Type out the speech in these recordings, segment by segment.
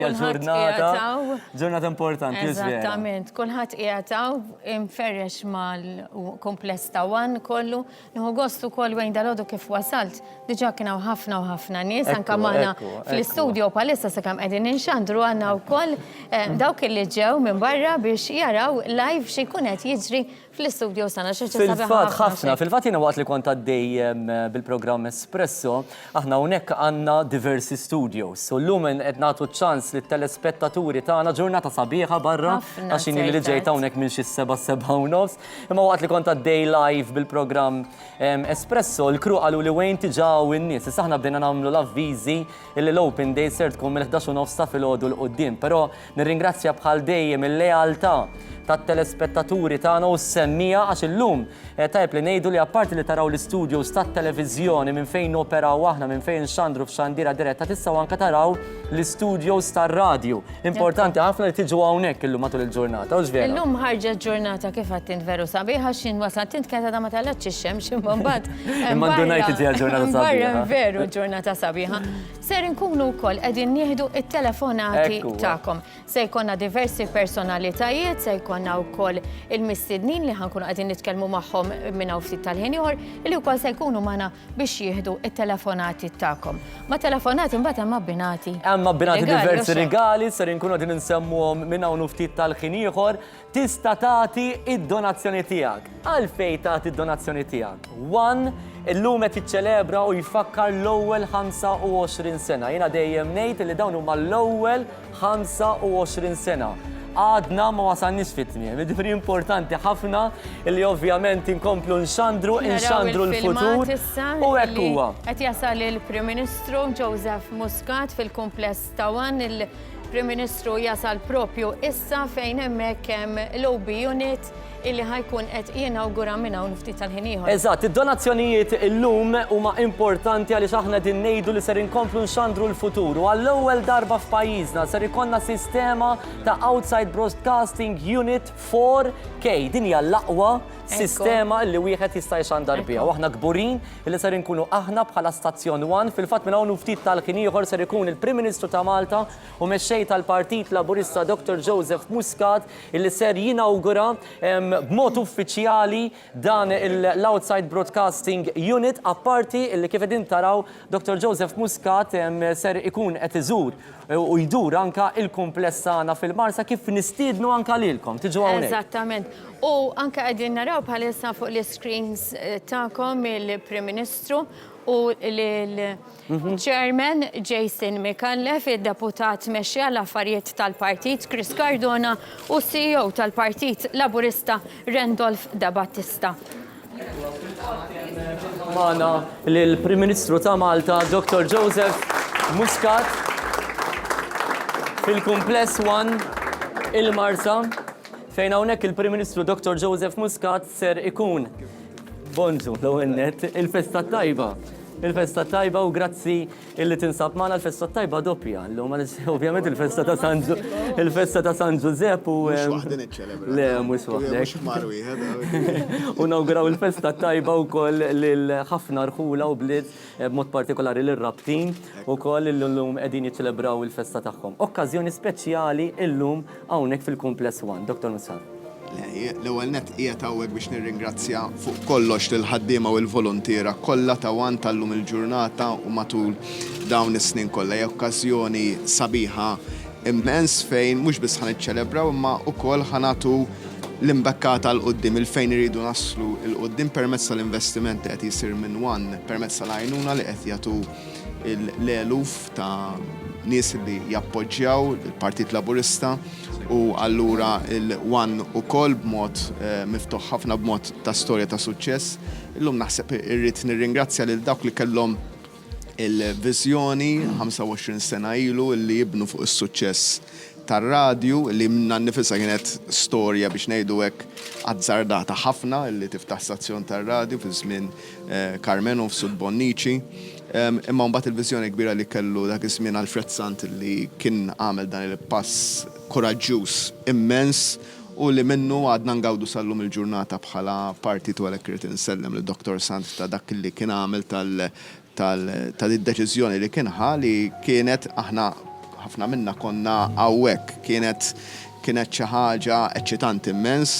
Ġurnata importanti, eżattament, kulħadd qiegħataw imferrex mal-kumpless ta' One kollu, nieħu gostu koll wejn dalodu kif wasalt. Diġà kienu ħafna u ħafna nies anke magħna fl-istudju palissa sakemm qegħdin inxandru għandna wkoll dawk li ġew minn barra biex jaraw live xi jkun qed jiġri fl-istudju sana xi Fil-fatt ħafna, fil-fatt jiena waqt li kont għaddej bil-programm Espresso, aħna hawnhekk għandna diversi studios. U llum qed nagħtu ċans lit-telespettaturi tagħna ġurnata sabiħa barra għax inhi li ġejt hawnhekk minn xi 7:07. Imma waqt li kont għaddej live bil-programm Espresso, l-kru qalu li wejn tiġaw in-nies. Issa aħna bdejna nagħmlu l-avviżi li l-Open Day ser tkun mill-11 ta' filgħodu l-qudiem, però nirringrazzja bħal dejjem il-lealtà tat-telespettaturi tagħna u s-semmija għax illum tajb li ngħidu li apparti li taraw l-istudios tat-televiżjoni minn fejn operaw aħna minn fejn xandru f'xandira diretta tistgħu anke taraw l-istudios tar-radju. Importanti ħafna li tiġu hawnhekk illum matul il-ġurnata, u żvera. Illum ħarġet ġurnata kif qed int veru sabiħa x'in wasalt int kienet għadha ma talgħetx ix-xemx imma mbagħad. Imma ndunajt tiġi ġurnata sabiħa. Barra veru ġurnata sabiħa. Ser inkunu wkoll qegħdin nieħdu it-telefonati tagħkom. Se jkollna diversi personalitajiet, se jkollna wkoll il-mistednin li ħankunu qegħdin nitkellmu magħhom minn hawn ftit tal-ħin ieħor li wkoll se jkunu magħna biex jieħdu it-telefonati tagħkom. Ma telefonati mbagħad hemm abbinati. Hemm abbinati diversi regali, ser inkunu qegħdin insemmuhom minn hawn ftit tal-ħin ieħor, tista' tagħti id-donazzjoni tiegħek. Għalfejn tagħti id-donazzjoni tiegħek? One, illum qed jiċċelebra u jfakkar l-ewwel 25 sena. Jiena dejjem ngħid li dawn huma l-ewwel 25 sena. Għadna ma wasalniex fit-tmiem. Ġifieri importanti ħafna li ovvjament inkomplu nxandru l-futur u hekk huwa. Qed jasal il-Prim Ministru Joseph Muscat fil-kumpless ta' One. Il-Prim Ministru jasal propju issa fejn hemmhekk hemm l-OB unit illi ħajkun qed jinawgura minn hawn ftit tal-ħin ieħor. Eżatt, id-donazzjonijiet illum huma importanti għaliex aħna din ngħidu li ser inkomplu nxandru l-futur. U għall-ewwel darba f'pajjiżna ser ikollna sistema ta' Outside Broadcasting Unit 4K. Din hija l-aqwa sistema li wieħed jista' jxandar biha. U aħna kburin li ser inkunu aħna bħala Stazzjon One. Fil-fatt minn hawn ftit tal-ħin ieħor ser ikun il-Prim Ministru ta' Malta u mexxej tal-Partit Laburista Dr. Joseph Muscat illi ser jinawgura b'mod uffiċjali dan l-Outside Broadcasting Unit, apparti illi kif qegħdin taraw Dr. Joseph Muscat ser ikun qed iżur u jdur anka il-kumpless tagħna fil-Marsa kif nistiednu anka lilkom. Tiġu hawnhekk. Eżattament. U anka qegħdin naraw bħalissa fuq l-screens tagħkom il-Prim Ministru u l-Chairman Jason Micallef, il-deputat mexxi għall-affarijiet tal-Partit Chris Cardona u CEO tal-Partit Laburista Randolph De Battista. Magħna lill-Prim Ministru ta' Malta, Dr. Joseph Muscat, fil-kumpless One il-Marsa, fejn hawnhekk il-Prim Ministru Dr. Joseph Muscat ser ikun bonġu l-ewwel nett il-festa tajba. Il-festa tajba u grazzi illi tinsab magħna l-festa tajba doppja. Ovvjament il-festa ta' San Giuseppe u le mhux waħdek. U nawguraw il-festa tajba wkoll lil ħafna rħula u bliet b'mod partikolari lir-rabtin ukoll illum qegħdin jiċċelebraw il-festa tagħhom. Okkażjoni speċjali illum hawnhekk fil-Kumpless One. Dr. Muscat. L-ewwel nett qiegħed hawnhekk biex nirringrazzja fuq kollox lill-ħaddiema u l-volontiera kollha ta' One tal-lum il-ġurnata u matul dawn is-snin kollha. Hija okkażjoni sabiħa immens fejn mhux biss ħaniċċelebraw imma wkoll ħanatu l-imbekkata l-qoddim il-fejn iridu naslu l-qoddim permezz tal-investimenti qed jisir minn One, permezz tal-għajnuna li qed jagħtu l-eluf ta' nies li jappoġġjaw il-Partit Laburista u allura il-One ukoll b'mod miftuħ ħafna b'mod ta' storja ta' suċċess. Illum naħseb irrid nirringrazzja lil dawk li kellhom il-viżjoni 25 sena ilu li jibnu fuq is-suċċess tar-radju li minna nnifisha kienet storja biex ngħidu hekk azzardata ħafna li tiftaħ stazzjon tar-radju fi żmien Carmenu f'Sud Bonnici. Imma mbagħad il-viżjoni kbira li kellu dak iż-żmien Alfred Sant li kien għamel dan il-pass koraġġjuż immens u li minnu għadna ngawdu sal-lum il-ġurnata bħala partit u għalhekk irid insellem lid-Dr. Sant ta' dak li kien għamel tal-deċiżjoni li kien ħa li kienet aħna ħafna minna konna hawnhekk kienet xi ħaġa eċċitanti immens.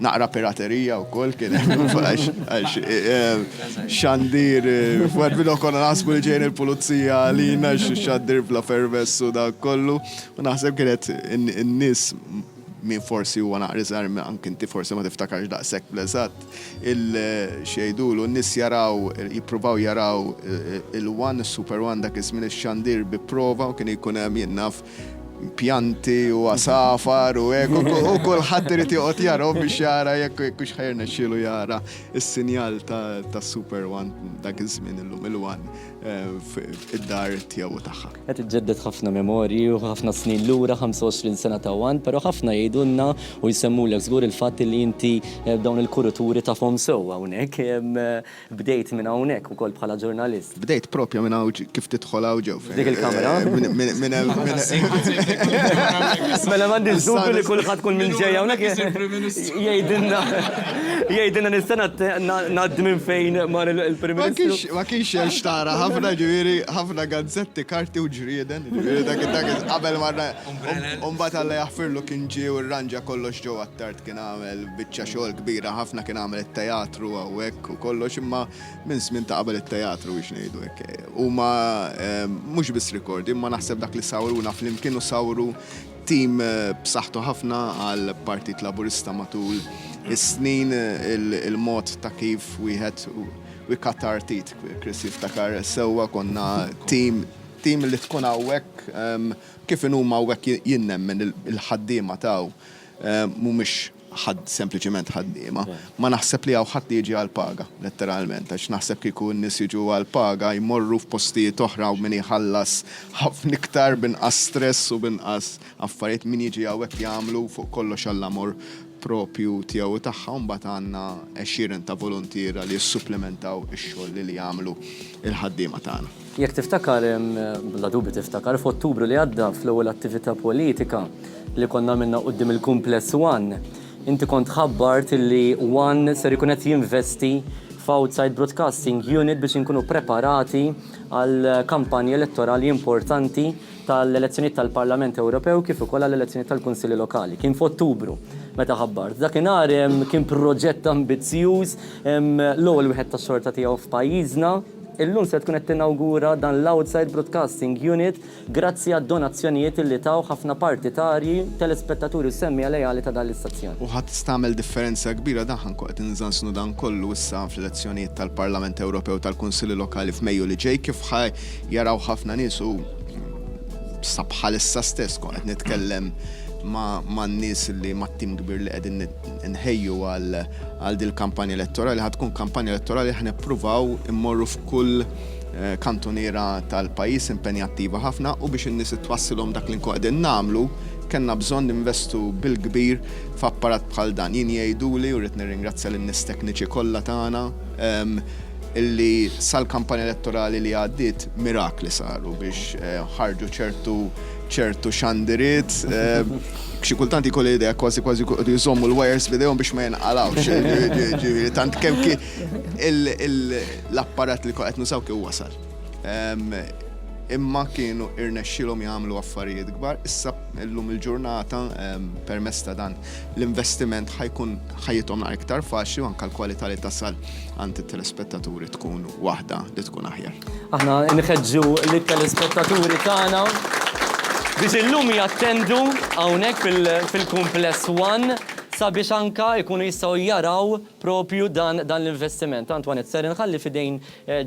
Naqra piraterija wkoll kien għax xandir fuq bidu konna naħsbu li ġejn il-pulizija għalina xandir bla fervess u dak kollu. U naħseb kienet in-nies min forsi huwa naqriżar anke inti forsi ma tiftakarx daqshekk bl-eżatt il-xejdulu n-nies jippruvaw jaraw il-One Super One dak iż-żmien ix-xandir bi prova u kien jkun hemm jinnaf pjanti u asafar u hekk u kulħadd irid joqgħod jaraw biex jara jekk hux ħajrna xielu jara is-sinjal ta' Super One dak iż-żmien illum il-One id-dar tiegħu tagħha. Qed iġġedded ħafna memorji u ħafna snin lura 25 sena ta' One, però ħafna jgħidulna u jsemmulek żgur il-fatt li inti dawn il-kuraturi tafhom sewwa hawnhekk bdejt minn hawnhekk ukoll bħala ġurnalist. Bdejt propja minn hawn kif tidħol hawn ġew. Dik il-kamera? Mela m'għandix dubju li kulħadd kun minn ġej hawnhekk jgħidilna nista' ngħaddi minn fejn mar il-Prim Ministru. Ma kienx hemm xtara ħafna ġifieri ħafna gazzetti, karti u ġrieden, ġifieri dak qabel marra mbagħad Alla jaħfirlu kien ġie u rranġa kollox ġew għat-tard kien għamel biċċa xogħol kbira ħafna kien għamel it-teatru hawnhekk u kollox imma minn żmien ta' qabel it-teatru biex ngħidu hekk. Huma mhux biss rikordi, imma naħseb dak li sawruna flimkien u sawru tim b'saħħtu ħafna għal Partit Laburista matul is-snin il-mod ta' kif wieħed we cut our teeth, Chris jiftakar sewwa konna tim li tkun hawnhekk kif huma hawnhekk jinnemmen il-ħaddiema taw mhumiex sempliċement ħaddiema. Ma naħseb li hawn ħadd jiġi għal paga, letteralment, għax naħseb kieku n-nies jiġu għal paga jmorru f'postijiet oħra u min iħallas ħafna iktar binqas stress u binqas affarijiet min jiġi hawnhekk jagħmlu fuq kollox għall-amor propju tiegħu tagħha mbagħad għandna 20 ta' volontiera li jissupplementaw ix-xogħol li jagħmlu il-ħaddiema tagħna. Jekk tiftakar, bla dubju tiftakar, f'Ottubru li għadda fl-ewwel attività politika li konna minna quddiem il-Kumpless One, inti kont ħabbart li One ser ikun qed jinvesti f'Outside Broadcasting Unit biex inkunu preparati għal kampanji elettorali importanti tal-elezzjonijiet tal-Parlament Ewropew kif ukoll għall-elezzjonijiet tal-Kunsilli Lokali. Kien f'Ottubru meta ħabbart. Dakinhar kien proġett ambizzjuż l-ewwel wieħed tax-xorta tiegħu f'pajjiżna. Illum se tkun qed tinawgura dan l-Outside Broadcasting Unit grazzi għad-donazzjonijiet li taw ħafna partitarji, telespettaturi u semmi lejali ta' dan l-istazzjon. U ħadd tagħmel differenza kbira daħan qed inżansnu dan kollu issa fl-elezzjonijiet tal-Parlament Ewropew tal-Kunsilli Lokali f'Mejju li ġej kif jaraw ħafna nies u sa bħalissa stess kon qed nitkellem ma' n-nies li ma' tim kbir li qegħdin inħejju għal din kampanja elettorali ħad tkun kampanja elettorali ħa nippruvaw immorru f'kull kantoniera tal-pajjiż impenjattiva ħafna u biex in-nies itwassilhom dak li nkun qegħdin nagħmlu kellna bżonn investu bil-kbir f'apparat bħal dan. Jien jgħiduli u rrid nirringrazzja lin-nies tekniċi kollha tagħna illi sal-kampanja elettorali li għaddiet mirakli saru biex ħarġu ċertu xandiriet. Xi kultant ikolli idea kważi jżommu l-wires bidejhom biex ma jinqalawx. Tant kemm l-apparat li qed nusaw kien wasal. Imma kienu irnexxilhom jagħmlu affarijiet kbar. Issa llum il-ġurnata permezz ta' dan l-investiment ħajjithom iktar faċli u anke l-kwalità li tasal għand it-telespettaturi tkun waħda li tkun aħjar. Aħna nħeġġu lit-telespettaturi tagħna biex illum jattendu hawnhekk fil-Kumpless One sabiex anka jkunu jistgħu jaraw propju dan l-investiment. Antwanet ser inħalli fidejn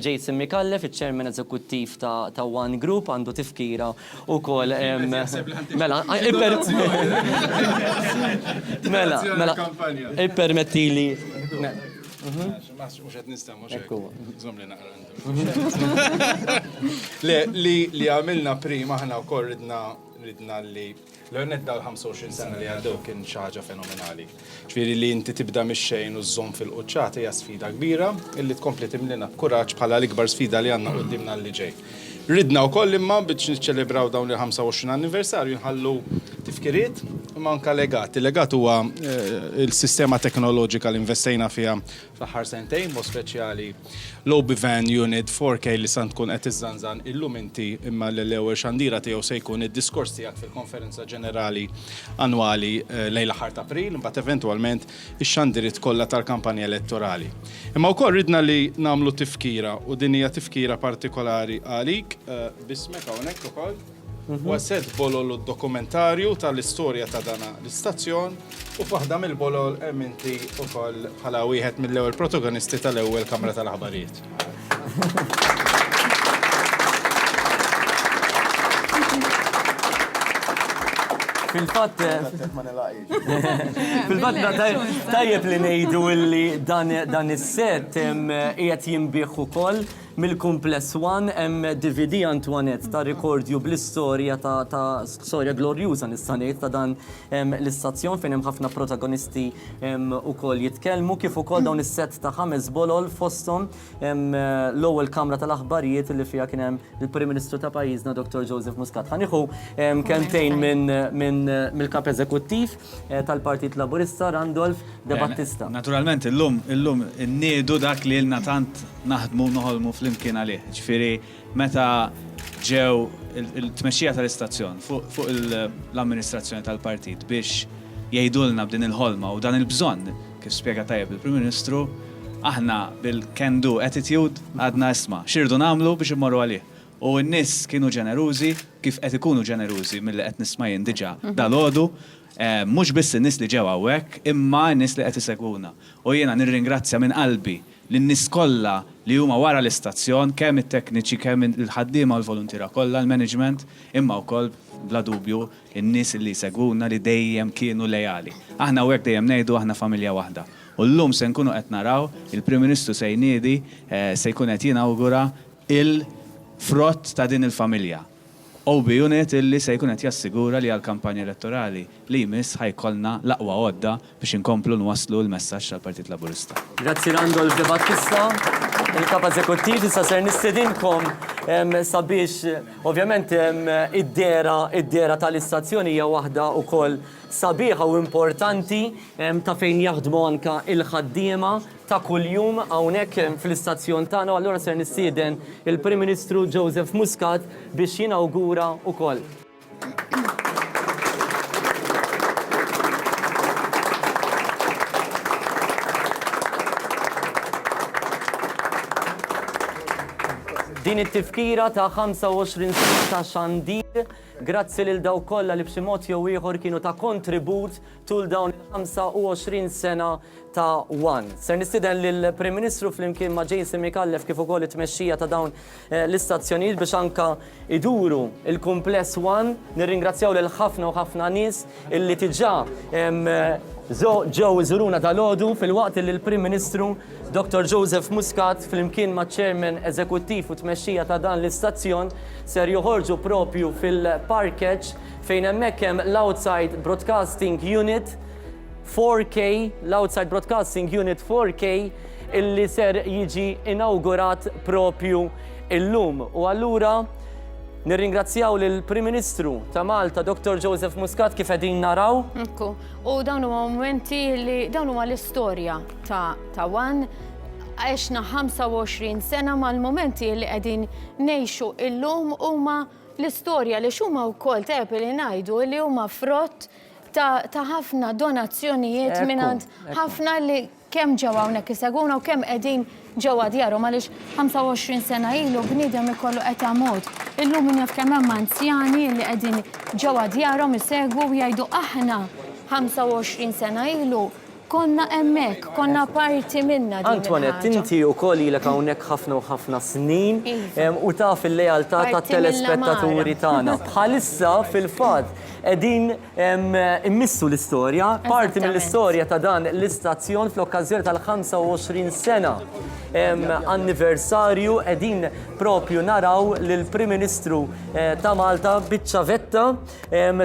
Jason Mikallef, iċ-Chairman Eżekuttiv ta' One Group, għandu tifkira wkoll mela ippermettili. Mux għed nistamu zomli naqra. Li għamilna prima ħana u kol ridna li l-għonet dal-25 sena li għaddu kien xaħġa fenomenali. ċviri li inti tibda mis-xejn u z-zom fil-qċata hija sfida kbira illi tkompli timlina b'kuraġġ bħala l-ikbar sfida li għanna qoddimna li ġej. ridna wkoll imma biex niċċelebraw dawn il-25 anniversarju nħallu tifkiriet imma anke legat. Il-legat huwa il-sistema teknoloġika li investejna fiha fl-aħħar sentejn, mod speċjali l-OB-Van Unit 4K li sant tkun qed iżżanżan illum inti imma l-ewwel xandira tiegħu se jkun id-diskors tiegħek fil-konferenza ġenerali annwali lejn l-aħħar ta' April, imbagħad eventwalment ix-xandirit kollha tal-kampanja elettorali. Imma wkoll ridna li nagħmlu tifkira u din hija tifkira partikolari għalik bismek hawnhekk ukoll. Wased bolol dokumentarju tal-istorja ta' dana l-istazzjon u f'waħda mill-bolol hemm inti ukoll bħala wieħed mill-ewwel protagonisti tal-ewwel Kamra tal-Aħbarijiet. Fil-fatt tajjeb li ngħidu li dan is-set qiegħed jinbih ukoll mill-Kumpless One hemm DVD Antoinette ta' rikordju bl-istorja ta' storja glorjuża nista' ngħid ta' dan l-istazzjon fejn hemm ħafna protagonisti ukoll jitkellmu kif ukoll dawn is-set ta' 5 bolol fosthom l-ewwel Kamra tal-Aħbarijiet li fiha kien hemm il-Prim Ministru ta' pajjiżna Dr. Joseph Muscat. Ħanieħu kemmtejn mill-kap eżekuttiv tal-Partit Laburista Randolph De Battista. Naturalment illum inniedu dak li lna tant naħdmu noħolmu flimkien għalih. Ġifieri meta ġew il-tmexxija tal-istazzjon fuq l-amministrazzjoni tal-partit biex jgħidulna b'din il-ħolma u dan il-bżonn kif spjega tajjeb il-Prim Ministru, aħna bil-can do attitude għadna isma' xirdu nagħmlu biex immorru għalih. U n-nies kienu ġenerużi kif qed ikunu ġenerużi milli qed nisma' jien diġà dalgħodu, mhux biss in-nies li ġew hawnhekk, imma n-nies li qed isegwuna. U jiena nirringrazzja minn qalbi lin-nies kollha li huma wara l-istazzjon, kemm it-tekniċi, kemm il-ħaddiema u l-volontira kollha, l-management, imma wkoll bla dubju in-nies li jsegwuna li dejjem kienu lejali. Aħna hawnhekk dejjem ngħidu aħna familja waħda. U llum se nkunu qed naraw il-Prim Ministru se jniedi se jkun qed jinawgura il-frott ta' din il-familja. OB Unit illi se jkun qed jassigura li għall-kampanja elettorali li jmiss ħajkollna l-aqwa għodda biex inkomplu nwasslu l-messaġġ tal-Partit Laburista. Grazzi Randolph De Battista, il-kap eżekuttiv, issa ser nistedinkom sabiex ovvjament id-dera tal-istazzjoni hija waħda wkoll sabiħa u importanti ta' fejn jaħdmu anke il-ħaddiema ta' kuljum hawnhekk fl-istazzjon tagħna, u allura ser nistieden il-Prim Ministru Joseph Muscat biex jinawgura wkoll. Din it-tifkira ta' 25 sena ta' xandir, grazzi lil daw kollha li b'xi mod jew ieħor kienu ta' kontribut tul dawn 25 sena ta' One. Ser nistieden lill-Prim Ministru flimkien ma' Jason Mikallef kif ukoll it-tmexxija ta' dawn l-istazzjonijiet biex anke iduru il-Kumpless One. Nirringrazzjaw lil ħafna u ħafna nies illi diġà ġew iżuruna dal-għodu fil-waqt li l-Prim Ministru Dr. Joseph Muscat flimkien ma' Chairman Eżekuttiv u tmexxija ta' dan l-istazzjon ser joħorġu propju fil-parkeġġ fejn hemmhekk hemm l-Outside Broadcasting Unit 4K, l-Outside Broadcasting Unit 4K illi ser jiġi inawgurat propju illum. U allura nirringrazzjaw lill-Prim Ministru ta' Malta, Dr. Joseph Muscat, kif qegħdin naraw. U dawn huma momenti li dawn huma l-istorja ta' One. Għexna 25 sena mal-momenti li qegħdin ngħixu illum huma l-istorja li x'huma wkoll tajjeb li ngħidu li huma frott ta' ħafna donazzjonijiet mingħand ħafna li kemm ġew hawnhekk isegwuna u kemm qegħdin ġewwa djarhom għaliex 25 sena ilu bniedem ikollu qed mod. Illum jaf kemm hemm anzjani li qegħdin ġewwa djarhom isegwu u jgħidu aħna 25 sena ilu konna hemmhekk, konna parti minna din. Antoinette, inti wkoll ilek hawnhekk ħafna u ħafna snin u taf il-lealtà tat-telespettaturi tagħna. Bħalissa fil-fatt qegħdin immissu l-istorja, parti mill-istorja ta' dan l-istazzjon fl-okkażjoni tal-25 sena anniversarju qegħdin propju naraw lill-Prim Ministru ta' Malta biċċavetta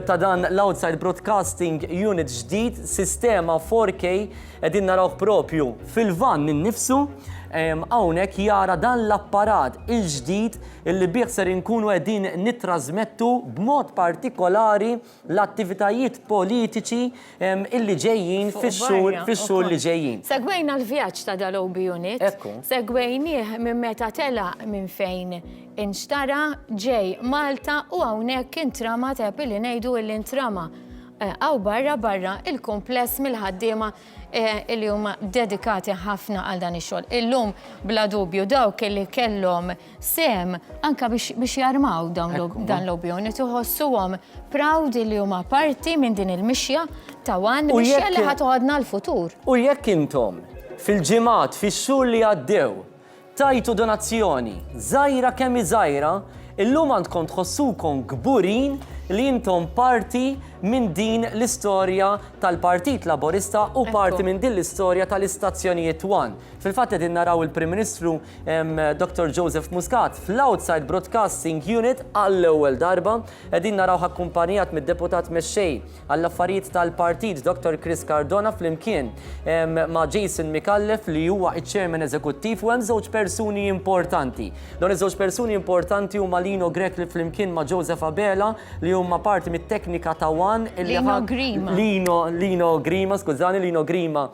ta' dan l-Outside Broadcasting Unit ġdid, sistema 4K qegħdin narawh propju fil-van innifsu hawnhekk jara dan l-apparat il-ġdid illi bih ser inkunu qegħdin nittrażmettu b'mod partikolari l-attivitajiet politiċi illi ġejjin fix-xhur li ġejjin. Segwejna l-vjaġġ ta' dal-OB Unit. Ekku. Segwejnieh minn meta telaq minn fejn inxtara ġej Malta u hawnhekk intrama tep li ngħidu l-intrama. Aw barra il-kompless mill-ħaddiema li huma dedikati ħafna għal dan ix-xogħol. Illum bla dubju dawk li kellhom sem anka biex jarmaw dan l-OB Unit iħossuhom proud li huma parti minn din il-mixja ta' mixja li ħatoħodna l-futur. U jekk intom fil-ġimgħat fix-xhur li għaddew tajtu donazzjoni żgħira kemm żgħira, illum għandkom tħossukom kburin li intom parti minn din l-istorja tal-Partit Laburista u parti minn din l-istorja tal-istazzjonijiet 1. Fil-fatt qegħdin naraw il-Prim Ministru Dr. Joseph Muscat fl-Outside Broadcasting Unit għall-ewwel darba, qegħdin naraw akkumpanjat mid-deputat mexxej għall-affarijiet tal-Partit Dr. Chris Cardona flimkien ma' Jason Mikallef li huwa iċ-Chairman Eżekuttiv u hemm żewġ persuni importanti. Dawn iż-żewġ persuni importanti huma Lino Grek li flimkien ma' Joseph Abela li huma parti mit-teknika ta' Lino Grima. Lino Grima, skużani, Lino Grima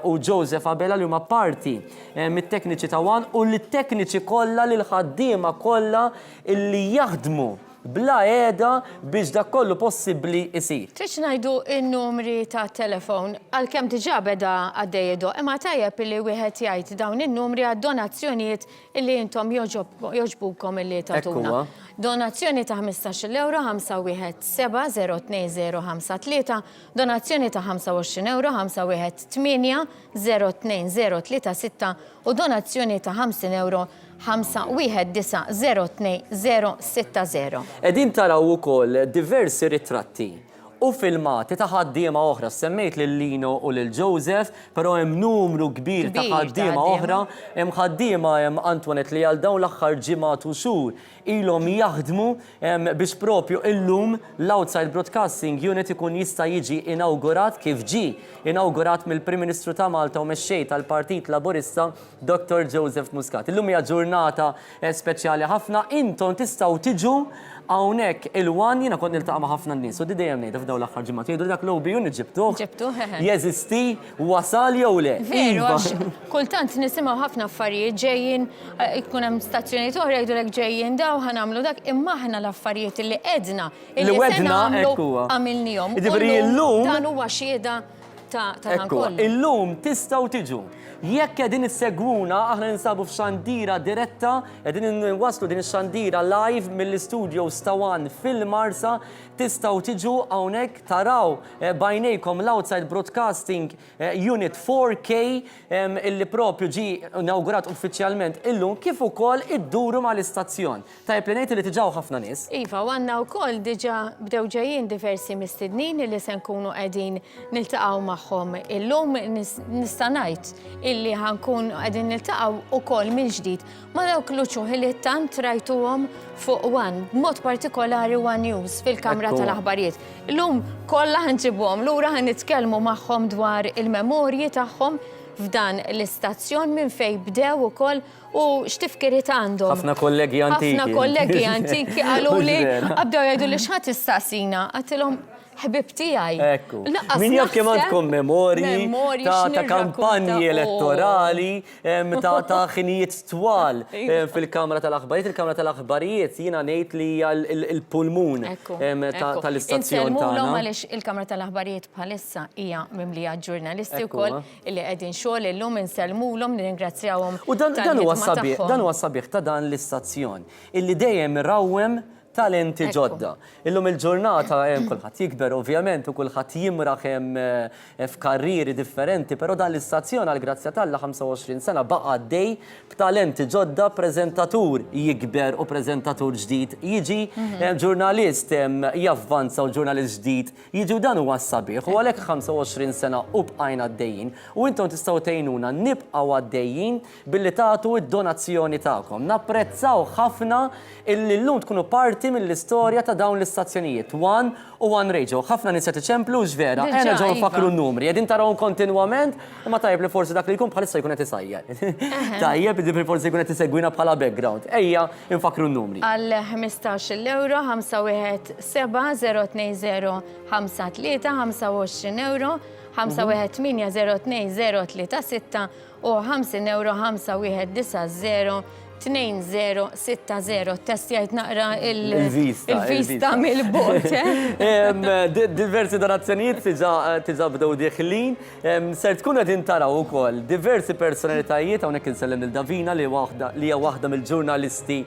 u Joseph Abela li huma parti mit-tekniċi ta' u l-tekniċi kollha li l-ħaddiema kollha illi jaħdmu bla qiegħda biex dak kollu possibbli isir. Tridx ngħidu n-numri ta' telefon għalkemm diġà beda għaddejjedu, imma tajjeb illi wieħed jgħid dawn in-numri għad-donazzjonijiet illi intom joġbukom illi tagħtuna. Donazzjoni ta' 15 euro 517-02053, donazzjoni ta' 25 euro 518-02036 u donazzjoni ta' 50 euro 519-02-060. Qegħdin taraw ukoll diversi ritratti u filmati ta' ħaddiema oħra. Semmejt lil Lino u lil Joseph, però hemm numru kbir ta' ħaddiema oħra, hemm ħaddiema hemm Antoinette li għal dawn l-aħħar ġimgħat u xhur ilhom jaħdmu biex propju illum l-Outside Broadcasting Unit ikun jista' jiġi inawgurat kif ġi inawgurat mill-Prim Ministru ta' Malta u mexxej tal-Partit Laburista Dr. Joseph Muscat. Illum hija ġurnata speċjali ħafna, intom tistgħu tiġu hawnhekk il-wan jiena kont niltaqa' ma' ħafna nies u di dejjem ngħid f'dawn l-aħħar ġimgħat jgħidu dak l-OB Unit ġibtuh. Jeżisti wasal jew le. Veru, kultant nisimgħu ħafna affarijiet ġejjin ikun hemm stazzjonijiet oħra jgħidulek ġejjin daw ħanamlu dak imma aħna l-affarijiet li qedna Li wedna hekk huwa. għamilnihom. Jiġifieri illum Dan huwa xhieda ta' dan kollu. Illum tistgħu tiġu. Jekk qegħdin issegwuna, aħna ninsabu f'xandira diretta, qegħdin waslu din ix-xandira live mill-istudios ta' One fil-Marsa, tistgħu tiġu hawnhekk taraw bajnejkom l-Outside Broadcasting Unit 4K illi propju ġi inawgurat uffiċjalment illum kif ukoll idduru mal-istazzjon. Tajjeb li ngħid li tiġaw ħafna nies. Iva, u għandna wkoll diġà bdew ġejjin diversi mistednin li se nkunu qegħdin niltaqgħu magħhom illum nista' ngħid illi ħankun qegħdin niltaqgħu ukoll mill-ġdid ma' dawk l-uċuħ li tant rajtuhom fuq One, b'mod partikolari One News fil-Kamra tal-Aħbarijiet. Illum kollha ħanġibhom lura ħanitkellmu magħhom dwar il-memorji tagħhom f'dan l-istazzjon minn fejn bdew ukoll u x'tifkiriet għandhom. Ħafna kollegi antiki. Ħafna kollegi antiki qalu li abdew jgħidu li x'ħadd tistaqsina, għatilhom ħbib tiegħi. Ekku. Min jaf kemm għandkom memorji ta' kampanji elettorali, ta' ħinijiet twal fil-Kamra tal-Aħbarijiet. Il-Kamra tal-Aħbarijiet jiena ngħid li hija l-pulmun tal-istazzjon tagħna. Inselmulhom għaliex il-Kamra tal-Aħbarijiet bħalissa hija mimlija ġurnalisti wkoll li qegħdin xogħol illum inselmulhom nirringrazzjawhom. U dan huwa sabiħ ta' dan l-istazzjon illi dejjem irawwem talenti ġodda. Illum il-ġurnata kulħadd jikber ovvjament u kulħadd jimraħ f'karrieri differenti, però dan l-istazzjon għal grazzja Alla 25 sena baqa' għaddej b'talenti ġodda, preżentatur jikber u preżentatur ġdid jiġi, ġurnalist javvanza u ġurnalist ġdid jiġi u dan huwa sabiħ. U għalhekk 25 sena u bqajna għaddejjin u intom tistgħu tgħinuna nibqgħu għaddejjin billi tagħtu d-donazzjoni tagħkom. Napprezzaw ħafna illi llum tkunu parti parti mill-istorja ta' dawn l-istazzjonijiet. One u One Radio. Ħafna nies qed iċemplu x'vera. Diġà, Ejja ġew iva. nfakru n-numri. Qegħdin tarawhom kontinwament, imma tajjeb li forsi dak li jkun bħalissa jkun qed isajjar. Tajjeb li forsi jkun qed isegwina bħala background. Ejja nfakru n-numri. Għal 15 euro, 517-020-53, 25 euro, 518-020-36 u 50 euro, 519-020-60. Test jgħid naqra il-vista mill-bot. Diversi donazzjonijiet tiġa bdew dieħlin. Ser tkun qegħdin taraw ukoll diversi personalitajiet hawnhekk insellem il-Davina li hija waħda mill-ġurnalisti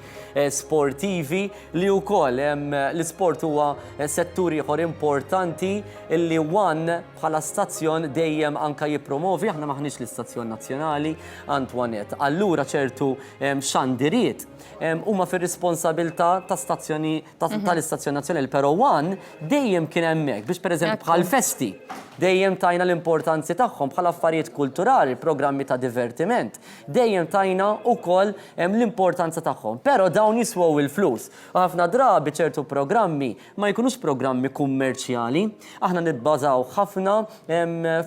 sportivi li wkoll l-isport huwa settur ieħor importanti illi One bħala stazzjon dejjem anka jippromovi, aħna maħniex l-istazzjon nazzjonali Antoinette. Allura ċertu xandiriet huma fir-responsabilità ta' stazzjoni tal-istazzjon nazzjonali, però One dejjem kien hemmhekk biex pereżempju bħal festi dejjem tajna l-importanzi tagħhom bħala affarijiet kulturali, programmi ta' divertiment. Dejjem tajna wkoll l-importanza tagħhom. Però dawn jiswew il-flus. U ħafna drabi ċertu programmi ma jkunux programmi kummerċjali, aħna nibbażaw ħafna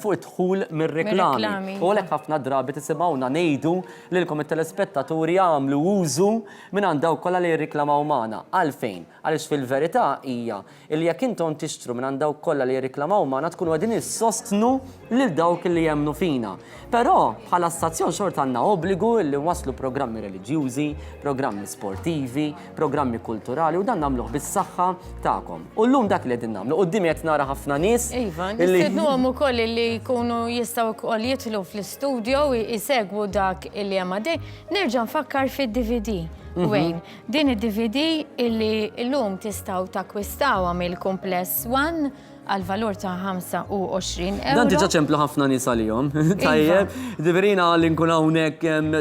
fuq id-dħul mir-reklami. U għalhekk ħafna drabi tisimgħuna ngħidu lilkom it-telespettaturi jagħmlu użu minn għand dawk kollha li jirriklamaw magħna. Għalfejn? Għaliex fil-verità hija li jekk intom tixtru minn għand dawk kollha li jirriklamaw magħna tkunu qegħdin sostnu lil dawk li jemnu fina. Però bħala stazzjon xort għandna obbligu li waslu programmi reliġjużi, programmi sportivi, programmi kulturali u dan nagħmluh bis-saħħa tagħkom. U llum dak li qegħdin nagħmlu. Quddiem qed nara ħafna nies. Iva, nistednuhom ukoll li jkunu jistgħu wkoll jidħlu fl-istudio u jsegwu dak illi hemm għaddej. Nerġa' nfakkar fid-DVD. Wayne, din id-DVD illi llum tistgħu takkwistawha mill-Kumpless One għal-valur ta' 25 euro. Dan diġa ċemplu ħafna nies għalihom. Tajjeb, diverina li nkun hawnhekk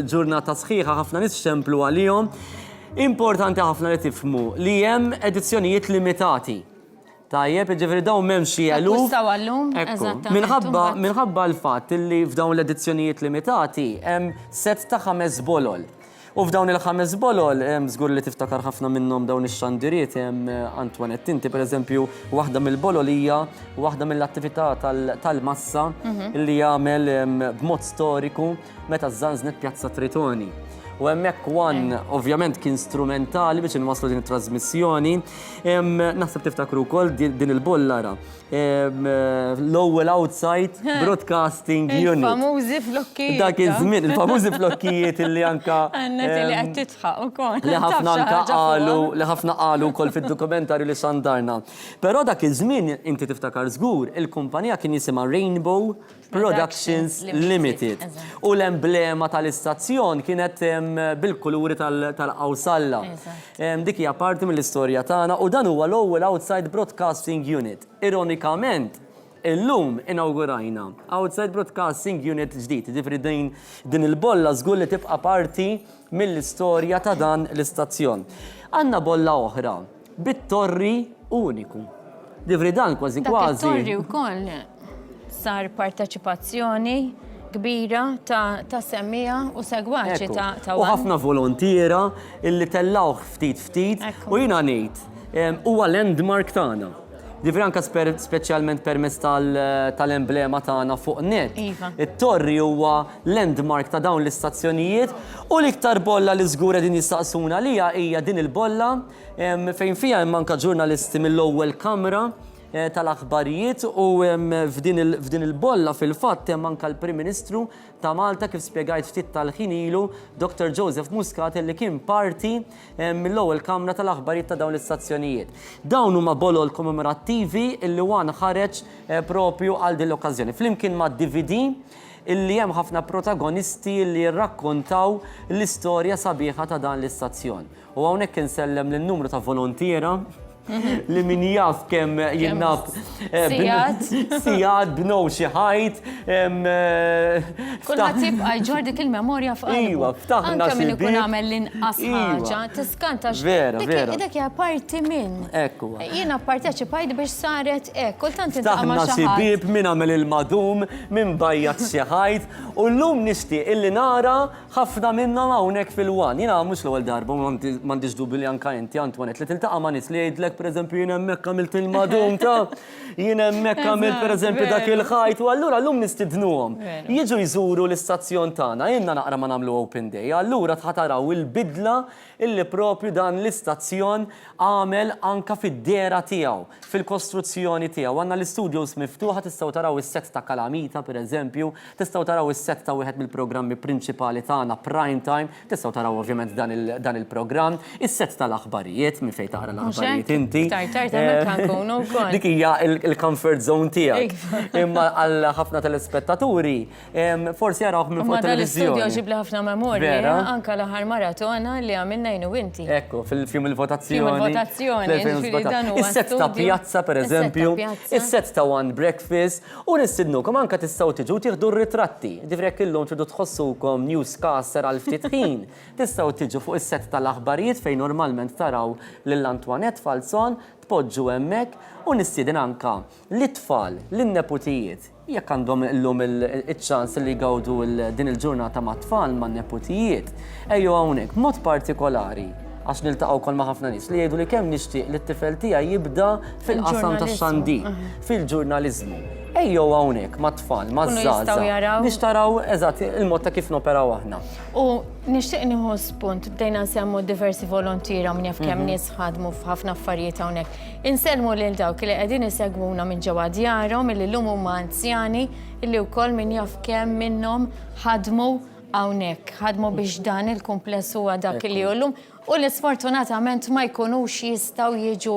ġurnata sħiħa ħafna nies ċemplu għalihom. Importanti ħafna li tifhmu li hemm edizzjonijiet limitati. Tajjeb, ġifieri dawn m'hemm xi eluf. Akkustaw għallum, eżattament. Minħabba l-fatt li f'dawn l-edizzjonijiet limitati hemm set ta' 5 bolol. U f'dawn il-5 bolol, żgur li tiftakar ħafna minnhom dawn ix-xandiriet hemm Antoinette. Inti pereżempju waħda mill-bolol hija waħda mill-attività tal-massa li jagħmel b'mod storiku meta żżanżnet Pjazza Tritoni. U hemmhekk One ovvjament kien strumentali biex inwasslu din it-trasmissjoni. Naħseb tiftakru wkoll din il-bollara. L-ewwel Outside Broadcasting Unit. Il-famużi flokkijiet. Dak iż-żmien, il-famużi flokkijiet illi anka Għannet li qed titħaq ukoll. Li ħafna qalu wkoll fid-dokumentarju li xandarna. Però dak iż-żmien inti tiftakar żgur, il-kumpanija kien jisimha Rainbow Productions Limited. U l-emblema tal-istazzjon kienet bil-kuluri tal-qawsalla. Dik hija parti mill-istorja tagħna u dan huwa l-ewwel Outside Broadcasting Unit. Ironikament, illum inaugurajna Outside Broadcasting Unit ġdid, ġifri din il-bolla żgur li tibqa' parti mill-istorja ta' dan l-istazzjon. Għandna bolla oħra bit-torri uniku. Ġifri dan kważi kważi. Torri wkoll sar parteċipazzjoni kbira ta' semmija u segwaċi ta' u ħafna volontiera illi tellaw ftit u jiena ngħid huwa landmark tagħna. Ġifri anke speċjalment permezz tal-emblema tagħna fuq net. It-torri huwa landmark ta' dawn l-istazzjonijiet u l-iktar bolla li żgur din jistaqsuna lija hija din il-bolla fejn fiha hemm anke ġurnalisti mill-ewwel kamra tal-aħbarijiet u f'din il-bolla fil-fatt hemm anke l-Prim Ministru ta' Malta kif spjegajt ftit tal-ħin ilu Dr. Joseph Muscat li kien parti mill-ewwel kamra tal-aħbarijiet ta' dawn l-istazzjonijiet. Dawn huma bolol kommemorattivi illi One ħareġ propju għal din l-okkażjoni. Flimkien ma' DVD illi hemm ħafna protagonisti li jirrakkontaw l-istorja sabiħa ta' dan l-istazzjon. U hawnhekk insellem lin-numru ta' volontiera li min jaf kemm jinnab sijad b'now xi ħajt. Kulħadd jibqa' jġor dik il-memorja f'qalbu. Iwa, ftaħna Anke min ikun xi għamel l-inqas ħaġa, tiskanta Vera, vera. dak hija parti minn. Ekku. Jiena pparteċipajt biex saret hekk, kultant intaqa' ma' Taħna xi ħadd. xibib minn għamel il-madum, minn bajjat xieħajt, u l-lum nishtiq illi nara ħafna minna hawnhekk fil-wan. Jina mhux l-ewwel darba, m'għandix dubi li anka inti Antoinette li tiltaqa' ma' nies li jgħidlek pereżempju jien hemmhekk għamilt il-madum ta' jien hemmhekk għamilt pereżempju dak il-ħajt, u allura llum nistidnuhom. Jiġu jżuru l-istazzjon tagħna, jenna naqra ma nagħmlu open day, allura tħataraw il-bidla illi propju dan l-istazzjon għamel anka fid-dera tiegħu, fil-kostruzzjoni tiegħu. Għandna l-studios miftuħa, tistgħu taraw is-set ta' Kalamita pereżempju, tistgħu taraw is-set ta' wieħed mill-programmi prinċipali tagħna Prime Time, tistgħu taraw ovvjament dan il-programm, is-set tal-aħbarijiet minn fejn taqra l-aħbarijiet inti. Dik hija il-comfort zone tiegħek. Imma għal ħafna telespettaturi forsi jarawh minn fuq televiżjoni. televiżjoni. Ġib li ħafna memorja, anka l-aħħar maratona li għamilna jenu inti. Ekku, fil-fjum il-votazzjoni. Fjum il-votazzjoni, ġifieri dan huwa Is-set ta' studju. pjazza, per eżempju, is-set ta' One Breakfast, u nistidnukom anka tistgħu tiġu tieħdu r-ritratti. Ġifrek illum tridu tħossukom newscaster għal ftit ħin. Tistgħu tiġu fuq is-set tal-aħbarijiet fejn normalment taraw lil Antoinette Falzon, tpoġġu hemmhekk u nistieden anka l-itfal, lin-neputijiet. Jekk għandhom illum il-ċans li jgawdu din il-ġurnata ma' tfal ma' neputijiet, ejju hawnhekk mod partikolari għax niltaqgħu kol ma' ħafna nies li jgħidu li kemm nixtieq li t-tifel tiegħi jibda fil-qasam tax-xandir, fil-ġurnaliżmu. Ejjew hawnhekk ma' tfal, ma' żgħażagħ biex taraw eżatt il-mod ta' kif noperaw aħna. U nixtieq nieħu spunt bdejna nsemmu diversi volontira minn jaf kemm nies ħadmu f'ħafna affarijiet hawnhekk. Insellmu lil dawk li qegħdin isegwuna minn ġewwa djarhom illi llum huma anzjani illi wkoll min jaf kemm minnhom ħadmu hawnhekk, ħadmu biex dan il-kumpless huwa dak li llum u li sfortunatament ma jkunux jistgħu jiġu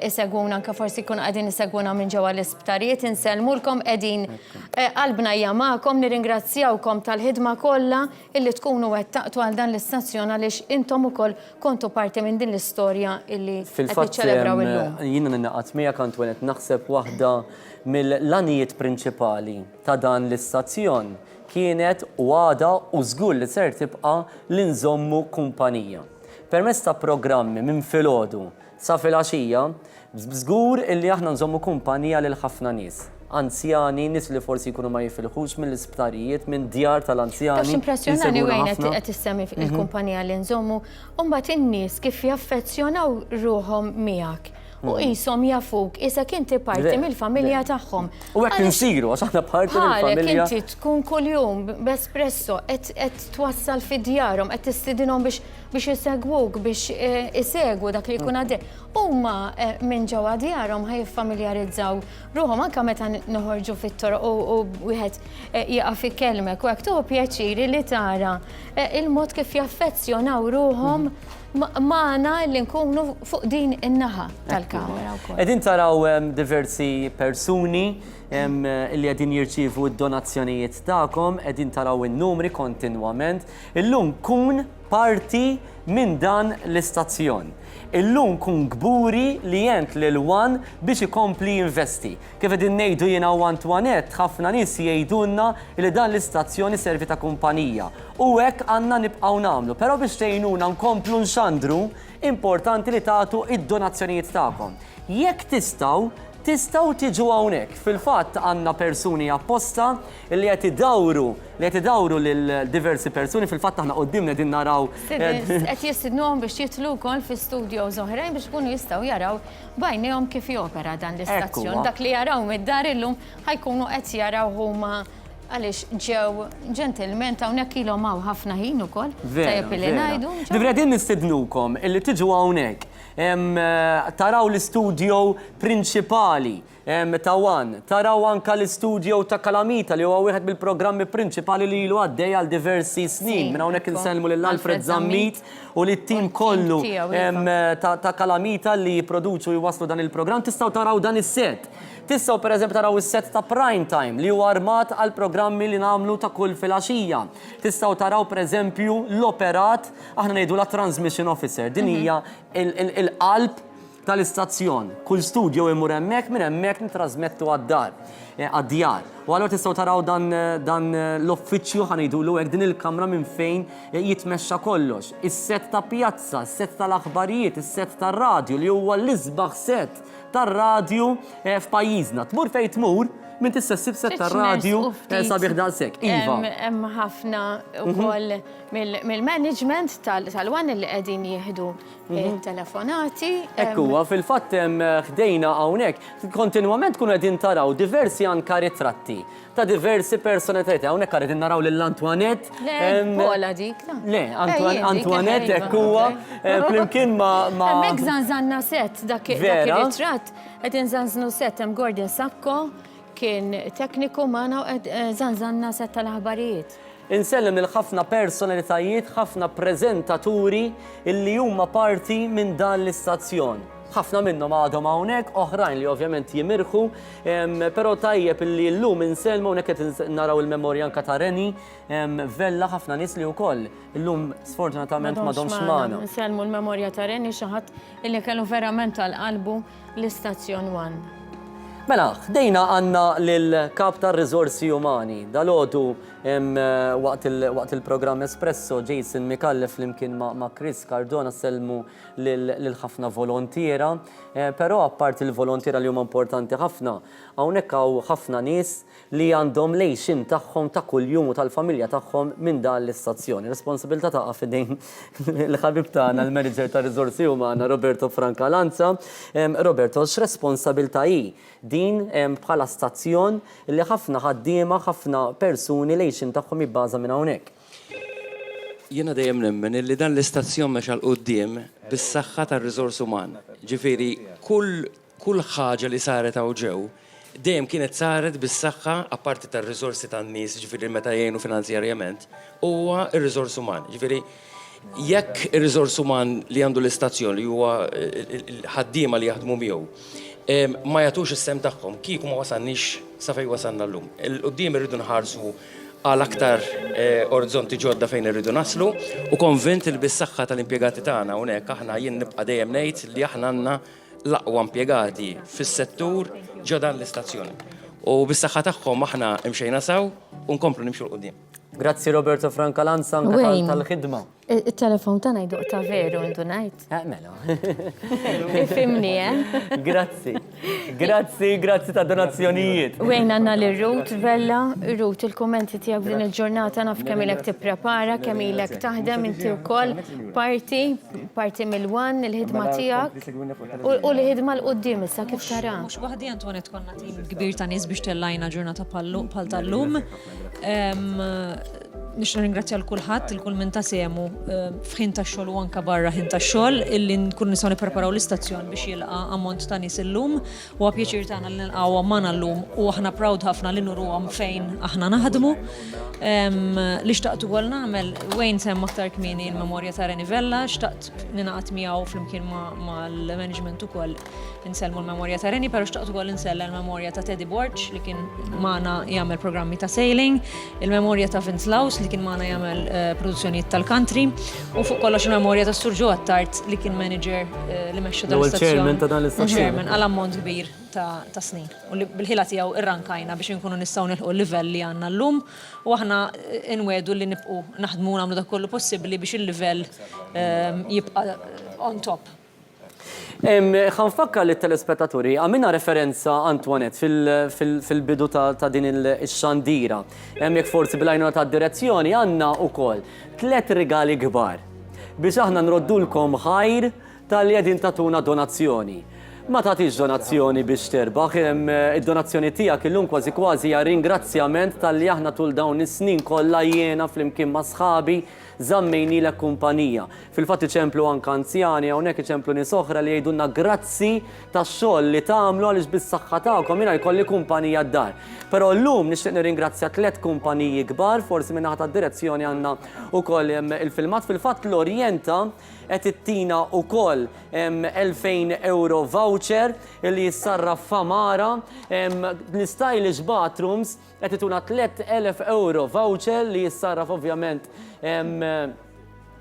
isegwuna anke forsi jkunu qegħdin isegwuna minn ġewwa l-isptarijiet, insellmulkom qegħdin qalbna hija magħkom, nirringrazzjawkom tal-ħidma kollha illi tkunu wettaqtu għal dan l-istazzjon għaliex intom ukoll kontu parti minn din l-istorja illi qed niċċelebraw illum. Jiena ninaqat miegħek Antoinette naħseb waħda mill-lanijiet prinċipali ta' dan l-istazzjon kienet u għada u żgur li ser tibqa' li nżommu kumpanija. Permezz ta' programmi minn filgħodu sa filgħaxija, żgur illi aħna nżommu kumpanija lil ħafna nies. Anzjani, nies li forsi jkunu ma jifilħux mill-isptarijiet, minn djar tal-anzjani. Tax impressjonani wejn qed issemmi il-kumpanija li nżommu, u mbagħad in-nies kif jaffezzjonaw ruhom miegħek. U qishom jafuk, isek inti parti mill-familja tagħhom. U hekk insiru għax aħna parti mill-familja. Inti tkun kuljum b'espresso qed twassal fid-djarhom, qed tistidinhom biex isegwuk, biex isegwu dak li jkun għaddej. Huma minn ġewwa djarhom ħajfamiljarizzaw ruhom anke meta noħorġu fit-toroq u wieħed jaqa' ikellmek u hekk tuħu pjaċiri li tara il-mod kif jaffezzjonaw ruhom maħna li nkunu fuq din in-naħa tal-kamera wkoll. Qegħdin taraw diversi persuni li qegħdin jirċievu d-donazzjonijiet tagħkom, qegħdin taraw in-numri kontinwament. Illum kun parti minn dan l-istazzjon. Illum kun gburi li jent l-wan biex ikompli investi. Kif qegħdin ngħidu jiena u Antoinette, ħafna nies jgħidulna li dan l-istazzjoni servi ta' kumpanija. U hekk għandna nibqgħu nagħmlu, però biex tgħinuna nkomplu nxandru, importanti li tagħtu id-donazzjonijiet tagħkom. Jekk tistgħu tiġu hawnhekk. Fil-fatt għandna persuni apposta li qed idawru lil diversi persuni, fil-fatt aħna qudiemna din naraw. Qed jistidnuhom biex jitlu wkoll fi studios oħrajn biex ikunu jistgħu jaraw bajnejhom kif jopera dan l-istazzjon. Dak li jaraw mid-dar illum ħajkunu qed jaraw huma għaliex ġew ġentilment hawnhekk ilhom hawn ħafna ħin ukoll. Tajjeb li ngħidu. Ġifieri qegħdin nistidnukom illi tiġu hawnhekk. Taraw l-istudio prinċipali ta' One, taraw anka l-istudio ta' Kalamita li huwa wieħed mill-programmi prinċipali li ilu għaddej għal diversi snin. Minn hawnhekk insellmu lil Alfred Zammit u lit-tim kollu ta' Kalamita li jipproduċu jwasslu dan il-programm. Tistgħu taraw dan is-set. Tistgħu pereżempju taraw is-set ta' Prime Time li huwa armat għal programmi li nagħmlu ta' kull filgħaxija. Tistgħu taraw pereżempju l-operat aħna ngħidu la transmission officer. Din hija il-qalb tal-istazzjon. Kull studio imur hemmhekk, minn hemmhekk nitrasmettu għad-djar. U allura tistgħu taraw dan l-uffiċċju ħanidulu hekk din il-kamra minn fejn jitmexxa kollox. Is-set ta' pjazza, is-set tal-aħbarijiet, is-set tar-radju li huwa l-isbaħ set tar-radju f'pajjiżna. Tmur fejn tmur, minn tista' ssib set tar-radju sabiħ daqshekk. Iva. Hemm ħafna wkoll mill-management tal-wan li qegħdin jieħdu telefonati. Ekk huwa fil-fatt ħdejna hawnhekk kontinwament kunu qegħdin taraw diversi anka ritratti ta' diversi personalità. Hawnhekk qegħdin naraw lil Antoinette. Le, Pola dik. Le, Antoinette ekk huwa flimkien ma' hemmhekk żanżanna set dak ir-ritratt qegħdin żanżnu set hemm Gordon Sakko kien tekniku magħna u żanżanna set tal-aħbarijiet. Insellem il-ħafna personalitajiet, ħafna preżentaturi illi huma parti minn dan l-istazzjon. ħafna minnhom għadhom hawnhekk, oħrajn li ovvjament jimirħu, però tajjeb illi llum insellmu hawnhekk qed naraw il-memorja anke ta' Reni, vella ħafna nies li wkoll illum sfortunatament m'għadhomx magħna. Insellmu l-memorja ta' Reni xi ħadd illi kellu verament tal-qalbu l-istazzjon 1. Mela, ħdejna għandna lill-kap tar-riżorsi umani. Dalodu waqt il-programm Espresso, Jason Mikallef flimkien ma' Chris Cardona sellmu lil ħafna volontiera, però apart il-volontiera li huma importanti ħafna, hawnhekk hawn ħafna nies li għandhom lejxin tagħhom ta' kuljum u tal-familja tagħhom minn dan l-istazzjoni. Responsabilità taqa' f'idejn l-ħabib tagħna l-manager tar-riżorsi umana Roberto Francalanza. Roberto, x'responsabilità hi din bħala stazzjon li ħafna ħaddiema, ħafna persuni lejxin tagħhom jibbaża minn hawnhekk. Jiena dejjem nemmen li dan l-istazzjon mexa l-qudiem bis-saħħa tar-riżors uman. Ġifieri kull ħaġa li saret hawn ġew dejjem kienet saret bis-saħħa apparti tar-riżorsi tan-nies, ġifieri meta jgħinu finanzjarjament, huwa r-riżors uman. Ġifieri jekk ir-riżors uman li għandu l-istazzjon li huwa ħaddiema li jaħdmu miegħu ma jagħtux is-sem tagħhom, kieku ma wasalniex sa fejn wasalna llum. Il-qudiem irridu nħarsu għal aktar orizzonti ġodda fejn irridu naslu u konvint li bis-saħħa tal-impjegati tagħna hawnhekk aħna jien nibqa' dejjem ngħid li aħna għandna l-aqwa impjegati fis-settur ġo dan l-istazzjoni. U bis-saħħa tagħhom aħna imxejna sew u nkomplu nimxu l-qudiem. Grazzi Roberto Francalanza anke tal-ħidma. Il-telefon ta' ngħidu ta' veru intu ngħid. Mela. Ifhimni, Grazzi ta' donazzjonijiet. Wejn għandna l-Rut, Vella, Rut, il-kummenti tiegħek din il-ġurnata naf kemm ilek tipprepara, kemm ilek taħdem inti wkoll parti mill-wan, il-ħidma tiegħek u l-ħidma l-qudiem issa kif tara. Mhux waħdi Antoinette konna tim kbir ta' nies biex tellajna ġurnata bħal tal-lum. Nix ringrazzja l-kulħadd, il-kull minn ta' semu f'ħin ta' xogħol u anke barra ħin ta' xogħol illi nkun nistgħu nippreparaw l-istazzjon biex jilqa' ammont ta' nies illum u pjaċir tagħna li nilqgħu magħna llum u aħna proud ħafna li nurruhom fejn aħna naħdmu. Li xtaqt ukoll nagħmel wejn semm aktar kmieni l-memorja ta' Reni Vella, xtaqt ninaqat miegħu flimkien mal-management ukoll insellmu l-memorja ta' Reni, però xtaqt ukoll insella l-memorja ta' Teddy Borch li kien magħna jagħmel programmi ta' sailing, il-memorja ta' Vince Laus li kien magħna jagħmel produzzjonijiet tal-country u fuq kollox il-memorja ta' Sur Joe Attard li kien manager li mexxa dal-istazzjon. Chairman ta' dan l-istazzjon. Chairman għal ammont kbir ta' snin. U bil-ħila tiegħu irrankajna biex inkunu nistgħu nilħu l-livell li għandna llum u aħna nwedu li nibqgħu naħdmu nagħmlu dak kollu possibbli biex il-livell jibqa' on top. Ħanfakka li telespettaturi għamilna referenza Antoinette fil-bidu ta' din il-xandira. Jekk forsi bil-għajnuna ta' direzzjoni għandna wkoll 3 rigali kbar biex aħna nroddulkom ħajr tal-li qegħdin tatuna donazzjoni. Ma tagħtix donazzjoni biex terbaħ, id-donazzjoni tiegħek illum kważi hija ringrazzjament tal-li aħna tul dawn is-snin kollha jiena flimkien ma' sħabi żammejni l kumpanija. Fil-fatt iċemplu anke anzjani hawnhekk iċemplu nies oħra li jgħidulna grazzi tax-xogħol li tagħmlu għaliex bis-saħħa tagħkom jiena jkolli kumpanija d-dar. Però llum nixtieq nirringrazzja 3 kumpaniji kbar, forsi minn naħa tad-direzzjoni għandna wkoll il-filmat fil-fatt l-Orjenta qed ittina wkoll 2000 euro voucher li jissarraf f'Amara, l-stylish bathrooms qed ituna 3000 euro voucher li jissarraf ovvjament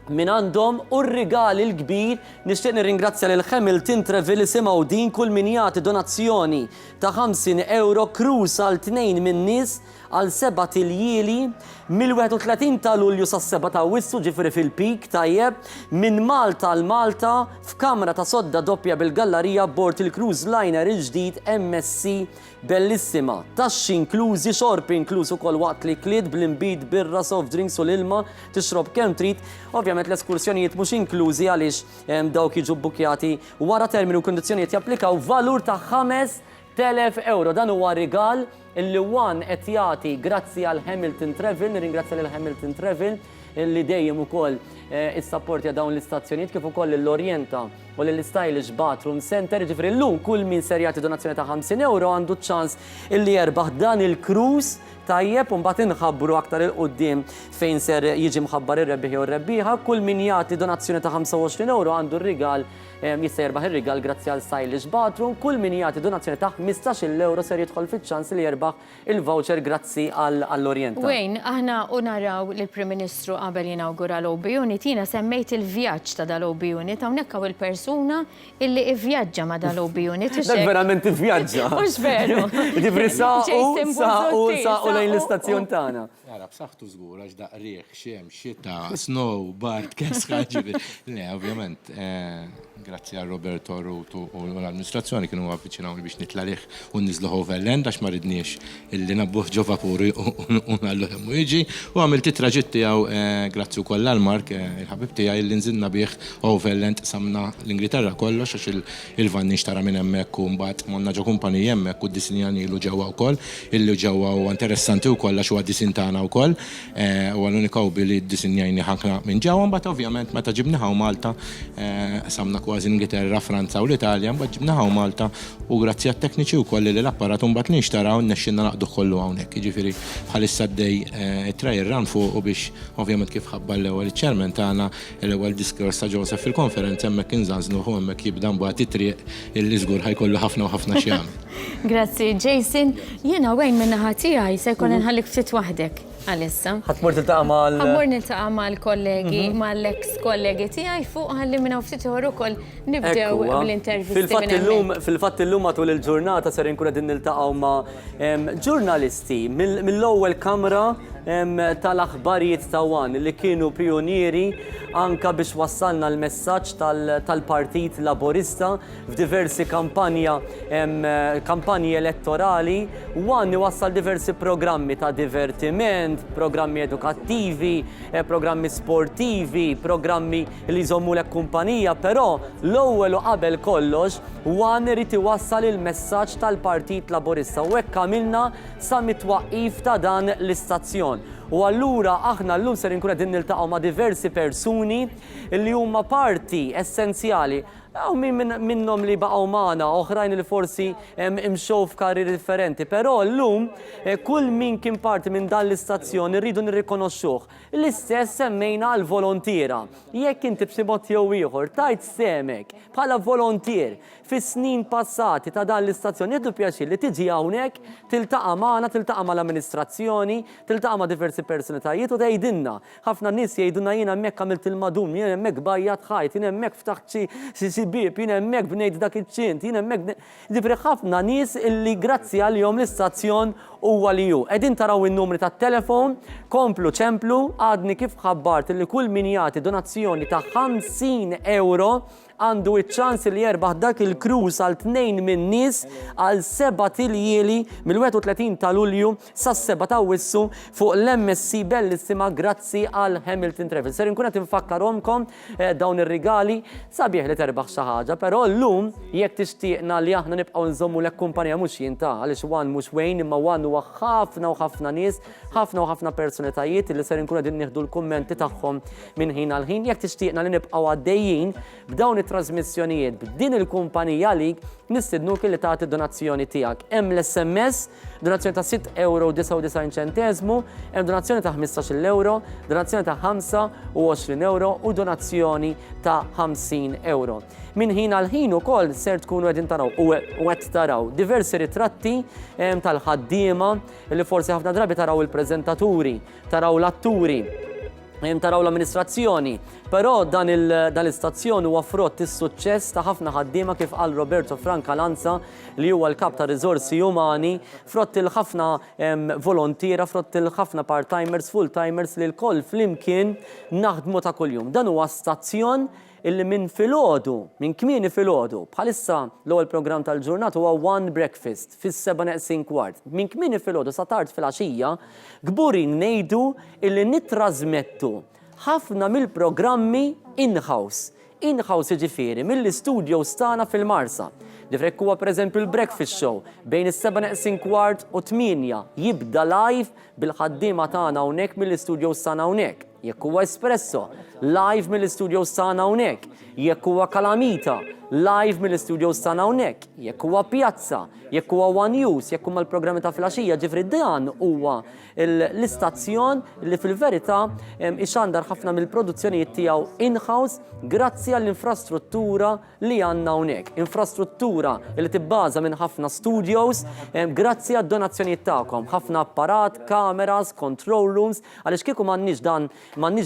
min għandhom u r-rigali l-kbir nixtieq nirringrazzja lil Hamilton Travel li simgħu din kull min jagħti donazzjoni ta' 50 euro cruise għal 2 min-nies għal 7 tiljili mill-31 ta' Lulju sas-7 ta' Wissu ġifri fil-pik tajjeb minn Malta l Malta f'kamra ta' sodda doppja bil-gallerija bord il-cruise liner il-ġdid MSC Bellissima. Taxxi inklużi, xorb inkluż ukoll waqt li klied bl-imbid birra, soft drinks u l-ilma tixrob kemm trid. Ovvjament l-eskursjonijiet mhux inklużi għaliex dawk jiġu bbukjati wara terminu u kundizzjonijiet japplikaw valur ta' 5,000 euro. Dan huwa rigal illi wan qed jagħti grazzi għal Hamilton Travel, nirringrazzja lil Hamilton Travel illi dejjem ukoll is-sapportja dawn l-istazzjonijiet kif ukoll l-Orjenta u l-Stylish Bathroom Center. Ġifri llum kull min ser jagħti donazzjoni ta' 50 euro għandu ċans illi jerbaħ dan il-cruise tajjeb u mbagħad inħabbru aktar il-qudiem fejn ser jiġi mħabbar ir-rebbieħ u r-rebbieħa. Kull min jagħti donazzjoni ta' 25 euro għandu r-rigal jista' jerbaħ ir-rigal grazzi għal Stylish Bathroom. Kull min jagħti donazzjoni ta' 15 euro ser jidħol fiċ-ċans li jerbaħ il-voucher grazzi għall-Orjenta. Wayne, aħna naraw li l-Prim Ministru qabel jinawgura l-OB Unit, jiena semmejt il-vjaġġ ta' dal-OB Unit, hawnhekk hawn il-persuna illi ivvjaġġa ma' dal-OB Unit. Dak verament ivvjaġġa. Mhux veru. Ġifri saqu lejn l-istazzjon tagħna. Jara, b'saħħtu żgur għax daqrieħ, xem, xita, snow, bart, kesħa ġibi. Le, ovvjament, grazzi għal Roberto Rutu u l-amministrazzjoni kienu għavvicinaw biex nitlalih u nizlu Overland għax ma ridniex illi nabbuħ ġo vapuri u nallu jemmu iġi u għamilt it-traġitt tiegħu grazzi u koll għal-Mark, il-ħabib tiegħi illi nżilna bih Overland samna l-Ingilterra kollox għax il-vanni xtara minn hemmhekk u mbagħad monna ġo kumpaniji hemmhekk u d-disinjani ilu ġewwa wkoll illi ġewwa u interessanti wkoll għax huwa disin tagħna wkoll u għal-unika ubi li d-disinjani ħankna minn ġewwa mbagħad ovvjament meta ġibniha Malta samna kważi Ingilterra, Franza u l-Italja, mbagħad ġibnaħa Malta u grazzi għat-tekniċi wkoll li l-apparat mbagħad li nixtaraw nnexxinna naqdu kollu hawnhekk. Jiġifieri bħalissa d-dej trail run fuq u biex ovvjament kif ħabba l-ewwel iċ-chairman tagħna l-ewwel diskors ta' Joseph fil-konferenza hemmhekk inżażnu u hemmhekk jibda mbagħad it-triq illi żgur ħajkollu ħafna u ħafna xi jagħmel. Grazzi, Jason. Jiena Wayne min-naħa tiegħi se jkun inħallik ftit waħdek. Għalissa. Ħatmur tiltaqa' mal. Ħammur niltaqa' mal-kollegi, mal-ex kollegi tiegħi fuq ħalli minna ftit ieħor ukoll nibdew bl-intervisti. Fil-fatt illum matul il-ġurnata ser inkun qegħdin niltaqgħu ma' ġurnalisti mill-ewwel kamra tal-aħbarijiet ta' Wan li kienu pionieri anka biex wassalna l-messaġġ tal-Partit Laburista f'diversi kampanji elettorali. Wan wassal diversi programmi ta' divertiment, programmi edukattivi, programmi sportivi, programmi li jżommulek kumpanija, però l-ewwel u qabel kollox Wan irid iwassal il-messaġġ tal-Partit Laburista u hekk għamilna sa mitwaqqif ta' dan l-istazzjon. U allura aħna llum ser inkun qegħdin niltaqgħu ma' diversi persuni li huma parti essenzjali. Għaw minnom li baqgħu magħna, oħrajn li forsi imxew f'karrieri differenti, però llum kull min kien parti minn dan l-istazzjon irridu nirrikonoxxuh. L-istess semmejna għal volontiera. Jekk inti b'xi mod jew ieħor tajt semek bħala volontier fis-snin passati ta' dan l-istazzjon jiddu pjaċir li tiġi hawnhekk tiltaqa' magħna, tiltaqa' mal-amministrazzjoni, tiltaqa' ma' diversi personalitajiet u tgħidilna. Ħafna nies jgħidulna jien hemmhekk għamilt il-madum, jien hemmhekk bajjat ħajt, jien hemmhekk ftaħt xi bib, jien hemmhekk bnejt dak iċ-ċint, jien hemmhekk ġifri ħafna nies illi grazzi għalihom l-istazzjon huwa li hu. Qegħdin taraw in-numri tat-telefon, komplu ċemplu, għadni kif ħabbart li kull min jagħti donazzjoni ta' 50 euro għandu iċ-ċans li jerbaħ dak il-cruise għal 2 min-nies għal 7 tiljieli mill-31 ta' Lulju sas-7 ta' Wissu fuq l-MSC Bellissima grazzi għal Hamilton Travel. Ser inkun qed infakkarhomkom dawn ir-rigali sabiħ li terbaħ xi ħaġa, però llum jekk tixtieqna li aħna nibqgħu nżommu lek kumpanija mhux jien ta' għaliex Wan mhux Wayne imma Wan huwa ħafna u ħafna nies, ħafna u ħafna personalitajiet li ser inkun qegħdin nieħdu l-kummenti tagħhom minn ħin għal ħin. Jekk tixtieqna li nibqgħu għaddejjin b'dawn trasmissjonijiet b'din il-kumpanija lik nistidnuk li tagħti donazzjoni tiegħek. Hemm l-SMS, donazzjoni ta' 6,99 €, hemm donazzjoni ta' 15 euro, donazzjoni ta' 25 euro u donazzjoni ta' 50 euro. Min ħin għal ħin ukoll ser tkunu qegħdin taraw u qed taraw diversi ritratti tal-ħaddiema li forsi ħafna drabi taraw il-preżentaturi, taraw l-atturi. taraw l-amministrazzjoni. Però dan l-istazzjon huwa frott is-suċċess ta' ħafna ħaddiema kif qal Roberto Francalanza li huwa l-kap ta' riżorsi umani, frott il-ħafna volontira, frott il-ħafna part-timers, full-timers li l-koll flimkien naħdmu ta' kuljum. Dan huwa stazzjon illi minn filgħodu, minn kmieni filgħodu, bħalissa l-ewwel programm tal-ġurnata huwa One Breakfast fis-7:15. Minn kmieni filgħodu sa tard fil-għaxija, kburin ngħidu illi nittrażmettu ħafna mill-programmi in-house. In-house jiġifieri mill-istudios tagħna fil-Marsa. Difrek huwa pereżempju l-Breakfast Show bejn is-7:15 u 8 jibda live bil-ħaddiema tagħna hawnhekk mill-istudios tagħna hawnhekk. Jekk huwa Espresso, live mill-istudios tagħna hawnhekk. Jekk huwa Calamita, live mill-istudios tagħna hawnhekk. Jekk huwa Piazza, jekk huwa One News, jekk huma l-programmi ta' filgħaxija, ġifri dan huwa l-istazzjon li fil-verità ixandar ħafna mill-produzzjonijiet tiegħu in-house grazzi għall-infrastruttura li għandna hawnhekk. Infrastruttura li tibbaża minn ħafna studios grazzi għad-donazzjonijiet tagħkom. Ħafna apparat, kameras, control rooms, għaliex kieku m'għandniex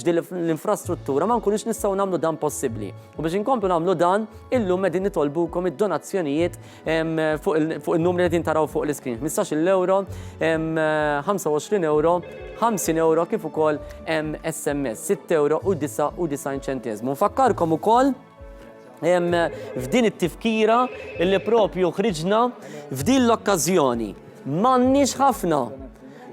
din l-infrastruttura ma nkunux nistgħu nagħmlu dan possibbli. U biex inkomplu nagħmlu dan, illum qegħdin nitolbukom id-donazzjonijiet fuq il-numri li taraw fuq l-iskrin. 15 euro, 25 euro, 50 euro kif ukoll SMS, 6 euro u 99 ċentesmu. Nfakkarkom ukoll f'din it-tifkira illi propju ħriġna f'din l-okkażjoni. M'għandniex ħafna.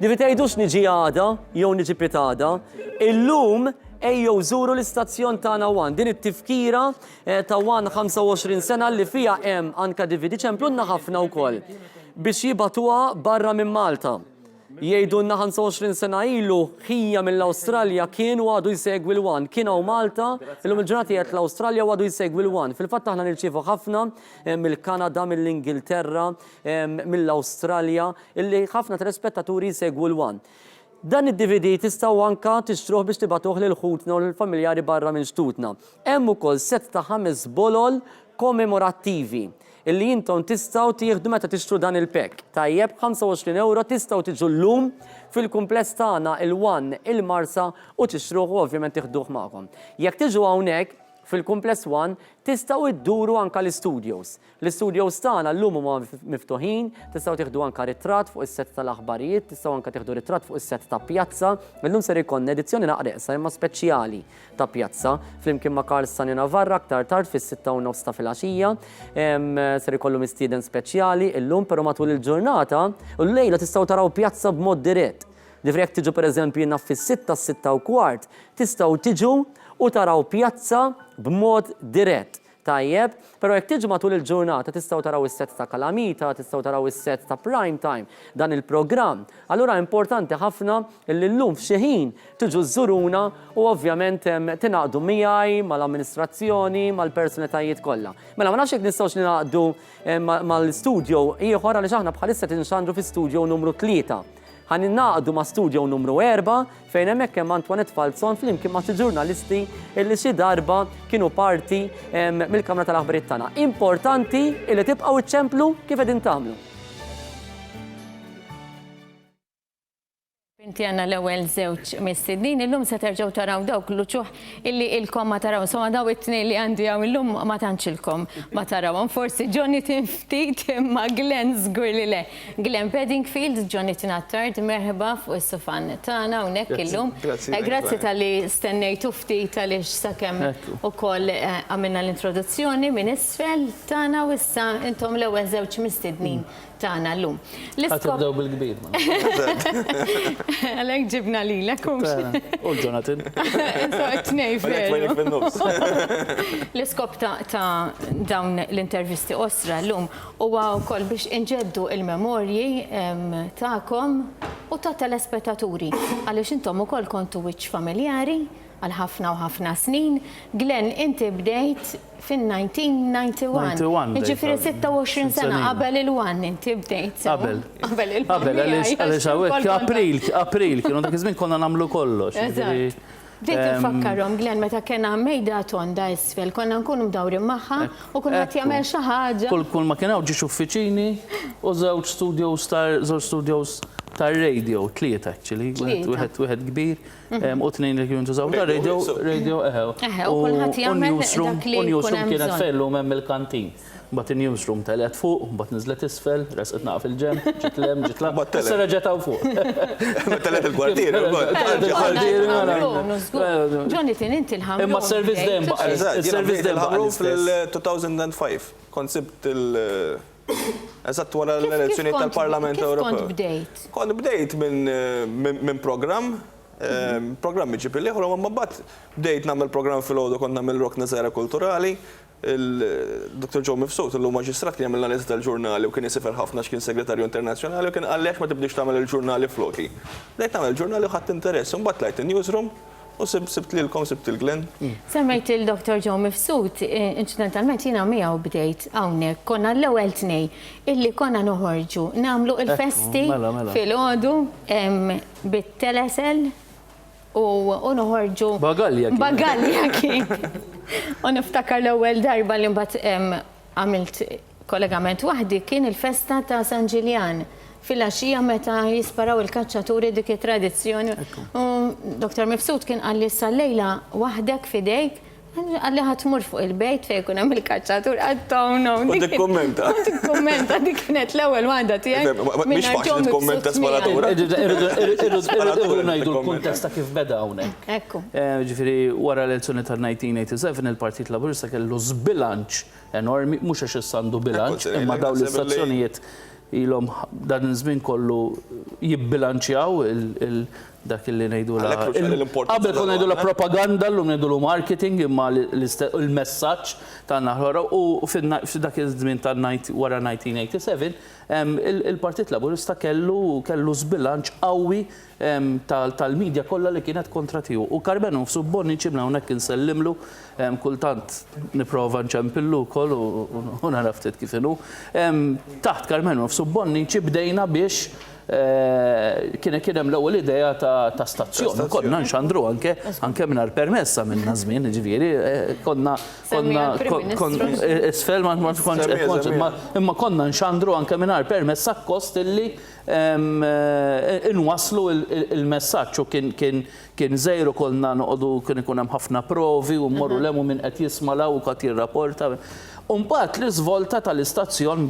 Divi tgħidux niġi għada jew niġi pitada. Illum ejjew żuru l-istazzjon tagħna One. Din it-tifkira ta' One 25 sena li fiha hemm anke DVD ċemplunna ħafna wkoll biex jibatuha barra minn Malta. Jgħidulna 25 sena ilu ħija mill-Awstralja kienu għadu jsegwi l-One. Kienu Malta, illum il-ġurnati qed l-Awstralja għadu jsegwi l-One. Fil-fatt aħna nirċievu ħafna mill-Kanada, mill-Ingilterra, mill-Awstralja, illi ħafna telespettaturi jsegwu l-One. Dan id-DVD tistgħu anke tixtruh biex tibatuh lil ħutna u lill-familjari barra minn xtutna. Hemm ukoll set ta' 5 bolol kommemorattivi illi jintom tistgħu tieħdu meta tixtru dan il-pek. Tajjeb 25 euro tistgħu tiġu llum fil-kumpless tagħna il-One il-Marsa u tixtruh u ovvjament tieħduh magħkom. Jekk tiġu hawnhekk fil-kumpless One tistgħu idduru anke l-studios. L-studios tagħna llum huma miftuħin, tistgħu tieħdu anke ritratt fuq is-set tal-aħbarijiet, tistgħu anke tieħdu ritratt fuq is-set ta' Pjazza. Illum ser ikollna edizzjoni naqreqsa imma speċjali ta' Pjazza flimkien ma' Karl Sani Navarra aktar tard fis-6:30 ta' filgħaxija. Ser ikollu mistieden speċjali illum però matul il-ġurnata u l-lejla tistgħu taraw Pjazza b'mod dirett. Difri jekk tiġu pereżempju jiena fis-6:15 tistgħu tiġu u taraw Pjazza b'mod dirett. Tajjeb, però jekk tiġu matul il-ġurnata tistgħu taraw is-set ta' Calamita, tistgħu taraw is-set ta' Prime Time, dan il-programm. Allura importanti ħafna li llum f'xi ħin tiġu żuruna u ovvjament tingħaqdu miegħi mal-amministrazzjoni, mal-personalitajiet kollha. Mela ma nafx jekk nistgħux ningħaqdu mal-studio ieħor għaliex aħna bħalissa tinxandru fi studio numru 3. Ħaninnaqdu ma' studio numru 4 fejn hemmhekk hemm Antoinette Falzon flimkien ma' ġurnalisti illi xi darba kienu parti mill-Kamra tal-Aħbarijiet tagħna. Importanti illi tibqgħu iċċemplu kif qegħdin tagħmlu. Inti għanna l-ewel żewġ mistednin, illum se terġgħu taraw dawk l-uċuħ illi ilkom ma taraw. Insomma daw it-tnejn li għandi għaw illum ma tantxilkom ma tarawhom. Forsi Jonathan ftit imma Glenn żgur li le. Glenn Bedingfield, Jonathan Attard, merħba fuq is-sufan tagħna hawnhekk illum. Grazzi tal-li stennejtu ftit għaliex sakemm ukoll għamilna l-introduzzjoni minn isfel tagħna u issa intom l-ewwel żewġ mistednin tagħna llum. Ħatibdew bil-kbir. Għalek ġibna li l-kum. U Jonathan. L-iskop ta' dawn l-intervisti osra l-lum u wkoll biex inġeddu il-memorji ta'kom u ta' telespettaturi. Għaliex intom ukoll kontu wiċċ familjari għal ħafna u ħafna snin. Glenn, inti bdejt fin-1991. Ġifiri 26 sena qabel il-1 inti bdejt. Qabel il-1. Għaliex hawnhekk April kienu dak iż-żmien konna nagħmlu kollox. Bdejt infakkarhom Glenn meta kena mejda tonda isfel, konna nkunu mdawrin magħha u kuna qed jagħmel xi ħaġa. Kull ma kien hawn ġiex uffiċini u żewġ studios tar-radio, 3 actually, wieħed kbir, u 2 li kienu tużaw tar-radio, u kulħadd jagħmel dak li jkun hemm kienet bżonn. fellum hemm il-kantin. Bat il-newsroom tal-għed fuq, bat nizlet isfel, resqet naqf il-ġem, ġitlem, issa reġetaw fuq. Telet il-kwartier. Jonathan, inti l-ħamru. Imma s-service dejjem baqa. Il-service dejjem fil-2005. Konsibt eżatt wara l-elezzjoni tal-Parlament Ewropew. Kont bdejt? Kont bdejt minn programm, programmi ġipi liħor, ma bat bdejt namel programm fil-ħodu, kont namel rock nazara kulturali, il-Dr. Joe Mifsud, il-maġistrat kien jagħmel l-analiżi tal-ġurnali u kien jisifer ħafna x'kien segretarju internazzjonali u kien għallex ma tibdix tagħmel il-ġurnali floki. Bdejt nagħmel il-ġurnali u ħadd interess, u mbagħad tlajt in-newsroom u sibt lilkom sibt il-Glenn. Semmejt il-Dr. Joe Mifsud, incidentalment jiena miegħu bdejt hawnhekk, konna l-ewwel tnej illi konna noħorġu nagħmlu il-festi fil-ħodu bit-telesel u noħorġu Bagalja kien. U niftakar l-ewwel darba li mbagħad għamilt kollegament waħdi kien il-festa ta' San Ġiljan fil-għaxija meta jisparaw il-kaċċaturi dik it-tradizzjoni. Dr. Mifsud kien qalli sal-lejla waħdek fidejk, għalli ħatmur fuq il-bejt fej kun hemm il-kaċċatur għattawna. U tikkommenta. Tikkommenta dik kienet l-ewwel waħda tiegħek. Mhix faċli tikkommenta sparatura. Irridu ngħidu l-kuntest ta' kif beda hawnhekk. Ekku. Ġifieri wara l-elezzjoni tal-1987 il-Partit Laburista kellu żbilanċ enormi, mhux għax issandu bilanċ, imma dawn l-istazzjonijiet ilhom dan iż-żmien kollu jibbilanċjaw dak li ngħidu la. Qabel kon ngħidu la propaganda, llum ngħidu lu marketing, imma il-messaġġ tagħna ħora u f'dak iż-żmien wara 1987 il-Partit Laburista kellu żbilanċ qawwi tal-medja kollha li kienet kontra tiegħu. U Carmenu f'Subbonni ċibna hawnhekk insellimlu kultant nipprova nċempillu wkoll u nara ftit kif inhu. Taħt Carmenu f'Subbonni bdejna biex kien hemm l-ewwel idea ta' stazzjon. Konna nxandru anke mingħajr permessa minna żmien, ġifieri konna isfel imma konna nxandru anke mingħajr permessa kost illi inwaslu il-messaġġ u kien żejru kollna noqogħdu kien ikun hemm ħafna provi u mmorru lemu minn qed jismalaw u qed jirrapporta. U mbagħad l-iżvolta tal-istazzjon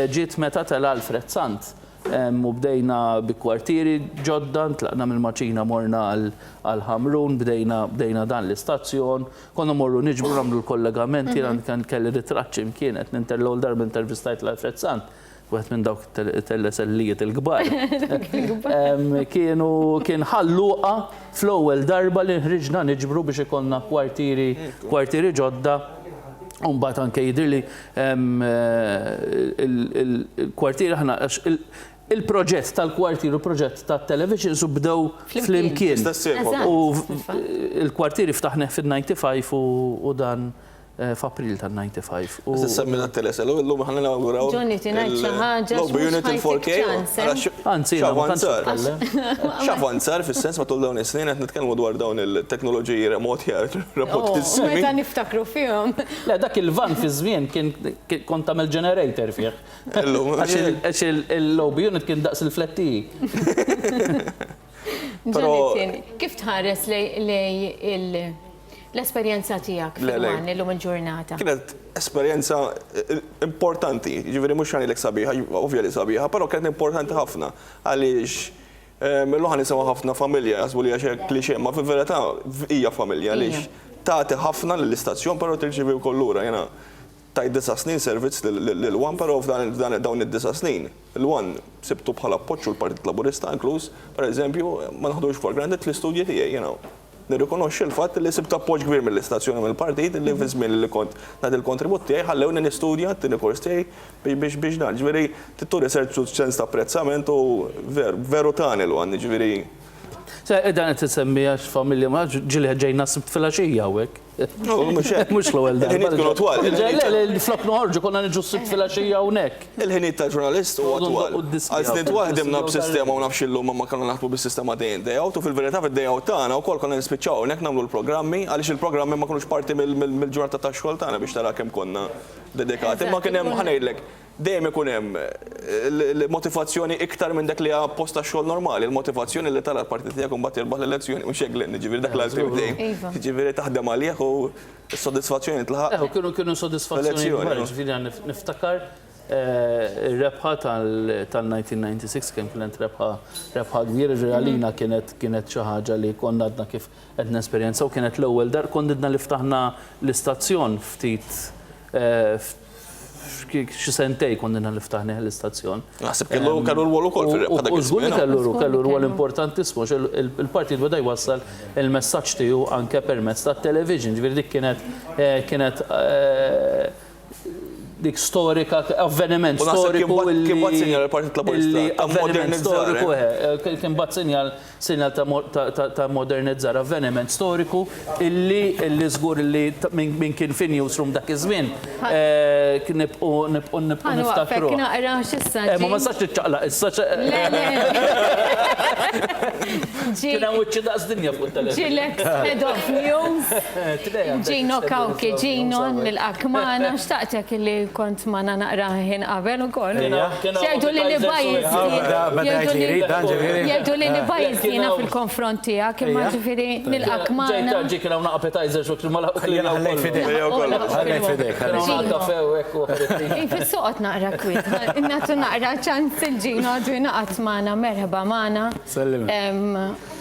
ġiet meta tela Alfred Sant. U bdejna bi kwartieri ġodda, tlaqna mill-Maċina morna għal-Ħamrun, bdejna dan l-istazzjon, konna morru niġbru nagħmlu l-kollegamenti, kan kelli ritraċċi mkienet, l-ewwel darba intervistajt l-Alfred Sant, wieħed minn dawk telesellijiet il-kbar. Kien ħalluqa fl-ewwel darba li ħriġna niġbru biex ikollna kwartieri ġodda. Mbagħad anke jidhirli il-kwartier aħna il-proġett tal-kwartier u proġett tat-television bdew flimkien. U il-kwartier ftaħneh fil-95 u dan f'April tal-95. Semmina t-telesel, l-lum ħanna nawguraw. Johnny, tinajt xi ħaġa Unit il-4K. Anzi, x'avvanzar fis-sens matul dawn is-snin qed nitkellmu dwar dawn il-teknoloġiji remoti remotissimi. Meta niftakru fihom. Le dak il-van fi żmien kont tagħmel generator fih. Għax il-lobby unit kien daqs il-fletti. Johnny, kif tħares lej l-esperjenza tiegħek fil-għan illum il-ġurnata? Kienet esperjenza importanti, ġifieri mhux ħanilek sabiħa, ovvja li sabiħa, però kienet importanti ħafna għaliex l-ħan nisimgħu ħafna familja, jasbu li għax klixé, ma fil-verità hija familja għaliex tagħti ħafna lill-istazzjon, però tirċievi wkoll lura. Jiena tajt 9 snin servizz lil-Wan, però f'dawn id-9 snin il-Wan sibtu bħala appoġġ l-Partit Laburista inkluż, pereżempju, ma naħdux for granted fl-istudji tiegħi, nirrikonoxxi l-fatt li sibt appoġġ kbir mill-istazzjoni mill-partit li fi żmien li kont nagħti il-kontribut tiegħi ħallewni nistudja t-tieni kors tiegħi biex dan. Ġifieri tittu research sens ta' apprezzament u veru tani l-għan, ġifieri. Dan qed tisemmija x'familja ma ġieli ġejna sibt fil-għaxija hawnhekk. Mhux l-ewwel darba. Il-ħiniet kienu twal. Flok noħorġu konna niġu sibt fil-għaxija hawnhekk. Il-ħiniet tal-ġurnalist huwa twal. Għal snin twal ħdimna b'sistema u nafx illum ma kellna naħdmu bis-sistema dejjem dejjawt u fil-verità fid-dejjaw tagħna wkoll konna nispiċċaw hawnhekk nagħmlu l-programmi għaliex il-programmi ma kinux parti mill-ġurnata tax-xogħol tagħna biex tara kemm konna dedikati. Ma kien hemm ħanejdlek dejjem ikun hemm l-motivazzjoni iktar minn dak li hija posta xogħol normali, il-motivazzjoni li tara l-partit tiegħek imbagħad jirbaħ l-elezzjoni mhux hekk Glenn, ġifieri dak l-ultimate. Ġifieri taħdem għalih u s-sodisfazzjoni tlaħaq. Kienu sodisfazzjoni kbar, ġifieri niftakar ir-rebħa tal-1996 kienet rebħa kbira għalina kienet xi ħaġa li konna għadna kif qed nesperjenza u kienet l-ewwel dar konna li ftaħna l-istazzjon ftit xi sentej konna li ftaħnieh l-istazzjon. Naħseb kellu rwol ukoll fir-rebħa dak iż-żmien. Kellu rwol importantissimu il-partit beda jwassal il-messaġġ tiegħu anke permezz tat-television. Ġifieri dik kienet dik storika, avveniment storiku kien bat sinjal il-Partit Laburista kien bat sinjal ta' modernizzar, avveniment storiku illi żgur illi minn kien fin newsroom dak iż-żmien nibqgħu niftakru. Ma ma sax tiċċaqlaq issa. Kien hemm wiċċi daqs dinja fuq il-televiżjon. Ġilek head of news. Ġino Kawki, Ġino nil-akmana, xtaqtek illi kont ma naqra ħin qabel ukoll. Jgħidu li nibajjiż jiena fil-konfront tiegħek imma ġifieri nil-akmana. Ġi kien hawn appetizer xi ma ħallejt fidejk. Fis-suqgħod naqra kwiet. Nagħtu naqra ċans il-Ġino għadu naqgħod magħna merħba magħna.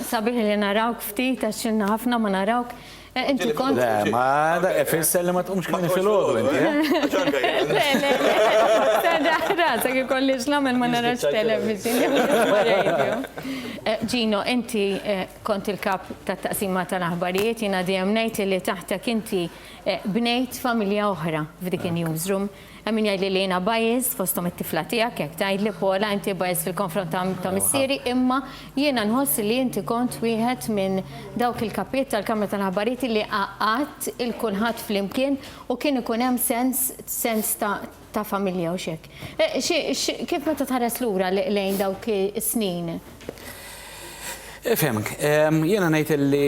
Sabiħ li narawk ftit għax xilna ħafna ma narawk. Inti kont. Le, ma da fisser li ma tqumx kien fil-ħodu inti. Le, rasa ki kollix namel ma narax television. Ġino, inti kont il-kap ta' taqsima tal-aħbarijiet, jina dejjem ngħid li taħtek inti bnejt familja oħra f'dik in-newsroom. Min jgħidli li jiena bajjiż fosthom it-tifla tiegħek jekk tgħidli Pola inti bajjiż fil-konfront ta' missieri, imma jiena nħoss li inti kont wieħed minn dawk il-kapiet tal-Kamra tal-Aħbarijiet li għaqadt il-kulħadd flimkien u kien ikun hemm sens ta' familja u xek. Kif meta tħares lura lejn dawk is-snin? Ifhemk, jiena ngħid li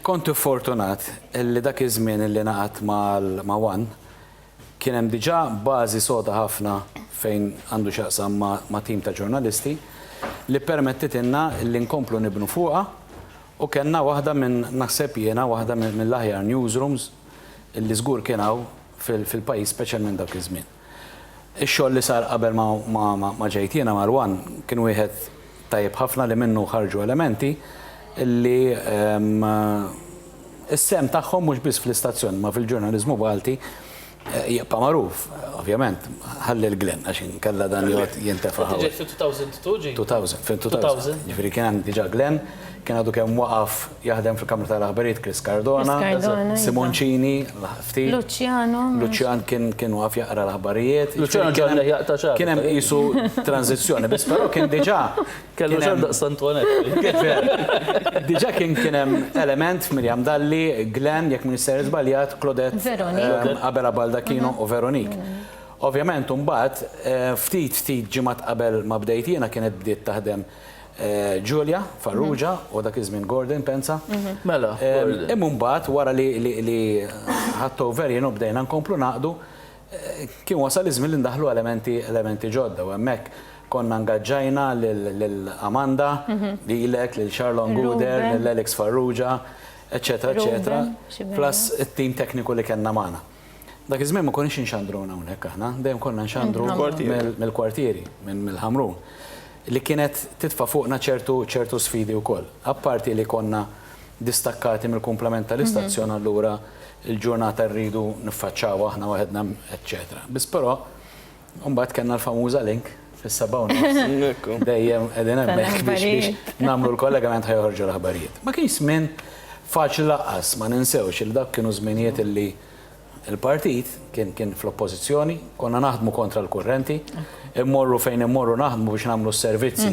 kontu fortunat li dak iż-żmien li naqgħod ma' Wan kien hemm diġà bażi soda ħafna fejn għandu x'jaqsam ma' tim ta' ġurnalisti li permettitilna li nkomplu nibnu fuqha u kellna waħda minn naħseb jiena waħda mill-aħjar newsrooms li żgur kien hawn fil-pajjiż speċjalment dawk iż-żmien. Ix-xogħol li sar qabel ma ġejt jiena Marwan kien wieħed tajjeb ħafna li minnu ħarġu elementi li is-sem tagħhom mhux biss fl-istazzjon ma fil-ġurnaliżmu Malti jibqa' magħruf, ovvjament, ħalli l-Glenn għax inkella dan jgħod jintefa' ħawl. Fil-2002 2000. Ġifieri kien hemm diġà Glenn, kien għadu kemm waqaf jaħdem fil-Kamra tal-Aħbarijiet Chris Cardona, Simoncini, ftit. Lucian kien waqaf jaqra l-aħbarijiet. Lucian ġonna jaqta ċar. Kien hemm qisu tranzizzjoni, biss però kien diġà kellu xar Antoinette. Diġà kien hemm element Mirjam Dalli, Glenn, jekk Minister żbaljat, Claudette, Abela Baldacchino u Veronique. Ovvjament mbagħad ftit ġimgħat qabel ma bdejt jiena kienet bdiet taħdem Giulia Farrugia u dak iż-żmien Gordon pensa. Mela. Imma mbagħad wara li ħadd over jienu bdejna nkomplu naqdu kien wasal iż-żmien li ndaħlu elementi ġodda u hemmhekk konna ngaġġajna lil Amanda, lilek, lil Charlon Guder, lil Alex Farrugia, eċetera, plus it-tim tekniku li kellna magħna. Dak iż-żmien ma konniex inxandruna hawnhekk aħna, dejjem konna nxandru mill-kwartieri, mill-Ħamrun, li kienet titfa' fuqna ċertu sfidi wkoll. Apparti li konna distakkati mill-kumplament tal-istazzjon allura il-ġurnata rridu niffaċċaw aħna waħedna, eċetera. Biss però mbagħad kellna l-famuża link fis-7 dejjem qegħdin hemmhekk biex nagħmlu l-kollegament ħajħorġu l-aħbarijiet. Ma kienx żmien faċli laqqas, ma ninsewx il dak kienu żminijiet illi il-partit kien fl-oppożizzjoni, konna naħdmu kontra l-kurrenti, immorru fejn immorru naħdmu biex nagħmlu s-servizzi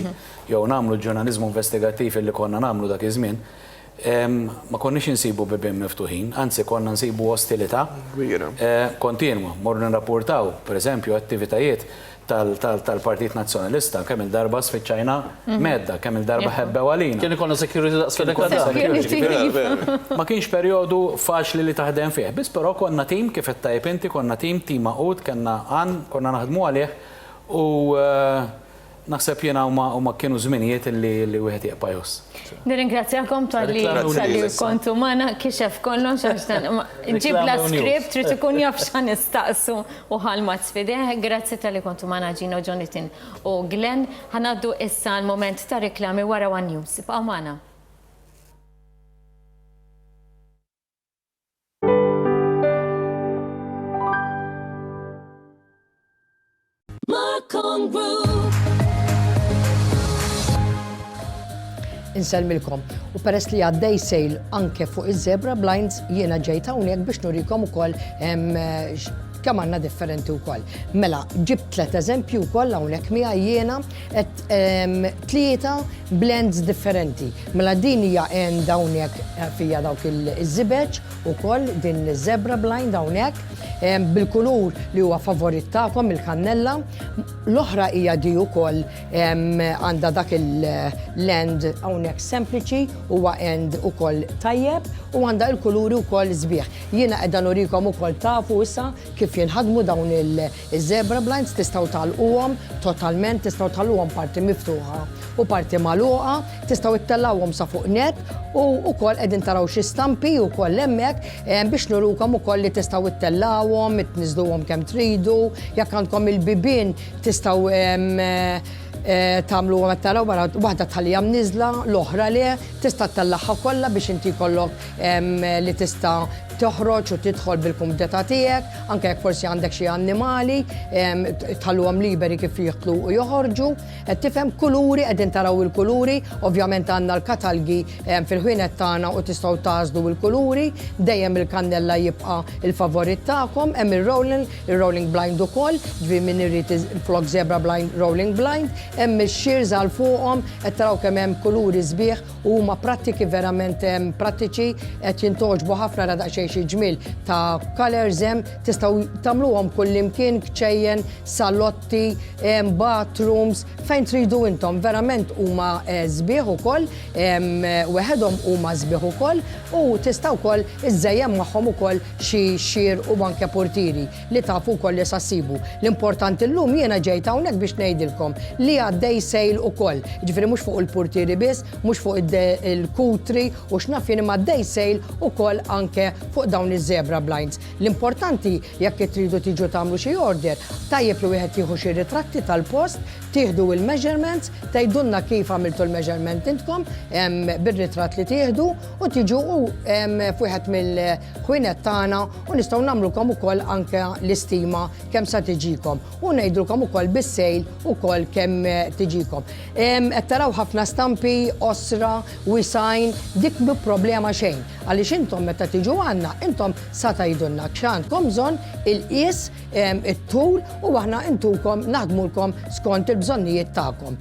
jew nagħmlu l-ġurnaliżmu investigattiv illi konna nagħmlu dak iż-żmien. Ma konniex insibu bibien miftuħin, anzi konna nsibu ostilità kontinwa, morru nirrapportaw, pereżempju, attivitajiet tal-Partit Nazzjonalista, kemm il-darba sfiċċajna medda, kemm il-darba ħebbew għalina. Kien ikollna security daqs ma kienx perjodu faċli li taħdem fih, biss però konna tim kif qed tajjeb inti, konna tim maqud, konna naħdmu għalih U naħseb jiena huma kienu żminijiet li wieħed jeqpa' jħoss. Nirringrazzjakom tal-li kontu mana kixef kollox ġibla skript trid ikun jaf x'għan nistaqsu u ħalmat sfideħ. Grazzi tal-li kontu mana Gino, Jonathan u Glenn. Ħanaddu issa l-moment ta' reklami wara One News. Ibqgħu magħna. Inselmilkom. U peress li għaddej sejl anke fuq iż-zebra blinds jiena ġejta hawnhekk biex nurikom ukoll kemm għandna differenti wkoll. Mela, ġibt 3 eżempji wkoll hawnhekk miegħi jiena qed 3 blends differenti. Mela din hija għend hawnhekk fija dawk iż-żibeġ ukoll din iż-zebra blind hawnhekk bil-kulur li huwa favorit tagħkom il-kannella. L-oħra hija di wkoll għandha dak il-land hawnhekk sempliċi huwa end ukoll tajjeb u għandha l-kuluri wkoll sbieħ. Jiena qiegħda nurikom ukoll tafu issa kif jinħadmu dawn il-zebra blinds tistgħu tagħlquhom totalment, tistgħu tagħlquhom parti miftuħa u parti magħluqa, tistgħu ittellawhom sa fuq net u wkoll qegħdin taraw xi stampi wkoll hemmhekk biex nurukom ukoll li tistgħu ittellawhom, itniżluhom kemm tridu, jekk għandkom il-bibien tistgħu tagħmlu għam taraw waħda tħallija mniżla, l-oħra le, tista' tellaħħa kollha biex inti jkollok li tista' toħroġ u tidħol bil-kumdeta tiegħek, anke jekk forsi għandek xi annimali, tħalluhom liberi kif jieħdlu u joħorġu. Qed tifhem kuluri, qegħdin taraw il-kuluri, ovvjament għandna l-katalgi fil-ħwienet tagħna u tistgħu tażlu l-kuluri, dejjem il-kannella jibqa' il-favorit tagħkom, hemm il-rolling blind ukoll, ġifieri min irid flok zebra blind, rolling blind, hemm ix-shears għal fuqhom, qed taraw kemm hemm kuluri sbieħ u huma prattiki verament prattiċi qed jintoġbu ħafna radaqxejn xi ġmil ta' colors hemm tistgħu tagħmluhom kullimkien kċejjen, salotti, bathrooms, fejn tridu intom. Verament huma sbieħ ukoll, weħedhom huma sbieħ ukoll u tistgħu wkoll iżżejjem magħhom ukoll xi xier u anke portieri li tafu wkoll li sassibu. L-importanti llum jiena ġejta hawnhekk biex ngħidilkom li għaddej sejl ukoll. Ġifieri mhux fuq il-portieri biss, mhux fuq il-kutri u x'naf jien imma għaddej sejl ukoll anke fuq dawn iż-zebra blinds. L-importanti jekk tridu tiġu tagħmlu xi order, tajjeb li wieħed jieħu xi ritratti tal-post, tieħdu il-measurements, tgħidulna kif għamiltu l-measurement intkom bir-ritratt li tieħdu u tiġu f'wieħed mill-ħwienet tagħna u nistgħu nagħmlukom ukoll anke l-istima kemm sa tiġikom u ngħidulkom ukoll bis-sejl ukoll kemm tiġikom. Qed taraw ħafna stampi, osra, wisajn, dik bi problema xejn. Għaliex intom meta tiġu għandna, intom sa tgħidulna x'għandkom bżonn il-qies, it-tul u aħna intukom naħdmulkom skont il-bżonnijiet tagħkom.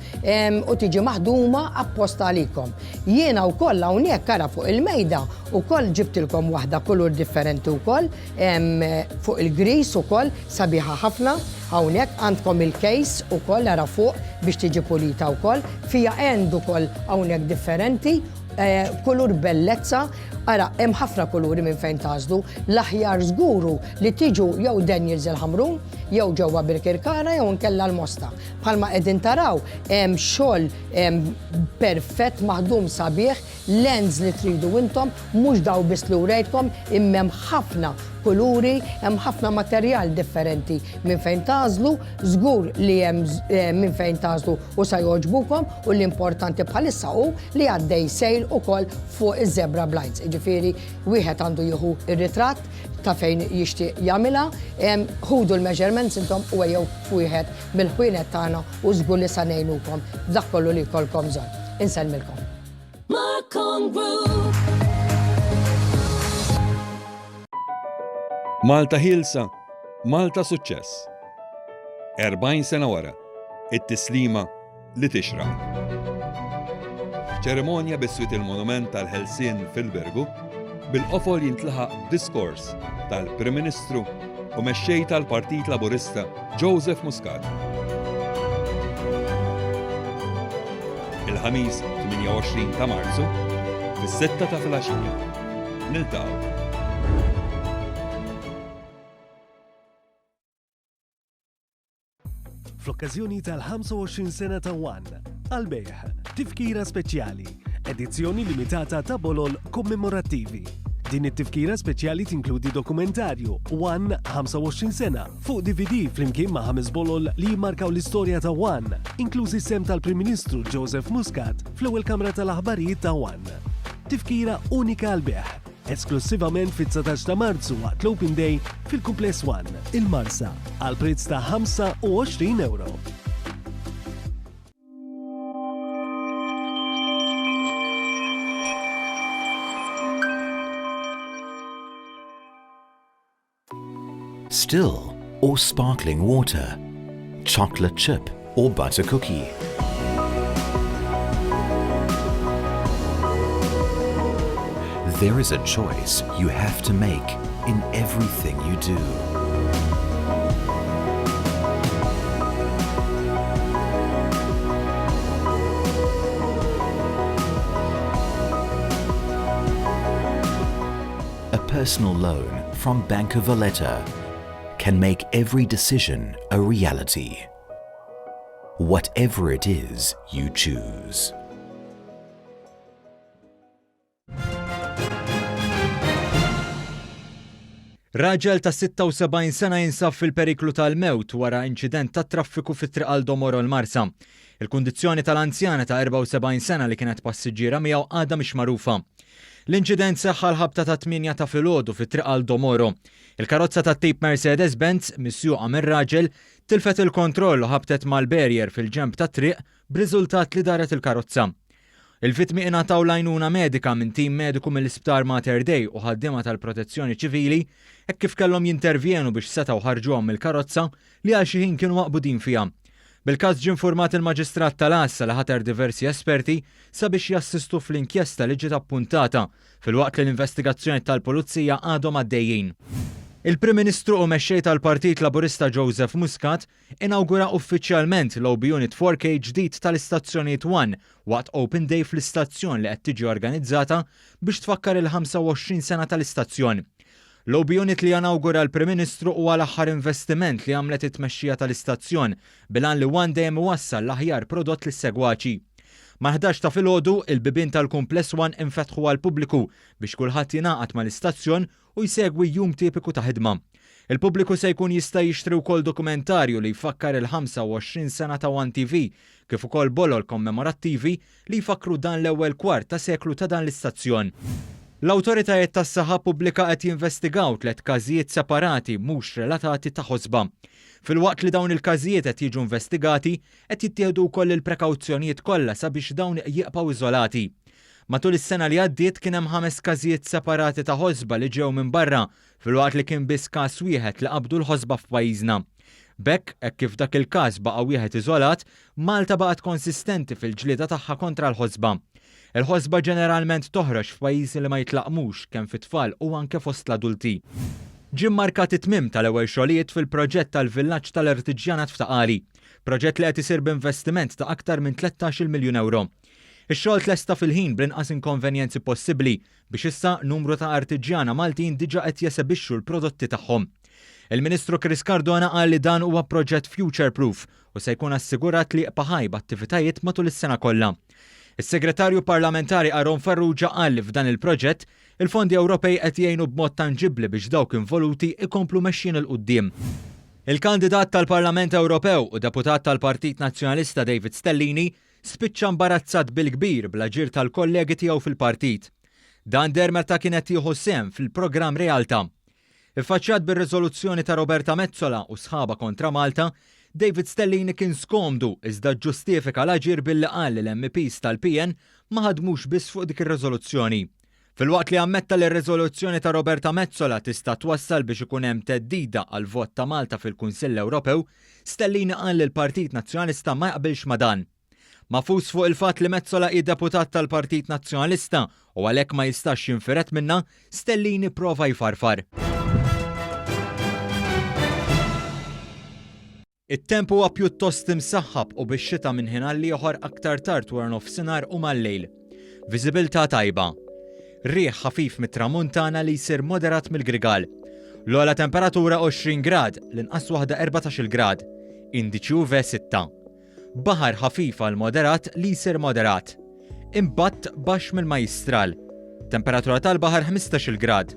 U tiġi maħduma apposta għalikom. Jiena wkoll hawnhekk ara fuq il-mejda ukoll ġibtilkom waħda kulur differenti wkoll fuq il-gris ukoll sabiħa ħafna. Hawnhekk għandkom il-case ukoll ara fuq biex tiġi pulita wkoll, fija end ukoll hawnhekk differenti. Kulur bellezza, ara, hemm ħafna kuluri minn fejn tażlu, l-aħjar żguru li tiġu jew Daniels il-Ħamrun, jew ġewwa Birkirkara jew nkella l-Mosta. Bħalma qegħdin taraw hemm xogħol perfett maħdum sabiħ, lens li tridu intom, mhux daw biss li wrejtkom, imma hemm ħafna kuluri, hemm ħafna materjal differenti minn fejn tażlu, żgur li hemm minn fejn tażlu u sa jogħġbukom u l-importanti bħalissa hu li għaddej sejl ukoll fuq iż-zebra blinds. Ġifieri wieħed għandu jieħu ir-ritratt ta' fejn jixtieq jagħmilha, ħudu l-measurements intom u jew wieħed mill-ħwienet tagħna u żgur li sa ngħinukom f'dak kollu li jkollkom bżonn. Insellmilkom. Malta ħilsa, Malta suċċess. 40 sena wara, it-tislima li tixraħ. Ċeremonja biswit il-monument tal-Ħelsien fil-Bergu, bil-qofol jintlaħaq diskors tal-Prim Ministru u mexxej tal-Partit Laburista Joseph Muscat. Il-ħamis 28 ta' Marzu, fis-6 ta' filgħaxija. Niltaqgħu. fl-okkażjoni tal-25 sena ta' One. Għal-bejħ, tifkira speċjali, edizzjoni limitata ta' bolol kommemorattivi. Din it-tifkira speċjali tinkludi dokumentarju One 25 sena fuq DVD flimkien ma' 5 bolol li jimmarkaw l-istorja ta' One, inklużi sem tal-Prim Ministru Joseph Muscat fl-ewwel kamra tal-aħbarijiet ta' One. Tifkira unika għal-beħ, esklusivament fit-19 ta' Marzu waqt l-Open Day fil-Kumpless One, il-Marsa, għal prezz ta' €25. Still or sparkling water, chocolate chip or butter cookie. There is a choice you have to make in everything you do. A personal loan from Banco Valletta can make every decision a reality. Whatever it is you choose. Raġel ta' 76 sena jinsab fil-periklu tal-mewt wara inċident ta' traffiku fit-triq għal Domoro l-Marsa. Il-kundizzjoni tal-anzjana ta' 74 sena li kienet passiġġiera miegħu għadha mhix magħrufa. L-inċident seħħa l-ħabta ta' 8 ta' filgħodu fit-triq għal Domoro. Il-karozza ta' tip Mercedes-Benz misjuqa mir-raġel tilfet il-kontroll u ħabtet mal-barrier fil-ġemb ta' triq b'riżultat li daret il-karozza. Il-vittmi ingħataw l-għajnuna medika minn tim mediku mill-Isptar Mater Dei u ħaddiema tal-Protezzjoni Ċivili hekk kif kellhom jintervjenu biex setgħu ħarġuhom mill-karozza li għal xi ħin kienu maqbudin fiha. Bil-każ ġie infurmat il-Maġistrat tal-Assa li ħatar diversi esperti sabiex jassistu fl-inkjesta li ġiet appuntata filwaqt li l-investigazzjoni tal-Pulizija għadhom għaddejjin. Il-Prim Ministru u mexxej tal-Partit Laburista Joseph Muscat inawgura uffiċjalment l-OB Unit 4K ġdid tal-istazzjonijiet One waqt Open Day fl-istazzjon li qed tiġi organizzata biex tfakkar il-25 sena tal-istazzjon. L-OB Unit li janawgura l-Prim Ministru huwa l-aħħar investiment li għamlet it-tmexxija tal-istazzjon bilan li One dejjem iwassal l-aħjar prodott lis-segwaċi. Ma' 11 ta' filgħodu il-bibien tal-Kumpless One infetħu għal pubbliku biex kulħadd jingħaqad mal-istazzjon u jsegwi jum tipiku ta' ħidma. Il-pubbliku se jkun jista' jixtri wkoll dokumentarju li jfakkar il-25 sena ta' One TV kif ukoll bolol kommemorattivi li jfakru dan l-ewwel kwart ta' seklu ta' dan l-istazzjon. L-awtoritajiet tas-saħħa pubblika qed jinvestigaw 3 każijiet separati mhux relatati ta' ħosba. Filwaqt li dawn il-każijiet qed jiġu investigati, qed jittieħdu wkoll il-prekawzjonijiet kollha sabiex dawn jibqgħu iżolati. Matul is-sena li għaddiet kien hemm 5 każijiet separati ta' ħosba li ġew minn barra, filwaqt li kien biss każ wieħed li qabdu l-ħosba f'pajjiżna. Bekk, hekk kif dak il-każ baqa' wieħed iżolat, Malta baqgħet konsistenti fil-ġlieda tagħha kontra l-ħosba. Il-ħosba ġeneralment toħroġ f'pajjiżi li ma jitlaqmux kemm fit-tfal u anke fost l-adulti. Ġie mmarkat it-tmiem tal-ewwel xogħlijiet fil-proġett tal-Villaġġ tal-Artiġjanat f'Taqali, proġett li qed isir b'investiment ta' aktar minn 13 miljun euro. Ix-xogħol tlesta fil-ħin b'inqas inkonvenjenzi possibbli biex issa numru ta' artiġjana Maltin diġà qed jesebixxu l-prodotti tagħhom. Il-Ministru Chris Cardona qal li dan huwa proġett future proof u se jkun assigurat li paħaj b'attivitajiet matul is-sena kollha. Is-Segretarju Parlamentari Aron Farrugia qal li f'dan il-proġett il-fondi Ewropej qed jgħinu b'mod tanġibbli biex dawk involuti ikomplu mexxin il quddiem. Il-kandidat tal-Parlament Ewropew u deputat tal-Partit Nazzjonalista David Stellini spiċċa imbarazzat bil-kbir bl-aġir tal-kollegi tiegħu fil-partit. Dan der meta kienet jieħu sehem fil-programm Realtà. Iffaċċjat bir-riżoluzzjoni ta' Roberta Mezzola u sħaba kontra Malta, David Stellini kien skomdu iżda ġustifika l-aġir billi qal li l-MPs tal-PN ma ħadmux biss fuq dik ir-riżoluzzjoni. Filwaqt li ammetta li r-riżoluzzjoni ta' Roberta Mezzola tista' twassal biex ikun hemm teddida għal vot ta' Malta fil-Kunsill Ewropew, Stellini qal li l-Partit Nazzjonalista ma jaqbilx ma' dan. Mafus fuq il-fatt li Mezzola hi deputat tal-Partit Nazzjonalista u għalhekk ma jistax jinfiret minna, Stellini prova jfarfar. It-tempo huwa pjuttost imsaħħab u bix-xita minn ħin għal ieħor aktar tard wara nofsinhar u mal-lejl. Viżibilità tajba. Riħ ħafif mit-tramuntana li jsir moderat mill-Grigal. L-ogħla temperatura 20 grad, l-inqas waħda 14 grad. indiċi UV 6. Baħar ħafif għal moderat li jsir moderat. Impatt baxx mill-Majistral. Temperatura tal-baħar 15 grad.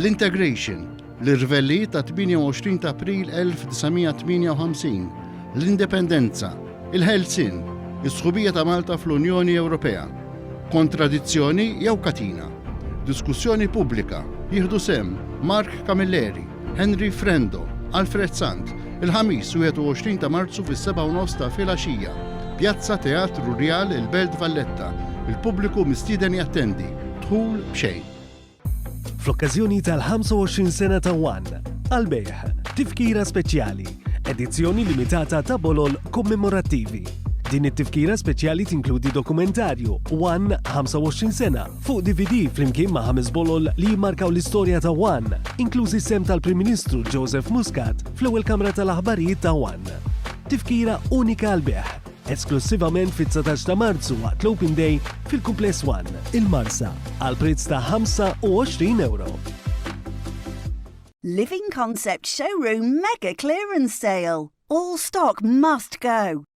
L-Integration, l-irvelli ta' 28 ta' April 1958, l-Indipendenza, il-Helsin, is-sħubija ta' Malta fl-Unjoni Ewropea, kontradizzjoni jew katina, diskussjoni pubblika, jieħdu sem Mark Camilleri, Henry Frendo, Alfred Sant, il-ħamis 21 ta' Marzu fis-7:30 ta' filgħaxija, Pjazza Teatru Real il-Belt Valletta, il-pubbliku mistieden jattendi, dħul b'xejn. Fl-okkażjoni tal-25 sena ta' One, għal-bejħ, tifkira speċjali, edizzjoni limitata ta' bolol kommemorattivi. Din it-tifkira speċjali tinkludi dokumentarju One 25 sena fuq DVD flimkien ma' 5 bolol li jimmarkaw l-istorja ta' One, inklużi sem tal-Prim Ministru Joseph Muscat fl-ewwel Kamra tal-Aħbarijiet ta' One. Tifkira unika għal-bejħ, esklusivament fit-19 ta' Marzu waqt l-Open Day fil-Kumpless One, il-Marsa, għal prezz ta' €25. Living Concept Showroom Mega Clearance Sale. All stock must go.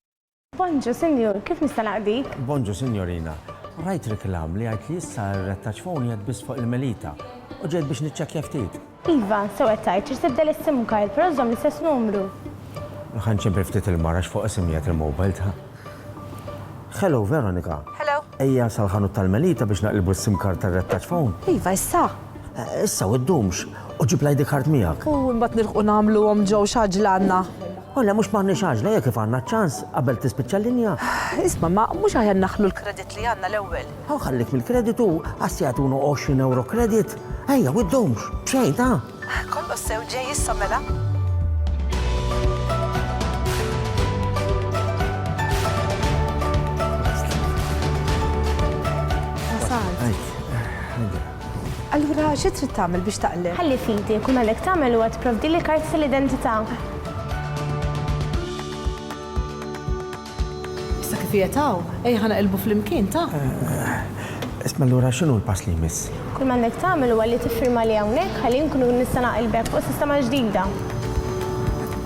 Bonġu, senjur, kif nista' naqdik? Bonġu, signorina. Rajt reklam li għajt li issa r-rettaċ fon jgħad bis fuq il-melita. U ġejt biex nitċekkja ftit. Iva, sewa tajt, ċirtibda l-sim kajl, pero żomm l-istess numru. Ħanċem ftit il-marax fuq isimijiet il-mobile ta' Hello, Veronika. Hello. Ejja sal-ħanut tal-melita biex naqilbu s-sim kart tal-rettaċ phone. Iva, issa. Issa, u d-dumx. U ġib l-ID card miegħek. U mbagħad nirħu nagħmlu ġew xaġlanna. Olla, mhux m'għandniex xaġla jekk kif għandna ċans qabel tispiċċa l-linja. Isma' ma mhux aħjar naħlu l-kredit li għandna l-ewwel. Ħaw ħallik mill-kreditu, għas jagħtunu €20 kredit. Ejja, u d-dumx. B'xejn ta' Kollox sew ġej issa mela. Allura, xi trid tagħmel biex taqleb? Ħalli fidi, kun għalek tagħmel huwa tipprovdi li karti tal-identità. Issa kif jetaw, ejja ħanaqilbu fl-imkien ta' Isma' allura x'inhu l-pass li jmiss? Kull ma għandek tagħmel huwa li tiffirma li hawnhekk ħalli nkunu nista' naqilbek fuq sistema ġdida.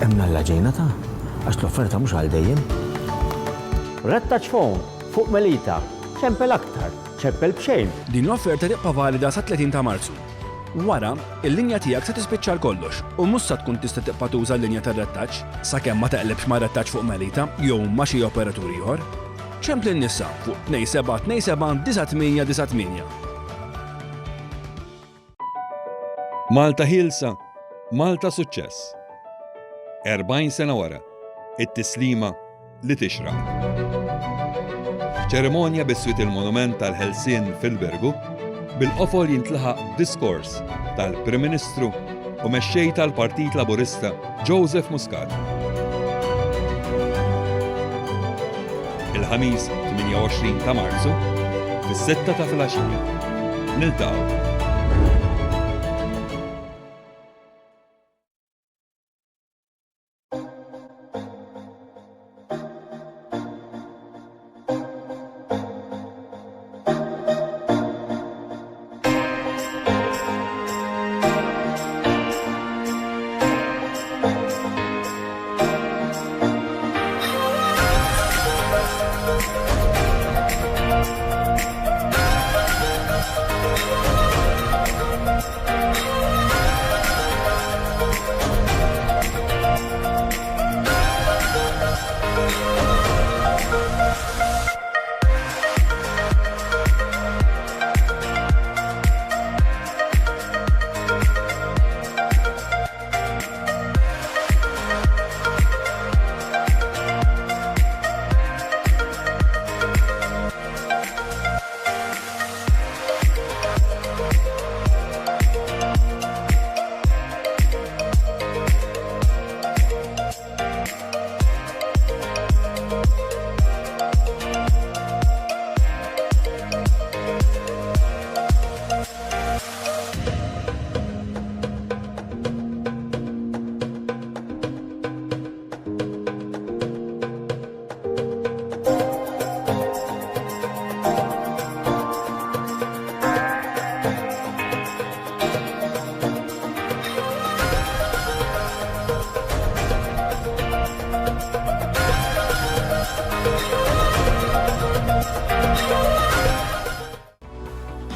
Hemm alla ġejna ta' għax l-offerta mhux għal dejjem. Rettaċ phone fuq Melita, ċempel aktar, ċempel b'xejn. Din l-offerta tibqa' valida sa 30 ta' Marzu. Wara, il-linja tiegħek se tispiċċa l-kollox u mhux se tkun tista' tibqa' tuża l-linja tar-rettaċ sakemm ma teqlebx ma' rettaċ fuq Melita jew ma' xi operatur ieħor. ċempli n-nissa fuq 2727 Malta Hilsa, Malta Suċċess. 40 sena wara, it-tislima li tixraq. ċerimonja bis-swit il-monument tal-Helsin fil-Bergu, bil-qofol jintlaħaq diskors tal-Prim Ministru u mexxej tal-Partit Laburista Joseph Muscat. Il-ħamis 28 ta' Marzu, fis-6 ta' filgħaxija. Niltaqgħu.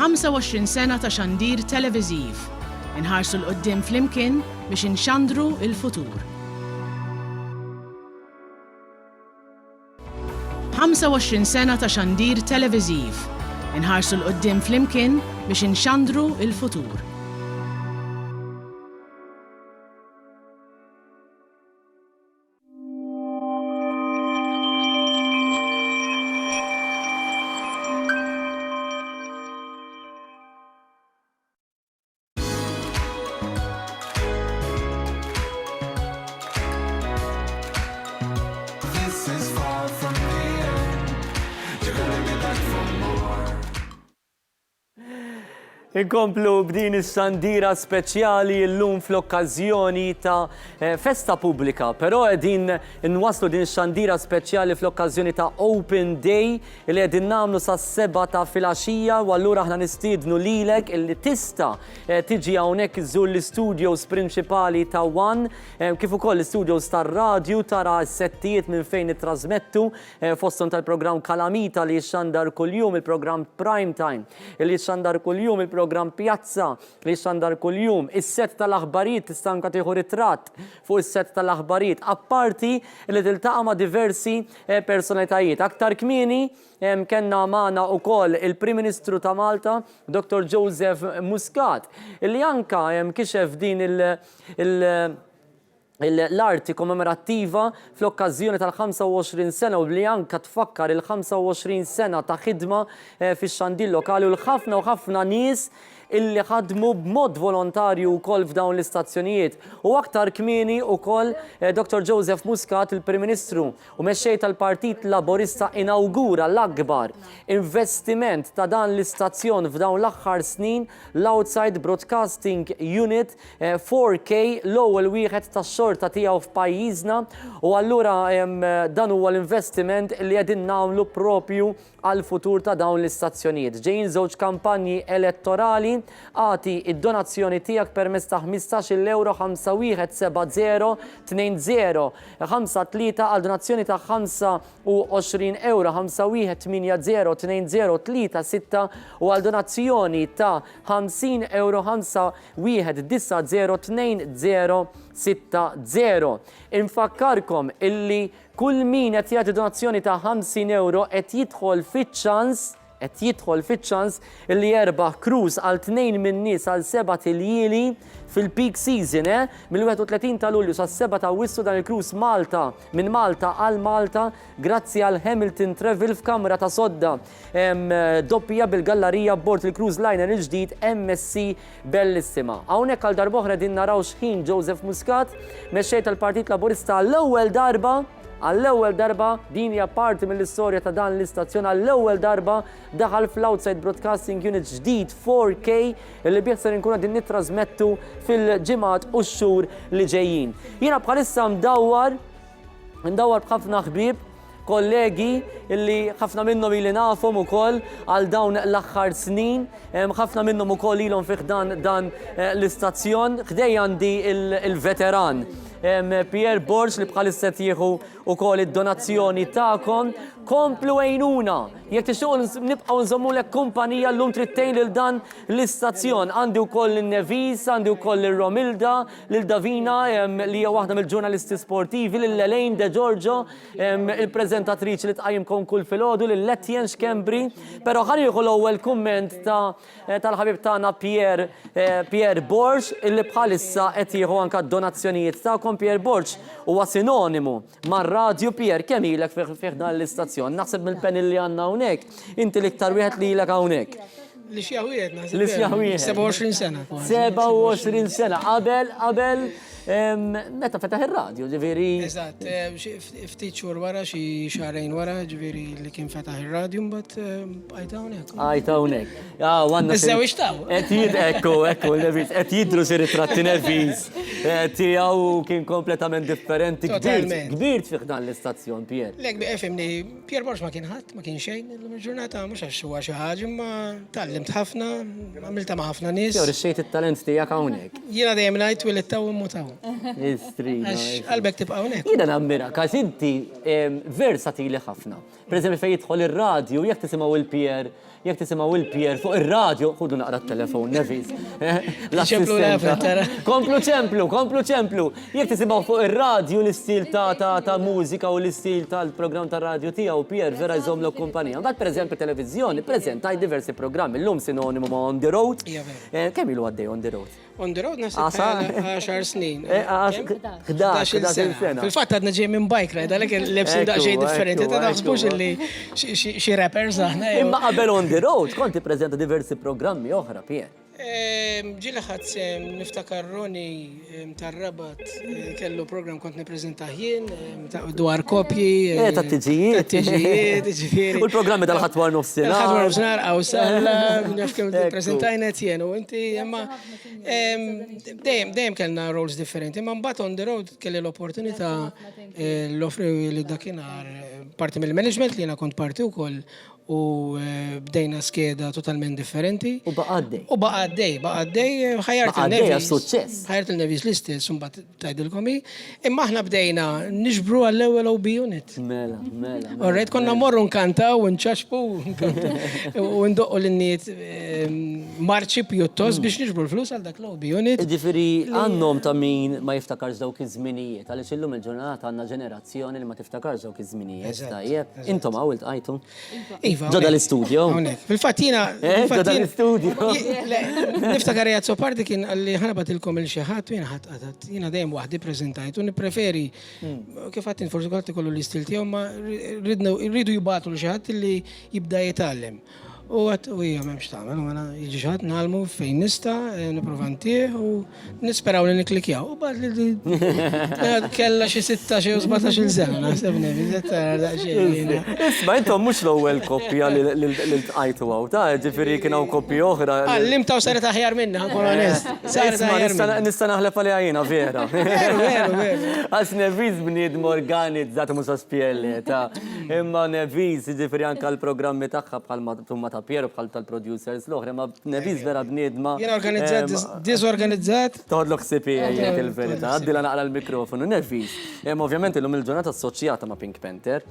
25 sena ta' xandir televiżiv. Inħarsu l-qoddim flimkien biex inxandru il-futur. 25 sena ta' xandir televiżiv. Inħarsu l-qoddim flimkien biex inxandru il-futur. Inkomplu b'din is-xandira speċjali llum fl-okkażjoni ta' festa pubblika, però qegħdin inwasslu din xandira speċjali fl-okkażjoni ta' Open Day li qegħdin nagħmlu sas-7 ta' filgħaxija u allura aħna nistiednu lilek illi tista' tiġi hawnhekk iżżur l-istudios prinċipali ta' One kif ukoll l-istudios tar-radju tara s-settijiet minn fejn nittrażmettu fosthom tal-programm Kalamita li jixxandar kuljum il-programm Prime Time li jixxandar kuljum il-programm Pjazza li xandar kuljum, is-set tal-aħbarijiet tista' anke tieħu ritratt fuq is-set tal-aħbarijiet, apparti li tiltaqa' ma' diversi personalitajiet. Aktar kmieni kellna magħna wkoll il-Prim Ministru ta' Malta, Dr. Joseph Muscat, illi anke kixef din l-arti kommemorattiva fl-okkażjoni tal-25 sena u li anka tfakkar il-25 sena ta' ħidma fix-xandir lokali u ħafna nies illi ħadmu b'mod volontarju wkoll f'dawn l-istazzjonijiet. U aktar kmieni wkoll Dr. Joseph Muscat, il-Prim Ministru u mexxej tal-Partit Laburista inawgura l-akbar investiment ta' dan l-istazzjon f'dawn l-aħħar snin l-Outside Broadcasting Unit 4K l-ewwel wieħed tax-xorta tiegħu f'pajjiżna u allura dan huwa l-investiment li qegħdin nagħmlu propju għal-futur ta' dawn l-istazzjonijiet. Ġejjin żewġ kampanji elettorali, għati id-donazzjoni tiegħek permezz ta' 15 euro 5170 20 53 għal donazzjoni ta' 25 euro 5180 20 36 u għal donazzjoni ta' 50 euro 5190 20 Infakkarkom illi kull min qed jagħti donazzjoni ta' 50 euro qed jidħol fiċ-ċans illi jerbaħ cruise għal 2 min-nies għal 7 tiljieli fil-peak season, mill-31 ta' Lulju sa' 7 ta' Wissu dan il-cruise Malta, minn Malta għal Malta, grazzi għal Hamilton Travel f'kamra ta' sodda doppija bil-gallerija bord il-cruise liner il-ġdid MSC Bellissima. Hawnhekk għal darb'oħra din naraw x'ħin Joseph Muscat, mexxej tal-Partit Laburista għall-ewwel darba din hija parti mill-istorja ta' dan l-istazzjon għall-ewwel darba daħal fl-Outside Broadcasting Unit ġdid 4K li bieħsar inkunu din nittrażmettu fil-ġimgħat u x-xhur li ġejjin. Jiena bħalissa ndawwar b'ħafna ħbieb, kollegi illi ħafna minnhom ili nafhom ukoll għal dawn l-aħħar snin, ħafna minnhom ukoll ilhom fih dan l-istazzjon, ħdej għandi il-veteran Pierre Borsch li bħalissa jieħu ukoll id-donazzjoni tagħkom. Komplu għajnuna, jekk tixtiequ nibqgħu nżommulek kumpanija llum trittejn lil dan l-istazzjon. Għandi wkoll in-Nevis, għandi wkoll ir-Romilda, lil Davina li hija waħda mill-ġurnalisti sportivi, lil Elaine De Giorgio, il-preżentatriċi li tqajjimkom kull filgħodu, lil Letjen Xkembri. Però ħanieħu l-ewwel kumment tal-ħabib tagħna Pierre Borsch illi bħalissa qed jieħu anke d-donazzjonijiet tagħkom. Pierre Borsch huwa sinonimu mar-radju. Pierre, kemm ilek fih dan l-istazzjon? Naħseb mill-pen li għandna hawnhekk, inti l-iktar wieħed li ilek hawnhekk. Li xjaħwiet, naħseb. Li xjaħwiet. 27 sena. 27 sena. Qabel meta fetaħ ir-radju, ġifieri. Eżatt, ftit xhur wara, xi xahrejn wara, ġifieri li kien fetaħ ir-radju mbagħad bqajt hawnhekk. Qajt hawnhekk. Iż-żewġ taw. Qed jidru xi ritratti nerviż tiegħu kien kompletament differenti. Kbirt fih dan l-istazzjon, Pierre. Lek fimni, Pierre Borsch ma kien ħadd, ma kien xejn, il-ġurnata mhux għax huwa xi ħaġa, imma tallimt ħafna, għamilta ma' ħafna nies. Jew rixxejt it-talent tiegħek hawnhekk. Jiena dejjem ngħid wieled taw immu taw. Istrina. Qalbek tibqa' hawnhekk. Jina nammira, għax inti versatili ħafna. Per eżempju, fejn jidħol ir-radju, jekk tisimgħu il-Pier fuq ir-radju, ħudu naqra t-telefon, Nevis. Komplu ċemplu. Jekk tisimgħu fuq ir-radju l-istil ta' mużika u l-istil tal-programm tar-radju tiegħu Pier vera jżommlok kumpanija. Mbagħad pereżempju televiżjoni preżentaj diversi programmi. Llum sinonimu ma' On the Road. Kemm ilu għaddej On the Road? On the Road nasib 10 snin. 11 sena. Fil-fatt għadna ġej minn bike ride, għalhekk lebsin daqsxejn differenti. Ta' naħsbux li xi rappers aħna. Imma qabel On the Road konti preżenta diversi programmi oħra, Pier. Ġili ħadd niftakar Roni tar-Rabat kellu program kont nippreżenta jien dwar kopji. Ta' tiġijiet. Ġifieri. U l-programmi tal-ħatwar nofsinhar. Il-ħatwar nofsinhar għawsalla, naf kemm nippreżentajna jien u inti imma dejjem kellna roles differenti. Imma mbagħad On the Road kelli l-opportunità l-offri li dakinhar parti mill-management li jiena kont parti wkoll u bdejna skeda totalment differenti. U baqaddej. Ħajart il-Nevis l-istess, mbagħad tgħidilkom imma aħna bdejna niġbru għall-ewwel OB unit. Mela. Alright, konna morru nkantaw u nċaċpu u ndoqqu l-niet marċi pjuttost biex niġbru l-flus għal dak l-OB unit. Ġifieri għandhom ta' min ma jiftakarx dawk iż-żminijiet, għaliex illum il-ġurnata għandna ġenerazzjoni li ma tiftakarx dawk iż-żminijiet. Tajjeb, intom hawn iltqajtu. Ġoda l-istudio. Fil-fatt jiena. Ġoda l-istudio. Niftakar Jazzo Pardi kien għalli ħanabatilkom il-xeħat u jiena dejjem waħdi preżentajt u nippreferi kif għattin forsi għalti kollu l-istil tiegħu ma rridu jibgħatu l-xeħat li jibda jitgħallem. U għat u hija m'hemmx tagħmel u għana jiġi xaħat nagħmlu fejn nista' nipprovantieh u nisperaw li niklikjaw. U bad li kellha xi 16 u 17 sena naħseb Nevis Isma' intom mhux l-ewwel koppja li ltqajtu hawn ta' ġifieri kien hawn koppji oħra. Għallimtaw saret aħjar minna, ħankun onest. Nista' naħlef għaliha jiena vera. Veru. Għax Nevis bniedem organizzat mhux SPL ta' imma Nevis ġifieri anke l-programmi tagħha bħalma ta' Piero bħal tal-producers l-oħra, ma Nevis vera bniedma. Jena organizzat, disorganizzat. Toħodlok sipija jgħid il-verità, għaddila naqra l-mikrofonu. Nevis, ovvjament illum il-ġurnata assoċjata ma' Pink Panther.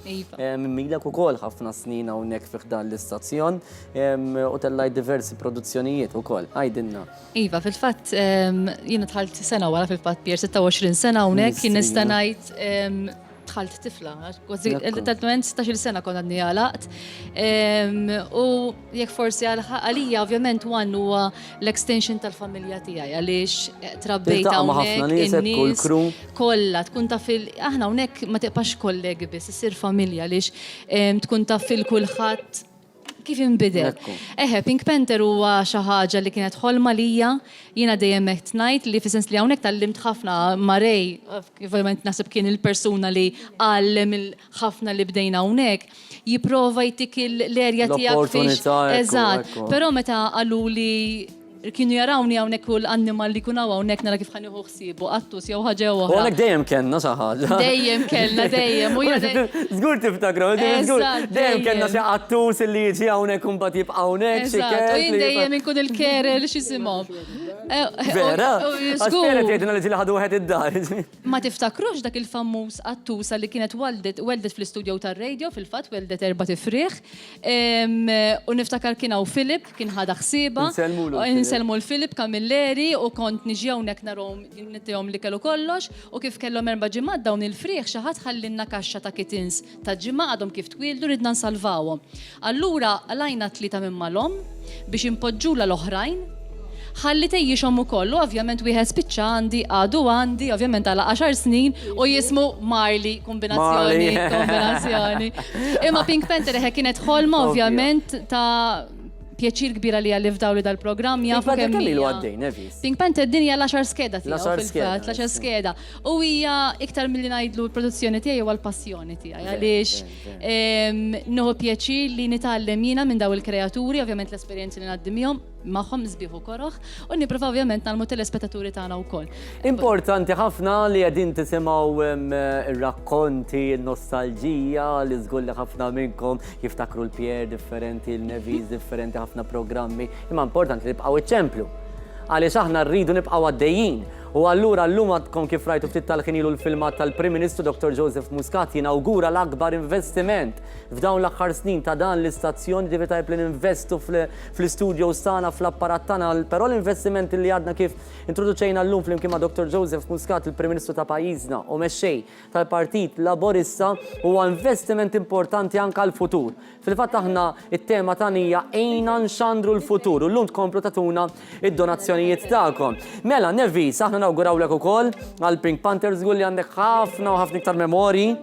Milek ukoll ħafna snin hawnhekk fih dan l-istazzjon u tellajt diversi produzzjonijiet ukoll. Għajdilna. Iva, fil-fatt jiena tħalt sena wara fil-fatt Pier 26 sena hawnhekk kien nista' ngħid tħalt tifla, tal-moment 16 sena konna għalaqt. U jekk forsi għalija, ovvjament, għan huwa l-extension tal-familja tiegħi għaliex trabbejt hawnhekk in-nies kollha tkun taf aħna hawnhekk ma tibqax kollegi biss, isir familja għaliex tkun taf kulħadd kif inbidel. Pink Panther huwa xi ħaġa li kienet ħolma lija, jiena dejjem qed ngħid li fis-sens li hawnhekk tallimt ħafna Marej, ovvjament naħseb kien il-persuna li għallem ħafna li bdejna hawnhekk, jipprova jtik l-erja tiegħek fiex. Eżatt, però meta qalu li kienu jarawni hawnhekk u l-annimal li kunaw hawnhekk nara kif ħanieħu ħsieb u qattus jew ħaġa oħra. Hawnhekk dejjem kellna xi ħaġa. Dejjem kellna dejjem. Żgur tiftakru, dejjem kellna xi qattus li jiġi hawnhekk u mbagħad jibqa' hawnhekk xi kell. U jien dejjem inkun il-kerel x'isimhom. Vera? Għax kienet jgħidilna li ġieli ħadu wieħed id-dar. Ma tiftakrux dak il-famuż qattusa li kienet weldet fl-istudju tar-radio fil-fatt weldet 4 tifrieħ. U niftakar kien hawn Filip kien ħada ħsieba. Selmu l-Filip Kamilleri u kont niġi hawnhekk narhom nittihom li kellu kollox u kif kellhom 4 ġimgħat dawn il-frieħ xi ħadd ħallinna kaxxa ta' kitins ta' ġimgħa għadhom kif twildu ridna nsalvawhom. Allura għalajna 3 minn malhom biex impoġġula l-oħrajn ħalli tejjixhom ukoll, ovvjament wieħed spiċċa għandi, ovvjament għal 10 snin u jismu Marley, kombinazzjoni. Imma Pink Panther kienet ħolma ovvjament ta' pjaċir kbira li għalli f'daw li dal-programm jafu kemm Pink Panther dinja l-10 skeda tiegħu fil-fatt, l-10 skeda. U hija iktar milli ngħidlu l-produzzjoni tiegħi huwa l-passjoni tiegħi għaliex nieħu pjaċir li nitgħallem jiena minn daw il-kreaturi, ovvjament l-esperjenzi li ngħaddimhom magħhom sbieħu koroħ u nipprova ovvjament nagħmlu telespettaturi tagħna wkoll. Importanti ħafna li qegħdin tisimgħu ir-rakkonti, n-nostalġija li żgur li ħafna minnkom jiftakru l-Pier differenti, l-Nevis differenti, ħafna programmi, imma importanti li nibqgħu iċċemplu. Għaliex aħna rridu nibqgħu għaddejjin U allura llum għadkom kif rajtu ftit tal-ħin ilu l-filmat tal-Prim Ministru Dr. Joseph Muscat jinawgura l-akbar investiment f'dawn l-aħħar snin ta' dan l-istazzjoni ġifieri tajjeb li ninvestu fl-istudios tagħna, fl-apparat tagħna, però l-investimenti li għadna kif introduċejna llum flimkien ma' Dr. Joseph Muscat, il-Prim Ministru ta' pajjiżna u mexxej tal-Partit Laburista huwa investiment importanti anke għall-futur. Fil-fatt aħna it-tema tagħna hija ejna nxandru l-futur u llum tkomplu tatuna id-donazzjonijiet tagħkom. Mela, Nevis, aħna nawgurawlek ukoll għal Pink Panthers School li għandek ħafna u ħafna iktar memori u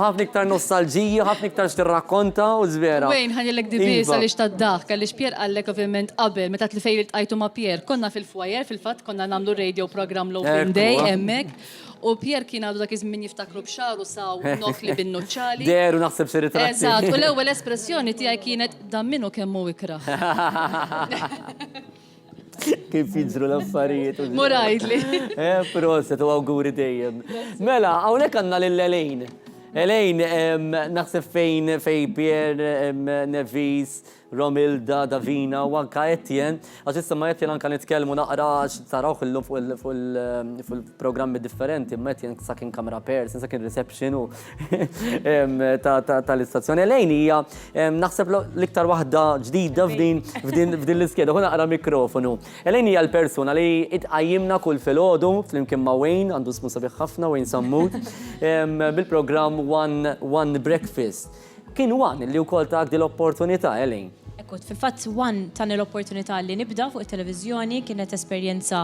ħafna iktar nostalġija, ħafna iktar x'tirrakkonta u żvera. Wejn ħanjellek dibis għaliex tad-daħk, għaliex Pier qallek ovvjament qabel meta tlifej iltqajtu ma' Pier, konna fil-foyer fil-fatt konna nagħmlu radio program Loafing Day hemmhekk. U Pier kien għadu dak iż-żmien jiftakru b'xaru saw nokli bin-nuċċali. Deru naħseb xi ritratti. Eżatt, u l-ewwel espressjoni tiegħi kienet damminu kemm hu ikra. Kif jiġru l-affarijiet. Murajtli. Proset u awguri dejjem. Mela, hawnhekk għandna lil-Elejn. Elejn, naħseb fejn Pier, Nevis, Romilda, Davina u anka Etienne, għax issa ma Etienne anka nitkellmu naqra tarawh illum fuq il-programmi differenti, ma Etienne sakin kamera person, sakin reception u tal-istazzjoni. Elejn hija naħseb l-iktar waħda ġdida f'din l-iskeda, hu naqra mikrofonu. Elejn hija l-persuna li itqajjimna kull filgħodu flimkien ma' Wayne, għandu smu sabiħ ħafna, Wayne Sammut, bil-programm One Breakfast. Kien One li wkoll ta' di l-opportunità, Elejn. Ekkut, fil-fatt One tani l-opportunità li nibda fuq il-televizjoni, kienet esperjenza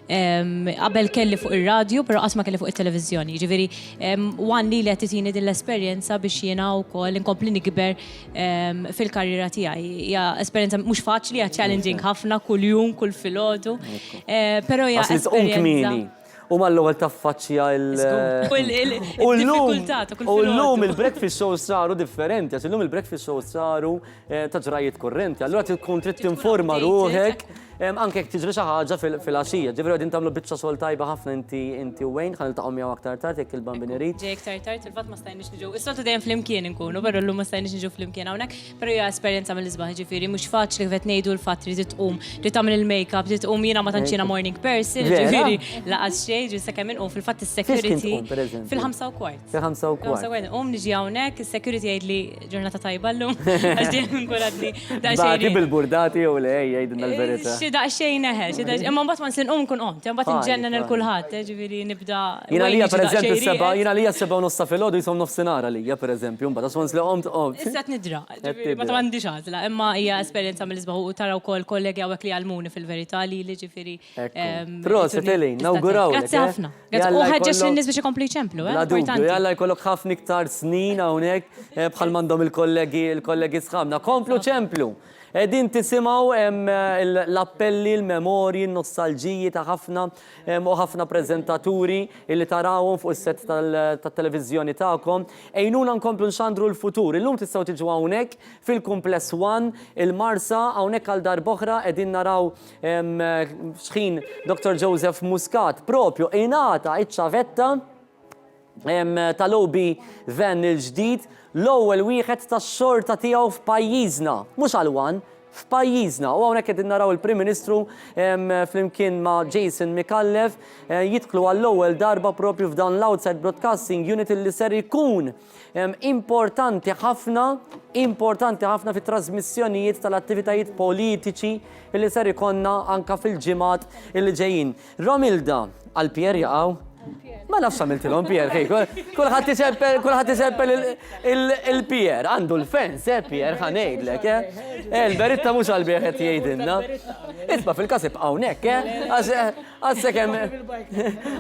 qabel kelli fuq il-radio, pero qasma kelli fuq il-televizjoni. Ġifieri One li għatitini din l-esperjenza biex jiena wkoll inkompli nikber fil-karriera tiegħi. Hija esperjenza mhux faċli, hija challenging ħafna kuljum, kull filgħodu. Però hija esperjenza. U mal-ewwel taffaċċja il-diffikultà ta' kull filgħodu. U llum il-breakfast shows saru differenti, għax illum il-breakfast shows saru ta' ġrajiet korrenti. Allura tkun trid tinforma ruħek anke jekk tiġri xi ħaġa fil-għaxija. Ġifieri qegħdin tagħmlu biċċa xogħol tajba ħafna inti u Wayne, ħan niltaqgħu miegħu aktar tard jekk il-bambin irid. Ġej aktar tard, il-fatt ma stajniex niġu. Is-soltu dejjem flimkien inkunu, però llum ma stajniex niġu flimkien hawnhekk, però hija esperjenza mill-isbaħ ġifieri mhux faċli kif qed ngħidu l-fatt trid tqum, trid tagħmel il-makeup, trid tqum jiena ma tantx jiena morning person, ġifieri laqas xejn, ġifieri sakemm inqum fil-fatt is-security fil-5:15. Fil-5:15. Qum niġi hawnhekk, is-security jgħidli ġurnata tajba llum, għax dejjem nkun għadli daqsxejn. Bati bil-burdati jew le jgħidilna l-verità. Xi daqsxejn eħel, imma mbagħad ma nsilqhom nkun qont, mbagħad inġennan il-kulħadd, ġifieri nibda. Jiena lija pereżempju jiena lija 7:30 filgħodu jisom nofsinhar għalija pereżempju, mbagħad għax once li qomt. Issa qed nidra, ġifieri ma m'għandix għażla, imma hija esperjenza mill-isbaħ u taraw ukoll kollegi hawnhekk li għalmuni fil-verità li ġifieri. Proset Elejn, nawguraw. Grazzi ħafna. U ħeġġeġ lin-nies biex ikomplu jċemplu, La dubju, jalla jkollok ħafna iktar snin hawnhekk bħal m'għandhom il-kollegi sħabna. Komplu ċemplu. Din tisimaw l-appelli, l-memorji, l-nostalġiji ta' ħafna prezentaturi illi tarawhom fuq is-set tat-televiżjoni tagħkom. Ejnuna nkomplu nxandru l-futur. Illum tistgħu tiġu hawnhekk fil-Kumpless One il-Marsa hawnhekk għal darb'oħra qegħdin naraw xħin Dr. Joseph Muscat propju ingħata iċ-ċavetta tal-OB van il-ġdid l-ewwel wieħed tax-xorta tiegħu f'pajjiżna, mhux għal One, f'pajjiżna. U hawnhekk qegħdin naraw il-Prim Ministru flimkien ma' Jason Micallef jidħlu għall-ewwel darba propju f'dan l-Outside Broadcasting Unit li ser ikun importanti ħafna fit-trasmissjonijiet tal-attivitajiet politiċi li ser ikonna anka fil-ġimgħat li ġejjin. Romilda, għal Pier jaqgħu. Ma nafx għamiltilhom Pier, kulħadd iseppel il-Pier, għandu l-fens, Pier, ħanejdlek, il-Beritta mhux għall-bieħ qed jgħidilna. Isma' fil-każ ibqa' hawnhekk,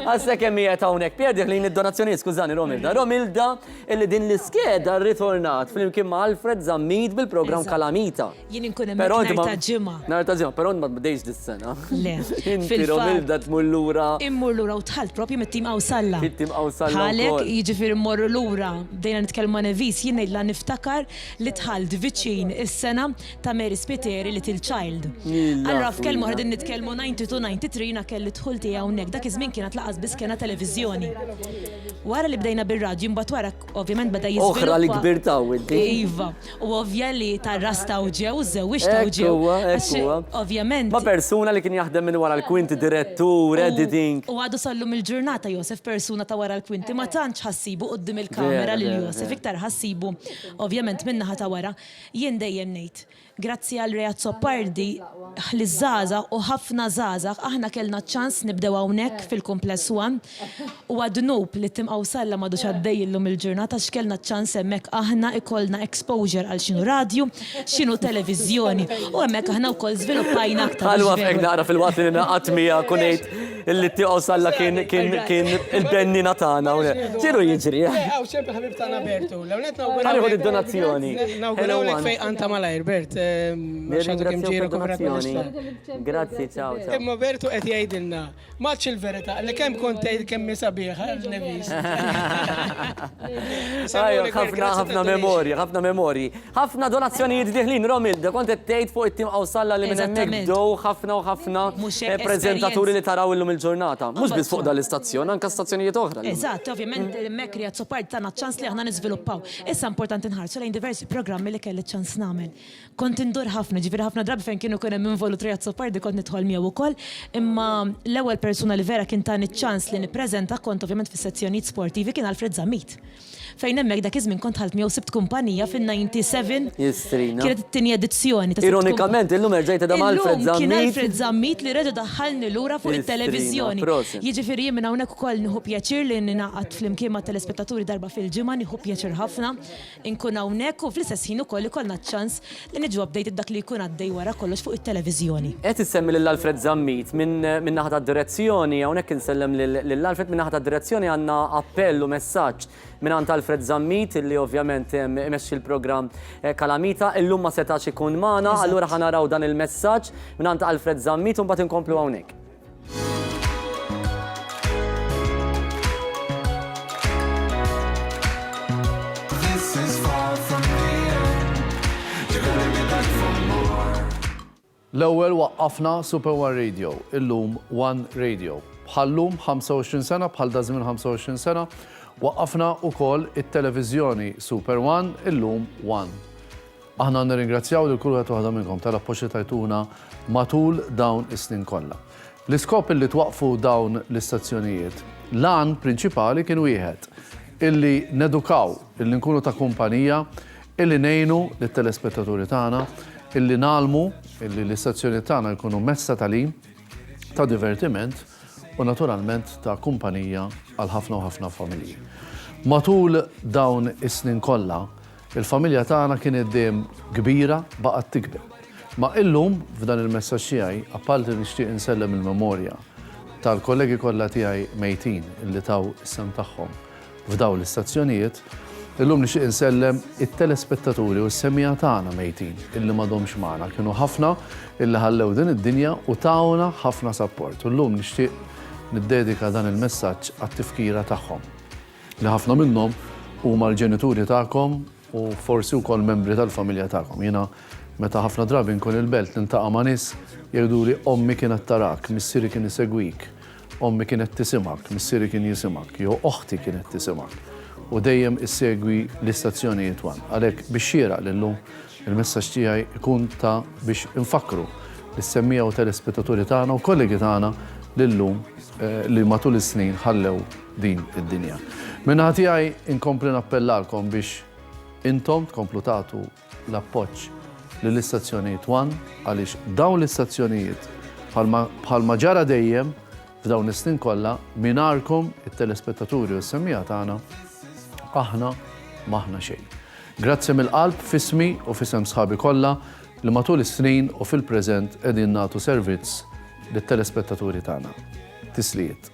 għassekemm hija hawnhekk. Pier diħlin id-donazzjonijiet, skużani Romilda. Romilda illi din l-iskeda rritornat flimkien ma' Alfred Zammid bil-programm Kalamita. Jien inkun hemmhekk nhar ta' ġimgħa. Nhar ta' ġimgħa, però ma tbdejx dis-sena. Le. Inti Romilda tmur lura. Immur lura u tħalt propju fit-tim Awsalla. Fit-tim Awsalla Ħalek wkoll. jiġifieri mmorru lura bdejna nitkellmu ma' Nevis jien ngħidla niftakar li tħalt viċin is-sena ta' Mary Spiteri Little Child. Allura f'kelmu ħadin nitkellmu 92-93 na kelli dħul tiegħi hawnhekk dak iż-żmien kienet laqas biss kena televiżjoni. Wara li bdejna bir-radju mbagħad wara ovvjament beda jiżviluppa. Oħra li kbirtaw inti. Iva, u ovvja li tar-rasta u ġew, żewwixtaw ġew. Ekkuwa. Ovvjament. Ma persuna li kien jaħdem minn wara l-kwinti direttur, editing. U għadu sallum il-ġurnata Josef persuna ta' wara l-kwinti ma tantx ħassibu qudiem il-kamera lil Josef iktar ħassibu ovvjament minnaħa ta' wara. Jien dejjem ngħid, grazzi għal Reat Soppardi li żgħażagħ u ħafna żgħażagħ aħna kellna ċans nibdew hawnhekk fil-Kumpless One u għadnub li tim Awsalla m'għadux għaddej illum il-ġurnata x'kellna ċans hemmhekk aħna ikollna exposure għal x'inhu radju, x'inhu televiżjoni u hemmhekk aħna wkoll żviluppajna aktar. Ħalwa f'hekk naqra fil-waqt li naqat mija kunejt illi ti Awsalla kien il-bennina tagħna. Ġiru jiġri. Għaw xempi ħabib tagħna Bertu. Ħalħu id-donazzjoni. Nawgurawlek fej anta malajr Bert. Grazzi, ciao, ciao. Imma Bertu qed jgħidilna maċ il-verità li kemm kont tgħid kemm sabiħ Nevis. ħafna memorji. Ħafna donazzjonijiet diħlin Romilda, kont qed tgħid fuq it-tim Awsalla li minn hemmhekk bdew ħafna u ħafna preżentaturi li taraw illum il-ġurnata. Mhux biss fuq dal-istazzjon, anke stazzjonijiet oħra. Eżatt, ovvjament hemmhekk Reat Soppardi tagħna ċans li aħna niżviluppaw. Issa importanti nħarsu lejn diversi programmi li kelli ċans nagħmel. Kont indur ħafna, ġifieri ħafna drabi fejn kienu kien hemm involut Reat Soppardi kont nidħol miegħu wkoll, imma l-ewwel persuna li vera kien tani ċans li nippreżenta kont ovvjament fis-sezzjonijiet sportivi kien Alfred Zammit. Fejn hemmhekk dak iż-żmien kont ħalt miegħu sibt kumpanija fin-97. Jistrina. Kienet it-tieni edizzjoni. Ironikament illum erġajt da Alfred Zammit. Kien Alfred Zammit li reġa' daħħalni lura fuq it-televiżjoni. Jiġifieri jien minn hawnhekk ukoll nieħu pjaċir li ningħaqad flimkien ma' telespettaturi darba fil-ġimgħa, nieħu pjaċir ħafna inkun hawnhekk u fl-istess ħin ukoll ikollna ċ-ċans li niġu update dak li jkun għaddej wara kollox fuq it-televiżjoni. Qed issemmi lil Alfred Zammit minn naħa tad-direzzjoni hawnhekk insellem lil Alfred minn naħa tad-direzzjoni għandna appell u messaġġ minn Alfred Zammit illi ovvjament imexxi l-programm Kalamita illum ma setax ikun magħna, allura ħanaraw dan il-messaġġ minn Alfred Zammit u mbagħad inkomplu hawnhekk. L-ewwel waqqafna Super One Radio, illum One Radio. Bħallum 25 sena, bħal da żmien 25 sena, waqqafna wkoll it-televiżjoni Super One, illum One. Aħna nirringrazzjaw lil kull wieħed waħda minnkom tal-appoġġ li tajtuna matul dawn is-snin kollha. L-iskop illi twaqfu dawn l-istazzjonijiet, l-għan prinċipali kien wieħed illi nedukaw, illi nkunu ta' kumpanija, illi ngħinu lit-telespettaturi tagħna, illi nalmu, illi l-istazzjoni tagħna jkunu mezza tal-im, ta' divertiment u naturalment ta' kumpanija għal ħafna u ħafna familji. Matul dawn is-snin kollha, il-familja tagħna kienet dejjem kbira baqgħet tikber. Ma illum f'dan il-messaġġ tiegħi appalti nixtieq insellem il-memorja tal-kollegi kollha tiegħi mejtin illi taw is-sem tagħhom f'dawn l-istazzjonijiet. Illum nixtieq insellem it-telespettaturi u s-semmija tagħna mejtin illi m'għadhomx magħna. Kienu ħafna illi ħallew din id-dinja u tawna ħafna support. U llum nixtieq niddedika dan il-messaġġ għat-tifkira tagħhom. Li ħafna minnhom huma l-ġenituri tagħkom u forsi wkoll membri tal-familja tagħkom. Jiena meta ħafna drabi nkun il-belt nintaqa' ma' nies jgħiduli ommi kienet tarak, missieri kien isegwik, ommi kienet tisimak, missieri kien jisimak, jew oħti kienet tisimak. U dejjem issegwi l-istazzjonijiet One. Għalhekk biex xieraq lillum il-messaġġ tiegħi ikun ta' biex infakru l-semmija u telespettaturi tagħna u kollegi tagħna lillum li matul is-snin ħallew din id-dinja. Minnaħa tiegħi inkompli nappellalkom biex intom tkomplu tagħtu l-appoġġ lill-istazzjonijiet One għaliex dawn l-istazzjonijiet bħalma ġara dejjem f'dawn is-snin kollha mingħajrkom it-telespettaturi u s-semmija tagħna aħna maħna xejn. Grazzi mill-qalb fismi u fisem sħabi kollha li matul is-snin u fil-preżent qegħdin nagħtu servizz lit-telespettaturi tagħna. Tislijiet.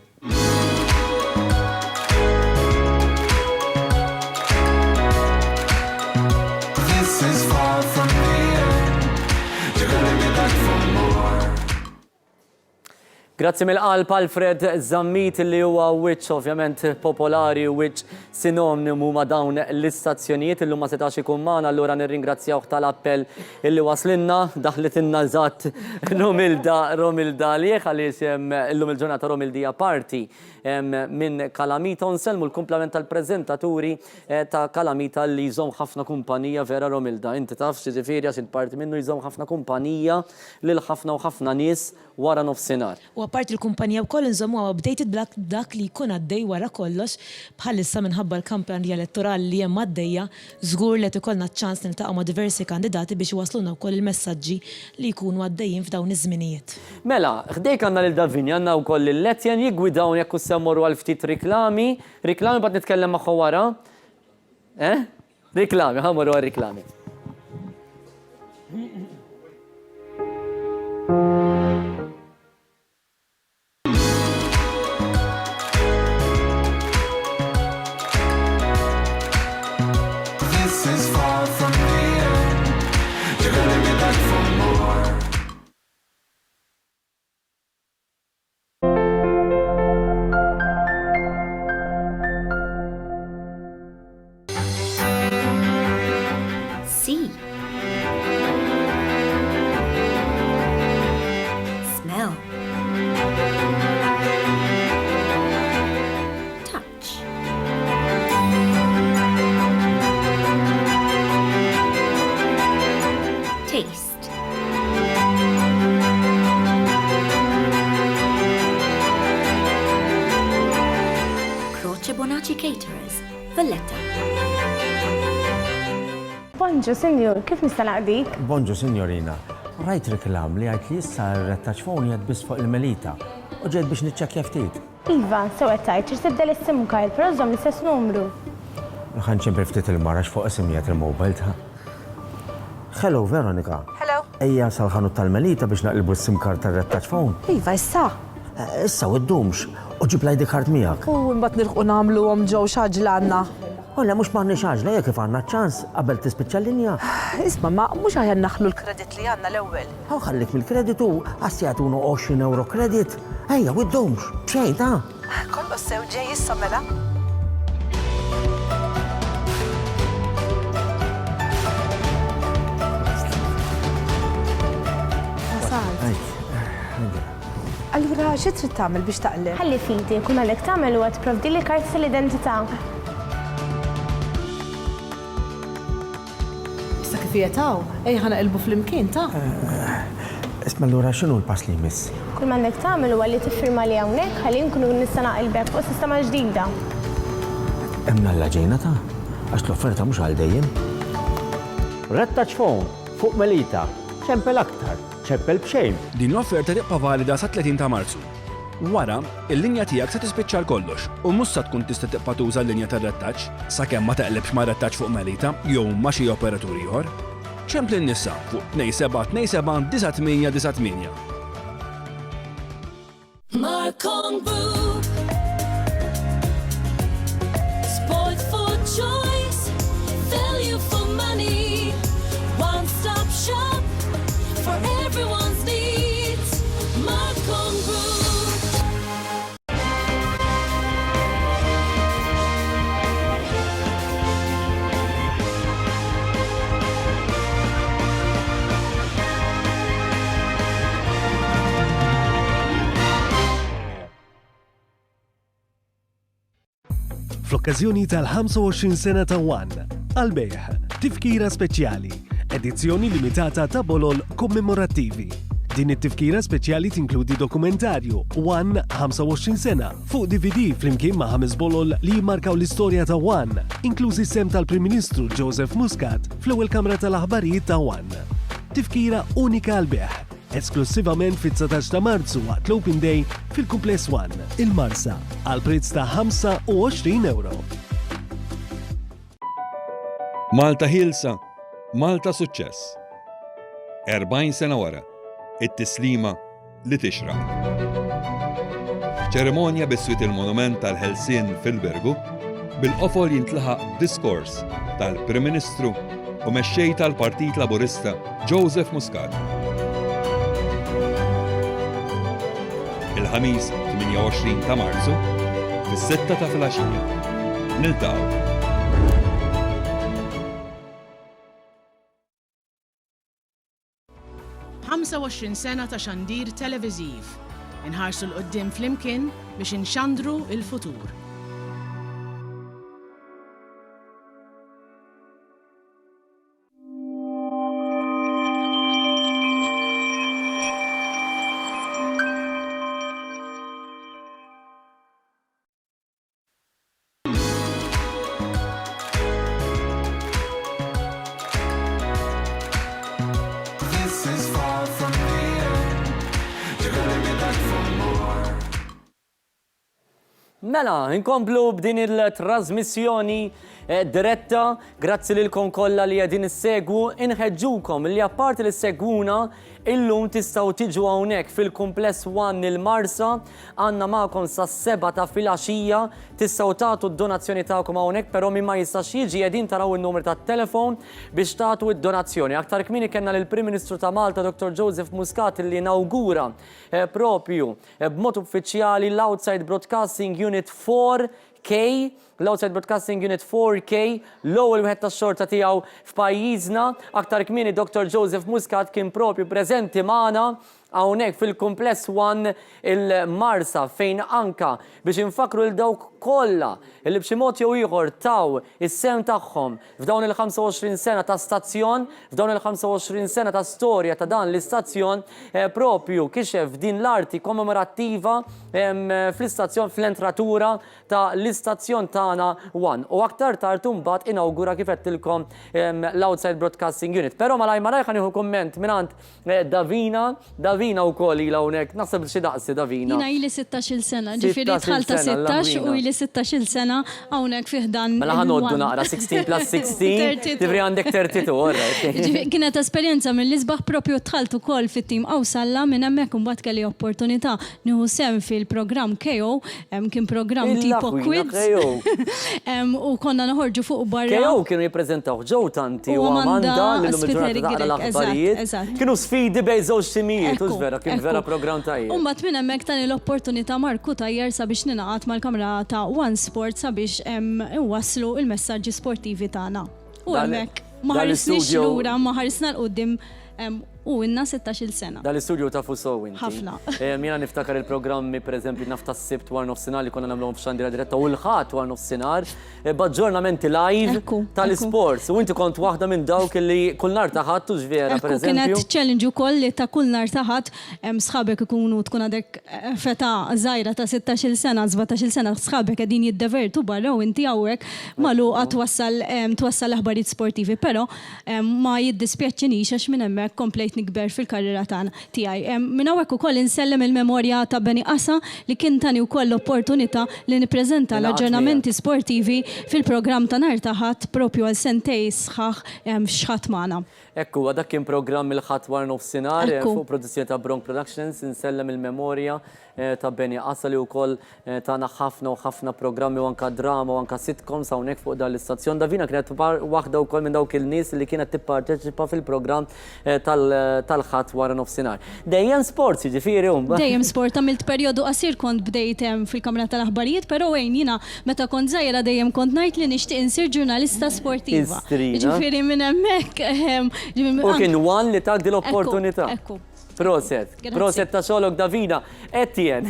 Grazzi mill-qalb Alfred Zammit li huwa wiċċ ovvjament popolari u wiċċ sinonimu ma' dawn l-istazzjonijiet illum ma setax ikun magħna, allura nirringrazzjawh tal-appell illi waslinna daħlitilna żatt Romilda Liech għaliex illum il-ġurnata Romildija Party minn Kalamita u nselmu l-kumplament tal-preżentaturi ta' Kalamita li jżomm ħafna kumpanija vera Romilda. Inti taf ġifieri għax il-parti minnu jżomm ħafna kumpanija lil ħafna u ħafna nies wara nofsinhar. U apart il-kumpanija wkoll inżommu updated dak li jkun għaddej wara kollox bħalissa minħabba l-kampanja elettorali li hemm għaddejja, żgur li qed ikollna ċans niltaqgħu ma' diversi kandidati biex iwasluna wkoll il-messaġġi li jkunu għaddejjin f'dawn iż-żminijiet. Mela, ħdejk għandna lil Davini għandna wkoll il-Letjen jiggwidawn jekk semmorru għal ftit riklami bad nitkellem magħhom wara. Riklami, ħammorru għal riklami. Caterers, Valletta. Bonġu, senjur, kif nista' naqdik? Bonġu, signorina. Rajt reklam li għajt li issa r-rettaċ phone jgħad bis fuq il-Melita u ġejt biex niċċekkja ftit. Iva, sewet tajt, ċirtibda l-issim kajl, pero żomm l-istess numru. Ħanċempel ftit il-marax fuq isimijiet il-mobile ta'. Hello, Veronika. Hello. Ejja sal-ħanut tal-Melita biex naqilbu s-sim kart tal-rettaċ phone. Iva, issa. Issa, u d-dumx. U ġib l-ID card miegħek. U mbagħad nilħqu nagħmluhom ġew xaġlanna. Olla mhux m'għandniex xaġla jekk kif għandna ċans qabel tispiċċa l-linja. Isma' ma mhux aħjar naħlu l-kredit li għandna l-ewwel. Aw ħallik mill-kreditu għas jagħtunu 20 euro kredit. Ejja, u d-dumx. B'xejn ta'. Kollox sew ġej issa mela. Allura, xi trid tagħmel biex taqleb? Ħalli fidi, kull għalek tagħmel huwa tipprovdi li karti tal-identità. Issa kif jetaw, ejja ħanaqilbu fl-imkien ta'. Isma' allura x'inhu l-pass li jmiss? Kull m'għandek tagħmel huwa li tiffirma li hawnhekk ħalli nkunu nista' naqilbek fuq sistema ġdida. Hemm nalla ġejna ta' għax l-offerta mhux għal dejjem. Rettaċ phone fuq Melita, ċempel aktar. ċeppel b'xejn. Din l-offerta tibqa' valida sa 30 ta' Marzu. Wara, il-linja tiegħek se tispiċċa kollox u mhux se tkun tista' tibqa' tuża l-linja tar-rettaċ sakemm ma teqlebx ma' rettaċ fuq Melita jew ma' xi operatur ieħor. ċempli n-nisa fuq 2727 Marcon Group. Sport for choice, value for money, one-stop shop for everyone's needs. Marcon Group. Fl-okkażjoni tal-25 sena ta' One, għal-bejħ, tifkira speċjali, edizzjoni limitata ta' bolol kommemorattivi. Din it-tifkira speċjali tinkludi dokumentarju One 25 sena fuq DVD flimkien ma' 5 bolol li jmarkaw l-istorja ta' One, inklużi sem tal-Prim Ministru Joseph Muscat fl-ewwel Kamra tal-Aħbarijiet ta' One. Tifkira unika għal-beħ, esklusivament fit-19 ta' Marzu waqt l-Open Day fil-Kumpless One, il-Marsa, għal prezz ta' 25 euro. Malta Hilsa, Malta Suċċess. 40 sena wara, it-tislima li tixraq. ċeremonja biswit il-monument tal-Helsin fil-Bergu, bil-qofol jintlaħaq diskors tal-Prim Ministru u mexxej tal-Partit Laburista Joseph Muscat. il-ħamis 28 ta' Marzu fis-6 ta' filgħaxija. Niltaqgħu. 25 sena ta' xandir televiżiv. Inħarsu l-qoddim flimkien biex inxandru il-futur. Mela, inkomplu b'din il-trasmissjoni diretta, grazzi lilkom kollha li qegħdin issegwu, inħeġġukom li apparti li segwuna illum tistgħu tiġu hawnhekk fil-Kumpless 1 il-Marsa, għandna magħkom sas-7 ta' filgħaxija, tistgħu tagħtu d-donazzjoni tagħkom hawnhekk, però min ma jistax jiġi qegħdin taraw in-numru tat-telefon biex tagħtu d-donazzjoni. Aktar kmieni kellna lill-Prim Ministru ta' Malta Dr. Joseph Muscat li inawgura propju b'mod uffiċjali l-Outside Broadcasting Unit 4K, l-Outside Broadcasting Unit 4K, l-ewwel wieħed tax-xorta tiegħu f'pajjiżna. Aktar kmieni Dr. Joseph Muscat kien propju preżenti magħna hawnhekk fil-Kumpless 1 il-Marsa fejn anka biex infakru l dawk kollha li b'xi mod jew ieħor taw is-sem tagħhom f'dawn il-25 sena ta' stazzjon, f'dawn il-25 sena ta' storja ta' dan l-istazzjon propju kixef din l-arti kommemorattiva fl-istazzjon fl-entratura ta' l-istazzjon tagħna 1. U aktar tard imbagħad inawgura kif qedtilkom l-Outside Broadcasting Unit. Però malaj ħa nieħu kumment mingħand Davina wkoll ilha hawnhekk, naħseb xi daqsi Davina. Jiena ili 16-il sena, ġifieri dħalta 16 u ili 16-il sena hawnhekk fih dan. Mela ħanoddu naqra 16 plus 16, tifri għandek 32, orra. Kienet esperjenza mill-isbaħ propju tħalt ukoll fit-tim Awsalla minn hemmhekk imbagħad kelli opportunità nieħu sem fil-programm KO, kien programm tipo quiz. U konna noħorġu fuq barra. KO kienu jippreżentaw ġew tanti u Amanda l-lum il-ġurnata l-aħbarijiet. Kienu sfidi bejn żewġ timijiet, u vera, kien vera programm tajjeb. U mbagħad minn hemmhekk tani l-opportunità Marku tajjer sabiex ninaqat mal-kamra ta' One Sport sabiex iwasslu il-messaġġi sportivi tagħna. U hemmhekk ma ħarisniex lura, ma ħarisna l-qudiem u inna 16-il sena. Dal-istudju ta' Fusow inti. Ħafna. Mina niftakar il-programmi, per eżempju, nafta s-sibt war nofsinhar li konna nagħmluhom f'Xandira Diretta u l-ħadd war nofsinhar, b'aġġornamenti live tal-isports. U inti kont waħda minn dawk li kull nar taħat u ġvera, per eżempju. Kienet challenge ukoll li ta' kull nar taħat sħabek ikunu tkun għadek feta żgħira ta' 16-il sena, 17-il sena sħabek qegħdin jiddevertu barra u inti hawnhekk magħluqa twassal aħbarijiet sportivi, però ma jiddispjaċinix għax minn hemmhekk komplejt nikber fil-karriera tagħna tiegħi. Minn hawnhekk ukoll insellem il-memorja ta' Beni Qasa li kien tani wkoll l-opportunità li nippreżenta l-aġġornamenti sportivi fil-programm ta' nar taħat propju għal sentej sħaħ xħat magħna. Ekku, dak kien programm il-ħadd war nofsinhar fuq produzzjoni ta' Bronx Productions, insellem il-memorja ta' Beni Qasa li wkoll tagħna ħafna u ħafna programmi u anka drama u anka sitcoms hawnhekk fuq dan l-istazzjon. Davina kienet waħda wkoll minn dawk il-nies li kienet tipparteċipa fil-programm tal-ħadd wara nofsinhar. Dejjem sports, jiġifieri Dejjem sport, għamilt perjodu qasir kont bdejt fil-Kamra tal-Aħbarijiet, però jiena meta kont żgħira dejjem kont ngħid li nixtieq insir ġurnalista sportiva. Jiġifieri minn hemmhekk. U kien wan li tagħti l-opportunità. Proset ta' xogħolok Davina. Etienne.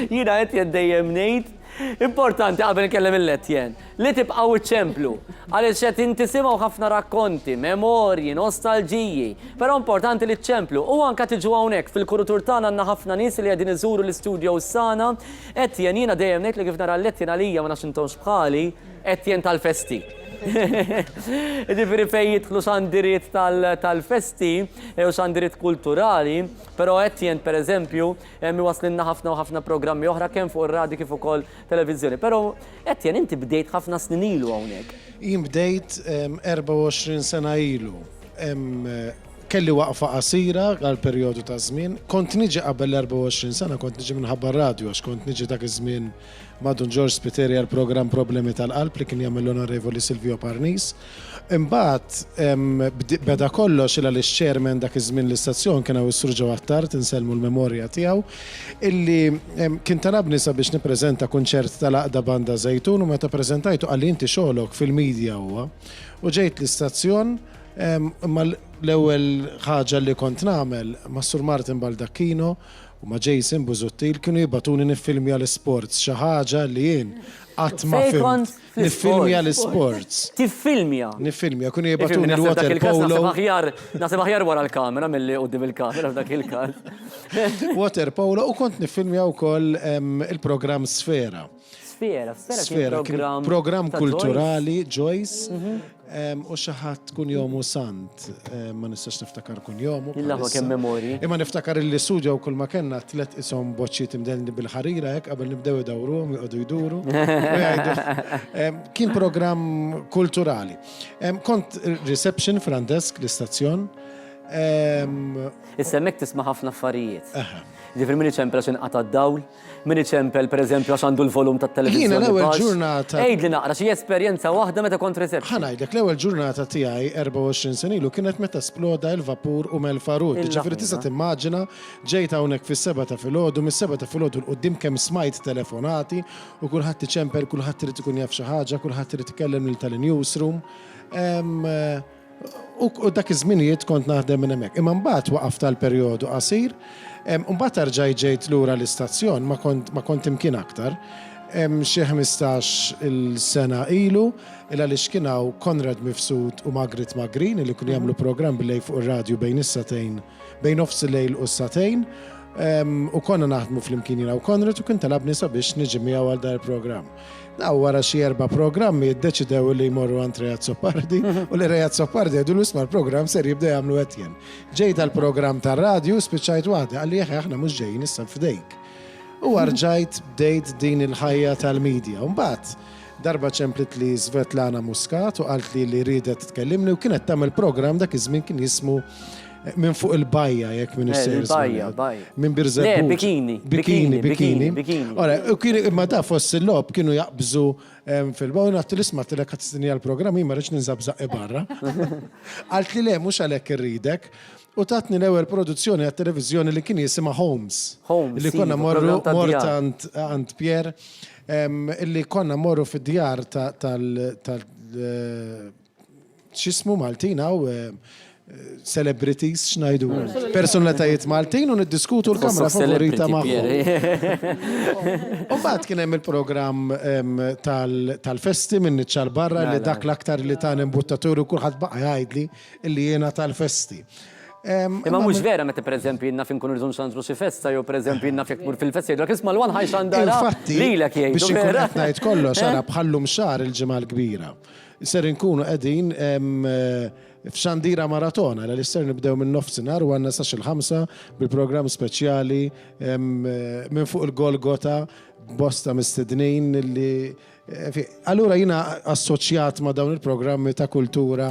Jiena Etienne dejjem ngħid importanti qabel nkellem il-Etienne li tibqgħu iċċemplu għaliex qed intisimgħu ħafna rakkonti, memorji, nostalġiji, però importanti li tċemplu u anke tiġu hawnhekk fil-kurutur tagħna għandna ħafna nies li qegħdin iżuru l-istudio sana. Etienne jiena dejjem ngħid li kif nara l-Etienne għalija ma nafx intomx bħali Etienne tal-festi. Ġifiri fej jidħlu xandiriet tal-festi u xandiriet kulturali, pero Etienne per eżempju mi waslinna ħafna u ħafna programmi oħra kemm fuq ir-radju kif ukoll televiżjoni. Pero Etienne inti bdejt ħafna snin ilu hawnhekk. Jien bdejt 24 sena ilu. kelli waqfa qasira għal perjodu ta' żmien. Kont niġi qabel l-24 sena, kont niġi minħabba radio, għax kont niġi dak iż-żmien madun George Spiteri għal programm Problemi tal-Qalb li kien jagħmel l-Onorevoli Silvio Parnis. Imbagħad beda kollox il għaliex chairman dak iż-żmien l-istazzjon kien hawn is-Sur Ġewad Tard inselmu l-memorja tiegħu illi kien talabni sabiex nippreżenta kunċert tal-Aqda Banda Zejtun u meta preżentajtu qalli inti xogħolok fil-medja huwa. U ġejt l-istazzjon imma l-ewwel ħaġa li kont nagħmel ma' Sur Martin Baldacchino u ma' Jason Buzuttil kienu jibatuni niffilmja l-sports, xi ħaġa li jien qatt ma fimt. Niffilmja l-sports. Tiffilmja? Niffilmja, kienu jibatuni l-water polo. Nasib aħjar wara l-kamera milli qudiem il-kamera f'dak il-każ. Water polo u kont niffilmja wkoll il-programm Sfera. Sfera kien programm kulturali, Joyce. U xaħat kun jomu sant, ma nistax niftakar kun jomu. Illa kemm memori. Imma niftakar li studio kull ma kellna tlet isom boċċiet imdelni bil-ħarira hekk qabel nibdew idawruhom joqogħdu jduru. Kien programm kulturali. Kont reception front desk l-istazzjon. Issa hemmhekk tisma' ħafna affarijiet. Ġifir min iċempel għax inqata' d-dawl, min iċempel pereżempju għax għandu l-volum tat-televiżjoni. Jiena l-ewwel ġurnata. Ejdli naqra xi esperjenza waħda meta kont reception. Ħanajdlek l-ewwel ġurnata tiegħi 24 sen ilu kienet meta sploda l-vapur u Mel Farud. Ġifieri tista' timmaġina ġejt hawnhekk fis-7 ta' filgħodu, mis-7 ta' filgħodu l-qudiem kemm smajt telefonati u kulħadd iċempel, kulħadd irid ikun jaf xi ħaġa, kulħadd irid ikellem lil tal-newsroom. U dak iż-żminijiet kont naħdem minn hemmhekk. Imma mbagħad waqaf tal-perjodu qasir, mbagħad arġaj ġejt lura l-istazzjon ma kont imkien aktar. Xi 15 il-sena ilu il għaliex kien hawn Konrad Mifsud u Margaret Magrin li kienu jagħmlu programm bil-lejl fuq ir-radju bejn is-satejn, bejn nofs il-lejl u s-satejn. U konna naħdmu fl-imkien jiena u Konrad u kien talabni sabiex niġi miegħu għal dar il-programm. Wara xi 4 programmi iddeċidew li jmorru għand Rejat Soppardi u li Rejat Soppardi għedu l-isma l-programm ser jibda jagħmlu Etienne. Ġejt għall-programm tar-radju spiċċajt waħda għalli aħna mhux ġejjin issa f'dejk. U rġajt bdejt din il-ħajja tal-medja. Mbagħad darba ċemplit li Svetlana Muscat u qalt li ridet tkellimni u kienet tagħmel programm dak iż-żmien kien jismu Min fuq il-bajja, jekk minn il-bajja. Minn Birzebut. Bikini. Ora, imma da fost il-lob kienu jaqbżu fil-baw, nattu l-isma t-lek għat-stinja l-programm, jimma reċ ninżabżaq barra. Għalt li le, mux għalek irridek, u tatni l-ewel produzzjoni għat-televizjoni li kien jisima Holmes. Li konna mort għand Pierre, li konna morru fid-djar tal-ċismu Maltina u celebrities xnajdu, personalitajiet Maltin u niddiskutu l-kamra favorita magħhom. U bad kien hemm il-programm tal-festi minn niċċal barra li dak l-aktar li tan imbuttatur u kulħadd baqa' jgħidli illi jiena tal-festi. Imma mhux vera meta pereżempju jiena fin kunu rridu nxandru xi festa jew pereżempju jiena fjek mur fil-festa jgħidlek isma' l-wan ħajxandara lilek jgħidu. Biex inkun qed ngħid kollox ara bħallum xahar il-ġimgħa l-kbira. Ser inkunu qegħdin f'xandira maratona, li ser nibdew minn nofsinhar u għandna sax il-5 bil-programm speċjali minn fuq il-Golgota bosta mistednin li allura jina assoċjat ma' dawn il-programmi ta' kultura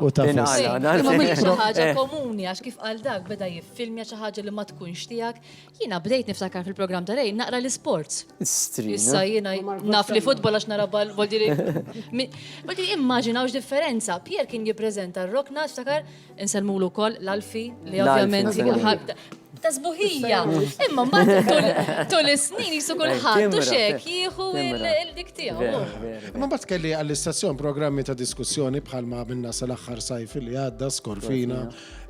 u ta' festa. Imma minn xi ħaġa komuni għax kif qal dak beda jiffilmja xi ħaġa li ma tkunx tiegħek. Jiena bdejt niftakar fil-programm ta' Rej naqra l-isports. Issa jiena naf li futbol għax nara bal voldiri immaġinaw x'differenza. Pier kien jippreżenta r-rokna niftakar insellmulu wkoll l-Alfi li ovvjament ta' sbuħija. Imma mbagħad tul is-snin jisu kulħadd u xek jieħu il-dik tiegħu. Imma mbagħad kelli għall-istazzjon programmi ta' diskussjoni bħalma minna sal-aħħar sajf li għadda Skorfina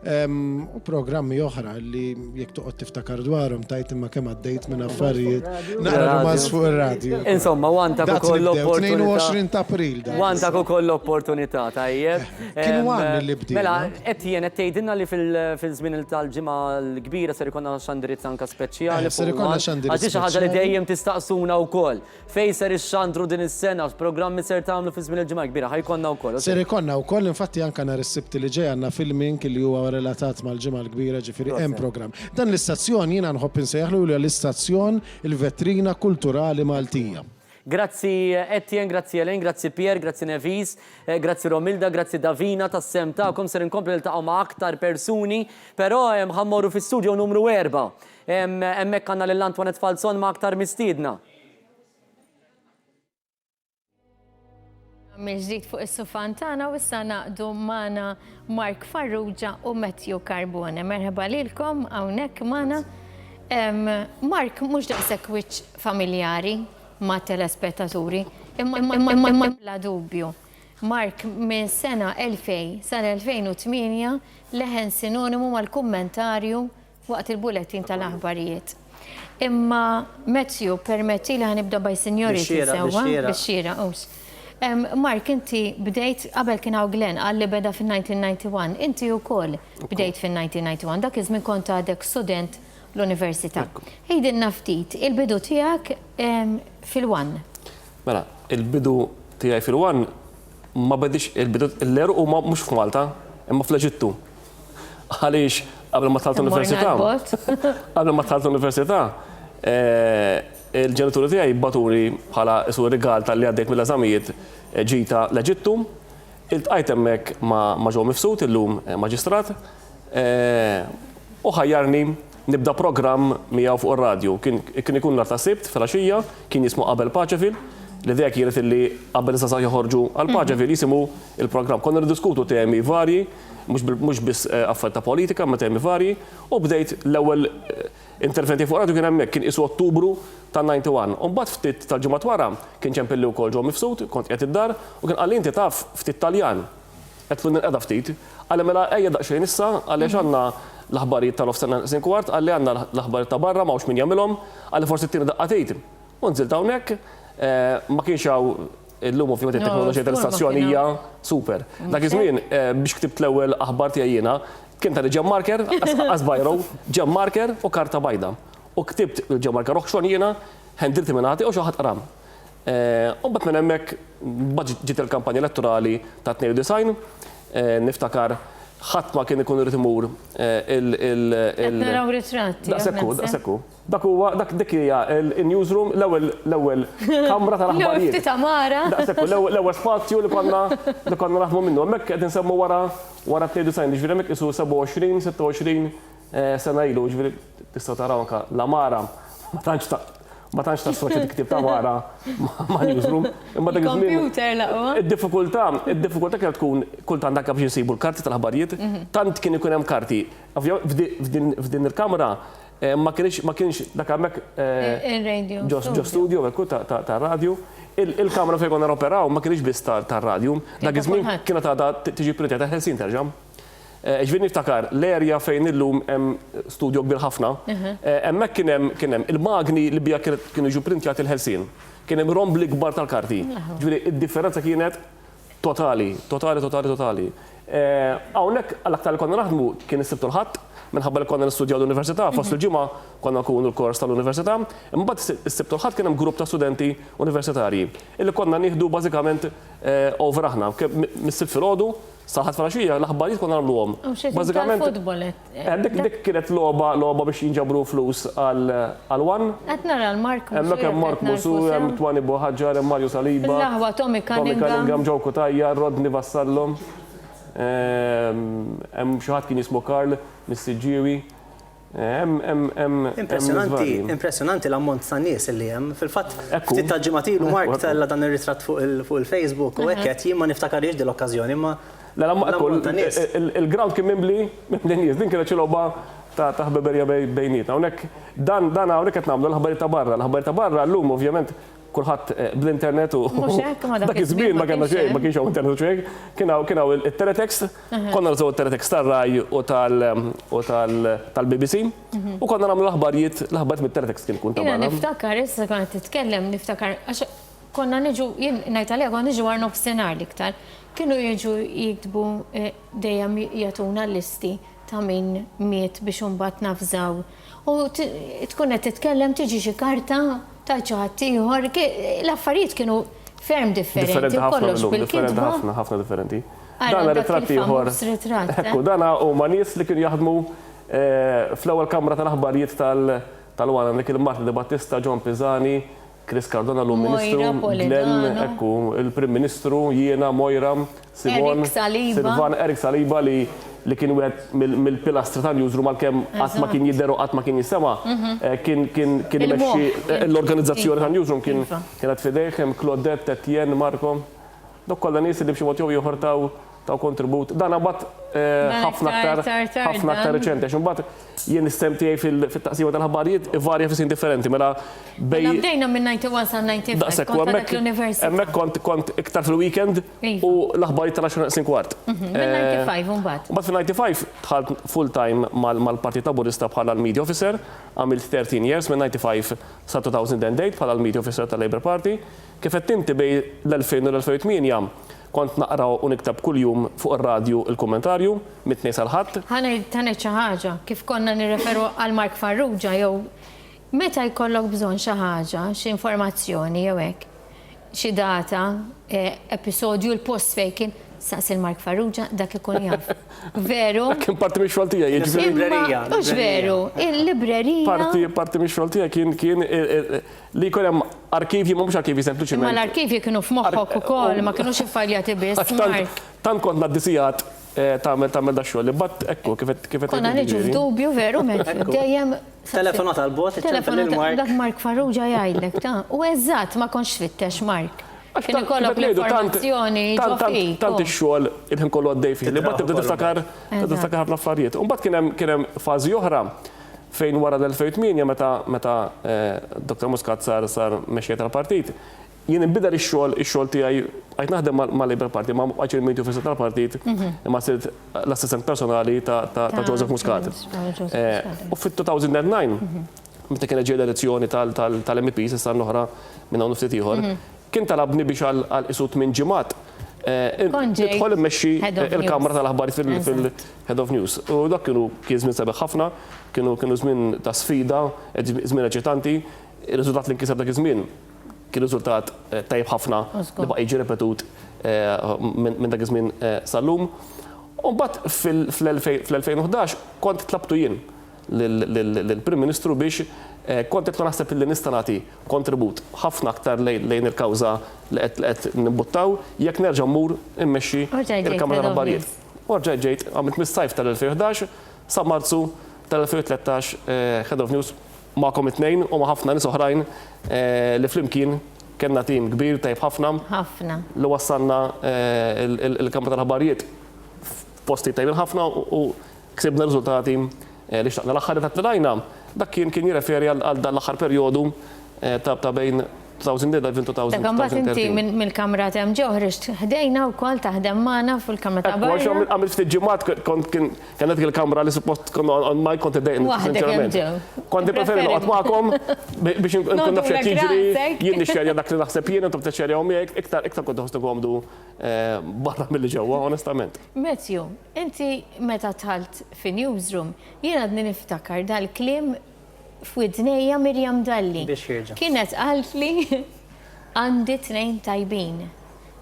u programmi oħra li jekk toqgħod tiftakar dwarhom tajt imma kemm għaddejt minn affarijiet naqra rumas fuq ir-radju. Insomma, wantak ukoll l-opportunità. 22 ta' April. Wantak ukoll l-opportunità tajjeb. Kien għan li bdejna. Mela, qed jien qed tgħidilna li fil-żmien tal-ġimgħa l-kbira ser ikonna xandiriet anka speċjali. Ser ikonna xandiriet speċjali. Għadix ħaġa li dejjem tistaqsuna wkoll. Fejn ser ix-xandru din is-sena, programmi ser tagħmlu fi żmien il-ġimgħa kbira, ħajkonna wkoll. Ser ikonna wkoll infatti anke nhar is-sibt li ġej għandna filming li huwa relatat mal-ġimgħa l-kbira ġifieri hemm programm. Dan l-istazzjon jiena nħobb insejjaħlu li l-istazzjon il-vetrina kulturali Maltija. Grazzi Etienne, grazzi Elen, grazzi Pierre, grazzi Nevis, grazzi Romilda, grazzi Davina, tas-sem ta'kom ser inkompli niltaqgħu ma' aktar persuni, però ħammorru fis-studio numru 4. Hemmhekk għandna lil Antoinette Falzon ma' aktar mistiedna. Mill-ġdid fuq is-sufan tagħna u issa naqdu magħna Mark Farrugia u Matthew Carbone. Merħba lilkom hawnhekk magħna. Mark mhux daqshekk wiċċ familjari ma' telespettaturi, imma bla dubju. Mark minn sena 2000 sal-2008 leħen sinonimu mal-kummentarju waqt il-bulettin tal-aħbarijiet. Imma Matthew permetti li ħanibda by seniority sewwa bix-xira. Mark, inti bdejt qabel kien hawn Glenn għalli beda fin-1991, inti wkoll bdejt fin-1991, dak iż-żmien kont għadek student l-Università. Ħejdilna ftit, il-bidu tiegħek fil-1. Mela, il-bidu tiegħi fil-1 ma bedix il-bidu l-eru u mhux f'Malta, imma fl-Eġittu. Għaliex qabel ma tħalt l-Università, il-ġenituri tiegħi baturi bħala isu rigal tal-li għaddejt mill-eżamijiet ġita l-Eġittu, iltqajt hemmhekk ma' Ġew Mifsud illum maġistrat u ħajjarni nibda programm miegħu fuq ir-radju. Kien ikun nhar ta' Sibt filgħaxija, kien jismu Qabel Paċevil, l-idea kienet illi qabel iżgħażagħ joħorġu għal Paċevil jisimgħu il-programm. Konna niddiskutu temi varji, mhux biss affarijiet ta' politika, ma temi varji, u bdejt l-ewwel interventi fuq radju kien hemmhekk kien isu Ottubru tan-91. U mbagħad ftit tal-ġimgħat wara kien ċempilli wkoll Ġew Mifsud, kont qiegħed id-dar u kien qal inti taf ftit Taljan. Qed qiegħda ftit. Għalli mela ejja daqsxejn issa għaliex għandna l-aħbarijiet tal-ofsena sin kwart, għalli għandna l-aħbarijiet ta' barra ma' min jagħmilhom, għalli forsi t-tieni daqqatejt. U nżilt hawnhekk, ma kienx hawn illum ovvjament it-teknoloġija tal-istazzjoni hija super. Dak iż-żmien biex ktibt l-ewwel aħbar tiegħi jiena kien tal ġem marker, asbajrow, ġem marker u karta bajda. U ktibt il-ġem marker roħxon jiena, ħendilt minn ħati u xi ħadd qaram. U mbagħad minn hemmhekk ġiet il-kampanja elettorali ta' 92, niftakar ħadd ma kien ikun irid imur naraw ritratti. Daqsekku. Dik hija il-newsroom l-ewwel kamra tal-aħbarijiet. Ftit amara. Daqsekku l-ewwel spazju li konna naħdmu minnu. Hemmhekk qed insemmu wara 92, ġifieri hemmhekk isu 27, 26 sena ilu, ġifieri tistgħu taraw anke l-amara ma tantx tassoċja tiktib ta' wara ma' newsroom. Imma dak il-computer laqwa. Id-diffikultà kienet tkun kultant anke biex insibu l-karti tal-aħbarijiet, tant kien ikun hemm karti. F'din il-kamra ma kienx dak hemmhekk ġo studio ekku ta' radju. Il-kamra fejn konna operaw ma kienx biss ta' radju. Dak iż-żmien kienet għadha tiġi priorità ta' Helsin terġa'. Ġvien niftakar l-erja fejn illum hemm studio kbir ħafna, hemmhekk kien hemm il-magni li bija kienu jiġu printjati il-Helsin. Kien hemm rombli kbar tal-karti. Ġifieri id-differenza kienet totali. Hawnhekk għal-aktar li konna naħdmu kien is-Sibt u l-Ħadd, minħabba li konna nistudjaw l-Università, fost il-ġimgħa konna nkunu l-kors tal-Università, imbagħad is-Sibt u l-Ħadd kien hemm grupp ta' studenti universitarji illi konna nieħdu bażikament over aħna. Mis-Sibt filgħodu saħat fil-għaxija, l-aħbarijiet konna nagħmluhom. Bażikament. Dik kienet logħba biex jinġabru flus għal-wan. Qed nara l-Mark Musu. Hemmhekk hemm Mark Musu, hemm Twani Boħaġġar, hemm Mario Saliba. L-aħwa Tommy Cunningham. Ġew Kutajja, Rodney Vassallom. Hemm xi ħadd kien jismu Karl Missiġġiewi. Impressjonanti l-ammont ta' nies li hemm. Fil-fatt, ftit ta' ġimgħat ilu Mark tella dan ir-ritratt fuq il-Facebook u hekk qed jien ma niftakarx din l-okkażjoni imma il-ground kien mimli nies, din kienet xi logħba ta' ħbeberja bejnietna. Hawnhekk dan hawnhekk qed nagħmlu l-aħbarijiet ta' barra. L-aħbarijiet ta' barra llum ovvjament kulħadd bl-internet u dak iż-żmien ma kellna xejn, ma kienx hawn internet u xejn. Kien hawn it-teletext, konna nżgħu it-teletext tar-Rai u tal-BBC u konna nagħmlu l-aħbarijiet mit-teletext kien kun ta' barra. Niftakar issa kont titkellem niftakar għax konna niġu jien ngħid għalija konna niġu għar nofsinhar l-iktar. Kienu jiġu jiktbu dejjem jagħtuna listi ta' min miet biex imbagħad nafżaw. U tkun qed titkellem tiġi xi karta ta' xi ħadd ieħor, l-affarijiet kienu ferm differenti u kollox bil-kitba. Ħafna differenti. Dan ritratti ieħor. Ekku, dan huma nies li kienu jaħdmu fl-ewwel kamra tal-aħbarijiet tal-Wana li kien Martin De Battista, John Pisani, Chris Cardona l-Ministru, Moira Polidano. Glenn, ekku, il-Prim Ministru, jiena, Moira, Simon, Eric Saliba. Silvan, Eric Saliba li kien wieħed mill-pilastri tal-newsroom għalkemm qatt ma kien jidher u qatt ma kien jisema, kien imexxi l-organizzazzjoni tal-newsroom kienet fidejh hemm Claudette, Etienne, Marco. Dok kollha nies li b'xi mod jew ieħor taw kontribut. Dan abad ħafna aktar reċenti, għax imbagħad jien is-sem tiegħi fil-taqsima tal-ħabbarijiet ivarja fi sin differenti. Mela bej. Bdejna minn 91 sa 95. Daqshekk hemmhekk kont iktar fil-weekend u l-aħbarijiet tal-10 kwart. Minn 95 imbagħad. Mbagħad fil-95 dħalt full-time mal-Partit Laburista bħala l-Media Officer, għamilt 13 years minn 95 sa 2008 bħala l-Media Officer tal-Labour Party. Kif qed inti bej l-2000 u l-2008 kont naqraw u niktab kuljum fuq ir-radju il-kommentarju mit-tnejn sal-ħadd. Ħanet xi ħaġa kif konna nirreferu għal Mark Farrugia jew meta jkollok bżonn xi ħaġa, xi informazzjoni jew hekk, xi data, episodju l-post fejn saqs il-Mark Farrugia dak ikun jaf. Veru? Kien parti mix xogħol tiegħi, jiġifieri. Libreria. Mhux veru, il-librerija. Parti mix xogħol tiegħi kien li jkun hemm arkivji ma mhux arkivji sempliċiment. Ma l-arkivji kienu f'moħħok ukoll, ma kienux iffaljati biss. Tant kont naddisijat tagħmel da xogħol, imbagħad ekku kif konna niġu f'dubju veru dejjem telefonat għal-bot, dak Mark Farrugia jgħidlek ta' u eżatt ma kontx tfittex Mark. Kien ikollok l-informazzjoni ġo fik. Tant ix-xogħol il-ħin kollu għaddej fih li mbagħad tibda tiftakar ħafna affarijiet. U mbagħad kien hemm fażi oħra fejn wara l-2008 meta Dr. Muscat sar mexxej tal-partit, jien inbidel ix-xogħol tiegħi qed naħdem mal-Labour Party ma bqajtx il-Media Officer tal-partit imma sirt l-assistent personali ta' Joseph Muscat. U fit-2009 meta kienet ġej l-elezzjoni tal-MPs issa l-oħra minn hawn ftit ieħor, kien talabni biex għal-isut minn ġimgħat nidħol immexxi il-Kamra tal-Aħbarijiet fil-Head of News. U dak kien żmien sabiħ ħafna, kienu żmien ta' sfida, żmien eċitanti, ir-riżultat li nkiseb dak iż-żmien kien riżultat tajjeb ħafna li baqa' jiġi repetut minn dak iż-żmien sal-lum. U mbagħad fl-2011 kont tlabtu jien lill-Prim Ministru biex kont qed naħseb li nista' nagħti kontribut ħafna aktar lejn il-kawża li qed nimbuttaw jekk nerġa' mmur immexxi il-Kamra tal-Aħbarijiet. Orġa' ġejt għamilt mis-sajf tal-2011 sa Marzu tal-2013 Head of News magħkom it-tnejn u ma' ħafna nies oħrajn li flimkien kellna tim kbir tajb ħafna li wassalna il-Kamra tal-Aħbarijiet f'posti tajbin ħafna u ksibna riżultati li xtaqna l-aħħar ta' tlajna. Dak kien jirreferi għal dan l-aħħar perjodu ta' bejn 2011-2013. Għambat inti mill-Kamra ta' ġoħriġt ħdejna wkoll taħdem magħna fil-Kamra ta' barra. Għamilt ftit ġimgħat kienet il-Kamra li suppost on my kont id-dejn. Kont preferi noqgħod magħkom biex nkun naf x'qed jiġri, jien nixxerja dak li naħseb jien intom tixxerjahom miegħek, iktar kont ħostu għomdu barra milli ġewwa, onestament. Matthew, inti meta tħalt fi newsroom, jien għadni niftakar dal-kliem f'widnejja Mirjam Dalli. Kienet qalt li għandi tnejn tajbin.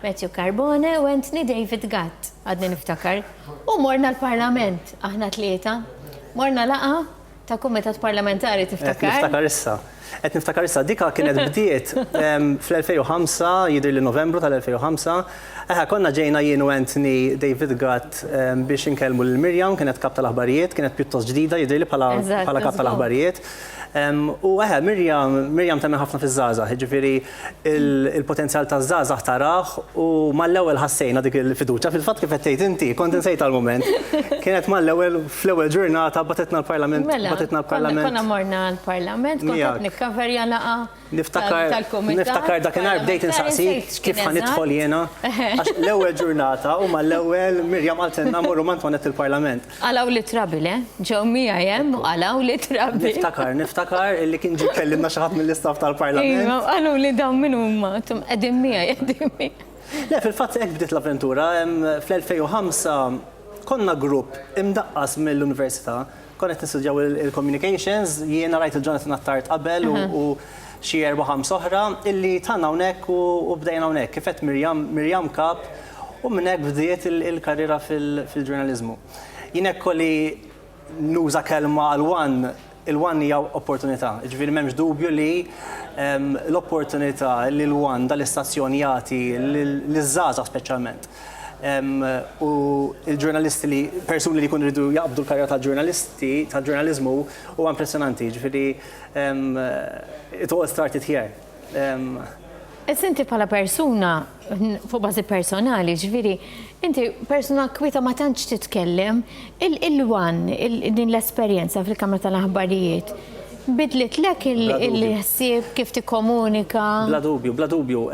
Matthew Carbone u Anthony David Gatt, għadni niftakar. U morna l-Parlament, aħna tlieta. Morna laqa ta' Kumitat Parlamentari tiftakar. Qed niftakar issa dika kienet bdiet fl-2005, jidher li Novembru tal-2005. Konna ġejna jien u Anthony David Gatt biex inkellmu lil Mirjam, kienet kap tal-aħbarijiet, kienet pjuttost ġdida jidher li bħala kap tal-aħbarijiet. U Mirjam temmen ħafna fiż-żgħażagħ, ġifieri il-potenzjal taż-żgħażagħ taraħ u mal-ewwel ħassejna dik il-fiduċja. Fil-fatt kif qed tgħid inti, kont insejt għall-mument. Kienet mal-ewwel fl-ewwel ġurnata batitna l-Parlament. Konna morna l-Parlament, kont nikkaverja laqa Niftakar dakinhar bdejt insaqsik kif ħanidħol jiena għax l-ewwel ġurnata u mal-ewwel Mirjam qaltilna morru mant il-Parlament. Għalaw li trabil, ġew miegħi hemm u għalaw li trabil. Niftakar illi kien ġie kellimna xi ħadd mill-istaff tal-Parlament. Iva, qalu li dawn min huma, tum qegħdin miegħi. Le, fil-fatt hekk bdiet l-avventura. Fl-2005 konna grupp imdaqqas mill-Università, konna qed nistudjaw il-communications, jiena rajt il-Jonathan Attard qabel u xi 4-5 oħra illi tagħna hawnhekk u bdejna hawnhekk. Kif qed Mirjam kap u minn hekk bdiet il-karriera fil-ġurnaliżmu. Jien hekk kolli nuża kelma għal-wan il-One hija opportunità. Ġifieri m'hemmx dubju li l-opportunità li l-One dal-istazzjon jagħti liż-żgħażagħ speċjalment. U il-ġurnalisti persuni li jkunu jridu jaqbdu l-karriera tal-ġurnalizmu huwa impressjonanti. Ġifieri it all started here. Inti bħala persuna, fuq bażi personali, ġifieri, inti persuna kwita ma tantx titkellem, il-One, din l-esperjenza fil-Kamra tal-Aħbarijiet, bidlet lek il-ħsieb kif tikkomunika? Bla dubju.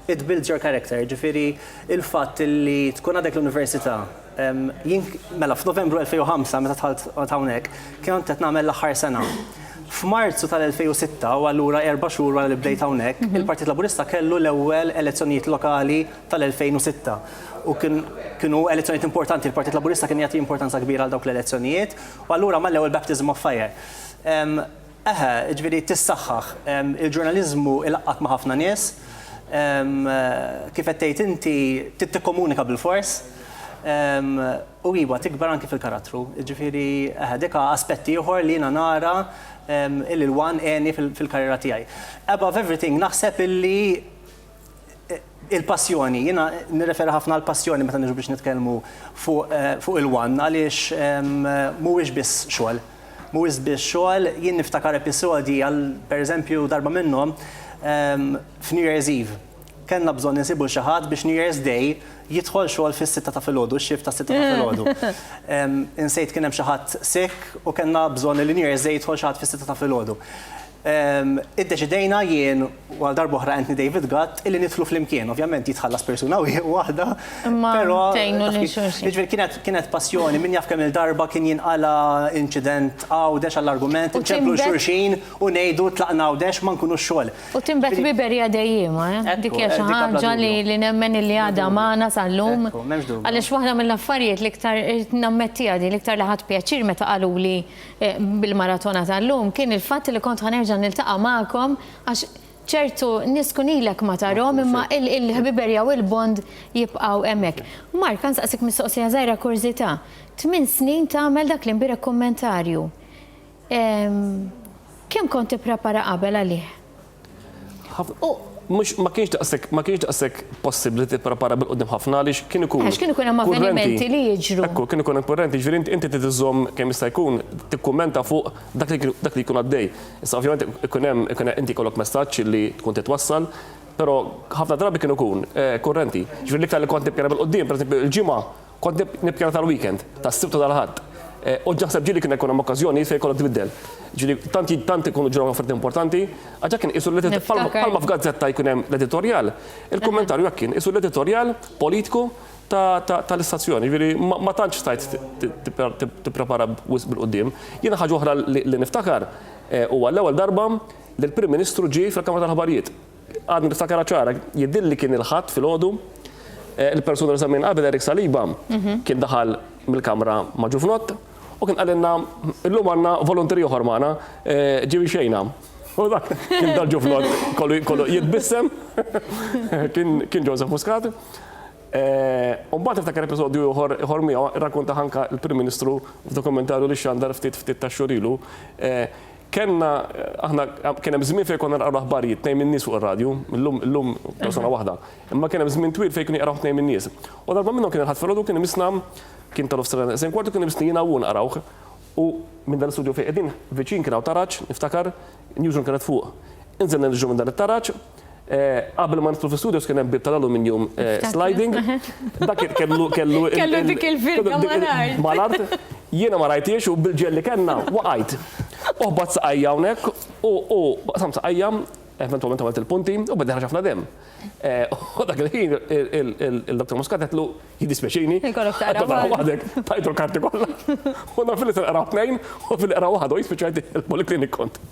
It builds your character, ġifieri il-fatt li tkun għadek l-università. Mela, f'Novembru 2005, meta tħalt hawnhekk, kien qed nagħmel l-aħħar sena. F'Marzu tal-2006, u allura 4 xhur wara li bdejt hawnhekk, il-Partit Laburista kellu l-ewwel elezzjonijiet lokali tal-2006. U kienu elezzjonijiet importanti, il-Partit Laburista kien jagħti importanza kbira għal dawk l-elezzjonijiet, u allura mal-ewwel baptism of fire. Ġifieri tissaħħaħ il-ġurnaliżmu ilaqgħat ma' ħafna nies, kif qed tgħid inti tikkomunika bil-fors, u iwa tikbar anki fil-karattru. Ġifieri deka aspetti ieħor li jiena nara il-One għeni fil-karriera tiegħi. Above everything, naħseb illi il-passjoni, jiena nirreferi ħafna għal-passjoni meta niġu biex nitkellmu fuq il-One, għaliex mhuwiex biss xogħol. Mhuwiex biss xogħol, jien niftakar episodi għal pereżempju darba minnhom f'New Year's Eve. Kellna bżonn insibu xi ħadd biex New Year's Day jidħol xogħol fis-6 ta' filgħodu, x-xift ta' 6 ta' filgħodu. Insejt kien hemm xi ħadd sick u kellna bżonn li New Year's Day jidħol xi ħadd fis-6 ta' filgħodu. Iddeċidejna jien u għal darba oħra Anthony David Gatt illi nidħlu flimkien. Ovvjament jitħallas persuna waħda. Però kienet passjoni, min jaf kemm il-darba kien jinqala incident għawdex għall-argument, nċemplu xulxin u ngħidu tlaqna għawdex ma nkunux xogħol. U timbet biberja dejjima, dik hija xi ħaġa li nemmen li għadha magħna sal-lum. Għaliex waħda mill-affarijiet l-iktar nammettija di l-iktar li ħadd pjaċir meta qaluli bil-maratona tal-lum kien il-fatt li kont ħanerġa' niltaqa' magħkom għax ċertu nies kun ilek ma tarhom imma il-ħbiberja u l-bond jibqgħu hemmhekk. Mark, nsaqsik mistoqsija żgħira kurzità. 8 snin tagħmel dak li nbirek kommentarju. Kemm kont tipprepara qabel għalih? Ma kienx daqshekk possibbli tipprepara bil-qudiem ħafna għaliex kien ikun. Għax kien ikun hemm avvenimenti li jiġru. Ekku, kien ikun kurrenti, ġifieri inti tiżomm kemm jista' jkun tikkummenta fuq dak li jkun għaddej. Issa ovvjament ikun hemm inti jkollok messaġġ li tkun titwassal, però ħafna drabi kien ikun kurrenti. Ġifieri l-iktar li kont nippjana bil-qudiem, pereżempju il-ġimgħa kont nippjana tal-weekend, tas-sibtu tal-ħadd. U ġaħseb ġili kien ikun hemm okkażjoni fejn kollok tbiddel. Ġili tant ikunu ġraw affarijiet importanti, għaġa kien isu palma f'gazzetta jkun hemm l-editorjal. Il-kommentarju hekk kien isu l-editorjal politiku tal-istazzjoni. Ġifieri ma tantx stajt tipprepara bil-qudiem. Jiena ħaġa oħra li niftakar huwa l-ewwel darba li l-Prim Ministru ġie fil-Kamra tal-Aħbarijiet. Għad niftakar ċara, jidilli kien il-ħadd fil-għodu il-persuna li semmin qabel Erik Saliba kien daħal mill-Kamra ma' ġufnot u kien għalinna illum għandna volontari oħor magħna ġiewi xejna. U dak kien dal-ġufnot kollu jitbissem kien Joseph Muscat. U mbagħad niftakar episodju ieħor miegħu rrakkunta ħanka l-Prim Ministru f'dokumentarju li xandar ftit ta' xurilu. Kien hemm żmien fejn konna naqraw aħbarijiet tnejn min-nies fuq ir-radju, illum persuna waħda. Imma kien hemm żmien twil fejn kienu jaqraw tnejn min-nies. U darba minnhom kien il-ħadd filgħodu kien imisna kien tal-ofstrana sen kwartu kien imisni jiena u naqrawh. U minn dan l-istudju fejn qegħdin viċin kien hawn taraġġ, niftakar, newsroom kienet fuq. Inżel nirġgħu minn dan it-taraġġ, qabel ma nidħlu fl-istudios kien hemm bib tal-aluminium sliding. Dak kellu dik il-firqa mal-art. Jiena ma rajtiex u bil-ġelli kellna waqajt. Uħbad saqajja hawnhekk u sam saqajja, eventualment għamilt il-punti u bdeħ ħafna dem. U dak il-ħin il-Dr. Muscat għetlu jiddispjaċini. Waħdek, tajtu l-karti kollha. U na fil-qra tnejn u fil-qra waħda u jispiċajt il-poliklinik kont.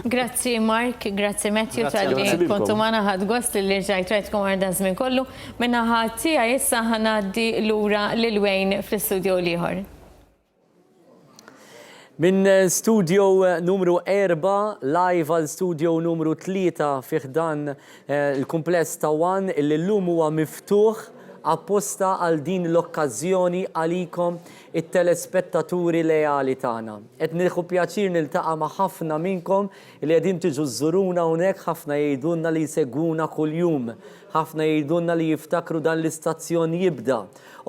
Grazzi Mark, grazzi Matthew tal-li kontu magħna ħadd gost li ġajt rajtkom għarda żmien kollu. Minna ħadd tiegħi issa ħanaddi lura lil Wayne fl-istudio ieħor. Min studio numru 4, live għal studio numru 3 fiħdan il-kumpless ta' One illi l-lum huwa miftuħ apposta għal din l-okkazjoni għalikom it-telespettaturi leali tagħna. Qed nieħu pjaċir niltaqa' ma' ħafna minnkom li qegħdin tiġu żuruna hawnhekk, ħafna jgħidulna li jsegwuna kuljum, ħafna jgħidulna li jiftakru dan l-istazzjon jibda.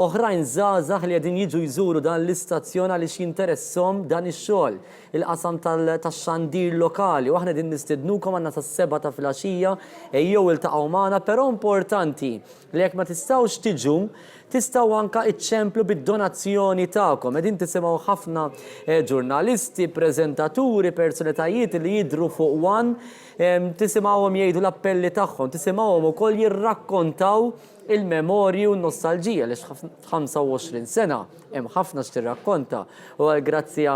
Oħrajn żgħażagħ li qegħdin jiġu jżuru dan l-istazzjon għaliex jinteresshom dan ix-xogħol, il-qasam tax-xandir lokali. U aħna qegħdin nistednukom għandna sas-7 ta' filgħaxija ejjew iltaqgħu magħna, però importanti li jekk ma tistgħux tiġu tistgħu anke iċċemplu bid-donazzjoni tagħkom. Qegħdin tisimgħu ħafna ġurnalisti, preżentaturi, personalitajiet li jidhru fuq One, tisimgħuhom jgħidu l-appelli tagħhom, tisimgħuhom ukoll jirrakkontaw il-memorji u n-nostalġija li 25 sena hemm ħafna x'tirrakkonta. U għall-grazzja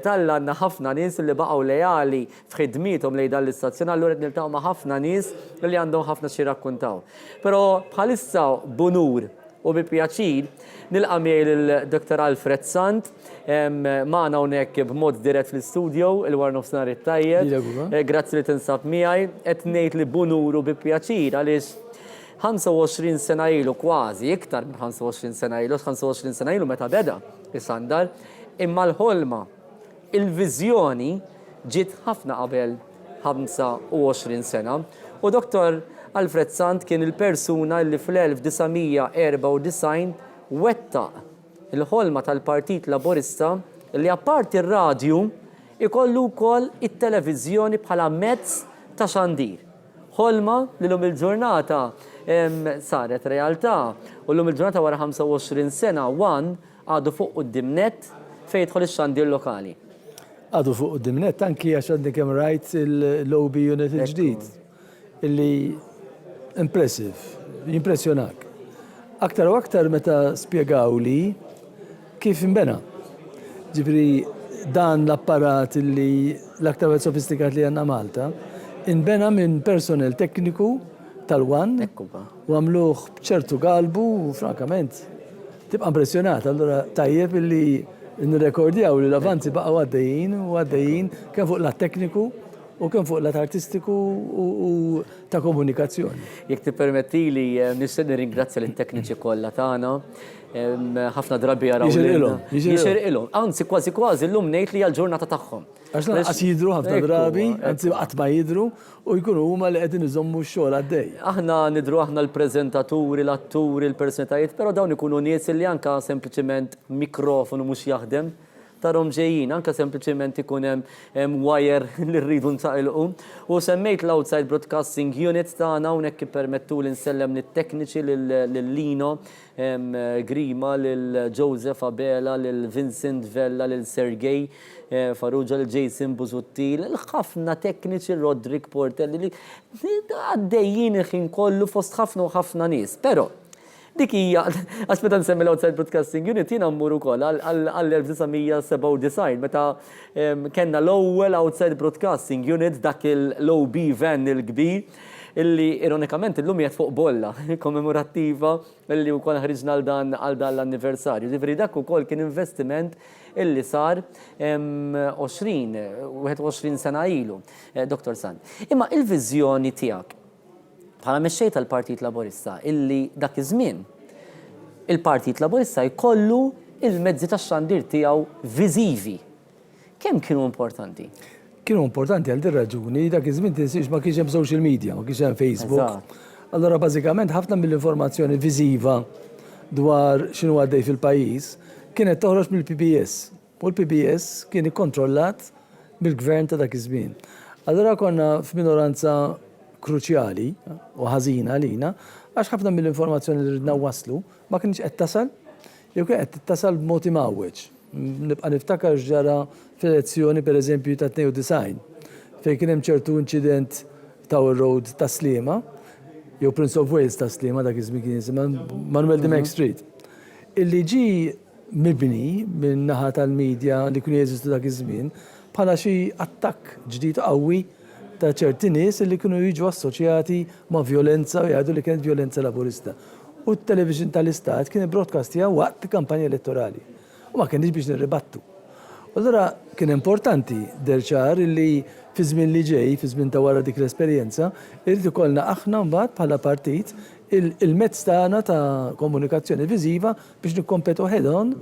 tal-għandna ħafna nies li baqgħu lejali f'ħidmithom lejn dan l-istazzjon, allura qed niltaqgħu ma' ħafna nies li għandhom ħafna x'jirrakkuntaw. Però bħalissa bunur u bi pjaċir nilqa' miegħi lill-Dr. Alfred Sant magħna hawnhekk b'mod dirett fl-istudio il-war nofsinhar it-tajjeb. Grazzi li tinsab miegħi. Qed ngħid li bunur u bi pjaċir għaliex 25 sena ilu kważi, iktar minn 25 sena ilu, 25 sena ilu meta beda is-sandar, imma l-ħolma, il-viżjoni ġiet ħafna qabel 25 sena. U Dr. Alfred Sant kien il-persuna li fl-1994 wettaq il-ħolma tal-Partit Laburista li apparti ir-radju ikollu wkoll it-televiżjoni bħala mezz ta' xandir. Ħolma li l-lum il-ġurnata saret realtà u l-lum il-ġurnata wara 25 sena One għadu fuq quddiem-net fejn jidħol ix-xandir lokali. Għadu fuq quddiem-net anki għax għandi kemm rajt il-lobby unit il-ġdid illi jimpressjonak. Aktar u aktar meta spjegaw li kif imbena. Ġifri dan l-apparat illi l-aktar sofistikat li għanna Malta inbena minn personel tekniku tal-One u għamluħ bċertu galbu u frankament tibqa' impressjonat. Allura tajjeb illi nirrekordjaw li l-avanzi baqa' għaddejjin kemm fuq lat-tekniku u kemm fuq lat artistiku u ta' komunikazzjoni. Jekk tippermettili nixtieq nirringrazzja lit-tekniċi kollha tagħna. Ħafna drabi jaraw jixirqilhom. Anzi kważi llum ngħid li għall-ġurnata tagħhom. Għax jidhru ħafna drabi, anzi qatt ma jidhru u jkunu huma li qegħdin iżommu x-xogħol għaddej. Aħna nidhru aħna l-preżentaturi, l-atturi, l-personalitajiet, però dawn ikunu nies li anke sempliċement mikrofonu mhux jaħdem. Tarhom ġejjin, anke sempliċement ikun hemm wire li rridu nsaqilqu. U semmejt l-Outside Broadcasting Unit tagħna hawnhekk ippermettu li nsellem lit-tekniċi lil Lino Grima, lil Joseph Abela, lil Vincent Vella, lil Sergej Farrugia, lil Jason Buzuttil, ħafna tekniċi Roderick Portelli li għaddejjin il-ħin kollu fost ħafna u ħafna nies. Però dik hija, għax meta nsemmi l-Outside Broadcasting Unit jiena mmur ukoll għall-1997 meta kellna l-ewwel Outside Broadcasting Unit dak il-low B van il-kbir illi ironikament illum qiegħed fuq bolla kommemorattiva illi wkoll ħriġna għal dan l-anniversarju. Ġifieri dak ukoll kien investiment illi sar 21 sena ilu, Dr. Sant. Imma il-viżjoni tiegħek bħala mexxej tal-Partit Laburista illi dak iż-żmien il-Partit Laburista jkollu il-mezzi tax-xandir tiegħu viżivi. Kemm kienu importanti? Kienu importanti għal din raġuni dak iż-żmien tinsiex ma kienx hemm social media, ma kienx hemm Facebook. Allora bażikament ħafna mill-informazzjoni viżiva dwar x'inhu għaddej fil-pajjiż kienet toħroġ mill-PBS. U l-PBS kien ikkontrollat mill-gvern ta' dak iż-żmien. Allora konna f'minoranza kruċjali u ħażina għalina għax ħafna mill-informazzjoni li ridna waslu ma kienx qed tasal jew kien qed tasal b'mod imgħawweġ. Nibqa' niftakar ġara fl-elezzjoni pereżempju ta' 92 fejn kien hemm ċertu inċident Tower Road ta' Sliema jew Prince of Wales ta' Sliema dak iż-żmien kien jisimha Manuel Dimek Street. Illi ġi mibni minn naħa tal-medja li kienu jeżistu dak iż-żmien bħala xi attakk ġdid qawwi ta' ċerti nies li kienu jiġu assoċjati ma' violenza u jgħidu li kienet violenza laburista. U t-television tal-Istat kien broadcastija waqt kampanja elettorali. U ma kienx biex nirribattu. Allura kien importanti derċar li fi żmien li ġej, fi żmien ta' wara dik l-esperjenza, irid ikollna aħna mbagħad bħala partit il-mezz tagħna ta' komunikazzjoni viżiva biex nikkompetu head-on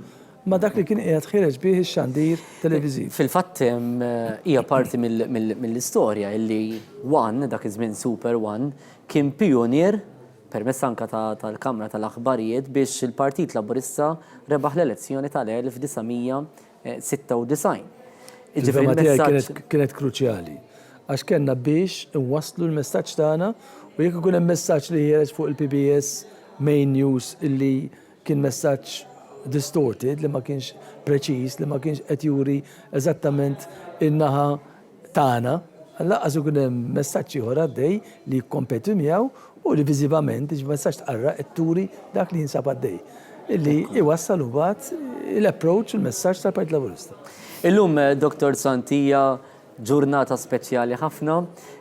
ma dak li kien qiegħed ħireġ bih ix-xandir televiżiv. Fil-fatt hija parti mill-istorja illi One, dak iż-żmien Super One, kien pionier permess anka tal-Kamra tal-Aħbarijiet biex il-Partit Laburista rebaħ l-elezzjoni tal-1996. Il-fema tiegħi kienet kruċjali. Għax kellna biex inwasslu l-messaġġ tagħna u jekk ikun hemm messaġġ li ħireġ fuq il-PBS Main News illi kien messaġġ distorted, li ma kienx preċiż, li ma kienx qed juri eżattament in-naħa tagħna, laqqas ikun hemm messaġġ ieħor għaddej li jikkompetu miegħu u li viżivament messaġġ tqarra qed turi dak li jinsab għaddej. Illi iwassal mbagħad l-approach il-messaġġ tal-Partit Laburista. Illum, Dr. Santija, ġurnata speċjali ħafna,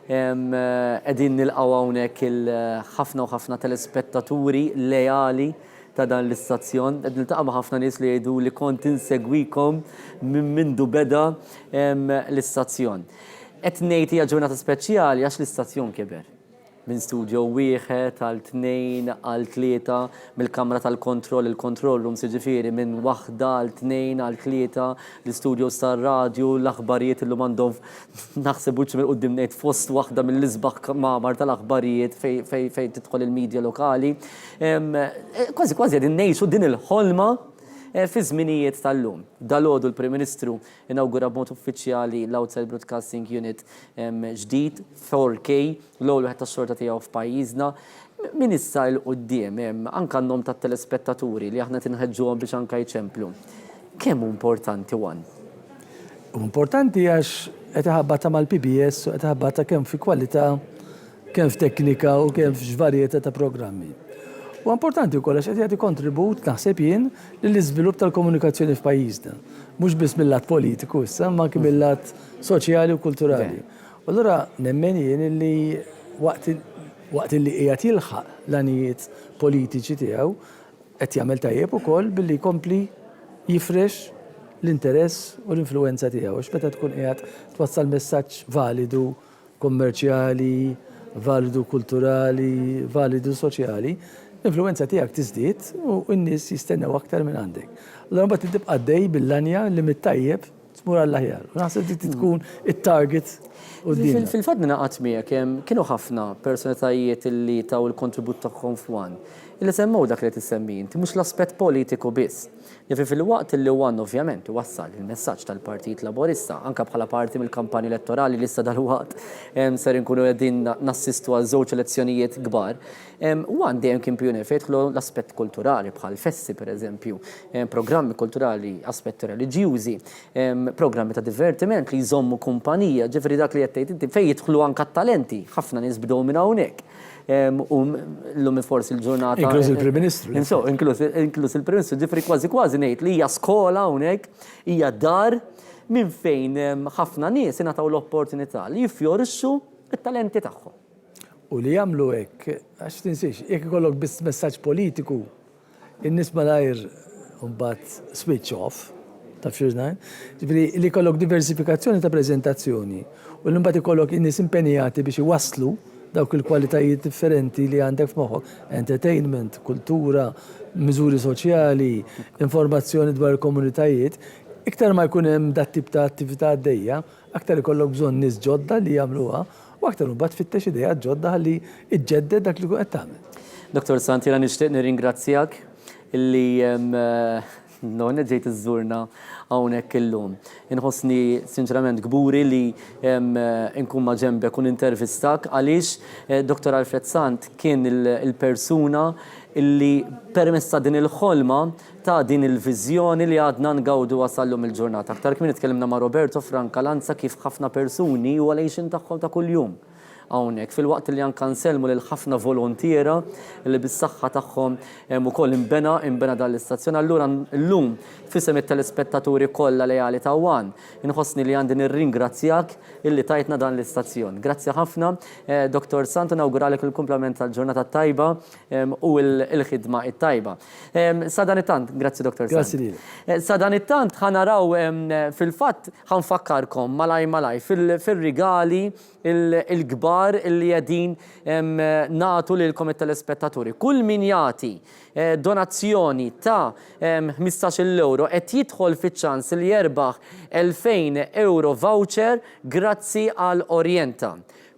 qegħdin nilqgħu hawnhekk il-ħafna u ħafna telespettaturi lejali ta' dan l-istazzjon, qed niltaqa' ma' ħafna nies li jgħidu li kont insegwikom minn mindu beda l-istazzjon. Qed ngħid hija ġurnata speċjali għax l-istazzjon kiber. Minn studio wieħed għal tnejn għal tlieta, mill-kamra tal-kontroll, il-control room siġifieri minn waħda għal tnejn għal tlieta, l-studios tar-radju, l-aħbarijiet illum għandhom naħseb wiċċ mill qudiem ngħid fost waħda mill-isbaħ magħmar tal-aħbarijiet fejn tidħol il-medja lokali. Kważi qegħdin ngħixu din il-ħolma fi żminijiet tal-lum. Dalgħodu l-Prim Ministru inawgura b'mod uffiċjali l-Outside Broadcasting Unit ġdid 4K l-ewwel wieħed tax-xorta tiegħu f'pajjiżna. Min issa l quddiem anke għandhom tat-telespettaturi li aħna tinħeġġuhom biex anke jċemplu. Kemm importanti One? Importanti għax qed iħabbata mal-PBS u qed iħabbata kemm fi kwalità, kemm f'teknika u kemm f'varjetà ta' programmi. U importanti wkoll għax qed jagħti kontribut naħseb jien lill-iżvilupp tal-komunikazzjoni f'pajjiżna. Mhux biss mill-lat politiku issa, ma anke mill-lat soċjali u kulturali. U allura nemmen jien li waqt li qiegħed jilħaq l-għanijiet politiċi tiegħu qed jagħmel tajjeb ukoll billi jkompli jifrex l-interess u l-influenza tiegħu. Meta tkun qiegħed twassal messaġġ validu, kommerċjali, validu kulturali, validu soċjali, l-influenza tiegħek tiżdied u n-nies jistennew aktar minn għandek. Allura mbagħad tibqa' għaddej bil-lanja li mit-tajjeb tmur għall-aħjar. Naħseb dik tkun it-target quddiem. Fil-fatt ningħaqad miegħek kienu ħafna personalitajiet li taw il-kontribut tagħhom f'One. Illi semmew dak li tissemmi inti mhux l-aspett politiku biss. Jafi fil-waqt li One ovvjament wassal il-messaġġ tal-Partit Laburista anke bħala parti mill-kampanja elettorali li issa dal-waqt ser inkunu qegħdin nassistu għal żewġ elezzjonijiet kbar. One dejjem kien pionier fejn jidħlu l-aspett kulturali bħal festi pereżempju, programmi kulturali, aspetti reliġjużi, programmi ta' divertiment li jżommu kumpanija, ġifieri dak li qed tgħid inti fejn jidħlu anke t-talenti, ħafna nies bdew minn hawnhekk. L-lum forsi l-ġurnata. Inkluż il-Prim Ministru. Inkluż il-Prim Ministru, ġifri kważi ngħid li hija skola hawnhekk, hija dar minn fejn ħafna nies ingħataw l-opportunità li jiffjorixxu it-talenti tagħhom. U li jagħmlu hekk, għax tinsiex, jekk ikollok biss messaġġ politiku, in-nies malajr mbagħad switch off, taf x'ngħid, ġifieri li jkollok diversifikazzjoni ta' preżentazzjoni u li mbagħad ikollok in-nies impenjati biex iwasslu dawk il-kwalitajiet differenti li għandek f'moħħok, entertainment, kultura, miżuri soċjali, informazzjoni dwar il-komunitajiet, iktar ma jkun hemm dat tip ta' attività għaddejja, aktar ikollok bżonn nies ġodda li jagħmluha u aktar mbagħad tfittex idea ġodda ħalli iġġedded dak li tkun qed tagħmel. Dr. Santija nixtieq nirringrazzjak illi ġejt iżżurna hawnhekk illum. Inħossni sinċerament gburi li nkun ma' ġembek u nintervistak għaliex Dr. Alfred Sant kien il-persuna illi permezz ta' din il-ħolma ta' din il-viżjoni li għadna ngawdu wasallum il-ġurnata. Aktar kien nitkellimna ma' Roberto Francalanza kif ħafna persuni u għalejxin tagħhom ta' kuljum. Hawnhekk fil-waqt li anke nselmu lil ħafna volontiera li bis-saħħa tagħhom ukoll inbena dan l-istazzjon. Allura llum fisem it-telespettaturi kollha lejali ta' One inħossni li għandi nirringrazzjak illi tajtna dan l-istazzjon. Grazzi ħafna, Dr. Sant, nawguralek il-kumplament tal-ġurnata tajba u l-ħidma it-tajba. Sa dan it-tant, grazzi Dr. Sant. Grazzi lilek. Sa dan it-tant ħanaraw fil-fatt ħanfakkarkom malaj fil-rigali il-kbar kbar li qegħdin nagħtu lilkom it-telespettaturi. Kull min jagħti donazzjoni ta' 15 euro qed jidħol fiċ-ċans li jerbaħ 2000 euro voucher grazzi għal Orienta.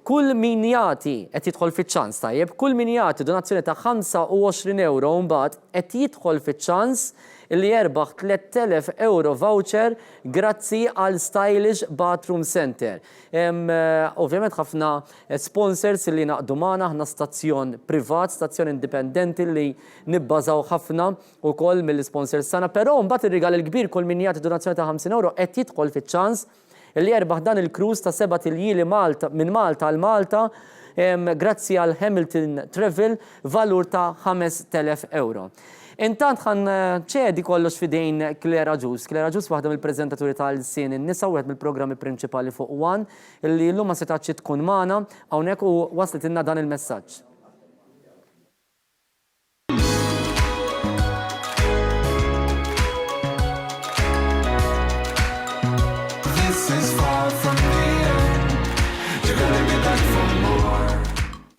Kull min jagħti qed jidħol fiċ-ċans tajjeb, kull min jagħti donazzjoni ta' 25 euro mbagħad qed jidħol fiċ-ċans li jerbaħ 3000 euro voucher grazzi għal Stylish Bathroom Center. Ovvjament ħafna sponsors li naqdu magħna, ħna stazzjon privat, stazzjon indipendenti li nibbażaw ħafna wkoll mill-sponsors sana, però mbagħad ir-rigal il-kbir kull min jagħti donazzjoni ta' 50 euro qed jidħol fiċ-ċans li jerbaħ dan il-cruise ta' 7 tiljili minn Malta għal Malta grazzi għal Hamilton Travel valur ta' 5000 euro. Intant ħan ċedi kollox fidejn Klera Ġus. Klera Ġus waħda mill-prezentaturi tal-sin in-nisa u għed mill-programmi prinċipali fuq One, illi l-lum ma setax tkun magħna hawnhekk u waslet inna dan il-messaġġ.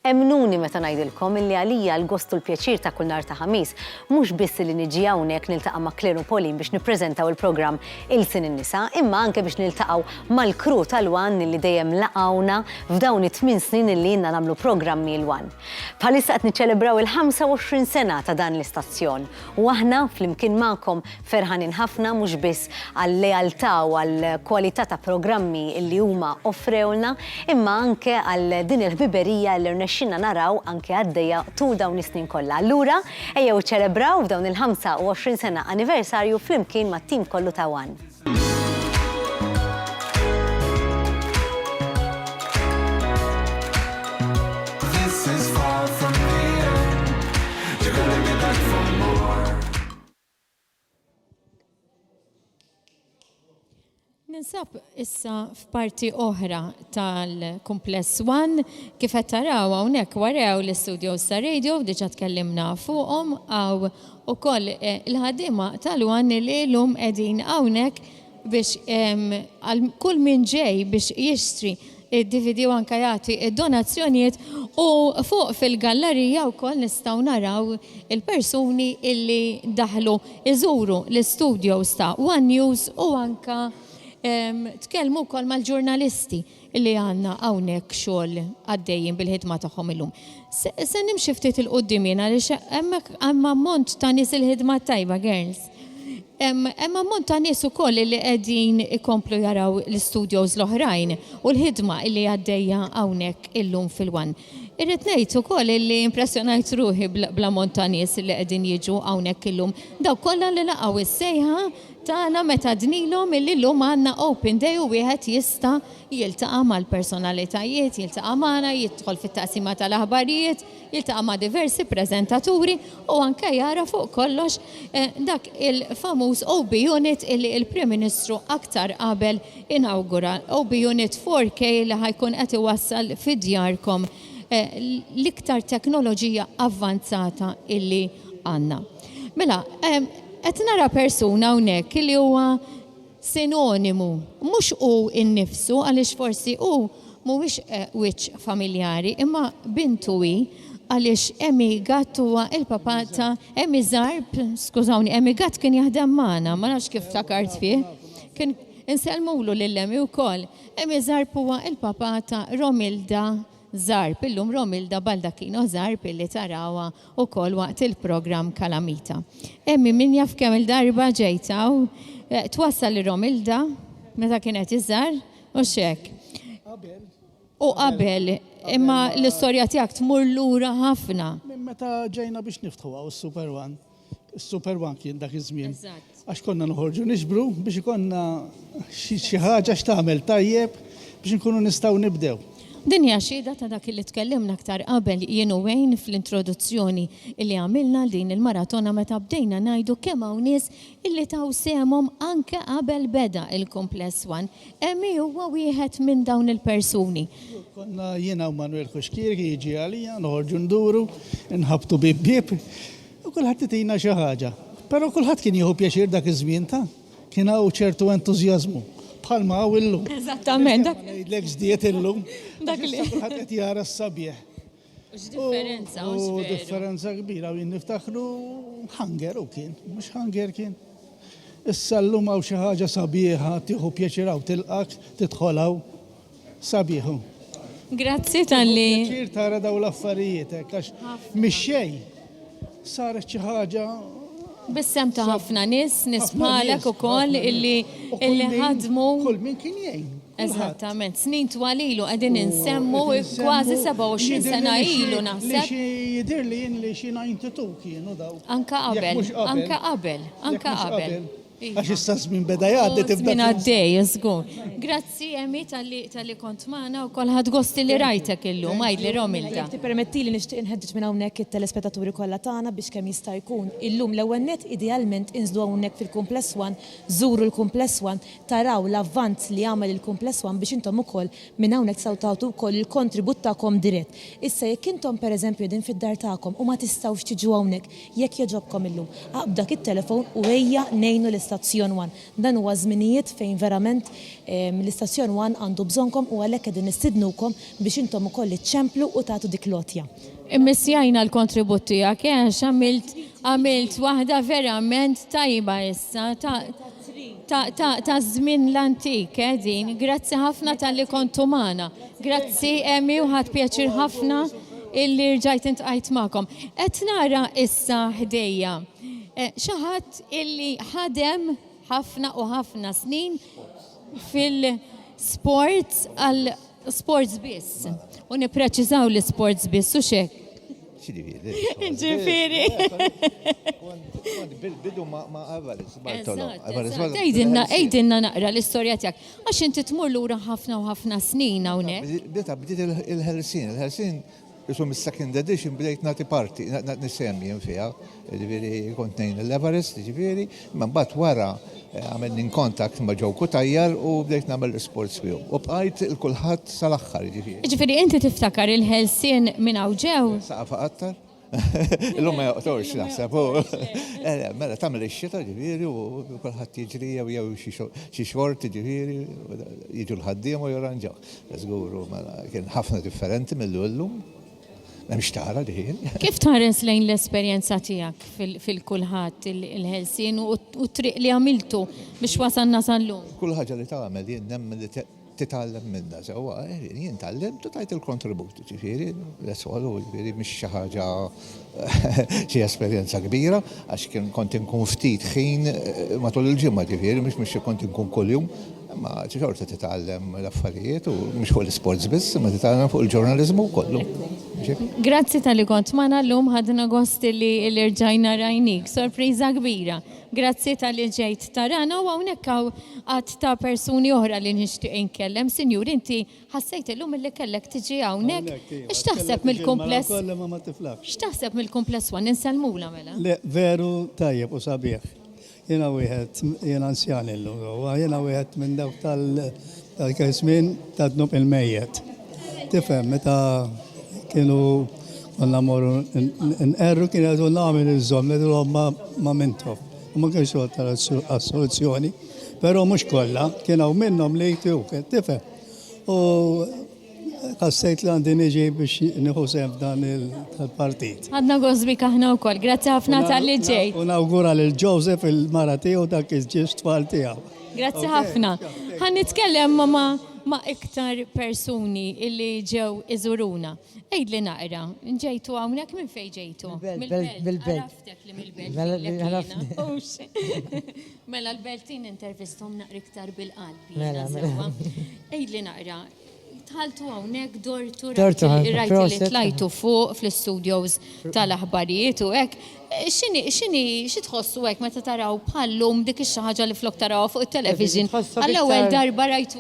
Emnuni meta ngħidilkom illi għalija l-gostu l-pjaċir ta' kull nhar ta' ħamis mhux biss li niġi hawnhekk niltaqa' ma' Claire u Pauline biex nippreżentaw il-programm Il-Sin in-Nisa, imma anke biex niltaqgħu mal-kru tal-One li dejjem laqgħuna f'dawn it-8 snin illi jinna nagħmlu programmi l-One. Bħalissa qed niċċelebraw il-25 sena ta' dan l-istazzjon u aħna flimkien magħkom ferħanin ħafna mhux biss għall-lealtà u għall-kwalità ta' programmi illi huma offrewlna, imma anke għal din il-ħbiberija li xinna naraw anke għaddejja tul dawn is-snin kollha. Allura ejjew ċelebraw f'dawn il-25 sena anniversarju flimkien mat-tim kollu ta' One. Ninsab issa f'parti oħra tal-Kumpless One kif qed taraw hawnhekk waraw l-istudios ta' radio diġà tkellimna fuqhom għaw ukoll il-ħaddiema tal-One li llum qegħdin hawnhekk biex għal kull min ġej biex jixtri id-DVD u anke jagħti id-donazzjonijiet u fuq fil-gallerija wkoll nistgħu naraw il-persuni illi daħlu iżuru l-istudios ta' One News u anke tkellmu wkoll mal-ġurnalisti li għandna hawnhekk xogħol għaddejjin bil-ħidma tagħhom illum. Se nimxi ftit il-qudiem jiena għaliex hemm ammont ta' nies il-ħidma tajba, girls. Hemm ammont ta' nies ukoll li qegħdin ikomplu jaraw l-istudios l-oħrajn u l-ħidma li għaddejja hawnhekk illum fil-One. Irrid ngħid ukoll li impressjonajt ruħi bl-ammont ta' nies li qegħdin jiġu hawnhekk illum. Daw kollha li laqgħu is-sejħa tagħna meta dnilhom illi llum għandna open day u wieħed jista' jiltaqa' mal-personalitajiet, jiltaqa' magħna, jidħol fit-taqsima tal-aħbarijiet, jiltaqa' ma' diversi preżentaturi u anke jara fuq kollox dak il-famuż OB Unit illi il-Prim Ministru aktar qabel inawgura. OB Unit 4K li ħajkun qed iwassal fid-djarkom l-iktar teknoloġija avvanzata illi għandna. Mela, qed nara persuna hawnhekk li huwa sinonimu, mhux hu innifsu għaliex forsi hu mhuwiex wiċċ familjari, imma bintu hi għaliex Emi Gatt huwa il-papata Emi Zarb, skużawni, Emi Gatt kien jaħdem magħna, ma nafx kif ftakart fih. Kien insellmulu lil Emi wkoll. Emi Zarb huwa il-papata Romilda Zarb, illum Romilda Baldacchino Zarb illi tarawha wkoll waqt il-programm Kalamita. Emmi min jaf kemm il-darba ġejta u twassal li Romilda meta kienet iżżar u xek. U qabel, imma l-istorja tiegħek tmur lura ħafna. Meta ġejna biex niftħuha s-Super One. Is-Super One kien dak iż-żmien. Għax konna noħorġu nixbru biex ikonna xi ħaġa x'tagħmel tajjeb biex inkunu nistgħu nibdew. Din hija xhieda ta' dak li tkellimna aktar qabel jien u wejn fl-introduzzjoni li għamilna din il-maratona meta bdejna ngħidu kemm hawn nies illi taw semhom anke qabel beda il-Kumpless One. Emi huwa wieħed minn dawn il-persuni. Konna jiena u Manuel Kuxkiri jiġi għalija, noħorġu nduru, nħabtu bib u kulħadd itina xi ħaġa. Però kulħadd kien jieħu pjaċir dak iż-żmien ta' kien hawn ċertu entużjażmu bħalma u illum. Eżattament. Ngħidlek żdiet illum. Dak li. Ħadd qed jara s-sabiħ. Differenza, u differenza kbira, u niftakru ħanger u kien, mux ħanger kien. Issa l-lum għaw xaħġa sabiħa, tiħu pjaċiraw, tilqak, titħolaw, sabiħu. Grazzi tal-li. Pjaċir tara daw l-affarijiet, għax miexxej, saret xaħġa. Bissem ta' ħafna nis bħalek u koll illi ħadmu. Kull min kien jgħin. Eżattament, snin twalilu għedin insemmu kważi 27 sena ilu naħseb. Jidir li jien li xi 92 kienu daw. Anka qabel. Għax issa żmien beda jgħaddi tibda. Żmien għaddej, żgur. Grazzi Emi tal-li kont magħna u kolħad gosti li rajtek illum, għajdli Romilda. Jekk permetti li nixtieq inħeġġeġ minn hawnhekk it-telespettaturi kollha tagħna biex kemm jista' jkun illum l-ewwel nett idealment inżlu hawnhekk fil-Kumpless One, żuru l-Kumpless One, taraw l-avvant li għamel il-Kumpless One biex intom ukoll minn hawnhekk saw tagħtu wkoll il-kontribut tagħkom dirett. Issa jekk intom pereżempju din fid-dar tagħkom u ma tistgħux tiġu hawnhekk jekk jogħġobkom illum, aqbdak it-telefon u ejja ngħinu l-Istazzjon One. Dan huwa żminijiet fejn verament l-Istazzjon One għandu bżonkom u għalhekk qegħdin nistidnukom biex intom ukoll iċċemplu u tagħtu dik lotja. Immissjajna l-kontribut tiegħek għax għamilt waħda verament tajba issa ta' żmien l-antik din. Grazzi ħafna tal-li kontu magħna. Grazzi Emi u ħadd pjaċir ħafna illi rġajt intqajt magħkom. Qed nara issa ħdejja xi ħadd illi ħadem ħafna u ħafna snin fil-sports għal sports biss. U nipreċizaw l-sports biss u xek. Ġifiri. Bidu ma' Avaris, Ejdinna naqra l-istorja tijak. Għax inti tmur lura ħafna u ħafna snin hawnhekk. Bdiet il-Helsin. Isum il-second edition bdejt nati parti, nisemmi fiha, ġifieri kont ngħin l-Everest, ġifieri, ma mbagħad wara għamilni kontakt ma' ġew Kutajjar u bdejt nagħmel l-sports fihom. U bqajt il-kulħadd sal-aħħar, ġifieri. Ġifieri inti tiftakar il-Helsin minn hawn ġew? Saqa aktar. Illum ma joqtorx naħseb. Mela tagħmel ix-xita ġifieri u kulħadd jiġri jew xi xort ġifieri jiġu l-ħaddiem u jorranġaw. Żgur mela kien ħafna differenti mill-llum. Mhux tara diħin. Kif tħares lejn l-esperjenza tiegħek fil-kulħadd il-Helsin u triq li għamiltu biex wasalna sal-lum? Kull ħaġa li tagħmel jien nemmen li titgħallem minnha sewwa, jien tallemt u tajt il-kontribut, ġifieri, l-eswal ġifieri mhix xi ħaġa xi esperjenza kbira għax kien kont inkun ftit ħin matul il-ġimgħa ġifieri mhux kont inkun kuljum. Ma ċorta titgħallem l-affarijiet u mhux fuq l-sports biss, ma titgħallem fuq il-ġurnaliżmu kollu. Grazzi tal-li kont magħna llum ħadna gost li rġajna rajnik, sorpriża kbira. Grazzi tal-li ġejt tarana u hawnhekk għad ta' persuni oħra li nixtieq inkellem. Sinjur, inti ħassejt illum illi kellek tiġi hawnhekk. X'taħseb mill-kumpless? X'taħseb mill-Kumpless One inselmula mela? Le, veru tajjeb u sabiħ. Jena anzjan illum, jena wieħed minn dawk tal-kismin ta' dnub il-mejjet. Tifhem, meta kienu konna morru n-erru kien għadu namil iż-żom, l ma mintof. U ma kienx tal-soluzzjoni, pero mux kolla, kienu minnom li jtu, tifhem. U għassajt li għandi niġi biex nieħu sem f'dan il-partit. Għadna għozbik aħna wkoll, grazzi ħafna tal-li ġejt. U nawgura lil Joseph il-mara tiegħu dak iż-ġiex tfal tiegħu. Grazzi ħafna. Ħan nitkellem ma' iktar persuni illi ġew iżuruna. Ejdli naqra, ġejtu hawnhekk minn fejn ġejtu? Bil-belt. Għaraftek li mill-belt. Mela l-beltin intervistom naqra iktar bil-qalbi. Ejdli naqra. Tħaltu għawnek dortu rajti li tlajtu fuq fl-studios tal-aħbarijiet u hekk. Xi tħossu hekk meta taraw bħallum dik ix-ħaġa li flok taraw fuq it-television. Għall-ewwel darba rajtu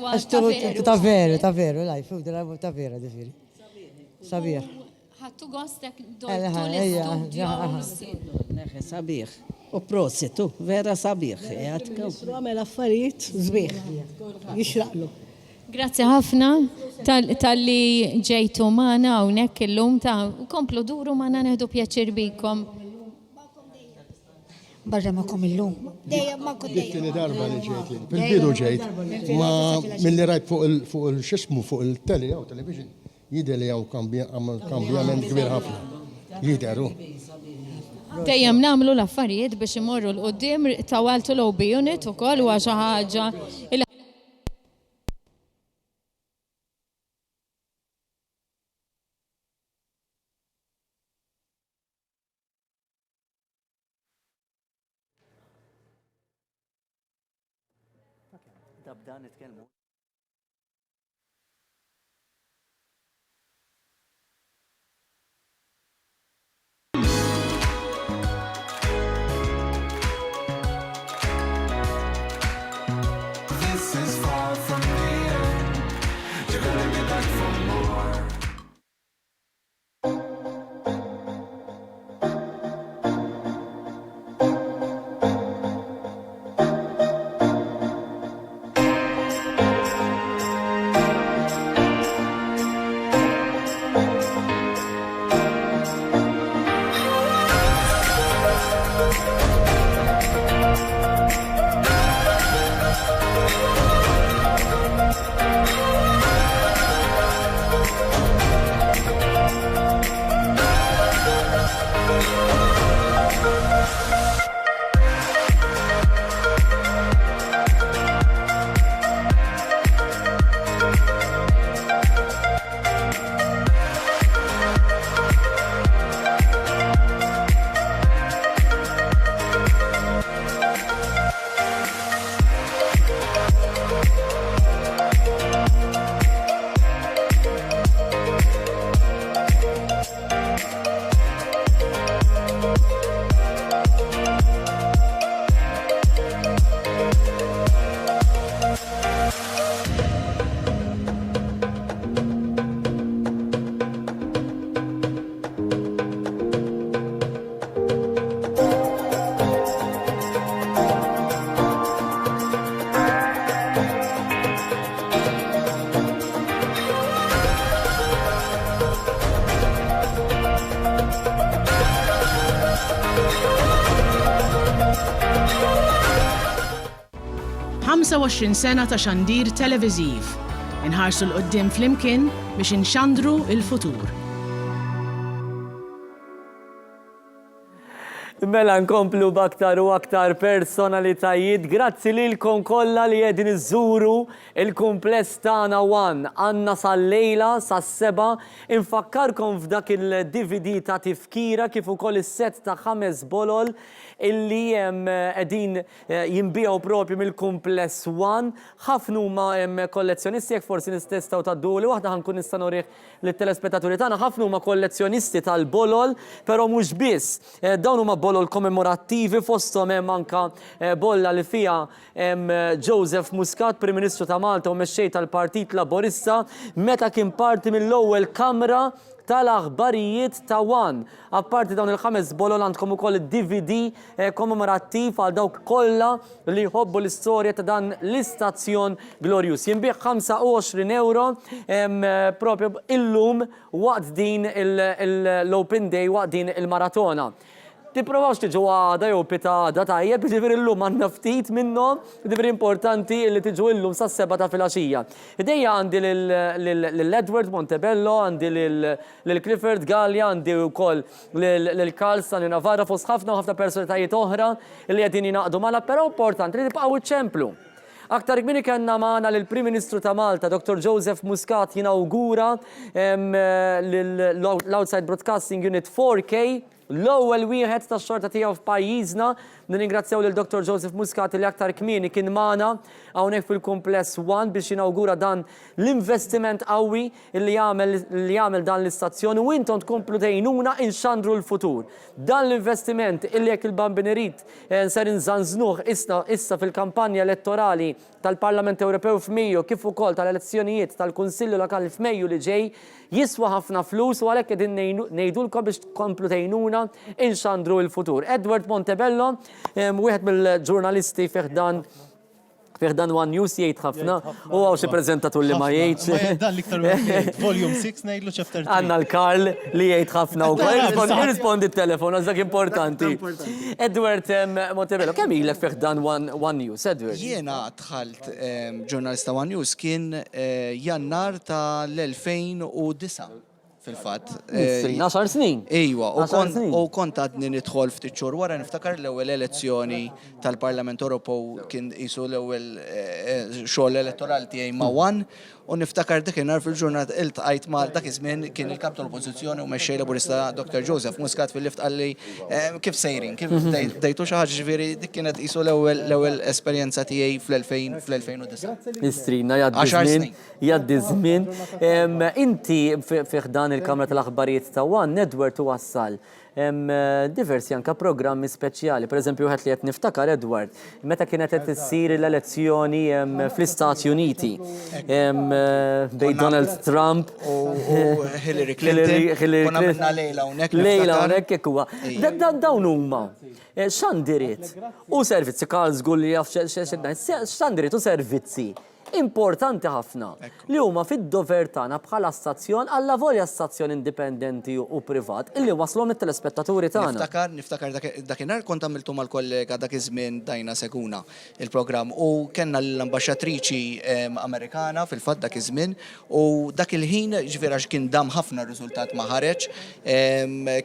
ta' veru, lajf, ta' vera ġifieri. Sabiħ. Ħadtu gostek dortu l-studios. Sabiħ. U prosetu, vera sabiħ. Għamel affarijiet żbieħ. Jixraqlu. Grazzi ħafna tal-li ġejtu magħna hawnhekk illum ta' komplu duru magħna neħdu pjaċir bikom. barra ma kom illum. Dejjem ma kont dejjem. Tieni darba li ġejt jien. Fil-bidu ġejt, ma milli rajt fuq il-xismu fuq il-tele jew television, jidher li hawn kambjament kbir ħafna. Jidheru. Dejjem nagħmlu l-affarijiet biex imorru l-qudiem tawaltu l-OB unit ukoll huwa xi ħaġa Dabda nitkellmu. This is far from the end. You're gonna be back for more. sena ta' xandir televiżiv. Inħarsu l-qoddim flimkien biex inxandru il-futur. Mela nkomplu b'aktar u aktar personalitajiet. Grazzi lilkom kollha li qegħdin iżuru il-kumpless tagħna One. Għandna sal-lejla sas-7 infakkarkom f'dak il-DVD ta' tifkira kif ukoll is-set ta' 5 bolol illi qegħdin jinbiegħu propju mill-kumpless One. Ħafna huma kollezzjonisti jekk forsi nistgħu tadduli waħda ħankun nista' norih lit-telespettaturi tagħna. Ħafna huma kollezzjonisti tal-bolol, però mhux biss. Dawn huma bolol kommemorattivi fosthom hemm anke bolla li fiha Joseph Muscat, Prim Ministru ta' Malta u mexxej tal-Partit Laburista, meta kien parti mill-ewwel Kamra tal-aħbarijiet ta' One. Apparti dawn il-5 bolol għandkom ukoll id-DVD kommemorattiv għal dawk kollha li jħobbu l-istorja ta' dan l-istazzjon glorjus. Jinbih €25 propju illum waqt din l-Open Day waqt din il-maratona. Tipprovawx tiġu għada jew pitada tajjeb, ġifieri llum għandna ftit minnhom, ġifieri importanti li tiġu llum sas-7 ta' filgħaxija. Idejja għandi lil-Edward Montebello, għandi lil-Clifford Gallia, għandi wkoll lil-Karl Stanley Navarra fost ħafna personalitajiet oħra li qegħdin jingħaqdu magħna, però importanti li tibqgħu iċċemplu. Aktar kmini kellna magħna lill-Prim Ministru ta' Malta, Dr. Joseph Muscat, jinawgura l-Outside Broadcasting Unit 4K, l-ewwel wieħed tax-xorta tiegħu f'pajjiżna. Nirringrazzjaw lil Dr. Joseph Muscat li aktar kmieni kien magħna hawnhekk fil-kumpless One biex jinawgura dan l-investiment qawwi li jagħmel dan l-istazzjon u intom tkomplu tgħinuna inxandru l-futur. Dan l-investiment illi jekk il-bambin irid ser inżanżnuh issa fil-kampanja elettorali tal-Parlament Ewropew f'Mejju kif ukoll tal-elezzjonijiet tal-Kunsillu Lokali f'Mejju li ġej jiswa ħafna flus u għalhekk qegħdin ngħidulkom biex tkomplu tgħinuna inxandru l-futur. Edward Montebello, wieħed mill-ġurnalisti fih dan Fiħdan One News jgħid ħafna, u għaw xi preżentatur li ma jgħidx. Dan l-iktar wieħed Volume 6 ngħidlu chapter 3. Għanna l-Karl li jgħid ħafna wkoll. Irrispondi t-telefon, għażak importanti. Edward Montebello, kemm ilek fiħdan One News, Edward? Jiena dħalt ġurnalista One News kien jannar tal-2009. Fil-fatt. 10 snin. Ejwa, u kont għadni nidħol ftit xhur wara niftakar l-ewwel elezzjoni tal-Parlament Ewropew kien qisu l-ewwel xogħol elettorali tiegħi ma' One u niftakar dakinhar fil-ġurnat iltqajt ma' dak iż-żmien kien il-kap tal-Oppożizzjoni u mexxej Laburista Dr. Joseph Muscat fil-lift qal li kif sejrin, kif dejtu xi ħaġa ġifieri dik kienet qisu l-ewwel esperjenza tiegħi fl-2009. Istrina jgħaddi żmien. Inti fih dan il-Kamra tal-Aħbarijiet ta' One, Edward wassal diversi anka programmi speċjali. Per eżempju, wieħed li qed niftakar Edward, meta kienet qed issir l-elezzjoni fl-Istati Uniti bejn Donald Trump u Hillary Clinton. Konna minna lejla hawnhekk. Lejla hawnhekk hekk huwa. Dawn huma x'għandirit u servizzi Karlsruhe li jaf x'għandirit u servizzi importanti ħafna li huma fid-dover tagħna bħala stazzjon alla volja stazzjon indipendenti u privat illi waslhom it-telespettaturi tagħna. Niftakar dakinhar kont għamiltu mal-kollega dak iż-żmien Dajna Seguna il-programm u kellna l-ambaxxatriċi Amerikana fil-fatt dak iż-żmien u dak il-ħin ġifier għax kien dam ħafna riżultat ma ħareġ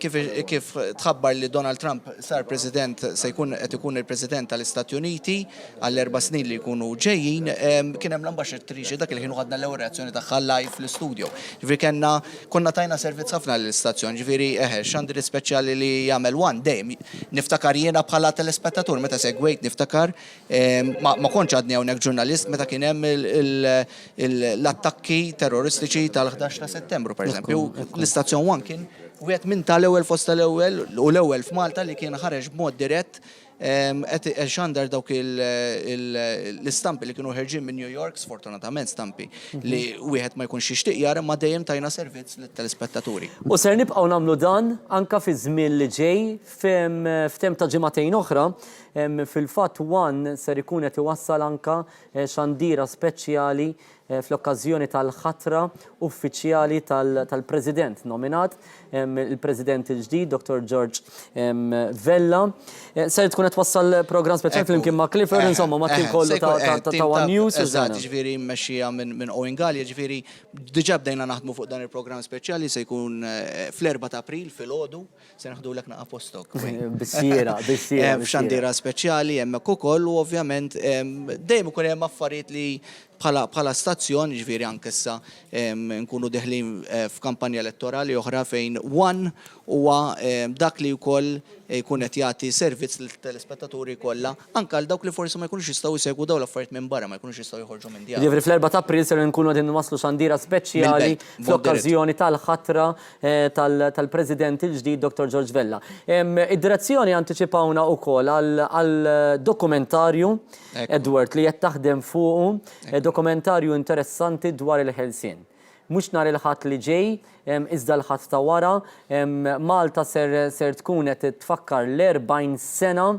kif tħabbar li Donald Trump sar President se jkun qed ikun il-President tal-Istati Uniti għall-4 snin li jkunu ġejjin kien hemm l-ambaxxatriċi dak il-ħin ħadna l-ewwel reazzjoni tagħha live fl-istudio. Ġifieri konna tajna servizz ħafna lill-istazzjon, ġifieri x'għandi speċjali li jagħmel One dejjem niftakar jiena bħala telespettatur meta segwejt niftakar ma kontx għadni hawnhekk ġurnalist meta kien hemm l-attakki terroristiċi tal-11 ta' Settembru pereżempju. L-istazzjon One kien wieħed minn tal-ewwel fost tal-ewwel u l-ewwel f'Malta li kien ħareġ b'mod dirett xandar dawk l-istampi li kienu ħerġin minn New York, sfortunatament stampi li wieħed ma jkunx jixtieq jara ma dejjem tajna servizz lit-telespettaturi. U ser nibqgħu nagħmlu dan anke fi żmien li ġej f'tem ta' ġimagħtejn oħra fil-fatt One ser ikun qed iwassal anke xandira speċjali fl-okkażjoni tal-ħatra uffiċjali tal-President nominat, il-President il-ġdid, Dr. George Vella. Se tkun qed wassal programm speċjali flimkien ma' Clifford, insomma ma' tim kollu ta' One News. Eżatt, ġifieri mmexxija minn Owen Gallia, ġifieri diġà bdejna naħdmu fuq dan il-programm speċjali se jkun fl-4 ta' April filgħodu se naħdulek naqa' postok. Bissiera. F'xandiera speċjali hemmhekk ukoll u ovvjament dejjem ikun hemm affarijiet li bħala stazzjon, ġifieri anke issa nkunu deħlin f'kampanja elettorali oħra fejn One huwa dak li wkoll jkun qed jagħti servizz lill-telespettaturi kollha anke għal dawk li forsi ma jkunux jistgħu jsegwu dawn l-affarijiet minn barra, ma jkunux jistgħu joħorġu minn djar. Ġifieri fl-4 ta' April ser nkunu qegħdin nwasslu xandira speċjali fl-okkażjoni tal-ħatra tal-President il-ġdid Dr. George Vella. Id-direzzjoni antiċipawna wkoll għal dokumentarju Edward li qed taħdem fuqu, dokumentarju interessanti dwar il-ħelsien. Mhux nhar il-ħadd li ġej, iżda l-ħadd ta' wara, Malta ser tkun qed tfakkar l-40 sena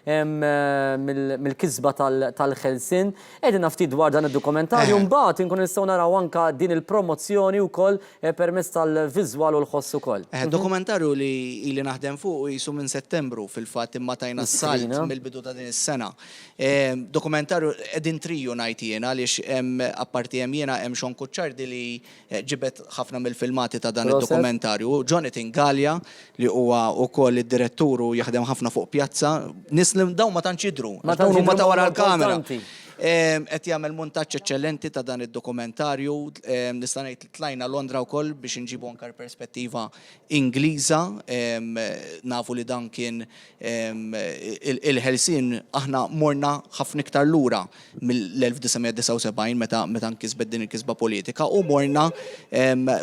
mill-kisba tal-ħelsien. Qegħdin naftit dwar dan id-dokumentarju mbagħad inkun nistgħu naraw anke din il-promozzjoni wkoll permezz tal-viżwal u l-ħoss ukoll. Dokumentarju li naħdem fuq jisu minn Settembru fil-fatt imma tajna s-salt mill-bidu ta' din is-sena. Dokumentarju qegħdin triju ngħid jiena għaliex apparti hemm jiena hemm Sean Kuċċardi li ġibet ħafna mill-filmati ta' dan id-dokumentarju. Jonathan Gallia li huwa wkoll id-direttur u jaħdem ħafna fuq pjazza. Dawn ma tantx jidhru, huma ta' wara l-kamera. Qed jagħmel montaġġ eċċellenti ta' dan id-dokumentarju. Nista' ngħid tlajna Londra wkoll biex inġibu anke perspettiva Ingliża. Nafu li dan kien il-ħelsien aħna morna ħafna iktar lura mill-1979 meta nkisbet din il-kisba politika u morna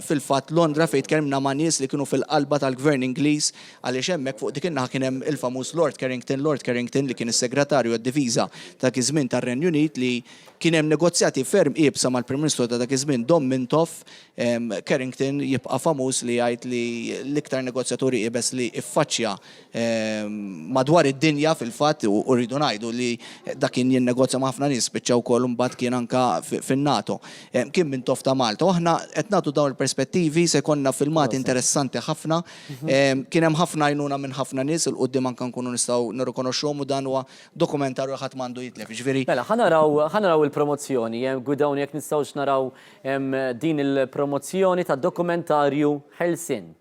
fil-fatt Londra fejn tkellimna ma' nies li kienu fil-qalba tal-Gvern Ingliż għaliex hemmhekk fuq dik in-naħa kien hemm il-famuż Lord Carrington li kien is-segretarju għad-diviża ta' żmien tar-Renju Unit ngħid li kien hemm negozjati ferm qiebsa mal-Prim Ministru ta' dak iż-żmien Dom Mintoff, Carrington jibqa' famuż li jgħid li l-iktar negozjaturi qiebes li iffaċċja madwar id-dinja fil-fatt u rridu ngħidu li dak kien jinnegozja ma' ħafna nies spiċċaw ukoll imbagħad kien anke fin-NATO. Kien Mintoff ta' Malta. Aħna qed nagħtu dawn il-perspettivi se jkollna filmat interessanti ħafna. Kien hemm ħafna għajnuna minn ħafna nies il qudiem anke nkunu nistgħu nirrikonoxxuhom u dan huwa dokumentarju ħadd m'għandu jitlef. Ġifieri. Mela, ħanaraw il-promozzjoni, Gwidawni jekk nistgħux naraw din il-promozzjoni tad dokumentarju Ħelsien.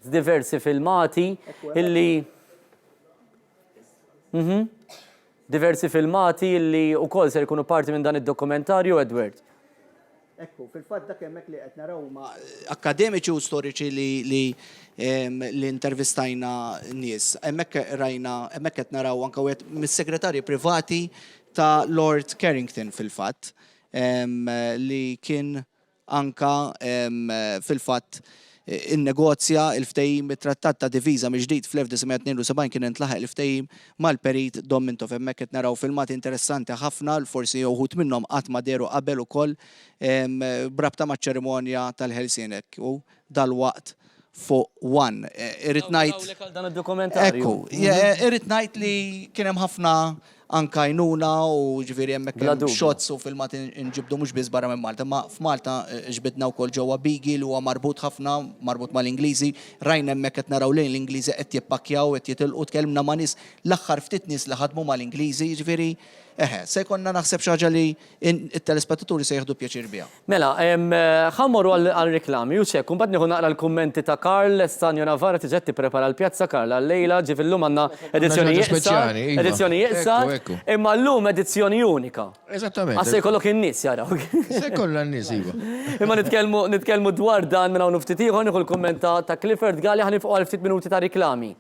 Diversi filmati illi diversi filmati illi wkoll se jkunu parti minn dan id-dokumentarju, Edward. Ekku, fil-fatt dak hemmhekk li qed naraw ma' akademiċi u storiċi li intervistajna nies. Hemmhekk qed naraw anke wieħed mis-segretarji privati ta' Lord Carrington fil-fatt li kien anke fil-fatt il-negozja il-ftehim it-trattat ta' diviża mill-ġdid fl-1972 kien intlaħaq il-ftehim mal-perit Dom Mintoff. Hemmhekk qed naraw filmati interessanti ħafna, forsi uħud minnhom qatt ma deru qabel ukoll brabta maċ-ċerimonja tal-Ħelsien u dal-waqt fuq One. Irrid ngħid ekku, irrid ngħid li kien hemm ħafna anka jnuna u ġifieri hemmhekk shots u filmat inġibdu mhux biss barra minn Malta, ma f'Malta ġbidna wkoll ġewwa Bigi li huwa marbut ħafna, marbut mal-Ingliżi, rajna hemmhekk qed naraw lejn l-Ingliżi qed jippakkjaw, qed jitilqu tkellimna ma' nies l-aħħar ftit nies li ħadmu mal-Ingliżi, ġifieri se jkollna naħseb xi ħaġa li t-telespettaturi se jieħdu pjaċir biha. Mela, ħammorru għal-reklami u ċekku, mbagħad nieħu naqra l-kummenti ta' Karl Estanjo Navarra tiġed tipprepara l-pjazza Karl għal-lejla ġifillum għandna edizzjoni jeqsa, imma llum edizzjoni unika. Eżattament. Għassa jkollok in-nies jaraw. Se jkollha n-nies iva. Imma nitkellmu dwar dan minn hawn ftit ieħor nieħu l-kummenta ta' Clifford Galli ħanifqu għal ftit minuti ta' riklami.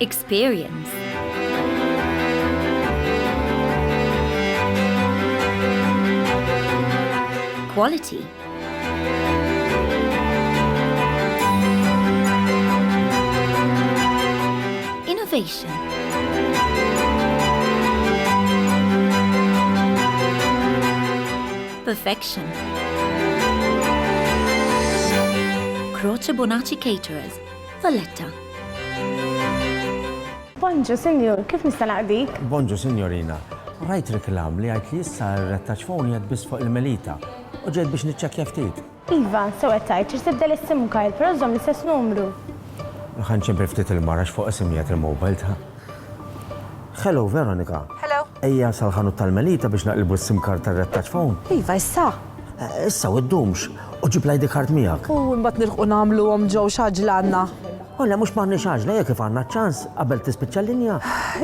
Experience. Quality. Innovation. Perfection. Croce Bonacci Caterers, Valletta. Bonġu, senjur, kif nista' naqdik? Bonġu, signorina. Rajt reklam li għajt li issa r-rettaċ foni għad bis fuq il-melita. U ġed biex nitċekja ftit. Iva, so għettajt, ċirtibda l-sim kajl, pero żomm l-istess numru. ħanċempri ftit il-marax fuq isimijiet il-mobile ta' Hello, Veronika. Hello. Ejja sal-ħanut tal-melita biex naqilbu s-sim kart tal-rettaċ fon. Iva, issa. Issa, u d-dumx. U ġib l-ID kart miegħek. U mbagħad nirħu nagħmlu ġew xaġlanna. Olla, mux maħni xaġla, jek kif għanna ċans, qabel tispiċċa l-linja.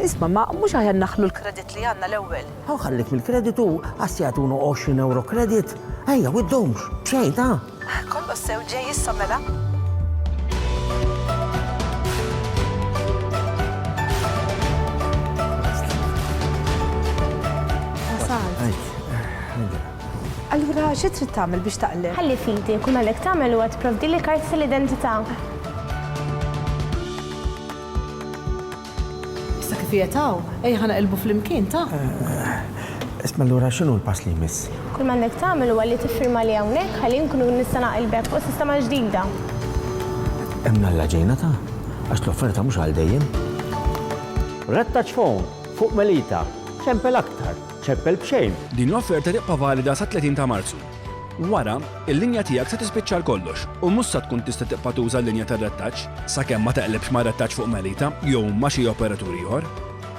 Isma, ma mux għajan naħlu l-kredit li għanna l-ewel. Għaw xallik mill-kreditu, għassijatunu 20 euro kredit. Ejja, u d-dumx, bxejn, ta' Kollu sew ġej issa mela. Allura, xi trid tagħmel biex taqleb? Ħalli fidi, kun għalhekk tagħmel u qed provdi li karti tal-identità. Issa kif jetaw, ejja naqilbu fl-imkien ta'. Isma allura x'inhu l-pass li jmiss? Kull ma għandek tagħmel huwa li tiffirma li hawnhekk ħalli nkunu nista' naqilbek fuq sistema ġdida. Hemm l-ġejna ta' għax l-offerta mhux għal dejjem. Rettaċ fon fuq Melita, ċempel aktar. ċeppel bxejn. Din l-offerta tibqa' valida sa 30 ta' Marzu. Wara, il-linja tiegħek se tispiċċa kollox u mhux se tkun tista' tibqa' tuża l-linja tar-rettaġġ sakemm ma taqlibx ma' rettaġġ fuq Melita jew ma' xi operatur ieħor.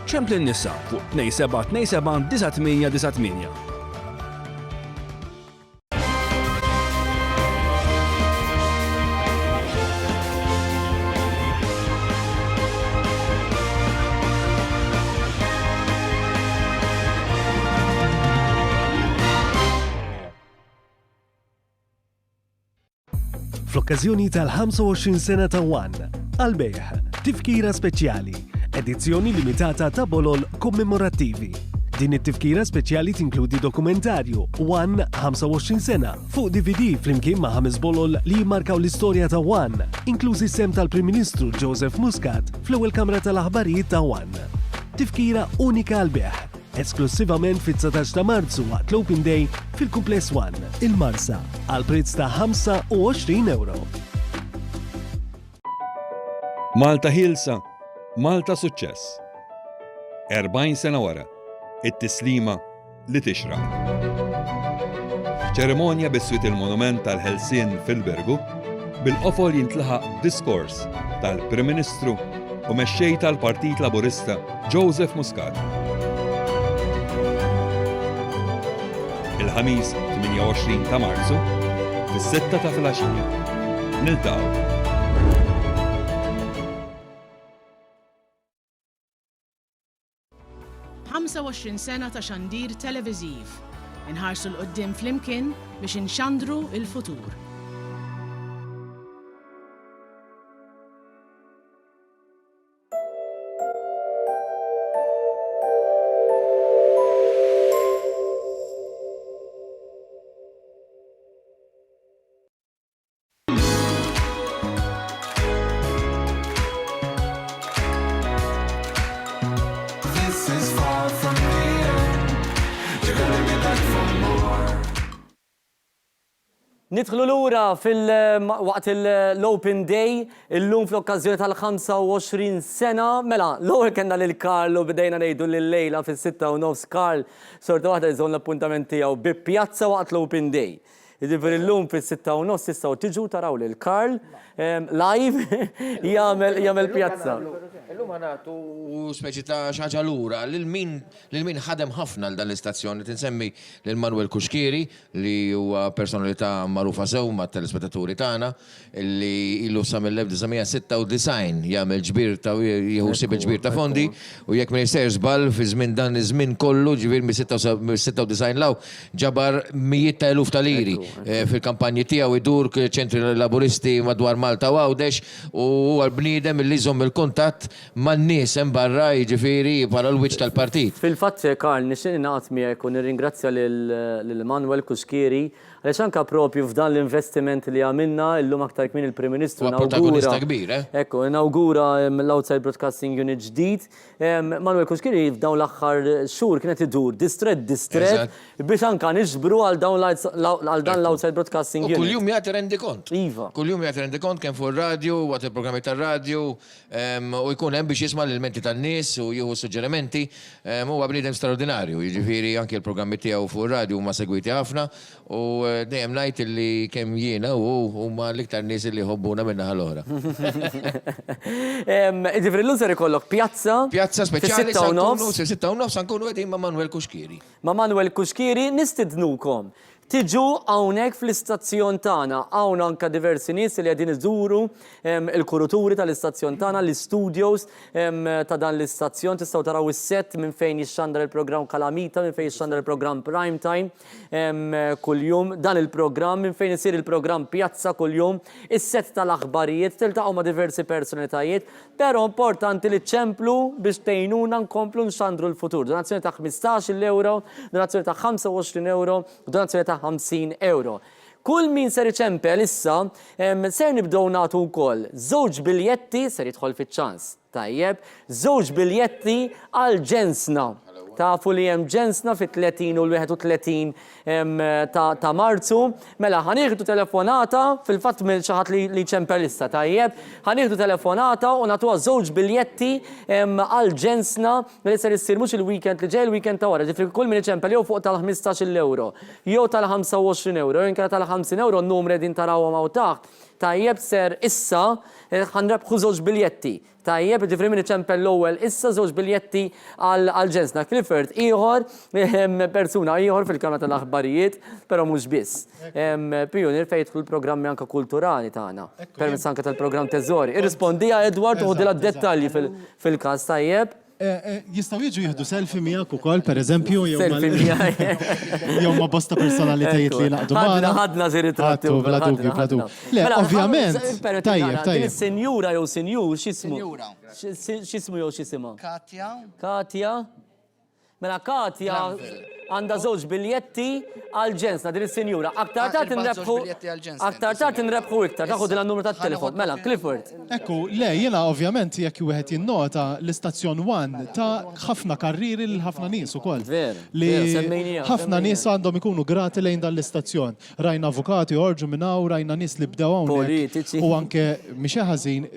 ċempli n-nisa fuq 27 97 98. fl-okkażjoni tal-25 sena ta' One. Għalbejħ, tifkira speċjali, edizzjoni limitata ta' bolol kommemorattivi. Din it-tifkira speċjali tinkludi dokumentarju One 25 sena fuq DVD flimkien ma' 5 bolol li jimmarkaw l-istorja ta' One, inklużi sem tal-Prim Ministru Joseph Muscat fl-ewwel Kamra tal-Aħbarijiet ta' One. Tifkira unika għalbejħ, esklusivament fit-19 ta' Marzu waqt l-Open Day fil-Kumpless One, il-Marsa, għal prezz ta' €25. Malta Hilsa, Malta Suċċess. 40 sena wara, it-tislima li tixraq. Ċeremonja bis-Swit il-Monument tal-Ħelsien fil-Bergu, bil-qofol jintlaħaq diskors tal-Prim Ministru u mexxej tal-Partit Laburista Joseph Muscat. Il-ħamis 28 ta' Marzu, fis-6 ta' filgħaxija. Niltaqgħu. sena ta' xandir televiżiv. Inħarsu l-qoddim flimkien biex inxandru il-futur. Nidħlu lura waqt l-Open Day, illum fl-okkażjoni tal-25 sena, mela, l-ewwel kellna lil Karl u bdejna ngħidu lil-lejla fis-6:30 Karl sorta waħda jżomm l-appuntament tiegħu bi pjazza waqt l-Open Day. Jiġifieri llum fis-6:30 tistgħu tiġu taraw lil Karl live jagħmel pjazza. Illum nagħtu speċi ta' xi ħaġa lura lil min ħadem ħafna l dan l-istazzjoni. Tinsemmi lil Manuel Kuxkieri li huwa personalità magħrufa sew mat-telespettaturi tagħna li ilu sa mill-1996 jagħmel ġbir ta' jieħu sib il-ġbir ta' fondi u jekk ma jistgħux żball fi żmien dan iż-żmien kollu ġbir mis-96 law ġabar mijiet ta' eluf ta' liri fil-kampanji tiegħu idur ċentri laburisti madwar Malta u Għawdex u għal-bniedem li jżomm il-kuntatt man-nies hemm barra jiġifieri bħala l-wiċċ tal-partit. Fil-fatt Karl nixtieq ingħaqad miegħek u nirringrazzja lil Manuel Kuxkieri għaliex anke propju f'dan l-investiment li għamilna illum aktar kmin il-Prim Ministru protagonista kbir, Ekku, inawgura l-Outside Broadcasting Unit ġdid. Manuel Kuxkieri f'dawn l-aħħar xhur kienet idur distret biex anke niġbru għal dan l-Outside Broadcasting Unit. Kuljum jagħti rendikont. Iva. Kuljum jagħti rendikont kemm fuq ir-radju, waqt il-programmi tar-radju u jkun hemm biex jisma' l-elementi tan-nies u jieħu suġġerimenti. Huwa bniedem straordinarju, jiġifieri anke l-programmi tiegħu fuq ir-radju huma segwiti ħafna u dejjem ngħid li kemm jiena u huma l-iktar nies li jħobbuna min-naħa l-oħra. Ġifri l-lum ser ikollok pjazza speċjali sa nkunu qegħdin ma' Manuel Kuxkieri. Ma' Manuel Kuxkieri nistidnukom tiġu hawnhekk fl-istazzjon tagħna, hawn anke diversi nies li qegħdin iżuru il-kuruturi tal-istazzjon tagħna, l-istudios ta' dan l-istazzjon tistgħu taraw is-set minn fejn jixxandar il-programm Kalamita, minn fejn jixxandar il-programm Prime Time kuljum, dan il-programm minn fejn isir il-programm Pjazza kuljum, is-set tal-aħbarijiet tiltaqgħu ma' diversi personalitajiet, però importanti li ċemplu biex tgħinuna nkomplu nxandru l-futur. Donazzjoni ta' €15, donazzjoni ta' €25, donazzjoni ta' €50. Kull min ser iċempel issa, ser nibdew nagħtu wkoll żewġ biljetti ser jidħol fiċ-ċans. Tajjeb, żewġ biljetti għal ġensna. Tafu li hemm ġensna fit-30 u l-31 ta' Marzu. Mela, ħanieħdu telefonata, fil-fatt mill xi ħadd li ċempel issa, tajjeb, ħanieħdu telefonata u nagħtuha żewġ biljetti għal ġensna li ser issir mhux il-weekend li ġej il-weekend ta' wara. Ġifri kull min iċempel jew fuq tal-€15 jew tal-€25 jew inkella tal-€50 n-numri din tarawhom hawn taħt. Tajjeb ser issa ħanrebħu żewġ biljetti. Tajjeb, ġifri min iċempel l-ewwel issa żewġ biljetti għal ġensna. Clifford ieħor persuna ieħor fil-Kamra tal-Aħbarijiet, però mhux biss. Pionier fejn jidħlu l-programmi anke kulturali tagħna. Permezz anke tal-programm Teżori. Irrispondija Edward u ħudilha d-dettalji fil-każ tajjeb. Jistaw jiġu jihdu selfie miegħek ukoll, pereżempju, Selfie miegħi. jew ma bosta personalitajiet li naqdu magħna. Ħadna żi ritratti. Ħadtu, bla dubju, bla dubju. Le, ovvjament. Tajjeb, Din tajjeb. is-senjura jew senjur x'ismu? Senjura. X'ismu jew x'isima? Katja. Katja. Mela Katja għandha żewġ biljetti għal ġensna din is-senjura. Aktar tard inrebħu. Aktar tard inrebħu iktar, taaħu din n-numru tat-telefon. Mela, Clifford. Ekku, le, jiena ovvjament jekk wieħed jinnota l-istazzjon 1 ta' ħafna karriri l ħafna nies ukoll. Li ħafna nies għandhom ikunu grati lejn dan l-istazzjon. Rajna avukati orġu minnaw, rajna nies li bdew hawnhekk. Politiċi. U anke mhix ħażin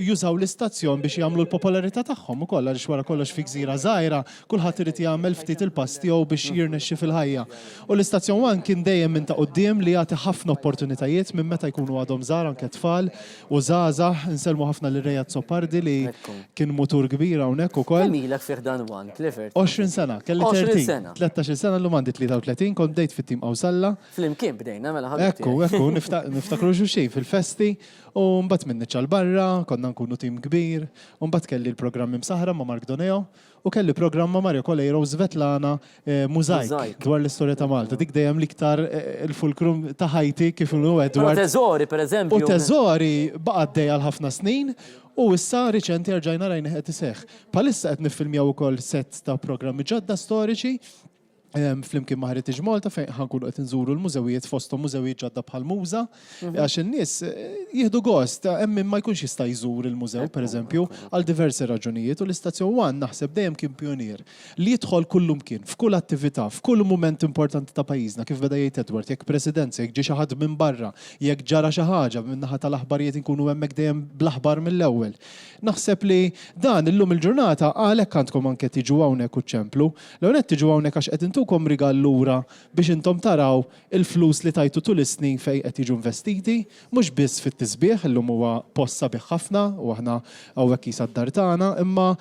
jużaw l-istazzjon biex jagħmlu l-popolarità tagħhom ukoll għaliex wara kollox fi gżira żgħira kulħadd irid jagħmel ftit il-pass tiegħu biex jirnexxi fil-ħajja. U l-istazzjon 1 kien dejjem minn ta' quddiem li jagħti ħafna opportunitajiet minn meta jkunu għadhom żgħar anke tfal u żgħażagħ inselmu ħafna lil Rejat Soppardi li kien mutur kbir hawnhekk ukoll. Milek fih dan 1, Clifford. 20 sena, kelli 20 sena. 13 sena llum għandi 33, kont bdejt fit-tim Qawsalla. Flimkien bdejna mela ħabibti. Ekku, niftakru xejn fil-festi u mbagħad minn niċċal barra, konna nkunu tim kbir, u mbagħad kelli l-programm imsaħra ma' Mark Doneo u kelli programm ma' Mario Colleiro u Svetlana Mużajk dwar l-istorja ta' Malta. Dik dejjem l-iktar il-fulkrum ta' ħajti kif inhu Edward. Teżori, pereżempju. U Teżori baqa' għaddej għal ħafna snin u issa riċenti rġajna rajna qed iseħħ. Palissa qed niffilmjaw ukoll set ta' programmi ġodda storiċi flimkien ma' Heritage Malta fejn ħankunu qed inżuru l-mużewijiet fosthom mużewijiet ġodda bħal Muża għax in-nies jieħdu gost hemm min ma jkunx jista' jżur il-mużew pereżempju għal diversi raġunijiet u l-istazzjon 1 naħseb dejjem kien pionier li jidħol kullum kien f'kull attività, f'kull mument importanti ta' pajjiżna kif beda jgħid Edward, jekk presidenza, jekk ġie xi ħadd minn barra, jekk ġara xi ħaġa minn naħa tal-aħbarijiet inkunu hemmhekk dejjem bl-aħbar mill-ewwel. Naħseb li dan illum il-ġurnata għalhekk għandkom anke tiġu hawnhekk u ċemplu, l-hawnhekk tiġu hawnhekk għax qed intukom rigal lura biex intom taraw il-flus li tajtu tul is-snin fejn qed jiġu investiti, mhux biss fit-tisbieħ illum huwa post sabiħ ħafna u aħna hawnhekk qisha d-dar tagħna, imma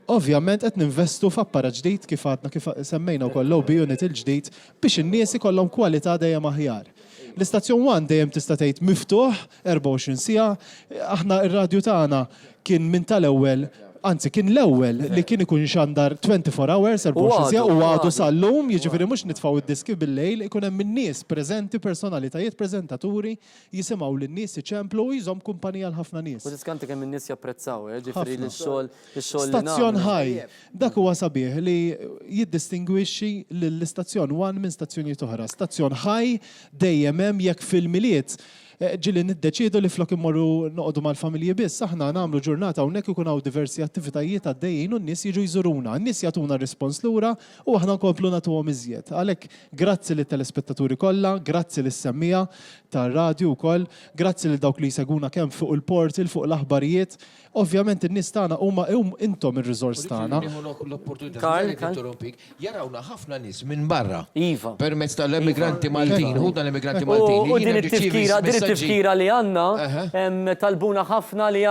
ovvjament qed ninvestu f'apparat ġdid kif għadna kif semmejna wkoll lobby unit il-ġdid biex in-nies ikollhom kwalità dejjem aħjar. L-istazzjon 1 dejjem tista' tgħid miftuħ 24 siegħa, aħna r-radju tagħna kien minn tal-ewwel anzi, kien l-ewwel li kien ikun xandar 24 hours, 24 siegħa u għadu sal-lum, jiġifieri mhux nitfgħu id-diski bil-lejl, ikun hemm in-nies preżenti, personalitajiet preżentaturi jisimgħu lin-nies iċemplu u jżomm kumpanija l ħafna nies. U tiskanti kemm in-nies japprezzaw, ġifieri l-xogħol Stazzjon ħaj, dak huwa sabiħ li jiddistingwixxi l-istazzjon 1 minn stazzjonijiet oħra. Stazzjon ħaj dejjem hemm jekk fil-miliet ġili niddeċidu li flok immorru noqogħdu mal-familji biss, aħna nagħmlu ġurnata hawnhekk ikun hawn diversi attivitajiet għaddejjin u n-nies jiġu jżuruna, n-nies jagħtuna rispons lura u aħna nkomplu nagħtuhom iżjed. Għalhekk grazzi lit-telespettaturi kollha, grazzi lis-semmija tar-radju wkoll, grazzi lil dawk li jseguna kemm fuq il-portal, fuq l-aħbarijiet. Ovvjament in-nies tagħna huma intom ir-riżors tagħna. Jarawna ħafna nies minn barra. Iva. Permezz tal-immigranti Maltin, hu tal-immigranti Maltin. U din it-tifkira li għandna talbuna ħafna li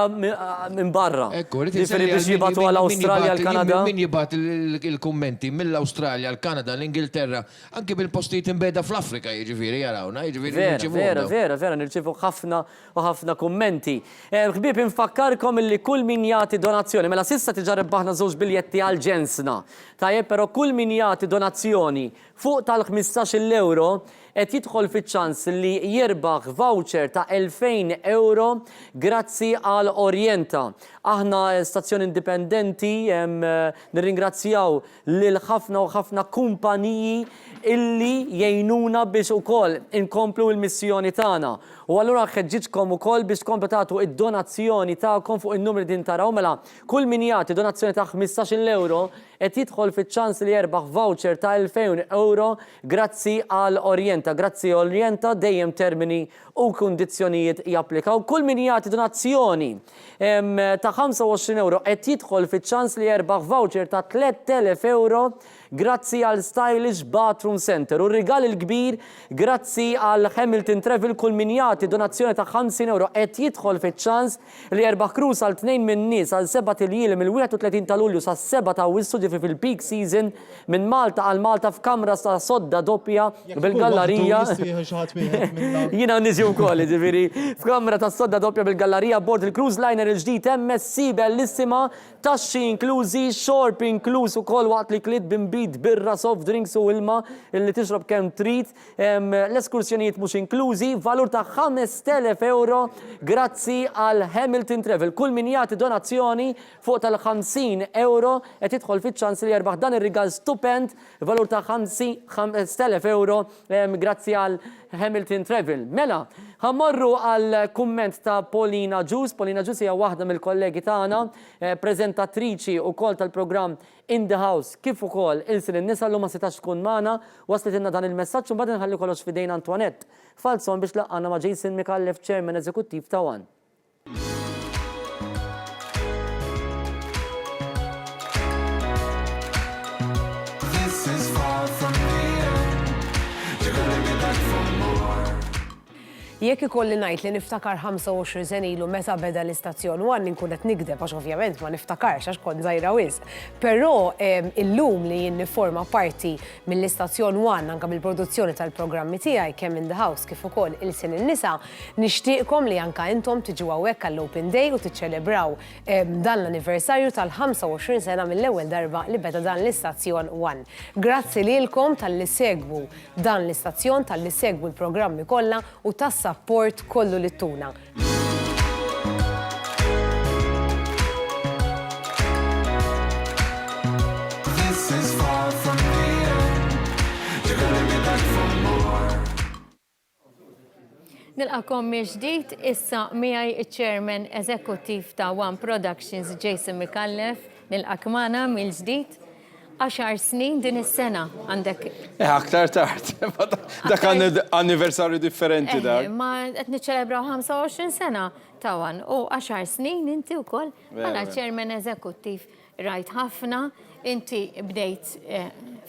minn barra. Ġifieri biex jibgħatu għall-Awstralja għall-Kanada. Min jibgħat il-kummenti mill-Awstralja għall-Kanada, l-Ingilterra, anke bil-postijiet imbeda fl-Afrika jiġifieri jarawna, Vera, nirċievu ħafna u ħafna kummenti. Ħbieb infakkarkom li kull min jagħti donazzjoni, mela s'issa tiġa rebbaħna żewġ biljetti għal ġensna. Tajjeb, però kull min jagħti donazzjoni fuq tal-15 euro qed jidħol fiċ-ċans li jirbaħ voucher ta' 2000 euro grazzi għal Orjenta. Aħna stazzjoni indipendenti nirringrazzjaw lil ħafna u ħafna kumpaniji illi jgħinuna biex ukoll inkomplu l-missjoni tagħna. U allura ħeġġitkom ukoll biex tkomplu tagħtu id-donazzjoni tagħkom fuq in-numri din taraw mela kull min jagħti donazzjoni ta' 15 euro qed jidħol fiċ-ċans li jerbaħ voucher ta' 2000 euro grazzi għal Orjenta. Grazzi Orjenta dejjem termini u kundizzjonijiet japplikaw. Kull min jagħti donazzjoni ta' 25 euro qed jidħol fiċ-ċans li jerbaħ voucher ta' 3000 euro grazzi għal Stylish Bathroom Center. U r-rigal il-kbir grazzi għal Hamilton Travel kull min jagħti donazzjoni ta' 50 euro qed jidħol fiċ-ċans li jerbaħ krus għal 2 minn nies għal 7 tiljiem mill-31 ta' Lulju sa' 7 ta' Awwissu ġifi fil-peak season minn Malta għal Malta f'kamra ta' sodda doppja bil-gallerija. gallerija. Jina niġi u koll, ġifiri, f'kamra ta' sodda doppja bil-gallerija bord il-cruise liner il-ġdid MSC bellissima, taxxi inklużi, xorb inkluż ukoll waqt li klit bimbid birra, soft drinks u ilma illi tixrob kemm trid, l-eskursjonijiet mhux inklużi, valur ta' 5,000 euro grazzi għal Hamilton Travel. Kull min jagħti donazzjoni fuq tal-50 euro qed tidħol fiċ-ċans li jerbaħ dan ir-rigal stupend valur ta' 5,000 euro grazzi għal Hamilton Travel. Mela, ħammorru għal kumment ta' Paulina Ġus. Paulina Ġus hija waħda mill-kollegi tagħna, preżentatriċi wkoll tal-programm In the House, kif ukoll il-sin in-nisa l ma setax tkun magħna, waslet inna dan il-messaġġ u mbagħad inħalli kollox f'idejn Antoinette Falzon biex laqgħana ma' Jason Micallef, Chairman Eżekuttiv ta' One. This is far from the end. You're gonna be back for more. Jekk ikolli ngħid li niftakar 25 sen ilu meta beda l-istazzjon One inkun qed nikdeb għax ovvjament ma niftakarx għax kont żgħira wisq. Però illum li jien nifforma parti mill-istazzjon One anke bil-produzzjoni tal-programmi tiegħi kemm In the House kif ukoll il-sin in-nisa, nixtieqkom li anke intom tiġu hawnhekk għall-Open Day u tiċċelebraw dan l-anniversarju tal-25 sena mill-ewwel darba li beda dan l-istazzjon One. Grazzi lilkom tal-li segwu dan l-istazzjon, tal-li segwu l-programmi kollha u tas-support kollu li tuna. This is far from the end. You're gonna be back for more. Nilqakom mill-ġdid issa miegħi iċ-Chairman Eżekuttiv ta' One Productions Jason Micallef. Nilqak magħna mill-ġdid 10 snin din is-sena għandek. Aktar tard. Dak anniversarju differenti dak. Ma qed niċċelebraw 25 sena ta' One u 10 snin inti wkoll bħala Chairman Eżekuttiv rajt ħafna, inti bdejt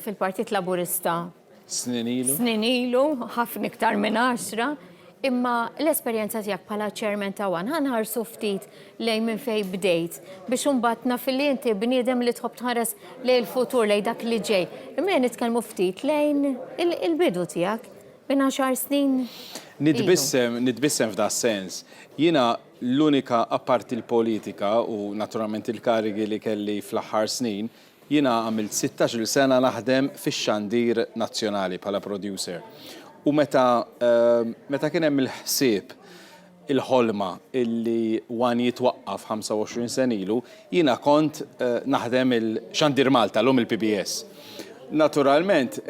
fil-Partit Laburista Snin ilu, ħafna iktar minn 10. Imma l-esperjenza tiegħek bħala Chairman ta' One ħanħarsu ftit lejn minn fejn bdejt biex imbagħad naf li inti bniedem li tħobb tħares lejn il-futur lejn dak li ġej. Imma nitkellmu ftit lejn il-bidu tiegħek minn 10 snin. Nitbissem f'da sens. Jiena l-unika apparti l-politika u naturalment il-karigi li kelli fl-aħħar snin, jiena għamilt 16 sena naħdem fix-xandir nazzjonali bħala producer. U meta kien hemm il-ħsieb il-ħolma illi One jitwaqqaf 25 sen ilu, jiena kont naħdem il-xandir Malta l-lum il-PBS. Naturalment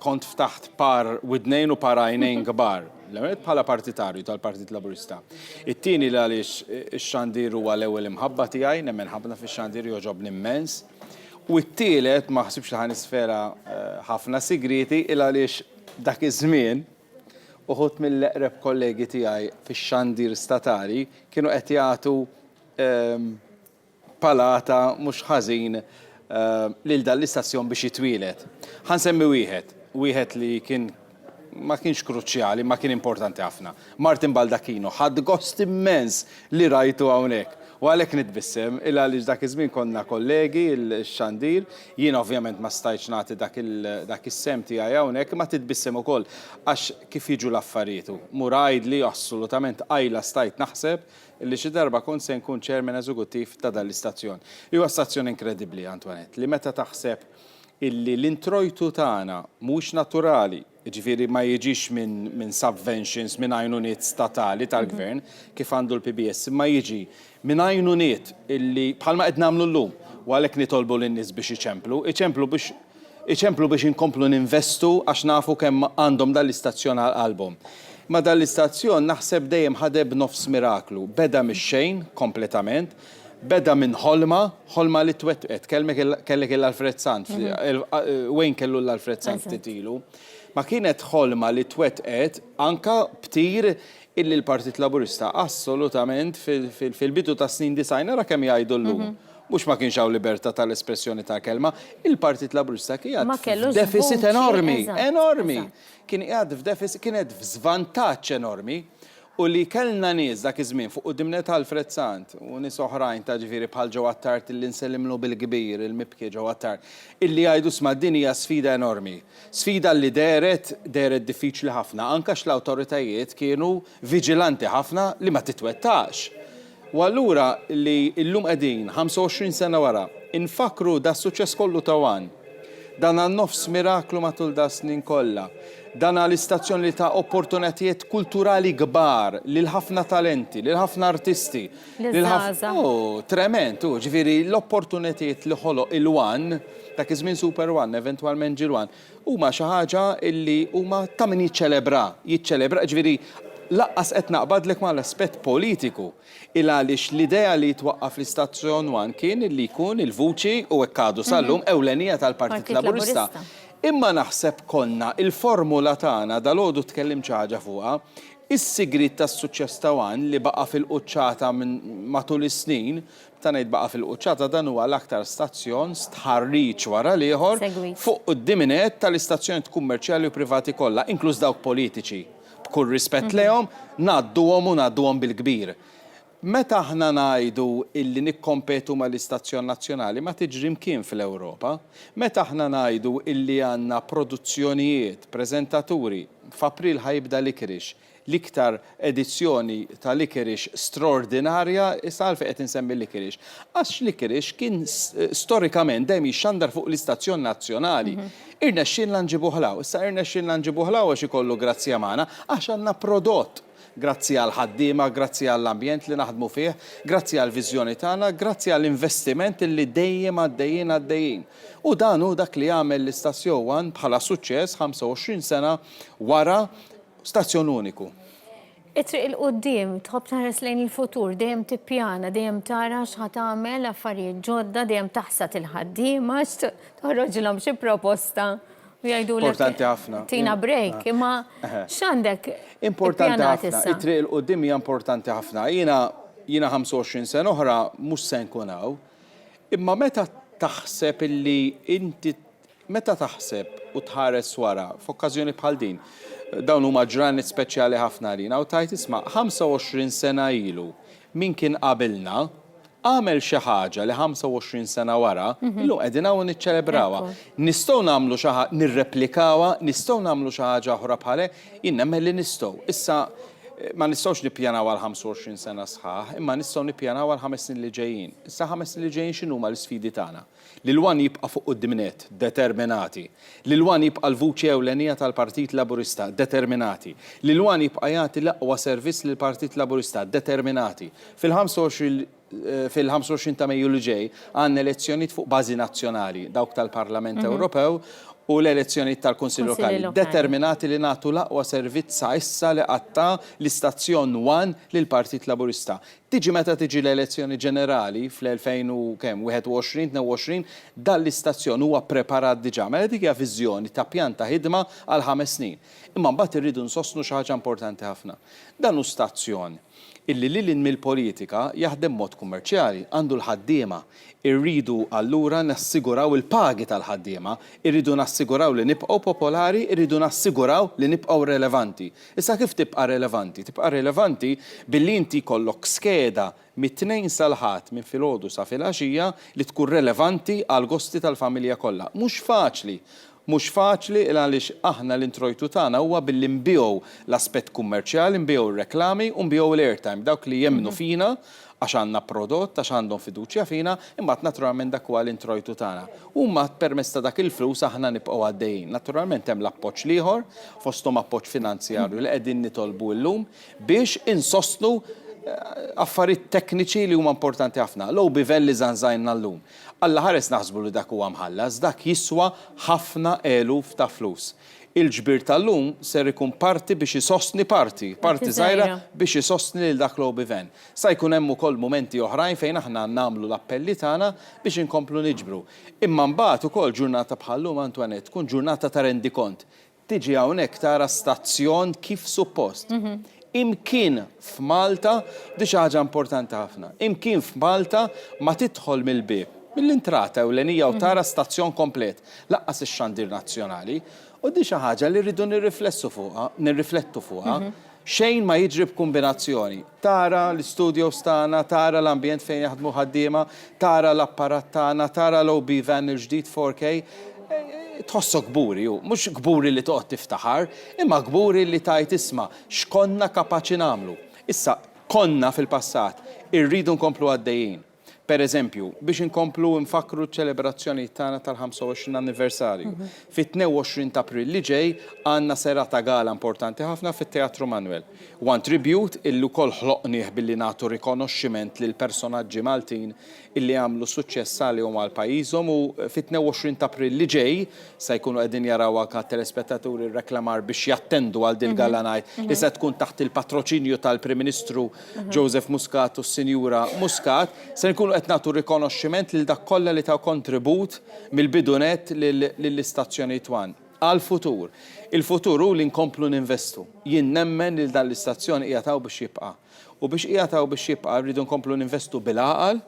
kont ftaħt par widnejn u par għajnejn kbar. L-għamet bħala partitarju tal-Partit Laburista. It-tieni għaliex ix-xandir huwa l-ewwel imħabba tiegħi, nemmen ħabna fix-xandir joġobni immens. U t-tielet ma ħsibx li ħanisfera ħafna sigriti il għaliex dak iż-żmien uħut mill-eqreb kollegi tiegħi fix-xandir statali kienu qed jagħtu palata mhux ħażin lil dan l-istazzjon biex jitwielet. Ħansemmi wieħed li ma kienx kruċjali, ma kien importanti ħafna. Martin Baldacchino, ħadd gost immens li rajtu hawnhekk. U għalhekk nitbissem, il għaliex dak iż-żmien konna kollegi il-xandir, jien ovvjament ma stajtx nagħti dak is-sem tiegħi hawnhekk, ma titbissem ukoll għax kif jiġu l-affarijiet. Murajd li assolutament għajla stajt naħseb illi xi darba kont se nkun Chairman Eżekuttiv ta' dan l-istazzjon. Huwa stazzjon inkredibbli, Antoinette, li meta taħseb illi l-introjtu tagħna mhux naturali, ġifieri ma jiġix minn subventions, minn għajnuniet statali tal-gvern, kif għandu l-PBS, ma jiġi minn għajnuniet illi bħalma qed nagħmlu llum, u għalhekk nitolbu lin-nies biex iċemplu biex inkomplu ninvestu għax nafu kemm għandhom dal-istazzjon għal-qalbhom. Ma dal-istazzjon naħseb dejjem ħadeb nofs miraklu, beda mix-xejn kompletament, beda minn ħolma li twettqet, kellek l-Alfred Sant, Wayne kellu l-Alfred Sant titilu. Ma kienet ħolma li twettqet anka btir illi l-Partit Laburista assolutament fil-bidu ta' snin disajna ra kemm jgħidu llum. Mhux ma kienx hawn libertà tal-espressjoni ta' kelma, il-Partit Laburista kien f'deficit enormi. Kien qiegħed f'deficit, kienet f'żvantaġġ enormi. U li kellna nies dak iż-żmien fuq qudiemna tal-Fred Sant u nies oħrajn ta' ġifieri bħal ġewwa Tart illi nsellimlu bil-kbir, il-mibki ġewwa Tart, illi jgħidu sma' din hija sfida enormi. Sfida li deret diffiċli ħafna, anke l-awtoritajiet kienu viġilanti ħafna li ma titwettax. U allura li llum qegħdin 25 sena wara infakru da suċċess kollu ta' wan. Dan għan-nofs miraklu matul da snin kollha. Dan l-istazzjoni ta' opportunitajiet kulturali kbar lil ħafna talenti, lil ħafna artisti. Trement, ġifieri l-opportunitajiet li ħoloq il-One, dak iż-żmien Super One, eventwalment ġil One, huma xi ħaġa illi huma ta' min jiċċelebra, ġifieri laqqas qed naqbadlek mal-aspett politiku. Għaliex l-idea li twaqqaf l-istazzjon One kien illi jkun il-vuċi u ekkadu sal-lum ewlenija tal-Partit Laburista. Imma naħseb konna il-formula tagħna dal-għodu tkellim xi ħaġa fuqha, is-sigrit tas-suċċess ta' One li baqa' fil-quċċata minn matul is-snin, ta' ngħid baqa' fil-quċċata dan huwa l-aktar stazzjon stħarriġ wara l-ieħor fuq qudieminet tal-istazzjonijiet kummerċjali u privati kollha, inkluż dawk politiċi. B'kull rispett lehom, ngħadduhom bil-kbir. Meta aħna ngħidu illi nikkompetu mal-istazzjon nazzjonali ma tiġri mkien fl-Ewropa, meta aħna ngħidu illi għandna produzzjonijiet, preżentaturi, f'April ħajbda Likerix, l-iktar edizzjoni ta' Likerix straordinarja, issa għalfejn qed insemmi Likerix. Għax Likerix kien storikament dejjem jixxandar fuq l-istazzjon nazzjonali. Irnexxielna nġibuh ħlaw, issa irnexxielna nġibuh ħlaw għax ikollu grazzja magħna għax għandna prodott. Grazzi għal ħaddiema, grazzi għall-ambjent li naħdmu fih, grazzi għall-viżjoni tagħna, grazzi għall-investiment li dejjem għaddejjin. U dan hu dak li għamel l-istazzjon One bħala suċċess 25 sena wara stazzjon uniku. Itriq il-qoddim, tħobb taħres lejn il-futur, dejjem tippjana, dejjem tara x'ħad tagħmel affarijiet ġodda, dejjem taħsad il-ħaddiema, toħroġilhom xi proposta. Importanti ħafna. Tina break, imma x'għandek importanti ħafna. It-triq il-qudiem hija importanti ħafna. Jiena 25 sena oħra mhux se nkun hawn. Imma meta taħseb illi inti meta taħseb u tħares wara f'okkażjoni bħal din, dawn huma ġranet speċjali ħafna lina u tajt isma' 25 sena ilu min kien qabilna għamel xi ħaġa li 25 sena wara, illum qegħdin hawn niċċelebrawha. Nistgħu nagħmlu xi ħaġa nirreplikawha, nistgħu nagħmlu xi ħaġa oħra bħal jien nemmen li nistgħu. Issa ma nistgħux nippjanaw għal 25 sena sħaħ, imma nistgħu nippjanaw għal 5 snin li ġejjin. Issa 5 snin li ġejjin x'inhuma l-isfidi tagħna? Lil One jibqa' fuq qudiemnet, determinati. Lil One jibqa' l-vuċi ewlenija tal-Partit Laburista, determinati. Lil One jibqa' jagħti l-aqwa servizz lill-Partit Laburista, determinati. Fil-25 ta' Mejju li ġej għandna elezzjonijiet fuq bażi nazzjonali, dawk tal-Parlament Ewropew u l-elezzjonijiet tal-Kunsill Lokali. Determinati li nagħtu l-aqwa servizz sa issa li qatta l-istazzjon One lill-Partit Laburista. Tiġi meta tiġi l-elezzjoni ġenerali fl-2021-22 dan l-istazzjon huwa preparat diġà. Mela dik hija viżjoni ta' pjan ta' ħidma għal 5 snin. Imma mbagħad irridu nsostnu xi ħaġa importanti ħafna. Dan hu stazzjon illi lilin mill-politika jaħdem mod kummerċjali, għandu l-ħaddiema. Irridu allura nassiguraw il-pagi tal-ħaddiema, irridu nassiguraw li nibqgħu popolari, irridu nassiguraw li nibqgħu relevanti. Issa kif tibqa' relevanti? Tibqa' relevanti billi inti kollok skeda mit-2 sal-ħadd minn filgħodu sa filgħaxija li tkun relevanti għal gosti tal-familja kollha. Mhux faċli. Mhux faċli għaliex aħna l-introjtu tagħna huwa billi nbigħu l-aspett kummerċjali, nbigħu r-reklami u nbigħu l-airtime dawk li jemmnu fina għax għandna prodott, għax għandhom fiduċja fina, imma naturalment dak huwa l-introjtu tagħna. Huma permezz ta' dak il-flus aħna nibqgħu għaddejjin. Naturalment hemm l-appoġġ ieħor fosthom appoġġ finanzjarju li qegħdin nitolbu llum biex insostnu affarijiet tekniċi li huma importanti ħafna. Low bivelli żanżajna llum. Alla ħares naħsbu li dak huwa mħallas, dak jiswa ħafna eluf ta' flus. Il-ġbir tal-lum ser ikun parti biex isostni parti żgħira biex isostni lil dak low biven. Sa jkun hemm ukoll momenti oħrajn fejn aħna nagħmlu l-appelli tagħna biex inkomplu niġbru. Imma mbagħad ukoll ġurnata bħallum Antoinette tkun ġurnata ta' rendikont. Tiġi hawnhekk tara stazzjon kif suppost. Imkien f'Malta di xi ħaġa importanti ħafna. Imkien f'Malta ma tidħol mill-bib mill-intrata ewlenija u tara stazzjon komplet, laqqas ix-xandir nazzjonali, u di xi ħaġa li rridu nirriflettu fuqha, xejn ma jiġri b'kombinazzjoni. Tara l-studios tagħna, tara l-ambjent fejn jaħdmu ħaddiema, tara l-apparat tagħna, tara l-OB van il-ġdid 4K. Tħossok gburi, mhux gburi li toqgħod tiftaħar, imma gburi li tajt isma' x'konna kapaċi nagħmlu. Issa konna fil-passat, irridu nkomplu għaddejjin. Per eżempju, biex inkomplu nfakru ċelebrazzjoni tagħna tal-25 anniversarju. Fit-22 ta' April li ġej għandna serata gala importanti ħafna fit-Teatru Manuel. One tribute illi wkoll ħloqnieh billi nagħtu rikonoxximent lil personaġġi Maltin illi għamlu suċċess għalihom għal pajjiżhom u fit-22 ta' April li ġej se jkunu qegħdin jaraw anke telespettaturi reklamar biex jattendu għal din gala night li se tkun taħt il-patroċinju tal-Prim Ministru Joseph Muscat u s-Sinjura Muscat, se nkunu qed nagħtu rikonoxximent lil dak kollha li taw kontribut mill-bidunet lill-istazzjoni Twan. Għal-futur. Il-futur hu li nkomplu ninvestu. Jien nemmen li dan l-istazzjoni hija taw biex jibqa'. U biex hija taw biex jibqa' rridu nkomplu ninvestu bil-għaqal,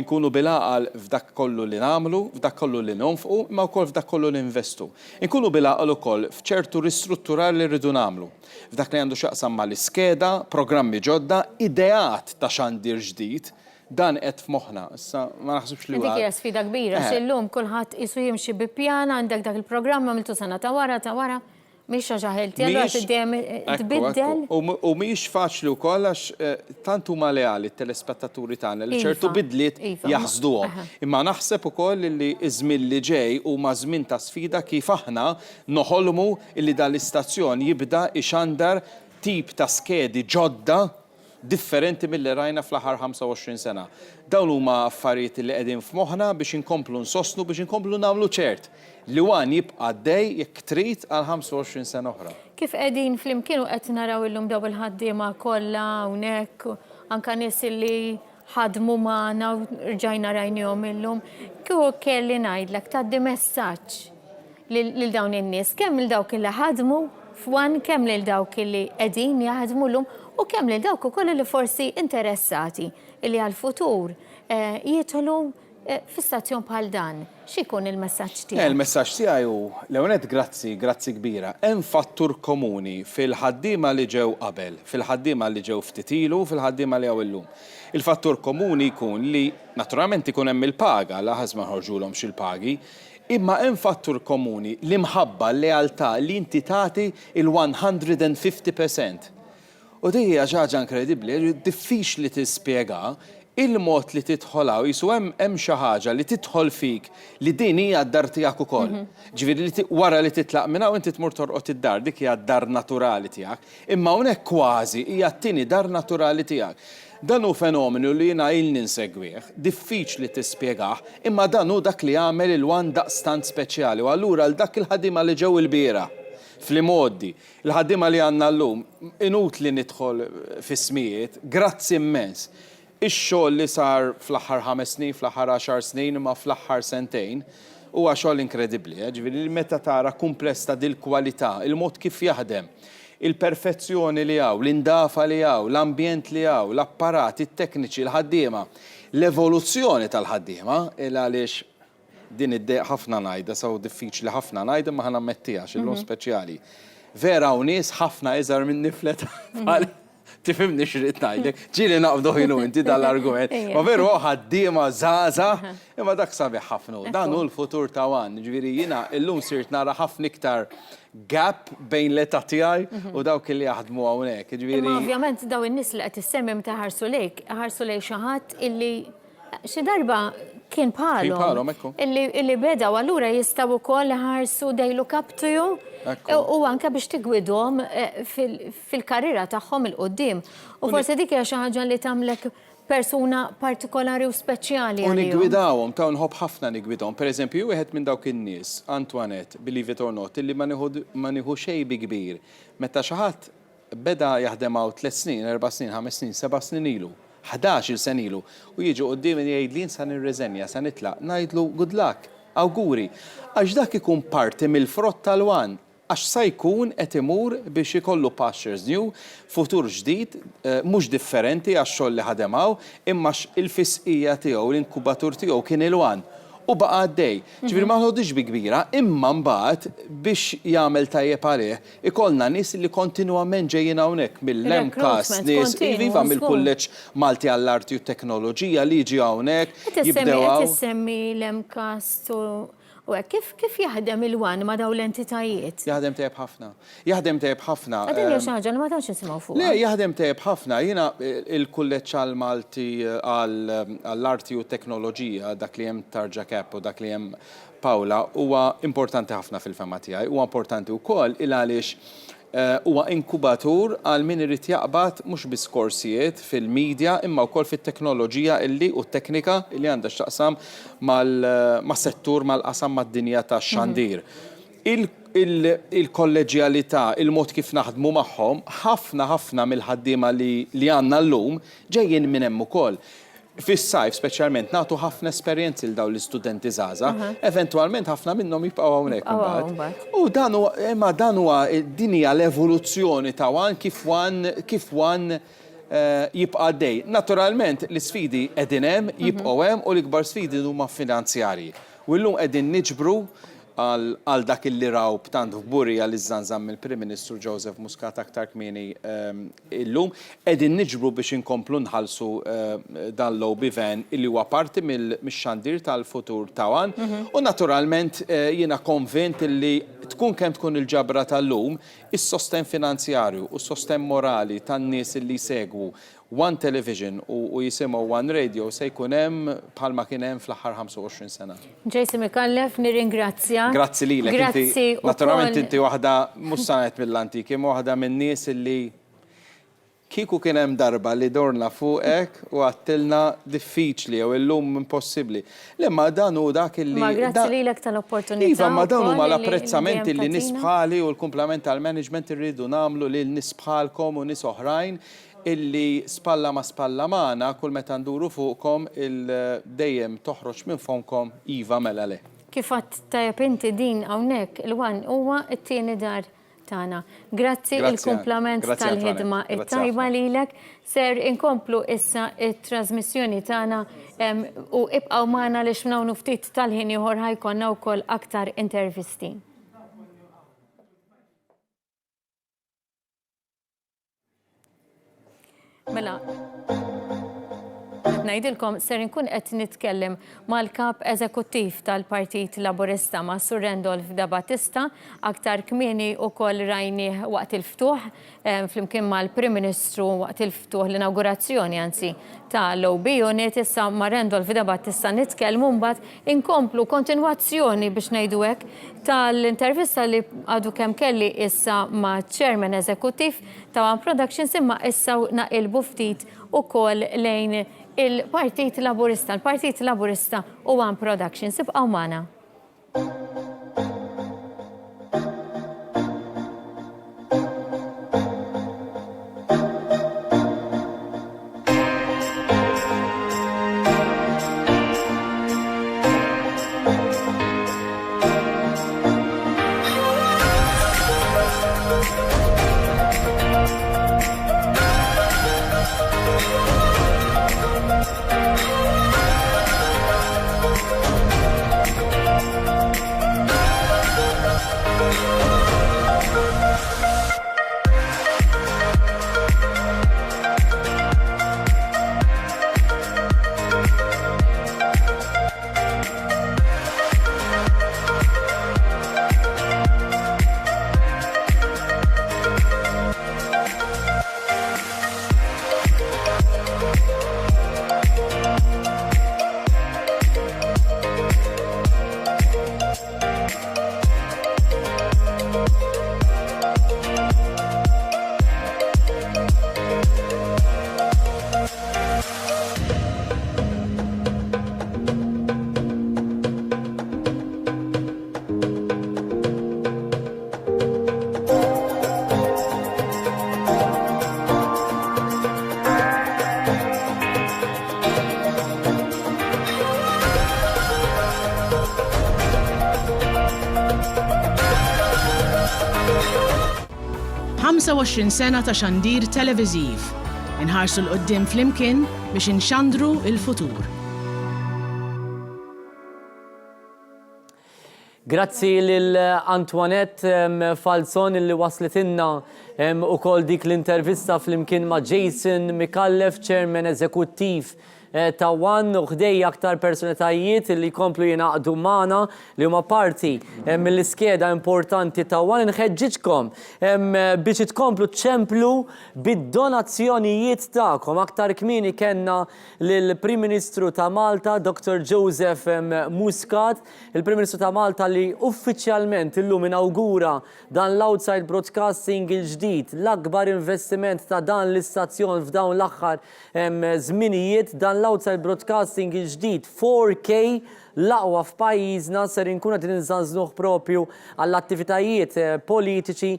inkunu bil-għaqal f'dak kollu li nagħmlu, f'dak kollu li nonfqu, imma wkoll f'dak kollu li investu. Inkunu bil-għaqal ukoll f'ċertu ristrutturar li rridu nagħmlu. F'dak li għandu x'aqsam mal-iskeda, programmi ġodda, ideat ta' xandir ġdid, dan qed f'moħħna. Issa ma naħsibx li Dik hija sfida kbira, x'illum kulħadd isu jimxi bi pjan għandek dak il-programm għamiltu sena ta' wara, mhix xi ħelti, allura dejjem tbiddel. U mhix faċli wkoll għax tant huma leali t-telespettaturi tagħna li ċertu bidliet jaħsduhom. Imma naħseb ukoll li ż-żmien li ġej huma żmien ta' sfida kif aħna noħolmu li dan l-istazzjon jibda ixandar tip ta' skedi ġodda differenti mill-li rajna fl-aħħar 25 sena. Dawn huma affarijiet li qegħdin f'moħħna biex inkomplu nsostnu biex inkomplu nagħmlu ċert li wan jibqa' għaddej jekk trid għal 25 sena oħra. Kif qegħdin flimkien u qed naraw illum daw il-ħaddiema kollha hawnhekk anke nies li ħadmu magħna u rġajna rajnihom illum, kieku kelli ngħidlek tgħaddi messaġġ lil dawn in-nies, kemm lil dawk li ħadmu f'wan, kemm lil dawk li qegħdin jaħdmu llum u kemm lil dawk ukoll li forsi interessati li għal-futur jidħlu fi stazzjon bħal dan. X'ikun il-messaġġ tiegħek? Il-messaġġ tiegħi hu Leonet grazzi kbira. Hemm fattur komuni fil-ħaddiema li ġew qabel, fil-ħaddiema li ġew ftit ilu, fil-ħaddiema li hawn illum. Il-fattur komuni jkun li naturalment ikun hemm il-paga, laħas ma ħorġulhomx il-pagi, imma hemm fattur komuni li mħabba l-lealtà li inti tagħti il-150%. U di hija ħaġa inkredibbli, diffiċli tispjega il-mod li tidħolaw, jisu hemm xi ħaġa li tidħol fik li din hija d-dar tiegħek ukoll. Ġifieri wara li titlaq minn hawn inti tmur torqod id-dar, dik hija d-dar naturali tiegħek, imma hawnhekk kważi hija t-tieni dar naturali tiegħek. Dan hu fenomenu li jiena ilni nsegwih, diffiċli tispjegah, imma dan hu dak li għamel il-wan daqstant speċjali u allura għal dak il-ħaddiema li ġew il-biera fl-modi, il-ħaddiema li għandna llum, inutli nidħol fis-smijiet, grazzi immens. Ix-xogħol li sar fl-aħħar 5 snin, fl-aħħar 10 snin, imma fl-aħħar sentejn, huwa xogħol inkredibbli. Ġifieri meta tara kumpless ta' dil-kwalità, il-mod kif jaħdem, il-perfezzjoni li hawn, l-indafa li hawn, l-ambjent li hawn, l-apparati, it-tekniċi, l-ħaddiema, l-evoluzzjoni tal-ħaddiema, għaliex din id-deq ħafna ngħidha, saw diffiċli ħafna ngħidha ma ħana mettijax illum speċjali. Vera u nies ħafna iżgħar minni flet tifhimni x'rid ngħidlek. Ġieli naqbdu ħinu inti dal-argument. Ma veru ħaddiema żgħażagħ, imma dak sabiħ ħafna. Dan hu l-futur ta' wan. Ġifieri jiena illum sirt nara ħafna iktar gap bejn l-età tiegħi u dawk li jaħdmu hawnhekk. Imma ovvjament daw in-nies li qed issemmi meta ħarsu lejk xi ħadd illi xi darba kien bħalhom illi beda u allura jistgħu wkoll ħarsu they look up to you u anke biex tigwidhom fil-karriera tagħhom il-qudiem. U forsi dik hija xi ħaġa li tagħmlek persuna partikolari u speċjali għalihom. U nigwidawhom, ta' nħobb ħafna nigwidhom. Pereżempju, wieħed minn dawk in-nies, Antoinette, believe it or not, illi ma nieħu xejn bi kbir. Meta xi ħadd beda jaħdem hawn 3 snin, 4 snin, 5 snin, 7 snin ilu, 11 sen ilu, u jiġu qudiem jgħidlin sa nirreżenja, sa nitlaq, ngħidlu good luck, awguri. Għax dak ikun parti mill-frott tal-wan, għax sa jkun qed imur biex ikollu pastures new, futur ġdid, mhux differenti għax xogħol li ħademaw, imma il-fisqija tiegħu, l-inkubatur tiegħu kien il-wan. u baqa għaddej. Ġifieri ma ħodix bi kbira, imma mbagħad biex jagħmel tajjeb għalih ikollna nies li kontinwament ġejjin hawnhekk mill-MCAS, nies iva mill-Kulleġġ Malti għall-Arti u Teknoloġija li jiġi hawnhekk jibdew. Qed issemmi l-MCAS u kif jaħdem il-wan ma dawn l-entitajiet? Jaħdem tajjeb ħafna. Jaħdem tajjeb ħafna. Għadin xi ħaġa li ma tantx nisimgħu fuq. Le, jaħdem tajjeb ħafna. Jiena il-Kulleġġ għall-Malti għall-Arti u Teknoloġija dak li hemm Tarġa Kep u dak li hemm Pawla huwa importanti ħafna fil-fema tiegħi. Huwa importanti wkoll il għaliex huwa inkubatur għal min irid jaqbad mhux biss korsijiet fil-medja imma wkoll fit-teknoloġija u t-teknika li għandha x'taqsam mas-settur mal-qasam mad-dinja tax-xandir. Il-kolleġjalità, il-mod kif naħdmu magħhom, ħafna mill-ħaddiema li għandna llum ġejjin minn hemm ukoll. Fis-sajf speċjalment nagħtu ħafna esperjenzi l dawn l-istudenti żgħażagħ, eventwalment ħafna minnhom jibqgħu hawnhekk imbagħad. U dan huwa din hija l-evoluzzjoni ta' wan kif wan jibqa' dej. Naturalment l-isfidi qegħdin hemm, jibqgħu hemm u l-ikbar sfidi huma finanzjarji. U llum qegħdin niġbru għal dak illi raw b'tant f'burija li żżanżam mill-Prim Ministru Joseph Muscat aktar kmieni illum, qegħdin niġbru biex inkomplu nħallsu dan l-lobby van illi huwa parti mix-xandir tal-futur ta' wan. U naturalment jiena konvint illi tkun kemm tkun il-ġabra tal-lum, is-sosten finanzjarju u s-sosten morali tan-nies illi jsegwu One Television u jisimgħu One Radio se jkun hemm bħalma kien hemm fl-aħħar 25 sena. Jason Mikallef, nirringrazzja. Grazzi lilek. Naturalment inti waħda mhux sanet mill-antiki, ma waħda min-nies illi kieku kien hemm darba li dorna fuqek u għattilna diffiċli jew illum impossibbli. Lemma dan hu dak illi. Ma grazzi lilek tal-opportunità. Iva, ma dawn huma l-apprezzamenti li nies bħali u l-kumplament tal-management irridu nagħmlu lil nies bħalkom u nies oħrajn illi spalla ma spalla magħna kull meta nduru fuqkom il-dejjem toħroġ minn fonkom iva mela le. Kif qatt tajjeb inti din hawnhekk il-wan huwa t-tieni dar tagħna. Grazzi il-kumplament tal-ħidma it-tajba lilek. Ser inkomplu issa it-trasmissjoni tagħna u ibqgħu magħna li x'mnawnu ftit tal-ħin ieħor ħajkonna wkoll aktar intervisti. Mela, ngħidilkom ser inkun qed nitkellem mal-kap eżekuttiv tal-Partit Laburista ma' Sur Randolph Da Battista, aktar kmieni wkoll rajnih waqt il-ftuħ flimkien mal-Prim Ministru waqt il-ftuħ l-inaugurazzjoni anzi ta' l-OB Unit issa ma' Randolph Da Battista nitkellmu mbagħad inkomplu kontinwazzjoni biex ngħidu hekk tal-intervista li għadu kemm kelli issa ma' Chairman Eżekuttiv ta' One Productions imma issa naqilbu ftit ukoll lejn il-Partit Laburista, il-Partit Laburista u One Productions. Ibqgħu magħna. sena ta' xandir televiżiv. Inħarsu l-qoddim flimkien biex inxandru il-futur. Grazzi lil Antoinette Falzon li waslitinna u kol dik l-intervista fl-imkien ma' Jason Mikallef, chairman eżekuttiv ta' One, u ħdej aktar personalitajiet li komplu jinaqdu mana li huma parti mill-iskeda importanti ta' One. Nħeġġiġkom biex tkomplu ċemplu bid-donazzjonijiet ta'kom. Aktar kmini kenna lill-Prim Ministru ta' Malta, Dr. Joseph Muscat, il-Prim Ministru ta' Malta li uffiċjalment illum inaugura dan l-outside broadcasting il-ġdid, l-akbar investiment ta' dan l-istazzjon f'dawn l-aħħar żminijiet, dan l-outside broadcasting il-ġdid 4K laqwa f'pajjiżna ser inkun qed ninżażnuh propju għall-attivitajiet politiċi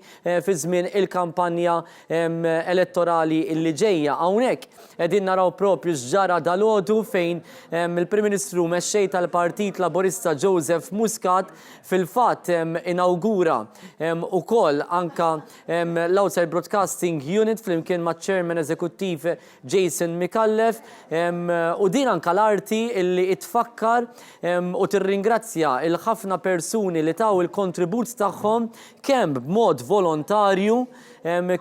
fi żmien il-kampanja elettorali li ġejja. Hawnhekk qegħdin naraw propju x'ġara dalgħodu fejn il-Prim Ministru mexxej tal-Partit Laburista Joseph Muscat fil-fatt inaugura ukoll anka l-Outside Broadcasting Unit flimkien maċ-Chairman Eżekuttiv Jason Mikallef u din anka l-arti illi itfakkar u tirringrazzja il-ħafna persuni li taw il-kontribut tagħhom kemm b'mod volontarju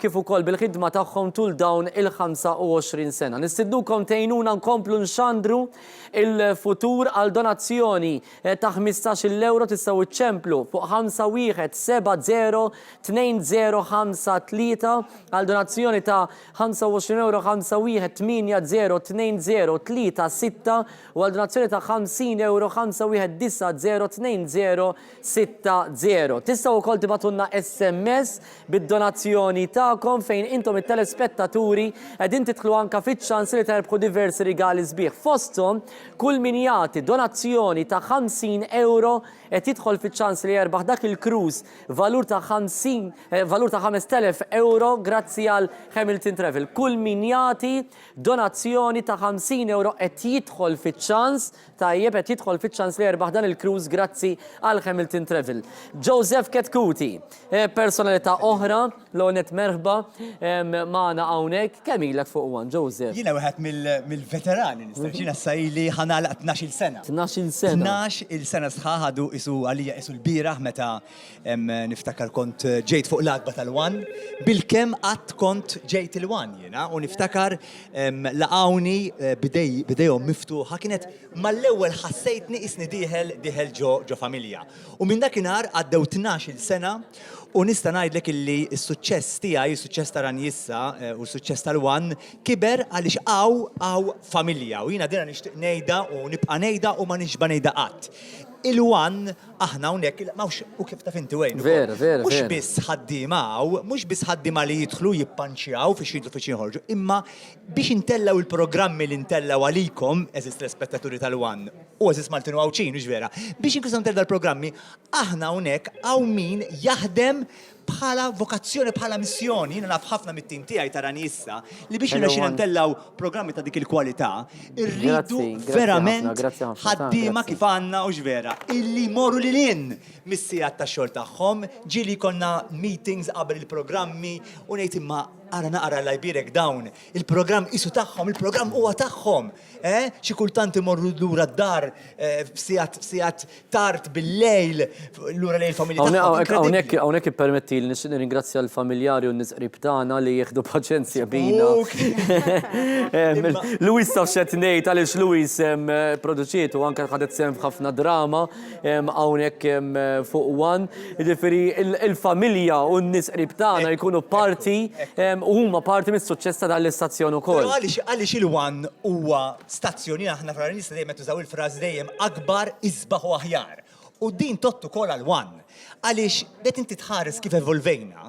kif ukoll bil-ħidma tagħhom tul dawn il-25 sena. Nistidnukom tgħinuna nkomplu nxandru il-futur għal donazzjoni ta' 15 euro tistgħu iċċemplu fuq 51702053 għal donazzjoni ta' 25 euro 51802036 u għal donazzjoni ta' 50 euro 51902060. Tistgħu wkoll tibatunna SMS bid-donazzjoni ta'kom fejn intom it-telespettaturi qegħdin tidħlu anke fiċ-ċans li terbħu diversi rigali sbieħ. Fosthom kull min jagħti donazzjoni ta' 50 euro qed jidħol fiċ-ċans li jerbaħ dak il-cruise valur ta' 5,000 euro grazzi għal Hamilton Travel. Kull min jagħti donazzjoni ta' 50 euro qed jidħol fiċ-ċans qed jidħol fiċ-ċans li jerbaħ dan il-cruise grazzi għal Hamilton Travel. Joseph Ketkuti, personalità oħra, l-onet merħba maħna hawnhekk. Kemm ilek fuq One, Joseph? Jiena wieħed mill-veterani, nistaxina s-sajli ħanala 12 sena. 12 sena. 12 sena sħaħadu isu għalija isu l-biraħ meta niftakar kont ġejt fuq l-adba tal-One, bil-kem qatt kont ġejt il-One jiena u niftakar laqawni bidejhom miftuħa kienet mal-ewwel ħassejtni isni diħel ġo familja. U minn dakinhar għaddew 12 sena u nista' ngħidlek illi s-suċċess tiegħi, s-suċċess ta' Ranjissa u s-suċċess tal-One kiber għaliex għaw familja u jiena dina nixtieq ngħidha u nibqa' ngħidha u ma nixba ngħidha qatt. Il-One aħna hawnhekk mawx u kif taf inti wejn. Vera. Mhux biss ħaddiema li jidħlu jippanċjaw fiex jidħlu fiex jinħorġu, imma biex intellaw il-programmi li intellaw għalikom eżis l-spettaturi tal-One u eżis Maltin u Għawċin, mhux vera, biex inklużaw intellaw il-programmi aħna hawnhekk hawn min jaħdem bħala vokazzjoni, bħala missjoni. Jiena naf ħafna mit-tim tiegħi ta' Ranjissa li biex irnexxin intellaw programmi ta' dik il-kwalità, irridu verament ħaddiema kif għandna u x'vera illi jmorru lilin mis-sigħat tax-xogħol tagħhom, ġieli jkollna meetings qabel il-programmi u ngħid imma ara naqra lajbirek dawn, il-programm isu tagħhom, il-programm huwa tagħhom. Xi kultant imorru lura d-dar f'sigħat tard bil-lejl lura lejl familja tagħhom. Hawnhekk ippermetti li nirringrazzja l-familjari u n-nies btagħna li jieħdu paċenzja bina. Luis taf x'qed ngħid għaliex Luis produċiet u anke ħadet sehem f'ħafna drama hawnhekk fuq One. Jiġifieri il-familja u n-nies btagħna jkunu parti u huma parti mis-suċċess ta' dan l-istazzjon ukoll. Għaliex il-One huwa stazzjoni aħna fl-Ranjissa dejjem qed tużaw il-fraż dejjem akbar isbaħ u aħjar. U din tottu kol għal-One. Għaliex det inti tħares kif evolvejna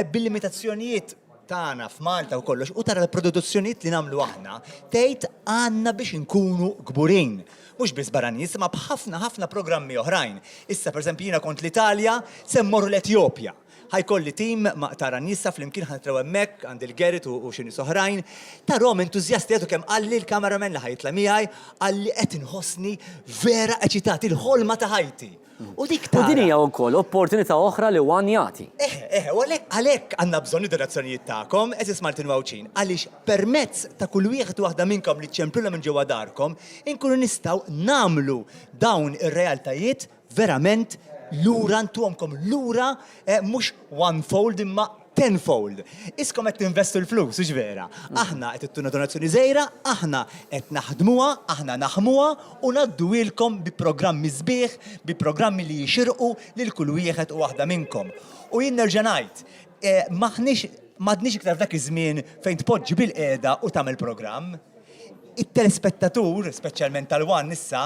bil-limitazzjonijiet tagħna f'Malta u kollox u tara l-produzzjonijiet li nagħmlu aħna tgħid għandna biex inkunu kburin. Mhux biss barranis, ma b'ħafna programmi oħrajn. Issa pereżempju jiena kont l-Italja se mmorru l-Etjopja. ħajkolli tim ta' Ranjissa fl-imkien ħanitrew hemmhekk għand il-Gerit u xi nies oħrajn. Tarhom entużjasti għedu kemm qalli l-kameraman li ħajtla miegħi qalli qed inħossni vera eċitat il-ħolma ta' ħajti. U dik U din hija wkoll opportunità oħra li One jagħti. U għalhekk għandna bżonn id-donazzjonijiet tagħkom, eżis Maltin Wawċin, għaliex permezz ta' kull wieħed u waħda minnkom li ċemplula minn ġewwa darkom, inkunu nistgħu nagħmlu dawn ir-realtajiet verament lura ntuhomkom lura mhux one-fold imma tenfold. Iskom qed tinvestu l-flus, mhux vera. Aħna qed ittuna donazzjoni żgħira, aħna qed naħdmuha, aħna naħmuha u nadduwilkom bi programmi sbieħ, bi programmi li jixirqu lil kull wieħed u waħda minnkom. U jien nerġa' ngħid, m'għadniex iktar f'dak iż-żmien fejn tpoġġi bil-qiegħda u tagħmel programm. it-telespettatur, speċjalment tal-One issa,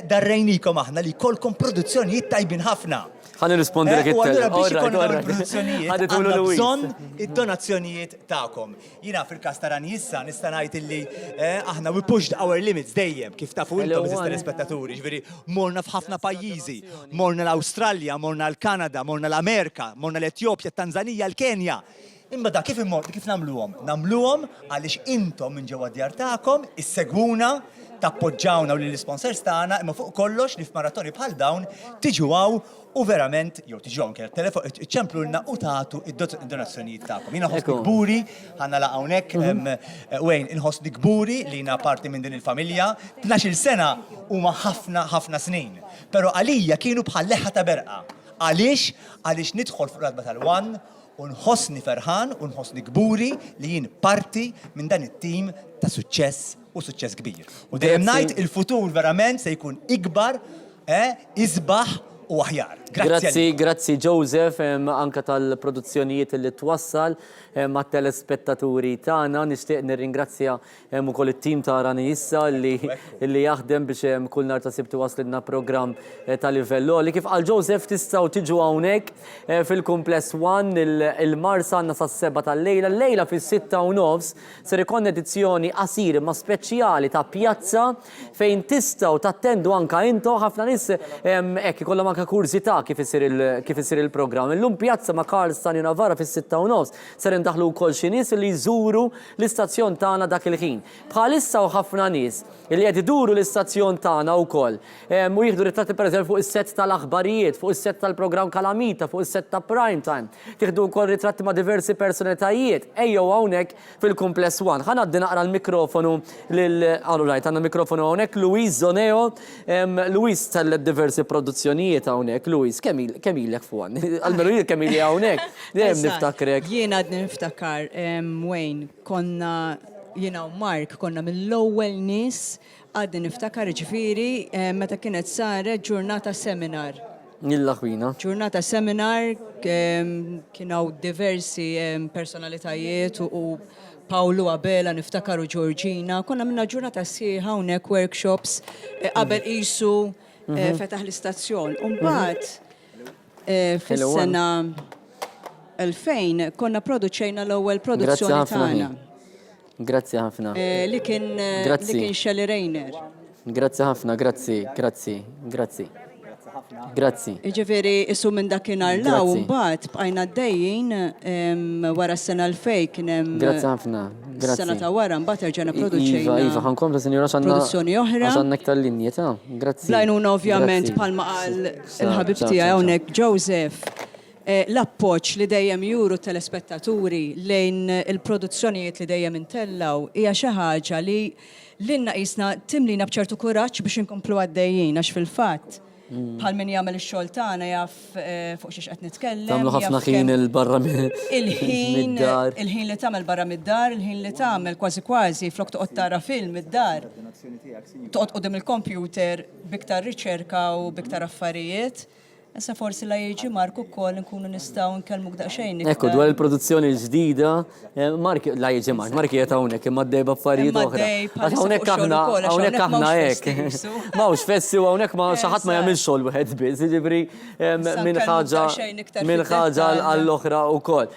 darrejnikom aħna li kolkom produzzjonijiet tajbin ħafna. Ħan nirrispondi l U għallura biex ikonu dawn il-produzzjonijiet, għandna bżonn id-donazzjonijiet ta'kom. Jina fil-kas tarani issa nista' ngħid illi aħna we pushed our limits dejjem kif tafu intom biżis telespettaturi, ġifieri morna f'ħafna pajjiżi, morna l-Awstralja, morna l-Kanada, morna l-Amerika, morna l-Etjopja, Tanzanija, l-Kenja. Imma da kif nagħmluhom? Nagħmluhom għaliex intom minn ġewwa djar tagħkom issegwuna, tappoġġawna u lill-sponsors tagħna, imma fuq kollox li f'maratoni bħal dawn tiġuwaw u verament, jew tiġuwaw kien telefon iċċemplulna u tagħtu id-donazzjonijiet tagħkom. Jiena ħossni kburi, ħanna la hawnhekk Wayne inħossni kburi li jiena parti minn din il-familja, 12 sena huma ħafna snin. Però għalija kienu bħal leħħa ta' berqa. Għaliex nidħol fuq radba tal-One u nħossni ferħan u nħossni kburi li jien parti minn dan it-tim ta' suċċess u suċċess kbir. U dejjem ngħid il-futur verament se jkun ikbar, isbaħ u aħjar. Grazzi Joseph, anka tal-produzzjonijiet li twassal ma' telespettaturi tagħna. Nixtieq nirringrazzja ukoll it-tim ta' Rani issa li jaħdem biex kull nhar ta' Sibt waslilna programm ta' livell li kif qal Joseph tistgħu tiġu hawnhekk fil-Kumpless One il-Marsa għandna sas-7 tal-lejla. Llejla fis-6:30 ser ikun edizzjoni qasir ma' speċjali ta' pjazza fejn tistgħu tattendu anka intom ħafna nies hekk ikollhom anke kurzità kif isir il-programm. Illum pjazza ma' Karl Stani Navara fis-6:30 ser indaħlu wkoll xi nies li jżuru l-istazzjon tagħna dak il-ħin. Bħalissa u ħafna nies li qed iduru l-istazzjon tagħna wkoll u jieħdu ritratti pereżempju fuq is-set tal-aħbarijiet, fuq is-set tal-programm Kalamita, fuq is-set ta' Prime Time. Tieħdu wkoll ritratti ma' diversi personalitajiet. Ejjew hawnhekk fil-Kumpless One. Ħa ngħaddi naqra l-mikrofonu għandna mikrofonu hawnhekk Luis Zoneo. Luis tal-diversi produzzjonijiet hawnhekk. Luis, kemm ilek fuq? Almenu kemm ili hawnhekk. Dejjem niftakrek. Jien għadni niftakar Wayne, konna jiena u Mark konna mill-ewwel nies għadni niftakar ġifieri meta kienet saret ġurnata seminar. Nilla-ħwina. Ġurnata seminar kienu diversi personalitajiet u Paolo Abela, niftakar u Georgina, konna minna ġurnata sieħa hawnhekk workshops qabel qisu fetaħ l-istazzjon. Mbagħad fis-sena 2000 konna produċejna l-ewwel produzzjoni tagħna. Grazzi ħafna. Li kien Shelly Rayner. Grazzi ħafna, grazzi. Ġifieri issu minn dakinhar law mbagħad bqajna għaddejjin wara s-sena 2000 kien hemm. Grazzi ħafna. Sena ta' wara mbagħad erġa'na produċejna. Iva, ħankomplu sinjura produzzjoni oħra. Għandna iktar linji ta' grazzi. Blajnuna ovvjament bħalma qal il-ħabib tiegħi hawnhekk Joseph. L-appoġġ li dejjem juru telespettaturi lejn il-produzzjonijiet li dejjem intellaw hija xi ħaġa li lilna qisna timlina b'ċertu kuraġġ biex inkomplu għaddejjin għax fil-fatt bħal min jagħmel ix-xogħol tagħna jaf fuq xiex qed nitkellem. Tagħmlu ħafna ħin il-barra il-ħin li tagħmel barra mid-dar, il-ħin li tagħmel kważi flok toqgħod tara film mid-dar. Toqgħod qudiem il-kompjuter biktar riċerka u biktar affarijiet. Issa forsi la jiġi Mark ukoll nkunu nistgħu nkellmu daqsxejn. Ekku dwar il-produzzjoni l-ġdida, Mark la jiġi Mark qiegħed hawnhekk imma ddejba affarijiet oħra. Hawnhekk aħna hekk. M'hawnx fessi u hawnhekk ma xi ħadd ma jagħmel xogħol wieħed biss, jiġifieri minn ħaġa għall-oħra wkoll.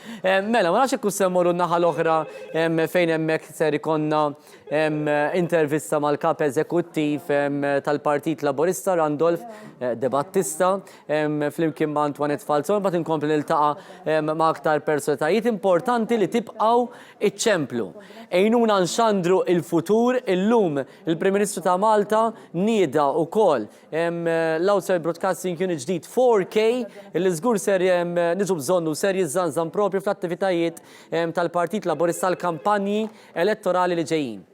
Mela, ma nafx hekk semmorru n-naħa l-oħra fejn hemmhekk ser ikonna intervista mal-kap eżekuttiv tal-Partit Laburista Randolph Debattista flimkien ma' Antoinette Falzon, bat inkompli niltaqa' ma' aktar personalitajiet importanti li tibqgħu iċċemplu. Ejnuna nxandru il-futur illum il-Prim Ministru ta' Malta nieda wkoll l-Outside Broadcasting Unit ġdid 4K li żgur ser niġu bżonnu ser jiżżanżan propju fl-attivitajiet tal-Partit Laburista l-kampanji elettorali li ġejjin.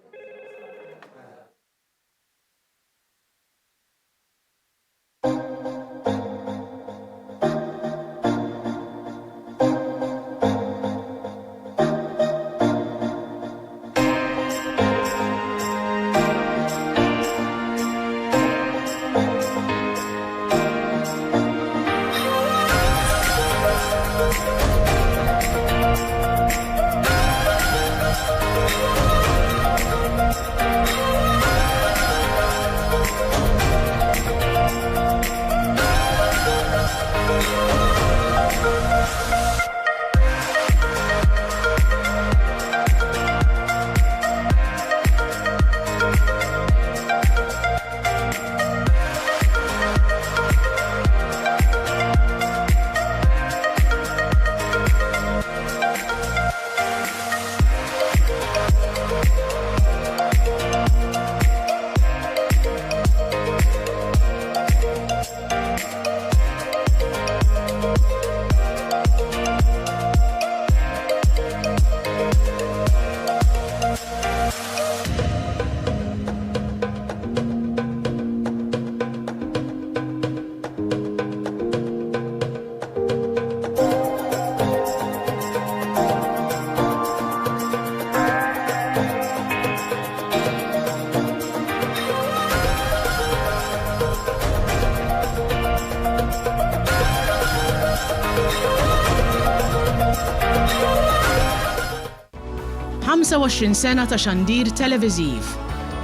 25 sena ta' xandir televiżiv.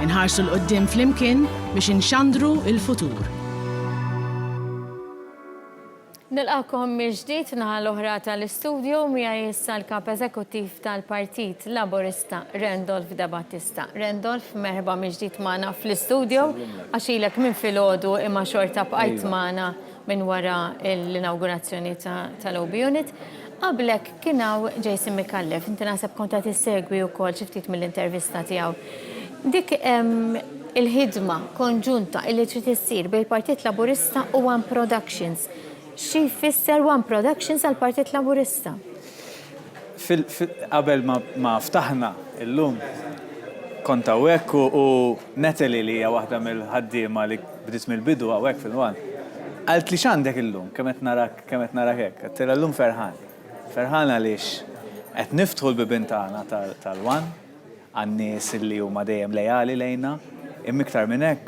Inħarsu l-qoddim flimkien biex inxandru il-futur. Nilqakom mill-ġdid naħa l-oħra tal-istudju miegħi issa l-kap eżekuttiv tal-Partit Laburista Rendolf De Battista. Rendolf, merħba mill-ġdid magħna fl-istudju għax ilek minn filgħodu imma xorta bqajt magħna minn wara l-inaugurazzjoni tal-OB Unit. Qablek kien hawn Jason Mikallef, inti naħseb kont qed issegwi wkoll xi ftit mill-intervista tiegħu. Dik il-ħidma konġunta li trid issir bil-Partit Laburista u One Productions. Xi jfisser One Productions għall-Partit Laburista? Qabel ma ftaħna illum kont hawnhekk u Natalie li hija waħda mill-ħaddiema li bdiet mill-bidu hawnhekk fil-One. Qalt li x'għandek illum kemm qed narak hekk. Qed llum ferħan. Ferħan għaliex qed niftħu l-bibien tagħna tal-One għan-nies li huma dejjem lejali lejna, imma iktar minn hekk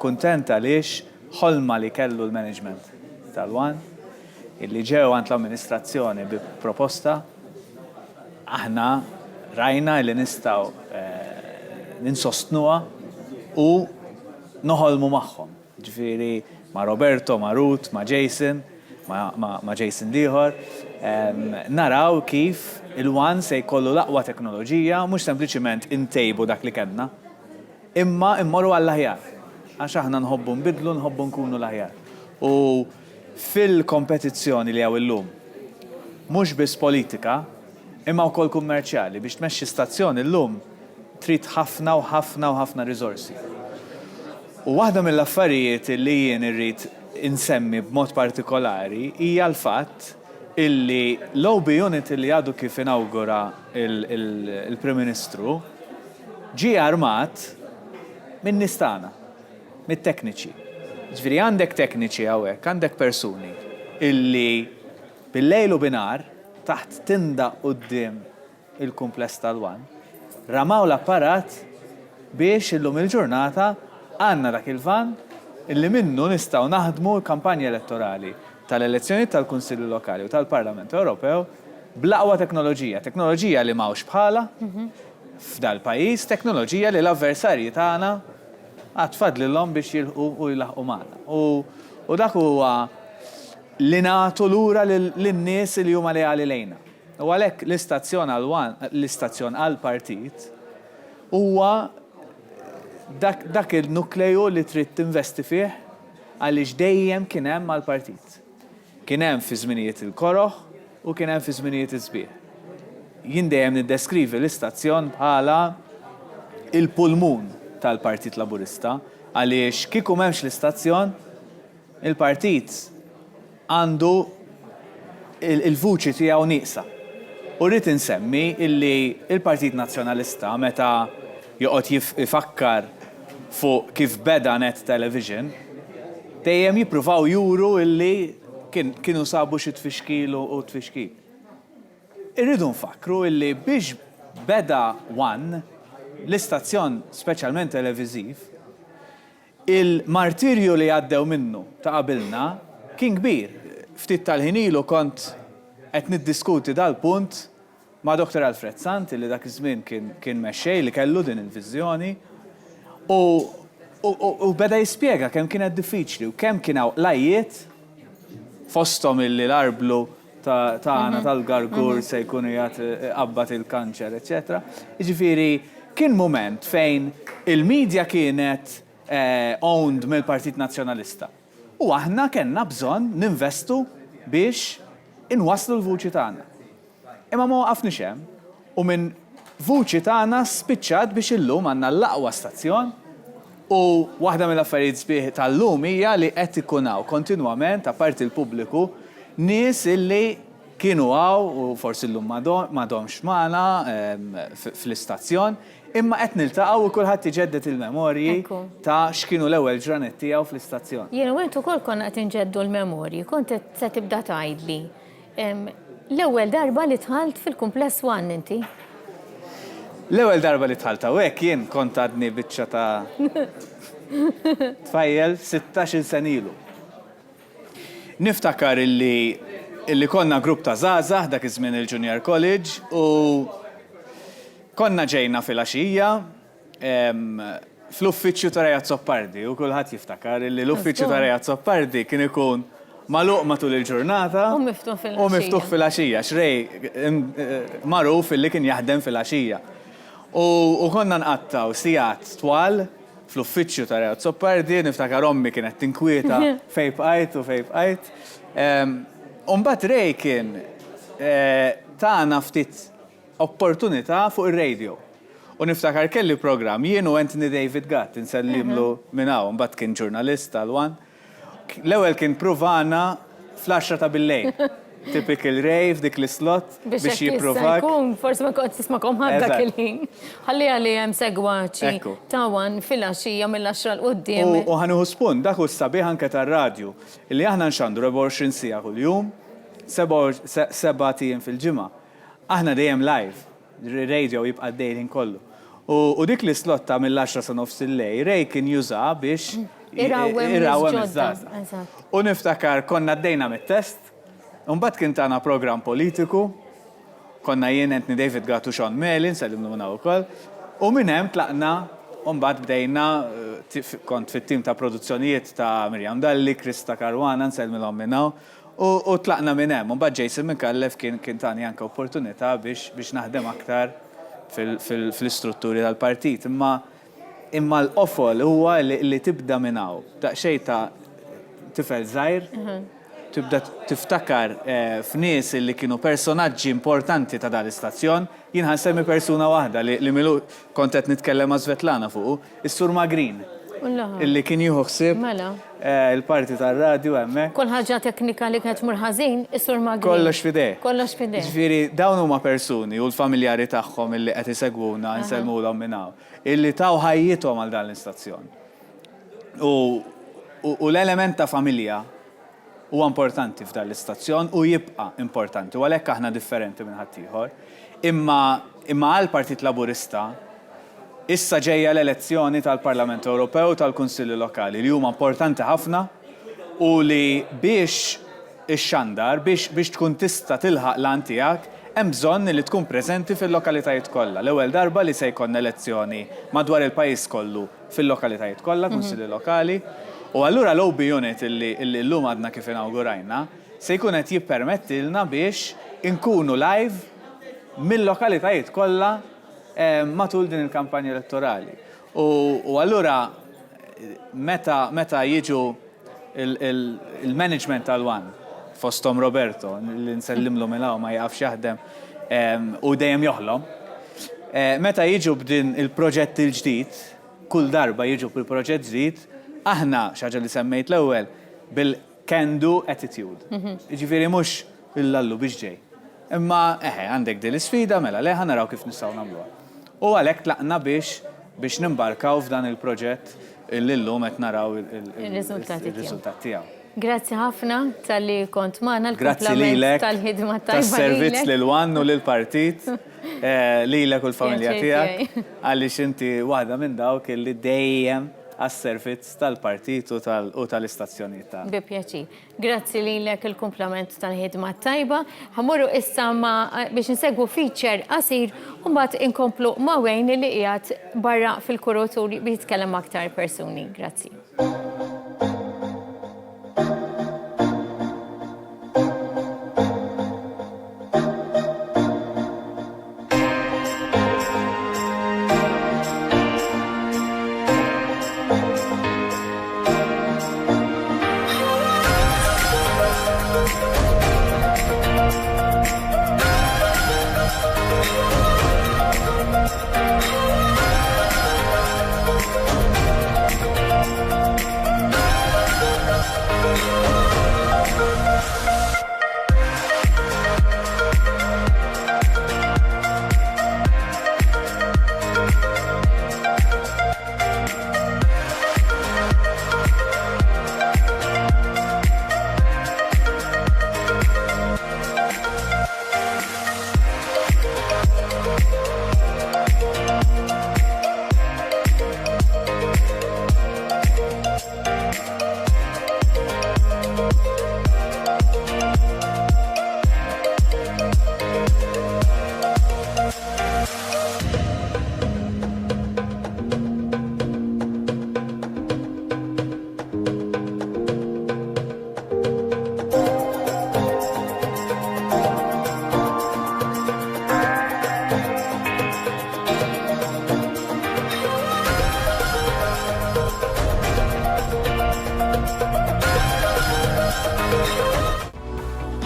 kuntent għaliex ħolma li kellu l-management tal-One, illi ġew għand l-amministrazzjoni bi proposta, aħna rajna li nistgħu ninsostnuha u noħolmu magħhom. Ġifieri ma' Roberto, ma' Ruth, ma' Jason, ma' Jason liħor, naraw kif il-One se jkollu l-aqwa teknoloġija, mhux sempliċiment intejbu dak li kellna, imma immorru għall-aħjar. Għax aħna nħobbu nbidlu, nħobbu nkunu l-aħjar. U fil-kompetizzjoni li għaw illum, mhux biss politika, imma wkoll kummerċjali biex tmexxi stazzjoni illum trid ħafna u ħafna u ħafna riżorsi. U waħda mill-affarijiet li jien irrid insemmi b'mod partikolari hija l-fatt illi l-OB Unit li għadu kif inawgura il-Prim Ministru ġie armat minn nistana, mit-tekniċi. Ġifieri għandek tekniċi hawnhekk, għandek persuni illi bil-lejl u binar taħt tinda quddiem il-kumpless tal-One ramaw l-apparat biex illum il-ġurnata għandna dak il-van illi minnu nistgħu naħdmu l-kampanja elettorali tal-elezzjoni tal-Kunsilli Lokali u tal-Parlament Ewropew bl-aqwa teknoloġija li m'hawnx bħala f'dal-pajjiż, teknoloġija li l-avversarji tagħna għatfadlilhom biex jilħu u jlaħqu magħna. U dak huwa li nagħtu lura lin-nies li huma leali lejna. U għalhekk l-istazzjon għall-partit huwa dak il-nukleju li trid tinvesti fih għaliex dejjem kien hemm għall-partit. Kien hemm fi żminijiet il-koroħ u kien hemm fi żminijiet iż-żbieħ. Jien dejjem niddeskrivi l-istazzjon bħala il-pulmun tal-Partit Laburista, għaliex kieku m'hemmx l-istazzjon, il-partit għandu il-vuċi tiegħu nieqsa. U rrid insemmi illi il-Partit Nazzjonalista meta joqgħod ifakkar fuq kif beda Net Television, dejjem jippruvaw juru illi kienu sabu xi tfixkil u tfixkil. Irridu nfakru illi biex beda One l-istazzjon speċjalment televiżiv, il-martirju li għaddew minnu ta' qabilna kien kbir. Ftit tal-ħinilu kont qed niddiskuti dal-punt ma' Dr. Alfred Sant li dak iż-żmien kien mexxej li kellu din il-viżjoni u beda jispjega kemm kienet diffiċli u kemm kien hawn lajjiet fosthom illi l-arblu tagħna tal-gargur se jkunu jagħti qabbat il-kanċer, eċetera. Jiġifieri kien moment fejn il-medja kienet owned mill-Partit Nazzjonalista. U aħna kellna bżonn ninvestu biex inwasslu l-vuċi tagħna. Imma ma waqafniex hemm u minn vuċi tagħna spiċċat biex illum għandna l-aqwa stazzjon u waħda mill-affarijiet sbieħ tal-lum hija li qed ikun hawn kontinwament apparti l-pubbliku nies illi kienu għaw u forsi l-lum madomx magħna fl-istazzjon, imma qed niltaqgħu u kulħadd iġeddet il-memorji ta' x'kienu l-ewwel ġranet tiegħu fl-istazzjon. Jien u intu wkoll konna qed inġeddu l-memorji, kont se tibda tgħidli. L-ewwel darba li tħalt fil-kumpless One inti. L-ewwel darba li tħalt hawnhekk jien kont għadni biċċa ta' tfajjel 16-il sen ilu. Niftakar illi konna grupp ta' żgħażagħ dak iż-żmien il-Junior College u konna ġejna fil-għaxija fl-uffiċċju ta' Rejat Soppardi u kulħadd jiftakar li l-uffiċċju ta' Rejat Soppardi kien ikun magħluq matul il-ġurnata U miftuħ fil-għaxija. u miftuħ fil-għaxija. Xrej magħruf illi kien jaħdem fil-għaxija. U konna nqattaw sigħat twal fl-uffiċċju ta' Rejat Soppardi, niftakar ommi kienet tinkwieta fej bqajt u fej bqajt. Mbagħad Rej kien tagħna ftit opportunità fuq ir-radio. U niftakar kelli program, jien u Anthony David Gatt, insellimlu minnaw, mbagħad kien ġurnalista l-wan. L-ewwel kien provana fl-10 ta' bil-lejl. Typical rave, dik l-slot biex jipprovak. Forsi ma kont tismakom ħadda il-ħin. Ħalli għalli hemm segwaċi tawan fil-għaxija mill-10 l-qudiem. U ħanuħu spun, dak hu sabiħ anke tar-radju, illi aħna nxandru 24 sija kuljum, 7 tiem fil-ġimgħa. Aħna dejjem live, radio jibqa' dejjem kollu. U dik l-slot ta' mill-10 sa nofs il-lej, Rej kien juża biex irawwem iż-żgħażagħ. U niftakar konna għaddejna mit-test, mbagħad kien tagħna programm politiku, konna jien Anthony David Gatt u Sean Mellin, sellimnu minna wkoll, u minn hemm tlaqna u mbagħad bdejna kont fit-tim ta' produzzjonijiet ta' Mirjam Dalli, Krista Karwana, nsellmilhom minnaw. U tlaqna minn hemm, mbagħad Jason Minkallef kien tani anke opportunità biex naħdem aktar fl-istrutturi tal-partit. Imma l-qofol huwa li tibda minn hawn. Daqsxejn ta' tifel żgħir, tibda tiftakar f'nies li kienu personaġġi importanti ta' dan l-istazzjon. Jien ħansemmi persuna waħda li milu kont qed nitkellem ma' Svetlana fuq, is-Sur Magrin. Illi kien jieħu ħsieb il-parti tar-radju hemmhekk. Kull ħaġa teknika li kienet tmur ħażin, is-Sur Magrin. Kollox fideh. Kollox fideh. Ġifieri dawn huma persuni u l-familjari tagħhom illi qed isegwuna nsellmulhom minn hawn, illi taw ħajjithom għal dan l-istazzjon. U l-element ta' familja huwa importanti f'dan l-istazzjon u jibqa' importanti u għalhekk aħna differenti minn ħadd ieħor. Imma għall Partit Laburista issa ġejja l-elezzjoni tal-Parlament Ewropew tal-Kunsilli Lokali li huma importanti ħafna u li biex ix-xandar biex tkun tista' tilħaq lan tiegħek hemm bżonn li tkun preżenti fil-lokalitajiet kollha. L-ewwel darba li se jkun elezzjoni madwar il-pajjiż kollu fil-lokalitajiet kollha, kunsilli lokali. U allura l-OB unit illi llum għadna kif inawgurajna se jkun qed jippermettilna biex inkunu live mill-lokalitajiet kollha matul din il-kampanja elettorali. U allura meta jiġu il-management tal-wan fostom Roberto, li nsellimlu milaw ma jaqafx jaħdem u dejjem joħlom, meta jiġu b'din il-proġett il-ġdid, kull darba jiġu bil-proġett ġdid, aħna xaġa li semmejt l-ewwel bil-can-do attitude. Ġifieri mhux il-lallu biex ġej. Imma għandek din l-isfida mela leħa naraw kif nistgħu nagħmluha. U għalhekk tlaqna biex nimbarkaw f'dan il-proġett illi llum qed naraw il-riżultat tiegħu. Grazzi ħafna tal-li kont magħna Grazzi lilek tal-ħidma tajba. Tas-servizz lil wan u lill-partit lilek u l-familja tiegħek għaliex inti waħda minn dawk illi dejjem għas-servizz tal-partit u tal-istazzjonijiet ta' Bi pjaċir. Grazzi lilek il-kumplament tal-ħidma tajba. Ħamurru issa biex nsegwu feature qasir u mbagħad inkomplu ma' Wayne li qiegħed barra fil-kuruturi biex jitkellem aktar persuni. Grazzi.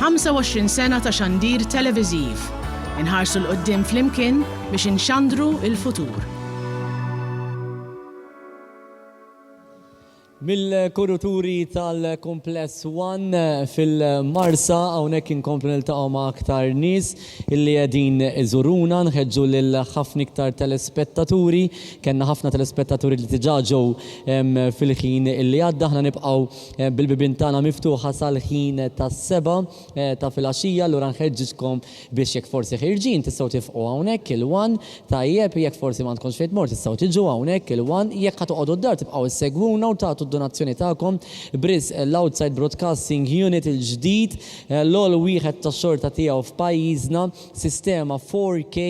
25 sena ta' xandir televiżiv. Inħarsu l-qoddim flimkien biex inxandru il-futur. Mill-kuruturi tal-Kompless One fil-Marsa hawnhekk inkomplu niltaqgħu ma' aktar nies illi qegħdin iżuruna nħeġġu lil ħafna iktar telespettaturi. Kenna ħafna telespettaturi li diġà ġew fil-ħin illi għadda aħna nibqgħu bil-bibien tagħna miftuħa sal-ħin tas-seba' ta' filgħaxija, allura nħeġġitkom biex jekk forsi ħirġin tistgħu tifqgħu hawnhekk il-One tajjeb jekk forsi ma tkunx fejn tmur tistgħu tiġu hawnhekk il-One jekk ħad toqgħodu d-dar tibqgħu issegwuna u tagħtu donazzjoni tagħkom Briz l-Outside Broadcasting Unit il-ġdid l-ol wieħed tax-xorta tiegħu f'pajjiżna sistema 4K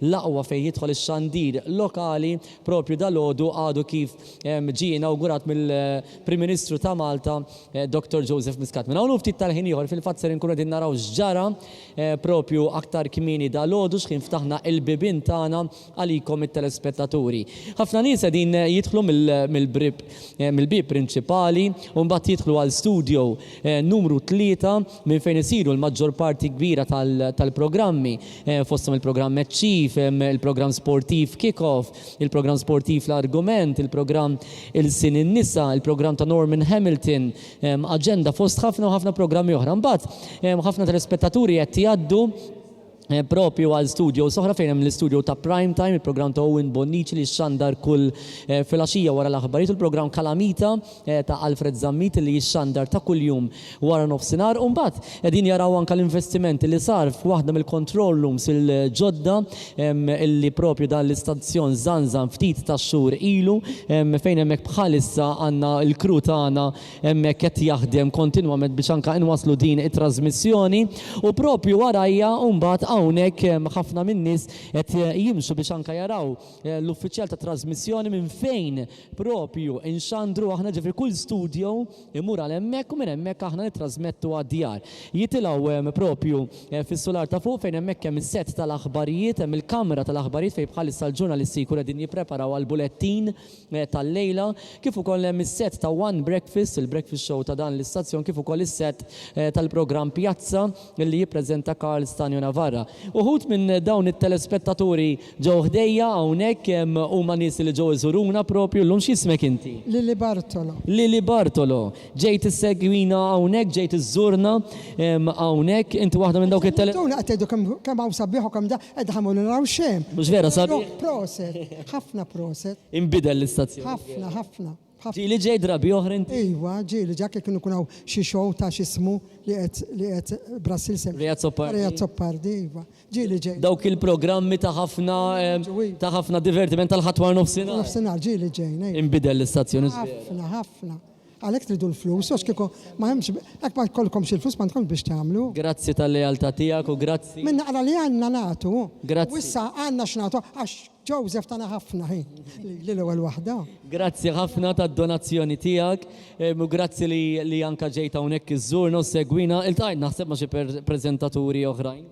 l-aqwa fejn jidħol ix-xandir lokali propju dalgħodu għadu kif ġie inawgurat mill-Prim Ministru ta' Malta Dr. Joseph Muscat. Minn hawn ftit tal-ħin ieħor fil-fatt ser inkunu qegħdin naraw x'ġara propju aktar kmieni dalgħodu x'kien ftaħna l-bibien tagħna għalikom it-telespettaturi. Ħafna nies qegħdin jidħlu mill-bib prinċipali u mbagħad jidħlu għal studio numru 3 minn fejn isiru l-maġġor parti kbira tal-programmi fosthom il-programm Chief, il-programm sportiv Kick-Off, il-programm sportiv l-Argument, il-programm Il-Sin in-Nisa, il-programm ta' Norman Hamilton, aġenda fost ħafna u ħafna programmi oħra. Mbagħad ħafna telespettaturi qed jgħaddu propju għal studio soħra fejn hemm l-studio ta' Prime Time, il-programm ta' Owen Bonnici li xandar kull filgħaxija wara l-aħbarijiet, il-programm Kalamita ta' Alfred Zammit li xandar ta' kuljum wara nofsinhar u mbagħad qegħdin jaraw anke l-investimenti li sar f'waħda mill-control rooms il-ġodda illi propju dan l-istazzjon Zanzan ftit ta' xhur ilu fejn hemmhekk bħalissa għandna l-kru tagħna hemmhekk qed jaħdem kontinwament biex anke inwasslu din it-trasmissjoni u propju warajja u mbagħad hawnhekk ħafna min-nies qed jimxu biex anke jaraw l-uffiċjal ta' trasmissjoni minn fejn propju inxandru aħna ġifri kull studio imur għal hemmhekk u minn hemmhekk aħna nittrażmettu għad-djar. Jitilgħu propju fis-solar ta' fuq fejn hemmhekk hemm is-set tal-aħbarijiet, hemm il-kamra tal-aħbarijiet fejn bħalissa l-ġurnalisti jkunu qegħdin jippreparaw għal bulettin tal-lejla, kif ukoll hemm is-set ta' One Breakfast, il-breakfast show ta' dan l-istazzjon, kif ukoll is-set tal-programm Pjazza li jippreżenta Karl Stanjo Navarra. Uħud minn dawn it-telespettaturi ġew ħdejja hawnhekk huma nies li ġew iżuruna propju llum x'ismek inti? Lili Bartolo. Lili Bartolo. Ġejt issegwina hawnhekk, ġejt iżżurna hawnhekk, inti waħda minn dawk it-tele. Tuna qed tgħidu kemm hawn sabiħ u kemm da qed ħamlu naraw xejn. Mhux vera sabiħ? Proset, ħafna proset. Inbidel l-istazzjon. Ħafna. Ġili ġej drabi oħra inti? Iwa, ġili ġak kienu kunaw xi show ta' x'ismu li qed Brasil sem. Riyad Soppardi, iwa. Ġili ġej. Dawk il-programmi ta' ħafna divertiment tal-ħatwar nofsinhar. Nofsinhar ġili ġej. Inbidel l-istazzjoni. Ħafna. Għalhekk tridu l-flus, għax kieku ma hemmx hekk ma jkollkomx il-flus ma tkomx biex tagħmlu. Grazzi tal-lealtà tiegħek u grazzi. Minna qara li għandna nagħtu. Grazzi. Wissa għandna x'nagħtu għax Joseph tana ħafna l-ewwel waħda. Grazzi ħafna tad-donazzjoni tiegħek u grazzi li anke ġejt hawnhekk iżżurna u segwina. Iltqajt naħseb ma' xi preżentaturi oħrajn.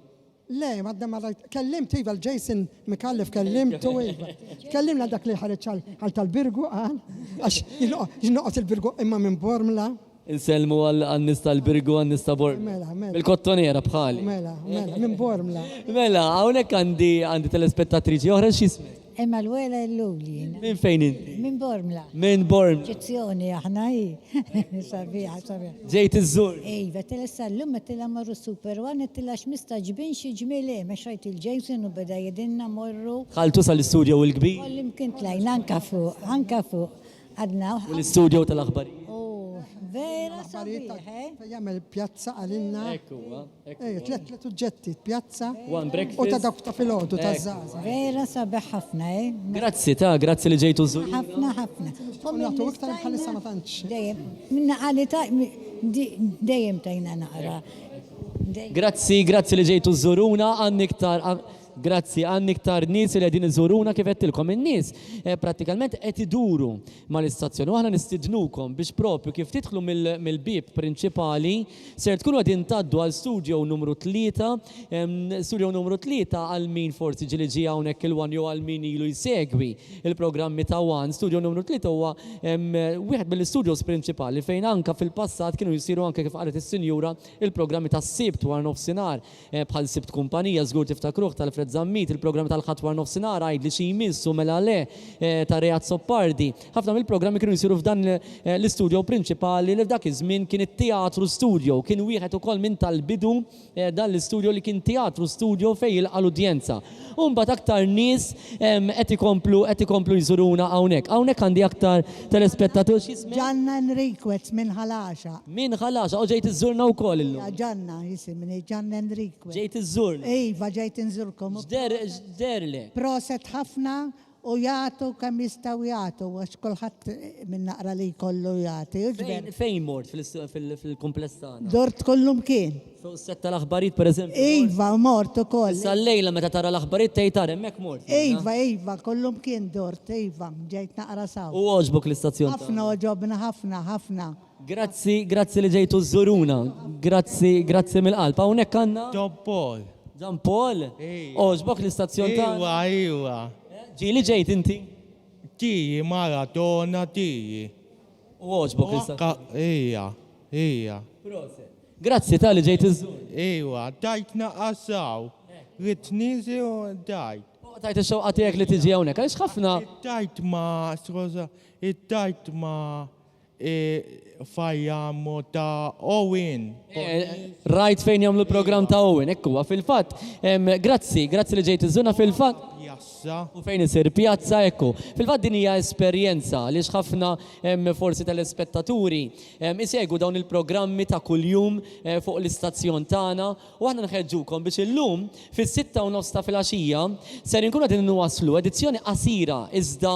Le, madda ma kellimt iva l-Jason Mikallef kellimtu iva. Kellimna dak li ħareġ għal tal-Birgu qal għax jinnoqgħod il-Birgu imma minn Bormla. Inselmu għal-nis tal-Birgu għal-nis ta' Bormla. Bil-kottoniera bħali. Mela, minn Bormla. Mela, hawnhekk għandi telespettatriċi oħra x'ismek? Emanuela Illulin. Min fejn inti? Min Bormla. Min Bormla. Ġezzjoni aħna sabiħa. Ġejt iżżur. Ejva, tela llum tela marru Super One, tela x'mistaġbin xi ġmieli, mexajt il-Jason u beda jedinna morru. Ħaltu sal-istudio u l-kbir? Kollim kien tlajna anka fuq. Għadna. U l-istudio tal-aħbarijiet. Vera sabiħ, jagħmel pjazza għalilna. Ekku, tlet uġġetti, pjazza. One breakfast. U ta' dawk ta' filgħodu ta' żgħażagħ. Vera sabiħ ħafna, Grazzi li ġejtu żur. Ħafna. Nagħtu iktar bħalissa ma tantx. Dejjem, minna qalita dejjem tajna naqra. Grazzi li ġejtu żuruna għan iktar. Grazzi, għanni iktar nies li għedin iżuruna kif għettilkom. In-nies pratikament qed iduru mal-istazzjoni. U aħna nistidnukom biex propju kif tidħlu mill-bib prinċipali ser tkunu għedin taddu għal studio numru 3, studio numru 3 għal min forsi ġili ġi hawnhekk il-wan jew għal min ilu jsegwi il-programmi ta' One. Studio numru 3 huwa wieħed mill-studios prinċipali fejn anka fil-passat kienu jsiru anke kif qalet is-sinjura il-programmi tas-sibt war nofsinhar bħal sibt kumpanija żgur tiftakruh tal-Fred Zammit, il-programmi tal-ħadd war nofsinhar għajd li xi jmissu mela le ta' Rejat Soppardi. Ħafna mill-programmi kienu jsiru f'dan l-istudio prinċipali li f'dak iż-żmien kien it-teatru studio, kien wieħed ukoll minn tal-bidu dan l-istudio li kien teatru studio fejn jilqa' l-udjenza. U mbagħad aktar nies qed ikomplu jżuruna hawnhekk. Hawnhekk għandi aktar telespettatur x'ismi? Ġanna Enriquez minn Ħalaxa. Min Ħalaxa, u ġejt iżżurna wkoll illum. Ġanna jisimni Ġanna Enriquez. Ġejt iżżurna. Iva ġejt inżurkom. X'derlek? Proset ħafna u jagħtu kemm jistgħu jagħtu għax kulħadd minn naqra li jkollu jagħti. Fejn mort fil-kumpless tagħna? Dort kollum kien. Fuq setta l-aħbarijiet pereżempju. Iva, mort ukoll. Issa llejla meta tara l-aħbarijiet tgħid tara hemmhekk mort. Iva, kollum kien dort, iva, ġejt naqra saw. U għoġbok l-istazzjon. Ħafna oġobna, ħafna. Grazzi li ġejtu żuruna. Grazzi mill-qalb. Hawnhekk għandna John Paul? Oġbok l-istazzjon tagħna. Iwa. Ġieli ġejt inti? Tiji, maratona, tiji. U oġbok l-istazzjon. Ija. Grazzi li ġejt iżżur. Iwa, dajt naqasaw. Ritnizi u dajt. Tajt ix-xewqa tiegħek li tiġi hawnhekk, għaliex ħafna. Id-dajt ma fajjamu ta' Owen. Rajt fejn jagħmlu program ta' Owen, ekku fil-fatt. Grazzi li ġejt iżżurna fil-fatt. U fejn isir pjazza ekku. Fil-fatt din hija esperjenza għaliex ħafna forsi telespettaturi isegwu dawn il-programmi ta' kuljum fuq l-istazzjon tagħna u aħna nħeġġukom biex illum fis-6:30 ta' filgħaxija ser inkunu qegħdin nwasslu edizzjoni qasira iżda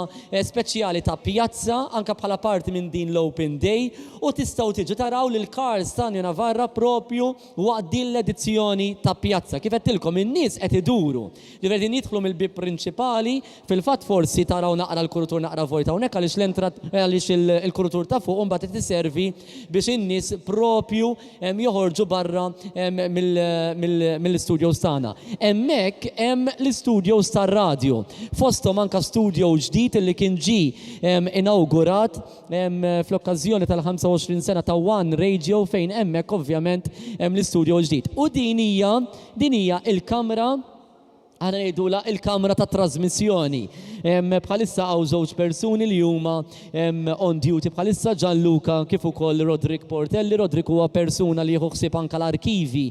speċjali ta' pjazza anke bħala parti minn din l-Open Day u tistgħu tiġu taraw lil Cars Tanja Navarra propju waqt din l-edizzjoni ta' pjazza. Kif qedtilkom in-nies qed iduru li qegħdin jidħlu mill-bib prinċipali, fil-fatt forsi taraw naqra l-kurutur naqra vojta hawnhekk għaliex il-kurutur ta' fuq mbagħad tiservi biex in-nies propju joħorġu barra mill-istudios tagħna. Hemmhekk hemm l-istudios tar-radju. Fosthom anke studio ġdid li kien inawgurat fl-okkażjoni tal-25 sena ta' One Radio fejn hemmhekk ovvjament hemm l-istudio ġdid. U din hija il-kamra għana ngħidula il-kamra ta' trasmissjoni. Bħalissa għaw żewġ persuni li huma on duty bħalissa Gianluca kif ukoll Rodrik Portelli. Rodrik huwa persuna li jieħu ħsieb anke l-arkivi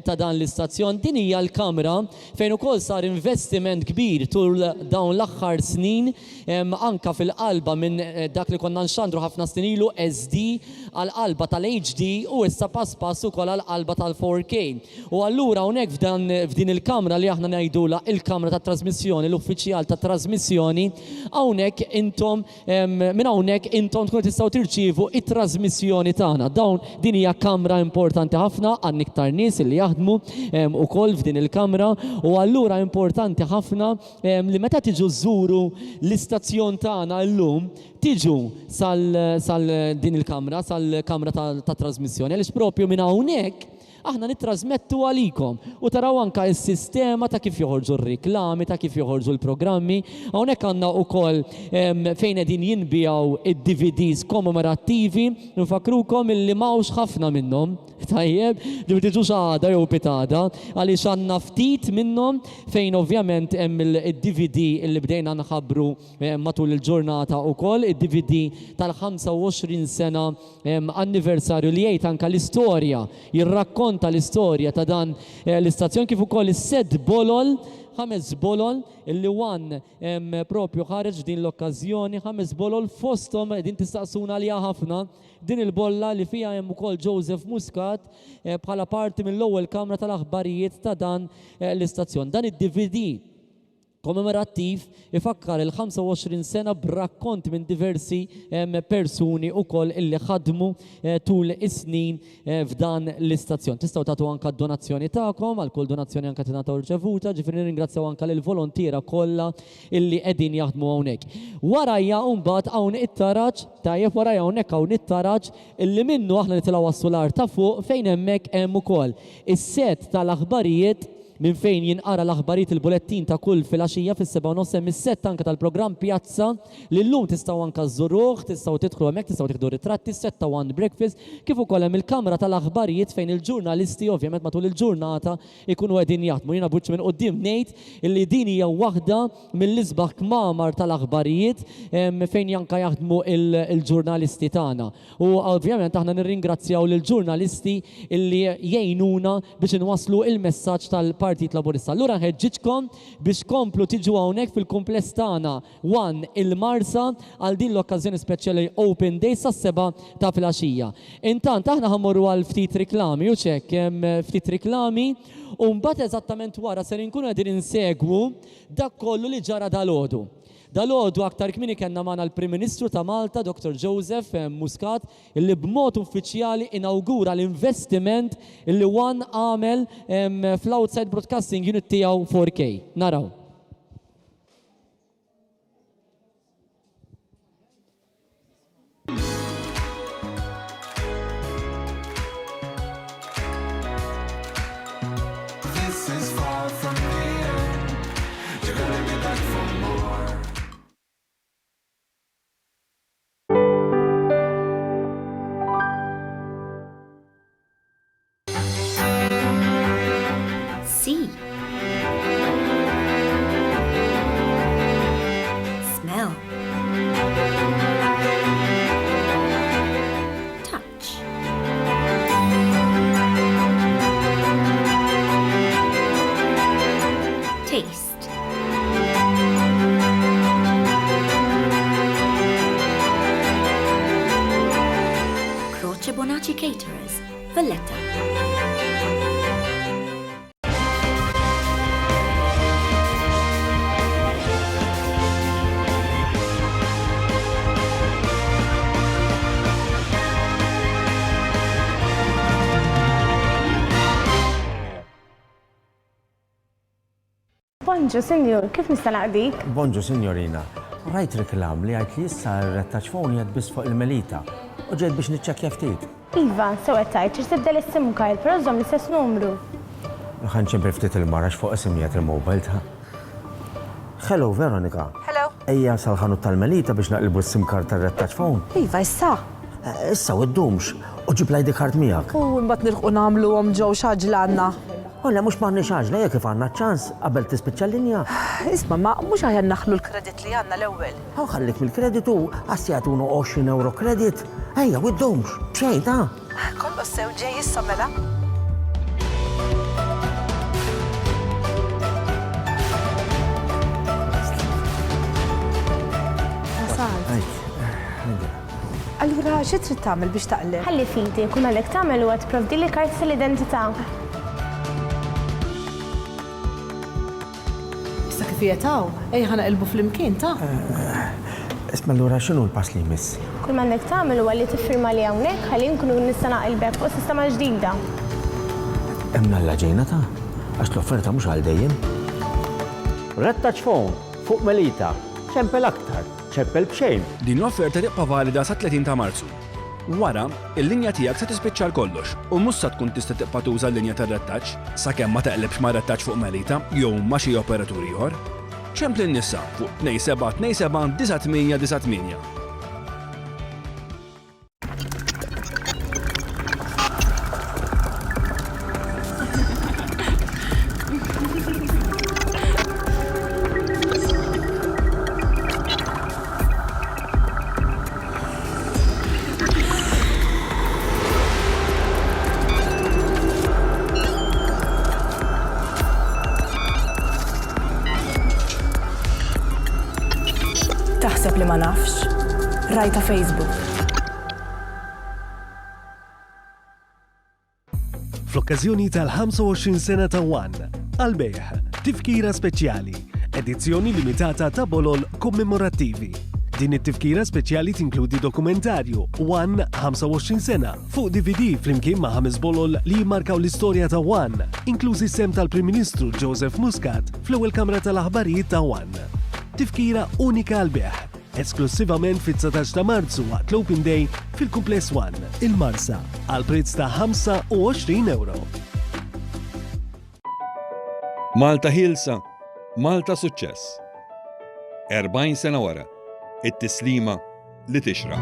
ta' dan l-istazzjon. Din hija l-kamra fejn ukoll sar investiment kbir tul dawn l-aħħar snin anke fil-qalba minn dak li konna nxandru ħafna snin ilu SD għal-qalba tal-HD u issa pass ukoll għal-qalba tal-4K. U allura hawnhekk f'din il-kamra li aħna ngħidu il-kamra ta' trasmissjoni, l-uffiċjal ta' trasmissjoni, hawnhekk intom minn hawnhekk intom tkunu tistgħu tirċievu it-trasmissjoni tagħna. Din hija kamra importanti ħafna għan iktar nies li jaħdmu ukoll f'din il-kamra u allura importanti ħafna li meta tiġu żżuru l-istazzjon tagħna llum tiġu sal din il-kamra, sal-kamra ta' trasmissjoni għaliex propju minn hawnhekk aħna nittrasmettu għalikom u taraw anka s-sistema ta' kif joħorġu r-riklami, ta' kif joħorġu l-programmi. Hawnhekk għandna wkoll fejn qegħdin jinbijaw id-DVDs kommemorattivi, nfakrukom illi m'hawnx ħafna minnhom. Tajjeb, li tiġux għada jew pitada, għaliex għandna ftit minnhom fejn ovvjament hemm il-DVD illi bdejna nħabbru matul il-ġurnata wkoll, id-DVD tal-25 sena anniversarju li jgħid anke l-istorja, jirrakkonta l-istorja ta' dan l-istazzjon kif ukoll is-sed bolol 5 bolol illi One propju ħareġ din l-okkażjoni, 5 bolol fosthom din tistaqsuna li ħafna din il-bolla li fija hemm ukoll Joseph Muscat bħala parti mill-ewwel kamra tal-aħbarijiet ta' dan l-istazzjon. Dan id-DVD kommemorattiv ifakkar il-25 sena b'rakkont minn diversi persuni wkoll illi ħadmu tul is-snin f'dan l-istazzjon. Tistgħu tagħtu anke d-donazzjoni tagħkom, għal kull donazzjoni anke tingħataw riċevuta, ġifieri nirringrazzjaw anke lill-volontiera kollha illi qegħdin jaħdmu hawnhekk. Warajja mbagħad hawn it-taraġġ, tajjeb warajja hawnhekk hawn it-taraġġ illi minnu aħna nitilgħu għas-solar ta' fuq fejn hemmhekk hemm ukoll is-set tal-aħbarijiet minn fejn jinqara l-aħbarijiet il-bulettin ta' kull filgħaxija fis-7:30 hemm is-sett anke tal-programm Pjazza li llum tistgħu anke żuruh, tistgħu tidħlu hemmhekk, tistgħu tieħdu ritratti, setta one breakfast, kif ukoll hemm il-kamra tal-aħbarijiet fejn il-ġurnalisti ovvjament matul il-ġurnata ikunu qegħdin jaħdmu. Jiena buċċ minn quddiem ngħid illi din hija waħda mill-isbaħ kmamar tal-aħbarijiet fejn janka jaħdmu il-ġurnalisti tagħna. U ovvjament aħna nirringrazzjaw lill-ġurnalisti illi jgħinuna biex inwasslu il-messaġġ tal-Partit Laburista. Allura nħeġġitkom biex komplu tiġu hawnhekk fil-kumpless tagħna 1 il-Marsa għal din l-okkażjoni speċjali Open Day sas-7 ta' filgħaxija. Intant aħna ħammorru għal ftit riklami u ċekk hemm ftit riklami u mbagħad eżattament wara ser inkunu qegħdin insegwu dak kollu li ġara dalgħodu. Dalgħodu aktar kmieni kellna magħna l-Prim Ministru ta' Malta, Dr. Joseph Muscat, illi b'mod uffiċjali inawgura l-investiment illi One għamel fl-Outside Broadcasting Unit tiegħu 4K. Naraw. This is far from the end. You're gonna be back for more. See. Smell. Touch. Taste. Croce Bonacci Caterers, Valletta. Bonġu, senjur, kif nista' naqdik? Bonġu, signorina. Rajt reklam li għajt li issa r-rettaċ fon jgħad bis fuq il-melita u ġejt biex nitċekja ftit. Iva, sewet tajt, ċirsibda l-issim kajl, pero żomm l-istess numru. Ħanċempri ftit il-marax fuq isimijiet il-mobile ta' Hello, Veronika. Hello. Ejja sal-ħanut tal-melita biex naqilbu s-sim kart tal-rettaċ fon. Iva, issa. Issa, u d-dumx, u ġib l-ID kart miegħek. U mbagħad nirħu nagħmlu ġew xaġlanna. Olla, mux maħni xaġla, jek kif għanna ċans, qabel tispiċċa l-linja. Isma' ma mhux aħjar naħlu l-kredit li għandna l-ewwel. Għaw ħallik mill-kreditu, għassijatunu 20 euro kredit. Ejja, u d-dumx, bxejn, ta' Kollu sew ġej issa mela. Allura, xi trid tagħmel biex taqleb? Ħalli fidi, kun għalhekk tagħmel huwa tipprovdi li karti tal-identità. Issa kif jetaw, ejja ħanaqilbu fl-imkien ta' Isma l-ura xinu l-pass li jmiss? Kull ma għandek tagħmel huwa li tiffirma li hawnhekk ħalli nkunu nista' naqilbek fuq sistema ġdida. Emna l-ġejna ta' għax l-offerta mhux għal dejjem. Rettaċ fon fuq Melita, ċempel aktar, ċempel bxejn. Din l-offerta tibqa' valida sa 30 ta' Marzu. Wara, il-linja tiegħek se tispiċċa kollox u mhux se tkun tista' tibqa' tuża l-linja tar-rettaġġ sakemm ma taqlebx ma' rettaġġ fuq Melita jew ma' xi operatur ieħor. ċempli n-nisa fuq 2727-9898. Taħseb li ma nafx. Rajta Facebook. Fl-okkażjoni tal-25 sena ta' One, għal-bejħ, tifkira speċjali, edizzjoni limitata ta' Bolol kommemorattivi. Din it-tifkira speċjali tinkludi dokumentarju One 25 sena fuq DVD flimkien ma' 5 bolol li jimmarkaw l-istorja ta' One, inklużi sem tal-Prim Ministru Joseph Muscat fl-ewwel kamra tal-aħbarijiet ta' One. Tifkira unika għal-beħ, esklusivament fit-19 ta' Marzu waqt l-Open Day fil-Kumpless One, il-Marsa, għal prezz ta' 25 euro. Malta ħilsa, Malta suċċess. 40 sena wara, it-tislima li tixraq.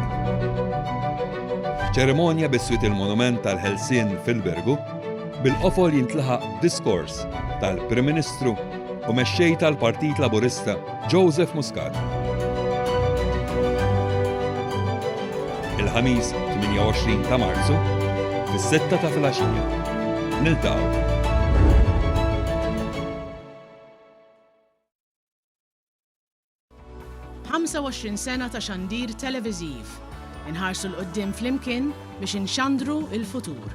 ċeremonja bis-Swit il-Monument tal-Ħelsien fil-Bergu, bil-qofol jintlaħaq diskors tal-Prim Ministru u mexxej tal-Partit Laburista Joseph Muscat. Il-ħamis 28 ta' Marzu, fis-6 ta' filgħaxija. Niltaqgħu. sena ta' xandir televiżiv. Inħarsu l-qoddim flimkien biex inxandru il-futur.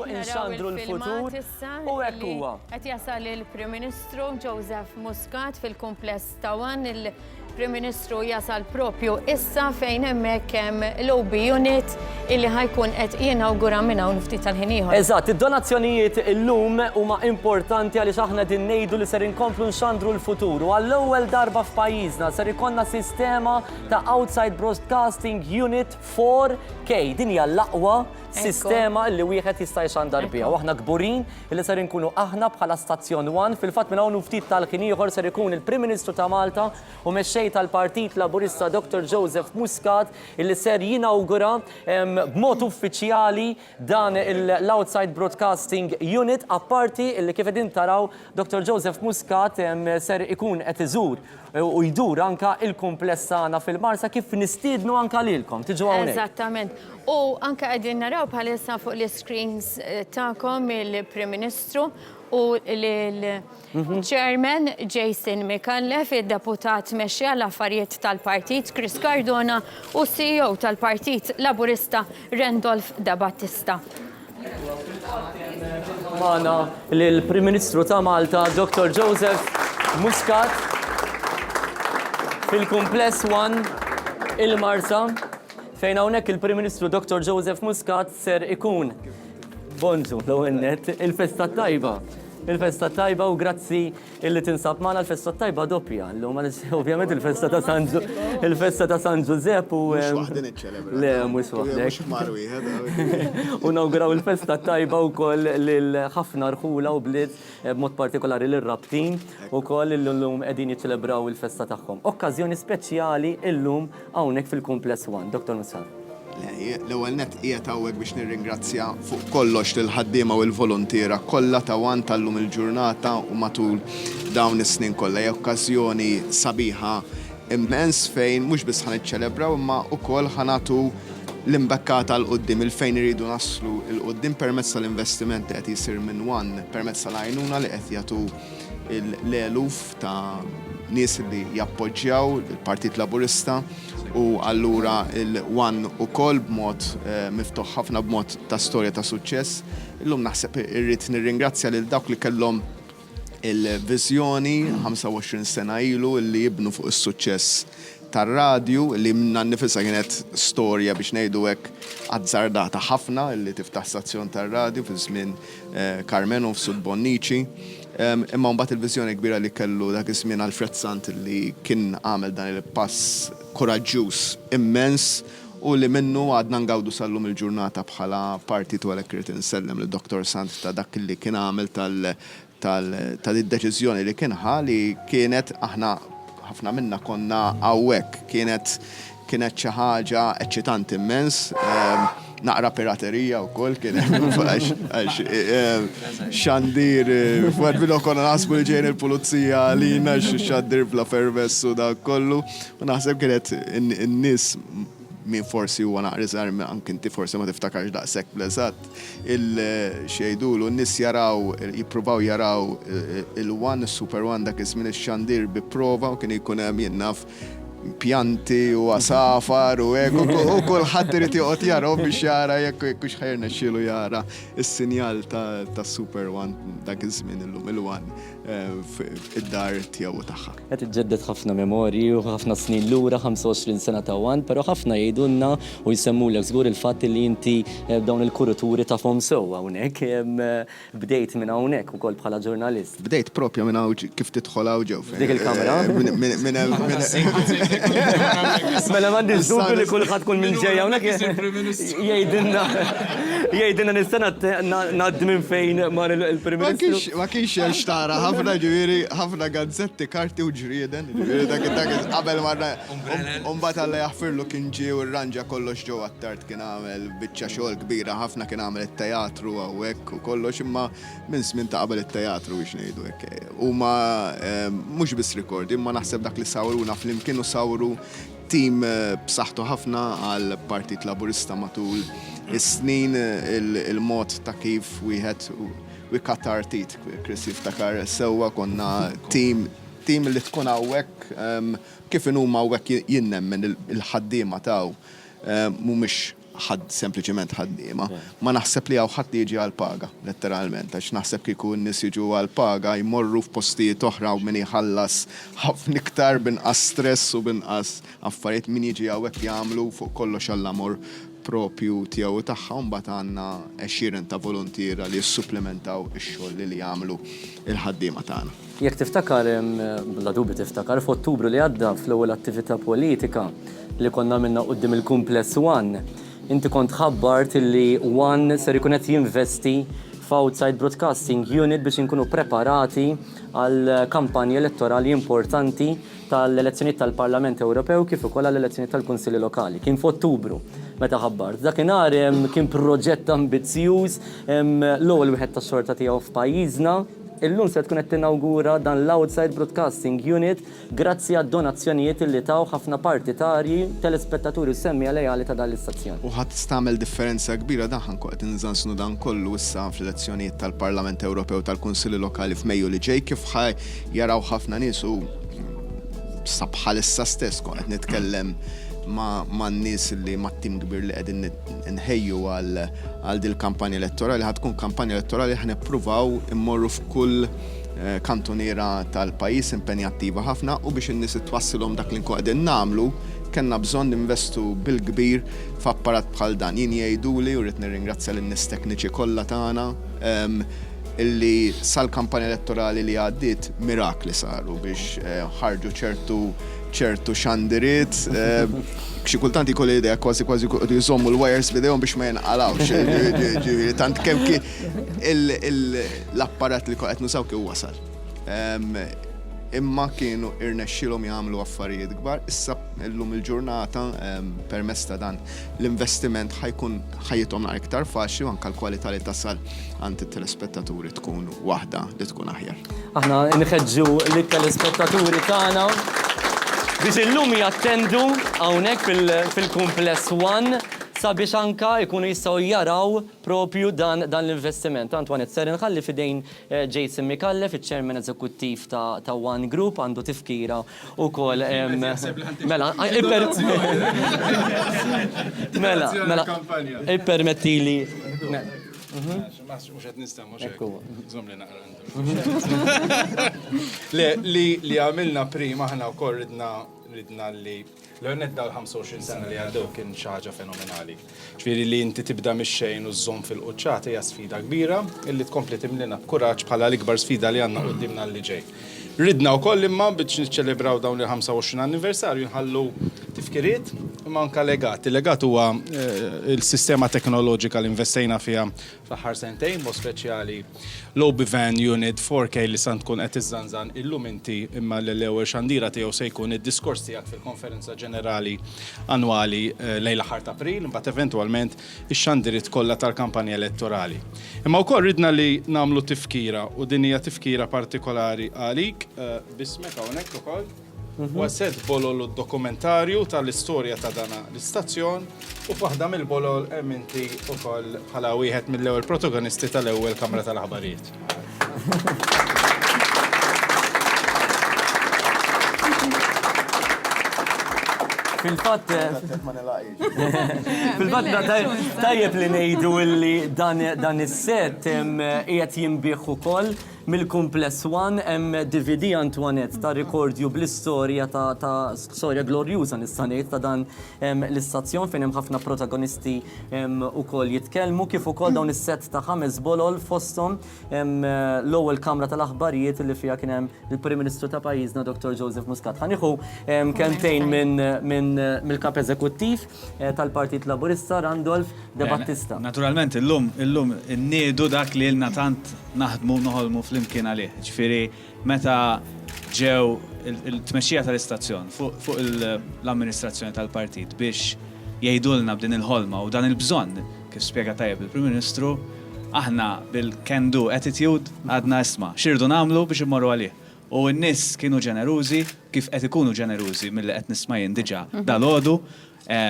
Inxandru l-futur u hekk huwa. Qed jasal il-Prim Ministru Joseph Muscat fil-kumpless ta' One. Il-Prim Ministru jasal propju issa fejn hemmhekk hemm l-OB unit illi ħajkun qed jinawgura minn hawn ftit tal-ħin ieħor. Eżatt, id-donazzjonijiet illum huma importanti għaliex aħna din ngħidu li ser inkomplu nxandru l-futur. U għall-ewwel darba f'pajjiżna ser ikollna sistema ta' Outside Broadcasting Unit 4K. Din hija l-aqwa sistema li wieħed jista' jxandar biha. U aħna kburin li ser inkunu aħna bħala Stazzjon One. Fil-fatt minn hawn ftit tal-ħin ieħor ser ikun il-Prim Ministru ta' Malta u mexxej tal-Partit Laburista Dr. Joseph Muscat illi ser jinawgura b'mod uffiċjali dan l-Outside Broadcasting Unit, apparti illi kif qegħdin taraw Dr. Joseph Muscat ser ikun qed iżur u jdur anka il-kumpless tagħna fil-Marsa kif nistiednu anka lilkom tiġu hawnhekk. Eżattament. U anka qegħdin naraw bħalissa fuq l-screens tagħkom il-Prim Ministru u l-Chairman Jason Micallef, id-deputat mexxi għall-affarijiet tal-Partit Chris Cardona u CEO tal-Partit Laburista Randolph Da Battista. Magħna lill-Prim Ministru ta' Malta Dr. Joseph Muscat fil-Kumpless One il-Marsa fejn hawnhekk il-Prim Ministru Dr. Joseph Muscat ser ikun bonġu l-ewwel nett il-festa tajba. Il-festa tajba u grazzi illi tinsab magħna l-festa tajba doppja. Ovvjament il-festa ta' San Giuseppe u le mhux waħdek. U nawguraw il-festa tajba wkoll lil ħafna rħula u bliet b'mod partikolari lir-rabtin ukoll illum qegħdin jiċċelebraw il-festa tagħhom. Okkażjoni speċjali illum hawnhekk fil-Kumpless One. Dr. Muscat. L-ewwel nett qiegħed hawnhekk biex nirringrazzja fuq kollox lill-ħaddiema u l-volontiera kollha ta' One tal-lum il-ġurnata u matul dawn is-snin kollha. Hija okkażjoni sabiħa immens fejn mhux biss ħaniċċelebraw imma wkoll ħanatu l-imbekkata l-qoddim il-fejn iridu naslu l-qoddim permezz tal-investimenti qed jsir minn One, permezz tal-għajnuna li qed jagħtu l-eluf ta' nies li jappoġġjaw il-Partit Laburista u allura il-One ukoll b'mod miftuħ ħafna b'mod ta' storja ta' suċċess. Illum naħseb irrid nirringrazzja lil dawk li kellhom il-viżjoni 25 sena ilu li jibnu fuq is-suċċess tar-radju li minna nifisha kienet storja biex ngħidu hekk azzardata ħafna li tiftaħ stazzjon tar-radju fi żmien Carmenu f'Sud Bonnici. Imma mbagħad il-viżjoni kbira li kellu dak iż-żmien Alfred Sant li kien għamel dan il-pass koraġġjuż immens u li minnu għadna ngawdu sal-lum il-ġurnata bħala partit u għalhekk irid insellem lid Dr. Sant ta' dak li kien għamel tal-deċiżjoni li kien li kienet aħna ħafna minna konna hawnhekk kienet xi ħaġa eċċitanti immens. Naqra piraterija wkoll kien xandir fuq bilu konna naħsbu li ġejn il-pulizija għalina xandir bla fervess u dak kollu. U naħseb kienet in-nies min forsi huwa naqra iżgħar anke inti forsi ma tiftakarx daqshekk bl-eżatt, il-xejdulu n-nies jaraw, jippruvaw jaraw il-One, Super One dak iż-żmien ix-xandir bi prova u kien jkun hemm jien naf pjanti u asafar u hekk u kulħadd irid joqgħod jaraw biex jara jekk hux ħajrna xielu jara is-sinjal ta' Super One dak iż-żmien illum il-One id-dar tiegħu tagħha. Qed iġġedded ħafna memorji u ħafna snin lura 25 sena ta' One, però ħafna jgħidulna u jsemmulek żgur il-fatt li inti dawn il-kuraturi tafhom sewwa hawnhekk bdejt minn hawnhekk ukoll bħala ġurnalist. Bdejt propja minn hawn kif tidħol hawn ġew. Dik il-kamera? Mela m'għandix dubju li kulħadd kull minn ġej hawnhekk jgħidilna nista' ngħaddi minn fejn mar il-Prim Ministru. Ma kienx hemm xtara ħafna ġifieri ħafna gazzetti, karti u ġrieden, dak qabel marra mbagħad Alla jaħfirlu kien ġie u rranġa kollox ġew għat-tard kien għamel biċċa xogħol kbira ħafna kien għamel it-teatru hawnhekk u kollox imma minn żmien ta' qabel it-teatru biex ngħidu hekk. Huma mhux biss rikordi, imma naħseb dak li sawruna flimkien u sawru tim b'saħħtu ħafna għal Partit Laburista matul is-snin il-mod ta' kif wieħed we cut our teeth, Chris jiftakar sewwa konna tim li tkun hawnhekk kif huma hawnhekk jinnemmen il-ħaddiema taw mhumiex sempliċement ħaddiema. Ma naħseb li hawn ħadd jiġi għal paga, letteralment, għax naħseb kieku n-nies jiġu għal paga jmorru f'postijiet oħra u min iħallas ħafna iktar binqas stress u binqas affarijiet min jiġi hawnhekk jagħmlu fuq kollox għall-amor propju tiegħu tagħha u mbagħad għandna 20 ta' volontiera li jissupplementaw ix-xogħol li jagħmlu il-ħaddiema tagħna. Jekk tiftakar, bla dubju tiftakar, f'Ottubru li għadda fl-ewwel attività politika li konna minna quddiem il-Kumpless One, inti kont ħabbart li One ser ikun qed jinvesti f'Outside Broadcasting Unit biex inkunu preparati għal kampanji elettorali importanti tal-elezzjonijiet tal-Parlament Ewropew kif ukoll għall-elezzjonijiet tal-Kunsilli Lokali. Kien f'Ottubru meta ħabbart. Dakinhar kien proġett ambizzjuż l-ewwel wieħed tax-xorta tiegħu f'pajjiżna. Illum se tkun qed tinawgura dan l-Outside Broadcasting Unit grazzi għad-donazzjonijiet li taw ħafna partitarji, telespettaturi u semmija lejali ta' dan l-istazzjon. U ħadd tagħmel differenza kbira daħan qed inżansnu dan kollu issa fl-elezzjonijiet tal-Parlament Ewropew tal-Kunsilli Lokali f'Mejju li ġej kif jaraw ħafna nies u sabħal issa stess qed nitkellem ma' n-nies li mat-tim kbir li qegħdin nħejju għal din kampanja elettorali tkun kampanja elettorali ħa nippruvaw immorru f'kull kantoniera tal-pajjiż impenjattiva ħafna u biex in-nies itwassilhom dak li nkun qegħdin nagħmlu kellna bżonn investu bil-kbir f'apparat bħal dan. Jien jgħiduli u rrid nirringrazzja lin-nies tekniċi kollha tagħna illi sal-kampanja elettorali li għaddiet mirakli saru biex ħarġu ċertu xandiriet, xi kultant ikolli idea kważi jżommu l-wires bidejhom biex ma jinqalawx. Tant kemm l-apparat li qed nusaw kien wasal. Imma kienu irnexxilhom jagħmlu affarijiet kbar, issa llum il-ġurnata permezz ta' dan l-investiment ħajjithom naqra iktar faċli u anke l-kwalità li tasal għand it-telespettaturi tkun waħda li tkun aħjar. Aħna nħeġġu lit-telespettaturi tagħna biex illum jattendu hawnhekk fil-Kumpless One sabiex anka jkunu jistgħu jaraw propju dan l-investiment. Antoinette ser inħalli fidejn Jason Mikallef, iċ-Chairman Eżekuttiv ta' One Group, għandu tifkira wkoll mela ippermettili. Mux għed nista, mux zom li naqra. Li għamilna prima ħana u koll ridna li l-għonet dal-25 sena li għaddew kien xaġa fenomenali. ċfiri li inti tibda mis-xejn u żżomm fil-quċċat hija sfida kbira illi tkompli timlina b'kuraġġ bħala l-ikbar sfida li għandna qudiemna li ġej. Ridna wkoll imma biex niċċelebraw dawn il-25 anniversarju nħallu tifkiriet imma anke legat. Il-legat huwa il-sistema teknoloġika li investejna fiha fl-aħħar sentejn, mod speċjali l-OBVAN Unit 4K li se tkun qed iżżanżan illum inti imma l-ewwel xandira tiegħu se jkun id-diskors tiegħek fil-konferenza ġenerali annwali lejn l-aħħar ta' April, imbagħad eventwalment ix-xandiriet kollha tal-kampanja elettorali. Imma wkoll ridna li nagħmlu tifkira u din hija tifkira partikolari għalik bismek hawnhekk ukoll. Waset bolol dokumentarju tal-istorja ta' dana l-istazzjon u waħda mill-bolol emminti ukoll bħala wieħed mill-ewwel protagonisti tal-ewwel Kamra tal-Aħbarijiet. Fil-fatt tajjeb li ngħidu li dan is-set qiegħed jinbih ukoll mill-Kumpless One hemm DVD Antoinette ta' rikordju bl-istorja ta' storja glorjuża nista' ngħid ta' dan l-istazzjon fejn hemm ħafna protagonisti ukoll jitkellmu kif ukoll dawn is-set ta' 5 bolol fosthom l-ewwel Kamra tal-Aħbarijiet li fiha kien hemm il-Prim Ministru ta' pajjiżna Dr. Joseph Muscat. Ħanieħu kemmtejn mill-kap eżekuttiv tal-Partit Laburista Randolph De Battista. Naturalment illum inniedu dak li lna tant naħdmu noħolmu flimkien għalih. Ġifieri meta ġew il-tmexxija tal-istazzjon fuq l-amministrazzjoni tal-partit biex jgħidulna b'din il-ħolma u dan il-bżonn kif spjega tajjeb il-Prim Ministru, aħna bil-can do attitude għadna isma' xirdu nagħmlu biex immorru għalih. U n-nies kienu ġenerużi kif qed ikunu ġenerużi milli qed nisma' jien diġà dalgħodu,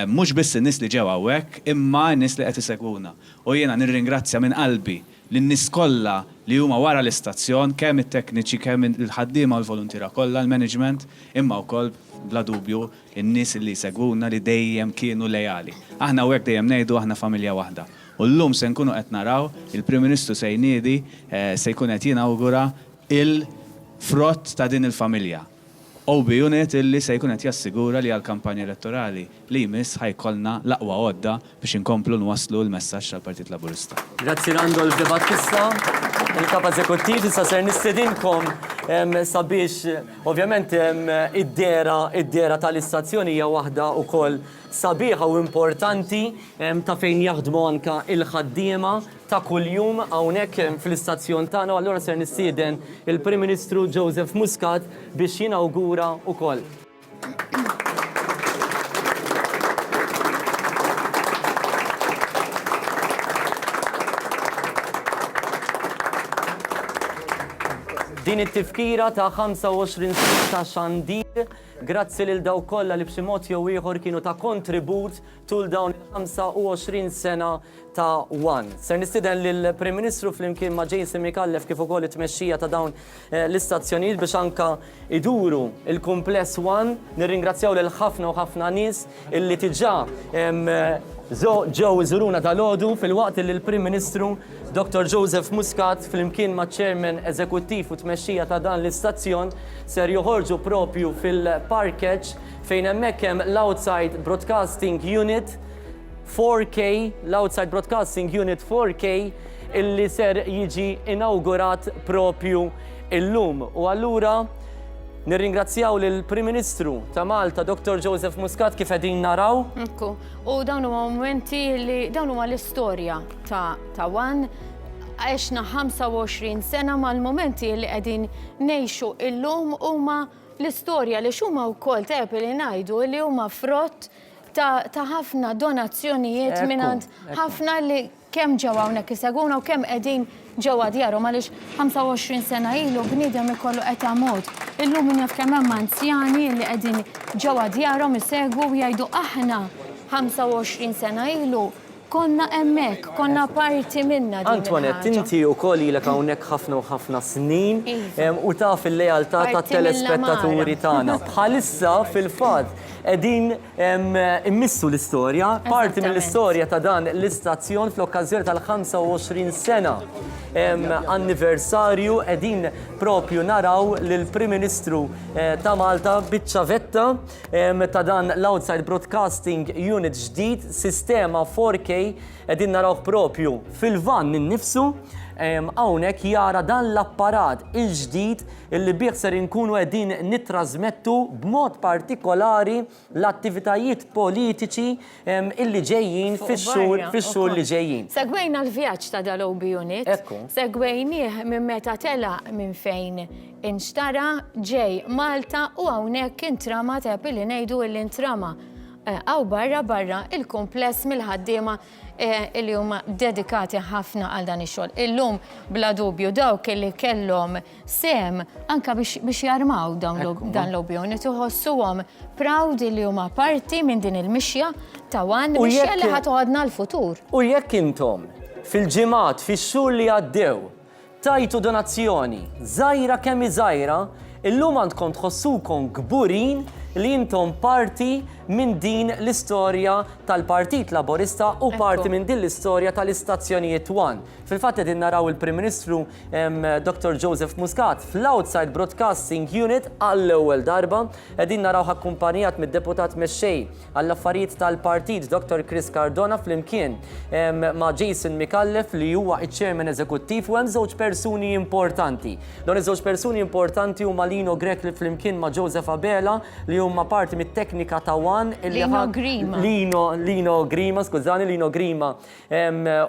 mhux biss in-nies li ġew hawnhekk, imma n-nies li qed isegwuna. U jiena nirringrazzja minn qalbi lin-nies kollha li huma wara l-istazzjon, kemm it-tekniċi, kemm il-ħaddiema u l-volontira kollha, l-management, imma wkoll bla dubju in-nies li jsegwuna li dejjem kienu lejali. Aħna hawnhekk dejjem ngħidu aħna familja waħda. U llum se nkunu qed naraw il-Prim Ministru se jniedi se jkun qed jinawgura il-frott ta' din il-familja. OB unit illi se jkun qed jassigura li għall-kampanja elettorali li jmiss ħajkollna l-aqwa għodda biex inkomplu nwasslu l-messaġġ tal-Partit Laburista. Grazzi Randolph De Battista, il-kap eżekuttiv, issa ser nistedinkom sabiex ovvjament id-dera tal-istazzjoni hija waħda wkoll sabiħa u importanti ta' fejn jaħdmu anka il-ħaddiema ta' kuljum hawnhekk fl-istazzjon tagħna, allura ser nistieden il-Prim Ministru Joseph Muscat biex jinawgura wkoll. Din it-tifkira ta' 25 ta' xandir, grazzi lil daw kollha li b'xi mod jew ieħor kienu ta' kontribut tul dawn 25 sena ta' One. Ser nistieden lill-Prim Ministru flimkien ma' Jason Mikallef kif ukoll it-tmexxija ta' dawn l-istazzjonijiet biex anka iduru il-Kumpless One, nirringrazzjaw lil ħafna u ħafna nies illi diġà ġew iżuruna tal-għodu fil-waqt li l-Prim Ministru Dr. Joseph Muscat flimkien ma' Chairman Eżekuttiv u tmexxija ta' dan l-istazzjon ser joħorġu propju fil-parkeġġ fejn hemmhekk hemm l-Outside Broadcasting Unit 4K, l-Outside Broadcasting Unit 4K illi ser jiġi inawgurat propju illum. U allura nirringrazzjaw lill-Prim Ministru ta' Malta, Dr. Joseph Muscat, kif qegħdin naraw. U dawn huma momenti li dawn huma l-istorja ta' One. Għexna 25 sena mal-momenti li qegħdin ngħixu illum huma l-istorja li x'huma wkoll tajjeb li ngħidu li huma frott ta' ħafna donazzjonijiet mingħand ħafna li kemm ġew hawnhekk isegwuna u kemm qegħdin ġewwa djarhom għaliex 25 sena ilu bniedem ikollu qed mod. Illum naf kemm hemm anzjani li qegħdin ġewwa djarhom isegwu u jgħidu aħna 25 sena ilu konna hemmhekk, konna parti minna din. Antoinette, inti wkoll ilek hawnhekk ħafna u ħafna snin u taf il-lealtà tat-telespettaturi tagħna. Bħalissa fil-fatt qegħdin immissu l-istorja, parti mill-istorja ta' dan l-istazzjon fl-okkażjoni tal-25 sena anniversarju qegħdin propju naraw lill-Prim Ministru ta' Malta biċċavetta ta' dan l-Outside Broadcasting Unit ġdid, sistema 4K qegħdin naraw propju fil-van innifsu hawnhekk jara dan l-apparat il-ġdid illi bih ser inkunu qegħdin nittrażmettu b'mod partikolari l-attivitajiet politiċi illi ġejjin fix-xhur li ġejjin. Segwejna l-vjaġġ ta' dal-OB Unit, segwejnieh minn meta tela minn fejn inxtara ġej Malta u hawnhekk intrama tep li ngħidu l-intrama Għaw barra il-kompless mill-ħaddiema li huma dedikati ħafna għal dan ix-xogħol. Illum bla dubju dawk li kellhom sem anka biex jarmaw dan l-opinjoni iħossuhom proud li huma parti minn din il-mixja ta' One mixja li ħatoħodna l-futur. U jekk intom fil-ġimgħat fix-xhur li għaddew tajtu donazzjoni żgħira kemm żgħira, illum għandkom tħossukom kburin li intom parti minn din l-istorja tal-Partit Laburista u parti minn din l-istorja tal-istazzjonijiet One. Fil-fatt qegħdin naraw il-Prim Ministru Dr. Joseph Muscat fl-Outside Broadcasting Unit għall-ewwel darba, qegħdin naraw akkumpanjat mid-deputat mexxej għall-affarijiet tal-Partit Dr. Chris Cardona flimkien ma' Jason Mikallef li huwa iċ-Chairman Eżekuttiv u hemm żewġ persuni importanti. Dawn iż-żewġ persuni importanti huma Lino Grek li flimkien ma' Joseph Abela li huma parti mit-teknika ta' One. Lino Grima. Lino Grima, skużani, Lino Grima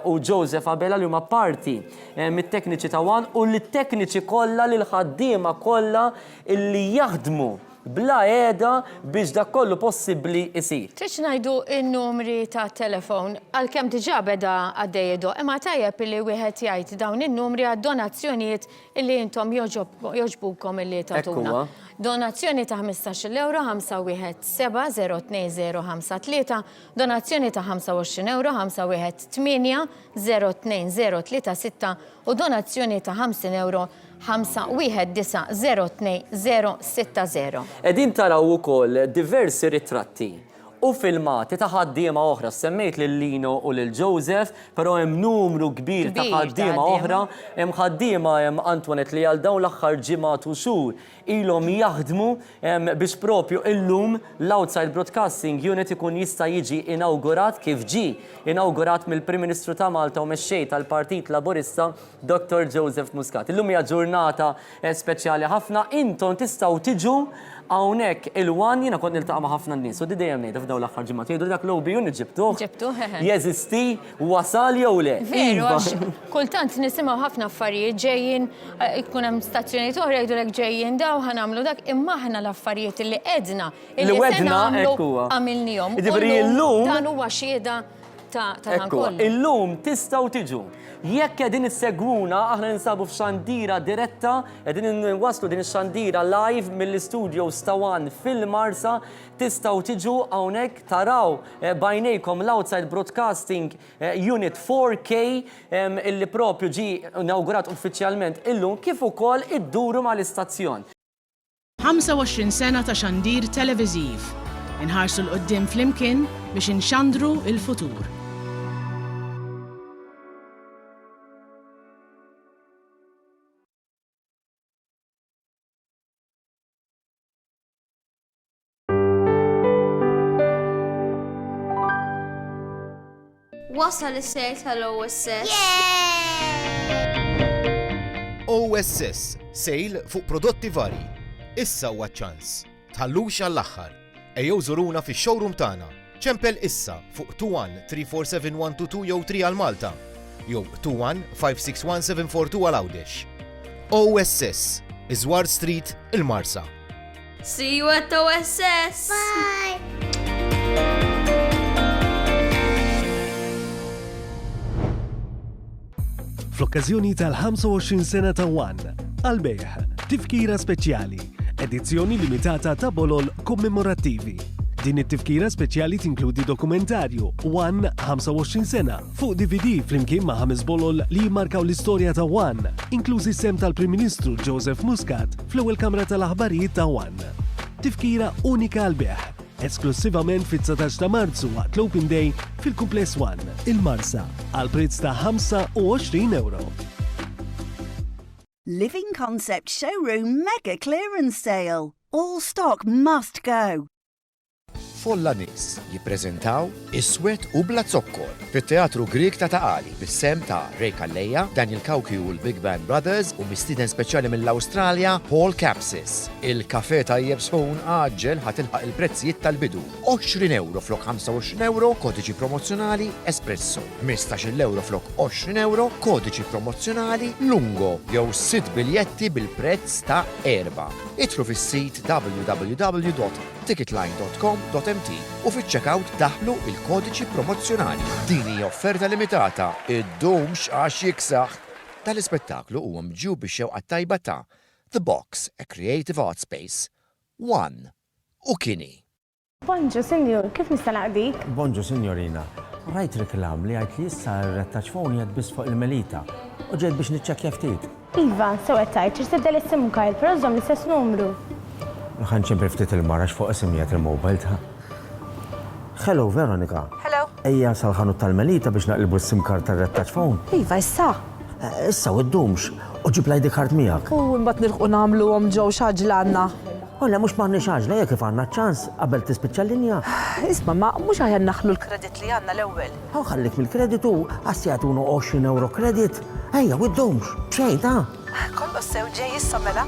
u Joseph Abela li huma parti mit-tekniċi ta' One u l-tekniċi kollha li l-ħaddiema kollha illi jaħdmu bla qiegħda biex dak kollu possibbli isir. Trid ngħidu n-numri ta' telefon għalkemm diġà beda għaddejjedu, imma tajjeb li wieħed jgħid dawn in-numri għad-donazzjonijiet illi intom jogħġbukom illi tagħtuna. Donazzjoni ta' 15 euro 517-02053, donazzjoni ta' 25 euro 518-02036 u donazzjoni ta' 50 euro 519-02060. Edin taraw ukoll diversi ritratti u filmati ta' ħaddiema oħra. Semmejt lil Lino u lil Joseph, però hemm numru kbir ta' ħaddiema oħra, hemm ħaddiema hemm Antoinette li għal dawn l-aħħar ġimgħat u xhur ilhom jaħdmu biex propju illum l-Outside Broadcasting Unit ikun jista' jiġi inawgurat kif inawgurat mill-Prim Ministru ta' Malta u mexxej tal-Partit Laburista Dr. Joseph Muscat. Illum hija ġurnata speċjali ħafna, intom tistgħu tiġu hawnhekk il-One jiena kont niltaqa' ma' ħafna nies u dejjem ngħid f'dawn l-aħħar ġimgħat jgħidu dak l-OBU ġibtuh. Jeżisti wasal jew le. Veru għax kultant nisimgħu ħafna affarijiet ġejjin ikun hemm stazzjonijiet oħra jgħidulek ġejjin daw ħanamlu dak imma aħna l-affarijiet li qedna illi se nagħmlu għamilnihom. Dan huwa xhieda ta' kollu. Illum tistgħu tiġu. Jekk qegħdin issegwuna aħna ninsabu f'xandira diretta, qegħdin nwaslu din ix-xandira live mill-istudios ta' One fil-Marsa, tistgħu tiġu hawnhekk taraw bajnejkom l-Outside Broadcasting Unit 4K illi propju ġi inawgurat uffiċjalment illum kif ukoll idduru mal-istazzjon. 25 sena ta' xandir televiżiv. Inħarsu l-qoddim flimkien biex inxandru il-futur. Wasal is-sejl tal-OSS. OSS, sejl fuq prodotti vari. Issa huwa ċans. Tħallux għall-aħħar. Ejjew żuruna fix-showroom tagħna. ċempel issa fuq 21-347-122 jew 3 għal Malta. Jew 21-561-742 għal Għawdex. OSS, Iżwar Street, il-Marsa. See you at OSS. Bye. Fl-okkażjoni tal-25 sena ta' One, għal-bejħ, tifkira speċjali, edizzjoni limitata ta' bolol kommemorativi. Din it-tifkira speċjali tinkludi dokumentarju One 25 sena fuq DVD flimkien ma' 5 bolol li jmarkaw l-istorja ta' One, inklużi sem tal-Prim Ministru Joseph Muscat fl-ewwel kamra tal-aħbarijiet ta' One. Tifkira unika għal-beħ, esklusivament fit-19 ta' Marzu waqt l-Open Day fil-Kumpless One, il-Marsa, għal prezz ta' 25 euro. Living Concept Showroom Mega Clearance Sale. All stock must go. Folla Nies jippreżentaw Iswed u Bla Zokkor fit-Teatru Grieg ta' Taqali bis-sem ta' Ray Kalleja, Daniel Kauki u l-Big Band Brothers u mistieden speċjali mill-Awstralja Paul Capsis. Il-Kafè tajjeb sħun għaġġel ħatilħaq il-prezzijiet tal-bidu. 20 euro flok 25 euro kodiċi promozzjonali Espresso. 15 euro flok 20 euro kodiċi promozzjonali Lungo jew 6 biljetti bil-prezz ta' 4. Idħlu fis-sit www.ticketline.com.au FMT u fiċ-checkout daħlu il-kodiċi promozzjonali. Din hija offerta limitata, id-dumx għax jiksaħ. Tal-ispettaklu huwa mġiub bix-xewqa tajba ta' The Box, a creative art space, One u Kini. Bonġu, senjur, kif nista' naqdik? Bonġu, signorina. Rajt reklam li għajt li issa r-rettaċ phone jgħad bis fuq il-Melita u ġejt biex niċċekkja ftit. Iva, sewet tajt, ċirtidda l-issim kajl, pero żomm l-istess numru. Ħanċempri ftit il-marax fuq isimijiet il-mobile ta' Hello, Veronika. Hello. Ejja sal-ħanut tal-Melita biex naqlibu s-sim card tar-rettaċ phone. Iva, issa. Issa, u d-dumx, u ġib l-ID card miegħek. U mbagħad nirħu nagħmluhom ġew xaġlanna. Olla, mux maħni xaġla, jek kif għanna ċans, qabel tispiċċa l-linja. Isma' ma mhux aħjar naħlu l-kredit li għandna l-ewwel. Għaw ħallik mill-kreditu, għassijatunu 20 euro kredit. Ejja, u d-dumx, bxejn, ta' Kollu sew ġej issa mela.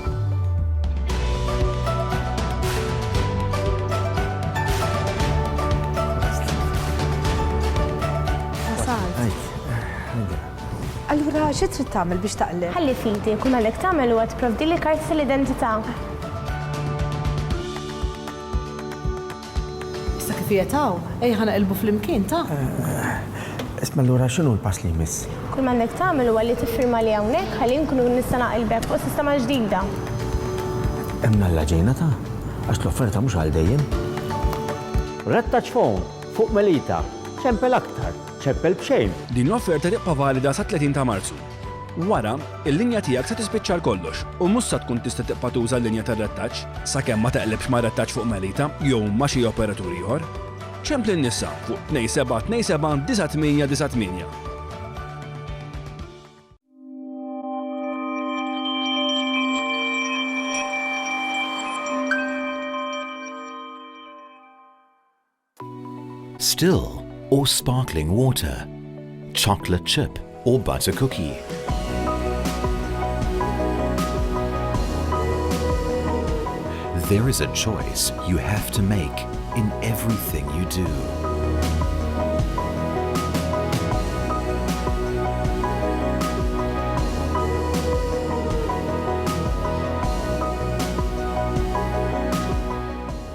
Allura, xi trid tagħmel biex taqleb? Ħalli fidi, kun għalek tagħmel u għad provdi li karti tal-identità. Issa kif jetaw, ejja naqilbu fl-imkien ta'. Isma l-ura xinu l-pass li jmiss? Kull ma għandek tagħmel u għalli tiffirma li hawnhekk ħalli nkunu nista' naqilbek fuq sistema ġdida. Emna l-ġejna ta' għax l-offerta mhux għal dejjem. Rettaċ phone fuq Melita, ċempel aktar, ċempel bxejn. Din l-offerta tibqa' valida sa 30 ta' Marzu. Wara, il-linja tiegħek se tispiċċa kollox u mhux se tkun tista' tibqa' tuża l-linja tar-rettaċ sakemm ma taqlebx ma' rettaċ fuq Melita jew ma' xi operatur ieħor. ċempli n-nisa fuq 2727-9898. Still or sparkling water, chocolate chip or butter cookie. There is a choice you have to make in everything you do.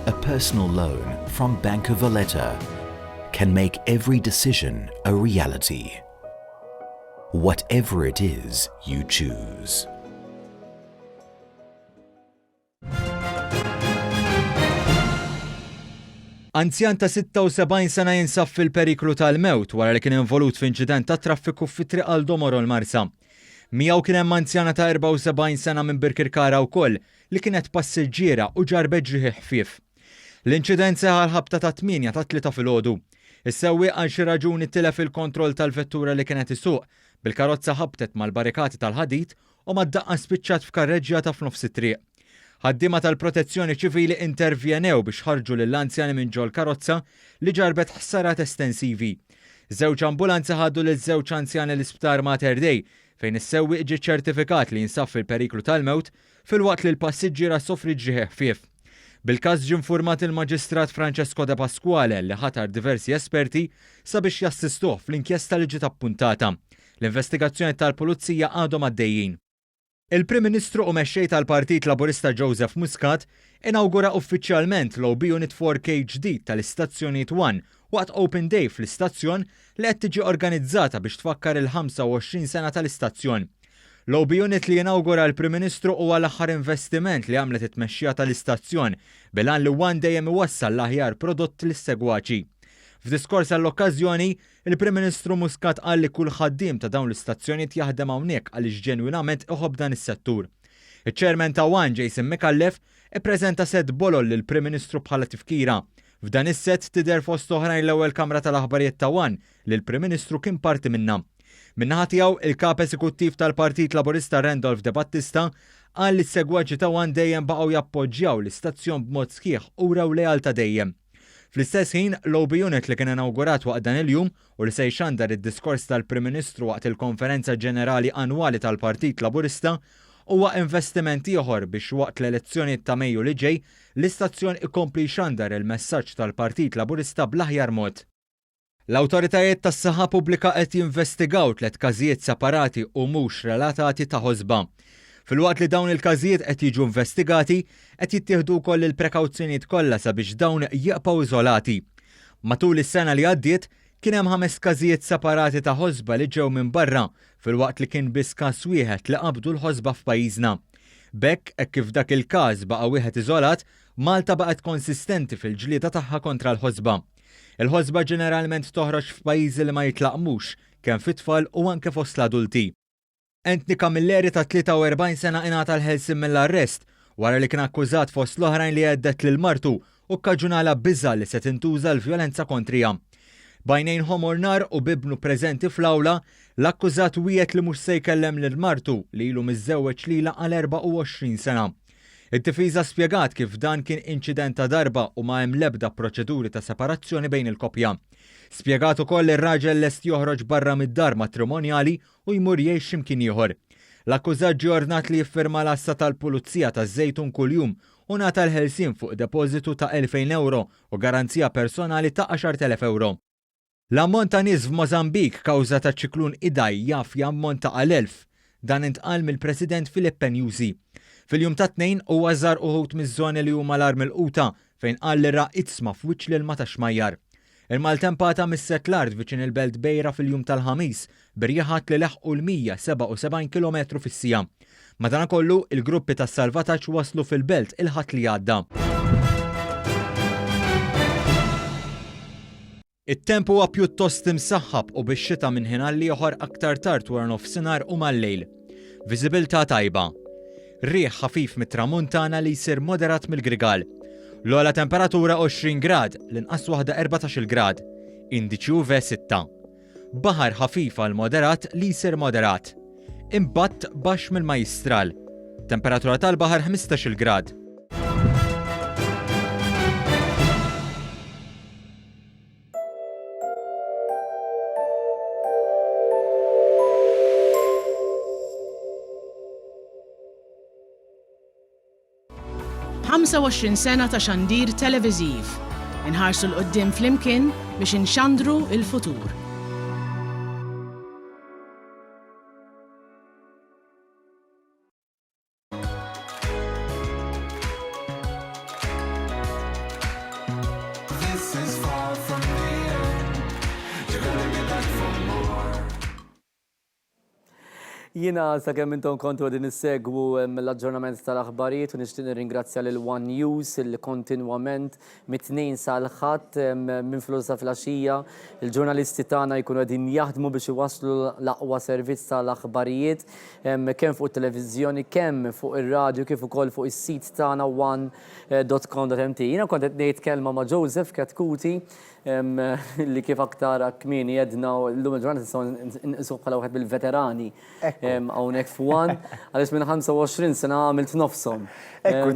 A personal loan from Banco Valletta can make every decision a reality. Whatever it is you choose. Anzjan ta' 76 sena jinsab fil-periklu tal-mewt wara li kien involut f'inċident ta' traffiku fit-triq għal Domoro l-Marsa. Miegħu kien hemm anzjana ta' 74 sena minn Birkirkara wkoll li kienet passiġġiera u ġarbet ġrieħ ħfief. L-inċident seħħ ħabta ta' 8 ta' 3 filgħodu. Is-sewwieq għal xi raġuni tilef il-kontroll tal-vettura li kienet isuq bil-karozza ħabtet mal-barikati tal-ħadid u mad-daqqa spiċċat f'karreġġjata f'nofs it-triq. Ħaddiema tal-protezzjoni ċivili intervjenew biex ħarġu lill-anzjani minn ġol karozza li ġarbet ħsarat estensivi. Żewġ ambulanzi ħaddu lil żewġ anzjani l-isptar Mater Dei fejn is-sewwieq ġie ċertifikat li jinsab fil-periklu tal-mewt filwaqt li l-passiġġiera sofri ġrieħ ħfief. Bil-każ ġie infurmat il-Maġistrat Francesco De Pasquale li ħatar diversi esperti sabiex jassistuh fl-inkjesta li ġiet appuntata. L-investigazzjoni tal-Pulizija għadhom għaddejjin. Il-Prim Ministru u mexxej tal-Partit Laburista Joseph Muscat inawgura uffiċjalment l-OB Unit 4K ġdid tal-istazzjonijiet 1 waqt Open Day fl-istazzjon li qed tiġi organizzata biex tfakkar il-25 sena tal-istazzjon. L-OB Unit li jinawgura l-Prim Ministru huwa l-aħħar investiment li għamlet it-tmexxija tal-istazzjon bilan li wan dejjem iwassal l-aħjar prodotti lis-segwaċi. F'diskors għall-okkażjoni, il-Prim Ministru Muscat qal li kull ħaddiem ta' dawn l-istazzjonijiet jaħdem hawnhekk għaliex ġenwinament iħobb dan is-settur. Iċ-Chairman ta' Wan Jason McAuliffe ippreżenta set bolol lil Prim Ministru bħala tifkira. F'dan is-set tidher fost oħrajn l-ewwel Kamra tal-Aħbarijiet ta' Wan li l-Prim Ministru kien parti minnha. Min-naħa tiegħu il-Kap Eżekuttiv tal-Partit Laburista Randolph De Battista qal li s-segwaċi ta' Wan dejjem baqgħu jappoġġjaw l-istazzjon b'mod sħiħ u raw lealta dejjem. Fl-istess ħin, l-OB Unit li kien inawgurat waqt dan il-jum u li se jxandar id-diskors tal-Prim Ministru waqt il-Konferenza Ġenerali Annwali tal-Partit Laburista huwa investiment ieħor biex waqt l-elezzjonijiet ta' Mejju li ġej l-istazzjon ikompli jxandar il-messaġġ tal-Partit Laburista bl-aħjar mod. L-awtoritajiet tas-saħħa pubblika qed jinvestigaw 3 każijiet separati u mhux relatati ta' ħosba. Filwaqt li dawn il-każijiet qed jiġu investigati, qed jittieħdu wkoll il-prekawzjonijiet kollha sabiex dawn jibqgħu iżolati. Matul is-sena li għaddiet kien hemm 5 każijiet separati ta' ħosba li ġew minn barra filwaqt li kien biss każ wieħed li qabdu l-ħosba f'pajjiżna. Bekk hekk kif dak il-każ baqa' wieħed iżolat, Malta baqgħet konsistenti fil-ġlieda tagħha kontra l-ħosba. Il-ħosba ġeneralment toħroġ f'pajjiżi li ma jitlaqmux kemm fit-tfal u anke fost l-adulti. Anthony Camilleri ta' 43 sena ingħata l-ħelsien mill-arrest wara li kien akkużat fost l-oħrajn li għeddet lil martu u kkaġunala biża' li se tintuża l-vjolenza kontrija. Bajnejn ħomor nar u bibnu preżenti fl-awla, l-akkużat wiegħed li mhux se jkellem lil martu li ilu miżżewweġ lilha għal 24 sena. Id-difiża spjegat kif dan kien inċident ta' darba u ma hemm l-ebda proċeduri ta' separazzjoni bejn il-koppja. Spjegat ukoll ir-raġel lest joħroġ barra mid-dar matrimonjali u jmur jgħix x'imkien ieħor. L-akkużat ġie ordnat li jiffirma l-assa tal-Pulizija taż-Żejtun kuljum u ngħata l-ħelsien fuq depożitu ta' 2,000 euro u garanzija personali ta' 10,000 euro. L-ammont ta' nies f'Mozambik kawża ta' ċiklun Idai jaf jammonta għal 1,000. Dan intqal mill-President Filippe Nyusi. Fil-jum ta' tnejn huwa żar uħud miż-żoni li huma l-arm il-quta fejn qal li ra itzma f'wiċċ l-ilma ta' xmajjar. Il-maltempata misset l-art viċin il-belt Bejra fil-jum tal-ħamis birjaħat li leħqu l-177 km fis-sija. Madankollu il-gruppi tas-salvataġġ waslu fil-belt il-ħadd li għadda. It-temp huwa pjuttost imsaħħab u bix-xita minn ħin għal ieħor aktar tard wara nofsinhar u mal-lejl. Viżibilità tajba. Riħ ħafif mit-tramuntana li jsir moderat mill-Grigal. L-ogħla temperatura 20 grad, l-inqas waħda 14 grad, indiċi UV 6. Baħar ħafif għal moderat li jsir moderat. Impatt baxx mill-Majstral. Temperatura tal-baħar 15 grad. ħamsa sena ta' xandir televiżiv. Inħarsu l-qoddim flimkien biex inxandru il-futur. This is far from the end. You're gonna be back for more. Jiena sakemm intom kontu għadin issegwu l-aġġornament tal-aħbarijiet u nixtieq nirringrazzja lil One News li kontinwament mit-tnejn sal-ħadd minn flusa flaxija il-ġurnalisti tagħna jkunu qegħdin jaħdmu biex iwasslu l-aqwa servizz tal-aħbarijiet kemm fuq it-televiżjoni, kemm fuq ir-radju kif ukoll fuq is-sit tagħna one.com.mt. Jiena kont qed ngħid kelma ma' Joseph Katkuti li kif aktar kmieni jedna l-lum il-ġurnata nqisu bħala wieħed bil-veterani hawnhekk f'Wan għaliex minn 25 sena għamilt nofshom. Ekku,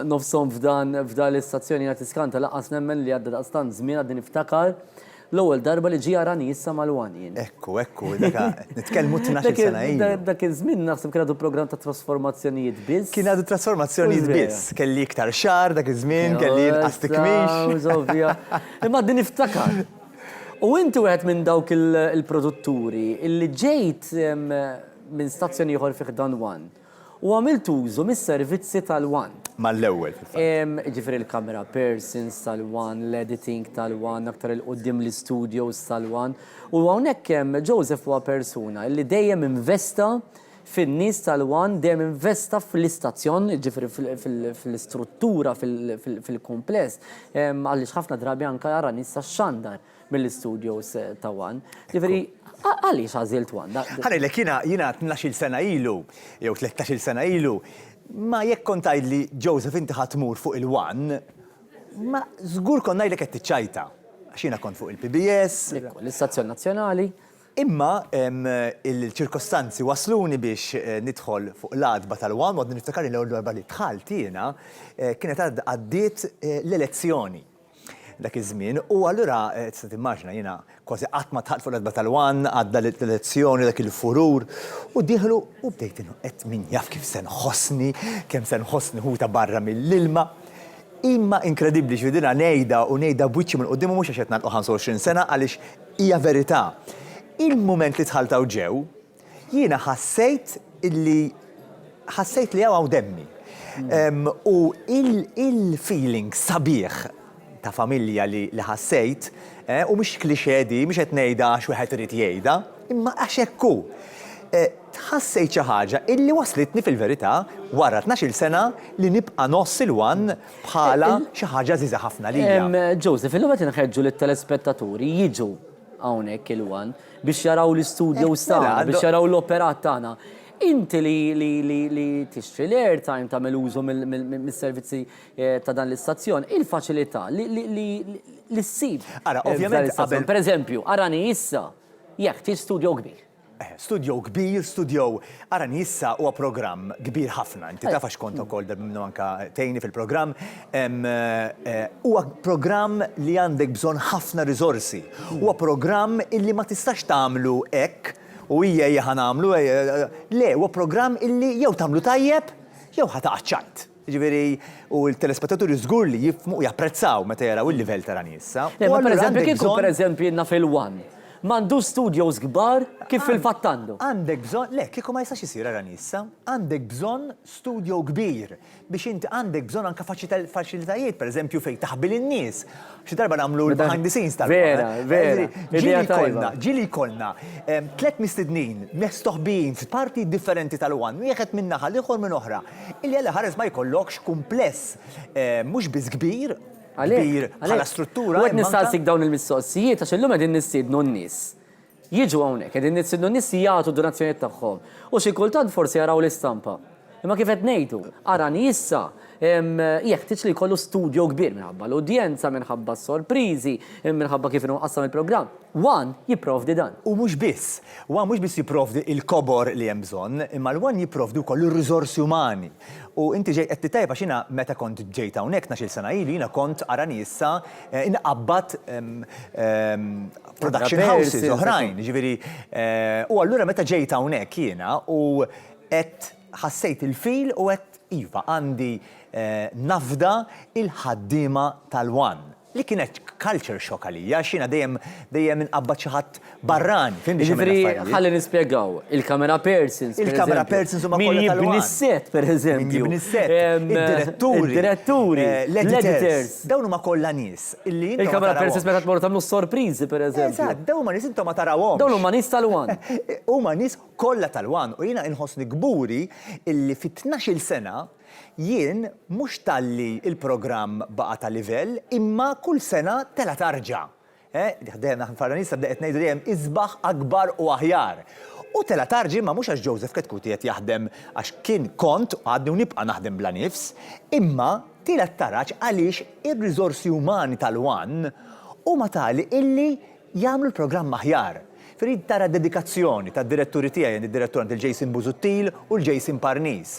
nofshom f'dan l-istazzjoni jagħti iskanta laqqas nemmen li għadda daqstant żmien għaddi niftakar l-ewwel darba li ġie arani issa mal-Wan jien. Ekku, nitkellmu 12 sena ilu. Dak iż-żmien naħseb kien għadu programm ta' trasformazzjonijiet biss. Kien għadu trasformazzjonijiet biss. Kelli iktar xar dak iż-żmien, kelli inqas tikmix. Imma għaddi niftakar. U inti wieħed minn dawk il-produtturi illi ġejt minn stazzjoni ieħor fih dan Wan u għamilt użu mis-servizzi tal-Wan. Mal-ewwel. Ġifieri l-camera persons tal-Wan, l-editing tal-Wan, aktar il-qudiem l-studios tal-Wan. U hawnhekk hemm Joseph huwa persuna li dejjem investa fin-nies tal-Wan, dejjem investa fl-istazzjon, ġifieri fl-istruttura, fil-kumpless, għaliex ħafna drabi anke jara nies tax-xandar mill-studios ta' Wan. Ġifieri għaliex għażilt Wan? Ħanejlek jiena 12 sena ilu, jew 13 sena ilu, ma jekk kont tgħidli Joseph inti ħatmur fuq il-Wan, ma żgur kont ngħidlek qed tiċċajta. Għax jiena kont fuq il-PBS. L-Istazzjon Nazzjonali. Imma il-ċirkostanzi wasluni biex nidħol fuq l-adba tal-Wan, u niftakar li l-ewwel darba li dħalt jiena kienet għaddiet l-elezzjoni dak iż-żmien u allura tista' timmaġina jiena kważi qatt ma tħalt fuq l-adba tal-Wan, għadda l-elezzjoni dak il-furur u dieħlu u bdejt qed min jaf kif se nħossni, kemm se nħossni ħuta barra mill-ilma. Imma inkredibbli x'vidina ngħidha u ngħidha b'wiċċi minn quddiem mhux għax qed nagħlqu 25 sena għaliex hija verità. Il-mument li tħaltaw ġew, jiena ħassejt illi ħassejt li għaw demmi. U il-feeling sabiħ ta' familja li ħassejt, u mux kliċedi, mux etnejda xwieħed irid jgħida, imma għaxekku. Tħassejt xi ħaġa illi waslitni fil-verità wara 12 sena li nibqa' noss il-wan bħala xi ħaġa żiża ħafna lija. Joseph, illum qed inħeġġu lit-telespettaturi jiġu hawnhekk il-wan biex jaraw l-istudju tagħna, biex jaraw l-operat tagħna. Inti li tixtri l-airtime tagħmel użu mis-servizzi ta' dan l-istazzjon, il-faċilità li ssib. Ara, ovvjament qabel. Pereżempju, arani issa jekk tix studio kbir. Studio kbir, Arani issa huwa programm kbir ħafna. Inti taf għax kont ukoll minnu anka tejni fil-programm. Huwa programm li għandek bżonn ħafna riżorsi. Huwa programm illi ma tistax tagħmlu hekk u hija ħanamlu. Le, huwa programm illi jew tagħmlu tajjeb jew ħataqaċċajt. Ġifieri, u l-telespettaturi żgur li jifhmu u japprezzaw meta jaraw il-livell ta' Arani issa. Ma pereżempju kieku pereżempju jiena fil-One. Mandu studios kbar kif fil-fattandu. Għandek bżon, le, kieku ma jistax jisir Aranissa, għandek bżon studio kbir biex inti għandek bżon anka faċilitajiet, per eżempju fej taħbil in-nies. Xi darba nagħmlu l-behind the scenes Vera. Ġili kolna 3 mistednin mestoħbin f'parti differenti tal-wan, wieħed minn naħa l-ieħor minn oħra. Illi għalla ħares ma jkollokx kumpless mhux biss kbir, kbir bħala struttura. U għed nistaqsik dawn il-mistoqsijiet, għax illum għedin nistidnu n-nis. Jiġu għawnek, għedin nistidnu n-nis jgħatu donazzjoniet tagħhom. U xi kultant forsi jaraw l-istampa. Imma kif qed ngħidu, Arani issa jeħtieġ li jkollu studio kbir minħabba l-udjenza, minħabba s-sorpriżi, minħabba kif inhu qassam il-programm. One jipprovdi dan. U mhux biss. One mhux biss jipprovdi il-kobor li hemm bżonn, imma l-one jipprovdi wkoll ir-riżorsi umani. U inti ġej qed tittajb għax jiena meta kont ġejt hawnhekk 12 sena ilu jiena kont Arani issa inqabbad production houses oħrajn. Ġifieri, u allura meta ġejt hawnhekk jiena u qed ħassejt il-fil u qed iva għandi nafda il-ħaddiema tal-One. Li kienet culture shock għalija, xina dejjem inqabbad xi ħadd barran. Ġifieri ħalli nispjegaw, il-camera persons. Il-camera persons huma kollha tal-One. Min jibni s-set, pereżempju. Min jibni s-set. Id-diretturi. L-editors. Dawn huma kollha nies. Il-camera persons meta tmorru tagħmlu sorpriżi, pereżempju. Eżatt, dawn huma nies intom ma tarawhomx. Dawn huma nies tal-One. Huma nies kollha tal-One u jiena inħossni gburi illi fit-12 sena jien mhux talli il-programm baqa' ta' livell, imma kull sena tela tarġa'. Dejjem Aranissa bdejt ngħidu dejjem isbaħ akbar u aħjar. U tela tarġi ma mhux għax Joseph Ketkuti qed jaħdem għax kien kont għadni u nibqa' naħdem bla nifs, imma tila taraġ għaliex ir-riżorsi umani tal-One huma tali illi jagħmlu l-programm aħjar. Frid tara dedikazzjoni ta' diretturi tiegħi, id-direttur il-Jason Buzuttil u l-Jason Parnis.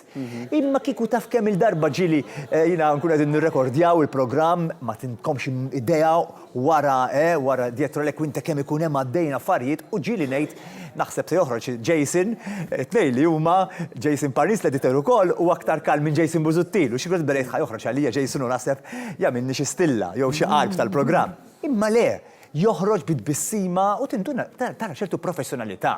Imma kieku taf kemm il-darba ġili jiena nkun qegħdin nirrekordjaw il-programm ma tinkomx idea wara dietro l-ekwinta kemm ikun hemm għaddejn affarijiet u ġili ngħid naħseb se joħroġ Jason, tnejn li huma Jason Parnis l-editor ukoll u aktar kalm minn Jason Buzuttil u xi kont bdejt joħroġ għalija Jason u naħseb jagħmilni xi stilla jew xi qalb tal-programm. Imma le, joħroġ bid-bissima u tinduna tara ċertu professjonalità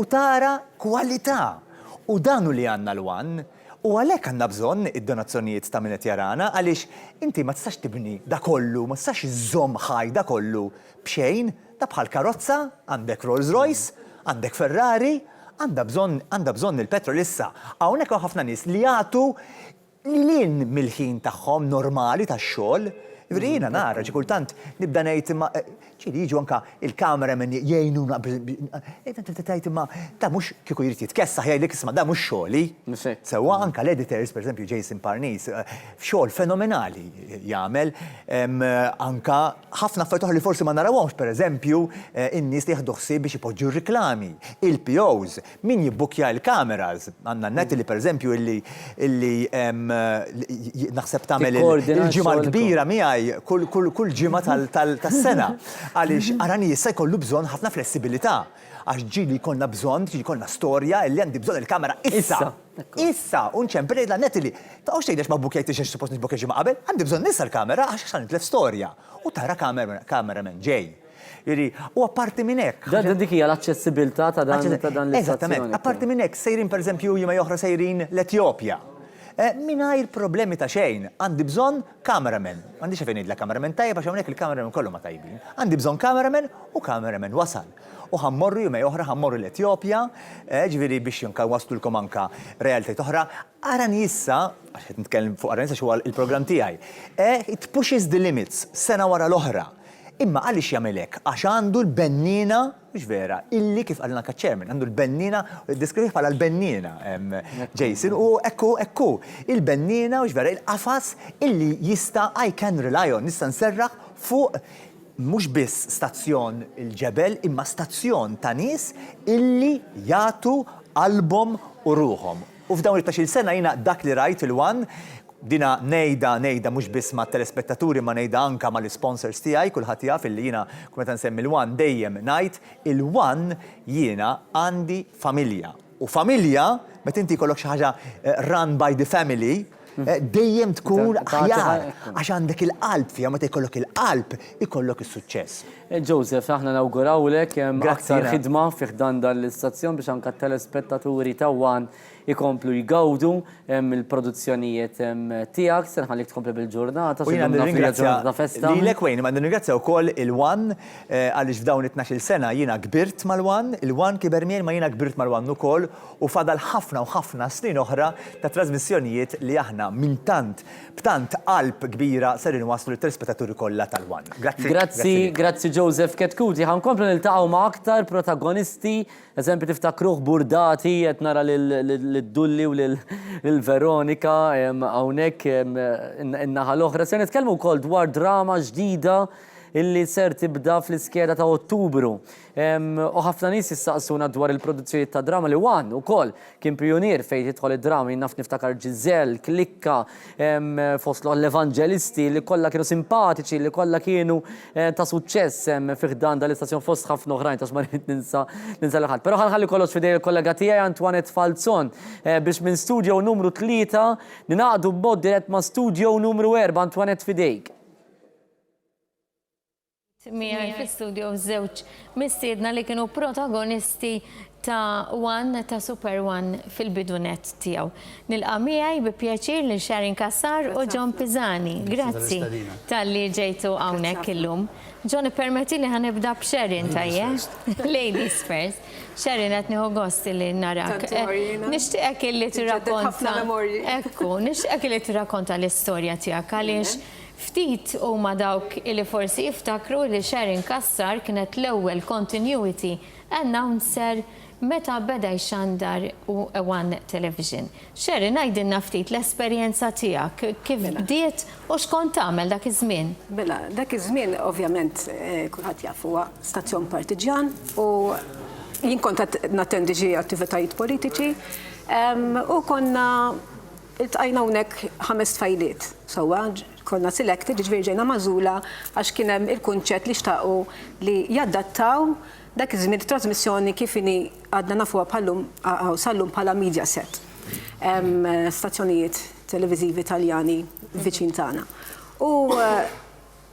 u tara kwalità. U danu li għandna l-One u għalhekk għandna bżonn id-donazzjonijiet ta' min qed jarana għaliex inti ma tistax tibni da kollu, ma tistax iżomm ħaj da kollu b'xejn, da bħal karozza, għandek Rolls Royce, għandek Ferrari, għandha bżonn il-petrol issa. Hawnhekk hawn ħafna nies li jagħtu lilin mill-ħin tagħhom normali tax-xogħol. Jiena nara ġi kultant nibda ngħid imma ċili jiġu anka il-cameraman jgħinuna tajt imma ta' mhux kieku jrid jitkessaħ jgħidlek isma' da mhux xogħli. Sewwa anka l-editors, pereżempju Jason Parnis, xogħol fenomenali jagħmel anka ħafna affarijiet oħra li forsi ma narawhomx, pereżempju in-nies li jieħdu ħsieb biex ipoġġu r-riklami, il-POs, min jibbukja l-kameras. Għandna n-net li pereżempju illi naħseb tagħmel il-ġimgħa l-kbira miegħi kull ġimgħa tas-sena. Għaliex Arani issa jkollu bżonn ħafna flessibilità. Għax ġili jkollna bżonn, ġili jkollna storja illi għandi bżonn il-kamera issa. Issa, unċempel la net li ta' għax tgħidx ma bukjajtix suppost nitbukja ġimgħa qabel, għandi bżonn nissa l-kamera għax għan nitlef storja. U tara kameraman ġej. U apparti minn hekk. Dik hija l-aċċessibilità ta' dan l-istazzjoni. Eżattament, apparti minn hekk sejrin pereżempju jima oħra sejrin l-Etjopja. Mingħajr problemi ta' xejn, għandi bżonn cameraman. M'għandix fejn ngħidlek cameraman tajjeb għax hawnhekk il-cameraman kollu ma tajbin. Għandi bżonn cameraman u cameraman wasal. U ħammorru jumej oħra ħammorru l-Etjopja, ġifieri biex jonka waslulkom anka realtajt oħra. Arani issa, għax qed nitkellem fuq Arani issa xi huwa il-programm tiegħi, it pushes the limits sena wara l-oħra. Imma għaliex jagħmel hekk? Għax għandu l-bennina, mhux vera, illi kif għalna kaċċermen, għandu l-bennina, deskrivih bħala l-bennina, Jason, u ekku, il-bennina, mhux vera, il-qafas illi jista' I can rely on, nista' nserraħ fuq mhux biss stazzjon il-ġebel, imma stazzjon ta' nies illi jagħtu qalbhom u ruħhom. U f'dawn il-tax il-sena jiena dak li rajt il-wan, dina nejda mhux biss ma' telespettaturi ma' nejda anka ma' l-sponsors tiegħi, kulħadd jaf illi jiena meta nsemmi il-wan dejjem ngħid il-wan jiena għandi familja. U familja, meta inti jkollok xi ħaġa run by the family, dejjem tkun aħjar għax għandek il-qalb fiha, meta jkollok il-qalb ikollok is-suċċess. Joseph, aħna nawgurawlek aktar ħidma fih dan l-istazzjon biex anke telespettaturi ta' wan ikomplu jgawdu il-produzzjonijiet tiegħek, se nħallik tkompli bil-ġurnata. U jiena nirringrazzja lilek Wayne, ma nirringrazzja wkoll il-Wan għaliex f'dawn it-12 sena jiena kbirt mal-Wan, il-Wan kiber mien ma jiena kbirt mal-Wan ukoll u fadal ħafna u ħafna snin oħra ta' trasmissjonijiet li aħna minn b'tant qalb kbira ser inwasslu lit-telespettaturi kollha tal-Wan. Grazzi Joseph Ketkuti, ħankomplu niltaqgħu ma' aktar protagonisti, eżempju tiftakruh Burdati qed nara lid-Dulli u lil-Veronika hawnhekk in-naħa l-oħra. Se nitkellmu wkoll dwar drama ġdida illi ser tibda fl-iskeda ta' Ottubru. U ħafna nies jistaqsuna dwar il-produzzjoni ta' drama li wan ukoll kien pionier fejn tidħol id-drama, naf niftakar Ġiżel, Klikka, foslu l-Evangelisti li kollha kienu simpatiċi, li kollha kienu ta' suċċess fih dan dal-istazzjon fost ħafna oħrajn tax ma rrid ninsa l-ħadd. Però ħalli kollox fidej il-kollega tiegħi Antoinette Falzon biex minn studio numru 3 ninaqdu b'mod dirett ma' studio numru 4. Antoinette fidejk. Miegħi fl-studio żewġ mistiedna li kienu protagonisti ta' One ta' Super One fil-bidunet tiegħu. Nilqa' miegħi bi pjaċir lil Sharon Kassar u John Pisani. Grazzi tal-li ġejtu hawnhekk illum. John permetti li ħanibda b'Sharon tajjeb. Ladies first. Sharon qed nieħu gost li narak. Nixtieqek illi tirrakkonta. Ekku, nixtieqek illi tirrakkonta l-istorja tiegħek għaliex ftit huma dawk li forsi jiftakru li Sharon Kassar kienet l-ewwel continuity announcer meta beda jxandar One Television. Sharon, għajdinna ftit l-esperjenza tiegħek, kif bdiet u xkont tagħmel dak iż-żmien? Mela, dak iż-żmien ovvjament kulħadd jaf huwa stazzjon partiġan u jien kont nattendi xi attivitajiet politiċi u konna iltqajna hawnhekk 5 tfajliet sewwa konna selected, ġifieri ġejna magħżula għax kien hemm il-kunċett li xtaqu li jaddattaw dak iż-żmien trasmissjoni kif inhi għadna nafuha bħallum sallum bħala Mediaset. Stazzjonijiet televiżivi Taljani viċin tagħna. U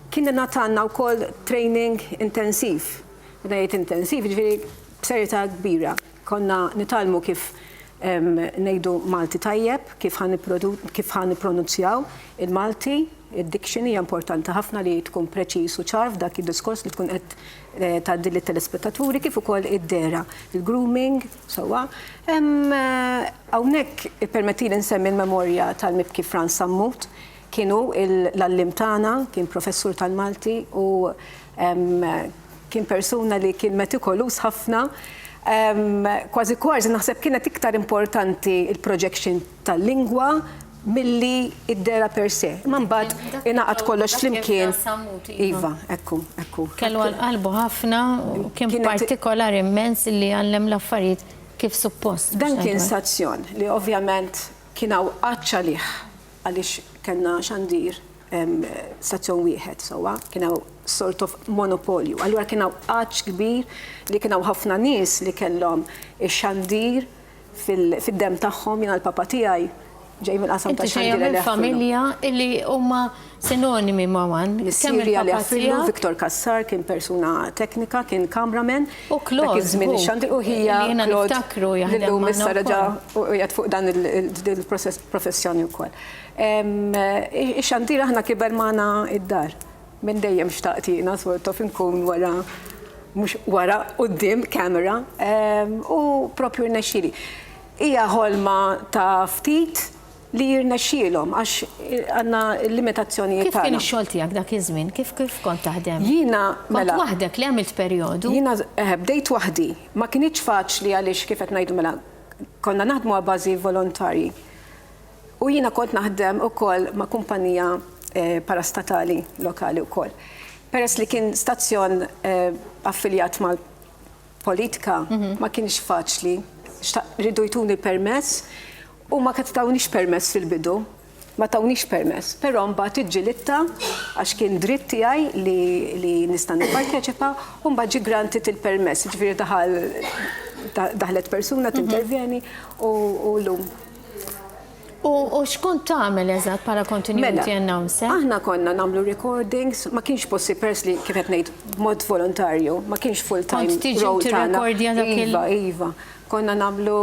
kien ngħatanna wkoll training intensiv. Meta jgħid intensiv, ġifieri b'serjetà kbira. Konna nitalmu kif ngħidu Malti tajjeb, kif ħan nippronunzjaw il-Malti, id-diction hija importanti ħafna li tkun preċiż u ċar f'dak id-diskors li tkun qed tgħaddi lit-telespettaturi kif ukoll id-dera, il-grooming, sewwa. Hawnhekk ippermettili nsemmi l-memorja tal-Mibki Franz Sammut, kienu l-allim tagħna, kien professur tal-Malti u kien persuna li kien metikolus ħafna. Kważi naħseb kienet iktar importanti il-projection tal-lingwa milli id-dera per se. Ma mbagħad ingħaqad kollox flimkien. Iva, ekku. Kellu għal-qalbu ħafna u kien partikolari immens li għallem l-affarijiet kif suppost. Dan kien stazzjon li ovvjament kien hawn qaċċa liħ għaliex kellna xandir stazzjon wieħed sewwa, kien hawn sort of monopolju. Allura kien hawn qaċ kbir li kien hawn ħafna nies li kellhom ix-xandir fid-dem tagħhom. Jiena l-papa tiegħi ġej mill-qasam ta' Inti ġejja xandira li mill-familja illi huma sinonimi ma' wan. Sirja li għaffillu, Viktor Kassar kien persuna teknika, kien kameraman. U Claude, u hija li jiena niftakru jaħdem l-lum magħna issa raġa wkoll. u jgħat fuq dan il-professjoni wkoll. Ix-xandira aħna kiber magħna id-dar. Minn dejjem xtaqt jiena sort of inkun wara mhux wara quddiem kamera u propju rnexxieli. Hija ħolma ta' ftit li jirnexxielhom għax għandna limitazzjonijiet Kif kien ix-xogħol tiegħek dak iż-żmien? Kif kont taħdem? Jiena Kont waħdek li għamilt perjodu? Jiena bdejt waħdi. Ma kienx faċli għaliex kif qed ngħidu mela konna naħdmu għal bażi volontarji. U jiena kont naħdem ukoll ma' kumpanija parastatali lokali wkoll. Peress li kien stazzjon affiljat mal-politika ma kienx faċli. Ridu jtuni permess u ma tawniex permess fil-bidu, ma tawniex permess, però mbagħad iġġilitta għax kien dritt tiegħi li nista' nipparteċipa u mbagħad ġi grantit il-permess, ġifieri daħlet persuna tintervjeni u lum. U xkont tagħmel eżatt bħala continuity announcer? Aħna konna nagħmlu recordings, ma kienx possibbli pers li kif qed ngħid b'mod volontarju, ma kienx full-time role tagħna. Kont tiġi tirrekordja dak Iva. Konna nagħmlu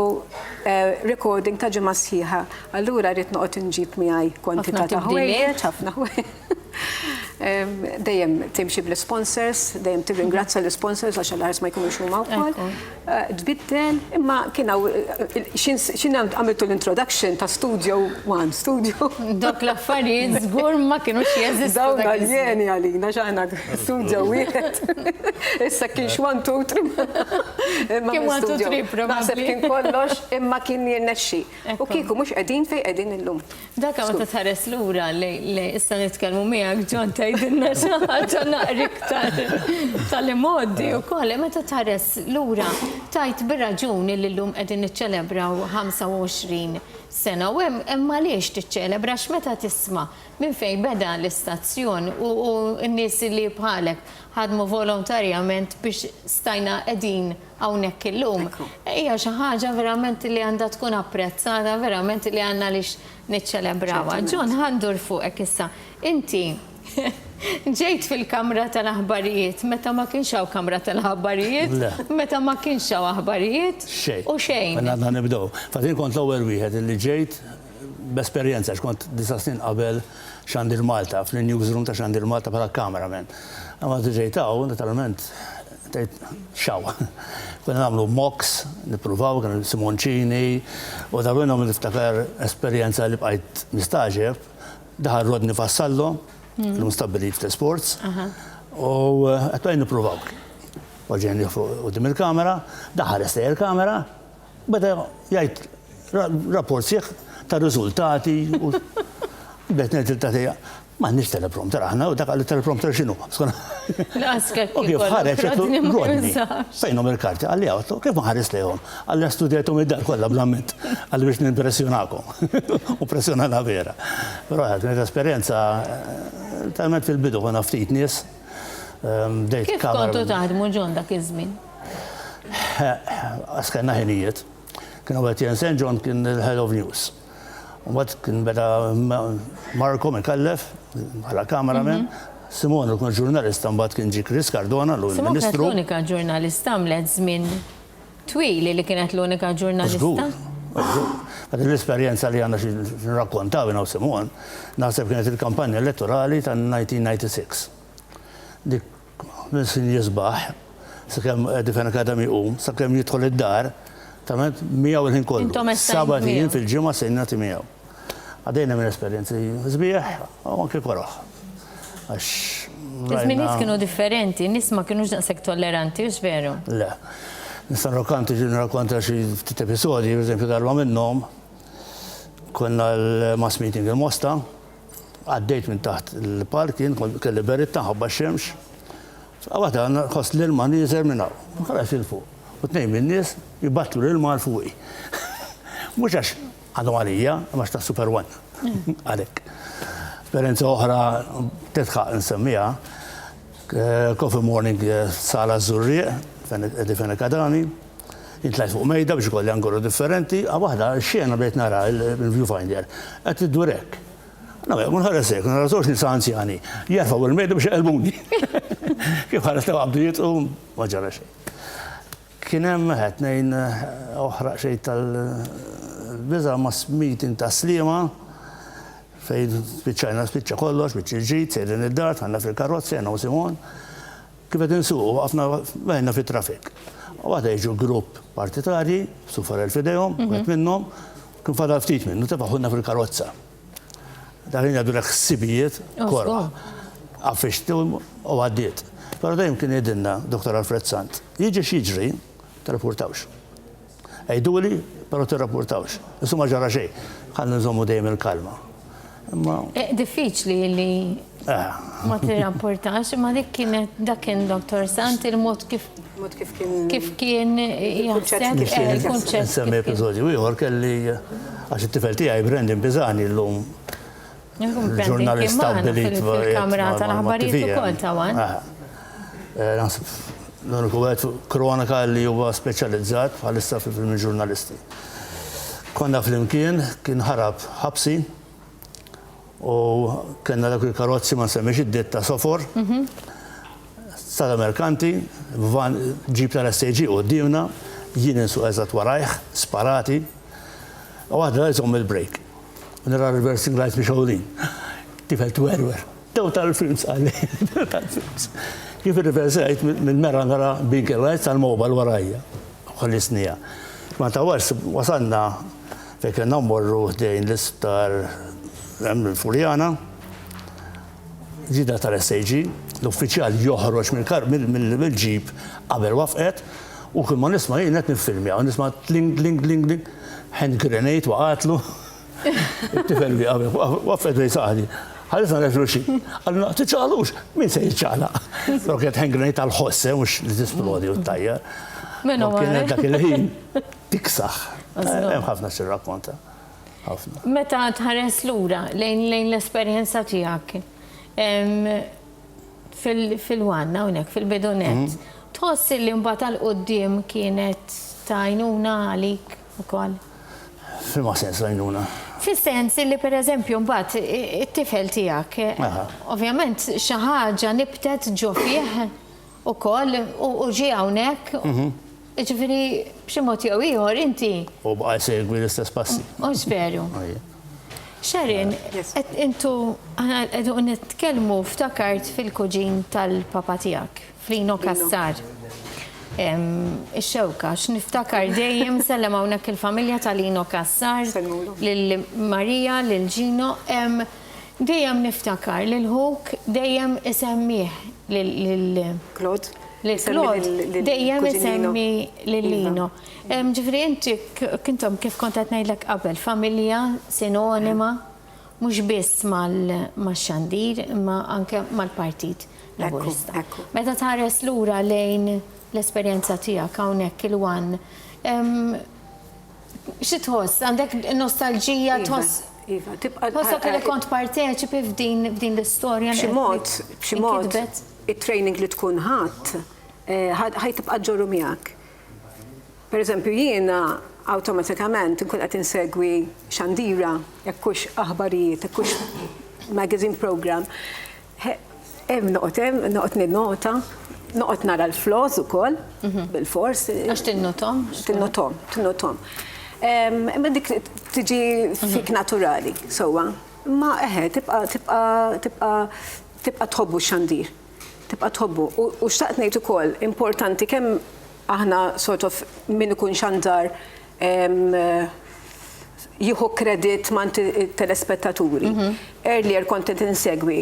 recording ta' ġimgħa sħiħa. Allura rrid noqgħod inġib miegħi kwantità ta' ħwejjeġ, ħafna ħwejjeġ. Dejjem timxi bl-sponsors, dejjem tirringrazzja l-sponsors għax l-ħars ma jkunux huma wkoll. Tbiddel, imma kien xin għamiltu l-introduction ta' Studio One, Studio. Dak l-affarijiet żgur ma kienux jeżistu. Dawna l-jeni għalina x'aħna Studio wieħed. Issa kienx 1, 2, 3. Kien 1, 2, 3 probabbli. Naħseb kien kollox imma kien jirnexxi. U kieku mhux qegħdin fejn qegħdin illum. Dak ma titħares lura li issa nitkellmu miegħek Ġon tgħidilna xi ħaġa naqra iktar tal-imoddi wkoll. Meta tħares lura tajt bir-raġuni li llum qegħdin niċċelebraw 25 sena u hemm għaliex tiċċelebra x'meta tisma' minn fejn beda l-istazzjon u n-nies li bħalek ħadmu volontarjament biex stajna qegħdin hawnhekk illum. Hija xi ħaġa verament li għandha tkun apprezzata, verament li għandna lix niċċelebrawha. Ġon ħandur fuqek issa. Inti ġejt fil-kamra tal-aħbarijiet, meta ma kienx hawn kamra tal-aħbarijiet, meta ma kienx hawn aħbarijiet u xejn. Għandna nibdew. Fatin kont l-ewwel wieħed li ġejt b'esperjenza għax kont 9 snin qabel Xandir Malta, fil-newsroom ta' Xandir Malta bħala kameraman. Għamma ġejt hawn, naturalment, tgħid xaw. Konna nagħmlu mocks, nippruvaw, kien Simoncini, u da minnhom niftakar esperjenza li bqajt nistaġeb, daħal Rodni Vassallo, l-mustabili fl-sports, u għatbajn nipruvaw. Għagġeni u dim il-kamera, daħal estej il-kamera, bada jgħid rapport sieħ ta' rizultati u bħet il-tati ma' nix teleprompter aħna u dak għalli teleprompter xinu. U kif ħareċ Rodni, fejnom il-karti, għalli għawtu, kif ma ħares lejhom, għalli studijajtum id-dar kolla blamment, għalli biex nimpressjonakom, u pressjonana vera. Pero għad, kienet esperienza talment fil-bidu għana ftit nies. Kif kontu taħdmu Ġon dak iż-żmien? Għaskanna ħinijiet. Kien għu Etienne St. John kien il-Head of News. Mbagħad kien beda Marco Mikallef bħala kameraman, Simon kien ġurnalista, mbagħad kien ġi Chris Cardona l-Ministru. Simon kienet l-unika ġurnalista għamlet żmien twili li kienet l-unika ġurnalista. Għad l-esperjenza li għandna xi-rakkontaw jina u Simon, naħseb kienet il-kampanja elettorali ta' 1996. Dik minn jisbaħ, sakemm Defense Academy sakemm jidħol id-dar, tament miegħu il-ħin kollu. Sabatin fil-ġimgħa sejnati miegħu. Għadejna minn esperjenzi żbieħ u anke koraħ. Iż-żminijiet kienu differenti, nies ma kienux daqshekk tolleranti, hux veru? Le. Nista' nirrakkonta xi ftit episodji, pereżempju darba minnhom konna l-mass meeting il-Mosta, għaddejt minn taħt il-parkin, kelli beritta ħabba x-xemx. Għawata għanna ħoss l-ilma nizer minn hawn, ħares il-fuq. U tnejn minn nies jibattu l-ilma għal-fuqi. Mhux għax anomalija, ma ta' Super One. Għalek. Esperienza oħra tetħaq nsemmija, Coffee Morning Sala Zurriq, Defense Academy, Jintlajt fuq mejda biex ikolli angolu differenti, waħda xena bejt nara il-viewfinder, qed iddurek. Nħaresek, nħaresok nisa anzjani, jarfaw il-mejda biex jqelbuni. Kif ħares ta' għabdu jitqu, ma ġara xejn. Kien hemm ħetnejn oħra xejn tal-biża ma' meeting ta' slima fejn spiċċa kollox, spiċċa ġid, sejrin id-dar, għandna fil-karozzi, għandna u Simon. Kif qed insuqu għafna bejna fit-trafik. U għada jiġu grupp partitarji, sufar il-fidejhom, għet minnhom, kien fadal ftit minnu, tefaħunna fil-karozza. Daħin għadu l-ħsibijiet, korra. Għaffixtu u għaddiet. Pero dajem kien jedinna, Dr. Alfred Sant, jiġi xieġri, t-rapportawx. Ejduli, pero t-rapportawx. Nisu ma ġara xej, għan nżommu dajem il-kalma. Diffiċli li ma t-rapportax, ma dik kienet dakin Dr. Sant il-mod kif kien jaħseb il-kunċett. Nsemmi episodju ieħor kelli għax it-tifel tiegħi Brendan Bizani l-lum ġurnalista fil-kamra tal-aħbarijiet ukoll tawan. L-uniku għed kronika li huwa speċjalizzat bħalissa fil-film ġurnalisti. Konna fl-imkien kien ħarab ħabsi u kena dak il-karozzi ma semmix id-ditta sofor. Stata merkanti, ġib tal-SAG u d-dimna, jien insu eżat warajħ, sparati, u għadra jizom il-break. Nara reversing lights biex għolin. Tifel t-werwer. Dew tal-films għalli, dew tal-films. Kif il-reversing minn mera nara binker lights tal-mobile warajja, għallisnija. Ma ta' wasanna fejn nammorru dejn l-istar il-Furjana, ġida tal-SAG, l-uffiċjal joħroġ mill-ġib qabel wafqet u kull ma nisma' jien qed nifilmja, nisma' tling tling tling tling hand grenade waqatlu. It-tifel li qabel wafqet bej saħdi. Ħallisna reflu xi. Għalna tiċċaqalux, min se jiċċaqlaq? Rocket hand grenade tal-ħosse mhux li tisplodi u tajjar. Kienet dak il-ħin tiksaħ. Hemm ħafna xi rakkonta. Meta tħares lura lejn l-esperjenza tiegħek fil-wanna unek, fil-bidunet, tħossi li mbagħad għal-qoddim kienet tajnuna għalik ukoll? Fil-ma sens tajnuna? Fil-sens li per eżempju mbagħad it-tifel tiegħek, ovvjament xi ħaġa nibtet ġo fih ukoll u ġie hawnhekk. Ġifieri b'xi mod jew ieħor inti. U bqa' jsegwi l-istess passi. Mhux veru. Sharon, intu għedu nitkellmu ftakart fil-kuġin tal-papa tiegħek, Flino Kassar. Ix-xewka, x'niftakar dejjem sellem hawnhekk il-familja tal-Lino Kassar, lil Marija, lil Gino, dejjem niftakar lil Huk, dejjem isemmih lil Claude. L-Claude, dejjem isemmi l-Lino. Ġifri, inti kintom kif kontat ngħidlek qabel, familja sinonima, mhux biss mal-xandir, imma anke mal-Partit Laburista. Meta tħares lura lejn l-esperjenza tiegħek hawnhekk il-wan, xi tħoss? Għandek nostalġija tħoss? Tħossok li kont parteċipi f'din l-istorja? B'xi mod, it-training li tkun ħadd ħajtibqa' ġorru miegħek. Pereżempju jiena awtomatikament inkun qed insegwi xandira, jekk hux aħbarijiet, jekk hux magazine program. Noqgħod ninnota, noqgħod nara l-flows ukoll bil-fors. Għax tinnothom? Tinnothom. Imma dik tiġi fik naturali, sewwa. Ma tibqa' tħobbu x-xandir. Tibqa' tħobbu. U xtaqt ngħid ukoll importanti kemm aħna sort of min ikun xandar jieħu kredit ma' telespettaturi. Earlier kont qed insegwi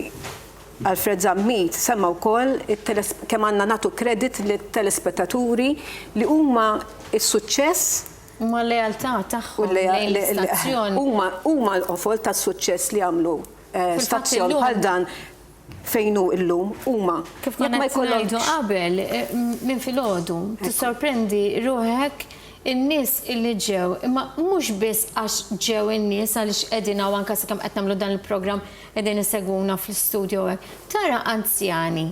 Alfred Zammit semma wkoll kemm għandna nagħtu kredit lit-telespettaturi li huma s-suċċess huma l-lealtà tagħhom lejn l-istazzjon. Huma l-qofol tas-suċċess li għamlu stazzjon bħal dan fejnu illum huma. Kif konna ngħidu qabel minn filgħodu tissorprendi ruħek in-nies illi ġew, imma mhux biss għax ġew in-nies għaliex qegħdin hawn anke sakemm qed nagħmlu dan il-programm qegħdin isegwuna fl-istudju hekk. Tara anzjani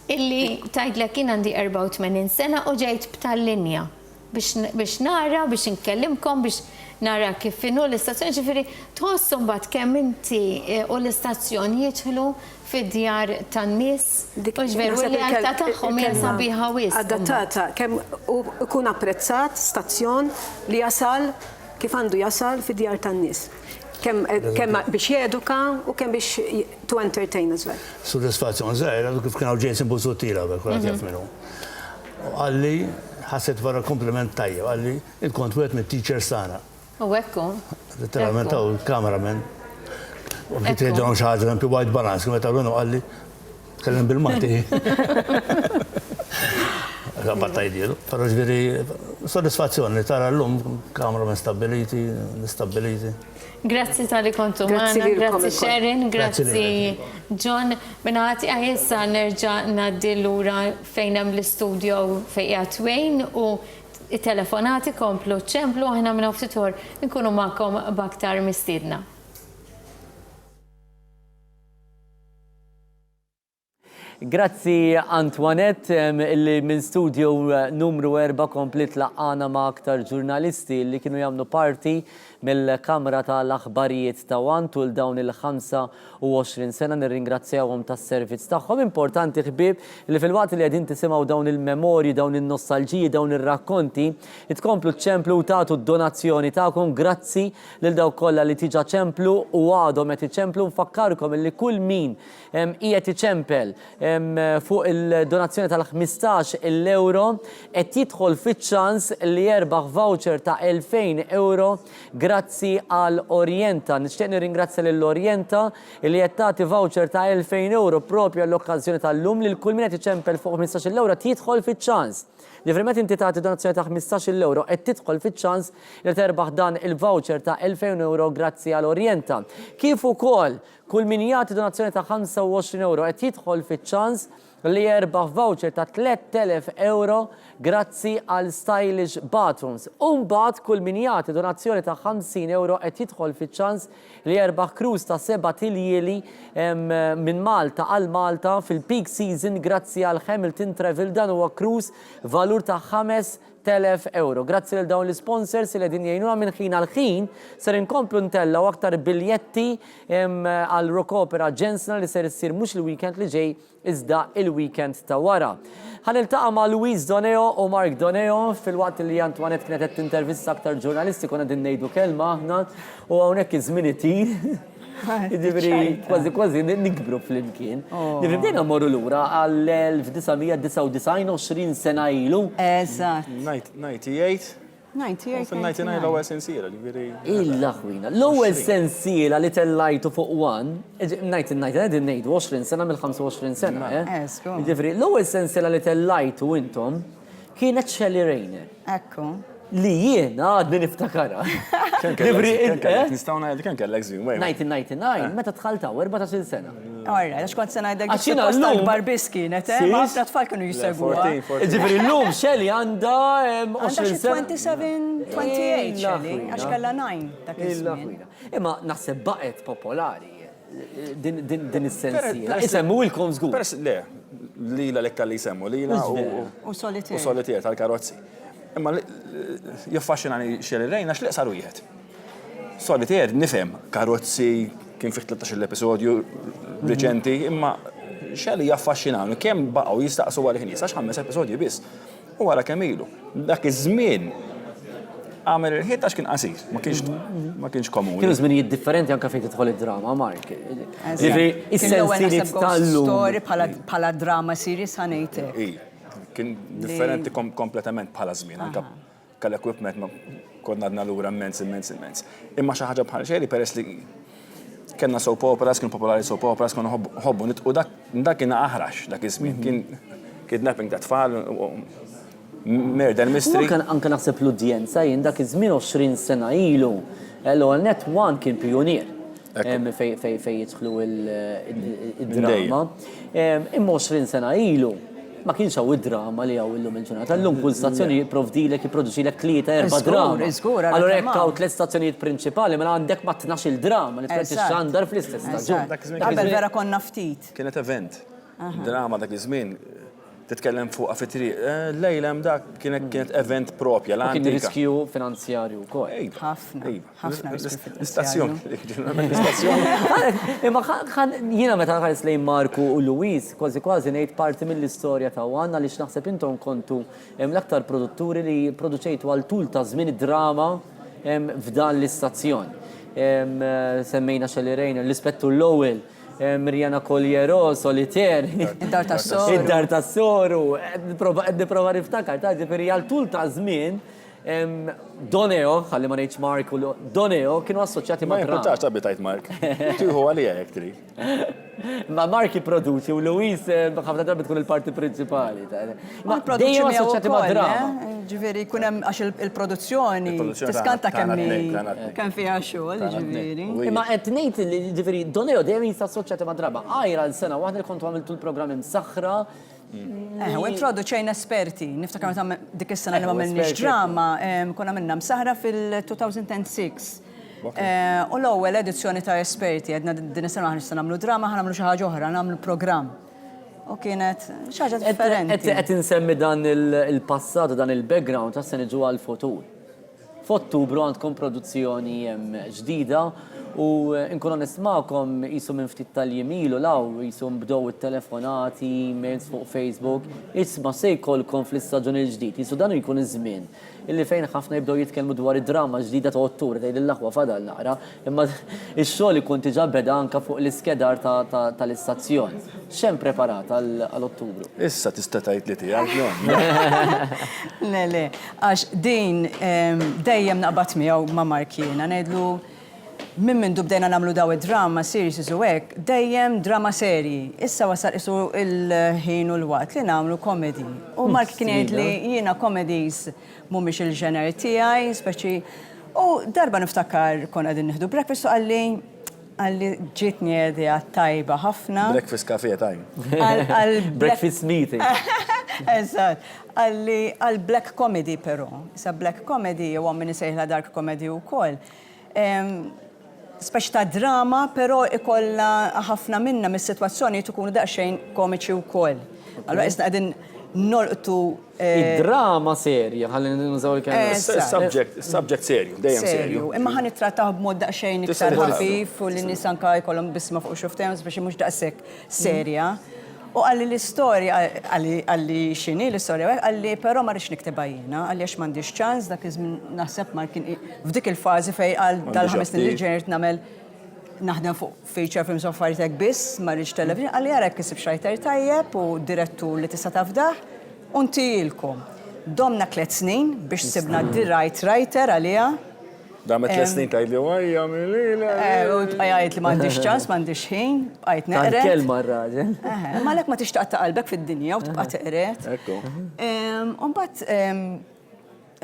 illi tgħidlek jien għandi 84 sena u ġejt b'tal-linja. biex nara, biex nkellimkom, biex nara kif inu l-istazzjoni, ġifiri tħossum bat kemm inti u l-istazzjoni jidħlu fid-djar tan-nies, u ġveru l-realtà tagħhom hija sabiħa wisq. Adattata, kemm ikun apprezzat stazzjon li jasal kif għandu jasal fid-djar tan-nies. Kemm biex jeduka u kemm biex to entertain as well. Soddisfazzjon żgħira kif kienu Jason Buzzutira kulħadd jaf minnu. Għalli ħasset wara kompliment tajjeb, għalli il-kont wieħed mit-teachers tagħna. U ekku. Literalment hawn il-kameraman. U bdiet jgħidulhom xi ħaġa anke white balance, kien meta għalli tkellem bil-Malti. Għabbatta jdielu. Però ġviri, soddisfazzjoni tara l-lum kameraman stabiliti. Grazzi tal-li kontu maħna, grazzi Sharon, grazzi John. Minnaħati għajessa nerġa naddi l-ura fejn hemm l-studio fejqat Wayne u il-telefonati komplu ċemplu ħana minna ftitur nkunu ma'kom baktar mistidna. Grazzi Antoinette, illi minn studio numru 4 komplet laqana ma' aktar ġurnalisti li kienu jagħmlu parti mill-Kamra tal-Aħbarijiet ta' Wan tul dawn il-25 sena. Nirringrazzjawhom tas-servizz tagħhom. Importanti ħbieb li fil-waqt li qegħdin tisimgħu dawn il-memorji, dawn in-nostalġiji, dawn ir-rakkonti, tkomplu ċemplu u tagħtu d-donazzjoni tagħkom. Grazzi lil dawk kollha li tiġa ċemplu u għadhom qed iċemplu. Nfakkarkom li kull min qiegħed iċempel fuq il-donazzjoni tal-15 euro qed jidħol fiċ-ċans li jerbaħ voucher ta' 2000 euro grazzi għal Orienta. Nixtieq nirringrazzja lill-Orienta li qed tagħti voucher ta' 2000 euro propju għall-okkażjoni tal-lum li kull min qed iċempel fuq 15 euro tidħol fiċ-ċans. Li verament inti tagħti donazzjoni ta' 15 euro qed tidħol fiċ-ċans li terbaħ dan il-voucher ta' 2000 euro grazzi għal Orienta. Kif ukoll kull min jagħti donazzjoni ta' 25 euro qed jidħol fiċ-ċans li jerbaħ voucher ta' 3000 euro grazzi għal Stylish Bathrooms. Mbagħad kull min jagħti donazzjoni ta' 50 euro qed jidħol fiċ-ċans li jerbaħ cruise ta' 7 tiljieli minn Malta għal Malta fil-peak season grazzi għal Hamilton Travel. Dan huwa cruise valur ta' 5,000 euro. Grazzi lil dawn l-sponsors li qegħdin jgħinuna minn ħin għal ħin ser inkomplu ntellaw aktar biljetti għal Rock Opera Jensna li ser issir mhux il-weekend li ġej iżda il-weekend ta' wara. Ħaniltaqa' ma' Louise Doneo u Mark Doneo fil-waqt li Antoinette kienet qed tintervista aktar ġurnalisti konna din ngħidu kelma aħna u hawnhekk iż-żmien itir. Jiġifieri kważi nikbru flimkien. Jiġifieri bdejna mmorru lura għall-1999 20 sena ilu. Eżatt. 98. 98. Fil-99 l-ewwel sensiela, ġifieri. Illa ħwina. L-ewwel sensiela li tellajtu fuq One, ngħidu 20 sena mill-25 sena, Ġifieri, l-ewwel sensiela li tellajtu intom kienet Shelley Rayner. Ekku. Li jiena għadni niftakara. Nistgħu ngħid kemm kellek żvien. 1999, meta tħaltaw 14 sena. Orra, għax kont se ngħidlek Għaxina posta llum- l-barbis kienet, ma ħafna tfal kienu jissegwuha. Ġifieri llum Shelley għandha Għandha 20 xi sena. 27, 28 xeli, għax kellha 9 dak iż-żmien. Imma naħseb baqgħet popolari din is-sensiela. Isemmu ilkom żgur. Peress le, lila lekka li jsemmu lila U solitier. u solitier tal-karozzi. Imma jaffaxxinani Shelley Rayner għax li saru wieħed. Solitier nifhem karozzi kien fih 13 l-episodju reċenti, imma Shelley jaffaxxinani kemm baqgħu jistaqsu għal ħin għax 5 episodji biss. U wara kemm ilu. Dak iż-żmien għamel il-ħiet għax kien qasir, ma kienx komuni. Kienu żminijiet differenti anke fejn tidħol id-drama, Mark. Is-sensijiet tal-lum. tal-lum. Bħala drama series ħanejtek. Kien differenti kompletament bħala żmien, anke kal-equipment ma konna għadna lura immens. Imma xi ħaġa bħal Shelley peress li kellna soap operas, kienu popolari soap operas, kienu ħobbu nitqu dak kien aħrax dak iż-żmien, kien kidnapping ta' tfal, murder mystery. Anke naħseb l-udjenza jien dak iż-żmien 20 sena ilu. L-ewwel net One kien pionier fejn jidħlu id-drama. Imma 20 sena ilu ma kienx hawn id-drama li hawn illum il-ġurnata. Llum kull stazzjoni jipprovdilek jipproduċilek 3-4 drama. Allura hekk hawn 3 stazzjonijiet prinċipali mela għandek ma 12 drama li trid tixxandar fl-istess staġun. Qabel vera konna ftit. Kienet event. Drama dak iż-żmien titkellem fuq fit-triq. Lejlem dak kienet event propja, Kien l-antika. riskju finanzjarju wkoll. ħafna riskju L-istazzjon. L-istazzjon. Imma jiena meta ħares lejn Marku u Luis, kważi ngħid parti mill-istorja ta' One għaliex naħseb intom kontu l-aktar produtturi li produċejtu għal tul ta' żmien id-drama f'dan l-istazzjon. Semmejna Shelley Rayner, l-ispettur Lowell, Mirjana Colliero, Solitaire, Id-dar tas-soru. Id-dar tas-soru, qed nipprova niftakar ta' ġifieri għal tul ta' żmien Doneo, ħalli ma ngħidx Mark, Doneo kienu assoċjati Ma ma' drama. jimportax tabbi tajt Mark. Tieħu għalija jekk trid. Ma' Mark jipproduċi u Luis ħafna drabi tkun il-parti prinċipali. Ma dejjem assoċjati ma' drama. Ġifieri jkun hemm għax il-produzzjoni Il-produzzjoni tiskanta tagħna kemm kemm fiha xogħol, ġifieri. Imma qed ngħid li ġifieri Doneo dejjem jista' assoċjati ma' drama. Għajra l-sena waħda li kontu għamiltu l-programm imsaħħra. U introduċejn esperti, niftakar meta dik is-sena li ma m'għamilniex drama, konna minna msaħra fil-2006. U l-ewwel edizzjoni ta' esperti, għedna din is-sena ħanista nagħmlu drama, ħanamlu xi ħaġa oħra, nagħmlu programm. U kienet xi ħaġa differenti. Qed insemmi dan il-passat, dan il-background ta' se niġu għall-futur. F'Ottubru għandkom produzzjoni ġdida u nkun onest magħkom qisu minn ftit tal-jimilu law qisu bdew it-telefonati, emails fuq Facebook, isma' se jkollkom fl-istaġun il-ġdid. Qisu dan jkun iż-żmien illi fejn ħafna jibdew jitkellmu dwar id-drama ġdida ta' Ottubru tgħid l-aħwa fadal naqra, imma x-xogħol ikun diġà beda anke fuq l-iskedar tal-istazzjon. X'hemm preparat għall-Ottubru? Issa tista' tgħid li tiegħek. Le, għax din dejjem naqbad miegħu ma' Markina ngħidlu minn bdejna nagħmlu daw id-drama series isu hekk, dejjem drama serji. Issa wasal isu il-ħin u l-waqt li nagħmlu comedy. U Mark kien jgħid li jiena comedies mhumiex il-ġener tiegħi, speċi. U darba niftakar kon qegħdin nieħdu breakfast u għalli ġietni idea tajba ħafna. Breakfast cafe time. Breakfast meeting. Eżatt. Għal black comedy però. Issa black comedy u min isejħla dark comedy wkoll. Speċi ta' drama, però ikolla ħafna minna mis-sitwazzjoni tkunu daqsxejn komiċi wkoll. Allura isna qegħdin nolqtu id-drama serja, ħalli nużaw il-kelma. Subject serju, dejjem serju. Imma ħan nittrattaw b'mod daqsxejn iktar ħafif u li nies anke jkollhom bisma fuq xuftejn speċi mhux daqshekk serja. U għalli l-istorja, għalli xini l-istorja, għalli pero ma rix nikteba jina, għalli għax mandiġ ċans, dak iżmin naħseb ma kien f'dik il-fazi fej għal dal-5 snin li ġenert namel naħdem fuq feature films of faritek biss, ma rix television, għalli għarek kisib xajter tajjeb u direttur li tista' tafdaħ, untijilkom. Domna 3 snin biex sibna di writer għalija. Damet 3 snin tajli għajja mill-lila. U għajt li mandiġ ċans, mandiġ ħin, għajt neqret. Tan kelma r-raġel. Ma lek ma tixtaq ta' qalbek fid-dinja u tibqa' teqret. Ekku. Umbat,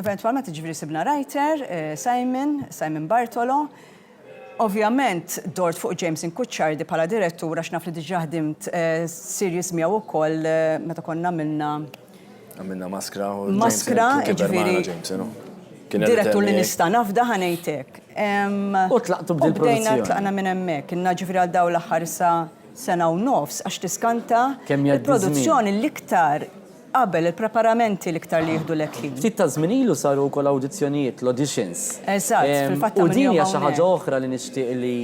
eventualment ġifiri sibna writer, Simon Bartolo. Ovvjament, dort fuq James Kucciardi bħala direttura x'naf li diġà ħdimt series miegħu wkoll meta konna Għamilna Maskra u Maskra, ġifiri. Direttur li nista' nafda ħanejtek. U tlaqtu b'dil produzzjoni. Tlaqna minn hemmhekk, inna ġifieri għal dawn l-aħħar sena u nofs għax tiskanta il-produzzjoni l-iktar qabel il-preparamenti l-iktar li jieħdu l-eklim. Ftit ta' żmien ilu saru wkoll awdizzjonijiet, l-auditions. Eżatt, fil-fatt u din hija xi ħaġa oħra li nixtieq li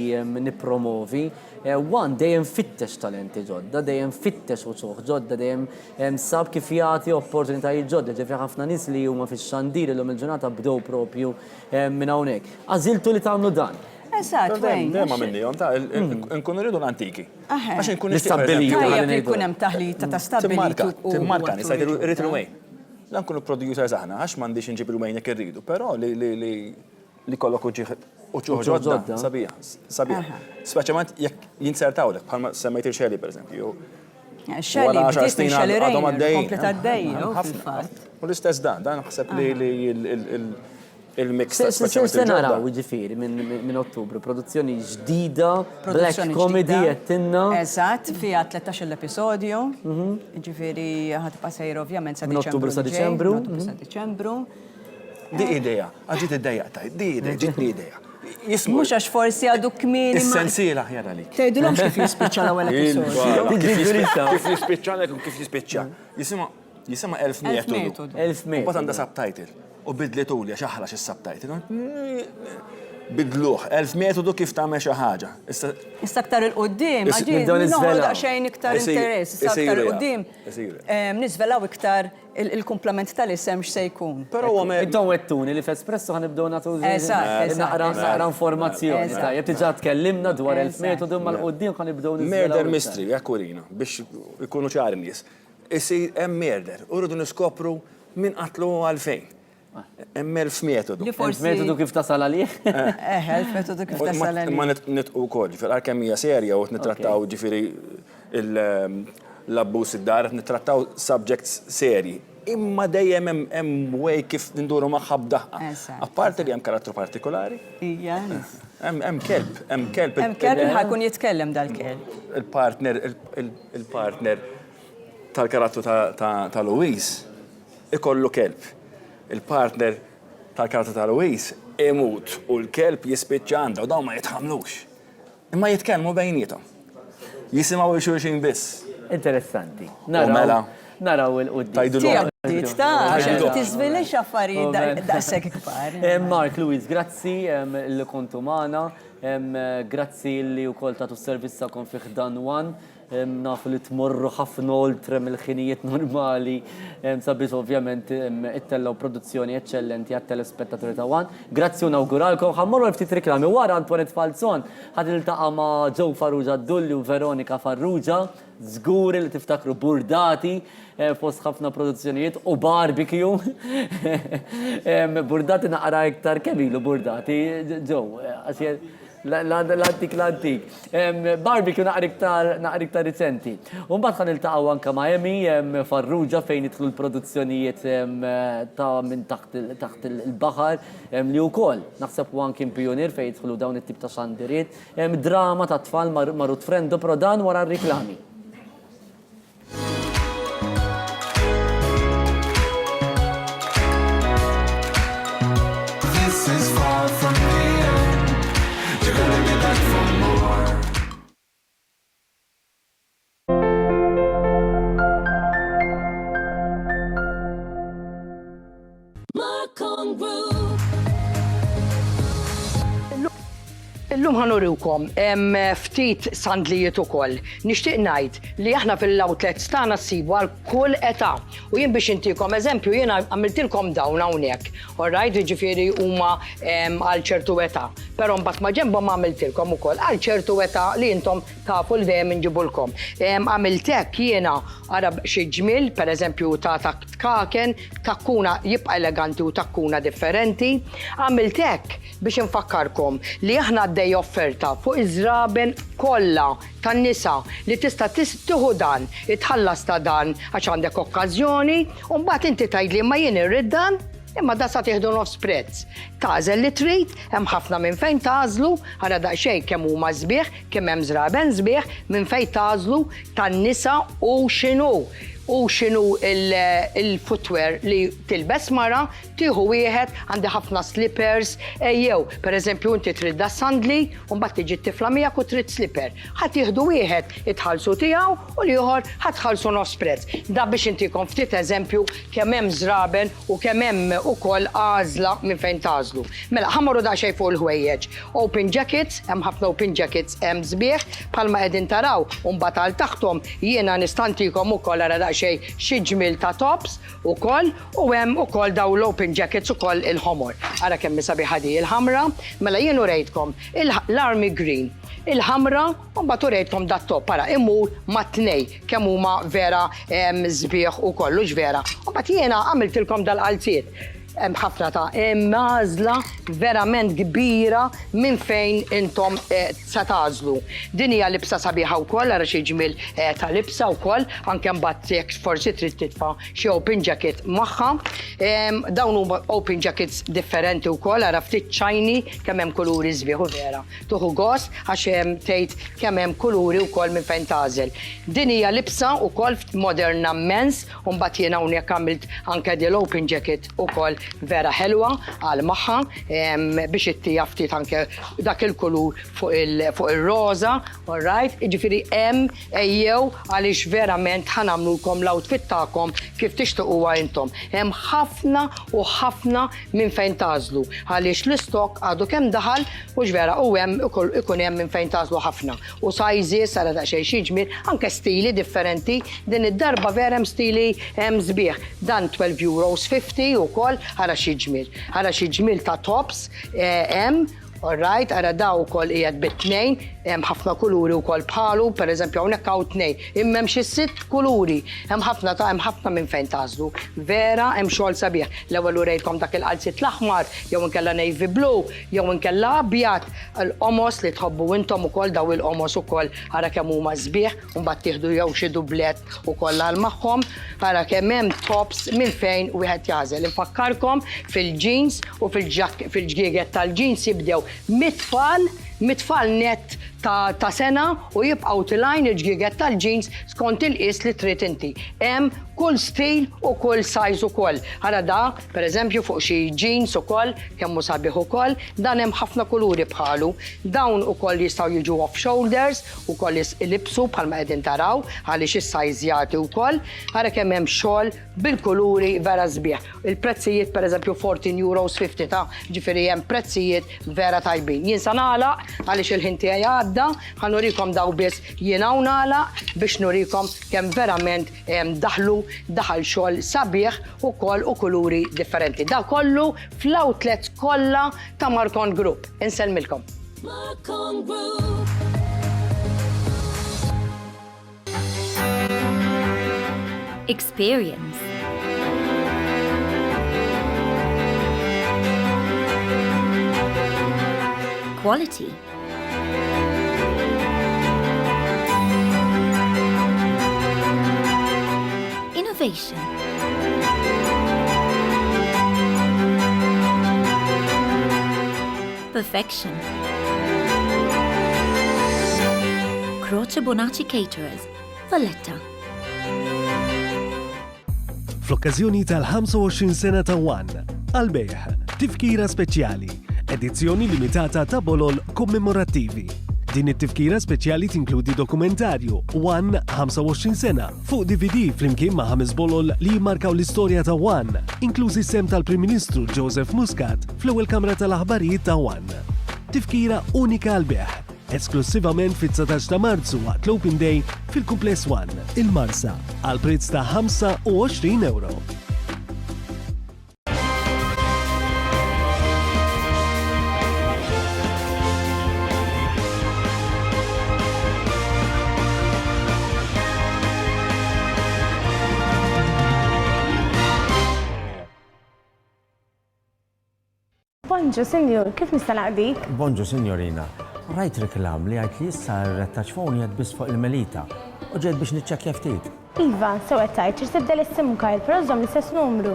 nippromovi. One, dejjem fittex talenti ġodda, dejjem fittex uċuħ ġodda, dejjem sab kif jagħti opportunitajiet ġodda, ġifri ħafna nies li huma fix-xandir illum il-ġurnata bdew propju minn hawnhekk. Għażiltu li tagħmlu dan. Eżatt, wejn. Dejjem minnihom ta' nkunu rridu l-antiki. Għax nkun tajjeb li jkun hemm taħlita ta' stabilitu. Timmarka, nisa jrid Rumain. Dan kunu producers aħna, għax m'għandix inġib Rumain jekk irridu, però li kollok uċuħ ġodda, sabiħ. Speċjalment jekk jinsertawlek, bħalma semmejt il-Shelley, pereżempju. Shelley, bdiet Shelley Rayner, komplet għaddejja, fil-fatt. U l-istess dan naħseb li il-mix ta' Se naraw ġifieri minn Ottubru, produzzjoni ġdida, black comedy jettinna. Eżatt, fiha 13 l-episodju. Ġifieri ħadba sejr ovvjament sa' Minn Ottubru sa' Diċembru. Sa' Diċembru. Di idea, ġiet id-dejja tajt, ġiet li idea. Jismu. Mhux għax forsi għadu kmini. Is-sensiela ħjar għalik. Tgħidulhomx kif jispiċċa l-ewwel episodju. Kif jispiċċa u kif jispiċċa. Jisima 1000 metodu. 1000 metodu. Bat għandha subtitle. U bidletu li xaħla xis-subtitle. Bidluħ, 1000 metodu kif tagħmel xi ħaġa. Issa aktar il-qudiem, xejn iktar interess. Issa aktar il-qudiem nisvelaw iktar il-komplement tal-isem x'se jkun. Però huwa Intom wettuni li f'Espresso ħanibdew nagħtu naqra informazzjoni. Tajjeb diġà tkellimna dwar 1000 metodu ma l-qudiem ħanibdew niżvelaw. Murder mystery, jekk urina, biex ikunu ċari nies. Isir hemm murder, u rridu niskopru min qatlu għalfejn. Hemm 1000 metodu. 1000 metodu kif tasal għalih? 1000 metodu kif tasal għalih. Ma nitqu wkoll, fil-kemm hija serja u nittrattaw ġifieri l-abbuż id-dar, nittrattaw subjects serji. Imma dejjem hemm way kif nduru magħha b'daħqa. Apparti li hemm karattru partikolari. Ija. Hemm kelb, hemm kelb. Hemm kelb li ħajkun jitkellem dal-kelb. Il-partner tal-karattru ta' Louise ikollu kelb. Il-partner tal-karattru ta' Louise imut u l-kelb jispiċċa għandha u dawn ma jitħamlux. Imma jitkellmu bejnietom. Jisimgħu xulxin biss. Interessanti. Naraw il-qudiem. Tiżvilix affarijiet daqshekk kbar. Mark Louise, grazzi li kontu magħna. Grazzi li wkoll tagħtu s-servizz tagħkom fi ħdan One. Nafu li tmorru ħafna oltre mill-ħinijiet normali sabiex ovvjament it-tellaw produzzjoni eccellenti għat-telespettaturi ta' One. Grazzi u nawguralkom. Ħammorru ftit riklami wara Antoinette Falzon ħad iltaqa' ma' Joe Farrugia Dulli u Veronika Farrugia. Żguri li tiftakru burdati fost ħafna produzzjonijiet u barbecue. Burdati naqra iktar kemm ilu burdati, Joe, l-antik. Barbecue naqra iktar recenti. Mbagħad ħan iltaqgħu anke Miami Farrugia fejn idħlu l-produzzjonijiet ta' minn taħt il-baħar li wkoll naħseb huwa kien pionier fejn jidħlu dawn it-tip ta' xandiriet. Drama ta' tfal marut Frendo Prodan wara r-riklami. This is far from the end. You're gonna be back for more. Marcon Group. Illum ħanuriwkom ftit sandlijiet ukoll. Nixtieq ngħid li aħna fil-outlets tagħna ssibu għal kull età. U jien biex intikom eżempju jiena għamiltilkom dawn hawnhekk. Alright, jiġifieri huma għal ċertu età. Però mbagħad ma ġenbhom għamiltilkom ukoll għal ċertu età li intom tafu l dejjem inġibulkom. Għamiltek jiena ara xi ġmiel, pereżempju ta' kaken, takkuna jibqa' eleganti u takkuna differenti. Għamiltek biex infakkarkom li aħna għaddej offerta fuq iż-żraben kollha tan-nisa li tista' tieħu dan, itħallas ta' dan għax għandek okkażjoni u mbagħad inti tgħidli ma jien irrid dan imma da sa tieħdu nofs prezz. Tażel li trid, hemm ħafna minn fejn tażlu, ara daqsxejn kemm huma sbieħ, kemm hemm żraben sbieħ, minn fejn tażlu tan-nisa u x'inhu il-footwear li tilbes mara, tieħu wieħed għandi ħafna slippers, jew pereżempju inti trid da sandli u mbagħad tiġi t-tifla miegħek u trid slipper. Ħadd jieħdu wieħed itħallsu tiegħu u l-ieħor ħadħallsu nofs prezz. Da biex intikom ftit eżempju kemm hemm żraben u kemm hemm ukoll għażla minn fejn tażlu. Mela ħammorru daqsxejn fuq il-ħwejjeġ. Open jackets, hemm ħafna open jackets hemm sbieħ bħalma qegħdin taraw u mbagħad għal taħthom jiena nistantikom ukoll ara xi ġmiel ta' tops ukoll u hemm ukoll dawn l-open jackets ukoll il-ħomor. Ara kemm sabiħa di il-ħamra, mela jien urejtkom l-army green, il-ħamra u mbagħad urejtkom dat-top ara imur ma' tnej kemm huma vera sbieħ ukoll hux vera. U mbagħad jiena għamiltilkom dal-qalziet. Hemm ħafna ta' għażla verament kbira minn fejn intom se tażlu. Din hija libsa sabiħa wkoll ara xi ġmiel ta' libsa wkoll anke mbagħad jekk forsi trid titfa' xi open jacket magħha. Dawn huma open jackets differenti wkoll ara ftit shiny kemm hemm kuluri sbieħ u vera. Tuħu gost għax tgħid kemm hemm kuluri wkoll minn fejn tażel. Din hija libsa wkoll moderna mens u mbagħad jiena hawnhekk għamilt anke l-open jacket ukoll vera ħelwa għal maħħa biex ittija ftit anke dak il-kulur fuq il-roza, all right? Ġifieri hemm ejjew għaliex verament ħanamlulkom l-outfit tagħkom kif tixtiequha intom. Hemm ħafna u ħafna minn fejn tażlu għaliex l-istok għadu kemm daħal u ġvera u hemm ikun hemm minn fejn tażlu ħafna. U sajżi sara daqsxejn xi ġmiel anke stili differenti. Din id-darba vera hemm stili hemm sbieħ. Dan 12.50 € ukoll ħara xi ġmiel. Ħara xi ġmiel ta' tops hemm. All right, ara daw ukoll qiegħed bit-tnejn, hemm ħafna kuluri wkoll bħalu, pereżempju hawnhekk hawn tnejn, imma hemm xi 6 kuluri. Hemm ħafna minn fejn tażlu. Vera hemm xogħol sabiħ. L-ewwel urejtkom dak il-qalzit l-aħmar, jew inkella navy blue, jew inkella abjad. L-qomos li tħobbu intom ukoll daw il-qomos ukoll ara kemm huma sbieħ, u mbagħad tieħdu jew xi dublett ukoll għal magħhom, ara kemm hemm tops minn fejn wieħed jażel. Infakkarkom fil-jeans u fil-ġgieget tal-jeans jibdew mit-tfal net ta' sena u jibqaw tilajn il-ġgieget tal-jeans skont il-qis li trid inti. Hemm kull stil u kull size ukoll. Ħara da, pereżempju fuq xi jeans ukoll, kemm hu sabiħ ukoll, dan hemm ħafna kuluri bħalu. Dawn ukoll jistgħu jiġu off shoulders, ukoll ilibsu bħalma qegħdin taraw għaliex is-size jagħti wkoll. Ħara kemm hemm xogħol bil-kuluri vera sbieħ. Il-prezzijiet pereżempju 14.50 € ta' ġifieri hemm prezzijiet vera tajbin. Jien sa nagħlaq għaliex il-ħin tiegħi għadda, ħanurikom daw biss jiena u nagħlaq biex nurikom kemm verament daħal xogħol sabiħ ukoll u kuluri differenti. Da kollu fl-outlets kollha ta' Marcon Group. Insellmilkom. Marcon Group. Experience. Quality. Innovation. Perfection. Croce Bonacci Caterers, Valletta. Fl-okkażjoni tal-25 sena ta' One, għal-bejħ, tifkira speċjali, edizzjoni limitata ta' bolol kommemorattivi. Din it-tifkira speċjali tinkludi dokumentarju One 25 sena fuq DVD flimkien ma' 5 bolol li jimmarkaw l-istorja ta' One, inklużi sem tal-Prim Ministru Joseph Muscat fl-ewwel Kamra tal-Aħbarijiet ta' One. Tifkira unika għal-beħ, esklusivament fit-19 ta' Marzu waqt l-Open Day fil-Kumpless One, il-Marsa, għal prezz ta' 25 €. Bonġu, senjur, kif nista' naqdik? Bonġu, signorina. Rajt reklam li għajt li issa r-rettaċ phone jgħad bis fuq il-Melita u ġejt biex niċċekkja ftit. Iva, sew tajt, tibdel is-sim card, però żomm l-istess numru.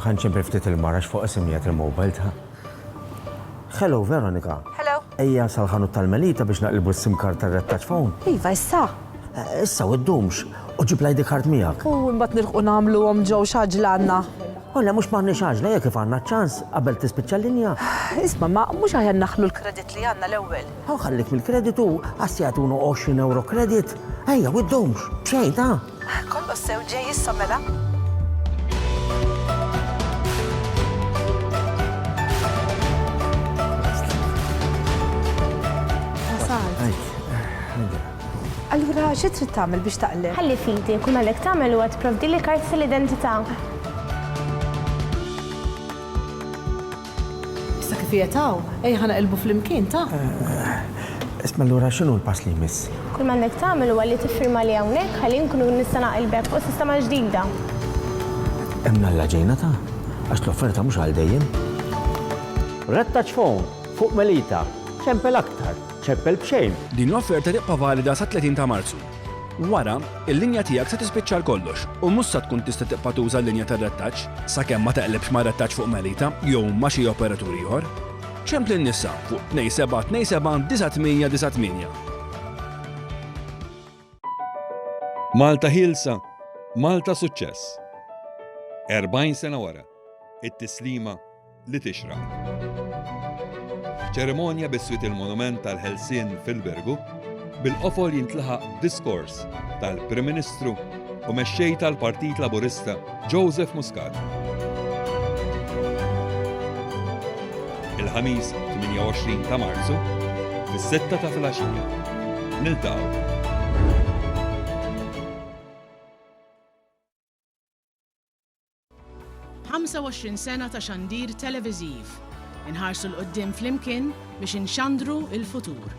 Ħanċempri ftit il-marax fuq isimijiet il-mobile ta'. Hello, Veronika. Hello. Ejja sal-ħanut tal-Melita biex naqilbu s-sim card tal-rettaċ phone. Iva, issa. Issa, u d-dumx. U ġib l-ID card miegħek. U mbagħad nirħu nagħmluhom ġew xaġlanna. Olla, mux maħni xaġla, jek kif għanna ċans, qabel tispiċċa l-linja. Isma, ma mux għajan naħlu l-kredit li għanna l-ewel. Għallik mill-kreditu, għassijatunu 20 € kredit. Ejja, widdumx, bxejn, ta' Kollu sew ġej issa mela. Allura, xi trid tagħmel biex taqleb? Ħalli fiti, kun għalek tagħmel u għatprovdi li karti l-identità. Issa kif jetaw, ejja naqilbu fl-imkien ta'. Isma l-ura xinu l-pass li jmiss? Kull ma għandek tagħmel huwa li tiffirma li hawnhekk ħalli nkunu nista' naqilbek fuq sistema ġdida. Hemm l-ġejna ta' għax l-offerta mhux għal dejjem. Rettaċ phone fuq Melita, ċempel aktar, ċempel bxejn. Din l-offerta tibqa' valida sa 30 ta' Marzu. Wara, il-linja tiegħek se tispiċċa l-kollox u mhux se tkun tista' tibqa' tuża l-linja tar-rettaċ sakemm ma teqlebx ma' rettaċ fuq Melita jew ma' xi operatur ieħor. ċempli n-nissa fuq 2727-9898. Malta Hilsa, Malta Suċċess. 40 sena wara. it-tislima li tixraq. ċerimonja bis-Swiet il-Monument tal-Ħelsien fil-Bergu, bil-qofol jintlaħaq diskors tal-Prim Ministru u mexxej tal-Partit Laburista Joseph Muscat. Il-ħamis 28 ta' Marzu, fis-6 ta' filgħaxija. Niltaqgħu. sena ta' xandir televiżiv. Inħarsu l-qoddim flimkien biex inxandru il-futur.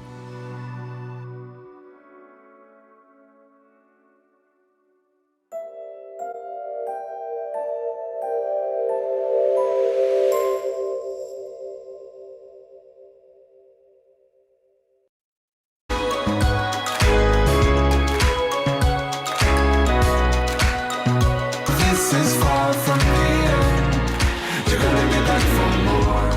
This is far from the end. You're gonna be back for more.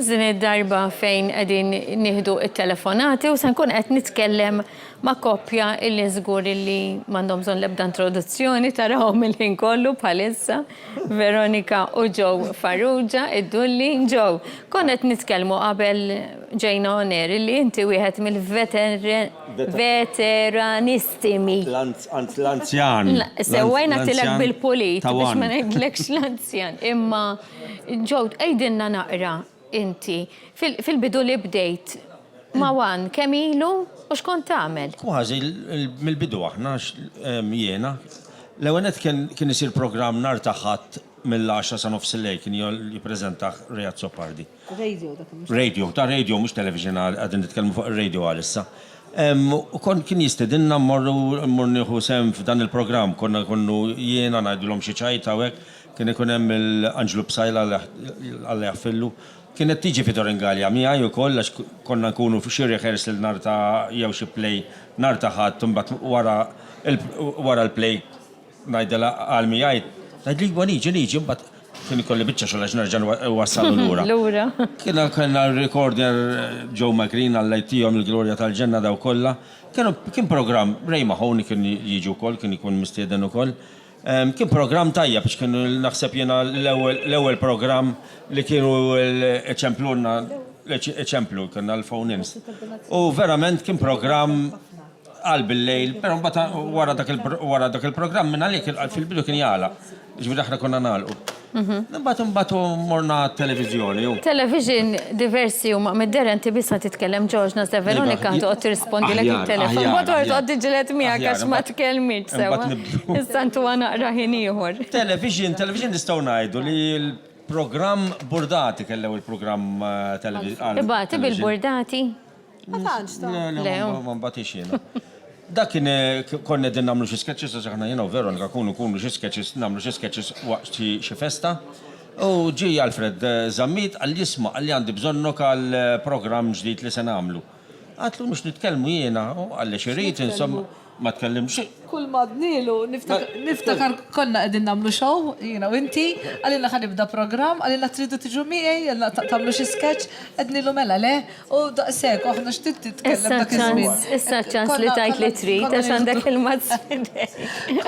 Din id-darba fejn qegħdin nieħdu it-telefonati u se nkun qed nitkellem ma' koppja illi żgur illi m'għandhom bżonn l-ebda introduzzjoni tarawhom il-ħin kollu bħalissa Veronika u Joe Farrugia id-dulli. Joe, kont qed nitkellmu qabel ġejna on air illi inti wieħed mill-veteranistimi. L-anzjan. Sewwejna tilek bil-pulit biex ma ngħidlekx l-anzjan. Imma Joe, ejdinna naqra inti fil-bidu li bdejt ma' wan kemm ilu u x'kont tagħmel? Kważi mill-bidu aħna jiena. L-ewwel kien isir programm nhar ta' Ħadd mill-10 sa nofs il-lejl kien jippreżentah Riyad Sopardi. Radio, mhux television qegħdin nitkellmu fuq ir-radio għalissa. U kien jistedinna mmorru nieħu sem f'dan il-programm, konnu jiena ngħidulhom xi ċajt hawnhekk, kien ikun hemm il-Anġlu Bsajla Alla jaħfillu. Kienet tiġi fi Doringalja miegħi wkoll għax konna nkunu xi rehearsal nhar ta' jew xi play nhar ta' Ħadd imbagħad wara l-play ngħidilha għal miegħi ngħidli niġi imbagħad kien ikolli biċċa xogħol għax nerġa' wassalu lura. Lura. Kellna recorder Joe McGreen Alla jtihom il-glorja tal-ġenna daw kollha. Kien programm Ray Mahoney kien jiġi wkoll, kien ikun mistieden ukoll. Kien programm tajja biex kienu naħseb jena l-ewwel programm li kienu eċemplu kienu l-phone-ins. U verament kien programm qalb il-lejl, però wara dak il-programm minn għalik fil-bidu kien jagħlaq. Ġifieri aħna konna nagħlqu. Mbagħad morna televiżjoni. Television diversi huma mid-der inti biss titkellem Ġorġna se Veronika toqgħod tirrispondi lek it-telefon. Mbagħad toqgħod tiġġieled miegħek għax ma tkellmitx sewwa. Issa ntu naqra ħin ieħor. Television nistgħu ngħidu li l-programm Burdati kellew il-programm televiżjoni. Ibati bil-Burdati? Ma mbatix jiena. Dak kien konna din nagħmlu xi sketches għax aħna jiena u Veronika kunu xi sketches nagħmlu xi sketches waqt xi festa. U ġie Alfred Zammit għal jisma' għalli għandi bżonnok għal programm ġdid li se nagħmlu. Għatlu mhux nitkellmu jiena għalli xi rid insomma ma tkellimx. Kull ma dnilu niftakar konna qegħdin nagħmlu show jiena u inti għalilna ħa nibda programm għalilna tridu tiġu miegħi tagħmlu xi sketch qednilu mela le u daqshekk aħna x'tid titkellem dak iż-żmien. Issa ċans li tajt li trid għax għandek il-mazz.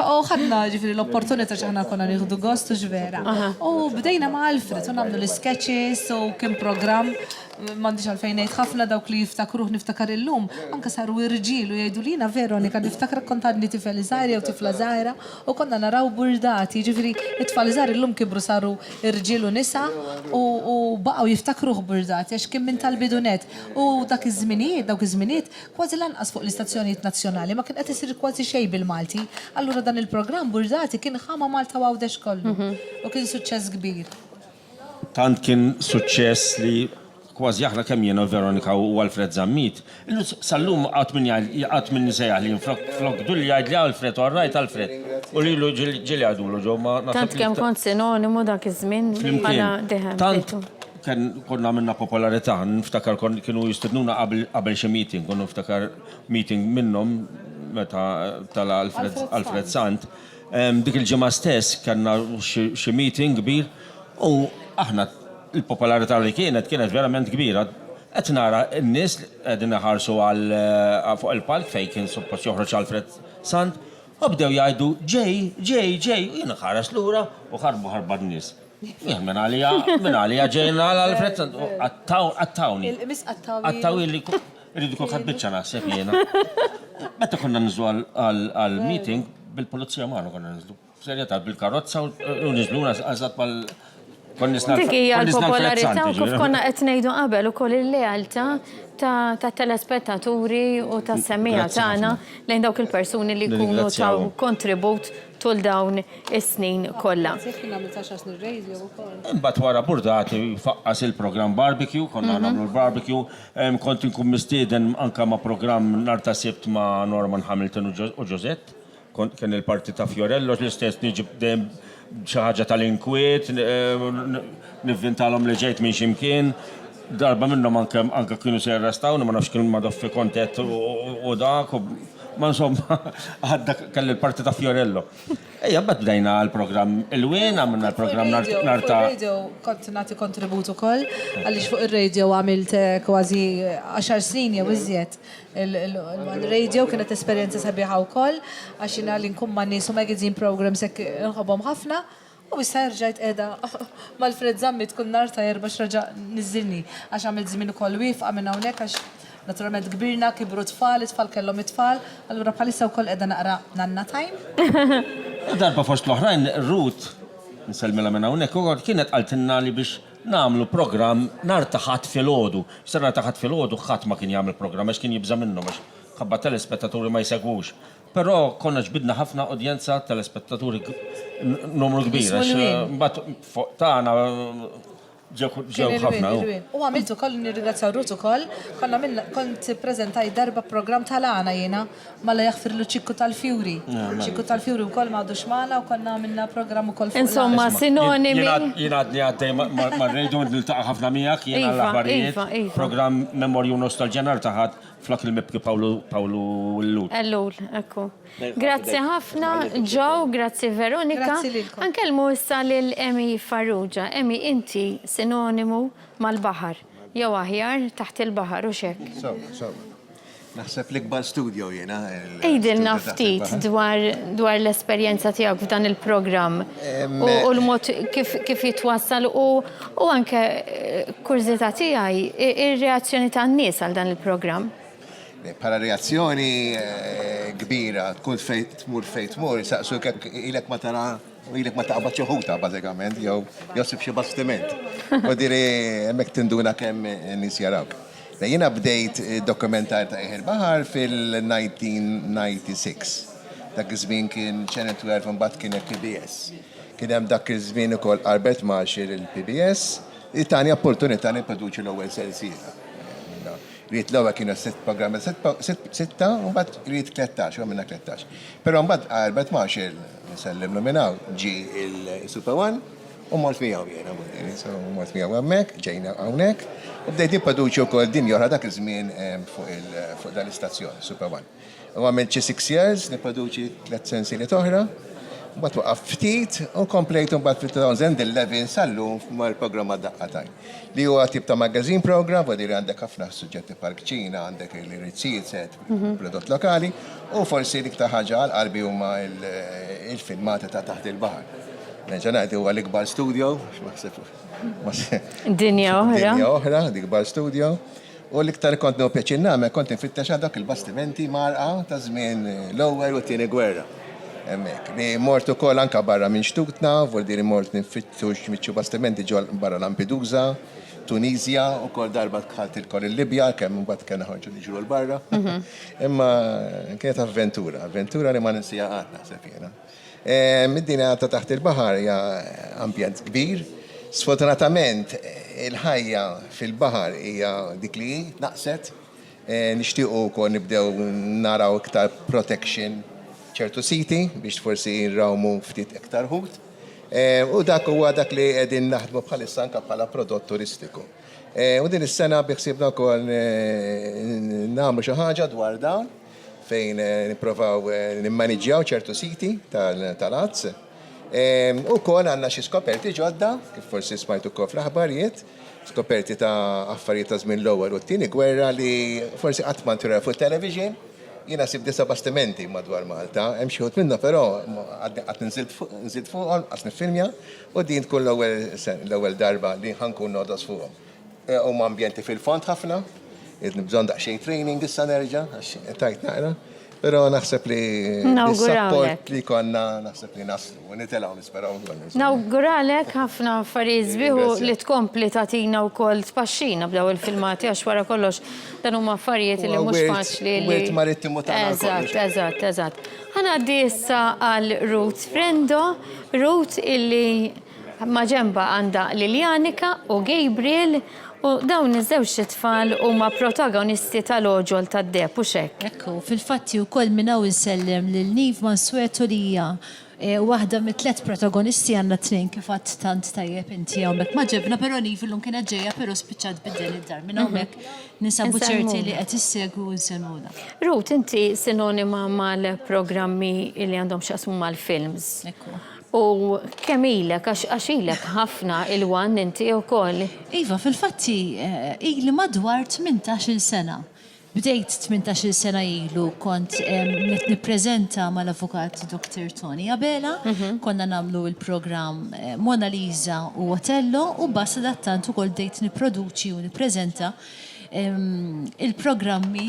U ħadna ġifieri l-opportunità x'aħna konna nieħdu gost u ġvera. U bdejna ma' Alfred u nagħmlu l-sketches u kien programm m'għandix għalfejn ngħid ħafna dawk li jiftakruh niftakar illum anke saru irġiel u jgħidu lina Veronika niftakar kont għandi tifel żgħira jew tifla żgħira u konna naraw Burdati, ġifieri it-tfal żgħar illum kibru saru irġiel u nisa u baqgħu jiftakruh Burdati għax kien minn tal-bidunet u dawk iż-żminijiet kważi lanqas fuq l-istazzjonijiet nazzjonali ma kien qed isir kważi xejn bil-Malti. Allura dan il-programm Burdati kien ħama Malta għawdex kollu u kien suċċess kbir. Tant kien suċċess li kważi aħna kemm jiena Veronika u Alfred Zammit. Sallum qatt min sejjaħ li flok dulli jgħid li Alfred u rajt Alfred. U lilu ġieli għadulu ġew ma tant kemm kont sinonimu dak iż-żmien bħala deħem. Tant konna minna popolarità, niftakar kienu jistednuna qabel xi meeting, konna niftakar meeting minnhom meta tal-Alfred Sant. Dik il-ġimgħa stess kellna xi meeting kbir u aħna il-popolarità li kienet verament kbira. Qed nara n-nies qegħdin iħarsu fuq il-palk fejn kien suppost joħroġ Alfred Sant U bdew jgħidu ġej, u jiena ħares lura u ħarba n-nies. Minn għalija ġejna għal-Alfred, għattawni. Għattawi li rridu kol ħadbitċa naħseb jiena. Meta konna nizlu għal-meeting, bil-polizija maħnu konna nizlu. Serjeta, bil-karozza u nizlu għazat pal... Dik hija l-popolarità u kif konna qed ngħidu qabel ukoll il-lealtà ta' telespettaturi u ta' semmija tagħna lejn dawk il-persuni li jkunu taw kontribut tul dawn is-snin kollha. Imbagħad wara burdati faqqas il-programm barbecue, konna nagħmlu l-barbecue, kont inkun mistieden anke ma' programm nhar ta' Sibt ma' Norman Hamilton u Josette. Kien il-parti ta' Fiorello, l-istess niġib dejjem xi ħaġa tal-inkwiet, nivvintalhom li ġejt minn x'imkien. Darba minnhom anke kienu se jarrestawni, ma nafx kienu ma doffi kontet u dak, ma insomma għadda kelli l-parti ta' Fiorello. Ejja, bad bdejna l-programm il-wien, għamilna l-programm nar ta' radio kont nagħti kontribut ukoll għaliex fuq ir-radio għamilt kważi 10 snin jew iżjed. Il-radio kienet esperjenza sabiħa wkoll għax jiena li nkun ma' nies u magazine programs hekk inħobbhom ħafna. U issa rġajt qiegħda mal-Fred Zammi tkun nar ta' jerba' xraġa niżilni għax għamilt żmien ukoll wifqa minn hawnhekk għax naturalment kbirna, kibru tfal kellhom it-tfal, allura bħalissa wkoll qiegħda naqra Nanna Time. Darba fost l-oħrajn, Ruth, nsellmilha minn hawnhekk, ukoll kienet qaltilna li biex nagħmlu programm nhar ta' ħadd filgħodu. Issa nhar ta' ħadd filgħodu ħadd ma kien jagħmel programm għax kien jibża minnhom għax ħabba telespettaturi ma jsegwux. Però konna ġbidna ħafna udjenza telespettaturi numru kbir għax mbagħad fuq tagħna ġew ħafna. U għamiltu koll nirringrazzjaw Ruth ukoll, kont preżentaj darba programm tal-għana jiena mala jaħfirlu ċikku tal-Fjuri. ċikku tal-Fjuri wkoll m'għadux magħna u konna għamilna programm ukoll fuq. Insomma, sinonimi. Jiena għadni għaddej mar-rejdu niltaqa' ħafna miegħek jiena l-aħbarijiet. Programm Memorju Nostalġja nhar ta' ħadd flok il-mibki Pawlu Llul. Llul, ekku. Grazzi ħafna, Joe, grazzi Veronika. Ankellmu issa lil Emi Farrugia. Emi, inti sinonimu mal-baħar. Jew aħjar taħt il-baħar u xek. Naħseb l-ikbar studio jena. Ejdilna ftit dwar l-esperjenza tiegħek f'dan il-programm u l-mod kif jitwassal u anke kurzita tiegħi ir-reazzjoni tan-nies għal dan il-programm. Para reazzjoni kbira, tkun tmur fejn tmur, saqsu ilek ma tara ilek ma taqbad ċoħuta bażikament, jew josib xi bastiment. U diri hemmhekk tinduna kemm nies jarawk. Jiena bdejt dokumentar ta' Eħer Baħar fil-1996. Dak iż-żmien kien Channel 12 mbagħad kien PBS. Kien hemm dak iż-żmien ukoll Albert Marshall il-PBS, tani opportunità nipproduċi l-ewwel sensiela. Rrid l-ewwel kienu 6 programmi 6 u mbagħad rrid 13 u għamilna 13. Però mbagħad Albert Marshall sellimlu minn hawn ġi il-Super One u mort miegħu jiena mort miegħu hemmhekk, ġejna hawnhekk. U bdejt nipproduċi wkoll din joħra dak iż-żmien fuq dan l-istazzjoni, Super One. U għamilt xi 6 years nipproduċi 3 sensieliet oħra, mbagħad waqaf ftit u komplejt mbagħad fil-2011 sallum mal-programma Daqqatajn. Li huwa tip ta' magazine program, u dir għandek ħafna suġġetti bħal-kċina, għandek il-rizziet, prodott lokali, u forsi dik ta' ħaġa għal-qalbi huma il-filmati ta' taħt il-baħar. Neġanajt huwa l-ikbar studio, Dinja oħra, l-ikbar studio. U l-iktar kont pjaċin nagħmel kont infittex dak il-bastimenti marqa ta' żmien l-ewwel u t-tieni gwerra. Hemmhekk. Li mort ukoll anke barra minn Xtutna, vuol dire mort nifittu x'miċċu bastimenti ġol barra Lampedusa, Tunizja, ukoll darba dħalt il-kol il-Libja, kemm mbagħad kien ħorġu niġru l-barra. Imma kienet avventura li ma ninsija qatt naħseb jiena. Mid-dinja ta' taħt il-baħar hija ambjent kbir. Sfortunatament il-ħajja fil-baħar hija dik li naqset. Nixtiequ wkoll nibdew naraw iktar protection ċertu siti biex forsi nrawmu ftit iktar ħut. U dak huwa dak li qegħdin naħdmu bħalissa anke bħala prodott turistiku. U din is-sena biħsibna wkoll nagħmlu xi ħaġa dwar dawn fejn nipprovaw nimmaniġġjaw ċertu siti tal-azz. U kol għandna xi skoperti ġodda, kif forsi smajtu wkoll fl-aħbarijiet, skoperti ta' affarijiet ta' żmien l-ewwel u t-tieni gwerra li forsi qatt ma nturaw fuq television, Jiena sib 9 bastimenti madwar Malta, hemm xi ħut minnha però qatt nżilt fuqhom, qatt nifilmja u din tkun l-ewwel darba li ħankun nodos fuqhom. Huma ambjenti fil-fond ħafna, bżonn daqsxejn training issa nerġa' għax tajt naqra, però naħseb li s-support li konna naħseb li naslu u nitilgħu nisperaw dwar. Nawguralek ħafna affarijiet sbieħu li tkompli tagħtina wkoll tpaxxina b'daw il-filmati għax wara kollox dan huma affarijiet li mhux faċli li. Wirt marittimu tagħna. Eżatt. Ħanaddi issa għal Ruth Frendo, Ruth illi ma' ġemba għandha Liljanika u Gabriel u dawn iż-żewġ tfal huma protagonisti tal-oġol tad-deb u xekk. Ekku, fil-fatti wkoll minn hawn insellem lil Niv Mansueto li hija waħda mit-tliet protagonisti għandna tnejn kif għadd tant tajjeb inti hawnhekk ma ġebna, però Niv illum kienet ġejja però spiċċat biddel id-dar. Minn hawnhekk ninsabu ċerti li qed issegwu nsemmuna. Ruth, inti sinonima mal-programmi li għandhom x'jaqsmu mal-films. U kemm ilek, għax ilek ħafna il-wan inti wkoll. Iva, fil-fatti ili madwar 18 sena. Bdejt 18 sena ilu kont nippreżenta mal-avukat Dr. Tony Abela, konna namlu il-programm Mona Lisa u Otello u basta dattant ukoll bdejt nipproduċi u nippreżenta il-programmi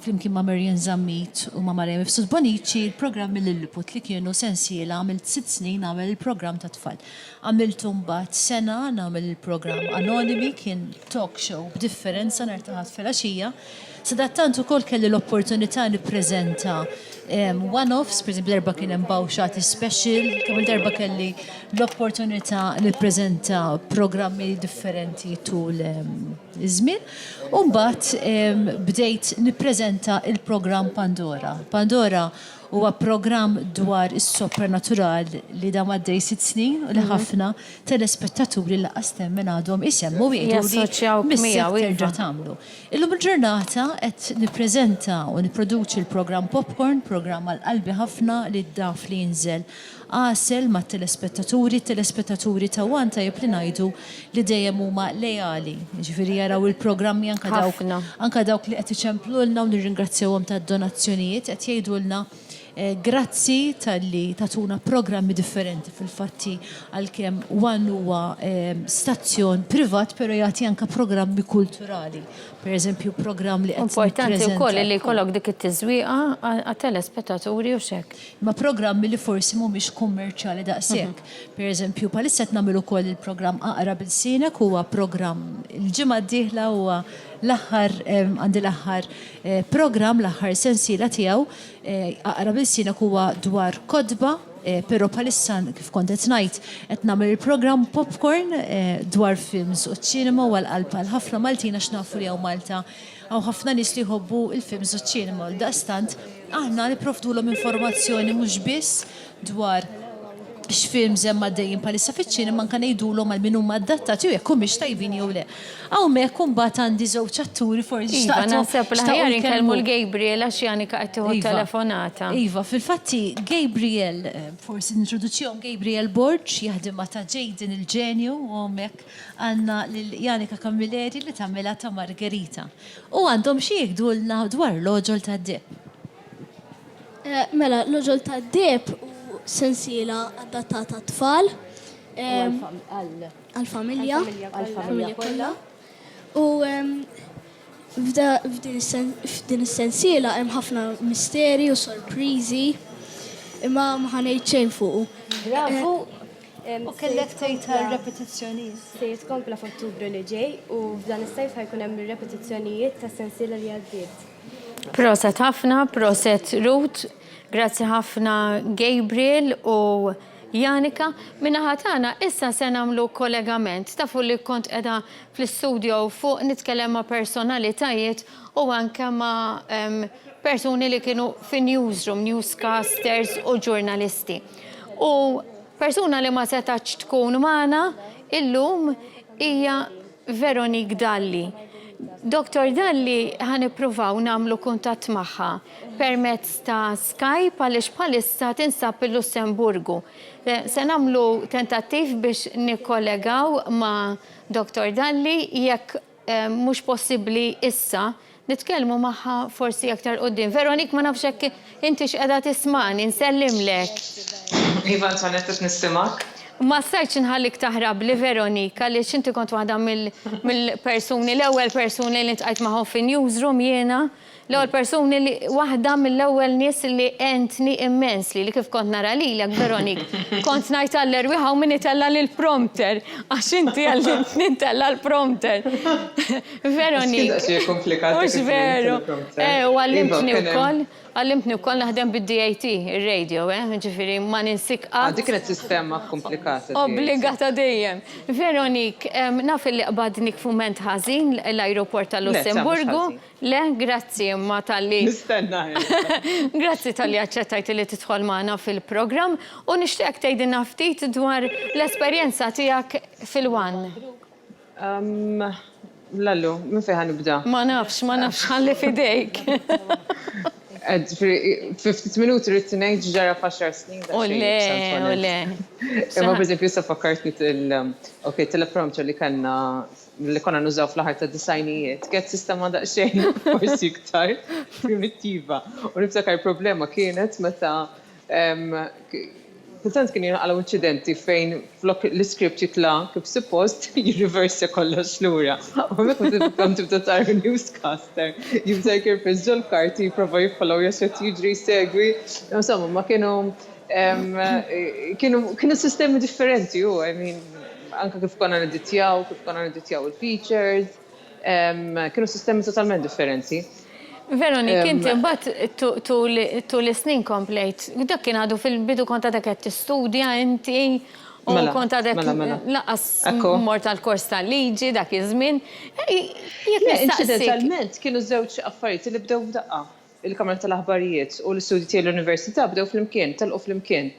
flimkien ma' Marian Zammit u ma' Marja Mifsud Bonici, il-programmi l-Lilliput li kienu sensiela għamilt 6 snin għamil il-programm ta' tfal. Għamiltu mbagħad sena għamil il-programm Anonimi, kien talk show b'differenza nartaħat fil-għaxija. Sadattant ukoll kelli l-opportunità nippreżenta one-offs, per esempio darba kien hemm Bawxati special, kemm darba kelli l-opportunità nippreżenta programmi differenti tul iż-żmien. U mbagħad bdejt nippreżenta il-programm Pandora. Pandora huwa programm dwar is-sopranatural li da maddej 6 snin u li ħafna telespettaturi laqas temmen għadhom isemmu jgħidu li terġa' tagħmlu. Illum il-ġurnata qed nippreżenta u nipproduċi l-programm Popcorn, programm għal qalbi ħafna li daf li jinżel għasel ma' telespettaturi ta' wan tajjeb li ngħidu li dejjem huma lejali. Ġifieri jaraw il-programmi anke dawk li qed iċemplulna u nirringrazzjawhom tad-donazzjonijiet qed jgħidulna grazzi tal-li tatuna programmi differenti fil-fatti għal-kem One huwa stazzjon privat, pero jagħti anka programmi kulturali. Per eżempju, programm li qed importanti wkoll li jkollok dik it-tiżwieqa għat-telespettaturi u xek. Ma programmi li forsi mhumiex kummerċjali daqshekk. Per eżempju, palissa qed nagħmel ukoll il-programm Aqra bil-Sinek huwa programm il-ġimgħa d-dieħla huwa l-aħħar għandi l-aħħar programm l-aħħar sensiela tiegħu Aqra bil-Sinek huwa dwar kodba. Pero palissa kif kont qed ngħid qed nagħmel il-programm Popcorn dwar films u ċ-ċinema u għall-qalb għal ħafna Maltin għax nafu li hawn Malta hawn ħafna nies li jħobbu il-films u ċ-ċinema. Daqstant aħna nipprovdulhom informazzjoni mhux biss dwar x'films hemm għaddejjin palissa fiċ-ċinema anke ngħidulhom għal min huma adattati u jekk humiex tajbin jew le. Hawnhekk imbagħad għandi żewġ atturi forsi Iva, naħseb l-ħajjar inkellmu l-Gabriel għax Janika qed tieħu telefonata. Iva, fil-fatti Gabriel, forsi nintroduċihom Gabriel Borġ, jaħdem ta' Jaden il-ġenju u hemmhekk għandna lil Janika Kamilleri li tagħmilha ta' Margherita. U għandhom xi jgħidulna dwar l-oġol tad-deb. Mela, l-oġol tad-deb sensiela adattata tfal għal-familja kollha. U f'din is-sensiela hemm ħafna misteri u sorpriżi imma ma ħanejt xejn fuq. Bravu! U kellek tgħid repetizzjonijiet. Se jitkompla f'Ottubru li ġej u f'dan is-sajf ħajkun hemm ir-repetizzjonijiet tas-sensiela li għaddiet. Proset ħafna, proset Ruth. Grazzi ħafna Gabriel u Janika. Minna ħatana, issa se nagħmlu kollegament. Tafu li kont qiegħda fl-istudio fuq nitkellem ma' personalitajiet u anke ma' persuni li kienu fi newsroom, newscasters u ġurnalisti. U persuna li ma setax tkun magħna illum hija Veronique Dalli. Dr. Dalli ħanippruvaw nagħmlu kuntatt magħha permezz ta' Skype għaliex bħalissa tinsab il-Lussemburgu. Se nagħmlu tentattiv biex nikkollegaw ma' Dr. Dalli jekk mhux possibbli issa nitkellmu magħha forsi aktar qudiem. Veronik, ma nafx hekk inti x'qiegħda tismani, nsellimlek. Iva, ntwanet qed nistimak. Ma stajtx inħallik taħrab li Veronika għaliex inti kont waħda mill-persuni, l-ewwel persuni li ntqajt magħhom fin-newsroom jiena. L-ewwel persuni li waħda mill-ewwel nies li entni immensli li kif kont nara lilek Veronik. Kont ngħid għall-erwieħa u min itella lill-prompter għax inti għallimtni ntella l-prompter. Veronik. Mhux veru. U għallimtni wkoll naħdem bid-DAT, ir-radio, ġifieri ma ninsikqat. Dik kienet sistema komplikata. Obbligata dejjem. Veronik, naf li qbadnik f'mument ħażin l-ajruport tal-Lussemburgu. Le, grazzi imma tal-li. Nistenna. Grazzi tal-li aċċettajt li tidħol magħna fil-programm u nixtieq tgħidilna ftit dwar l-esperjenza tiegħek fil-One. Lallu, minn fejn ħanibda? Ma nafx ħalli fidejk. 50 minuti rrid ngħid ġara f'10 snin. Ole. Imma pereżempju sa fakkartni tal-prompter li konna nużaw fl-aħħar ta' disajnijiet, kienet sistema daqsxejn forsi iktar primittiva. U niftakar problema kienet meta kultant kien jinqalgħu inċidenti fejn flok l-iskript jitla kif suppost jirriversja kollox lura. U meta tibda tara newscaster, jibda jkirpes ġol karti jipprova jiffollow jaxet jiġri segwi. Insomma, ma kienu sistemi differenti u, anka kif konna neditjaw il-features, kienu sistemi totalment differenti. Veronik, inti mbagħad tul is-snin komplejt, dak kien għadu fil-bidu kont għadek qed tistudja inti u kont għadek laqas mort tal-kors tal-liġi dak iż-żmien. Incidentalment kienu żewġ affarijiet li bdew f'daqqa. Il-Kamra tal-Aħbarijiet u l-istudji tiegħi l-Università bdew flimkien, telqu flimkien.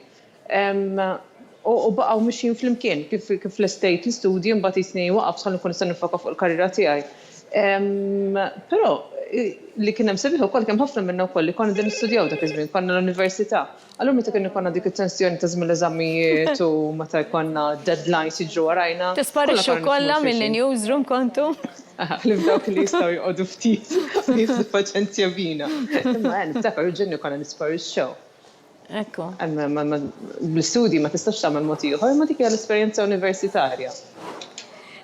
U baqgħu mixjin flimkien kif l-estate l-istudji mbagħad jisni waqaf sħal nkun nista' nifoka fuq il-karriera tiegħi. Però li kien hemm sabiħ ukoll kemm ħafna minnha wkoll li konna din nistudjaw dak iż-żmien, konna l-università. Allura meta kien konna dik it-tensjoni ta' żmien l-eżamijiet u meta jkollna deadlines jiġru warajna. Tisparixxu kollha mill-newsroom kontu? Li dawk li jistgħu jqogħdu ftit u jieħdu paċenzja bina. Imma niftakar ġenni konna nisparixxew. Ekku. Bl-istudji ma tistax tagħmel mod ieħor, ma dik hija l-esperjenza universitarja.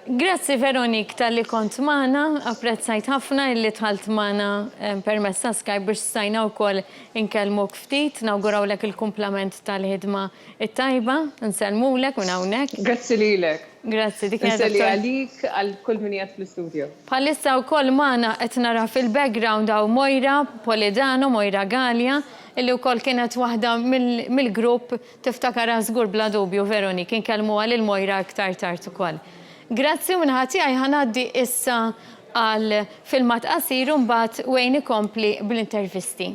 Grazzi Veronik tal-li kont magħna, apprezzajt ħafna illi tħalt magħna permezz ta' Skype biex stajna wkoll inkellmuk ftit, nawgurawlek il-kumplament tal-ħidma it-tajba, nsellmulek minn hawnhekk. Grazzi lilek. Grazzi, dik Nselli għalik għal kull min qiegħed fl-istudju. Bħalissa wkoll magħna qed nara fil-background hawn Mojra Polidano, Mojra Galja, illi wkoll kienet waħda mill-grupp tiftakara żgur bla dubju Veronik, inkellmuha lil Mojra aktar tard ukoll. Grazzi u minħati għaj ħanaddi issa għal filmat qasir u mbagħad wejn ikompli bl-intervisti.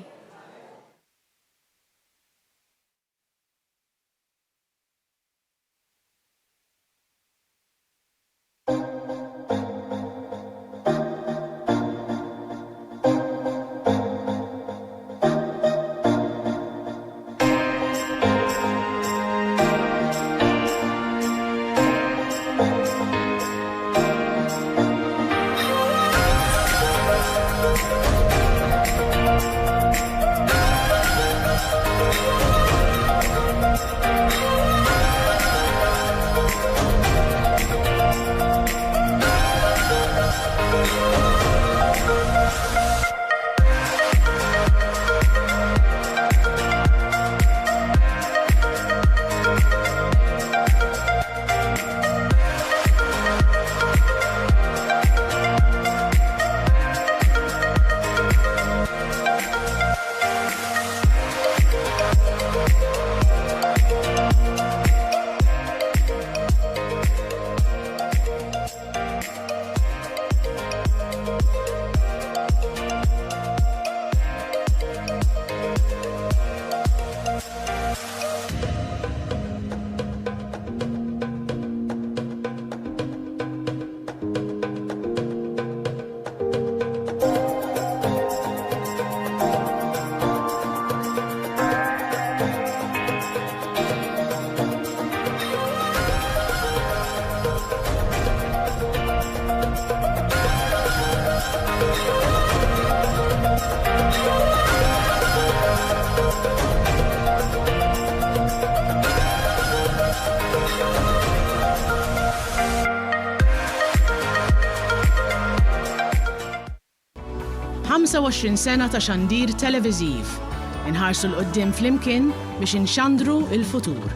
25 sena ta' xandir televiżiv. Inħarsu l-qoddim flimkien biex inxandru il-futur.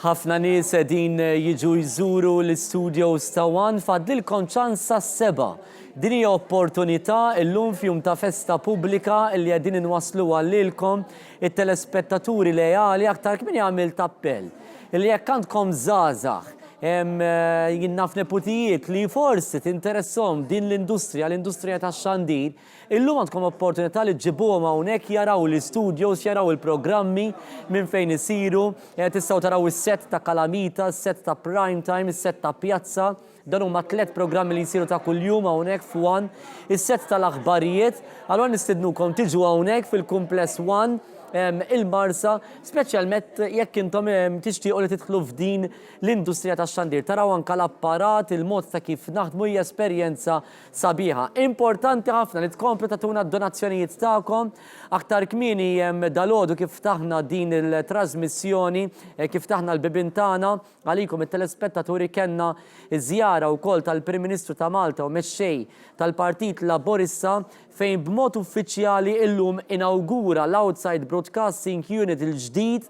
ħafna nies din jiġu jżuru l-studios ta' One fadlilkom ċansa s-seba. Din hija opportunità illum fjum ta' festa pubblika li qegħdin inwasslu għalilkom it-telespettaturi lejali aktar kmin jagħmel tappell. Illi jekk għandkom żgħażagħ jinnaf neputijiet li forsi tinteressom din l-industrija tax-xandir, illum għandkom opportunità li ġibuhom hawnhekk jaraw l-studios, jaraw il-programmi minn fejn isiru, tistgħu taraw is-set ta' Kalamita, is-set ta' Prime Time, is-set ta' Pjazza, dan huma 3 programmi li jsiru ta' kuljum hawnhekk f'One, is-set tal-aħbarijiet, allura nistidnukom tiġu hawnhekk fil-Kumpless One il-Marsa, speċjalment jekk intom tixtiequ li tidħlu f'din l-industrija tax-xandir. Taraw anke l-apparat, il-mod ta' kif naħdmu hija esperjenza sabiħa. Importanti ħafna li tkomplu tagħtuna d-donazzjonijiet tagħkom. Aktar kmieni dalgħodu kif taħna din il-trasmissjoni, kif taħna l-bibin tagħna għalikom it-telespettaturi kellna żjara wkoll tal-Prim Ministru ta' Malta u mexxej tal-Partit Laburista fejn b'mod uffiċjali illum inawgura l-Outside Broadcasting Unit il-ġdid,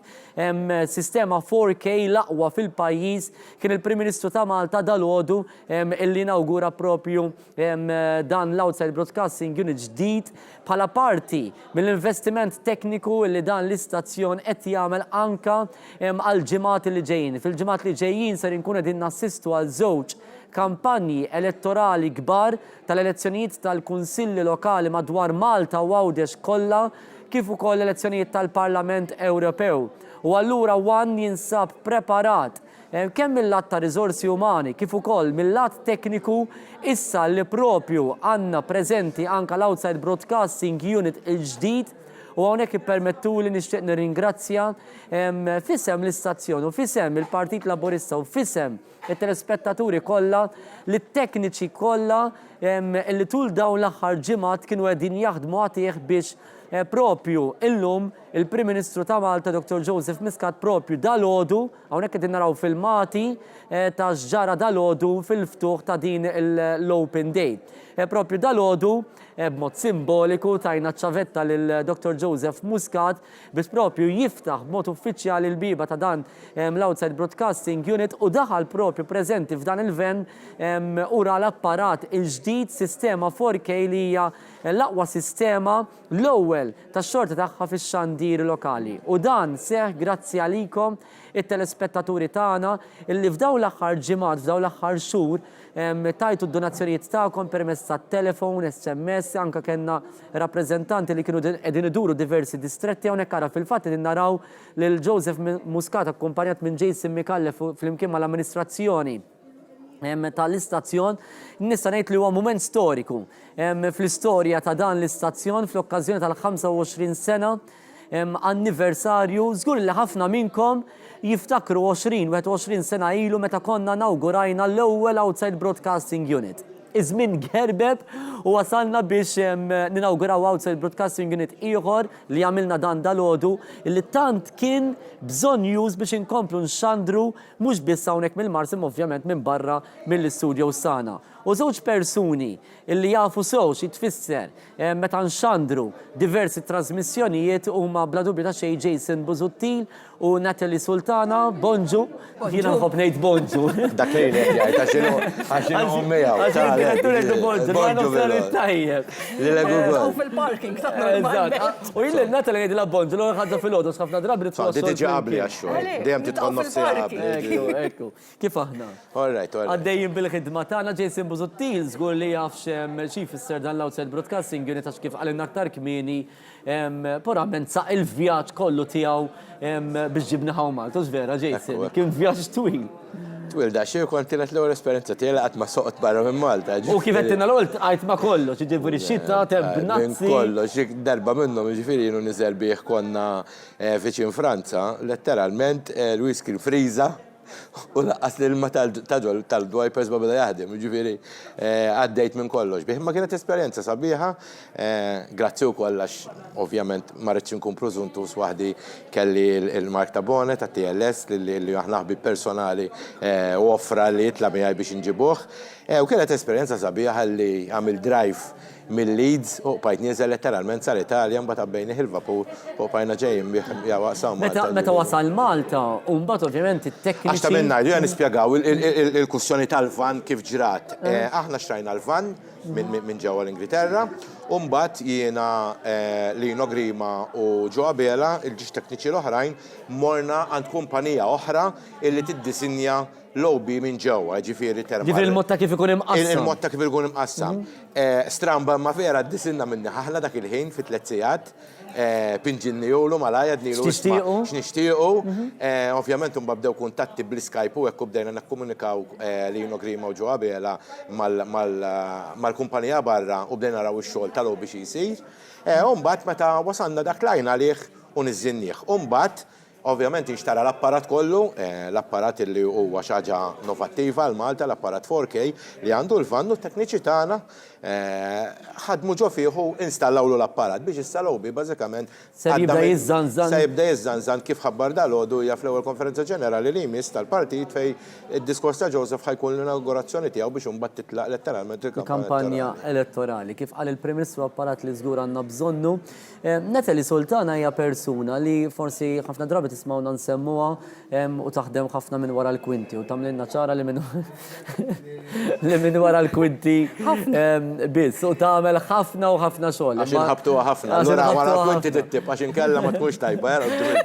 sistema 4K l-aqwa fil-pajjiż, kien il-Prim Ministru ta' Malta dalgħodu illi inawgura propju dan l-Outside Broadcasting Unit ġdid bħala parti mill-investiment tekniku li dan l-istazzjon qed jagħmel anka għal ġimgħat li ġejjin. Fil-ġimgħat li ġejjin ser inkun qegħdin nassistu għal żewġ kampanji elettorali kbar tal-elezzjonijiet tal-Kunsilli Lokali madwar Malta u Għawdex kollha, kif ukoll elezzjonijiet tal-Parlament Ewropew. U allura One jinsab preparat kemm mill-lat ta' riżorsi umani kif ukoll mill-lat tekniku issa li propju għandna preżenti anke l-Outside Broadcasting Unit il-ġdid. U għonek permettu li nixtieq nirringrazzja fissem l-istazzjon u fissem il-Partit Laburista u fissem il-telespettaturi kollha li t-tekniċi kollha li tul dawn l-aħħar ġimgħat kienu qegħdin jaħdmu għatih biex propju illum il-Prim Ministru ta' Malta, Dr. Joseph Muscat, propju dal-għodu, hawnhekk qegħdin naraw filmati ta' xġara dal-għodu fil-ftuħ ta' din l-Open Day. Propju dal-għodu b'mod simboliku tajna ċavetta lil Dr. Joseph Muscat biex propju jiftaħ b'mod uffiċjali l-biba ta' dan l-Outside Broadcasting Unit u daħal propju preżenti f'dan il-ven ura l-apparat il-ġdid sistema 4K li hija l-aqwa sistema l-ewwel tax-xorta tagħha fix-xandir lokali. U dan seħ grazzi għalikom it-telespettaturi tagħna illi f'dawn l-aħħar ġimgħat, f'dawn l-aħħar xhur tajtu d-donazzjonijiet tagħkom permezz tat-telefon, SMS, anke kellna rappreżentanti li kienu qegħdin iduru diversi distretti hawnhekk ara fil-fatt qegħdin naraw lil Joseph Muscat akkumpanjat minn Jason Mikalle flimkien mal-amministrazzjoni tal-istazzjon. Nista' ngħid li huwa mument storiku fl-istorja ta' dan l-istazzjon fl-okkażjoni tal-25 sena anniversarju. Żgur li ħafna minnkom jiftakru 20 sena ilu meta konna nawgurajna l-ewwel Outside Broadcasting Unit. Iż-żmien gerbeb u wasalna biex ninawguraw Outside Broadcasting Unit ieħor li għamilna dan dal-għodu li tant kien bżonn już biex inkomplu nxandru mhux biss hawnhekk mill-Marsim ovvjament minn barra mill-istudio sana. U żewġ persuni illi jafu sew xi tfisser meta nxandru diversi trasmissjonijiet huma bla dubju ta' xejn Jason Busuttil u Natalie Sultana. Bonġu, jiena nħobb ngħid bonġu. Dak li jgħid għax U fil-parking U jilli Natalie ngħidilha bonġu l ħaġa fil-ħodu ħafna drabi tiġi qabli għax-xogħol. Dejjem titħol nofsija qabli. Ekku, kif aħna? Alright. Għaddejjin bil-ħidma tagħna Jason Busuttil żgur li jafx xi jfisser dan l-Outside Broadcasting Unit għax kif qalilna aktar kmieni purament saq il-vjaġġ kollu tiegħu biex ġibni Malta, vera Jason, kien vjaġġ twil. Twil da xie kont kienet l-ewwel esperjenza tiegħi qatt ma soqgħod barra minn Malta. U kif qed l-ewwel qajt ma kollox, jiġifieri xita teb nazzi. Kollox, darba minnhom jiġifieri jienu niżel bih konna viċin Franza, letteralment l-whisky l-friża U laqqas l-ilma tal-dwipers ma beda jaħdem, ġifiri għaddejt minn kollox. Ma kienet esperienza sabiħa, grazzi u kollax, ovvjament, marriċ nkun prozuntus waħdi kelli il-Mark Tabone ta' TLS li aħnaħbi personali u offra li jitla miħaj biex nġibuħ. U kienet esperienza sabiħa li għamil drive mill-Leeds u pajt nieżel letteralment sar Italja mbagħad abbejni il-vapur u pajna ġejjin jawaqsaw Malta. Meta wasal Malta u mbagħad ovvjament it-tekniċi. Għax ta' minn ngħidu nispjegaw il-kussjoni tal-van kif ġrat. Aħna xtrajna l-van minn ġewwa l-Ingilterra u mbagħad jiena Lino Grima u Joe Abela, il-ġiex tekniċi l-oħrajn, morna għand kumpanija oħra illi tiddisinja lobby minn ġewwa, ġifieri termal. Ġifieri il-mod ta' kif ikun imqassam. Il-mod ta' kif ikun imqassam. Stramba ma vera ddisinna minni ħaħla dak il-ħin fi 3 sigħat, pinġinnijulu malajja dnilu x'nixtiequ. Ovvjament huma bdew kuntatti bl-Skype u hekk bdejna nakkomunikaw Lino Grima u Joe Abela mal-kumpanija barra u bdejna naraw ix-xogħol tal-lobby xi jsir. U mbagħad meta wasalna dak lajn għalih u niżżinnieh. U mbagħad ovvjament inxtara l-apparat kollu, l-apparat li huwa xi ħaġa innovattiva għal Malta, l-apparat 4K li għandu l-vannu t-tekniċi tagħna ħadmu ġo fieħu installawlu l-apparat biex issa-lobby bażikament se jibda jiżżanżan kif ħabbar dal-għodu hija fl-ewwel konferenza ġenerali li jmiss tal-partit fej id-diskors ta' Joseph ħajkun l-inaugurazzjoni tiegħu biex imbagħad titlaq letteralment il-kampanja elettorali. Kif qal il-Prim-Ministru apparat li żgur għandna bżonnu. Natalie Sultana hija persuna li forsi ħafna drabi tismawna nsemmuha u taħdem ħafna minn wara l-kwinti u tagħmlilna ċara li minn wara l-kwinti biss u tagħmel ħafna u ħafna xogħol. Għax inħabtuha ħafna. Allura wara l-kwinti tittib għax inkella ma tkunx tajba.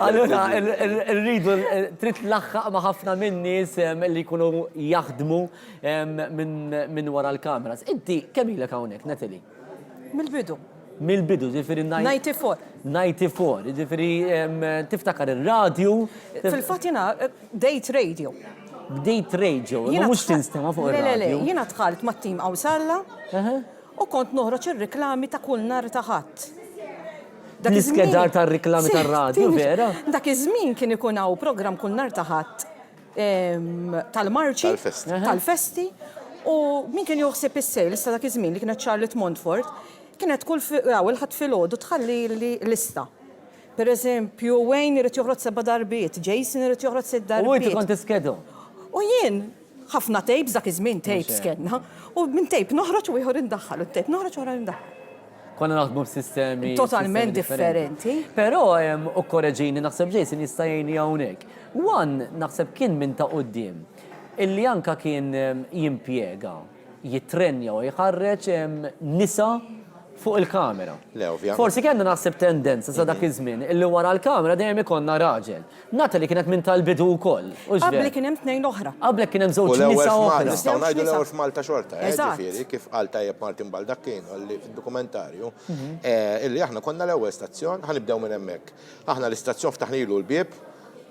Allura rridu trid tlaħħaq ma' ħafna minn nies li jkunu jaħdmu minn wara l-kameras. Inti kemm ilek hawnhekk, Natalie? Mill-bidu. Mill-bidu, ġifiri 94, ġifiri tiftakar il-radju. Fil-fat jena, date radio. Date radio, ma mux tinstema fuq il-radju. Jena tħalt ma' tim Awsalla u kont noħroġ il-reklami ta' kull nar ta' ħadd. L-iskedar ta' reklami ta' radju, vera? Dak iż-żmien kien ikun hawn programm kull nar ta' ħadd tal-marċi, tal-festi, u min kien joħseb is-sales ta' dak iż-żmien li kienet Charlotte Montfort, kienet kull il-ħadd fil-ħodu tħalli lista. Per eżempju, Wayne irid joħroġ 7 darbiet, Jason irid joħroġ 6 darbiet. U inti kont iskedu. U jien ħafna tapes dak iż-żmien tapes kellna, u minn tape noħroġ u ieħor indaħħal, u tape noħroġ u indaħħal. Konna naħdmu b'sistemi totalment differenti. Però u korreġini naħseb Jason jista' jgħinni hawnhekk. One naħseb kien minn ta' quddiem illi anka kien jimpjega, jitrenja u jħarreġ nisa fuq il-kamera. Forsi kellna naħseb tendenza sa dak iż-żmien illi wara l-kamera dejjem ikonna raġel. Natalie kienet minn tal-bidu wkoll. Qabel kien hemm 2 oħra. Qabel kien hemm żewġ nisa oħra. Nistgħu ngħidu l-ewwel f'Malta xorta, ġifieri kif qal tajjeb Martin Baldacchino li fid-dokumentarju illi aħna konna l-ewwel stazzjon, ħanibdew minn hemmhekk. Aħna l-istazzjon ftaħnilu l-bieb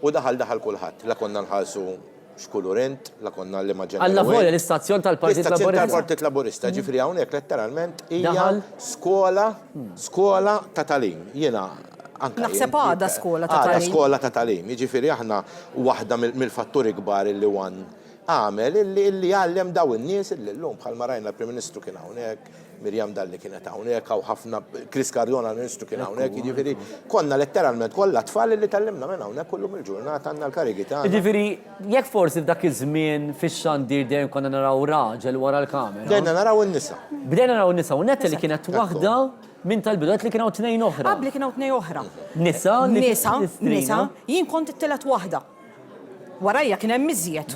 u daħal kulħadd. La konna nħallsu xkulurint, la konna li maġġa. Alla fuq l-istazzjon tal-Partit Laburista. L-istazzjon tal-Partit Laburista, ġifri hawnhekk letteralment hija skola ta' talim. Jiena naħseb għada skola ta' talim. Għada skola ta' talim. Jiġifieri aħna waħda mill-fatturi kbar illi wan għamel illi jgħallem daw in-nies illi llum bħal marajna l-Prim Ministru kien hawnhekk, Mirjam Dalli kienet hawnhekk, hawn ħafna Chris Cardona l-Ministru kien hawnhekk, jiġifieri konna letteralment kollha tfal li tallimna minn hawnhekk kullum il-ġurnata għandna l-karigi tagħna. Jiġifieri jekk forsi f'dak iż-żmien fix-xandir dejjem konna naraw raġel wara l-kamera. Bdejna naraw in-nisa. Bdejna naraw in-nisa u Natalie kienet waħda minn tal-bidu li kienu 2 oħra. Qabli kienu 2 oħra. Nisa, jien kont it-telet waħda. Warajja kien hemm miżjed.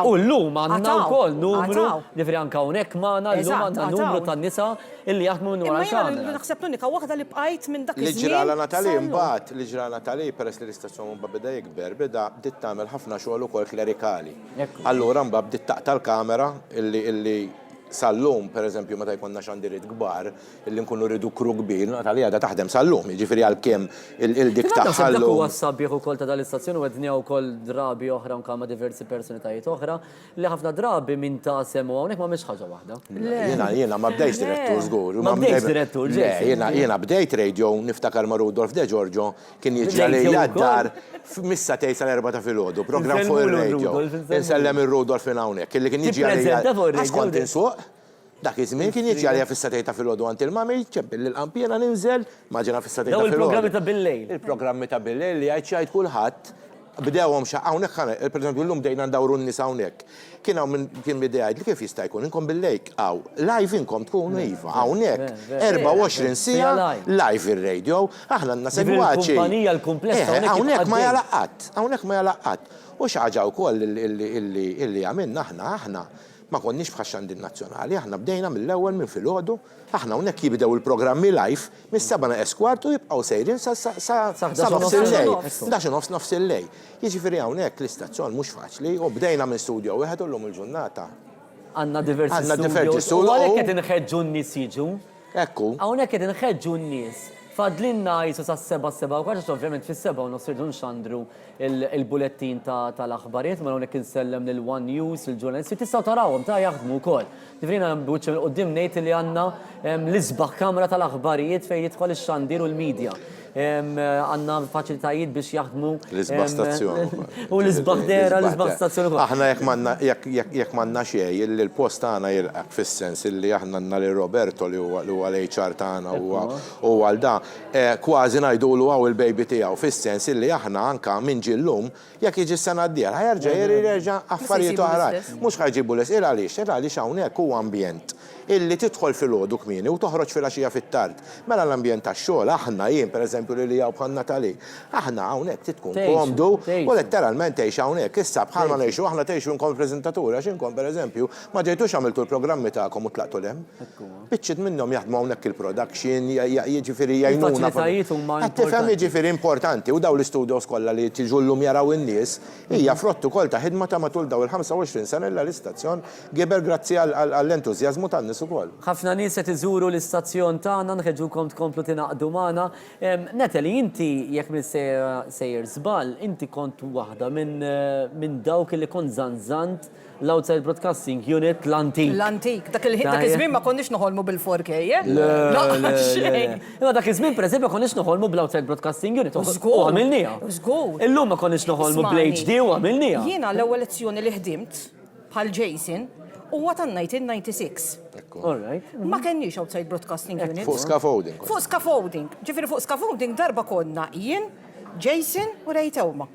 U llum għandna wkoll numru, ġifieri anke hawnhekk magħna llum għandna numru tan-nisa illi jaħdmu minn wara l-kamera. Naħseb l-unika waħda li bqajt minn dak iż-żmien. Li ġrala Natalie mbagħad, li ġrala Natalie peress li l-istazzjon beda jikber, bdiet tagħmel ħafna xogħol ukoll klerikali. Allura mbagħad bdiet taqta' l-kamera illi sal-lum, per eżempju, meta jkollna xandiriet kbar, illi nkunu rridu kru kbir, Natalija da taħdem sal-lum, jiġifieri għalkemm il-dik Dak huwa taħħallum. sabiħ ukoll ta' dal-istazzjoni u għednija wkoll drabi oħra nkama diversi personitajiet oħra li ħafna drabi minn ta' semmu hawnhekk ma mhix ħaġa waħda. Jiena ma bdejx direttur żgur. Ma bdejx direttur, Jiena bdejt radio niftakar ma' Rudolf De Giorgio kien jiġi għalija d-dar missa tej sal-4 ta' filgħodu, programm fuq ir-radio. Insellem ir-Rudolf minn hawnhekk, illi kien jiġi għalija kont insuq. Dak iż-żmien kien jiġi għalija fis-satej ta' filgħodu għand il-mami, ċebbel il-qampjena ninżel, maġina fis-satej ta' filgħodu. Il-programmi ta' bil-lejl. Il-programmi ta' bil-lejl li għajt kulħadd bdewhom hawnhekk per eżempju llum bdejna ndawru n-nies hawnhekk. Kien bidejgħid li kif jista' jkun inkom bil-lejk live inkom tkunu iva hawnhekk 24 siegħa live ir-radio, aħna għandna segwaċi. Il-kumpanija l-komplessa hawnhekk ma jalaqqat. U xi wkoll illi għamilna aħna ma konniex bħax-xandir nazzjonali, aħna bdejna mill-ewwel minn filgħodu, aħna hawnhekk jibdew il-programmi live mis-7 esquartu jibqgħu sejrin sa nofs il-lejl. Dax nofs il-lejl. Jiġifieri hawnhekk l-istazzjon mhux faċli u bdejna minn studio wieħed u llum il-ġurnata. Għandna diversi studios. U għalhekk qed inħeġġu n-nies jiġu. Ekku. Hawnhekk qed inħeġġu n-nies. Fadlinna jisu sa' 7 kwaċ, ovvjament fis-7 nosirdu nxandru il-bulettin tal-aħbarijiet, ma' hawnhekk insellem lil-One News, il-ġurnalisti, tistgħu tarawhom ta' jaħdmu wkoll. Tifrina b'wiċċem il-qudiem ngħid li għandna l-isbaħ kamra tal-aħbarijiet fejn jidħol ix-xandir u l-medja. Għandna faċilitajiet biex jaħdmu l-isbaħ stazzjon. U l-isbaħ dera, l-isbaħ stazzjon. Aħna jekk m'għandna xejn, il-post tagħna jilqak fis-sens illi aħna għandna lil Roberto li huwa l-HR tagħna u għal da kważi ngħidulu hawn il-baby tiegħu fis-sens illi aħna anke minn ġillum jekk jiġi s-sena d-dieħla jerġa' affarijiet oħra. Mhux ħajġibu l-isqir għaliex hawnhekk huwa ambjent illi tidħol fil-ħodu kmieni u toħroġ fil-għaxija fit-tard. Mela l-ambjent tax-xogħol aħna jien pereżempju li jaw bħal Natali. Aħna hawnhekk titkun komdu u letteralment tgħix hawnhekk. Issa bħalma ngħixu aħna tgħixu inkom preżentatur għax inkom pereżempju ma ġejtux għamiltu l-programmi tagħkom u tlaqtu lem. Biċċiet minnhom jaħdmu hawnhekk il-production, jiġifieri jgħinuna. Tifhem jiġifieri importanti u daw l-istudios kollha li tiġu llum jaraw in-nies hija frott ukoll ta' ħidma ta' matul daw il-25 sena l-istazzjon giber grazzi għall-entużjażmu tan-nies ukoll. Ħafna nies qed iżuru l-istazzjon tagħna nħeġġukom tkomplu tingħaqdu magħna. Natalie, inti jekk minn sejjer żball, inti kont waħda minn dawk li kont żanżant l-Outside Broadcasting Unit l-antik. L-antik, dak iż-żmien ma konniex noħolmu bil-4K, Dak iż-żmien pereżempju ma konniex noħolmu bl-Outside Broadcasting Unit. U għamilniha. Illum ma konniex noħolmu bl-HD u għamilniha. Jiena l-ewwel lezzjoni li ħdimt bħal Jason huwa tan-1996. Ma kenniex Outside Broadcasting Unit. Fuq scaffolding. Fuq scaffolding. Ġifieri fuq scaffolding darba konna jien, Jason u Rejtewma.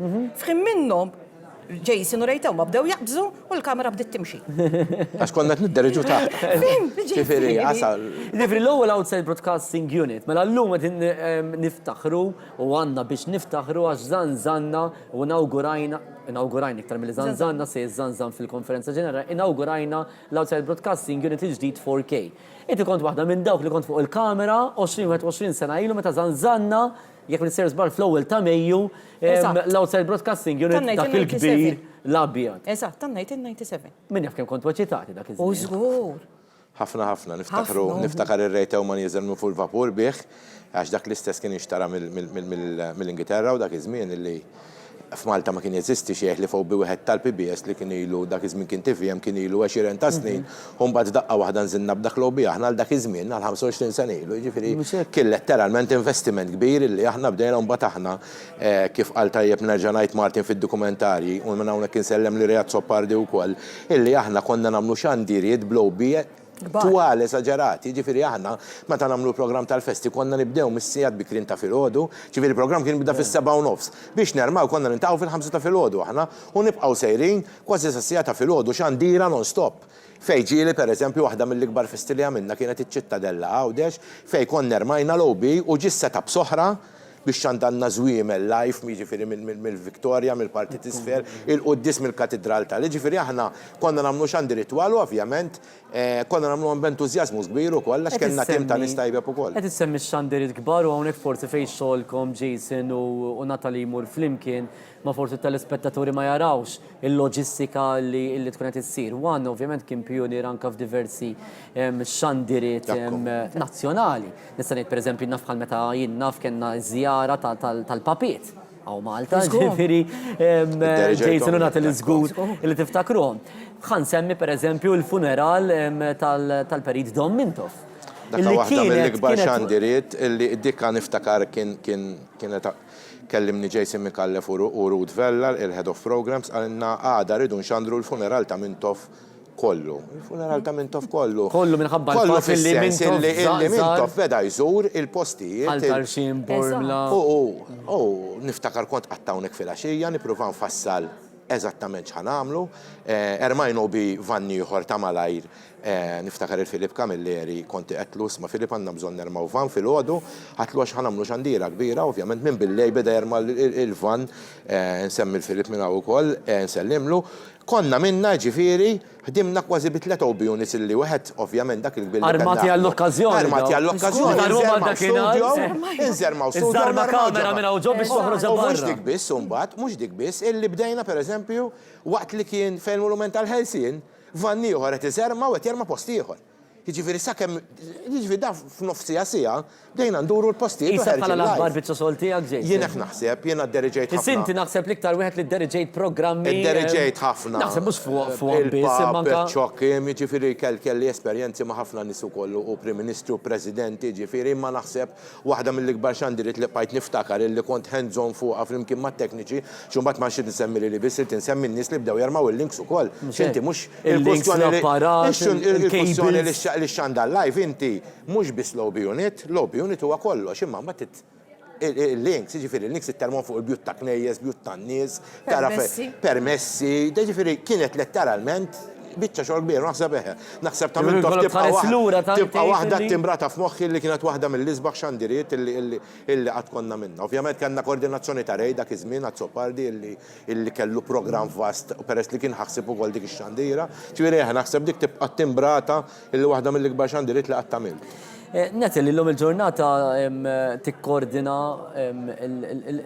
F'ħin minnhom Jason u Rejtewma bdew jaqbżu u l-kamera bdiet timxi. Għax konna nidderġu taħt. Ġifieri għasal. Ġifieri l-ewwel Outside Broadcasting Unit, mela llum qed niftaħru u għandna biex niftaħru għax żanżanna u inaugurajna iktar milli żanżanna se żanżan fil-konferenza ġenerali, inaugurajna l-Outside Broadcasting Unit il-ġdid 4K. Inti kont waħda minn dawk li kont fuq il-kamera 20 sena ilu meta żanżanna jekk nissir żbar fl-ewwel ta' Mejju l-Outside Broadcasting Unit dak il-kbir l-abjad. Eżatt, tan-1997. Min jaf kemm kont waċitati dak iż-żmien. U żgur. Ħafna niftakar ir-Rejtew ma nieżelmu fuq il-vapur bih għax dak l-istess kien jinxtara mill-Ingilterra u dak iż-żmien illi f'Malta ma kien jeżisti xi li fuq bi wieħed tal-PBS li kien ilu dak iż-żmien kien TVM kien ilu 20 ta' snin u mbagħad daqqa waħda nżilna b'dak lobby aħna għal dak iż-żmien għal 25 sena ilu. Jiġifieri kien letteralment investiment kbir illi aħna bdejna mbagħad aħna kif qal tajjeb nerġa' ngħid Martin fid-dokumentarji u minn hawnhekk insellem li Rejat Soppardi wkoll illi aħna konna nagħmlu xandirijiet blowbi twal esaġerati, ġifieri aħna meta nagħmlu programm tal-festi konna nibdew mis-sigħat bikrin ta' filgħodu, ġifieri il-programm kien bida fis-7:30. Biex nermaw konna nintaqgħu fil-5 ta' filgħodu aħna u nibqgħu sejrin kważi sa' sigħat ta' filgħodu xandira non-stop. Fej ġieli pereżempju waħda mill-ikbar festi li għamilna kienet iċ-Ċittadella Għawdex fej konna nermajna lobby u ġis setup soħra biex xandanna żwiemel live jiġifieri mill-Viktorja, mill-Partit Isfer, il-qudies mill-Katedral tal. Ġifieri aħna konna nagħmlu xandi ritwal u ovvjament konna nagħmluhom b'entużjażmu kbir ukoll għax kellna tim ta' nies tajjeb ukoll. Qed issemmi x-xandiriet kbar u hawnhekk forsi fejn xogħolkom Jason u Natalie Moore flimkien ma forsi telespettaturi ma jarawx il-loġistika li tkun qed issir. One ovvjament kien pionier anke f'diversi xandiriet nazzjonali. Nista' ngħid pereżempju naf bħal meta jien naf kellna żjara tal-papiet. Għaw Malta, ġifiri, Jason unat il-żgur li tiftakruhom. Ħan semmi per eżempju il-funeral tal-Perit Dom Mintov. Dakka waħda mill-ikbar xandiriet illi id-dikka niftakar kienet kellimni Jason Mikallef u Ruth Vella, il-Head of Programs, għalina għada rridu nxandru l-funeral ta' Mintov kollu. Il-funeral ta' Mintov kollu. Kollu minħabba l-fat illi Mintov beda jżur il-postijiet. Għal-Tarxin, Bormla. Niftakar kont għattawnek fil-axija, nipruva nfassal eżattament x'ħanamlu. Ermajnu bi vanni uħor ta' malajr, niftakar il-Filip Kamilleri, konti għetlu, ma Filip għanna bżon nermaw van fil-ħodu, għatlu għax ħanamlu xandira kbira, ovvjament minn billej beda jerma il-van, nsemmi il-Filip minna u koll, nsellimlu. Konna minna ġifiri, ħdimna kważi bit-3 units illi wieħed ovvjament dak il-bil. Armati għall-okkazjoni. Armati għall-okkazjoni. Inżermaw studio. Iżarma kamera minna u ġob biex toħroġ barra. Mux dik biss, umbat, mux dik biss, illi bdejna per eżempju, waqt li kien fejn monument tal-Helsin, vanni uħor għet iżerma u għet jerma posti uħor. Jiġifieri sakemm jiġifieri da f'nofsija sija bdejna nduru l-postijiet. Isa bħala l-aħbar biċċa soltijak ġej. Jien hekk naħseb, jiena dderġejt ħafna. Inti naħseb l-iktar wieħed li dderġejt programmi. Dderġejt ħafna. Naħseb mhux fuq biss imma ċokkim, jiġifieri kelli esperjenzi ma' ħafna nies ukoll u Prim Ministru, Presidenti, jiġifieri imma naħseb waħda mill-ikbar xandiriet li bqajt niftakar illi kont hands-on fuqha flimkien mat-tekniċi, xumbat ma xi tinsemmi li biss tinsemmi n-nies li bdew jarmaw il-links ukoll. X'inti mhux il-kwestjoni li xandar live inti mhux biss lobby unit huwa kollox imma mbagħad il-links, jiġifieri il-links it-termon fuq il-bjut ta' knejjes, bjut ta' nies, permessi, jiġifieri kienet letteralment biċċa xogħol kbir, naħseb ta' Mintov tibqa' waħda timbrata f'moħħi li kienet waħda mill-isbaħ xandiriet illi qatt konna minnha. Ovvjament kellna koordinazzjoni ta' rej dak iż-żmien għad-Sopardi illi kellu programm vast peress li kien ħassib ukoll dik ix-xandira. Ġifieri naħseb dik tibqa' timbrata illi waħda mill-ikbar xandiriet li qatt tagħmel. Netel, illum il-ġurnata tikkoordina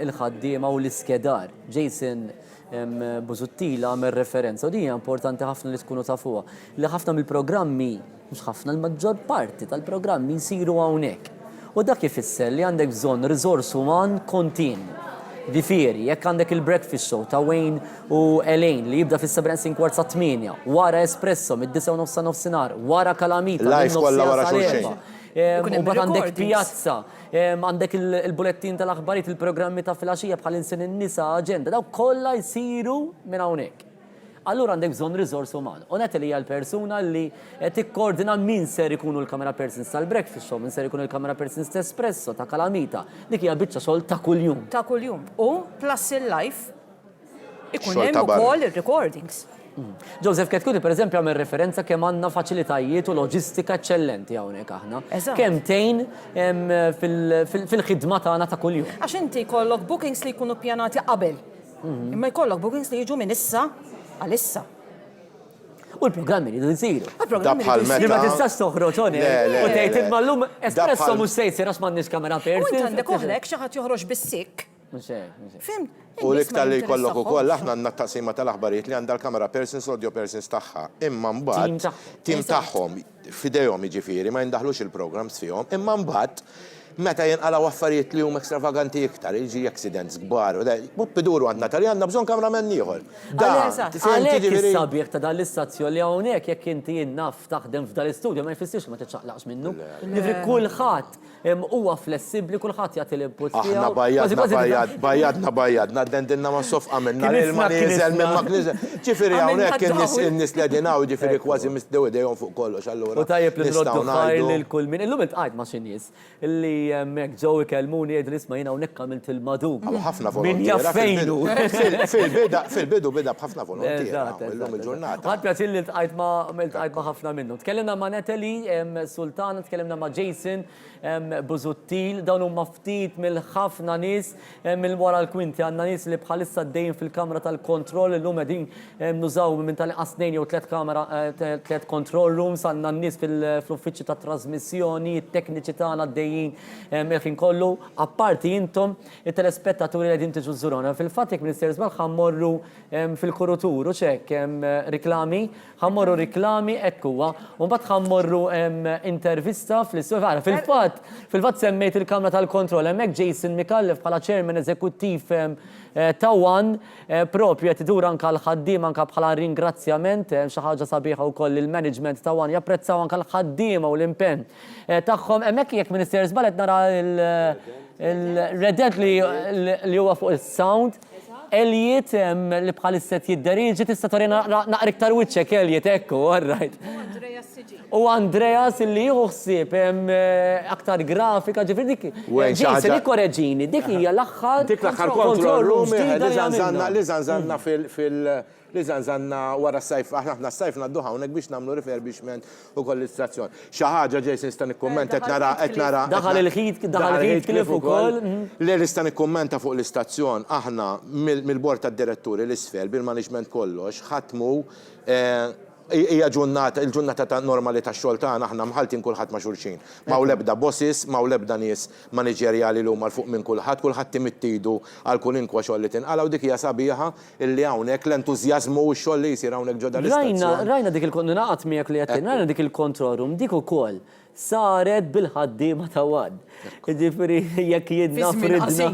il-ħaddiema u l-iskedar. Jason Buzuttila għamel referenza u di importanti ħafna li tkunu tafuha. Li ħafna mill-programmi, mhux ħafna l-maġġor parti tal-programmi jsiru hawnhekk. U dak ifisser li għandek bżonn riżors uman kontinwu. Difieri, jekk għandek il-breakfast show ta' Wayne u Elaine li jibda fis-7 kwart sa' 8, wara Espresso mid-9 nofsinhar, wara Kalamita. Live kollha wara xulxejn. U bat għandek pjazza, għandek il-bulettin tal-aħbarijiet, il-programmi ta' filgħaxija bħal insin in-nisa, aġenda, daw kollha jsiru minn hawnhekk. Allura għandek bżonn riżors uman. U Natalie hija l-persuna li tikkoordina min ser ikunu l-camera persons tal-breakfast show, min ser ikunu l-camera persons ta' Espresso, ta' Kalamita. Dik hija biċċa xogħol ta' kuljum. Ta' kuljum. U plus il-live ikun hemm ukoll ir-recordings. Joseph Ketkuti, per eżempju, għamil referenza kemm għandna faċilitajiet u loġistika eccellenti hawnhekk aħna. Kemm tgħin fil-ħidma tagħna ta' kuljum. Għax inti jkollok bookings li jkunu pjanati qabel. Imma jkollok bookings li jiġu minn issa għal-issa. U l-programmi li jsiru. Li ma tistax toħroġ u tgħid imma llum Espresso mhux se jsir għax m'għandniex kamera persons. U inti għandek oħrek xi ħadd joħroġ bis-sikk. Fim? U l-iktar li jkollok ukoll aħna għandna t-taqsima tal-aħbarijiet li għandha l-kamera persons, l-audio persons tagħha. Imma mbagħad tim tagħhom f'idejhom jiġifieri ma jindaħlux il-programs fihom, imma mbagħad meta jinqalgħu affarijiet li huma ekstravaganti iktar, jiġi accidents kbar, biduru għandna tali għandna bżonn kameraman ieħor. Għalhekk is-sabiħ ta' dan l-istazzjon li hawnhekk jekk inti naf taħdem f'dan l-istudju ma jfissirx ma tiċċaqlaqx minnu. Nifri kulħadd huwa flessibbli, kulħadd jagħti l-input tiegħu. Aħna bajjadna d-dendinna ma' sofqa minna l-ilma niżel minn ma' kniżel. Ġifieri hawnhekk in-nies li qegħdin hawn ġifieri kważi mistdew idejhom fuq kollox allura. U tajjeb li nroddu ħajr lil kull min. Illum intqajt ma' xi nies illi hemmhekk ġew ikellmuni jgħidu isma' jiena hawnhekk għamilt il-madum. Ħafna Min jaffejnu. Fil-bidu bida b'ħafna volontiera illum il-ġurnata. Ħadd pjaċir li ltqajt ma' ħafna minnhom. Tkellimna ma' Natalie Sultana, tkellimna ma' Jason Buzuttil, dawn huma ftit mill-ħafna nies mill-wara l-kwinti għandna nies li bħalissa għaddejjin fil-kamra tal-kontroll illum qegħdin nużaw minn tal-inqas 2 jew 3 control rooms, għandna nies fl-uffiċċju tat-trasmissjoni, it-tekniċi tagħna għaddejjin il-ħin kollu, apparti intom, il-telespettaturi li dinti ġużurona. Fil-fatt jek Minister Zbal ħammorru fil-kurutur, u ċek, riklami, ħammorru riklami ekkuwa, un bat ħammorru intervista fil-istoria. Fil-fatt semmejt il-Kamra tal-Kontroll, hemmhekk Jason Mikallef bħala Chairman Eżekuttiv ta' One, propju qed idur anke l-ħaddiem anke bħala ringrazzjament, xi ħaġa sabiħa wkoll il-management ta' One japprezzaw anke l-ħaddiema u l-impenn tagħhom. Hemmhekk jekk Minister Żbal qed nara il-redet li huwa fuq is-sound. Elliot li bħalissa jidderiġi tista' torina naqra iktar wiċċek Elliot ekku, all right. U Andreas li juħsib aktar grafika ġifir dik. Ġejsi li korreġini, dik hija l-aħħar. Dik l-aħħar control room li zanzanna li zanzanna wara s-sajf, aħna s-sajf nadduħa unek biex namlu refurbishment u koll l-istazzjon. Xaħġa ġejsi nistan ikkommenta qed nara. Daħal il-ħid klif ukoll. Li nistan ikkommenta fuq l-istazzjon, aħna mill-bord tad-diretturi l-isfel bil-management kollox ħatmu hija il-ġurnata ta' normali ta' xogħol tagħna aħna mħaltin kulħadd ma' xulxin. Maw lebda bosses, maw lebda nies maniġerjali li huma fuq minn kulħadd timittidu għal kulinkwa xogħol li tinqalgħu dik hija sabiħa illi hawnhekk l-entużjażmu u x-xogħol li jsir hawnhekk ġodda l-istazzjon. Rajna dik il-naqat miegħek li qed rajna dik il-control room dik ukoll saret bil-ħaddiema ta' One. Ġifieri jekk jidna fridna.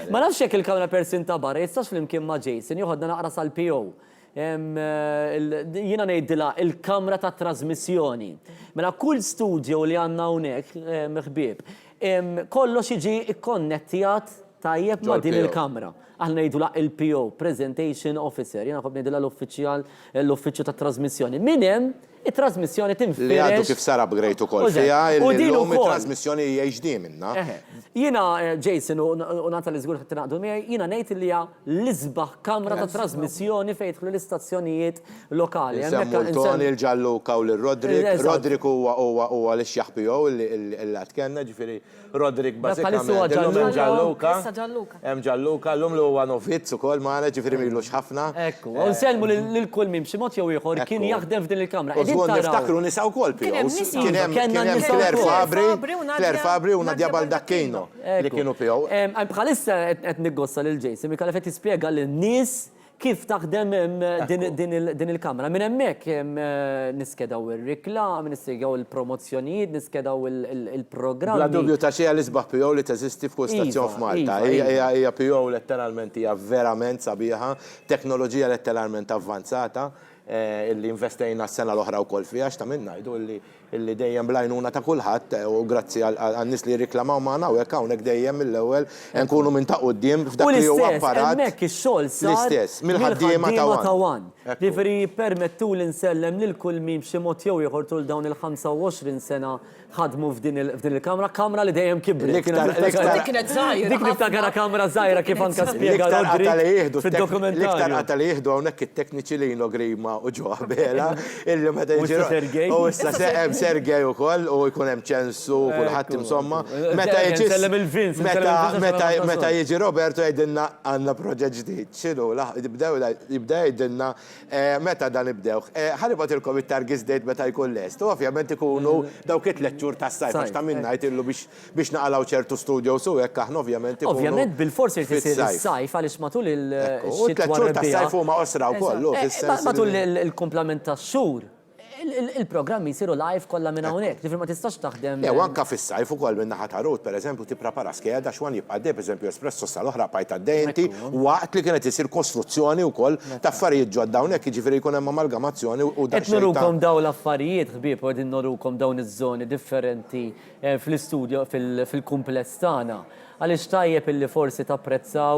Ma nafx jekk il-kamra persin ta' barra, jistax flimkien ma' Jason, joħodna naqra sal-PO. Jiena ngħidilha il-kamra ta' trasmissjoni. Mela kull studio li għandna hawnhekk ħbieb, kollox jiġi ikkonnettjat tajjeb ma' din il-kamra. Aħna ngħidula il-PO, Presentation Officer, jiena ħobb ngħidilha l-uffiċċju ta' trasmissjoni. Min hemm it-trasmissjoni tinfirex. Li għadu kif sar upgrade ukoll fiha, il-lum it-trasmissjoni HD minna. Jiena Jason u nata li żgur qed tingħaqdu miegħi, jiena ngħid li hija l-isbaħ kamra ta' trasmissjoni fejn jidħlu l-istazzjonijiet lokali. Toni il-Ġalluka u l-Rodrik. Rodrik huwa l-ixjaħ PO li għad kellna, ġifieri Rodrik bażikament. Hemm Ġalluka, l-lum li huwa novizz ukoll magħna, ġifieri milux ħafna. Ekku, u nsellmu lil kull minn b'xi mod jew ieħor kien jaħdem f'din il-kamra. Niftakru nisa wkoll PO. Kien hemm Claire Fabri u Nadia Baldacchino li kienu PO. Bħalissa qed niggossa lil Jason, Mikala qed jispjega lin-nies kif taħdem din il-kamra. Minn hemmhekk niskedaw ir-riklam, niskedaw il-promozzjonijiet, niskedaw il-programmi. Bla dubju ta' xejn l-isbaħ PO li teżisti f'kull stazzjon f'Malta. Hija PO letteralment hija verament sabiħa, teknoloġija letteralment avvanzata. Illi investejna s-sena l-oħra wkoll fiha ta' minna jdu illi dejjem blajnuna ta' kulħadd u grazzi għan-nies li riklamaw magħna u hekk hawnhekk dejjem mill-ewwel nkunu minn ta' quddiem f'dak li huwa apparat. Hemmhekk ix-xogħol sar l-istess mill-ħaddiema ta' One. Ġifieri permettu li nsellem lil kull min b'xi mod jew ieħor tul dawn il-25 sena ħadmu f'din il-kamra, kamra li dejjem kibret. Dik kienet żgħira. Dik niftakara kamra żgħira kif anke spjega Rodrik fid-dokumentarju. L-iktar qatta li jieħdu hawnhekk it-tekniċi li jienu Grima u ġo Abela, illi meta jiġu. U issa hemm Sergej ukoll u jkun hemm ċensu kulħadd insomma. Meta jiġi Roberto jgħidilna għandna proġett ġdid. X'inhu jibdew jgħidilna meta dan ibdew. Ħaribatilkom it-targis date meta jkun lest. U ovvjament ikunu dawk it-tletxur tas-sajf għax ta' minna jgħidillu biex naqalgħu ċertu studio su hekk aħna ovvjament ikunu. Ovvjament bil-forsi tisir is-sajf għaliex matul il-xitwa tas-sajf huma osra wkoll. Matul il-komplement tax-xhur. Il-programmi jisiru live kollha minn hawnhekk, tifri ma tistax taħdem. Jew anke fis-sajf ukoll minn naħa ta' Rut, pereżempju tipprepara skeda x'wan jibqa' dej, pereżempju espresso sal-oħra pajt għaddejenti, waqt li kienet isir kostruzzjoni wkoll ta' affarijiet ġodda hawnhekk, jiġifieri jkun hemm amalgamazzjoni u qed nurukom dawn l-affarijiet ħbieb u qegħdin nurukom dawn iż-żoni differenti fl-istudio fil-kumpless tagħna. Għaliex tajjeb illi forsi tapprezzaw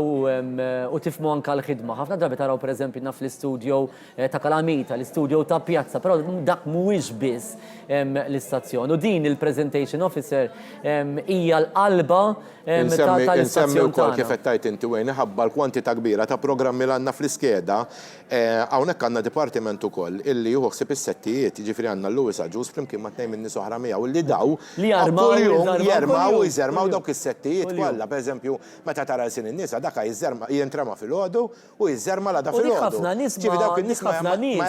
u tifmu anka l-ħidma. Ħafna drabi taraw pereżempju naf l-istudio ta' Kalamita, l-istudio ta' Pjazza, però dak mhuwiex biss l-istazzjon. U din il-Presentation Officer hija l-qalba tal-istazzjon. Insemmi wkoll kif qed tajt inti wejn iħabba l-kwantità kbira ta' programmi li għandna fl-iskeda. Hawnhekk għandna dipartiment ukoll illi juħsib is-settijiet, jiġifieri għandna Lewis Aġus flimkien ma' tnejn min-nies oħra miegħu illi daw jermaw u jżermaw dawk is-settijiet kollha, pereżempju, meta tara sin in-nisa dak jintrema fil-ħodu u jiżżerma la da U dik fil-ħodu. ħafna nies Ġifi dawk in-nies ma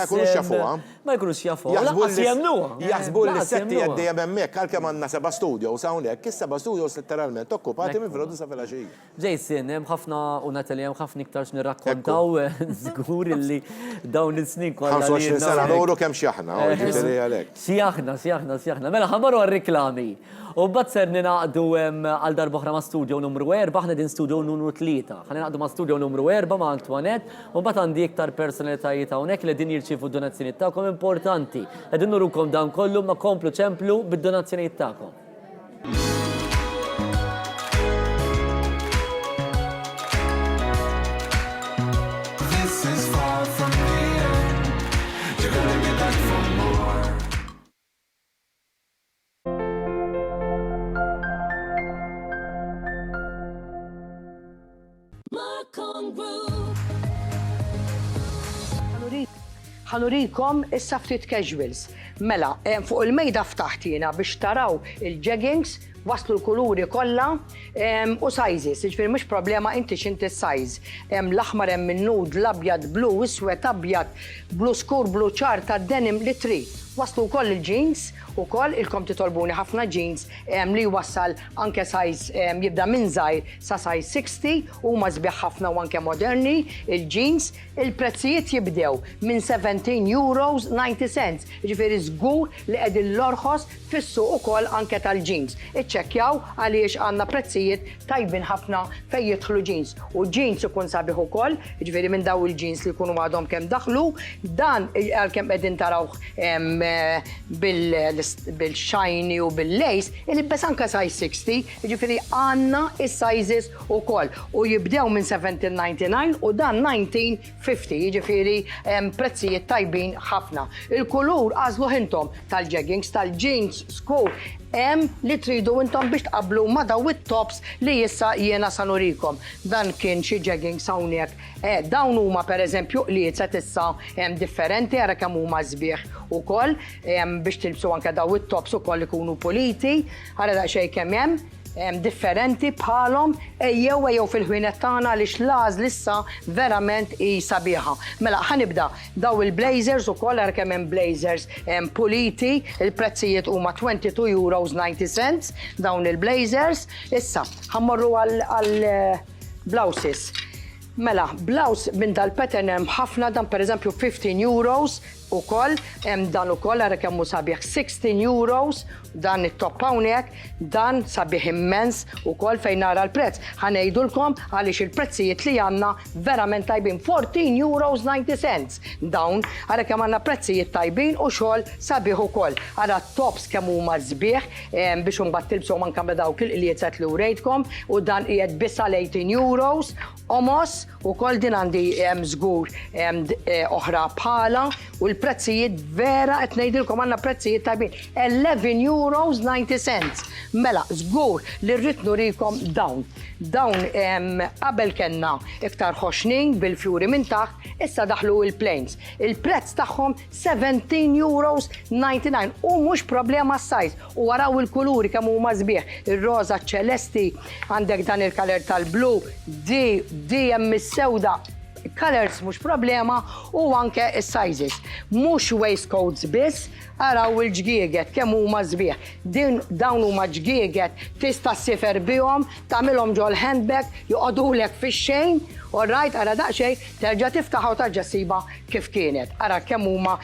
jakunux jafuha. Ma jkunux jafuha. Jaħsbu Laqqas jemnuha. Jaħsbu li Laqqas s-setti jemnuha. għaddejja hemmhekk għalkemm għandna seba' studios hawnhekk, is-seba' studios letteralment okkupati minn filgħodu sa filgħaxija. Jason, hemm ħafna u Natalie hemm ħafna iktar x'nirrakkontaw żgur illi dawn is-snin kollha. 25 sena luru kemm x'aħna, ġifieri għalhekk. X'aħna. Mela ħammaru għar-riklami. U bad ser ninaqdu għal darbohra ma' studio numru 4, aħna din studio numru 3. Ħana naqdu ma' studio numru 4 ma' Antoinette, u bad għandi iktar personalitajiet hawnhekk li din jirċievu d-donazzjonijiet tagħkom importanti. Qegħdin nurukom dan kollu ma' komplu ċemplu bid-donazzjonijiet tagħkom. This is far from the end. You're gonna be back for more. ħanurikom issa ftit casuals. Mela, fuq il-mejda ftaħtina biex taraw il-jeggings waslu l-kuluri kollha u sizes, ġifieri mhux problema inti x'inti size. Hemm l-aħmar hemm min-nud, l-abjad, blu, iswed, abjad, blu skur, blu ċar ta' denim li trid. Waslu wkoll il-jeans ukoll ilkom titolbuni ħafna jeans li wassal anke size jibda minn żgħir sa size 60 huma sbieħ ħafna u anke moderni. Il-jeans il-prezzijiet jibdew minn €17.90. Ġifieri żgur li qegħdin l-orħos fis-suq ukoll anke tal-jeans. Iċċekkjaw għaliex għandna prezzijiet tajbin ħafna fejn jidħlu jeans. U jeans ikun sabiħ ukoll, ġifieri minn daw il-jeans li jkunu għadhom kemm daħlu, dan għalkemm qegħdin tarawh bil-shiny u bil-lace, il-bes anka size 60, ġifiri għanna il-sizes u koll. U jibdew minn $17.99 u dan $19.50, ġifiri prezzijiet tajbin ħafna. Il-kulur għazlu hintom tal-jeggings, tal-jeans, skur, li tridu intom biex tqablu ma daw it-tops li jissa jiena sanurikom. Dan kien xi jeggings hawnhekk. Dawn huma pereżempju li jitset issa differenti ara kemm huma sbieħ ukoll biex tilbsu anke daw it-tops ukoll ikunu puliti. Ara daqsxejn kemm hemm differenti bħalhom ejjew fil-ħwienet tagħna għaliex l-għażl issa verament hi sabiħa. Mela ħanibda daw il-blazers ukoll ara kemm hemm blazers puliti, il-prezzijiet huma €22.90 dawn il-blazers. Issa ħammorru għal blouses. Mela, blouse minn dal-pattern hemm ħafna dan pereżempju €15 ukoll, hemm dan ukoll ara kemm hu sabiħ €16, dan it-top hawnhekk, dan sabiħ immens ukoll fejn nara l-prezz. Ħanejdulkom għaliex il-prezzijiet li għandna verament tajbin €14.90. Dawn ara kemm għandna prezzijiet tajbin u xogħol sabiħ ukoll. Ara tops kemm huma sbieħ biex imbagħad tilbshom anke ma dawk il-qliet li urejtkom u dan qiegħed biss għal €18. Omos ukoll din għandi żgur oħra bħala u l-prezzijiet vera qed ngħidilkom għandna prezzijiet tajbin €11.90. Mela, żgur li rrid nurikom dawn. Dawn qabel kellna iktar ħoxnin bil-fjuri minn taħt, issa daħlu il-plains. Il-prezz tagħhom €17.99 u mhux problema s-sajż. U waraw il-kuluri kemm huma sbieħ. Ir-roża ċelesti għandek dan il-kaler tal-blu, di hemm is-sewda. Colors mhux problema u anke is-sizes. Mhux waistcoats biss, araw il-ġgieget kemm huma sbieħ. Dawn huma ġgieget tista' ssifer bihom, tagħmilhom ġol handbag, joqogħdulek fix-xejn, Alright, ara daqxej, terġa' tiftaħ u terġa' siba kif kienet. Ara kemm huma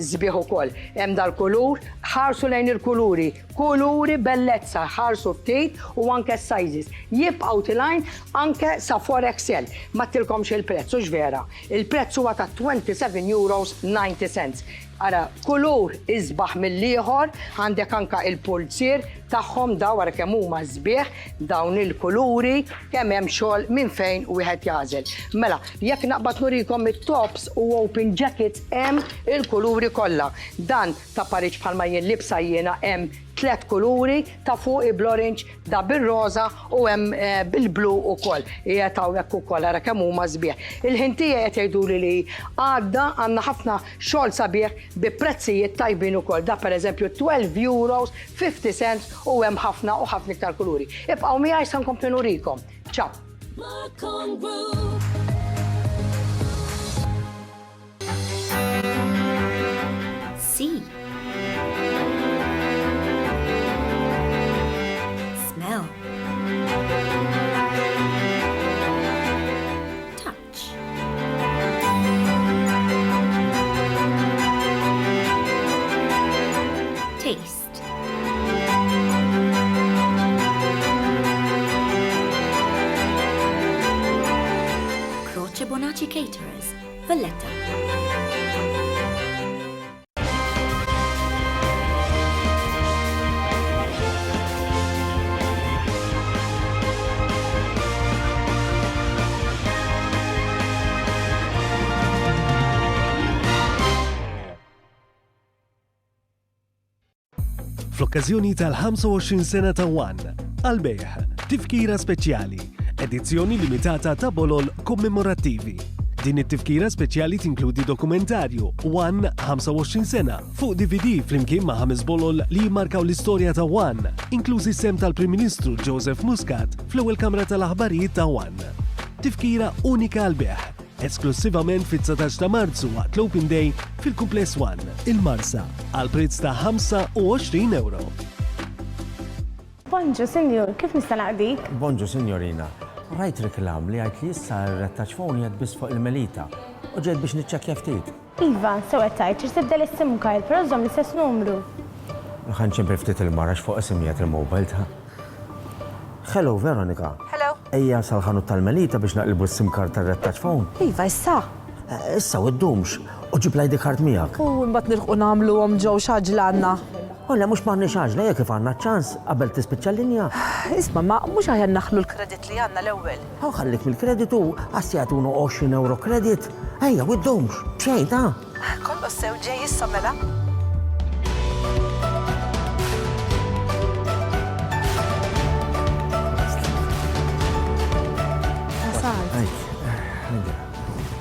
sbieħ ukoll. Hemm dal-kulur, ħarsu lejn il-kuluri. Kuluri bellezza, ħarsu ftit u anke sizes. Jibqgħu tilajn anke sa 4XL. Ma tilkomx il-prezz, hux vera. Il-prezz huwa ta' €20.90. Ara, kulur izbaħ mill-ieħor, għandek anka il-pulzir tagħhom daw ara kemm huma sbieħ dawn il-kuluri kemm hemm xogħol minn fejn wieħed jara. jażel. Mela, jekk naqbad nurikom it-tops u open jackets hemm il-kuluri kollha. Dan ta' Pariġ bħalma jien libsa jiena hemm 3 kuluri ta' fuq bl-orange, da bil-roza u hemm bil-blu ukoll. Hija ta' hekk ukoll ara kemm huma sbieħ. Il-ħintija qed jgħiduli li għadda għandna ħafna xogħol sabiħ bi prezzijiet tajbin ukoll. Da pereżempju 12 euros, 50 cents u hemm ħafna u ħafna iktar kuluri. Ibqgħu miegħi se nkompli nurikom. Ciao. See. Smell. Touch. Taste. Croce Bonacci Caterers, Valletta. Fl-okkażjoni tal-25 sena ta' One, għal-bejħ, tifkira speċjali, edizzjoni limitata ta' bolol kommemorattivi. Din it-tifkira speċjali tinkludi dokumentarju One 25 sena fuq DVD flimkien ma' 5 bolol li jmarkaw l-istorja ta' One, inklużi sem tal-Prim Ministru Joseph Muscat fl-ewwel Kamra tal-Aħbarijiet ta' One. Tifkira unika għal-beħ, esklusivament fit-19 ta' Marzu waqt l-Open Day fil-Kumpless One, il-Marsa, għal prezz ta' 25 euro. Bonġu, senjur, kif nista' naqdik? Bonġu, signorina. Rajt reklam li għajt li issa r-touch phone jgħad bis fuq il-Melita u ġed biex niċċekkja ftit. Iva, sew qed tgħid ċirtibdel is-sim card, però żomm l-istess numru. Ħanċempel ftit il-marax fuq isimijiet il-mobile ta'. Hello, Veronika. Hello. Ejja sal-ħanut tal-Melita biex naqlibu s-sim card tar-touch phone. Iva, issa. Issa u ddumx u ġib l-ID card miegħek. U mbagħad nirħu nagħmluhom ġew xaġlanna. Olla, mux maħni xaġla, jek kif għanna ċans, qabel tispiċċa l-linja. Isma, ma mhux aħjar naħlu l-kredit li għandna l-ewwel. Għaw ħallik mill-kreditu, għassijatunu 20 euro kredit. Ejja, u ddumx, xejn ta' Kollu sew ġej issa mela.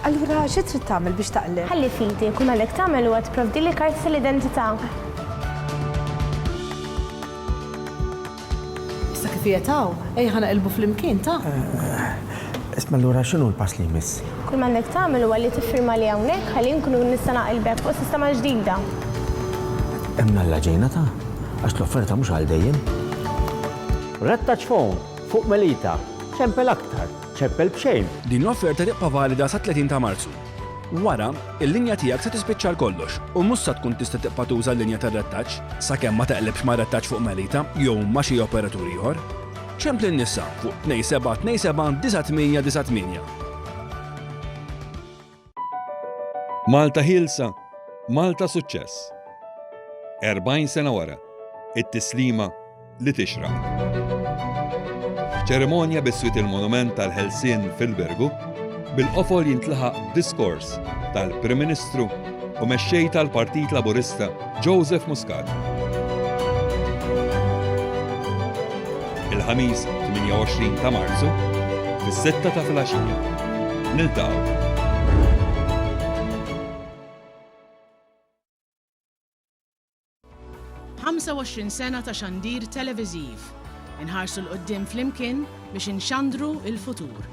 Allura, xi trid tagħmel biex taqleb? Ħalli fidi, kun għalhekk tagħmel u qed provdi li karti tal-identità. Issa kif jetaw, ejja naqilbu fl-imkien ta'. Isma allura x'inhu l-pass li jmiss? Kull ma għandek tagħmel huwa li tiffirma li hawnhekk ħalli nkunu nista' naqilbek fuq sistema ġdida. Hemm l-ġejna ta' għax l-offerta mhux għal dejjem. Red Touch Phone fuq Melita, ċempel aktar, ċempel b'xejn. Din l-offerta tibqa' valida sa 30 ta' Marzu. Wara, il-linja tiegħek se tispiċċa kollox u mhux se tkun tista' tibqa' tuża l-linja tar-Red Touch sakemm ma taqlebx ma' Red Touch fuq Melita jew ma' xi operatur ieħor. ċempli n-nissa fuq 2727-9898. Malta Hilsa, Malta Suċċess. 40 sena wara, it-tislima li tixraq. ċerimonja bis-Swit il-Monument tal-Ħelsien fil-Bergu bil-qofol jintlaħaq diskors tal-Prim Ministru u mexxej tal-Partit Laburista Joseph Muscat. Il-ħamis 28 ta' Marzu fis-6 ta' filgħaxija. Niltaqgħu. sena ta' xandir televiżiv. Inħarsu l-qoddim flimkien biex inxandru il-futur.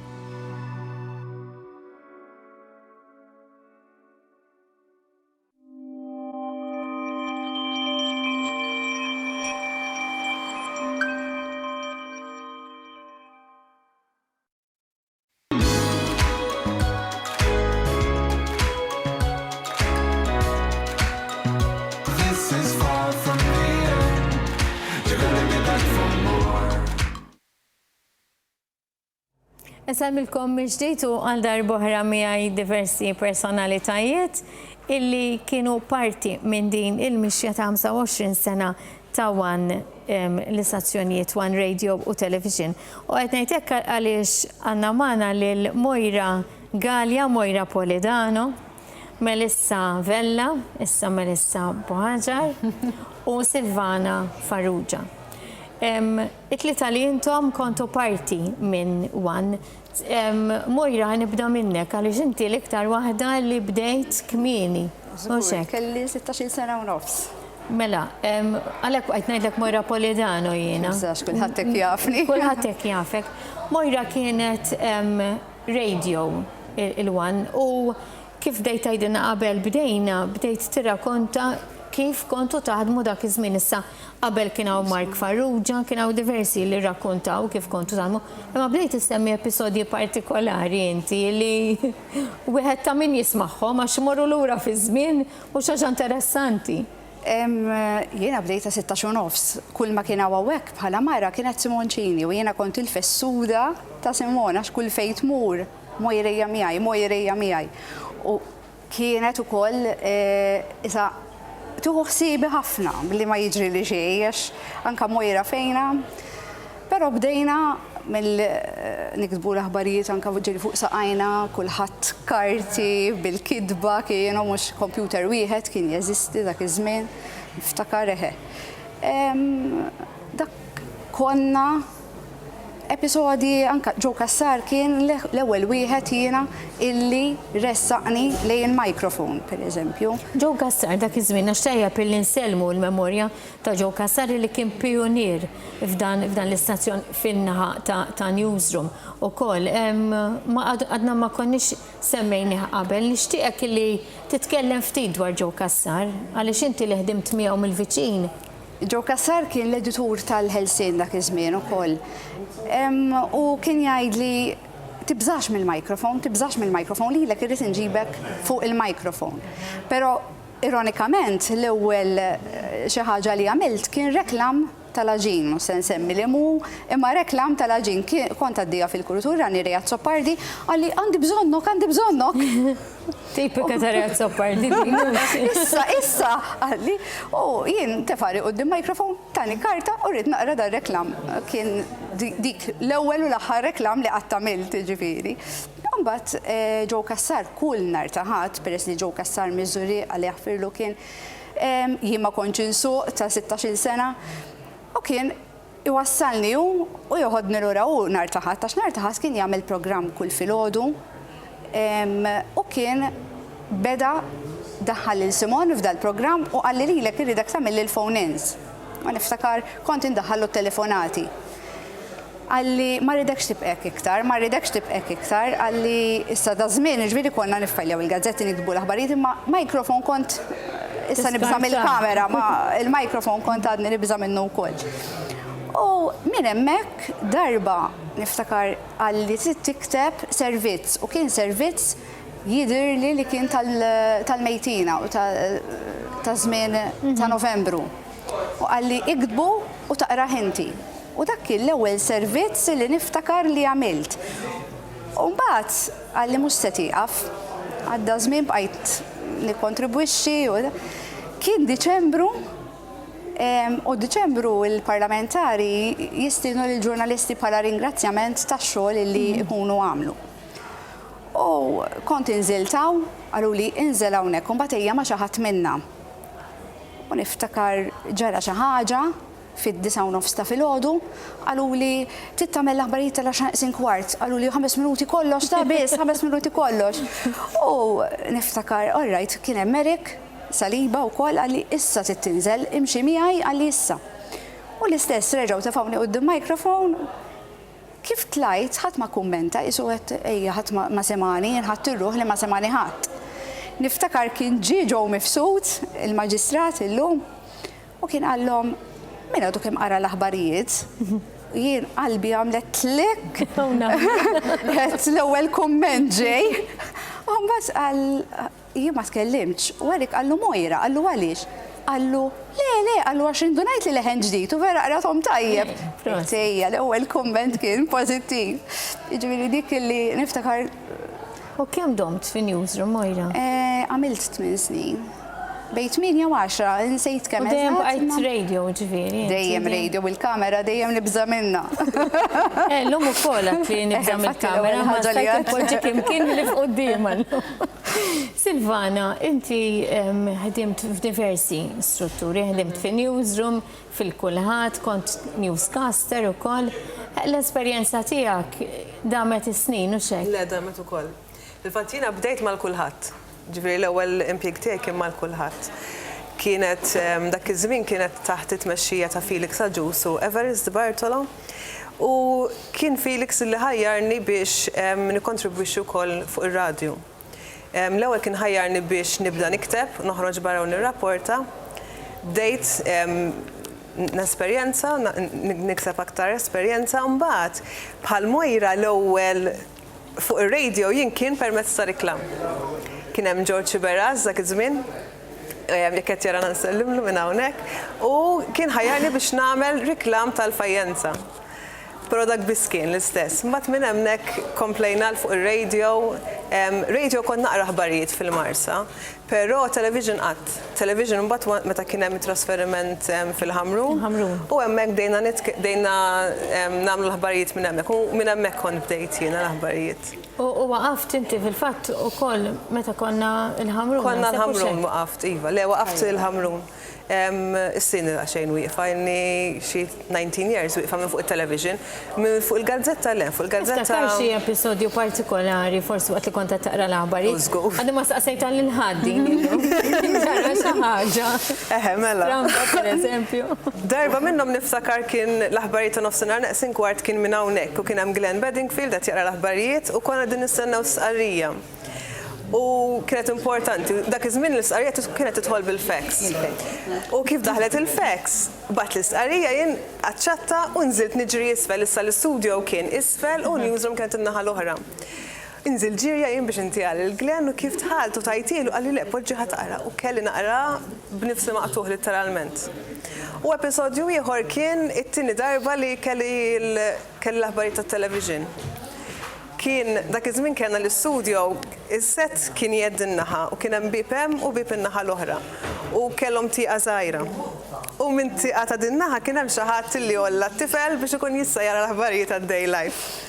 Esalmilkom ġdijtu għal darbohra miħaj diversi personalitajiet illi kienu parti minn din il-mixja ta' 25 sena ta' One l-istazzjonijiet One Radio u Television. U qed ngħid hekk għaliex għandna magħna lil Mojra Galja, Mojra Polidano, Melissa Vella, issa Melissa Boħaġar u Silvana Farrugia. It-tlieta li intom kontu parti minn One. Mojra nibda minnek għaliex inti l-iktar waħda li bdejt kmieni. Kelli 16 sena u nofs. Mela, għalek għajt ngħidlek Mojra Polidano jiena. Kulħadd jafni. Kulħadd jafek. Mojra kienet radio il-One u kif bdejt għajdina qabel bdejt tirrakkonta kif kontu taħdmu dak iż-żmien. Issa qabel kien hawn Mark Farrugia, kien hawn diversi li rrakkontaw kif kontu taħdmu. Imma bdejt issemmi episodji partikolari inti li wieħed ta' min jismagħhom għax imorru lura fi żmien u xi ħaġa interessanti. Jiena bdejta 16 nofs. Kull ma kien hawnhekk bħala mara kienet Simoncini u jiena kont il-fessuda ta' Simona għax kull fejn tmur Mojrejja miegħi. U kienet ukoll isa tuħu ħsibi ħafna billi ma jiġri li xejn għax anke Mojra fejna. Però bdejna mill-nikdbu l-aħbarijiet anke ġieli fuq saqajna, kulħadd karti bil-kidba kienu mhux computer wieħed kien jeżisti dak iż-żmien, niftakar eħe. Dak konna episodi anke Joe Cassar kien l-ewwel wieħed jiena illi ressaqni lejn il-mikrofon, pereżempju. Joe Cassar dak iż-żmien għax tajjeb illi nsellmu l-memorja ta' Joe Cassar li kien pionier f'dan l-istazzjon fin-naħa ta' Newsroom ukoll. Għadna ma konniex semmejniha qabel, nixtieqek illi titkellem ftit dwar Joe Cassar għaliex inti li ħdimt miegħu mill-viċin. Joe Cassar kien l-editur tal-Helsin dak iż-żmien ukoll. U kien jgħidli tibżax mill-mikrofon lilek irrid inġibek fuq il-mikrofon. Però ironikament l-ewwel xi ħaġa li għamilt kien reklam tal-Aġin, se nsemmi li mu, imma reklam tal-Aġin kont għaddija fil-kultura ni Rejat Soppardi għalli għandi bżonnok. Tipika ta' Rejat Soppardi. Issa għalli, u jien tefari qudiem mikrofon tani karta u rrid naqra dar reklam. Kien dik l-ewwel u l-aħħar reklam li qatt għamilt ġifieri. Imbagħad Joe Cassar kull nhar ta' ħadd peress li Joe Cassar Miżuri għalli jaħfirlu kien jien ma kontx insuq ta' 16 sena. U kien iwassalni u joħodni lura u nhar ta' ħadd għax nhar ta' ħadd kien jagħmel programm kull filgħodu u kien beda daħħal lil Simon f'dal programm u qalli lilek irridek tagħmel lil phone-ins. Ma niftakar kont indaħħallu t-telefonati. Għalli ma rridekx tibqek iktar, għalli issa da żmien ġifieri konna niffajljaw il-gazzetti nikbu l-aħbarijiet imma mikrofon kont issa nibża mill-kamera, ma il-mikrofon kont għadni nibża minnu wkoll. U minn hemmhekk darba niftakar għalli trid tikteb servizz u kien servizz jidhirli li kien tal-mejtina u ta' żmien ta' Novembru. U għalli iktbu u taqra inti. U dak kien l-ewwel servizz li niftakar li għamilt. U mbagħad għalli mhux se tieqaf, għadda żmien bqajt nikkontribwixxi u kien Diċembru u Diċembru il-parlamentari jistiednu lill ġurnalisti bħala ringrazzjament tax-xogħol li jkunu għamlu. U kont inżiltaw, qalu li inżel hawnhekk u mbagħad ejja ma' xi ħadd minnha. U niftakar ġara xi ħaġa fid-9:09 ta' filgħodu, qalu li trid tagħmel l-aħbarijiet tal-10:15, qalu li 5 minuti kollox ta' biss, 5 minuti kollox. U niftakar, all right, kien hemm Erik Saliba wkoll għalli issa trid tinżel imxi miegħi għalli issa. U l-istess reġgħu tefgħuni quddiem mikrofon. Kif tlajt ħadd ma kummenta isu qed ejja ħadd ma semani, ħadd irruħ li ma semani ħadd. Niftakar kien ġieġew mifsud il-maġistrat illum u kien qallhom min għadu kemm qara l-aħbarijiet, jien qalbi għamlet klik, l-ewwel kumment ġej, u mbagħad qal jien ma tkellimx, u Erik qallu Mojra, qallu għaliex? Qallu le, qallu għax indu ngħid li leħen ġdid u vera qrahom tajjeb. Tejja l-ewwel kumment kien pożittiv. Jiġifieri dik li niftakar. U kemm domt fi Newsroom Mojra? Għamilt 8 snin. Bejt 8 u 10, nsejt kemm. U dejjem bqajt radio ġifieri. Dejjem radio bil-kamera, dejjem nibża minna. L-lum ukoll li nibża mill-kamera, ma stajt poġġek imkien li f'quddiem. Silvana, inti ħdimt f'diversi strutturi, ħdimt fi newsroom, fil-kulħadd, kont newscaster ukoll. L-esperjenza tiegħek damet is-snin u xejn? Le, damet ukoll. Fil-fatt jiena bdejt mal-kulħadd. Ġifieri l-ewwel impjieg tiegħi kien mal-kulħadd. Kienet dak iż-żmien kienet taħt it-tmexxija ta' Felix Aġus u Everest Bartolo. U kien Felix li ħajjarni biex nikkontribwixxi wkoll fuq ir-radju. L-ewwel kien ħajjarni biex nibda nikteb, noħroġ barra u nirrapporta. Bdejt n-esperjenza, nikseb aktar esperjenza, mbagħad bħal Mojra l-ewwel fuq ir-radio jien kien permezz ta' riklam. Kien hemm George Beraz dak iż-żmien, jekk qed jara nsellimlu minn hawnhekk, u kien ħajjarni biex nagħmel riklam tal-fajjenza. Però dak biss kien l-istess. Mbagħad minn hemmhekk komplejna fuq ir-radio, radio kont naqra aħbarijiet fil-Marsa, però television qatt. Television mbagħad meta kien hemm trasferiment fil-Ħamrun. U hemmhekk dejna nagħmlu l-aħbarijiet minn hemmhekk u minn hemmhekk kont bdejt jiena l-aħbarijiet. U waqaft inti fil-fatt ukoll meta konna l-Ħamrun. Konna l-Ħamrun waqaft, iva, le waqaft il-Ħamrun. Is-sini xejn wieqfa, inni xi 19 years wieqfa minn fuq it-television, minn fuq il-gazzetta le, fuq il-gazzetta. Iftakar xi episodju partikolari forsi waqt li kont qed taqra l-aħbarijiet. Għaddi ma staqsejta lil ħaddin ġara xi ħaġa. Mela. Trampa pereżempju. Darba minnhom niftakar kien l-aħbarijiet ta' nofsinhar neqsin kwart kien minn hawnhekk u kien hemm Glenn Bedingfield qed jaqra l-aħbarijiet u konna din nistennew sqarrija. U kienet importanti, dak iż-żmien l-istqarrija kienet tidħol bil-fax. U kif daħlet il-fax, bat l-istqarrija jien aċċatta u nżilt niġri isfel, issa l-istudio kien isfel u newsroom kienet in-naħa l-oħra. Inżil ġirja jien biex intijal il-Glenn u kif tħalt u tajtilu għalli le poġġi ħataqra u kelli naqra b'nifsi maqtuħ literalment. U episodju ieħor kien it-tieni darba li kelli l-aħbarijiet tat-television. Kien dak iż-żmien kellna l-istudio, is-set kien jgħedd in-naħa u kien hemm bib hemm u bib in-naħa l-oħra. U kellhom tieqa żgħira. U minn tieqa ta' din naħa kien hemm xi ħadd li olla t-tifel biex ikun jista' jara l-aħbarijiet tad-day life.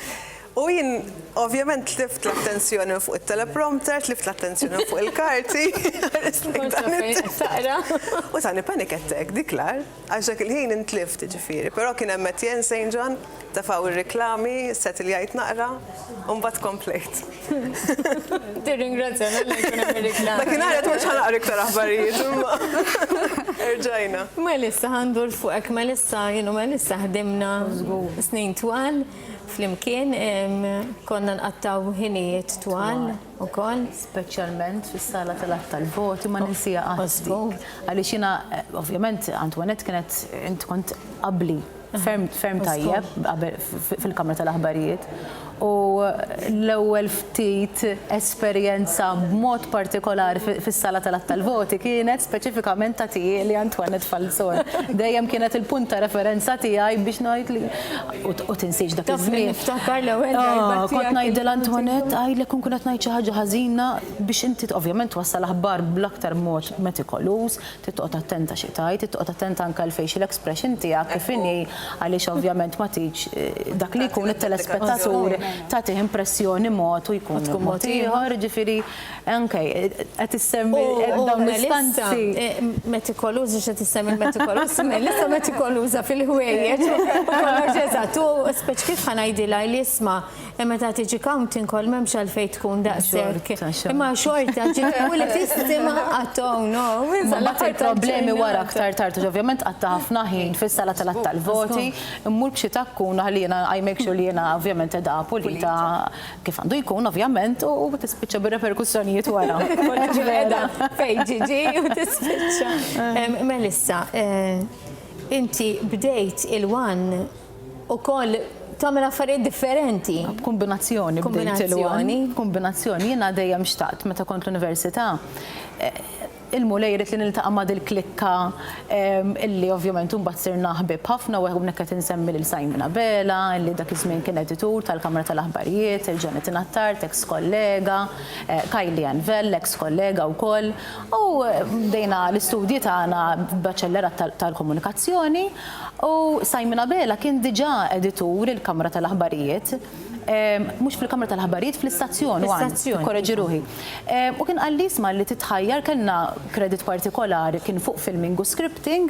U jien ovvjament tlift l-attenzjoni fuq it-teleprompter, tlift l-attenzjoni fuq il-karti. U tani panic attack, diklar, għax dak il-ħin intlift ġifieri. Però kien hemm Etienne St. John, tafaw ir-reklami, set il jgħid naqra, u mbagħad komplejt. Tirringrazzjana li jkun hemm ir-reklami. Dak kien għaret mhux ħanaqra iktar aħbarijiet, imma erġajna. Melissa ħandur fuqek, Melissa ħdimna snin twal. Flimkien konna nqattaw ħinijiet twal ukoll. Speċjalment fis-sala tal-voti ma ninsija qatt. Għaliex jiena ovvjament Antoinette kienet int kont qabli ferm tajjeb fil-Kamra tal-Aħbarijiet. U l-ewwel ftit esperjenza b'mod partikolari fis-sala tal-voti kienet speċifikament ta' tiegħi li Antoinette Falzon. Dejjem kienet il-punt ta' referenza tiegħi biex ngħid li u tinsiex dak iż-żmien. Niftakar l-ewwel darba. Kont ngħidel Antoinette għajlek kun qed ngħid xi ħaġa ħażina biex inti ovvjament wassal aħbar bl-aktar mod metikolus, titqgħod attenta xi tajt, titqgħod attenta anke l-facial expression tiegħek kif inhi għaliex ovvjament ma tiġ dak li jkun it-telespettaturi tagħti impressjoni mod u jkun mod ieħor, ġifieri anke qed issemmi dawn l-istanzi. Metikoluża x'qed issemmi l-metikolus, Melissa metikoluża fil-ħwejjeġ. Kollox eżatt, u speċ kif ħanajdilha li isma' meta tiġi counting kol m'hemmx għalfejn tkun daqshekk. Imma xorta ġiet u li tistima għatton, no. Mbagħad il-problemi wara aktar tard, ovvjament qatta ħafna ħin fis-sala tal-voti, immur b'xi takkun ħalli jiena I make sure li jiena ovvjament edha pulita kif għandu jkun ovvjament u tispiċċa bir-reperkussjonijiet wara. Fejn ġiġi u tispiċċa. Melissa, inti bdejt il-wan ukoll tagħmel affarijiet differenti. Kombinazzjoni bdejt il-wan. Kombinazzjoni jiena dejjem xtaqt meta kont l-università. il-mulejret li niltaqa' ma' dil-klikka illi ovvjament mbagħad sirna ħbieb ħafna u hawnhekk qed insemmi lil Simon Abela illi dak iż-żmien kien editur tal-Kamra tal-Aħbarijiet, il-Janet Nattart, ex-kollega, Kylie Anvell, ex-kollega wkoll. U bdejna l-istudji tagħna b'baċellerat tal-komunikazzjoni u Simon Abela kien diġà editur il-Kamra tal-Aħbarijiet. Mhux fil-Kamra tal-Aħbarijiet, fl-istazzjon, korreġi ruħi. U kien qal li isma' li titħajjar kellna kredit partikolari kien fuq filming u scripting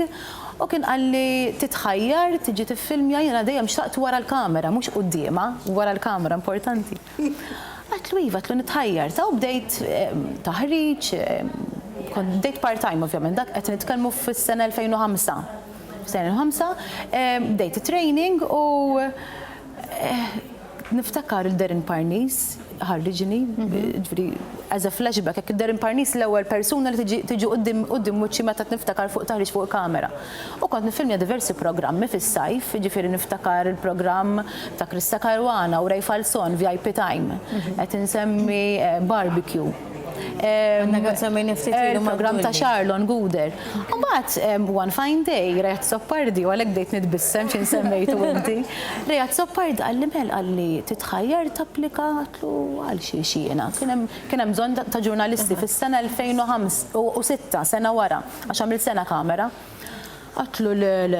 u kien qal li titħajjar tiġi tiffilmja jiena dejjem xtaqt wara l-kamera, mhux qudiema, wara l-kamera importanti. Għatlu iva, għatlu nitħajjar, ta' u bdejt taħriġ, bdejt part-time ovvjament, dak qed nitkellmu fis-sena 2005. Fis-sena 2005 bdejt training u niftakar il-Derin Parnis, ħarriġni, as a flashback, jekk il-Derin Parnis l-ewwel persuna li tiġi qudiem wiċċi meta niftakar fuq taħriġ fuq il-kamera. U kont nifilmja diversi programmi fis-sajf, ġifieri niftakar il-programm ta' Krista Karwana u Ray Falson, VIP Time, qed insemmi Barbecue. Il-program ta' Charlon Guder. U mbagħad One Fine Day, Rejat Soppardi, u għalhekk bdejt nitbissem x'in semmejtu inti. Rejat Soppardi qalli qalli titħajjar tapplika għatlu għal xi jiena. Kien hemm bżonn ta' ġurnalisti fis-sena 2006, sena wara, għax għamilt sena kamera. Għatlu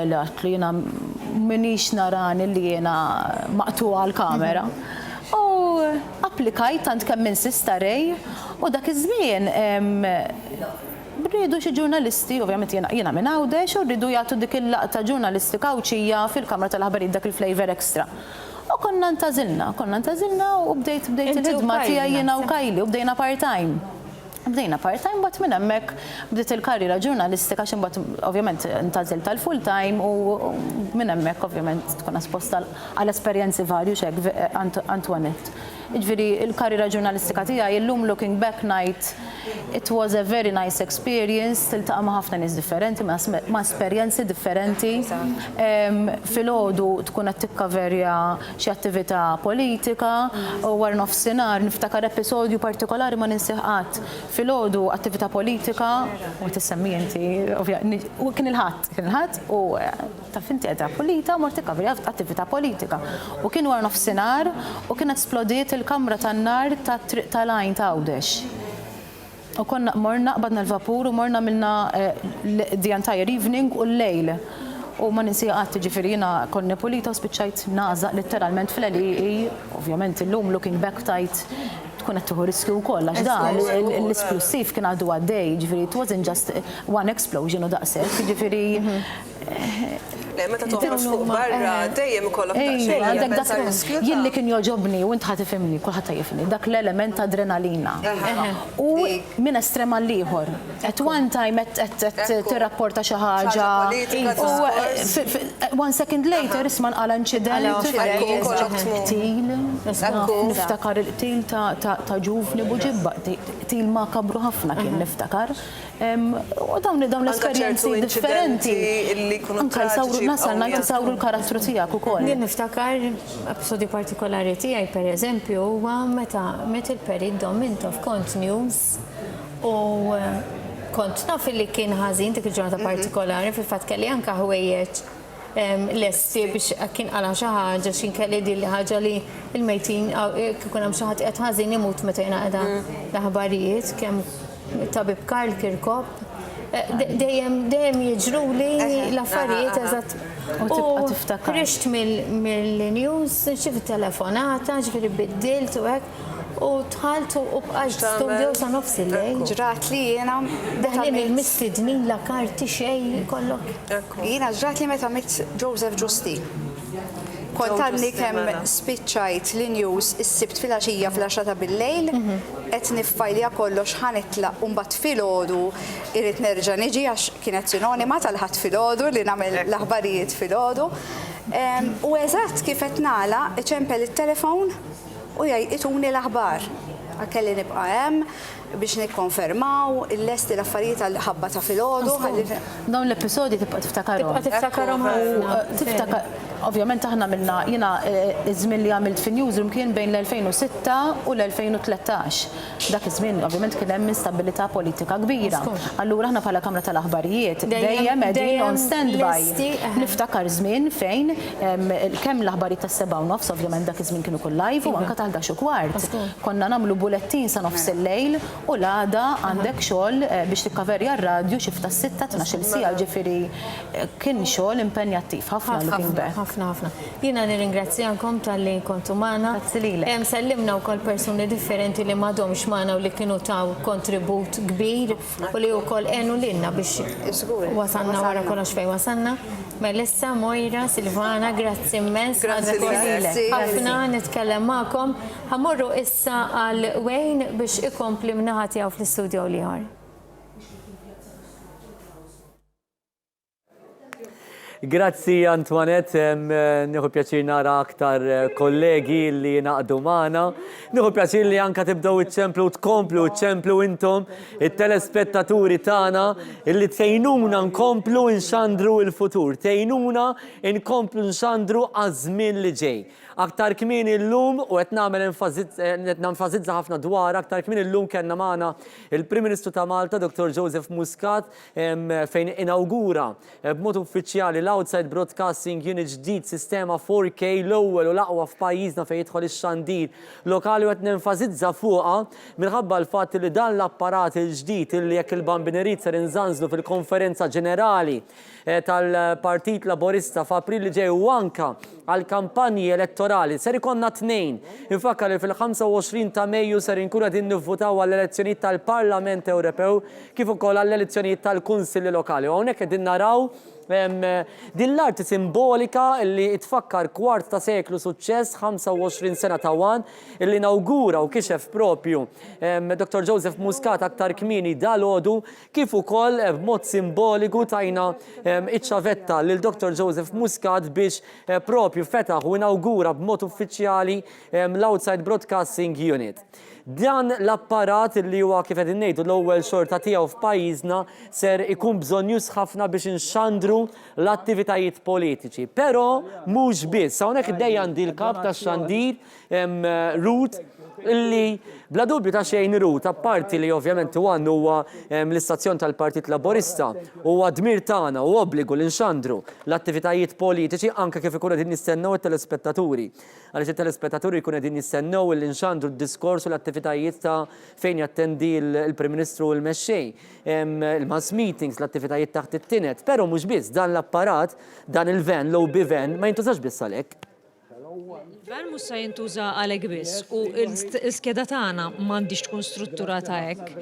għatlu jiena minix narani li jiena maqtuha għall-kamera. U applikajt tant kemm minn sista Rej u dak iż-żmien rridu xi ġurnalisti, ovvjament jiena minn Għawdex, u rridu jagħtu dik il-laqta ġurnalistika kawċija fil-Kamra tal-Aħbarijiet dak il-flavor extra. U konna ntażilna u bdejt il-ħidma tiegħi jiena u Kylie u bdejna part-time. Bdejna part-time, bat minn hemmhekk bdiet il-karriera ġurnalistika xi mbagħad ovvjament ntażilt tal-full-time u minn hemmhekk ovvjament tkun esposta għal esperjenzi varju x'hekk Antoinette. Jiġifieri il-karriera ġurnalistika tiegħi illum looking back night, it was a very nice experience, tiltaqa' ma' ħafna nies differenti, ma' esperjenzi differenti. Filgħodu tkun qed tikkaverja xi attività politika u wara nofsinhar niftakar episodju partikolari ma ninsih qatt. Filgħodu attività politika u tissemmi inti u kien il-ħadd u taf inti qiegħda polita mort tikkaverja attività politika. U kien wara nofsinhar u kien esplodiet il-kamra tan-nar tat-triq tal-għajn ta' Għawdex. U konna morna qbadna l-vapur u morna milna the entire evening u l-lejl. U ma ninsi għat ġifieri jiena konni pulita u spiċċajt nagħżaq letteralment fil-għaliji, ovvjament illum looking back tajt tkun qed tieħu riskju wkoll għax dan l-esplussiv kien għadu għaddej, ġifieri it wasn't just one explosion u daqshekk, ġifieri meta toħroġ fuq barra dejjem ikollok daqsxejn. Jien li kien joġobni u int ħadd tifhimni, kulħadd jifhimni, dak l-element ta' adrenalina. U minn estrem għal ieħor. At one time qed tirrapporta xi ħaġa u one second later isma' nqala inċident qtil. Niftakar il-qtil ta' Ġufni Buġibba, qtil makabru ħafna kien niftakar. U dawn l-esperjenzi differenti. Anke jsawru l-karattru tiegħek ukoll. Jien niftakar episodju partikolari tiegħi pereżempju huwa meta il-Perit Domintov kont news u kont naf li kien ħażin dik il-ġurnata partikolari fil-fatt kelli anke ħwejjeġ lesti biex kien qala xi ħaġa x'inkelli din ħaġa li l-mejtin kien hemm xi ħadd qed ħażin imut meta jiena qiegħda l-aħbarijiet kemm tabib Karl Kirkop. Dejjem jiġru li l-affarijiet eżatt. U rixt mill-news, xi telefonata, ġifieri biddilt u hekk. U tħaltu u bqax studio sa nofs il-lejl. Ġrat li jiena daħlin il-mistednin la karti xejn kollok. Jiena ġrat li meta mit Joseph Ġusti. Kont għadni kemm spiċċajt l-news is-sibt fil-għaxija fil-10 ta' bil-lejl, qed niffajlja kollox ħanitlaq u mbagħad filgħodu irid nerġa' niġi għax kienet sinonima tal-ħadd filgħodu li nagħmel l-aħbarijiet filgħodu. U eżatt kif qed nagħlaq iċempel it-telefon u jgħidituni l-aħbar. Kelli nibqa' hemm, biex nikkonfermaw il-lesti l-affarijiet għal-ħabba ta' filgħodu. Dawn l-episodi tibqa' tiftakarhom. Tiftakar, ovvjament aħna minna jiena iż-żmien li għamilt fin newsroom kien bejn l-2006 u l-2013. Dak iż-żmien ovvjament kien hemm instabilità politika kbira. Allura aħna bħala Kamra tal-Aħbarijiet dejjem qegħdin on standby. Niftakar żmien fejn kemm l-aħbarijiet tas-7:09 ovvjament dak iż-żmien kienu kull live u anke tal-11:15. Konna nagħmlu bulettin sa nofs il-lejl u l-għada għandek xogħol biex tikkaverja r-radju xi fta' 6-12 siegħa ġifieri kien xogħol impenjattiv ħafna looking back. Ħafna. Jiena nirringrazzjakom tal-li kontu magħna. Sellimna wkoll persuni differenti li m'għadhomx magħna u li kienu taw kontribut kbir u li wkoll għenu lilna biex wasanna wara kollox fejn wasanna. Melissa, Mojra, Silvana, grazzi immens. Ħafna nitkellem magħkom. Ħamorru issa għal Wayne biex ikompli mnaħa tiegħu fl-istudio liħor. Grazzi Antoinette, nieħu pjaċir nara aktar kollegi li naqdu magħna. Nieħu pjaċir li anka tibdew iċċemplu tkomplu iċċemplu intom it-telespettaturi tagħna illi tgħinuna nkomplu nxandru l-futur, tgħinuna nkomplu nxandru għaż-żmien li ġej. Aktar kmin illum u qed nagħmel nenfasizza ħafna dwar aktar kmin illum kellna magħna il-Prim Ministru ta' Malta, Dr. Joseph Muscat, fejn inawgura b'mod uffiċjali l-Outside Broadcasting Unit ġdid sistema 4K l-ewwel u l-aqwa f'pajjiżna fejn jidħol ix-xandir lokali u qed nenfasizza fuqha minħabba l-fatt li dan l-apparat il-ġdid illi jekk il-Bambinerit ser inżanżlu fil-konferenza ġenerali tal-Partit Laburista f'April li ġej u anka għal-kampanji elettorali ser ikonna 2. Infakkar li fil-25 ta' Mejju ser inkunu qegħdin nivvutaw għall-elezzjonijiet tal-Parlament Ewropew kif ukoll għall-elezzjonijiet tal-Kunsilli Lokali. Hawnhekk qegħdin naraw din l-arti simbolika li tfakkar kwart ta' seklu suċċess 25 sena ta' wan illi nawgura u kixef propju Dr. Joseph Muscat aktar kmini dal-għodu kif ukoll b'mod simboliku tajna iċċavetta lil Dr. Joseph Muscat biex propju fetaħ u inawgura b'mod uffiċjali l-Outside Broadcasting Unit. Dan l-apparat li huwa kif qed ngħidu l-ewwel xorta tiegħu f'pajjiżna ser ikun bżonjus ħafna biex inxandru l-attivitajiet politiċi. Però mhux biss, hawnhekk iddejja għandi l-kap tax-xandir Ruth illi bla dubju ta' xejn Ruth, apparti li ovvjament huwa l-istazzjon tal-Partit Laburista huwa dmir tagħna u obbligu li nxandru l-attivitajiet politiċi anke kif ikunu qegħdin nistennew it-telespettaturi. Għaliex it-telespettaturi jkunu qegħdin nistennew li nxandru d-diskors u l-attivitajiet ta' fejn jattendi l-Prim Ministru u l-mexxej, il-mass meetings, l-attivitajiet taħt it-tinet, però mhux biss dan l-apparat, dan il-van, l-OB van, ma jintużax biss għalhekk. Il-van mhux se jintuża għalhekk biss u l-skeda tagħna m'għandix tkun strutturata hekk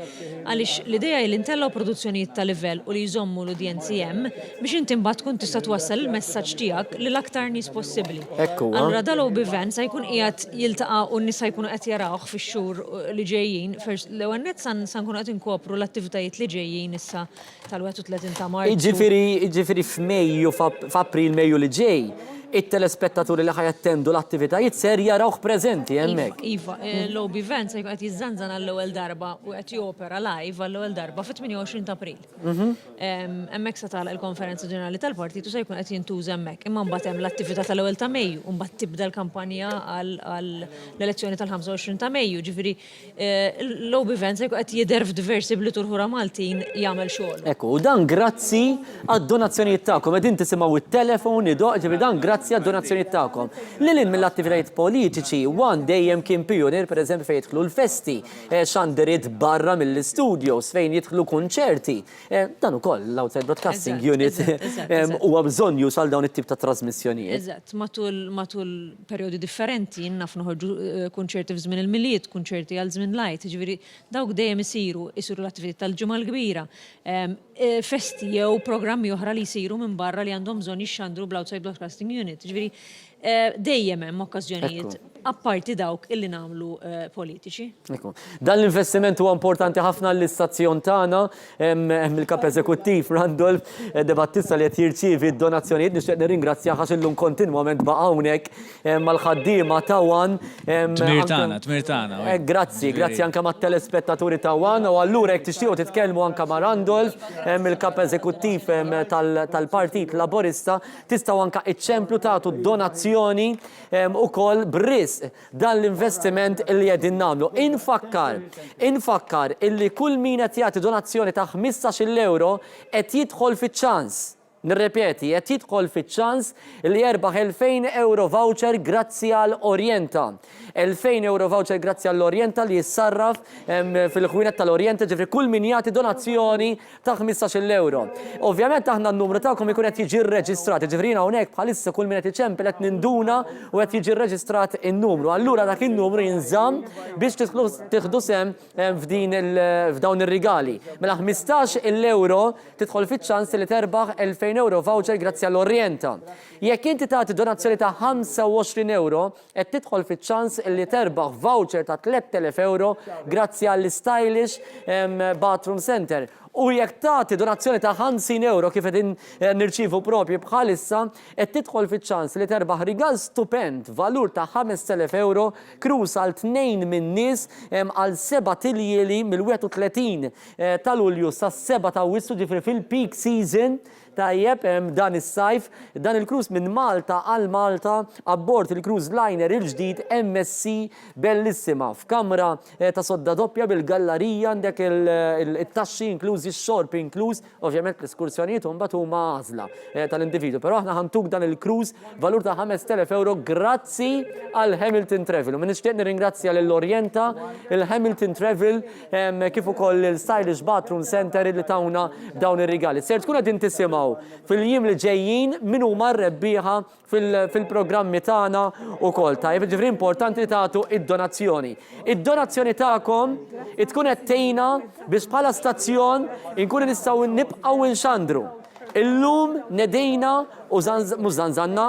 għaliex l-idea li ntellgħu produzzjonijiet ta' livell u li jżommu l-udjenzi hemm biex inti mbagħad tkun tista' twassal il-messaġġ tiegħek lil aktar nies possibbli. Allura dal-OB van se jkun qiegħed jiltaqa' u n-nies jkunu qed jarawh fix-xhur li ġejjin. L-ewwel nett se nkunu qed inkopru l-attivitajiet li ġejjin issa tal-31 ta' Marzu. Jiġifieri f'Mejju f'April Mejju li ġej it-telespettaturi li ħajattendu l-attivitajiet ser jarawh preżenti hemmhekk. Iva, l-OB van se jkun qed jiżżanżan għall-ewwel darba u qed jopera live għall-ewwel darba fit-28 ta' April. Hemmhekk se tagħlaq il-Konferenza Ġenerali tal-Partit u se jkun qed jintuża hemmhekk. Imma mbagħad hemm l-attività tal-ewwel ta' Mejju u mbagħad tibda l-kampanja għall-elezzjoni tal-25 ta' Mejju. Ġifieri l-OB van se jkun qed jidher f'diversi bliet ħura Maltin jagħmel xogħol. Ekku, u dan grazzi għad-donazzjonijiet tagħkom qegħdin tisimgħu it-telefon ġifieri dan grazzi għad-donazzjonijiet tagħkom. Lilin mill-attivitajiet politiċi, dejjem kien pionier pereżempju fejn jidħlu l-festi, xandiriet barra mill-istudios fejn jidħlu kunċerti. Dan ukoll l-Outside Broadcasting Unit huwa bżonn jusal dawn it-tip ta' trasmissjonijiet. Eżatt, matul perjodi differenti naf noħorġu kunċerti f'żmien il-miliet, kunċerti għal żmien lajt, ġifieri dawk dejjem isiru l-attivitajiet tal-ġimgħa l-kbira. Festi jew programmi oħra li jsiru minn barra li għandhom bżonn jixxandru bl-Outside Broadcasting Unit. Ġifieri dejjem hemm okkażjonijiet apparti dawk illi nagħmlu politiċi. Dan l-investiment huwa importanti ħafna l-istazzjon tagħna, hemm il-kap eżekuttiv Randolph De Battista li qed jirċievi d-donazzjonijiet, nixtieq nirringrazzjah għax illum kontinwament baqa' hawnhekk mal-ħaddiema ta' Wan. Tmirtana. Grazzi anke mat-telespettaturi ta' Wan u allura jekk tixtiequ titkellmu anke ma' Randolph, il-kap eżekuttiv tal-Partit Laburista, tistgħu anke iċċemplu tagħtu donazzjoni ukoll b'ris dan l-investiment illi qegħdin nagħmlu. Infakkar illi kull min qed jagħti donazzjoni ta' 15 euro qed jidħol fiċ-ċans. Nirrepeti, qed jidħol fiċ-ċans li jerbaħ 2000 euro voucher grazzi għal Orjenta. 2000 euro voucher grazzi għall Orjenta li jissarraf fil-ħwienet tal-Orjenta, ġifri kull min jagħti donazzjoni ta' 15 euro. Ovvjament aħna n-numru tagħkom ikun qed jiġi rreġistrat, ġifri hawnhekk bħalissa kull min qed iċempel qed ninduna u qed jiġi rreġistrat in-numru. Allura dak in-numru jinżamm biex tieħdu sem f'dawn ir-rigali. Mela 15 euro tidħol fiċ-ċans li terbaħ 2000 euro voucher grazzi għall Orjenta. Jekk inti tagħti donazzjoni ta' 25 euro, qed tidħol fiċ-ċans li terbaħ voucher ta' 3000 euro grazzi għall-Stylish Bathroom Center. U jekk tagħti donazzjoni ta' 50 euro kif qegħdin nirċievu propju bħalissa, qed tidħol fiċ-ċans li terbaħ rigal stupend valur ta' 5000 euro krus għal 2 min nies għal 7 tiljieli mill-31 ta' Lulju sas-7 ta' Awwissu, ġifri fil-peak season tajjeb dan is-sajf, dan il-cruise minn Malta għal Malta abbord il-cruise liner il-ġdid MSC Bellissima f'kamra ta' sodda doppja bil-gallerija għandek il-taxxi inklużi x-xorb inkluż, ovvjament l-eskursjonijiet mbagħad huma għażla tal-individu, però aħna ħantuk dan il-cruise valur ta' 5000 euro grazzi għal Hamilton Travel. U min nixtieq nirringrazzja lill-Orjenta, il-Hamilton Travel kif ukoll il-Stylish Bathroom Center li tawna dawn ir-rigali. Ser tkun qegħdin tisimgħu fil-jiem li ġejjin min huma r-rebbieħa fil-programmi tagħna wkoll. Tajjeb, ġifri importanti li tagħtu id-donazzjoni. Id-donazzjoni tagħkom tkun qed tgħinna biex bħala stazzjon inkunu nistgħu nibqgħu nxandru. Illum nedejna u zanzanna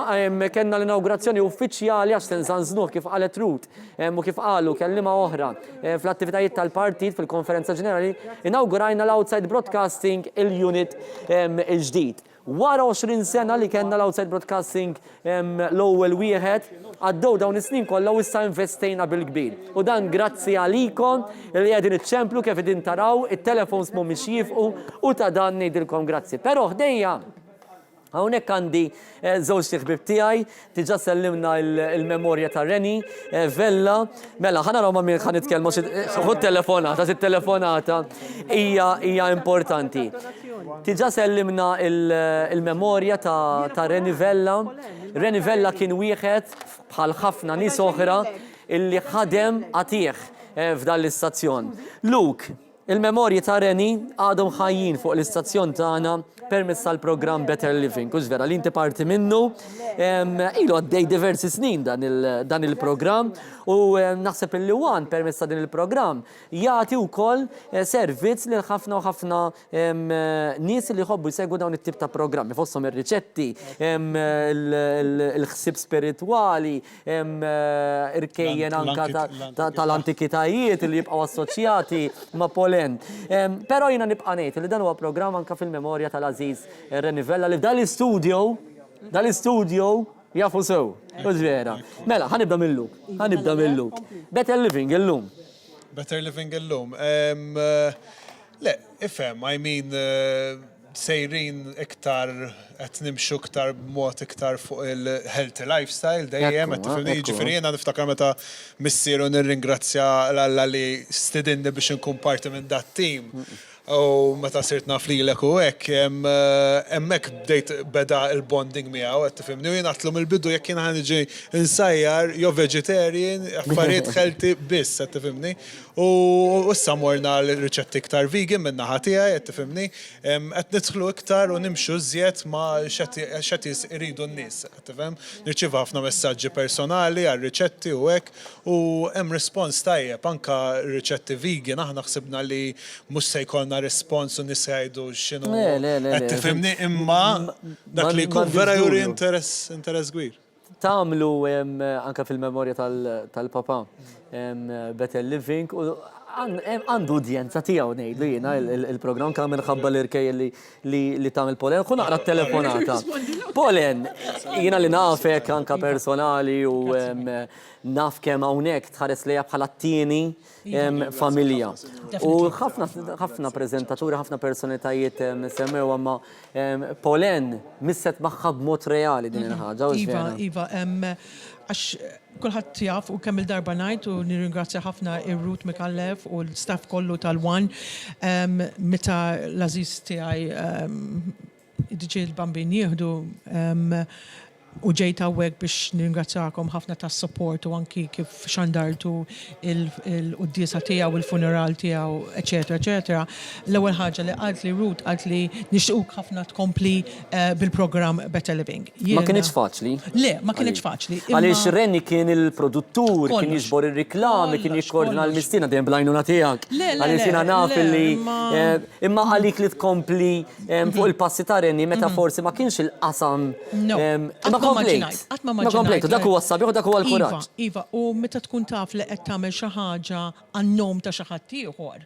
kellna l-inaugurazzjoni uffiċjali għax tinżanżnuh kif qalet Ruth u kif qalu kellima oħra fl-attivitajiet tal-partit fil-konferenza ġenerali inaugurajna l-Outside Broadcasting il-unit il-ġdid. Wara 20 sena li kellna l-Outside Broadcasting l-ewwel wieħed, għaddew dawn is-snin kollha u issa investejna bil-kbir. U dan grazzi għalikom li qegħdin iċċemplu kif qegħdin taraw, it-telefons mhumiex jifqu u ta' dan ngħidilkom grazzi. Però ħdejja hawnhekk għandi żewġ ħbieb tiegħi, diġà sellimna il-memorja ta' Reni Vella. Mela, ħanaraw ma' min ħanitkellmu ħud telefonata, it-telefonata hija importanti. Tiġa sellimna il-memorja ta' Reni Vella. Reni Vella kien wieħed bħal ħafna nies oħra illi ħadem għatih f'dan l-istazzjon. Luke, il-memorji ta' Reni għadhom ħajjin fuq l-istazzjon tagħna permezz tal-programm Better Living. Kux vera li inti parti minnu, ilu għaddej diversi snin dan il-programm u naħseb il-li Wan permezz ta' din il-programm jagħti wkoll servizz lil ħafna u ħafna nies li jħobbu jsegwu dawn it-tip ta' programmi, fosthom ir-riċetti, il-ħsieb spiritwali, irkejjen anka tal-antikitajiet li jibqgħu assoċjati ma' Polen. Però jiena nibqa' ngħid li dan huwa programm anke fil-memorja tal-Aziz Reni Vella li dal-istudio jafu sew. Kux vera. Mela, ħanibda mill-luk. Better Living illum. Better Living illum. Le, ifhem, I mean, sejrin iktar, qed nimxu iktar mod iktar fuq il-healthy lifestyle dejjem, qed tifhimni, jiġifieri jiena niftakar meta missieru nirringrazzja l-Alla li stidinni biex inkun parti minn dat team. U meta sirt naf lilek u hekk, hemmhekk beda il-bonding miegħu, qed tifhimni, u jien għatlu mill-bidu jekk jien ħaniġi insajjar jew vegetarian, affarijiet healthy biss, qed tifhimni. U issa morna l-riċetti iktar vegan minn naħa tiegħi, qed tifhimni, qed nidħlu iktar u nimxu żjed ma' x'qed iridu n-nies, qed tifhem. Nirċievu ħafna messaġġi personali għar-riċetti u hekk, u hemm rispons tajjeb anke riċetti vegan aħna ħsibna li mhux se jkollna respons u nisajdu xinu. Tifimni imma dak li jkun vera juri interess gwir. tagħmlu anke fil-memorja tal-papa Better Living u għandu udjenza tiegħu ngħidlu jiena il-programm kemm minħabba l-irkej li tagħmel Polen. Kun naqra telefonata. Polen, jiena li nafek anke personali u naf kemm hawnhekk tħares lejha bħala t-tieni familja. U ħafna preżentaturi, ħafna personalitajiet semmew imma Polen misset magħha b'mod reali din il-ħaġa. Iva, għax kulħadd jaf u kemm il-darba ngħid u nirringrazzja ħafna ir-Ruth Mikallef u l-staff kollu tal-One meta l-Aziz tiegħi diġi l-bambin jieħdu u ġejt hawnhekk biex nirringrazzjakom ħafna tas-support u anki kif xandartu il-quddiesa tiegħu, il-funeral tiegħu, eċetera. L-ewwel ħaġa li qalt li Ruth qalt li nixtiequk ħafna tkompli bil-programm Better Living. Ma kienx faċli? Le, ma kienx faċli. Għaliex Renni kien il-produttur, kien jiġbor ir-riklami, kien jikkoordina l-mistina dejjem bl-għajnuna tiegħek. Għaliex jiena naf li imma għalik li tkompli fuq il-passi ta' Renni meta forsi ma kienx il-qasam. Ma komplejt, dak huwa s-sabiħ u dak huwa l-kuraġġ. Iva, u meta tkun taf li qed tagħmel xi ħaġa għan-nom ta' xi ħadd ieħor,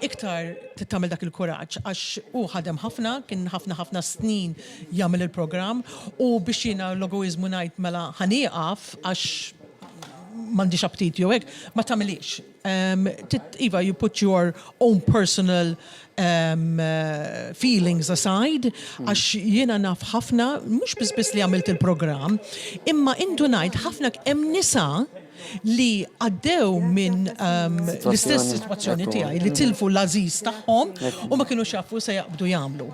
iktar tagħmel dak il-kuraġġ għax hu ħadem ħafna, kien ħafna snin jagħmel il-programm u biex jiena l-egoiżmu ngħid mela ħanieqaf għax m'għandix aptit jew hekk, ma tagħmilix. Iva, you put your own personal feelings aside, għax jiena naf ħafna, mhux biss li għamilt il-programm, imma indu ngħid ħafna hemm nisa li għaddew minn l-istess situazzjoni tiegħi li tilfu l-Aziz tagħhom u ma kienu xafu se jaqbdu jagħmlu.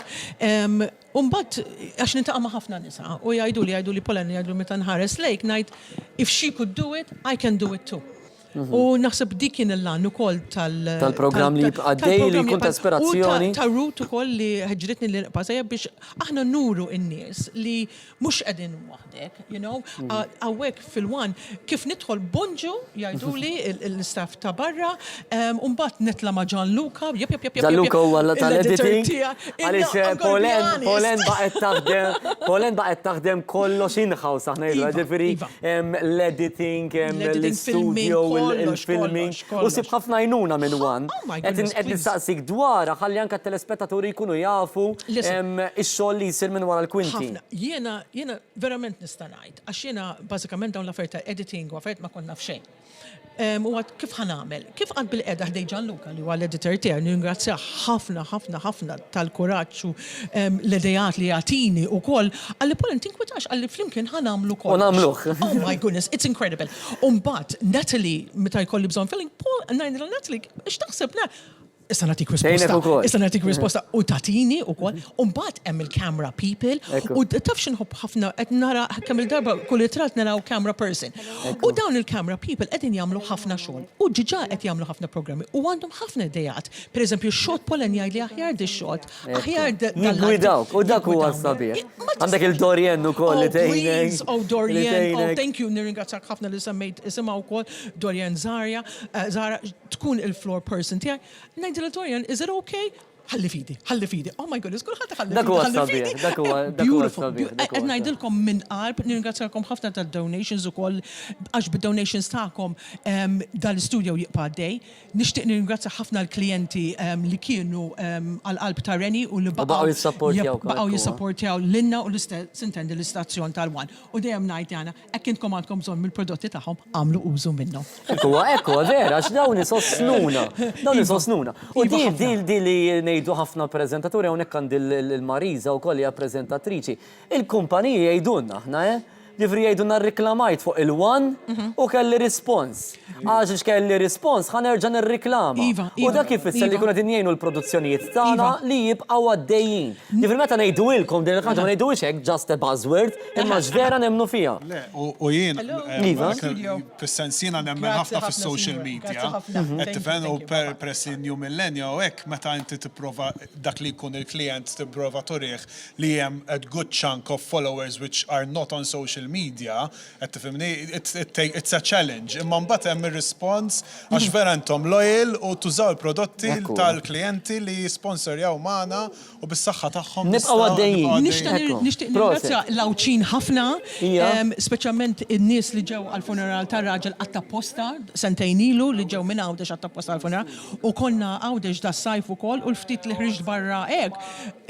Mbagħad għax nintaqa' ma' ħafna nisa u jgħidu li Polen jgħidu meta nħares lejk ngħid if she could do it, I can do it too. U naħseb dik kien l-għan ukoll tal-programm li għaddej li jkun ta' ispirazzjoni. Ta' Ruth ukoll li ħeġġritni li nqbasajja biex aħna nuru n-nies li mhux qegħdin waħdek, hawnhekk fil-One kif nidħol bonġu jgħiduli l-istaff ta' barra u mbagħad nitla ma' Gianluca, Gianluca huwa tal-editing. Għaliex Polen baqgħet taħdem kollox in-house aħna jgħidu, ġifieri l-editing, l-studio, il-filming, u sib ħafna jnuna minn One. Qed nistaqsik dwarha ħalli anke t-telespettaturi jkunu jafu ix-xogħol li jsir minn wara l-kwinti. Jiena verament nista' ngħid, għax jiena bażikament dawn l-affarijiet ta' editing u affarijiet ma kont naf xejn. U kif ħanamel? Kif għad bil-qeda ħdej Gianluca li huwa l-editor tiegħi, ningrazzjah ħafna tal-kuraġġ u l-idejat li jagħtini wkoll għalli Polen tinkwetax għalli flimkien ħanamlu kollox. U nagħmluh. Oh my goodness, it's incredible. U mbagħad Natalie meta jkolli bżonn filling, Paul ngħidilha Natalie, x'taħseb issa nagħtik risposta u tatini wkoll. U mbagħad hemm il-camera people u taf x'inħobb ħafna qed nara kemm il-darba kull itrat naraw camera person. U dawn il-camera people qegħdin jagħmlu ħafna xogħol. U ġiġa qed jagħmlu ħafna programmi u għandhom ħafna idejat. Pereżempju xogħol Polen jgħid li aħjar dix-xogħol, aħjar jiggwidawk u dak huwa sabiħ. Għandek il-Dorien ukoll li tgħinek. Oh Dorien, thank you, nirringrazzjak ħafna li semmejt isimha wkoll Dorien Zara tkun il-floor person tiegħi. Dorian, is it okay? ħalli fidi. Oh my goodness, kulħadd ħalli fidi. Dak huwa sabiħ, dak huwa sabiħ. Qed ngħidilkom minn qalb, nirringrazzjakom ħafna tad-donations ukoll għax bid-donations tagħkom dal-studio jibqa' għaddej. Nixtieq nirringrazzja ħafna l-klijenti li kienu għall-qalb ta' Renni u li baqgħu jissapportjaw lilna u l-istendi l-istazzjon tal-One. U dejjem ngħid jana hekk intkom għandkom bżonn mill-prodotti tagħhom għamlu użu minnhom. Ekku vera, għax dawn isostnuna. U di li jgħidu ħafna preżentaturi hawnhekk għandi il-Mariza wkoll hija preżentatriċi. Il-kumpaniji jgħidulna aħna ġifri jgħidulna rriklamajt fuq il-One u kelli rispons. Għax kelli rispons ħanerġa' nirriklama. U dak ifisser li kuna din jgħinu l-produzzjonijiet tagħna li jibqgħu għaddejjin. Ġifri meta ngħidulkom din il-ħaġa ma ngħidux hekk just a buzzword, imma x'vera nemmnu fiha. U jien fis-sens jiena nemmen ħafna fis-social media. Qed tifhem u peress New Millennia u hekk meta inti tipprova dak li jkun il-klient tipprova turih li hemm a good chunk of followers which are not on social social media, qed tifhimni, it's a challenge. Imma mbagħad hemm ir-response għax vera intom loyal u tużaw il-prodotti tal-klijenti li jisponsorjaw magħna u bis-saħħa tagħhom. Nibqgħu għaddejjin. Nixtieq ningrazzja l-awċin ħafna, speċjalment in-nies li ġew għall-funeral tar-raġel qatt apposta sentejn ilu li ġew minn Għawdex qatt apposta għall-funeral u konna Għawdex das-sajf ukoll u l-ftit li ħriġt barra hekk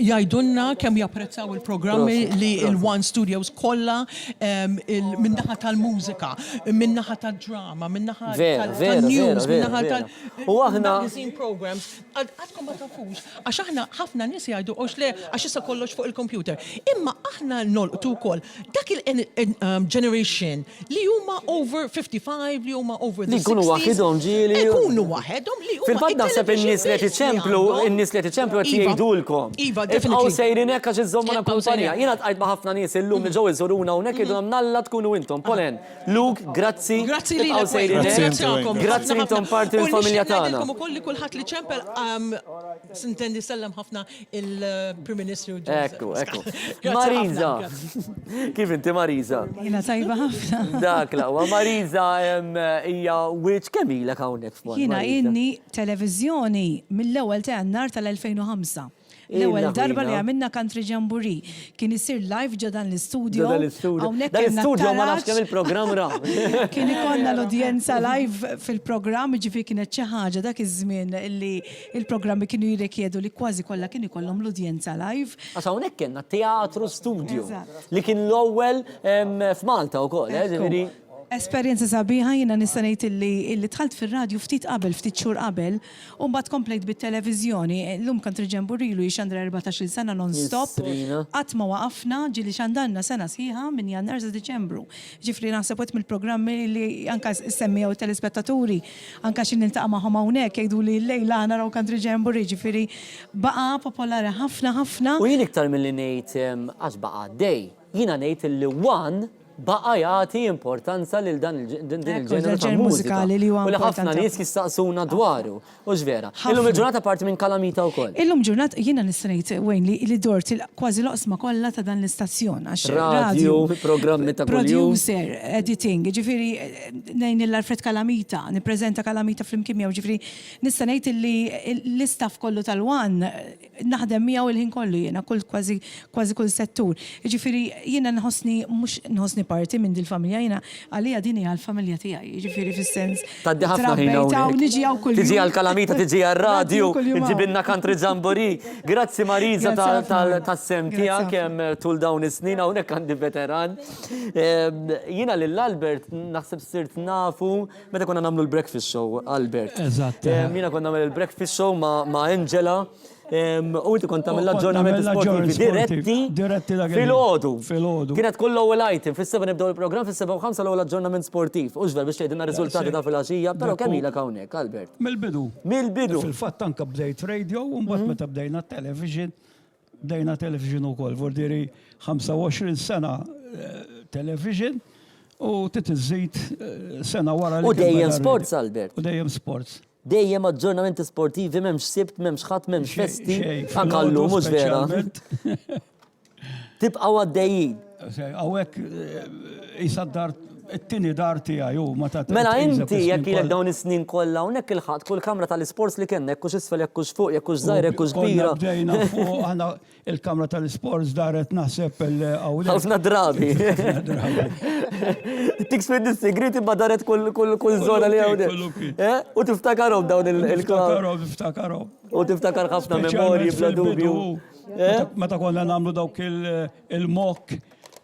jgħidulna kemm japprezzaw il-programmi li il-One Studios kollha min-naħa tal-mużika, min-naħa tad-drama, min-naħa tal-news, min-naħa tal-magazine programs. Għadkom ma tafux, għax aħna ħafna nies jgħidu le għax issa kollox fuq il-computer. Imma aħna nolqtu wkoll dak il-generation li huma over 55, li huma over the 60s. Li jkunu waħedhom ġieli. Ikunu waħedhom li huma. Fil-fatt naħseb in-nies li tiċemplu qed jgħidulkom. Iva, definitely. Sejrin hekk għax iżommuna kumpanija. Jiena tqajt ma' ħafna nies illum li ġew iżuruna hawnhekk jgħidulhom nalla tkunu intom. Polen, Luke, grazzi. Grazzi li Grazzi intom parti mill-familja tagħna. U koll li kulħadd li ċempel sintendi sellem ħafna il-Prim Ministru. Ekku. Mariza. Kif inti Mariza? Jiena tajba ħafna. Dak laqwa. Mariza hija wiċċ kemm ilek hawnhekk f'Mont. Jiena inni televiżjoni mill-ewwel ta' Jannar tal-2005. L-ewwel darba li għamilna Country Jamboree kien isir live ġo dan l-istudio. Dan l-istudio ma nafx kemm il-programm ra. Kien ikollna l-udjenza live fil-programm, ġifieri kienet xi ħaġa dak iż-żmien li il-programmi kienu jirrikjedu li kważi kollha kien ikollhom l-udjenza live. Għax hawnhekk kienna teatru studio li kien l-ewwel f'Malta wkoll, ġifieri. Esperjenza sabiħa jiena nista' ngħid illi dħalt fir-radju ftit xhur qabel u mbagħad komplejt bit-televiżjoni. Llum Country Jamboree ilu xandra 14-il sena non-stop. Qatt ma waqafna ġieli xandanna sena sħiħa minn Jannar sa Diċembru. Ġifri naħseb wet mill-programmi li anke semmijaw telespettaturi anke xi niltaqa' magħhom hawnhekk jgħidu li llejla naraw Country Jamboree, ġifieri baqa' popolari ħafna. U jien iktar milli ngħid għax baqa' dej, jiena ngħid illi One baqa jagħti importanza lil dan il-ġeneru ta' mużika u li ħafna nies jistaqsuna dwaru. U x'vera. Illum il-ġurnata parti minn Kalamita wkoll. Illum ġurnata jiena nista' ngħid wejn li dort kważi l-oqsma kollha ta' dan l-istazzjon għax radio, programmi ta' producer, editing, ġifieri ngħin l-Alfred Kalamita, nippreżenta Kalamita flimkien miegħu, ġifieri nista' ngħid li l-istaff kollu tal-One naħdem miegħu il-ħin kollu jiena kważi kull settur. Ġifieri jiena nħossni parti minn dil-familja jiena għalija din hija l-familja tiegħi, jiġifieri fis-sens. Taddi ħafna ħina niġi hawn kull tiġi għall-Kalamita, tiġi għar-radju, ġibinna Country Jamboree. Grazzi Mariza tas-sem tiegħek kemm tul dawn is-snin hawnhekk għandi veteran. Jiena lill-Albert naħseb sirt nafu meta konna nagħmlu l-breakfast show, Albert. Eżatt. Jiena konna nagħmel il-breakfast show ma' Angela. U inti kont tagħmel aġġornamenti diretti fil-ħodu. Kienet kull ewwel item fis-7 nibdew il-programm fis-7 u 5 l-ewwel aġġornament sportiv. U x'ver biex tgħidilna riżultati ta' filgħaxija, però kemm ilek hawnhekk, Albert? Mill-bidu. Fil-fatt anke bdejt radio u mbagħad meta bdejna television ukoll. Vordieri 25 sena television u titiżżid sena wara li. U dejjem sports, Albert. U dejjem sports. Dejjem aġġornamenti sportivi, m'hemmx sibt, m'hemmx ħadd, m'hemmx festi, anke llum mhux vera. Tibqgħu għaddejjin. Hawnhekk isa d-dar it-tieni dar tiegħi hu ma ta' Mela inti jekk ilek dawn is-snin kollha hawnhekk il-ħadd kull kamra tal-isports li kellna jekk hux isfel, jekk hux fuq, jekk hux żgħir, jekk hux kbira. Bdejna fuq aħna il-kamra tal-isports daret naħseb il-hawnhekk. Ħafna drabi. Tiksfed is-segret imma daret kull żona li hawnhekk. U tiftakarhom dawn il-kamra. Tiftakarhom. U tiftakar ħafna memorji bla dubju. Meta konna nagħmlu dawk il-mock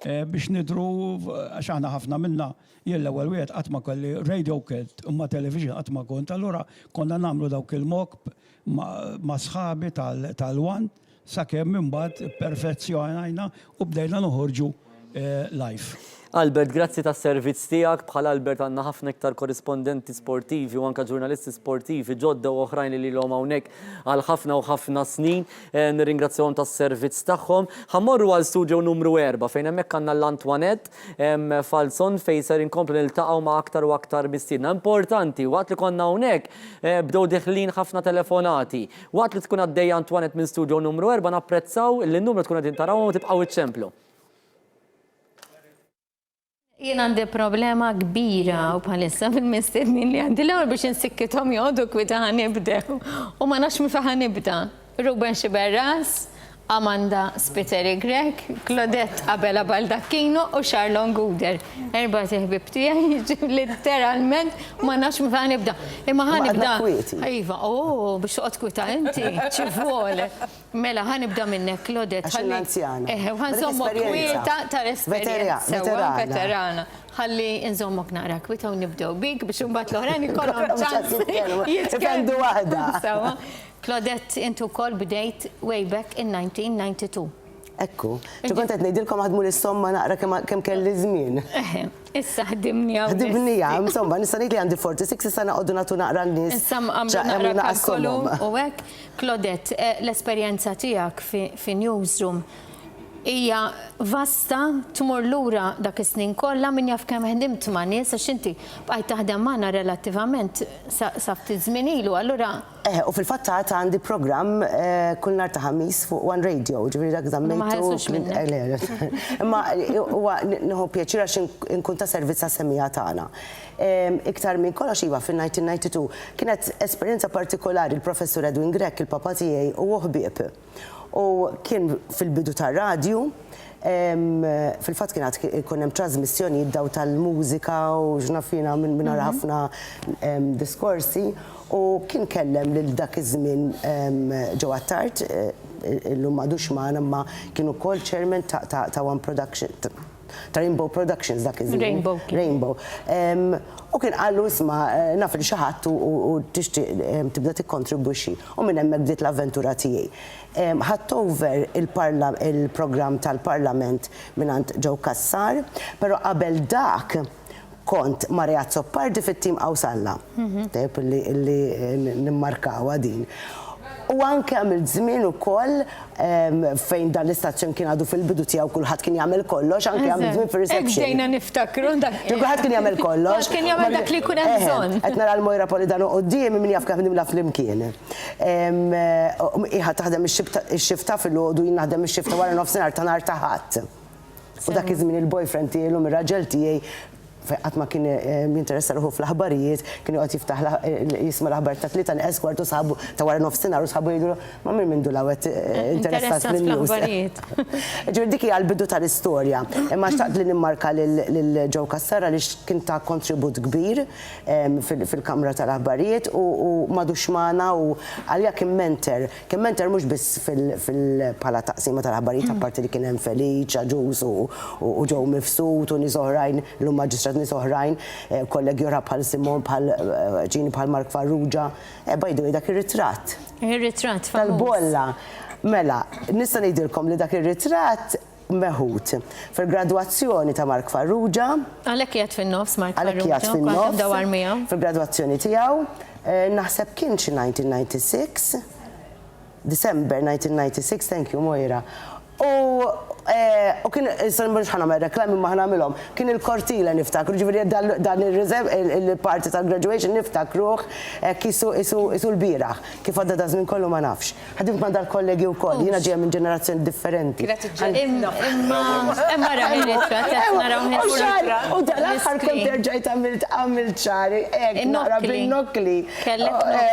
biex nidru għax aħna ħafna minna jien l-ewwel wieħed qatt ma kolli radio kelt imma television qatt ma kont, allura konna nagħmlu dawk il-mock ma' sħabi tal-One sakemm imbagħad perfezzjonajna u bdejna noħorġu live. Albert, grazzi tas-servizz tiegħek. Bħal Albert għandna ħafna iktar korrispondenti sportivi u anke ġurnalisti sportivi ġodda u oħrajn li lhom hawnhekk għal ħafna u ħafna snin. Nirringrazzjahom tas-servizz tagħhom. Ħammorru għal studio numru 4 fejn hemmhekk għandna l-Antoinette Falson fejn ser inkomplu niltaqgħu ma' aktar u aktar mistiedna. Importanti waqt li konna hawnhekk bdew deħlin ħafna telefonati. Waqt li tkun għaddejja Antoinette minn studio numru 4 napprezzaw li n-numru tkun qegħdin tarawhom u tibqgħu iċċemplu. Jien għandi problema kbira u bħalissa fil-mistednin li għandi l-ewwel biex insikkitom jgħodu kwita ħanibdew. U ma nafx mifa ħanibda. Ruben Xiberras, Amanda Spiteri Grek, Claudette Abela Baldacchino u Charlon Guder. Erba tiħbib tiegħi literalment ma nafx mifa ħanibda. Imma ħanibda. Iva, biex toqgħod kwita inti, ċivole. Mela ħanibda minnek Claudette. Għax anzjana. Ħanżommu kwieta tal-esperjenza. Veterana. Ħalli nżommok naqra kwita u nibdew bik biex imbagħad l-oħrajn ikollhom ċans jitkellmu waħda. Claudette, intu wkoll bdejt way back in 1992. Ekku, kont qed ngħidilkom ħadmu l-istomma naqra kemm kelli żmien. Issa ħdimnija. Ħdimnija, insomma, nista' ngħid li għandi 46 issa naqogħdu nagħtu naqra n-nies. Issa għamlu naqra kalkolu u hekk. Claudette, l-esperjenza tiegħek fi newsroom hija vasta tmur lura dak is-snin kollha min jaf kemm ħdimt ma' nies għax inti bqajt taħdem magħna relattivament sa ftit żmien ilu, allura. U fil-fatt għandi programm kull nhar ta' ħamis fuq One Radio, ġifieri dak żammejtu. Imma huwa nieħu pjaċir għax inkun ta' servizz għas-semmija tagħna. Iktar minn kollox iva fin-1992 kienet esperjenza partikolari il-professur Edwin Grek, il-papa tiegħi u ħbieb. U kien fil-bidu tar-radju, fil-fatt kienet ikun hemm trasmissjoni jiddaw tal-mużika u ġnafina minn ħafna diskorsi u kien kellem lil dak iż-żmien ġewwa Tart illum m'għadux magħna imma kien ukoll chairman ta' One Production ta' Rainbow Productions dak iż-żmien. Rainbow. U kien qallu isma' naf li xi ħadd u tixtieq tibda tikkontribwixxi u minn hemmhekk bdiet l-avventura tiegħi. Ħadd over il-programm tal-Parlament mingħand Joe Kassar, però qabel dak kont Maria Zoppardi fit-tim Awsalla. Tep li nimmarkawha din. U anke għamilt żmien ukoll fejn dan l-istazzjon kien għadu fil-bidu tiegħu kulħadd kien jagħmel kollox, anke għamilt żmien fir-reception. Bdejna niftakru dak. Kulħadd kien jagħmel kollox. Kien jagħmel dak li jkun hemm bżonn. Qed nara l-Mojra Polidano quddiem min jaf kemm nimla flimkien. Iħa taħdem ix-xifta fil-għodu jien naħdem ix-xifta wara nofsinhar ta' nhar ta' ħadd. U dak iż-żmien il-boyfriend tiegħi l ir-raġel tiegħi qatt ma kien jinteressa ruħu fl-aħbarijiet, kien joqgħod jiftaħ jisma' l-aħbar ta' tlieta esquart u saħbu ta' wara nofsinhar u saħbu jgħidu ma minn mindu lawet interessat fil-news. Ġifier dik hija l-bidu tal-istorja. Imma xtaqt li nimmarka lil Joe Kassar għaliex kien ta' kontribut kbir fil-Kamra tal-Aħbarijiet u m'għadux magħna u għalija kien mentor mhux biss bħala taqsima tal-aħbarijiet apparti li kien hemm Feliċ, Ġus u Joe Mifsud u nies oħrajn l-maġistrat nies oħrajn, kollegi oħra bħal Simon, bħal Ġini, bħal Mark Farrugia. Bajdu dak ir-ritratt. Ir-ritratt tal-bolla. Mela, nista' ngħidilkom li dak ir-ritratt meħud fil-gradwazzjoni ta' Mark Farrugia. Għalhekk qiegħed fin-nofs Mark Farrugia. Għalhekk qiegħed fin-nofs. Fil-gradwazzjoni tiegħu. Naħseb kien xi 1996. December 1996, thank you Mojra. U kien, s-sanbun xħana reklami ma ħanamilom, kien il-kortila niftakru, ġiviri dan il-parti tal-graduation niftakruħ kisu l-biraħ, kif għadda da żmien kollu ma nafx. Ħadimt ma dal-kollegi u koll, jina ġeja minn ġenerazzjoni differenti. Imma raħi ritrat, u dal-axħar kem terġajt għamilt ċari, naqra bin-nokli.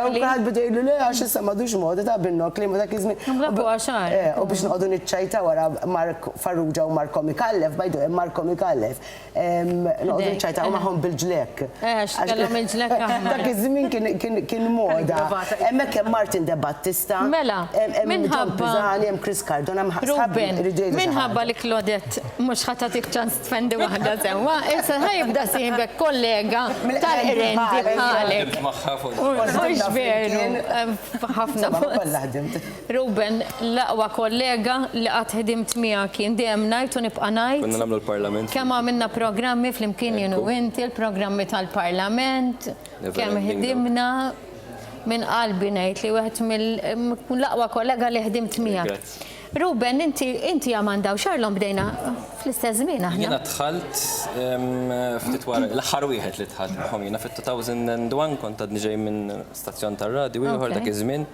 U kħad bidu jgħidu li għax issa madux modi ta' bin-nokli, ma dak iżmin. U biex noqogħdu niċċajta wara Mark Farrugia u Marko Mikallef, bajdu, Marko Mikallef. Noqdu niċċajta u maħom bil-ġlek. Xkellhom il-ġlek aħmar. Dak iż-żmien kien moda. Hemmhekk hemm Martin De Battista. Mela, minħabba hemm Chris Cardona, Ruben, minħabba li Claudette mhux ħatatik ċans tfendi waħda sewwa, issa ħajibda sieħbek kollega tal-Irendi bħalek. Mhux veru, ħafna. Ruben, l-aqwa kollega li qatt ħdimt miegħek kien dejjem ngħid u nibqa' ngħid. Konna nagħmlu l-Parlament. Kemm għamilna programmi flimkien jien u inti, il-programmi tal-Parlament, kemm ħdimna minn qalbi ngħid li wieħed mill-aqwa kollega li ħdimt miegħek. Ruben, inti Amanda u Charlon bdejna fl-istess żmien aħna. Jiena dħalt ftit wara l-aħħar wieħed li dħalt magħhom jiena fit-2001 kont għadni ġej minn stazzjon tar-radju ieħor dak iż-żmien.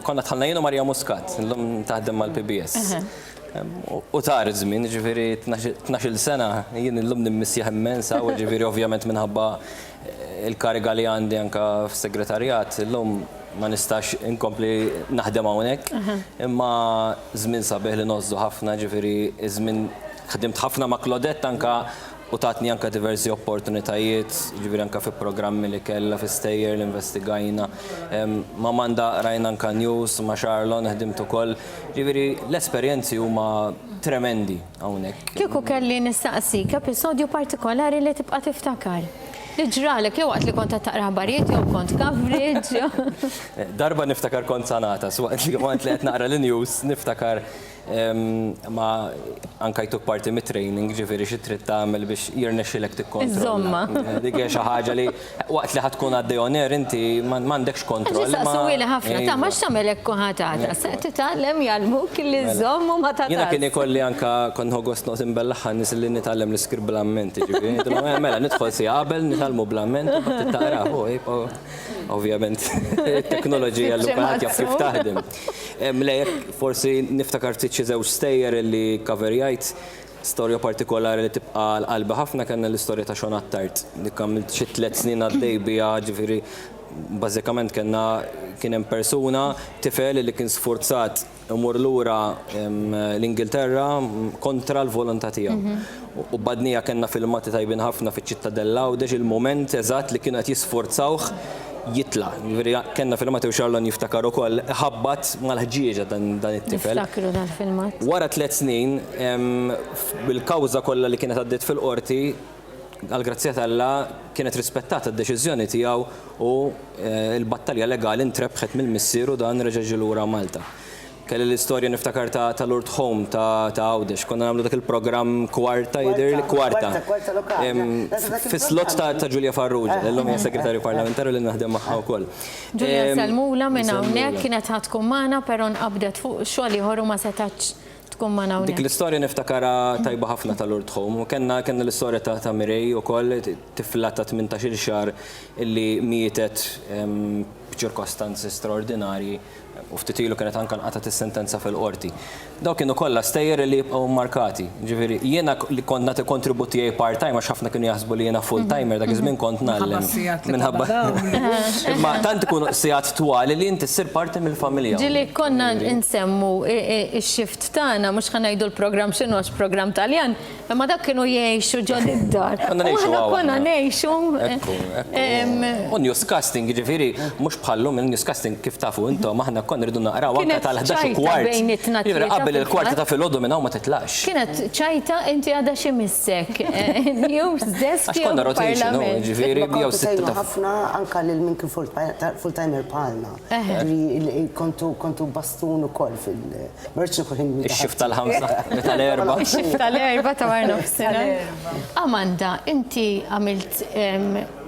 Konna dħalna jien u Marja Muscat, illum taħdem mal-PBS. U tar żmien, ġifieri 12 sena, jien illum nimmissija immensa, u ġifieri ovvjament minħabba il-kariga li għandi anka f'segretarjat, illum ma nistax inkompli naħdem hawnhekk, imma żmien sabiħ li nozzu ħafna, ġifieri żmien ħdimt ħafna ma' Claudette anka u tatni anka diversi opportunitajiet, ġifieri anka fi programmi li kellha fi Stejjer li investigajna. Ma' Manda rajna anka news, ma' Charlon ħdimt ukoll. Ġifieri l-esperjenzi huma tremendi hawnhekk. Kieku kelli nistaqsik episodju partikolari li tibqa' tiftakar. Li ġralek jew waqt li kont taqra ħabarijiet jew kont coverage. Darba niftakar kont sanata, waqt li qed naqra l-news niftakar ma anka jtuk parti mit-training, ġifieri xi trid tagħmel biex jirnexxilek tikkontrolla. Dik hija xi ħaġa li waqt li ħadkun għaddej on air inti m'għandekx kontroll. Saqsuwili ħafna ta' ma x'tagħmel hekk ħatata. Se titgħallem jgħallmuk li żomm u ma tagħtax. Jiena kien ikolli anka kont ħogost noqgħod imbellaħħa nies li nitgħallem l-iskript bl-amment, ġifieri. Mela nidħol si qabel nitgħallmu bl-amment u bad titaqraħu. Ovvjament, it-teknoloġija l-lukat jaf kif taħdem. Lejek forsi niftakar xi żewġ stejjer li coverjajt, storja partikolari li tibqa' l-qalbi ħafna kellna l-istorja ta' Sean Attard li kamilt xi 3 snin għaddej biha, ġifieri bażikament kien hemm persuna tifel li kien sfurzat imur lura l-Ingilterra kontra l-volontà tiegħu. U badnija kellna filmati tajbin ħafna fiċ-Ċittadella u dex il-mument eżatt li kienu qed jisforzawh jitla. Kenna filmati u Charlon jiftakar ukoll ħabbat mal-ħġieġa dan it-tifel. Niftakru dal-filmat. Wara 3 snin, bil-kawża kollha li kienet għaddiet fil-qorti, għal-grazzja tal-Alla kienet rispettata d-deċiżjoni tiegħu u l-battalja legali ntrebħet mill-missieru dan reġa' ġie lura Malta. Kelli l-istorja niftakar ta' Lord Home ta' Għawdex. Konna nagħmlu dak il-programm Kwarta jidher Kwarta. Fis-slot ta' Ġulja Farrugia, l-lum hija segretarju parlamentari li naħdem magħha wkoll. Ġulja Salmula minn hawnhekk kienet ħadd tkun magħna però nqabdet fuq xogħol ieħor u ma setax tkun magħna hawnhekk. Dik l-istorja niftakara tajba ħafna ta' Lord Home. Kenna l-istorja ta' Mirej ukoll tifla ta' 18-il xahar illi mietet b'ċirkostanzi straordinarji u ftit ilu kienet anke nqatat is-sentenza fil-qorti. Daw kienu kollha stejjer li jibqgħu markati. Ġifieri jiena li kont nagħti kontribut tiegħi part-time għax ħafna kienu jaħsbu li jiena full-timer dak iż-żmien kont nagħlem. Minħabba imma tant ikunu sigħat twali li inti ssir parti mill-familja. Ġieli konna nsemmu x-xift tagħna mhux ħanajdu l-programm x'inhu għax programm Taljan, imma dak kienu jgħixu ġod id-dar. Konna ngħixu. U newscasting, ġifieri mhux bħallum il-newscasting kif tafu intom aħna konna rridu naqraw anke tal-11 kwart. Qabel il-kwarta ta' filgħodu minn hawn ma titlax. Kienet ċajta inti għadha xi missek. News desk jew parlament. Ġifieri jew sitta ħafna anke lil min kien full-timer bħalna. Kontu bastun ukoll fil-merċ ix-xift tal-5 tal-4. Ix-xift tal-4 ta' war nofsinhar. Amanda, inti għamilt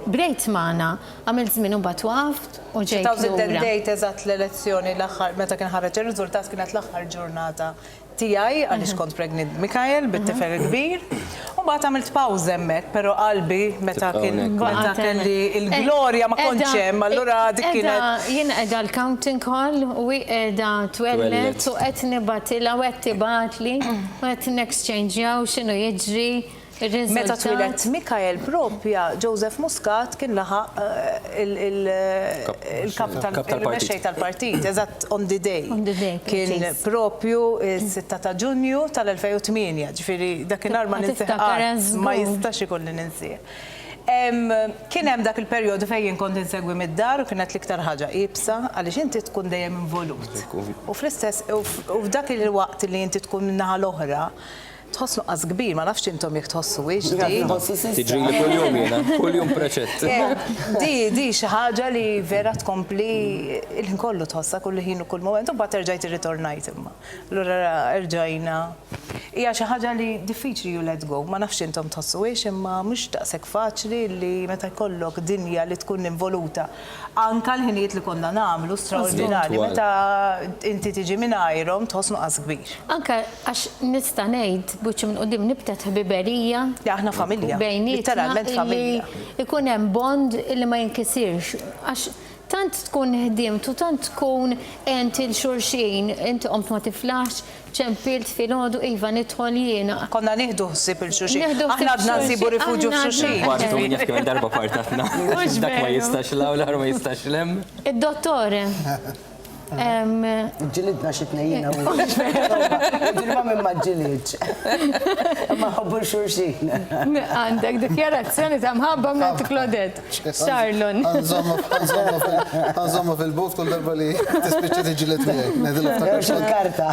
brejt magħna, għamilt żmien u mbagħad waqft u ġejt lura. Date eżatt l-elezzjoni l-aħħar meta kien ħareġ ir-riżultat kienet l-aħħar ġurnata tiegħi għaliex kont pregnant Mikael bit-tifel kbir. U mbagħad għamilt pawża hemmhekk, però qalbi meta kelli l-glorja ma kontx hemm, allura dik kienet. Jien qiegħda l-counting hall u qiegħda twellet u qed nibatilha u qed tibatli u qed nexchangejaw x'inhu jiġri. Meta twilet Mikael propja Joseph Muscat kien laħaq il-kap tal-mexxej tal-partit, eżatt on the day. Kien propju is-6 ta' Ġunju tal-2008, ġifieri dakinhar ma ninsiħ ma jistax ikolli ninsih. Kien hemm dak il-perjodu fejn kont insegwi mid-dar u kienet l-iktar ħaġa qiebsa għaliex inti tkun dejjem involut. U fl-istess u f'dak il-waqt li inti tkun min-naħa l-oħra tħoss nuqqas kbir, ma nafx intom jekk tħossu wiex di. Tiġri li kuljum jiena, kuljum preċett. Di xi ħaġa li vera tkompli il-ħin kollu tħossha kull ħin u kull moment u mbagħad terġajt irritornajt imma. Allura erġajna. Hija xi ħaġa li diffiċli you let go, ma nafx intom tħossu wiex imma mhux daqshekk faċli li meta jkollok dinja li tkun involuta. Anka l-ħinijiet li konna nagħmlu straordinarji meta inti tiġi mingħajrhom tħoss nuqqas kbir. Anke għax nista' ngħid buċi minn qudiem nibtet ħbiberija. Aħna familja. Literalment familja. Ikun hemm bond illi ma jinkisirx. Għax tant tkun ħdimtu, tant tkun ent il-xurxin, inti qomt ma tiflax, ċempilt fil-ħodu, iva nidħol jiena. Konna nieħdu ħsieb il-xurxin. Aħna għadna nsibu rifugju f'xurxin. Għartu minn jafk darba partatna. Dak ma jistax law, l-ħar ma jistax lem. Id-dottore. Ġilidna xitnejjina. Ġilma minn ma ġilidx. Ma ħobbu xurxin. Għandek dikjarazzjoni ta' mħabba minn Klodet. Charlon. Għanżomma fil-bot kull darba li tispiċċa tiġilet miegħek. Nedil il-karta.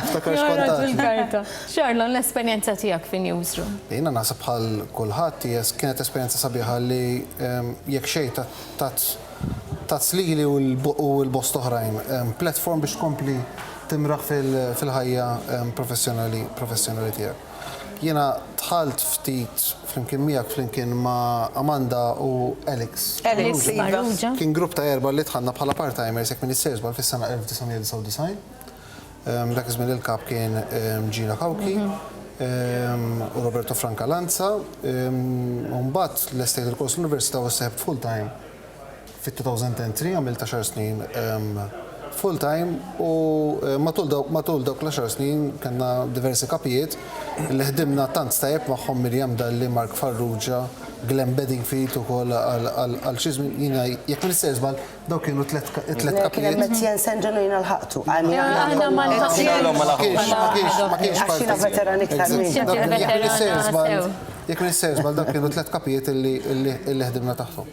Charlon, l-esperjenza tiegħek fi newsroom. Jiena naħseb bħal kulħadd kienet esperjenza sabiħa li jekk xejn ta' slili u l-bost oħrajn. Platform biex kompli timraħ fil-ħajja professjonali tiegħek. Jiena tħalt ftit flimkien miegħek flimkien ma' Amanda u Alex. Kien grupp ta' erba' li tħanna bħala part-timers jekk minn is-sersbal fis-sena 1999. Dak iż-żmien il-kap kien Gina Kawki u Roberto Francalanza. Mbagħad l-Estate Coast University u seħeb full-time fit-2003 għamil 10 snin full-time u matul dawk l-10 snin kellna diversi kapijiet li ħdimna tant stajjeb magħhom Mirjam Dalli, Mark Farrugia, Glenn Bedingfield ukoll għal xi żmien jiena jekk ma nistgħu dawk kienu tliet kapijiet. Mezzjen Senġenu jiena l-ħaqtu. Għandna ma kienx parti. Veteran iktar jekk nistgħu dawk kienu tliet kapijiet li ħdimna taħtom.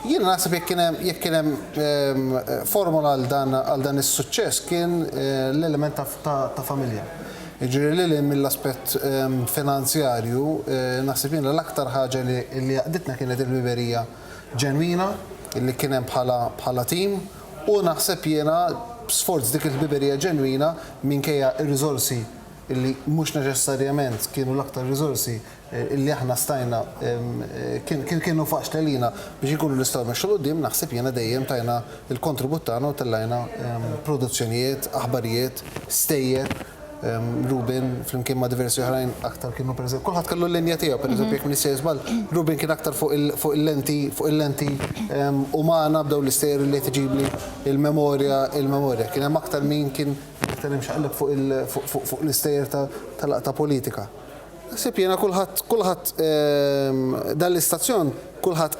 Jiena naħseb jekk kien hemm formula għal dan is-suċċess kien l-element ta' familja. Jiġri li mill-aspett finanzjarju naħseb jiena l-aktar ħaġa li għaqditna kienet il-biberija ġenwina li kien hemm bħala tim u naħseb jiena sforz dik il-biberija ġenwina minkejja ir-riżorsi illi mhux neċessarjament kienu l-aktar riżorsi illi aħna stajna kienu faċ telina biex ikunu nistgħu mexxu quddiem naħseb jiena dejjem tajna il-kontribut tagħna u tellajna produzzjonijiet, aħbarijiet, stejjer. Ruben flimkien ma' diversi oħrajn aktar kienu pereżempju. Kulħadd kellu l-linja tiegħu, pereżempju jekk minister żball, Ruben kien aktar fuq il-lenti umana bdew l-istejjer li tiġibli il-memorja. Kien hemm aktar min kien aktar imxaqleb fuq l-istejjer ta' politika. Nasib jiena kulħadd dan l-istazzjon kulħadd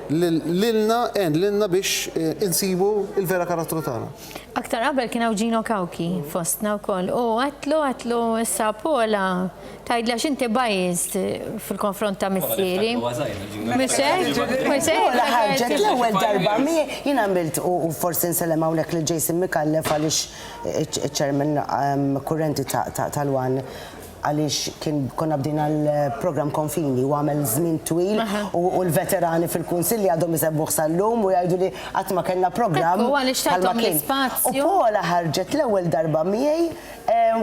lilna biex insibu il-vera karattru tagħna. Aktar qabel kien hawn Gino Kawki fostna wkoll. Għatlu issa Pola tgħidla x'inti biased fil-konfront ta' missieri. Mhux Pola ħarġet l-ewwel darba jien għamilt u forsi nsellem hawnhekk lil Jason Mikallef għaliex iċ-chairman kurrenti tal-Wan għaliex konna bdina l-program konfini u għamel żmien twil u l-veterani fil-kunsilli għadhom jisebbuħ sal-lum u jgħidu li qatt ma kellna program. U għaliex tajtom l-ispazju. U Pola ħarġet l-ewwel darba miegħi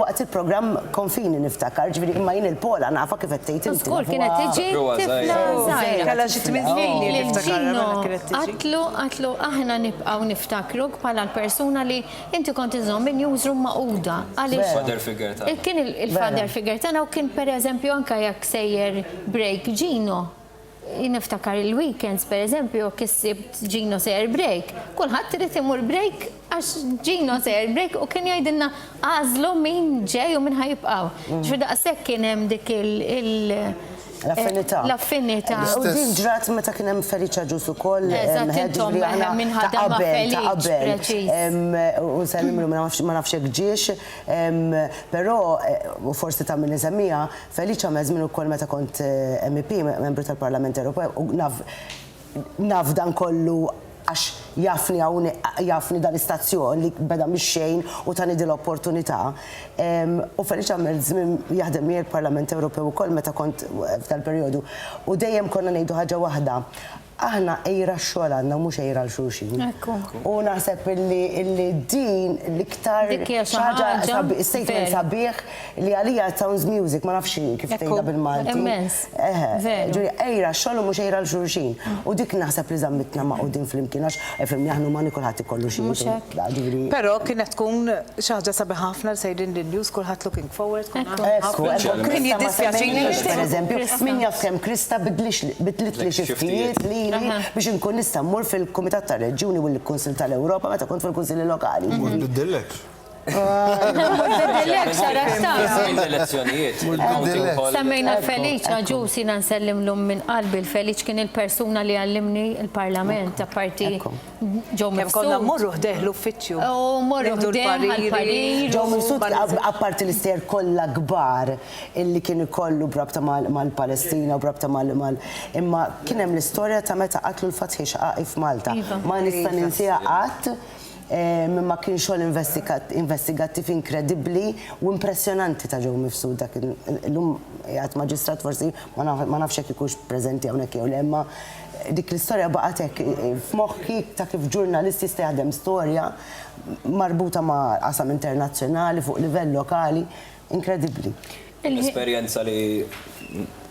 waqt il-program konfini niftakar, ġifieri imma jien il-Pola nafa kif qed tgħid inti. Skur kienet tiġi tifla żgħira. Kellha xi tmien li niftakar. Għatlu aħna nibqgħu niftakruk bħala l-persuna li inti kont iżomm minn newsroom maquda. Għaliex kien il-father figure tagħna u kien pereżempju anke jekk sejjer break Gino. Niftakar il-weekends, pereżempju, kissibt Gino sejjer break. Kulħadd irid imur break għax Gino sejjer break u kien jgħidilna għażlu min ġej u min ħajibqgħu. Ġifieri daqshekk kien hemm dik l-affinità. U din ġrat meta kien hemm Feliċa Ġus ukoll. Eżatt intom minn ħadem ma' Feliċ. U sellimlu ma nafx hekk ġiex, però u forsi ta' minn iżemmija, Feliċa meżmin ukoll meta kont MEP, membru tal-Parlament Ewropew, u naf dan kollu għax jafni dan istazzjon li beda mix-xejn u tani din l-opportunità. U Feliċa żmien jaħdem miegħi il-Parlament Ewropew ukoll meta kont f'dal-perjodu. U dejjem konna ngħidu ħaġa waħda. Aħna ejra x-xogħol għandna mhux ejra l-xulxin. U naħseb illi din l-iktar ħaġa statement sabiħ li għalija sounds music, ma nafx kif tgħidha bil-Malti. Ġuri ejra x-xogħol u mhux ejra l-xulxin. U dik naħseb li żammitna ma' quddiem flimkien għax fimni aħna umani kulħadd ikollu xi. Però kienet tkun xi ħaġa sabiħ ħafna sejrin din-news kulħadd looking forward. Kien jiddispjaċini pereżempju min jaf kemm Krista bidlit li xi ftijiet li familji biex inkun nista' mmur fil-Kumitat tar-Reġjuni u l-Kunsil tal-Ewropa meta kont fil-Kunsilli Lokali. Semmejna l-Feliċ, ġus jina nsellimlum minn qalbi. L-Feliċ kien il-persuna li għallimni il-Parlament, apparti ġo Mifsud. Konna morru ħdeħ l-uffiċċju. Morru ħdeħ għal-parir. Ġo Mifsud, apparti l-ister kollha kbar illi kien ikollu brabta mal-Palestina u brabta imma kien hemm l-istorja ta' meta qatlu l-Fathi Xaqaqi f'Malta. Ma nista' ninsiha qatt. Ma kien xogħol investigattiv inkredibbli u impressjonanti ta' Joe Mifsud dak illum qiegħed maġistrat forsi ma nafx hekk ikunx preżenti hawnhekk jew le, imma dik l-istorja baqgħet hekk f'moħħi ta' kif ġurnalist jista' jaħdem storja marbuta ma' qasam internazzjonali fuq livell lokali inkredibbli. L-esperjenza li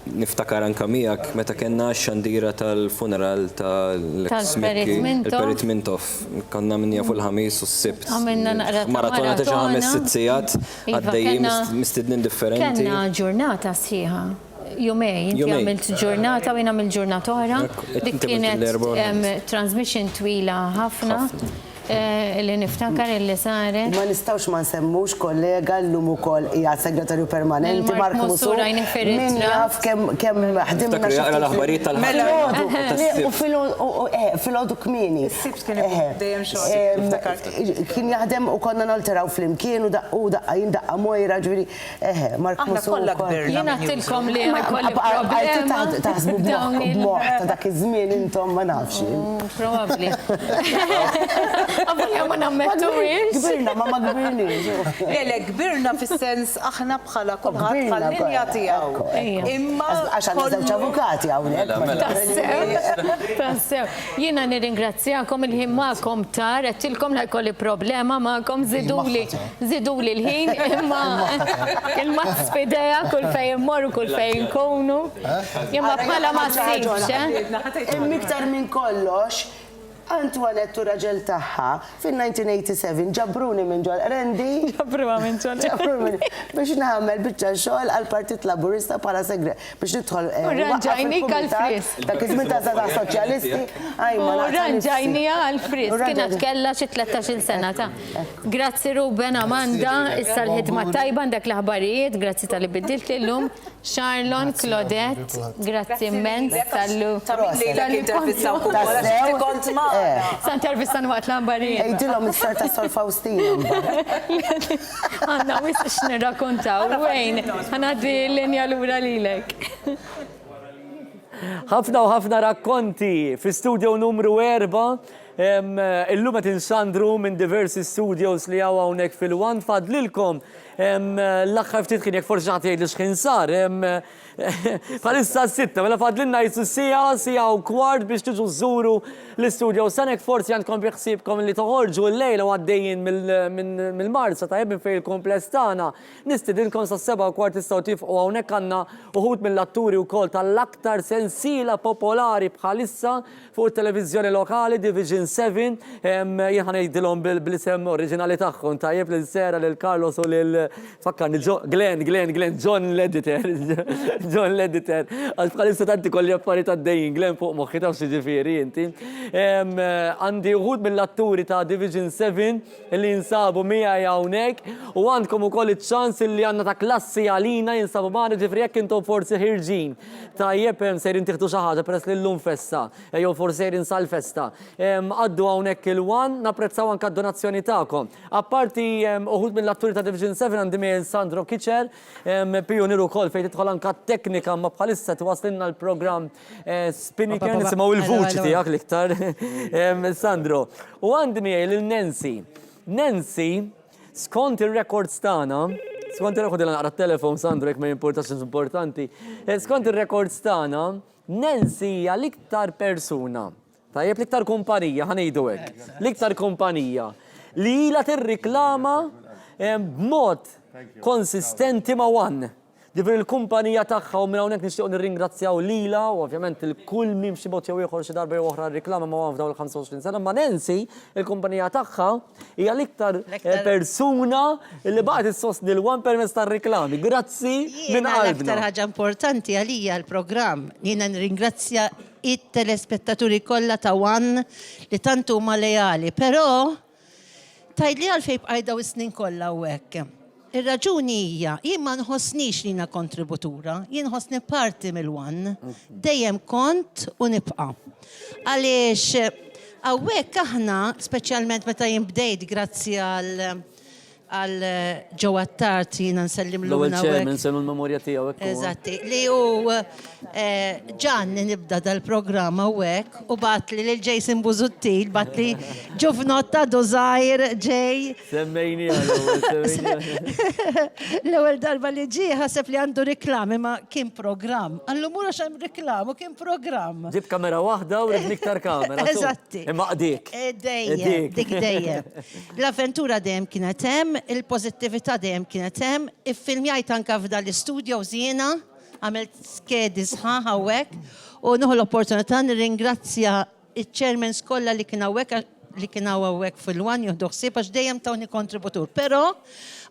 niftakar anka miegħek meta kellna x-xandira tal-funeral tal-ex-Mekki, il-Perit Mintoff. Konna minnija fuq il-ħamis u s-sibt. Maratona ta' xi 5-6 sigħat għaddejjin mistednin differenti. Kellna ġurnata sħiħa. Jumej, inti għamilt ġurnata u jien għamilt ġurnata oħra. Dik kienet transmission twila ħafna. Li niftakar li saret. Ma nistawx ma nsemmux kollega l-lum ukoll hija segretarju permanenti Mark Musu. Min jaf kemm ħdimna l-aħbarijiet tal-ħadd. Fil-għodu kmini. Kien jaħdem u konna nolteraw fl-imkien u daqqa mojra ġviri. Mark Musu. Jien għattilkom li kolli problema. Taħsbu b'moħ ta' dak iż-żmien intom ma nafx. Probabli. Għavolja ma nammettu Gbirna, ma gbirni. Lele, gbirna fil-sens aħna bħala kulħadd bħal-linja tiegħu. Imma. Għax għandna żewġ avukati hawnhekk. Tassew. Jiena nirringrazzjakom il-ħin magħkom tar, għedtilkom li jkolli problema magħkom żiduli l-ħin imma il-mazz fideja kull fejn immorru kull fejn nkunu. Imma bħala ma ssibx. Miktar minn kollox. Antoinette u raġel taħħa fin-1987 ġabruni minn ġol Rendi. Ġabruni biex naħmel biċċa xogħol għal-Partit Laburista bħala segre biex nidħol. Ranġajni għal-fris. Dak iż-żmien ta' soċjalisti. Ranġajni għal-fris. Kienet kella xi 13 sena ta'. Grazzi Ruben, Amanda, issa l-ħidma tajba dak l-aħbarijiet, grazzi tal-li biddilt illum. Charlon, Claudette, grazzi immens tal-lu. Santervistan waqt l-ambarijiet. Ejdilom il-sar ta' Sol Faustina. Għanna wis x-nirrakontaw, wejn, għanaddi l-linja l-ura lilek. ħafna u ħafna rakkonti fi studio numru 4. Illum qed inxandru minn diversi studios li għaw hawnhekk fil-wan fadlilkom l-aħħar ftit kien jekk forsi ħadd jgħidli x'kien sar. Bħalissa s-sitta, mela fadlinna jissu sija u kwart biex tiġu żuru l-istudio. Sanek forsi għandkom biħsibkom li toħorġu l-lejla u għaddejjin mill-Marsa ta' jebin fej il-kompless tagħna. Nistidilkom sa' 7:15 tistgħu tifqu hawnhekk għandna uħud mill-atturi wkoll tal-aktar sensiela popolari bħalissa fuq it-televiżjoni lokali Division 7. Jien ngħidilhom bil-isem oriġinali tagħhom tajjeb lil Sera, lil Carlos u lil fakkarni Glenn, John l-editor, għal bħalissa tanti kolli affarijiet għaddejjin, Glenn fuq moħħi ta' xi ġifieri inti. Għandi uħud mill-atturi ta' Division 7 li jinsabu miegħi hawnhekk u għandkom ukoll iċ-ċans li għandna ta' klassi għalina jinsabu magħna ġifieri jekk intom forsi ħirġin. Tajjeb sejrin tieħdu xi ħaġa peress li llum festa, jew forsi sejrin sal-festa. Għaddu hawnhekk il-wan, napprezzaw anke d-donazzjoni tagħkom. Apparti uħud mill-atturi ta' Division 7 għandi miegħi Sandro Kiċer, pionier ukoll fejn tidħol anke teknika ma bħalissa tiwaslinna l-programm Spinnaker nisimgħu il-vuċi tiegħek l-iktar. Sandro, u għandi miegħi lil Nancy. Nancy, skont ir-records tagħna, skont ir-record li naqra telefon Sandro jekk ma jimpurtax importanti, skont ir-records tagħna, Nancy hija l-iktar persuna, tajjeb l-iktar kumpanija, ħanejdu hekk, l-iktar kumpanija li ilha tirriklama b'mod konsistenti ma' One. Ġifieri l-kumpanija tagħha u minn hawnhekk nixtiequ nirringrazzjaw lilha u ovvjament il-kull minn xi mod jew ieħor xi darba jew oħra rriklama ma' f'dawn il-25 sena, ma' Nancy, il-kumpanija tagħha hija l-iktar persuna li baqgħet issostni l-wan permezz tar-riklami. Grazzi minn qalbna. L-aktar ħaġa importanti għalija l-programm. Jiena nirringrazzja it-telespettaturi kollha ta' One li tantu huma lejali, però tajli għalfejn bqajdaw is-snin kollha hawnhekk. Ir-raġuni hija, jien ma nħossnix li jiena kontributura, jien nħossni parti mill-One, dejjem kont u nibqa'. Għaliex hawnhekk aħna, speċjalment meta jien bdejt grazzi għal ġewwa Tart jiena nsellim l-ewwel ċemen nsemmu l-memorja tiegħu hekk. Eżatti, li hu Ġanni nibda dal-programm hawnhekk u batli lil Jason Busuttil, batli ġufnotta dożajr ġej. Semmejni l-ewwel darba li ġie ħaseb li għandu riklami ma kien programm. Allum mura xem riklamu kien programm. Ġib kamera waħda u rid iktar kamera. Eżatti. Imma qdik. Dejjem, dik dejjem. L-avventura dejjem kienet hemm, il-pożittività dejjem kienet hemm, iffilmjajt anke f'dan l-istudio żiena, għamilt skedi sħaħ hawnhekk u nieħu l-opportunità nirringrazzja iċ-chairmans kollha li kien hawnhekk fil-One jieħdu ħsieb għax dejjem tawni kontributur. Però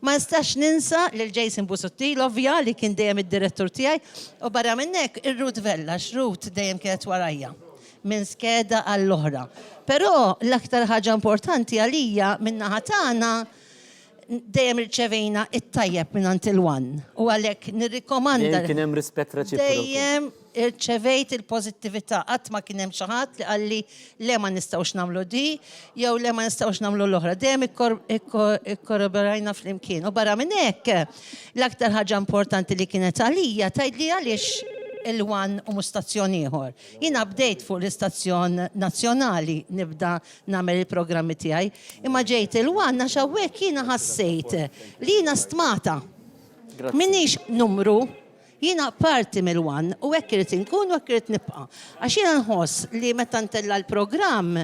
ma nistax ninsa lil Jason Busuttil ovvja li kien dejjem id-direttur tiegħi u barra minn hekk ir-Ruth Vellax, Ruth dejjem kienet warajja minn skeda għall-oħra. Però l-aktar ħaġa importanti għalija min-naħa tagħna dejjem irċevejna it-tajjeb minn il-One. U għalhekk nirrikomanda. Kien hemm rispett reċiproku. Dejjem irċevejt il-pożittività qatt ma kien hemm xi ħadd li qalli le ma nistgħux nagħmlu di jew le ma nistgħux nagħmlu l-oħra. Dejjem ikkorroborajna flimkien. U barra minn hekk l-aktar ħaġa importanti li kienet għalija tgħidli għaliex il-One u stazzjon ieħor. Jiena bdejt fuq l-istazzjon nazzjonali nibda nagħmel il-programmi tiegħi, imma ġejt il-One għax hawnhekk jiena ħassejt li jiena stmata. Minix numru, jiena parti mill-One u hekk irid inkun u hekk irid nibqa'. Għax jiena nħoss li meta ntella l-programm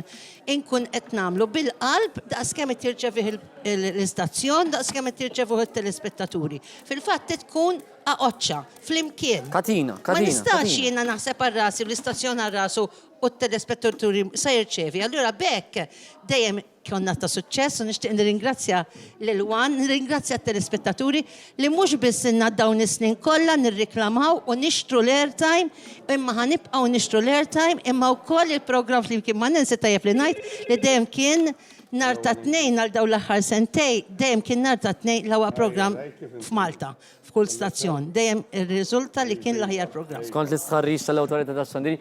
inkun qed nagħmlu bil-qalb daqskemm qed jirċevih l-istazzjon, daqskemm qed jirċevuh it-telespettaturi. Fil-fatt tkun aqoċċa, flimkien. Katina. Ma nistax jiena naħseb għal-rasi u l-istazzjon għal-rasu u t-telespettaturi sa jirċevi. Allura bekk dejjem konna ta' suċċess u nixtieq nirringrazzja lil-One, nirringrazzja t-telespettaturi li mhux biss inna dawn is-snin kollha nirriklamaw u nixtru l-airtime imma ħanibqgħu nixtru l-airtime imma wkoll il-programm flimkien ma ninsi tajjeb li ngħid li dejjem kien nar ta' tnejn għal dawn l-aħħar sentej, dejjem kien nar ta' tnejn l-ewwel programm f'Malta, f'kull stazzjon. Dejjem ir-riżulta li kien l-aħjar programm. Skont l-istħarriġ tal-Awtorità tax-Xandiri.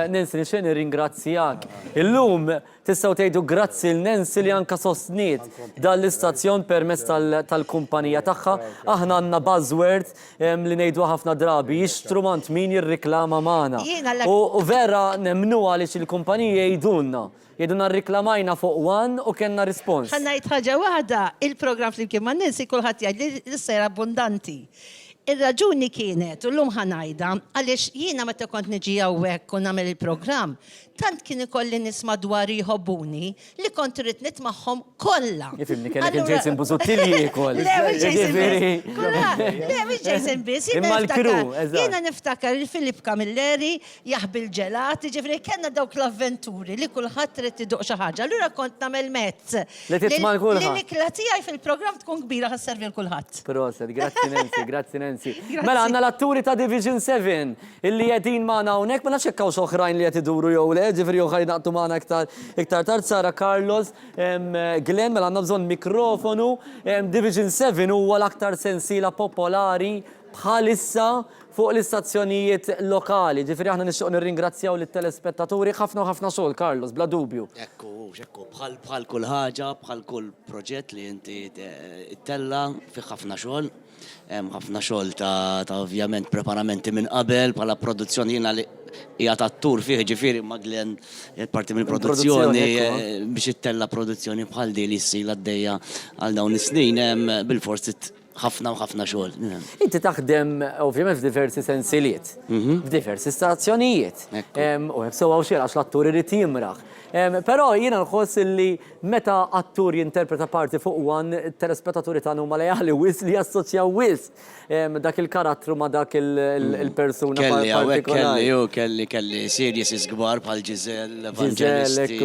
Nancy nixtieq nirringrazzjak. Illum tistgħu tgħidu grazzi l Nancy li anke sostniet dan l-istazzjon permezz tal-kumpanija tagħha. Aħna għandna buzzword li ngħidu ħafna drabi, jixtru min jirriklama magħna. U vera nemmnu għaliex il-kumpaniji jgħidulna rriklamajna fuq One u kellna rispons. Ħannajt ħaġa waħda, il-programm flimkien ma' Nancy kulħadd jgħid li issejra abbundanti. Ir-raġuni kienet, u l-lum ħanajda, għaliex jiena meta kont niġi hawnhekk u nagħmel il-programm, tant kien ikolli nisma' dwar jħobbuni li kont irid nitmagħhom kollha. Jifhimni kellek il-Jason Busuttil jieħol. Le mhix Jason biss. Imma l-kru, jiena niftakar il-Filip Camilleri jaħbil ġelati, ġifri kellna dawk l-avventuri li kulħadd irid iduq xi ħaġa. Allura kont nagħmel mezz. Li titma' kulħadd. Li l-ikla tiegħi fil-programm tkun kbira ħasservi l kulħadd. Proset, grazzi Nancy, grazzi Nancy. Mela għandna l-atturi ta' Division 7 illi qegħdin magħna hawnhekk ma nafx hekk oħrajn li qed iduru jew le, ġifri jew ħajnaqtu magħna iktar tard Sara Carlos, Glenn, mela għandna bżonn mikrofonu. Division 7 huwa l-aktar sensiela popolari bħalissa fuq l-istazzjonijiet lokali. Ġifri aħna nixtieq nirringrazzjaw lit-telespettaturi ħafna xogħol, Carlos, bla dubju. Ekku, bħal kull ħaġa, bħal kull proġett li inti tella fi ħafna xogħol. Ħafna xogħol ta' ovvjament preparamenti minn qabel bħala produzzjoni jiena li hija tat-tur fih ġifieri ma' Glenn parti mill-produzzjoni biex ittella produzzjoni bħal di li ssir għaddejja għal dawn is-snin bil-forsi ħafna u ħafna xogħol. Inti taħdem ovvjament f'diversi sensiliet, f'diversi stazzjonijiet. U jibsew għaw xejn għax l-attur irid jimraħ. Però jiena nħoss li meta attur jinterpreta parti fuq telespettaturi tagħna huma lejali wis li jassoċjaw wis dak il-karattru ma dak il-persuna partikolari. Kelli series kbar bħal Giselle, Evangelisti,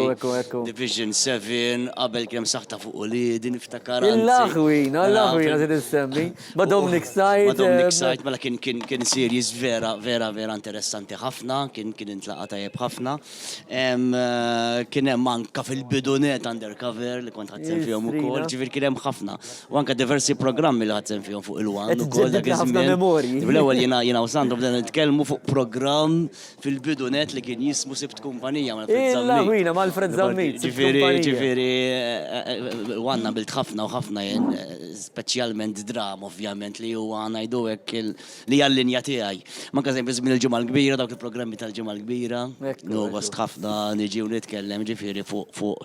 Division 7, qabel kemm saħta fuq Uliedi niftakar. Il-laħwina se tissemmi. Ma Dominic Site. Mela kien series vera interessanti ħafna, kien intlaqa tajjeb ħafna. Kien hemm anke fil-bidunet undercover li kont ħadsen fihom ukoll, ġifier kien hemm ħafna. U anke diversi programmi li ħadsen fihom fuq il-wan ukoll dak iż-żmien. L-ewwel jiena u Sandro bdejna nitkellmu fuq programm fil-bidunet li kien jismu Sibt Kumpanija mal-Fred mal-Fred Zammit. Ġifieri għandna bilt ħafna u ħafna jien speċjalment drama ovvjament li huwa ngħidu hekk li hija l-linja tiegħi. Manka żejn biżmien il-ġimgħa l-kbira dawk il-programmi tal-ġimgħa l-kbira. Gost ħafna niġi u nitkellem ġifieri fuq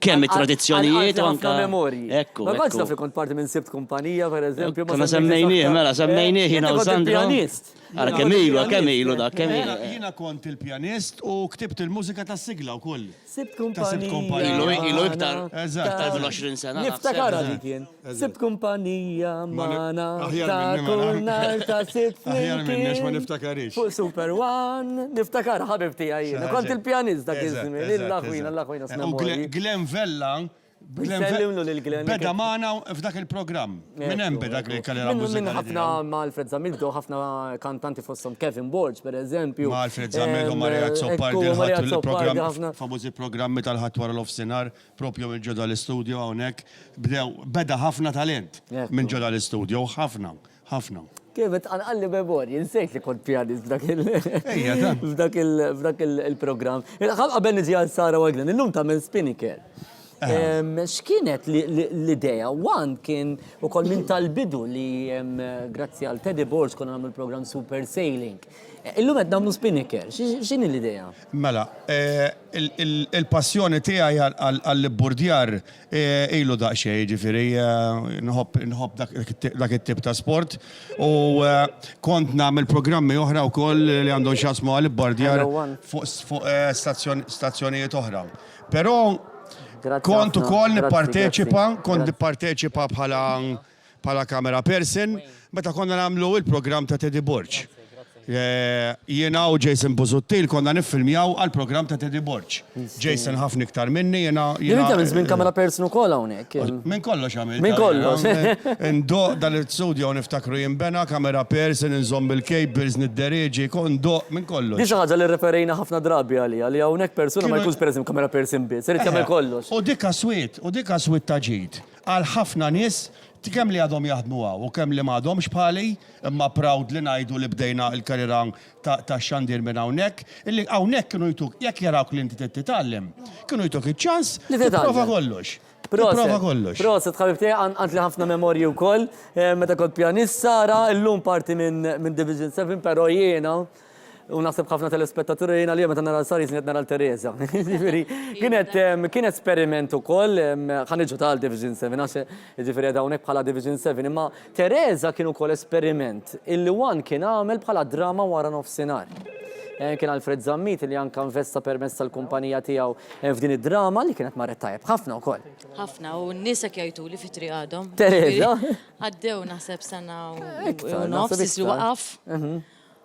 kemm it-tradizzjonijiet u anke memorji. Ekku. Ma bħalx naf li kont parti minn Sibt Kumpanija pereżempju. Konna semmejnieh jiena u Sandro. Ara kemm ilu dak kemm ilu. Jiena kont il-pjanist u ktibt il-mużika tas-sigla wkoll. Sibt Kumpanija. Ilu iktar mill-20 sena. Niftakara dik jien. Sibt Kumpanija mana ta' kull nhar ta' sibt flimkien. Ma niftakarix. Fuq Super One, niftakara ħabib tiegħi jiena. Kont il-pjanist dak iż-żmien. L-aħwina s-memorji. Glenn Vella beda maħna f'dak il-program. Minn hemm beda il-karriera mużikali. Minn ħafna ma' Alfred Zamildo, ħafna kantanti fosthom Kevin Borge, per eżempju. Ma' Alfred Zamildo, Marija Zoppardi, il-program, famużi programmi tal-ħadd wara l-ofsinar, propju minn ġoda l-istudio hawnhekk. Beda ħafna talent minn ġoda l-istudio, ħafna. Kifet għalli memorji, nsejt li kont pjanist f'dak il-program. Qabel niġi għal Sara Wagner, illum tagħmel Spinnaker. X'kienet l-idea? One kien ukoll minn tal-bidu li grazzi għal Teddy Borge konna nagħmlu l-programm Super Sailing. Illum qed nagħmlu Spinnaker. X'inhi l-idea? Mela, il-passjoni tiegħi għall-burdjar ilu daqsxejn, ġifieri nħobb dak it-tip ta' sport u kont nagħmel programmi oħra wkoll li għandhom x'jasmu għall-burdjar fuq stazzjonijiet oħra. Però kont ukoll nipparteċipa bħala camera person meta konna nagħmlu il-programm ta' Teddy Borge. Jiena u Jason Buzuttil konna niffilmjaw għal-programm ta' Teddy Borge. Jason ħafna iktar minni, jiena. Jinta minn camera person ukoll hawnhekk. Minn kollox għamil. Minn kollox. Indoq dal-studio niftakru jimbena, camera person, nżomm il-cables, niddereġi, kondoq minn kollox. Di xi ħaġa li referejna ħafna drabi għalija li hawnhekk persuna ma jkunx pereżempju camera person biss, irid jagħmel kollox. U dik swit ta' ġid. Għal ħafna nies kemm li għadhom jaħdmu għaw u kemm li m'għadhomx bħali, imma proud li ngħidu li bdejna l-karriera ta' xandir minn hawnhekk, illi hawnhekk kienu jtuk jekk jarawk li inti titgħallem, kienu jtuk iċ-ċans li tipprova kollox. Proset, ħabib tiegħi għand li ħafna memorji wkoll, meta kont pjanist Sara, illum parti minn Division 7, però jiena u naħseb ħafna telespettaturi jiena li meta nara Sari snet nara l-Teresa. Kien esperiment ukoll ħaniġu tal-Division 7 għax ġifieri hawnhekk bħala Division 7, imma Teresa kien ukoll esperiment illi One kien għamel bħala drama wara nofsinhar. Kien Alfred Zammit li anke investa permezz tal-kumpanija tiegħu f'din id-drama li kienet marret tajjeb ħafna wkoll. Ħafna u n-nies jgħidu li fi triq għadhom. Teresa. Għaddew naħseb sena u nofs islu waqaf.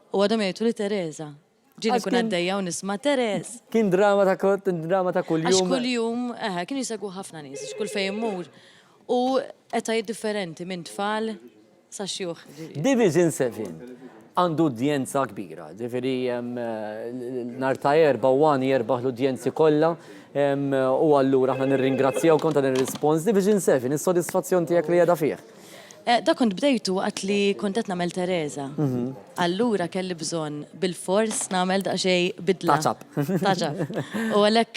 U għadhom jgħidu li Teresa. Ġili kun għaddejja u nisma Teres. Kien drama ta' kull-jum. Għax kull-jum, kien jisegħu ħafna nies, kull fejn immur. U etajiet differenti minn tfal sa xjuħ. Division 7 għandu udjenza kbira. Ġifieri nhar ta' erba' One jerbaħ l-udjenzi kollha. U allura aħna nirringrazzjaw kont dan ir-rispons Division 7, is-sodisfazzjon tiegħek li qiegħda fih. Da kont bdejtu għat li kontet namel Teresa. Allura kelli bżon bil-fors namel daqxej bidla. Taċab. U għalek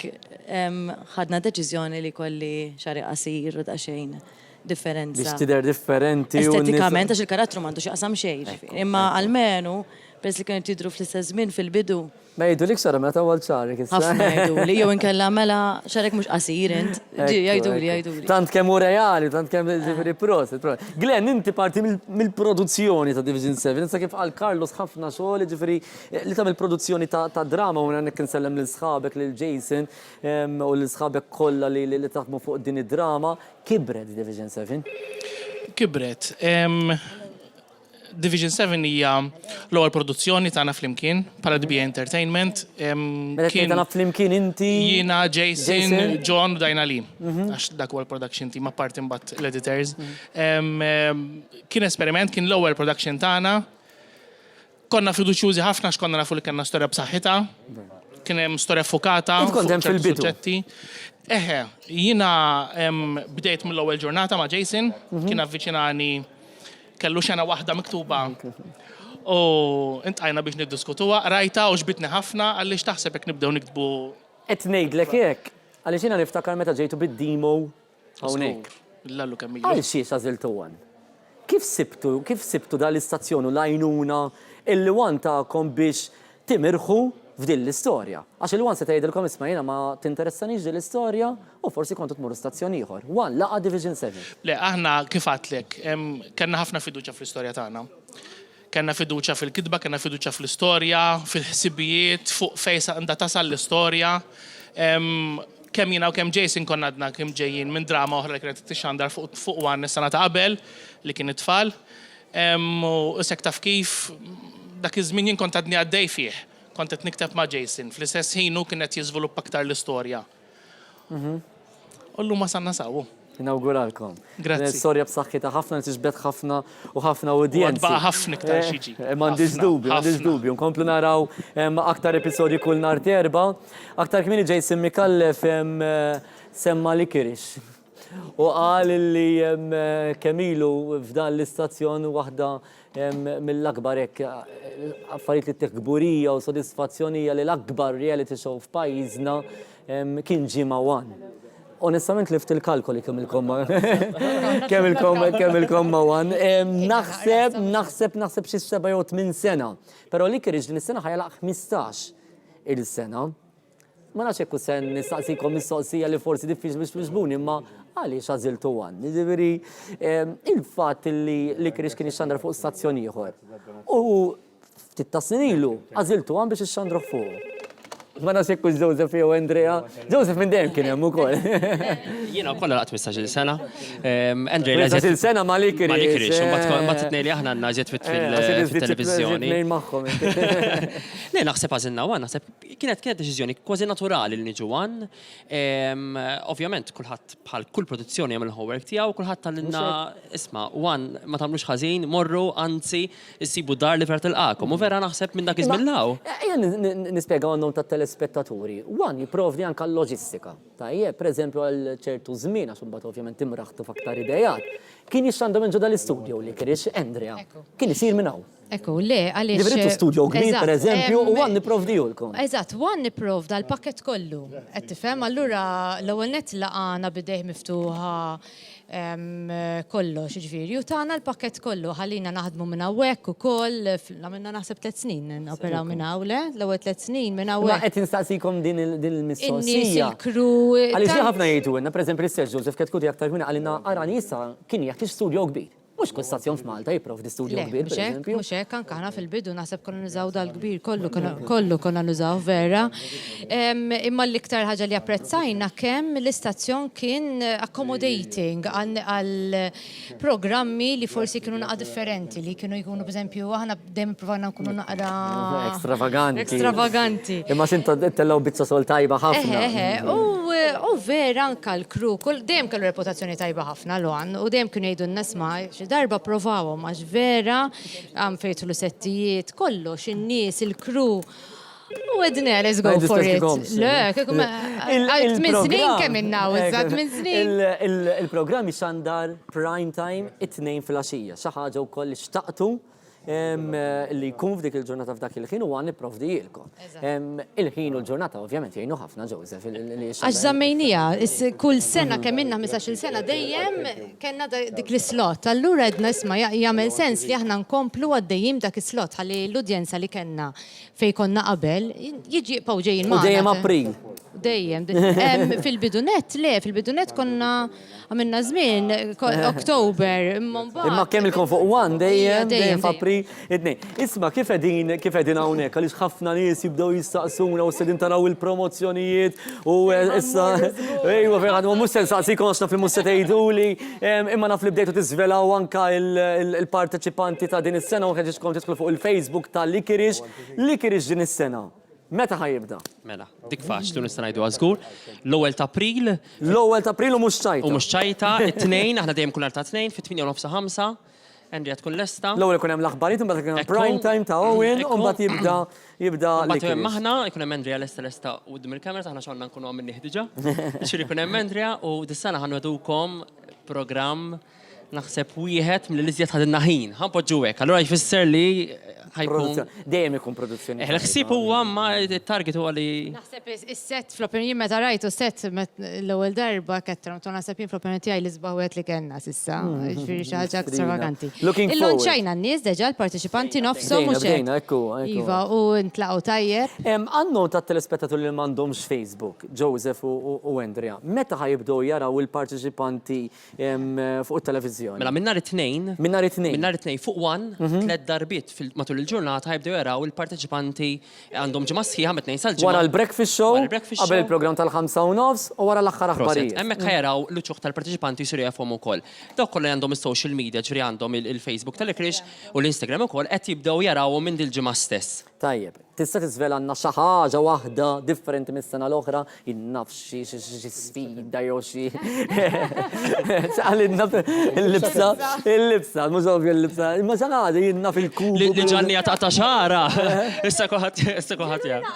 ħadna deċizjoni li kolli xari qasir u daqxejn differenza. Biex tider differenti. Estetikament, għax il-karattru mandu xaqsam xej. Imma għalmenu Peress li kienet jidru fl-istess żmien fil-bidu. Ma jgħidu li xara meta għal ċarek. Ħafna jgħidu li, jew inkella mela xarek mhux qasir int. Jgħidu li. Tant kemm hu reali, tant kemm ġifieri proset. Glenn, inti parti mill-produzzjoni ta' Division 7, insa kif qal Carlos ħafna xogħol, ġifieri li tagħmel produzzjoni ta' drama u hawnhekk insellem lil sħabek lil Jason u lil sħabek kollha li taħdmu fuq din id-drama. Kibret Division 7? Kibret. Division 7 hija l-ewwel produzzjoni tagħna flimkien bħala DB Entertainment. Kien tagħna flimkien inti. Jiena Jason, John u Dajna Lee. Għax dak huwa l-production team apart imbagħad l-editors. Kien esperiment, kien l-ewwel production tagħna. Konna fiduċjużi ħafna x'konna nafu li kellna storja b'saħħitha. Kien hemm storja fokata fuq ċerti suġġetti. Jiena bdejt mill-ewwel ġurnata ma' Jason, kien avviċinani kellu xena waħda miktuba u intajna biex niddiskutuha, rajta u ġbitni ħafna għaliex taħseb jekk nibdew niktbu. Qed ngħidlek hekk, għaliex jiena niftakar meta ġejtu bid-demo hawnhekk. Lallu kemm ilu. Għal xiex għażiltu għan. Kif sibtu dal-istazzjonu lajnuna illi wan tagħkom biex timirħu f'din l-istorja? Għax il-wan se tgħidilkom isma' jiena ma tinteressanix din l-istorja u forsi kontu tmurru stazzjon ieħor. Wan laqa Division 7. Le, aħna kif għatlek, kellna ħafna fiduċja fl-istorja tagħna. Kellna fiduċja fil-kidba, kellna fiduċja fl-istorja, fil-ħsibijiet, fuq fejsa għandha tasal l-istorja. Kemm jiena u kemm Jason konna għadna kemm ġejjin minn drama oħra li kienet tixxandar fuq wan is-sena ta' qabel li kien it-tfal. U isek taf kif dak iż-żmien jien kont għadni għaddej fih. Kont qed nikteb ma' Jason, fl-istess ħinu kien qed jiżviluppa aktar l-istorja. Ullu ma sanna sawu. Inauguralkom. Grazzi. Storja b'saħħitha ħafna tiġbed ħafna u ħafna udjenzi. Baqa ħafna iktar xiġi. M'għandix dubju, nkomplu naraw aktar episodji kull nhar terba. Aktar kmieni Jason Mikallef semma Licorice. U qal li kemm ilu f'dan l-istazzjon waħda mill-akbar hekk affarijiet li tieħ gburija u sodisfazzjonija li l-akbar reality show f'pajjiżna kien Ġimgħa One. Onestament lift il-kalkoli kemm il-kom ma' One. Naħseb xi 7 jew 8 sena. Però Licorice din is-sena ħajlaq 15 il-sena. Ma nafx hekk sen nistaqsikom mistoqsija li forsi diffiċli biex twiġbuni, imma għaliex għażiltu One. Jiġifieri il-fatt li Licorice kien ixxandar fuq stazzjon ieħor. U ftit ta' snin ilu għażiltu One biex ixxandru fuq. Ma nafx hekk Joseph jew Andrea. Joseph minn dejjem kien hemm ukoll. Jiena wkoll laqt 15-il sena. Andrea 15-il sena ma' Licorice. Ma' Licorice, mbagħad titnejli aħna għandna żied fit-televiżjoni. Le naħseb għażilna One, naħseb kienet deċiżjoni kważi naturali li niġu One. Ovvjament kulħadd bħal kull produzzjoni jagħmel il-homework tiegħu, kulħadd tal-inna isma' One ma tagħmlux ħażin, morru anzi issibu dar li fer tilqakom. U vera naħseb minn dak iżmillaw. Ejja nispjega għandhom tat-telespettaturi. One jipprovdi anke l-loġistika. Tajjeb, pereżempju għal ċertu żmien għax imbagħad ovvjament imraħtu f'aktar idejat. Kien jixxandhom minn ġodda l-istudju li Licorice Andrea. Kien isir minn hawn. Ekku, le, għaliex. Divertu studio kbir, pereżempju, u One nipprovdihulkom. Eżatt, One nipprovda l-pakket kollu. Qed tifhem, allura l-ewwel nett laqana bidejh miftuħa kollox, ġifieri, u tagħna l-pakket kollu ħallina naħdmu minn hawnhekk ukoll, għamilna naħseb 3 snin operaw minn hawn le, l-ewwel 3 snin minn hawnhekk. Ma qed nistaqsikom din il-mistoqsija. In-nies il-kru. Għaliex ħafna jgħidu għandna pereżempju l-Istess Joseph qed tkun aktar minn għalina ara nisa kien jeħtieġ studio kbir. Mhux kull stazzjon f'Malta jipprovdi studio kbir, pereżempju. Mhux hekk anke aħna fil-bidu naħseb konna nużaw dal-kbir kollu konna nużaw vera. Imma l-iktar ħaġa li apprezzajna kemm l-istazzjon kien accommodating għal programmi li forsi kienu naqa' differenti li kienu jkunu pereżempju aħna dejjem provajna nkunu naqra extravaganti. Imma xinta tellaw bizza sol tajba ħafna. U vera anke l-kru, dejjem kellu reputazzjoni tajba ħafna l-għan u dejjem kienu jgħidu n-nasma darba provawhom għax vera għam fejtu l-settijiet kollox, in-nies, il-kru. U għedna, let's go for it. Le, kekum għalt minn snin kemm innaw, iżad minn snin. Il-programm jixandar prime time it-tnejn fil-għaxija. Xi ħaġa wkoll xtaqtu li jkun f'dik il-ġurnata f'dak il-ħin u għan niprovdijilkom. Il-ħin u l-ġurnata ovvjament jgħinu ħafna Joseph. Għax zammejnija, kull sena kemm minna 15 sena dejjem kena dik l-slot. Allura edna isma jagħmel sens li aħna nkomplu għaddejjim dak is-slot ħalli l-udjenza li kena fej konna qabel jiġi ġejjin ma'. U dejjem April. Dejjem. Fil-bidunet, fil-bidunet konna għamilna żmien Oktober. Imma kemm il-kon fuq one dejjem f'April id-nej. Isma' kif qegħdin hawnhekk għaliex ħafna nies jibdew jistaqsuna u sedin taraw il-promozzjonijiet u issa ejwa fejn ħadd mhux se nsaqsikom għax naf li mhux se tgħiduli, imma naf li bdejtu tiżvelaw anke il-parteċipanti ta' din is-sena u ħeġġkom tidħlu fuq il-Facebook ta' Likirix din is-sena. Meta ħajibda? Mela, dik faċli nista' ngħidu għażgur. L-ewwel ta' April. L-ewwel ta' April u mhux ċajta. U mhux ċajta, it-tnejn aħna dejjem kull nhar ta' tnejn fit-8:05. Andrea tkun lesta. L-ewwel ikun hemm l-aħbarijiet imbagħad ikun hemm prime time ta' Owen u mbagħad jibda Mbagħad hemm aħna jkun hemm Andrea lesta quddiem il-kamera aħna xogħolna nkunu għamilni ħdiġa. Ixri jkun hemm Andrea u dis-sena ħanwedukom programm naħseb wieħed mill-iżjed ħadilna ħin. Ħanpoġġu hekk. Allura jfisser li dejjem ikun produzzjoni. L-ħsieb huwa ma it-target huwa li. Naħseb is-set fl-opinjoni meta rajtu set l-ewwel darba kettra u naħseb jien fl-opinjoni tiegħi li żbaħwet li kellna s'issa. Ġifieri xi ħaġa ekstravaganti. Il-lonċajna n-nies deġa l-partiċipanti nofshom mhux hekk. Iva u ntlaqgħu tajjeb. Għannu tat-telespettaturi li m'għandhomx Facebook, Joseph u Andrea. Meta ħajibdew jaraw il-partiċipanti fuq it-televiżjoni? Mela minn nhar it-tnejn. Minn nhar it-tnejn. Minn nhar it-tnejn fuq one, tliet darbiet matul il-ġurnata ħajbdew jaraw il-parteċipanti għandhom ġimgħa sħiħa mit-tnejn sal-ġimgħa. Wara l-breakfast show, qabel il-programm tal-5:30 u wara l-aħħar aħbarijiet. Hemmhekk ħajaraw l-uċuħ tal-parteċipanti jsiru jafhom ukoll. Dawk kollha għandhom is-social media, ġri għandhom il-Facebook tal-Likirix u l-Instagram ukoll qed jibdew jarawhom minn dil-ġimgħa stess. Tajjeb, tista' tiżvelanna xi ħaġa waħda differenti mis-sena l-oħra, innaf xi sfida jew xi. Għalidna il-libsa, mhux ovvju l-libsa, imma xi ħaġa jinnaf il-kubu. Li ġannija ta' xara. Issa kuħadd jara.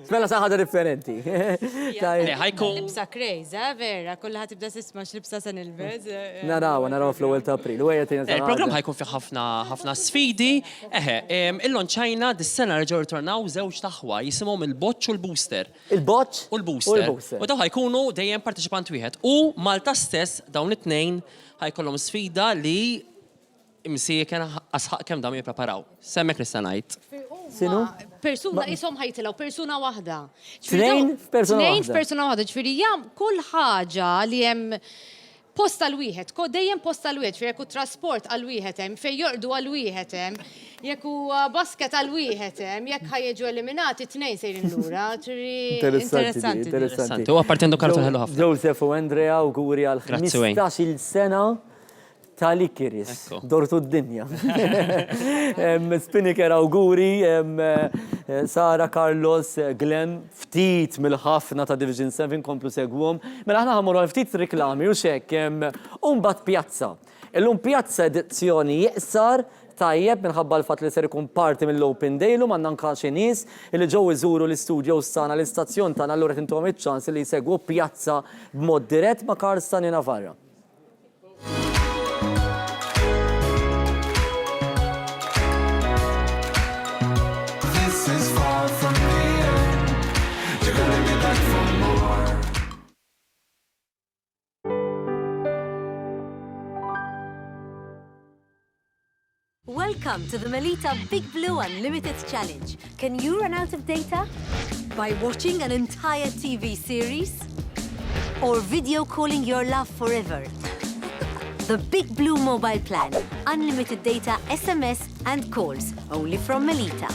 Smela saħħa differenti. Libsa crazy, vera, kulħadd tibda tisma' x'libsa se nilbes. Naraw fl-ewwel ta' April. Il-programm ħajkun fih ħafna sfidi. Il-lonċajna dis-sena reġgħu ritornaw żewġ taħwa jisimhom il-Boċċ u l-Booster. Il-Boċċ u l-Booster. U daw ħajkunu dejjem partiċipant wieħed. U Malta stess dawn it-tnejn ħajkollhom sfida li imsieken asħaq kemm dawn jippreparaw. Semmek nista' ngħid. Sinu? Persuna jisom ħajtilgħu persuna waħda. Tnejn f'persuna waħda. Ġifieri jam kull ħaġa li hemm posta l-wieħed, dejjem posta l-wieħed, jekk hu trasport għal wieħed hemm, fejn jorqdu għal wieħed hemm, jekk huwa basket għal wieħed hemm, jekk ħajġu eliminati tnejn sejrin lura. Interessanti. U apparti għandu kartu ħellu ħafna. Joseph u Andrea auguri għal 15-il sena ta' Likirix, dortu d-dinja. Spinnaker auguri, Sara, Carlos, Glenn, ftit mill-ħafna ta' Division 7 komplu segwom. Mela ħna ħamuru għal ftit reklami u xek, bat pjazza. Illum pjazza edizzjoni jiqsar tajjeb minħabba l-fat li ser ikun parti mill-Open Day lu mannan kaxi nies li ġew iżuru l-istudios tagħna l-istazzjon tagħna allura tintom iċ-ċans li jsegwu pjazza b'mod dirett ma' Karlsson Navarra. Welcome to the Melita Big Blue Unlimited Challenge. Can you run out of data? By watching an entire TV series? Or video calling your love forever? The Big Blue mobile plan. Unlimited data, SMS and calls. Only from Melita.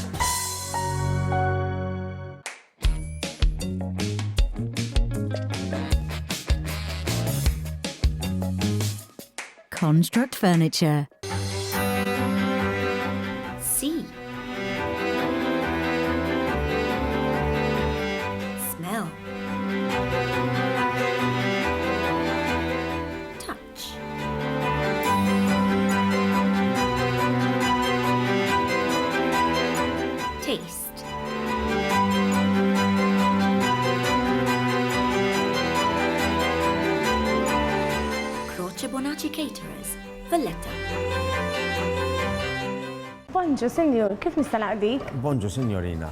Construct Furniture. See. Smell. Touch. Taste. Croce Bonacci Caterers, Valletta. Bonġu, senjur, kif nista' naqdik? Bonġu, signorina.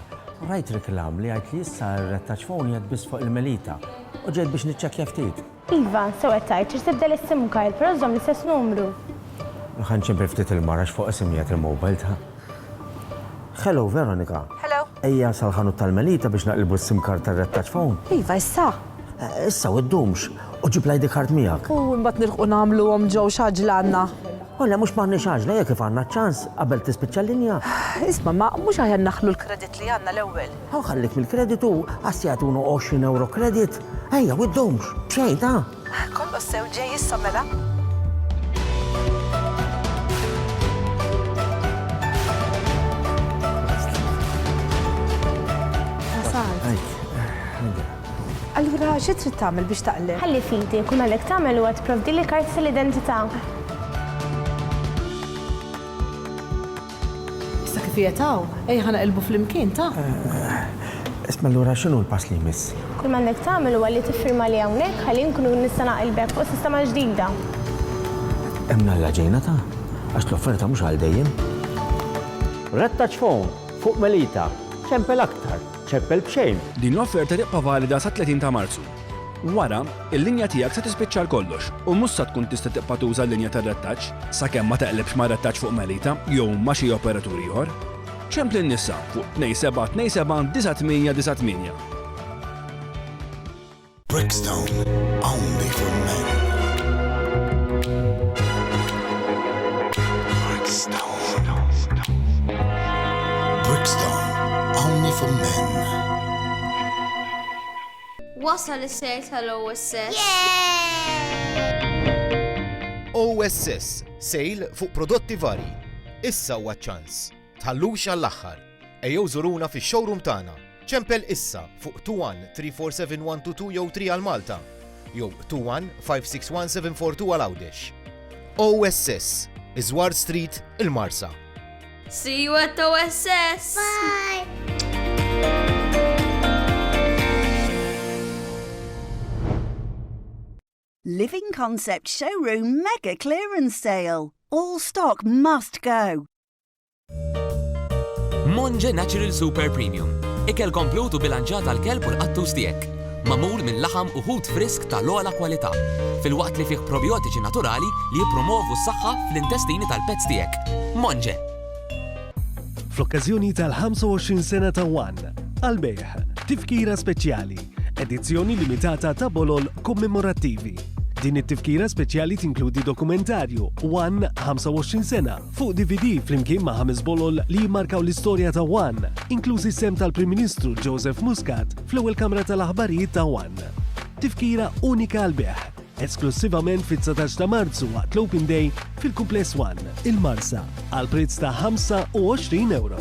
Rajt reklam li għajt li issa r-rettaċ phone jgħad bis fuq il-Melita. U ġejt biex nitċekja ftit. Iva, sew qed tgħid tibdel is-sim kajl, però żomm l-istess numru. Ħanċempel ftit il-marax fuq isimijiet il-mobile ta'. Hello, Veronika. Hello. Ejja sal-ħanut tal-Melita biex naqilbu s-sim card tar-rettaċ phone. Iva, issa. Issa, u d-dumx. U ġib l-ID card miegħek. U mbagħad nirħu nagħmluhom ġew xaġlanna. Olla, mux maħni xaġla, jek kif għanna ċans, qabel tispiċċa l-linja. Isma, ma mhux aħjar naħlu l-kredit li għandna l-ewwel. Ħallik mill-kreditu, għassijatunu 20 euro kredit. Ejja, u d-dumx, bxejn, ta' Kollu sew ġej issa mela. Allura, xi trid tagħmel biex taqleb? Ħalli fidi, kull għalek tagħmel huwa tipprovdi li karti tal-identità. Issa kif jetaw, ejja naqilbu fl-imkien ta'. Isma l-ura xinu l-pass li jmiss? Kull ma għandek tagħmel huwa li tiffirma li hawnhekk ħalli nkunu nista' naqilbek fuq sistema ġdida. Emna l-ġejna ta' għax l-offerta mhux għal dejjem. Rettaċ phone fuq Melita, ċempel aktar, ċempel bxejn. Din l-offerta tibqa' valida sa 30 ta' Marzu. Wara, il-linja tiegħek se tispiċċa l-kollox u mhux sa tkun tista' tibqa' tuża l-linja tar-rettaċ sakemm ma teqlebx ma' rettaċ fuq Melita jew ma' xi operatur ieħor. ċempli n-nissa fuq 2727-9898. Brickstone, only for men. Brickstone, only for men. Wasal is-sejl tal-OSS. OSS, sejl fuq prodotti vari. Issa huwa ċans. Tħallux għall-aħħar. Ejjew żuruna fix-showroom tagħna. ċempel issa fuq 21-347-122 jew 3 għal Malta. Jew 21-561-742 għal Għawdex. OSS, Iżwar Street, il-Marsa. See you at OSS. Bye. Living Concept Showroom Mega Clearance Sale. All stock must go. Monge Natural Super Premium. Ikel komplutu bilanċat tal-kelb u l-qattus tiegħek. Mamul minn laħam uħud frisk tal-ogħla kwalità. Fil-waqt li fih probiotiċi naturali li jippromovu s-saħħa fl-intestini tal-pets tiegħek. Monge. Fl-okkażjoni tal-25 sena ta' One, għal-bejħ, tifkira speċjali, edizzjoni limitata ta' bolol kommemorattivi. Din it-tifkira speċjali tinkludi dokumentarju One 25 sena fuq DVD flimkien ma' 5 bolol li jimmarkaw l-istorja ta' One, inklużi sem tal-Prim Ministru Joseph Muscat fl-ewwel kamra tal-aħbarijiet ta' One. Tifkira unika għal-beħ, esklusivament fit-19 ta' Marzu waqt l-Open Day fil-Kumpless One, il-Marsa, għal prezz ta' 25 euro.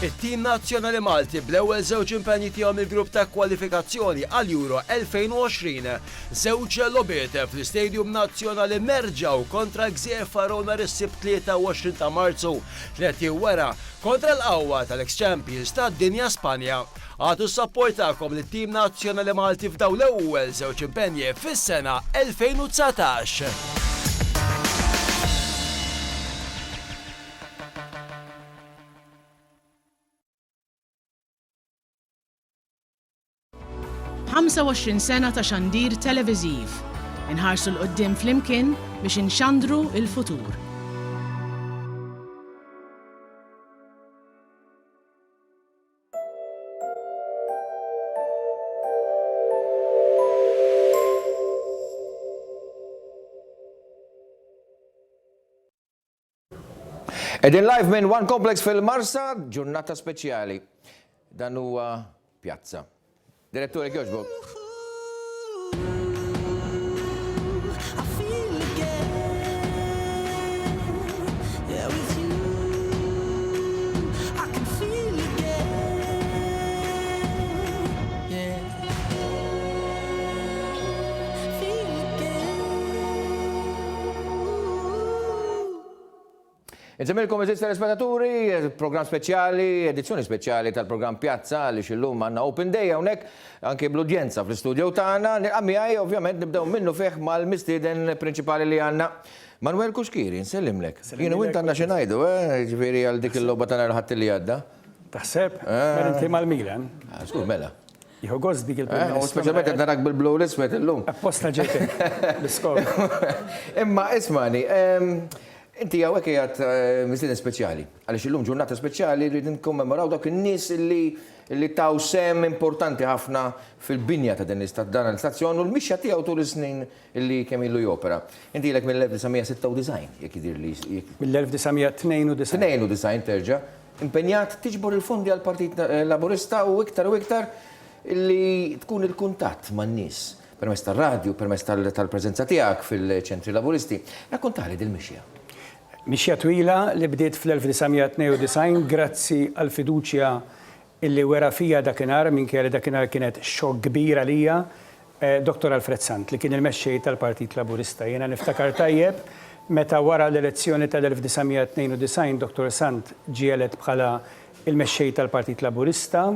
It-tim nazzjonali Malti bl-ewwel żewġ impenji tiegħu mill-grupp ta' kwalifikazzjoni għal Euro 2020 żewġ logħbiet fl-Istadium Nazzjonali merġaw kontra Gżejjer Faro nhar is-Sibt 23 ta' Marzu, 3 wara kontra l-qawwa tal-ex-champions tad-dinja Spanja. Għadu s-sapportakom lit-tim nazzjonali Malti f'daw l-ewwel żewġ impenji fis-sena 2019. sena ta' xandir televiżiv. Inħarsu l-qoddim flimkien biex inxandru il-futur. Edin live minn One Complex fil-Marsa, ġurnata speċjali. Dan huwa pjazza. Direttore Kjoġbok. Insemilkom eżist telespettaturi, program speċjali, edizzjoni speċjali tal-program Pjazza li xillum għanna Open Day hawnhekk anke bl-udjenza fl-istudio tagħna. Għamijaj ovvjament nibdew minnu fih mal-mistieden prinċipali li għandna. Manuel Kuxkiri, nsellimlek. Jienu int għandna xi ngħidu, ġifieri għal dik il-logħba tagħna l-ħadd li għadda. Taħseb? Mela inti mal-Milan. Skur mela. Jieħu gost dik il-Premier. Speċjalment qed narak bil-blow l-iswed illum. Apposta ġejtek l-iskor. Imma ismani, inti għawek jgħat mistieden speċjali, għalix illum ġurnata speċjali rrid nkommemoraw dak in-nies li taw sem importanti ħafna fil-binja ta' dan l-istazzjon u l-mixja tiegħu tul is-snin illi kemm ilu jopera. Inti ilek mill-1996, jekk jidir li. Mill-1992. 92 terġa' impenjat tiġbor il-fondi għal-Partit Laburista u iktar illi tkun il-kuntatt man-nies permezz tar-radju, permezz tal-preżenza tiegħek fil-ċentri Laburisti. Rakkontali dil-mixja. Mixja twila li bdiet fl-1992 grazzi għal-fiduċja illi wera fija dakinhar minkejja li dakinhar kienet xokk kbira lija Dr. Alfred Sant li kien il-mexxej tal-Partit Laburista. Jiena niftakar tajjeb meta wara l-elezzjoni tal-1992 Dr. Sant ġie elett bħala il-mexxej tal-Partit Laburista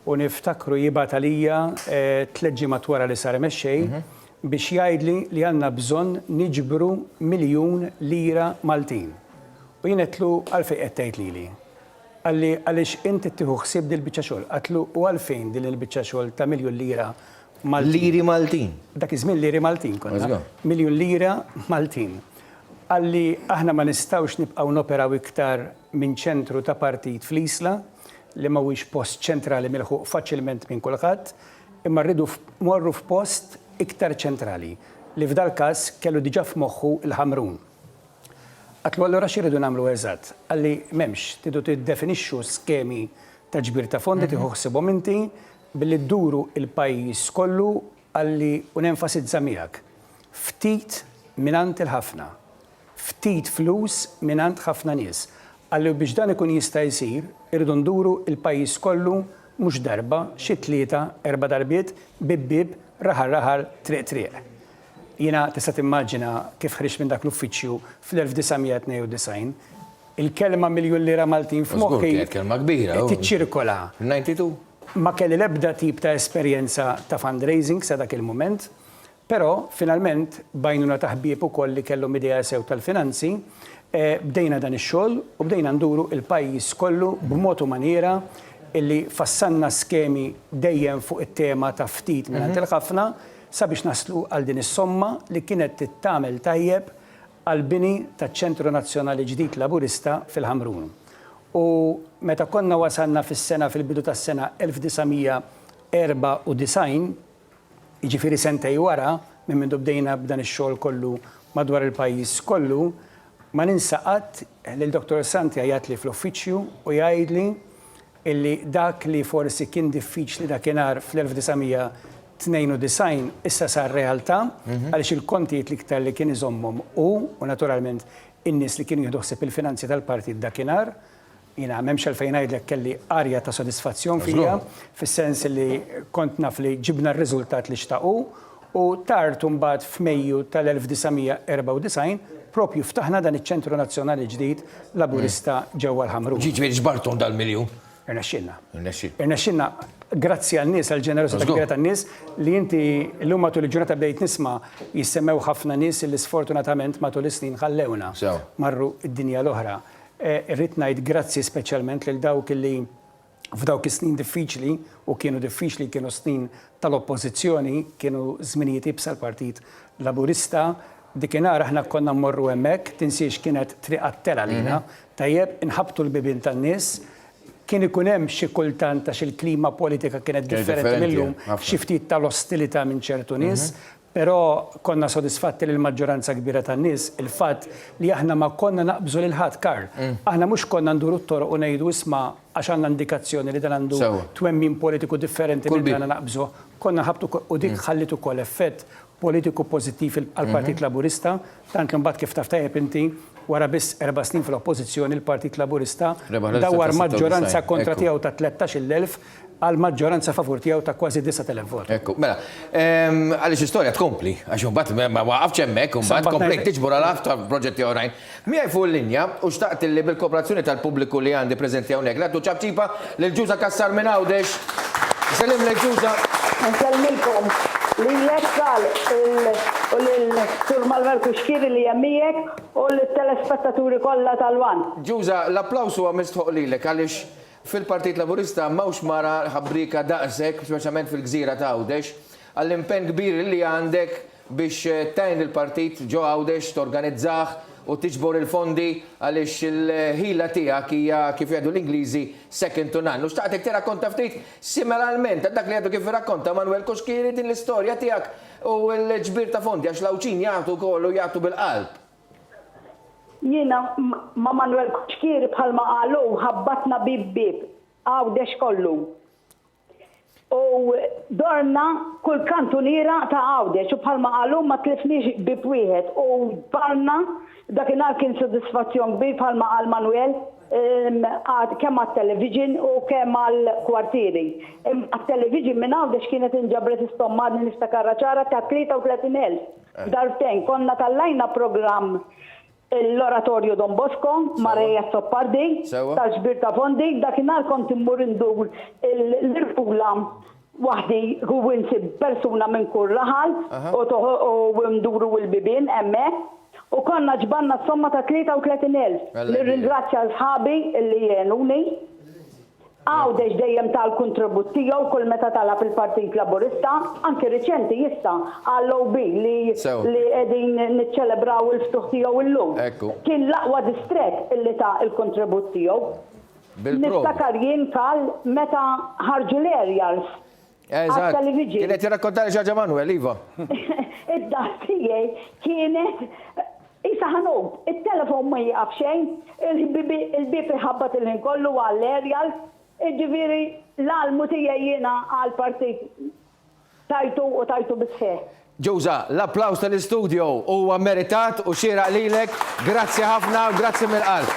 u niftakru jibgħat għalija 3 ġimgħat wara li sar mexxej biex jgħidli li għandna bżonn niġbru €1,000,000 Maltin. U jien qedtlu għalfejn qed tgħid lili. Għalli għaliex inti tieħu ħsieb din il-biċċa xogħol. Għatlu u għalfejn din il-biċċa xogħol ta' €1,000,000 Maltin. Liri Maltin. Dak iż-żmien liri Maltin konna. €1,000,000 Maltin. Għalli aħna ma nistgħux nibqgħu noperaw iktar minn ċentru ta' partit fl-Isla li mhuwiex post ċentrali milħuq faċilment minn kulħadd, imma rridu morru f'post iktar ċentrali li f'dal każ kellu diġà f'moħħu il-Ħamrun. Għatlu allura x'iridu nagħmlu eżatt, għalli m'hemmx tidu tiddefinixxu skemi ta' ġbir ta' fondi tieħu ħsibhom inti billi dduru il-pajjiż kollu għalli u nenfasizza miegħek. Ftit minant il-ħafna, ftit flus minant ħafna nies. Għalli biex dan ikun jista' jsir, irridu nduru il-pajjiż kollu mhux darba, xi 3-4 darbiet bib raħar triq. Jiena tista' timmaġina kif ħriġ minn dak l-uffiċċju fl-1992 il-kelma €1,000,000 Maltin f'moħħi. Kelma kbira. Tiċċirkola. 92. Ma kelli l-ebda tip ta' esperjenza ta' fundraising sa dak il-mument, però finalment bajnuna taħbieb ukoll li kellhom idea sew tal-finanzi, bdejna dan ix-xogħol u bdejna nduru il-pajjiż kollu b'mod u maniera illi fassanna skemi dejjem fuq it-tema ta' ftit minn il-ħafna sabiex naslu għal din is-somma li kienet tittamel tajjeb għal bini taċ-Ċentru Nazzjonali Ġdid Laburista fil-Ħamrun. U meta konna wasalna fis-sena fil-bidu tas-sena 1994, jiġifieri sentej wara minn mindu bdejna b'dan ix-xogħol kollu madwar il-pajjiż kollu, ma ninsa qatt li l-Dr. Santi jgħid li fl-uffiċċju u jgħidli illi dak li forsi kien diffiċli dakinhar fl-1992 issa sar realtà għaliex il-kontijiet l-iktar li kien iżommhom u naturalment in-nies li kienu jieħdu ħsieb il-finanzi tal-partit dakinhar, jiena m'hemmx għalfejn ngħidlek kelli arja ta' sodisfazzjon fija, fis-sens li kont naf li ġibna r-riżultat li xtaqu u tard mbagħad f'Mejju tal-1994 propju ftaħna dan iċ-Ċentru Nazzjonali Ġdid Laburista ġewwa l-Ħamrun. Ġiġifieri ġbartum dal-1,000,000. Irnexxilna. Grazzi għan-nies, għall-ġenerosità kbira tan-nies li inti llum matul il-ġurnata bdejt nisma' jissemmew ħafna nies li sfortunatament matul is-snin ħallewna marru id-dinja l-oħra. Irrid ngħid grazzi speċjalment lil dawk li f'dawk is-snin diffiċli u kienu diffiċli kienu snin tal-oppożizzjoni, kienu żminijiet ibsa l-Partit Laburista. Dikinhar aħna konna mmorru hemmhekk, tinsiex kienet triq għat-tela lina, tajjeb inħabtu l-bibien tan-nies. Kien ikun hemm xi kultant ta' xi klima politika kienet differenti millum, xi ftit tal-ostilità minn ċertu nies, però konna sodisfatti li l-maġġoranza kbira tan-nies il-fatt li aħna ma konna naqbżu lil ħadd Karl. Aħna mhux konna nduru t-toroq u ngħidu isma' għax għandna indikazzjoni li dan għandu twemmin politiku differenti minn dan naqbżu. Konna ħabtu u dik ħallit ukoll effett politiku pożittiv għall-Partit Laburista, tant li mbagħad kif taf tajjeb inti wara biss 4 snin fl-oppożizzjoni il-Partit Laburista dawar maġġoranza kontra tiegħu ta' 13,000 għal-maġġoranza favur tiegħu ta' kważi 9,000 vot. Ekku, mela, għaliex istorja tkompli, għax mbagħad ma waqafx hemmhekk, mbagħad komplejt tiġbor għal ta' proġetti oħrajn. Miegħi fuq il-linja u xtaqt li bil-kooperazzjoni tal-pubbliku li għandi preżenti hawnhekk, nagħtu ċabċipa lil Ġuża Kassar minn Għawdex. Sellim lejk Ġuża. Nsellmilkom li jekkal il-Sur Malver Kuxkiri li jemmijek u l-telespettaturi kollha tal-wan. Ġuża, l-applaus huwa mistħoq lilek għaliex fil-Partit Laburista mawx mara ħabbrika daqsek, speċjalment fil-Gżira ta' Għawdex, għall-impenn kbir li għandek biex tajn il-partit ġo Għawdex, torganizzaħ u tiġbor il-fondi għaliex il-ħila tiegħek hija kif jgħidu l-Ingliżi second to none. U xtaqtek tirrakkonta ftit similarment dak li għadu kif irrakkonta Manuel Kuxkiri din l-istorja tiegħek u l-ġbir ta' fondi għax l-Awċin jagħtu kollu jagħtu bil-qalb. Jiena ma' Manuel Kuxkiri bħalma qalu ħabbatna bib Għawdex kollu. U dorna kull kantuniera ta' Għawdex u bħalma qalu ma tlifniex bib wieħed u barna dakinhar kien sodisfazzjon kbir bħalma qal Manuel kemm għat-television u kemm għall-kwartieri. Għat-television minn Għawdex kienet inġabret istommadni niftakarra ċara ta' 33,000. Darbtejn konna tal-lajna programm l-oratorju Don Bosco, Mareja Soppardi, tal-ġbir ta' fondi, dakinhar kont immur indur l-irfula waħdi u winsib persuna minn kull raħal u nduru l-bibien hemmhekk u konna ġbanna somma ta' 33,000. Nirringrazzja sħabi li jenuni. Għawdex dejjem tal-kontribut tiegħu kull meta talab il-Partit Laburista, anke riċenti jista' għall-OB li qegħdin niċċelebraw il-ftuħ tiegħu illum. Kien l-aqwa distret illi ta' il-kontribut tiegħu. Niftakar jien kal meta ħarġu l-aerials. Eżatt. Kienet jirrakkontali ġaġa Manuel, Iva. Id-dar tiegħi kienet isa ħanub, it-telefon ma jaqaf xejn, il-bib iħabbat il-ħin kollu għall-aerials. Ġiviri, l-almu tiegħi jiena għal-partit tajtu bisħeħ. Ġuża, l-applaus tal-istudio huwa meritat u xieraq lilek. Grazzi ħafna u grazzi mill-qalb.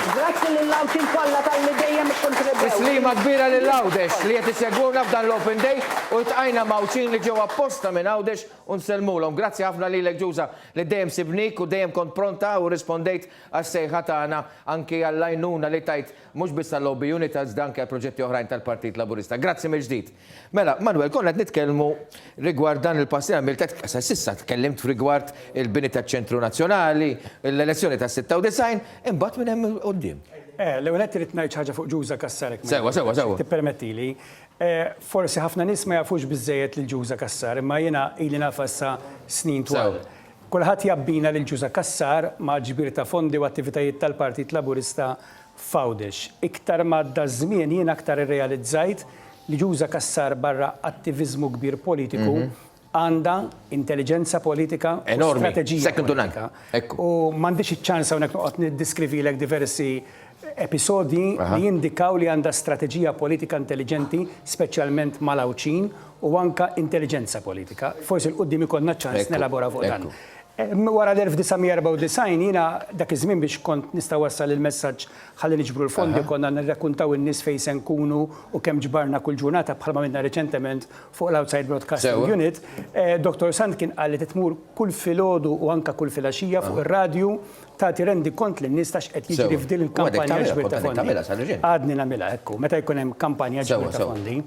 Grazzi lill-Awċin kollha tal-li dejjem ikkontribwew. Tislima kbira lil Għawdex li qed isegwuna f'dan l-Open Day u tqajna mawċin li ġew apposta minn Għawdex u nsellmulhom. Grazzi ħafna lilek Ġuża li dejjem sibnik u dejjem kont pronta u rispondejt għas-sejħa tagħna anke għall-għajnuna li tajt mhux biss għall-lobby unit iżda anke għall-proġetti oħrajn tal-Partit Laburista. Grazzi mill-ġdid. Mela, Manuel, konna qed nitkellmu rigward dan il-passi għamilt s'issa tkellimt rigward il-bini taċ-Ċentru Nazzjonali, l-elezzjoni tas-96, imbagħad minn hemm qudiem. L-ewwel qed irid ngħid ħaġa fuq Ġuża Kassar. Sewa. Tippermettili. Forsi ħafna nies ma jafux biżejjed lil Ġuża Kassar, imma jiena ili nafa issa snin twal. Kulħadd jabbina lil Ġuża Kassar ma' ġbir ta' fondi u attivitajiet tal-Partit Laburista f'Għawdex. Iktar madda żmien jien aktar irrealizzajt li Ġuża Kassar barra attiviżmu kbir politiku għandha intelligenza politika u strateġija politika. U m'għandix iċ-ċans hawnhekk noqgħod niddiskrivilek diversi episodji li jindikaw li għandha strateġija politika intelligenti, speċjalment mal-Awċin u anka intelligenza politika. Forsi l-qudiem ikollna ċans nelabora fuq dan. Wara l-1994 jiena dak iż-żmien biex kont nista' wassal il-messaġġ ħalli niġbru l-fondi konna nirrakkuntaw in-nies fejn se nkunu u kemm ġbarna kull ġurnata bħalma minna reċentement fuq l-Outside Broadcasting Unit. Dr. Sant kien qal li titmur kull filgħodu u anke kull filgħaxija fuq ir-radju tagħti rendi kont lin-nies tax qed jiġri f'din il-kampanja ġbir ta' fondi. Għadni nagħmilha hekk, meta jkun hemm kampanja ġbir ta' fondi.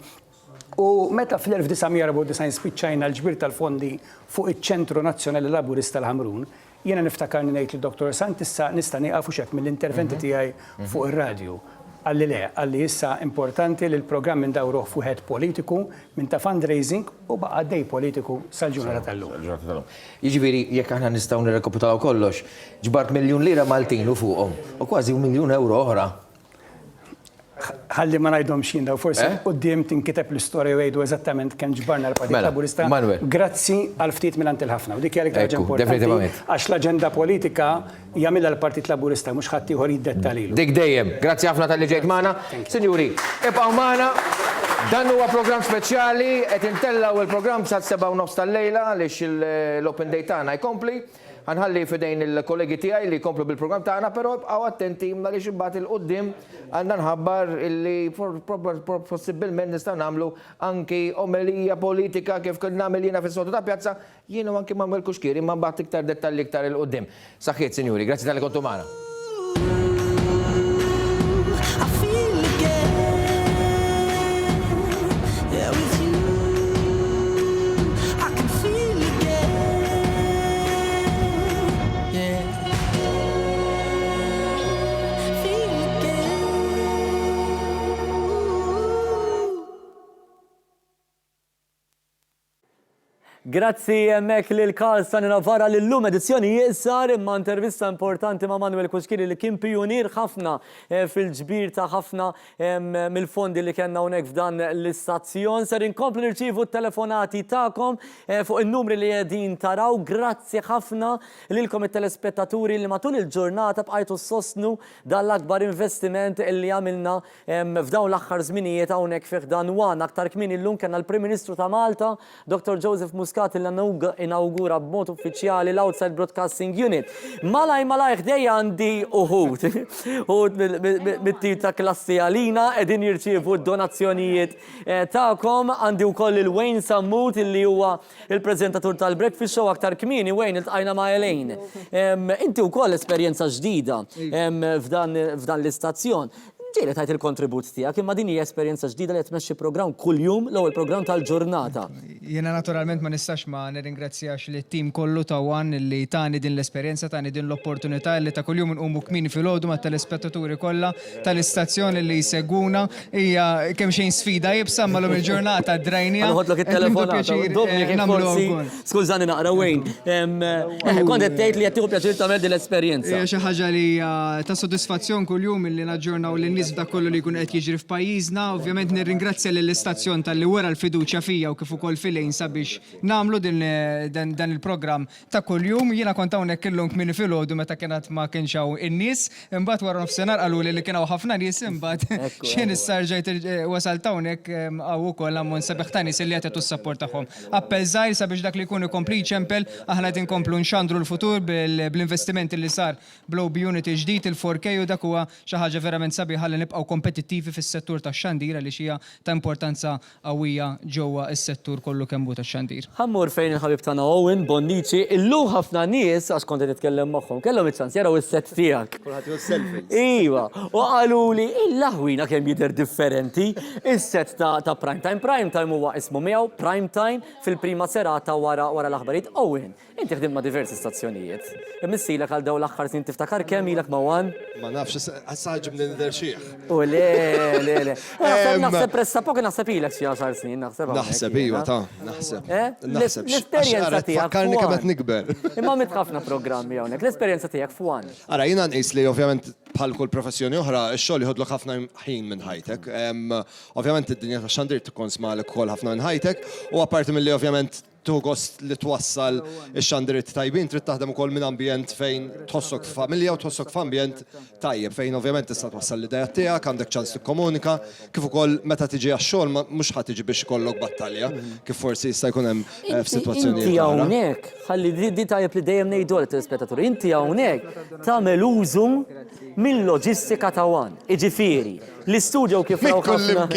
U meta fl-1994 spiċċajna l-ġbir tal-fondi fuq iċ-Ċentru Nazzjonali Laburista l-Ħamrun, jiena niftakarni ngħid li Dr. Sant issa nista' nieqaf hekk mill-interventi tiegħi fuq ir-radju. Għalli le, għalli issa importanti li l-programm indawruh fuq politiku minn ta' fundraising u baqa' dej politiku sal-ġurnata tal-lum. Jiġifieri jekk aħna nistgħu nirrekupitaw kollox, ġbart €1,000,000 Maltin u fuqhom u kważi €1,000,000 oħra. Ħalli ma ngħidhom xinda u forsi quddiem tinkiteb l-istorja jgħidu eżattament kemm ġbarna l-Partit Laburista. Grazzi għal ftit minn il-ħafna u dik hija l-iktar importanti għax l-aġenda politika jagħmilha l-Partit Laburista mhux ħadd ieħor jiddetta lilu. Dik dejjem. Grazzi ħafna tal-li ġejt magħna. Sinjuri, ibqgħu magħna Dan huwa program speċjali, qed intellaw il-program sa' 7:30 tal-lejla għaliex l-Open Day tagħna jkompli. Ħanħalli fidejn il-kollegi tiegħi li jkomplu bil-program tagħna, però bqgħu attenti għaliex imbagħad il-qudiem għandna nħabbar illi possibilment nistgħu nagħmlu anki omelija politika kif kien nagħmel jiena fis-sodu ta' pjazza, jiena anki Manuel Kuxkieri ma mbagħad iktar dettalji iktar il-qudiem. Saħħiet, sinjuri, grazzi tal-li kontu magħna. Grazzi emmek li l-Karlsson Navara l-lum edizzjoni jisar imma intervista importanti ma' Manuel Kuxkieri li kien pionir ħafna fil-ġbir ta' ħafna mill-fondi li kienna unek f'dan l-istazzjon. Ser inkomplu nirċivu t-telefonati ta'kom fuq il-numri li jedin taraw. Grazzi ħafna lilkom il-telespettaturi li matul il-ġurnata bqajtu sostnu dal-akbar investiment li għamilna f'dawn l-axħar żminijiet hawnhekk fih dan wan. Aktar kmin illum kien l-Prim Ministru ta' Malta, Dr. Joseph Muscat il-inaugura b'mod uffiċjali l-Outside Broadcasting Unit. Malaj ħdejja għandi uħut mit-tip ta' klassi għalina edin jirċievu d-donazzjonijiet ta'kom. Għandi wkoll il-Wayne Sammut illi huwa il-preżentatur tal-Breakfast Show aktar kmini. Wayne, iltqajna ma' Elaine. Inti wkoll esperjenza ġdida f'dan l-istazzjon. Ġieli tajt il-kontribut tiegħek, imma din hija esperjenza ġdida li qed tmexxi programm kuljum l-ewwel programm tal-ġurnata. Jiena naturalment ma nistax ma nirringrazzjax lit-tim kollu ta' Wan li tani din l-esperjenza, tani din l-opportunità li ta' kuljum nqumu kmini filgħodu ma' telespettaturi kollha tal-istazzjoni li jsegwuna. Hija kemm xejn sfida jibsa malhom il-ġurnata drajnija. Ħodlok it-telefonata. Domni kif forsi. Skużani naqra Wayne. Kont qed tgħid li qed tieħu pjaċir tagħmel din l-esperjenza. Hija xi ħaġa li ta' sodisfazzjon kuljum illi naġġornaw lin-nies f'dak kollu li jkun qed jiġri f'pajjiżna. Ovvjament nirringrazzja lill-istazzjon tal-li wara l-fiduċja fija u kif ukoll filejn sabiex nagħmlu dan il-programm ta' kuljum. Jiena kont hawnhekk illum kmieni filgħodu meta kienet ma kienx hawn in-nies, imbagħad wara nofsinhar qaluli li kien hawn ħafna nies, imbagħad xien issa rġajt wasalt hawnhekk hawn ukoll ammont sabiħ ta' nies li qed jagħtu s-support tagħhom. Appell żgħir sabiex dak li jkun ikompli ċempel, aħna qed inkomplu nxandru l-futur bl-investimenti li sar bl-OB Unity ġdid il-4K u dak huwa xi ħaġa verament sabiħa li nibqgħu kompetittivi fis-settur tax-xandir għaliex hija ta' importanza qawwija ġewwa s-settur kollu kemm hu tax-xandir. Ħammur fejn il-ħabib tagħna Owen Bonnici, illum ħafna nies għax kont qed nitkellem magħhom, kellhom iċ-ċans jaraw is-set tiegħek. Kulħadd jew selfies. Iva, u qaluli il-laħwina kemm jidher differenti. Is-set ta' prime time huwa ismu miegħu prime time fil-prima serata wara l-aħbarijiet. Owen, inti ħdim ma' diversi stazzjonijiet. Immissilek għal dawn l-aħħar snin tiftakar kemm ilek ma' Wan? Ma nafx ħassaġib ninder xieħ. U le. Naħseb pressa poki naħseb ilek xi 10 snin, naħseb. Naħseb iva ta' naħseb. L-esperjenza tiegħek. Fakkarni kemm qed nikber. Imma mit ħafna programmi hawnhekk. L-esperjenza tiegħek f'Wan. Ara jiena nqis li ovvjament bħal kull professjoni oħra, x-xogħol jħodlok ħafna ħin minn ħajtek. Ovvjament id-dinja tax-xandir tikkonsmalek ukoll ħafna minn ħajtek u apparti milli ovvjament tuħgost li twassal ix-xandiriet tajbin, trid taħdem ukoll minn ambjent fejn tħossok f'familja u tħossok f'ambjent tajjeb fejn ovvjament tista' twassal l-idea tiegħek, għandek ċans tikkomunika, kif ukoll meta tiġi għax-xogħol mhux ħadd tiġi biex ikollok battalja, kif forsi jista' jkun hemm f'sitwazzjonijiet. Inti hawnhekk, ħalli di tajjeb li dejjem ngħidu l-telespettaturi, inti hawnhekk tagħmel użu mill-loġistika ta' Wan. Iġifieri, l-istudio kif raw ħafna.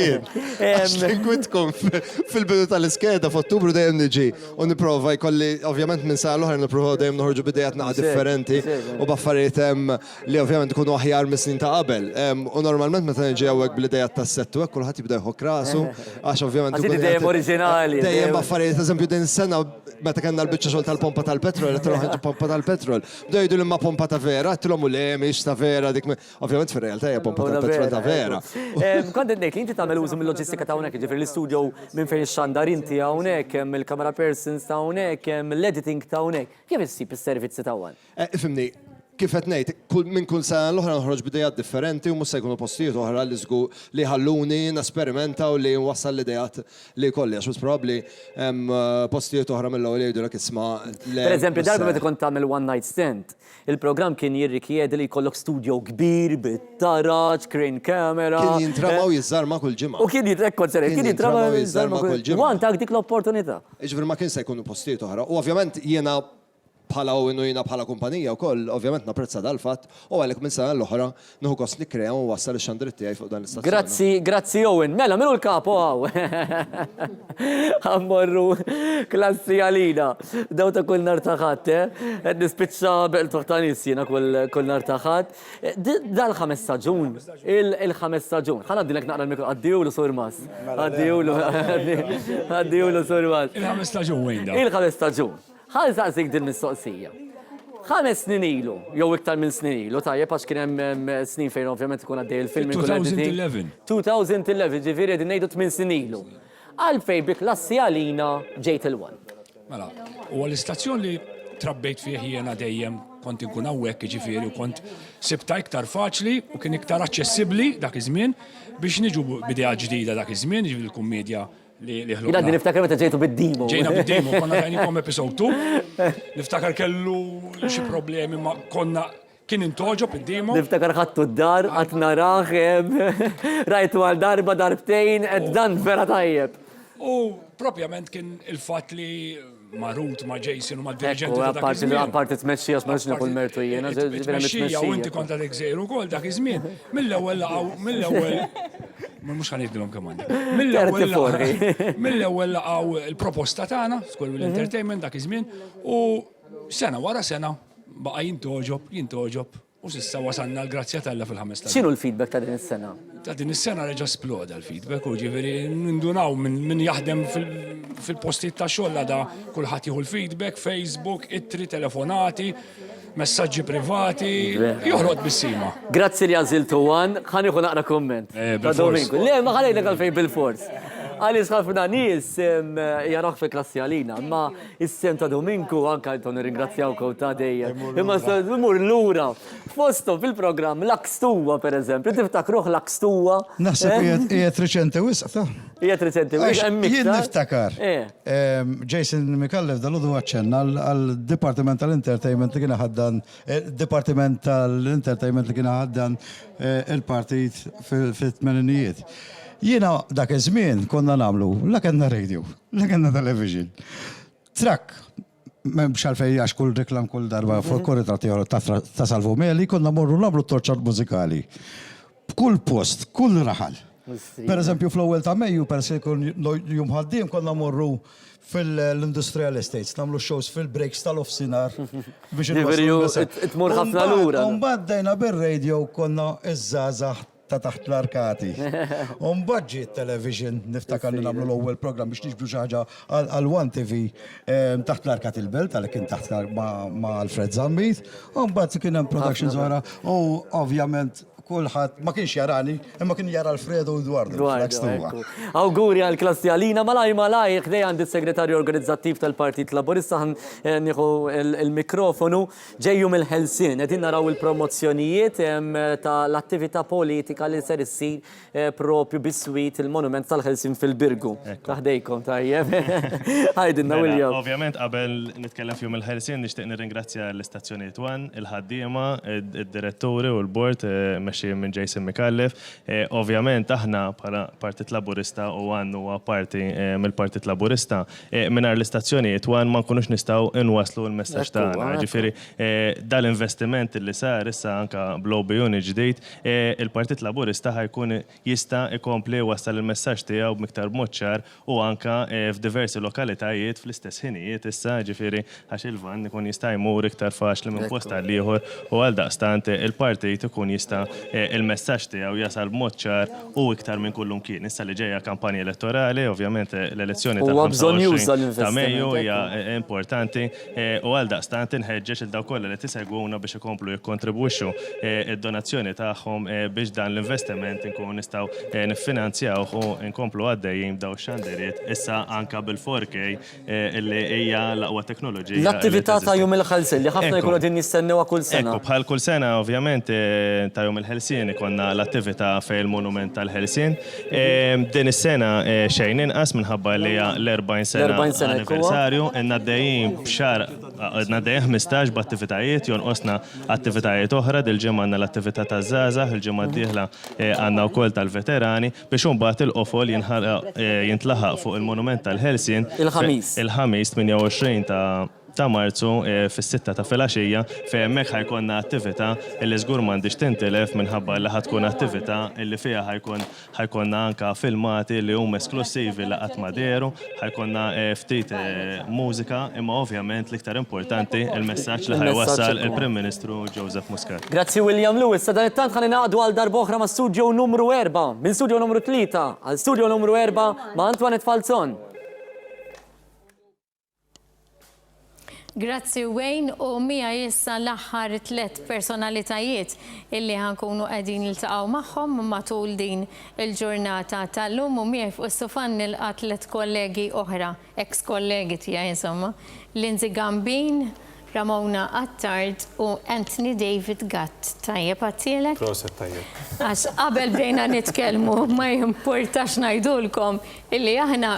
Kwintkom fil-bidu tal-iskeda f'Ottubru dejjem niġi u nipprova jkolli ovvjament minn sar l-oħra nipprova dejjem noħorġu bidejat naqa' differenti u b'affarijiet li ovvjament ikunu aħjar mis-snin ta' qabel. U normalment meta niġi hawnhekk bl-idejat tas-settu hekk kulħadd jibda jħobb rasu għax ovvjament ikun dejjem oriġinali. Dejjem b'affarijiet eżempju din is-sena meta kellna l-biċċa xogħol tal-pompa tal-petrol, qed ħaġa pompa tal-petrol. Bdew jgħidu li ma pompa ta' vera, qedtilhom u le mhix ta' vera dik ovvjament fir-realtà hija pompa tal-petrol ta' vera. Kont ngħid li inti tagħmel użu mill-loġistika ta' hawnhekk, ġifier l-istudio minn fejn ix-xandar inti hawnhekk, hemm il-camera persons ta' hawnhekk, hemm l-editing ta' hawnhekk. Kif issib is-servizzi ta' Wan? Ifhimni, kif qed ngħid, minn kull sena l-oħra noħroġ b'idejat differenti u mhux se jkunu postijiet oħra li żgur li ħalluni nesperimenta u li nwassal l-idejat li kolli għax probabbli hemm postijiet oħra mill-ewwel jgħidulek isma'. Pereżempju, darba meta kont tagħmel one night stand, il-programm kien jirrikjedi li jkollok studio kbir bit-taraġ, crane camera. Kien jintramaw jiżarma kull ġimgħa. U kien jitrekkord seri, kien jintramaw jiżarma kull ġimgħa. Għantak dik l-opportunità. Iġifieri ma kien se jkunu postijiet oħra. U ovvjament jiena bħala u jiena bħala kumpanija wkoll, ovvjament napprezza dal-fatt, u għalhekk minn sena l-oħra nieħu kost nikkrea u wassal ix-xandritt tiegħi fuq dan l-istazzjon. Grazzi Owen. Mela minnu l-kapo għaw. Għammorru klassi għalina. Daw ta' kull nar taħat, nispiċċa beqtuħ ta' nies jiena kull nar taħat. Dal-5 staġun, il-5 staġun. Ħana għaddilek naqra l-mikro, għaddiju Sur Mas. Għaddiju Sur Mas. Il-5 staġun wejn da? Il-5 staġun. Ħal saqsik din mistoqsija. 5 snin ilu, jew iktar minn snin ilu, tajjeb għax kien hemm snin fejn ovvjament ikun għaddej il-film. 2011. 2011, ġifieri qegħdin ngħidu 8 snin ilu. Għalfejn bi klassi għalina ġejt il-1. Mela, u l-istazzjon li trabbejt fih jiena dejjem kont inkun hawnhekk ġifieri u kont sibta iktar faċli u kien iktar aċċessibbli dak iż-żmien biex niġu b'idea ġdida dak iż-żmien, ġifieri l-kummedja li ħloqna. Jina din niftakar meta ġejtu bid-Dimo. Ġejna bid-Dimo, konna għajnikom episode 2. Niftakar kellu xi problemi ma konna kien intoġob id-Dimo. Niftakar ħattu d-dar, għat naraħ, rajtu għal darba darbtejn, dan vera tajjeb. U propjament kien il-fat li Marut, ma' Jason u ma' dirigenti ta' dak iż-żmien. Apparti t-mexxija s-marġ nikun mertu jiena. T-mexxija u inti kont għadek żejru wkoll dak iż-żmien. Mill-ewwel mhux ħanidilhom kemm għandek. Mill-ewwel laqgħu il-proposta tagħna, Squirrel Entertainment dak iż-żmien, u sena wara sena baqa' jintoġob. U s'issa wasalna l-grazzja Alla fil-5 staġun. X'inhu l-feedback ta' din is-sena? Ta' din is-sena reġa' sploda l-feedback u ġifieri nindunaw min jaħdem fil-postijiet ta' xogħol da kulħadd jieħu l-feedback, Facebook, ittri, telefonati, messaġġi privati, joħroq bis-sima. Grazzi li għażiltu għan, ħanieħu naqra komment. Ta' Dominku. Le, ma ħalejlek għalfejn bil-fors. Għalis ħafna nies jaraħ fi klassi għalina, ma is-sem ta' Dominku anka jton ringrazzjawkom ta' dejjem. Imma s-mur l-ura, fosto fil-program Lakstuwa, per eżempju, tiftakruħ Lakstuwa. Naħseb jiet reċenti wisq, Jiet reċenti wisq, jien niftakar. Jason Mikallef dal-udu għacċenna għal-Departiment tal-Entertainment li kiena ħaddan, Departiment tal-Entertainment li kiena ħaddan il-partit fil-tmeninijiet. Jiena dak iż-żmien konna nagħmlu la kellna radio, la kellna television. Trak, m'hemmx għalfejn għax kull reklam kull darba fuq korridor ta' Salvo Meli konna morru nagħmlu torċat mużikali. B'kull post, kull raħal. Pereżempju fl-ewwel ta' Mejju peress ikun jum ħaddiem konna morru fil-industrial estates, nagħmlu shows fil-breaks tal-offsinar biex tmur ħafna lura. Mbagħad dejna bir-radio konna iż-żgħażagħ ta' taħt l-arkati. Unbadġi television niftakar li nagħmlu l-ewwel programm biex niġbru xi ħaġa għal One TV taħt l-arkati il-belt għalhekk kien taħt ma' Alfred Zambit. Unbagħad kien hemm productions wara u ovvjament kulħadd ma kienx jarani, imma kien jara Alfredo Eduardo. Awguri għal-klassi għalina, malaj, ħdej għandi s-segretarju organizzattiv tal-Partit Laburista nieħu il-mikrofonu ġejju mill-Ħelsien. Qegħdin naraw il-promozzjonijiet tal-attività politika li ser issir propju bis-swit il-monument tal-Ħelsien fil-Birgu. Taħdejkom tajjeb. Ħajdinna William. Ovvjament qabel nitkellem fjum il-Ħelsien nixtieq nirringrazzja l-istazzjonijiet One, il-ħaddiema, id-diretturi u l-bord minn Jason Mikallef. Ovvjament aħna bħala Partit Laburista u One huwa parti mill-Partit Laburista mingħajr l-istazzjonijiet One ma nkunux nistgħu inwaslu l-messaġġ tagħna. Ġifieri dal-investiment li sar issa anke bl-OBU ġdid, il-Partit Laburista ħajkun jista' ikompli wassal il-messaġġ tiegħu b'iktar mod ċar u anke f'diversi lokalitajiet fl-istess ħinijiet issa ġifieri għax il-van ikun jista' jmur iktar faċli minn post għal ieħor u għal daqstant il-partit ikun jista' il-messaġġ tiegħu jasal b'mod ċar u iktar minn kullum kien. Issa li ġejja kampanja elettorali, ovvjament l-elezzjoni ta' Mejju hija importanti u għal daqstant inħeġġeġ il-daw kollha li tisegwuna biex ikomplu jikkontribwixxu id-donazzjoni tagħhom biex dan l-investiment inkun nistgħu niffinanzjawh u nkomplu għaddejjin b'daw x-xandiriet issa anka bil-4K illi hija l-aqwa teknoloġija. L-attività ta' jum il-ħelsin li ħafna jkunu din jistennewha kull sena. Ekku, bħal kull sena ovvjament ta' jum il-ħelsien ikonna l-attività fejn il-monument tal-ħelsien. Din is-sena xejn inqas minħabba li hija l-40 sena anniversarju, naddejjin b'xar naddejjin 15 b'attivitajiet jonqosna attivitajiet oħra dil-ġimgħa għandna l-attività taż-żgħażagħ, il-ġimgħa d-dieħla għandna wkoll tal-veterani biex imbagħad il-qofol jintlaħaq fuq il-monument tal-ħelsien il-ħamis 28 ta' Marzu fis-6 ta' filgħaxija fejn hemmhekk ħajkonna attività li żgur m'għandix tintilef minħabba li ħatkun attività li fiha ħajkonna anke filmati li huma esklusivi li qatt ma deru, ħajkonna ftit mużika, imma ovvjament l-iktar importanti il-messaġġ li ħajwassal il-Prim Ministru Joseph Muscat. Grazzi William Lewis, sa dan it-tant ħalli naqgħdu għal darba oħra ma' studio numru 4, minn studio numru 3 għal studio numru 4 ma' Antoinette Falzon. Grazzi Wayne u mija jissa l-aħħar 3 personalitajiet illi ħankunu qegħdin niltaqgħu magħhom matul din il-ġurnata tal-lum u mija fuq is-sofan nilqa' 3 kollegi oħra, ex-kollegi tiegħi insomma, Lindsay Gambin, Ramona Attard u Anthony David Gatt. Tajjeb għattielek? Proset tajjeb. Għax qabel bdejna nitkellmu ma jimpurtax ngħidulkom illi aħna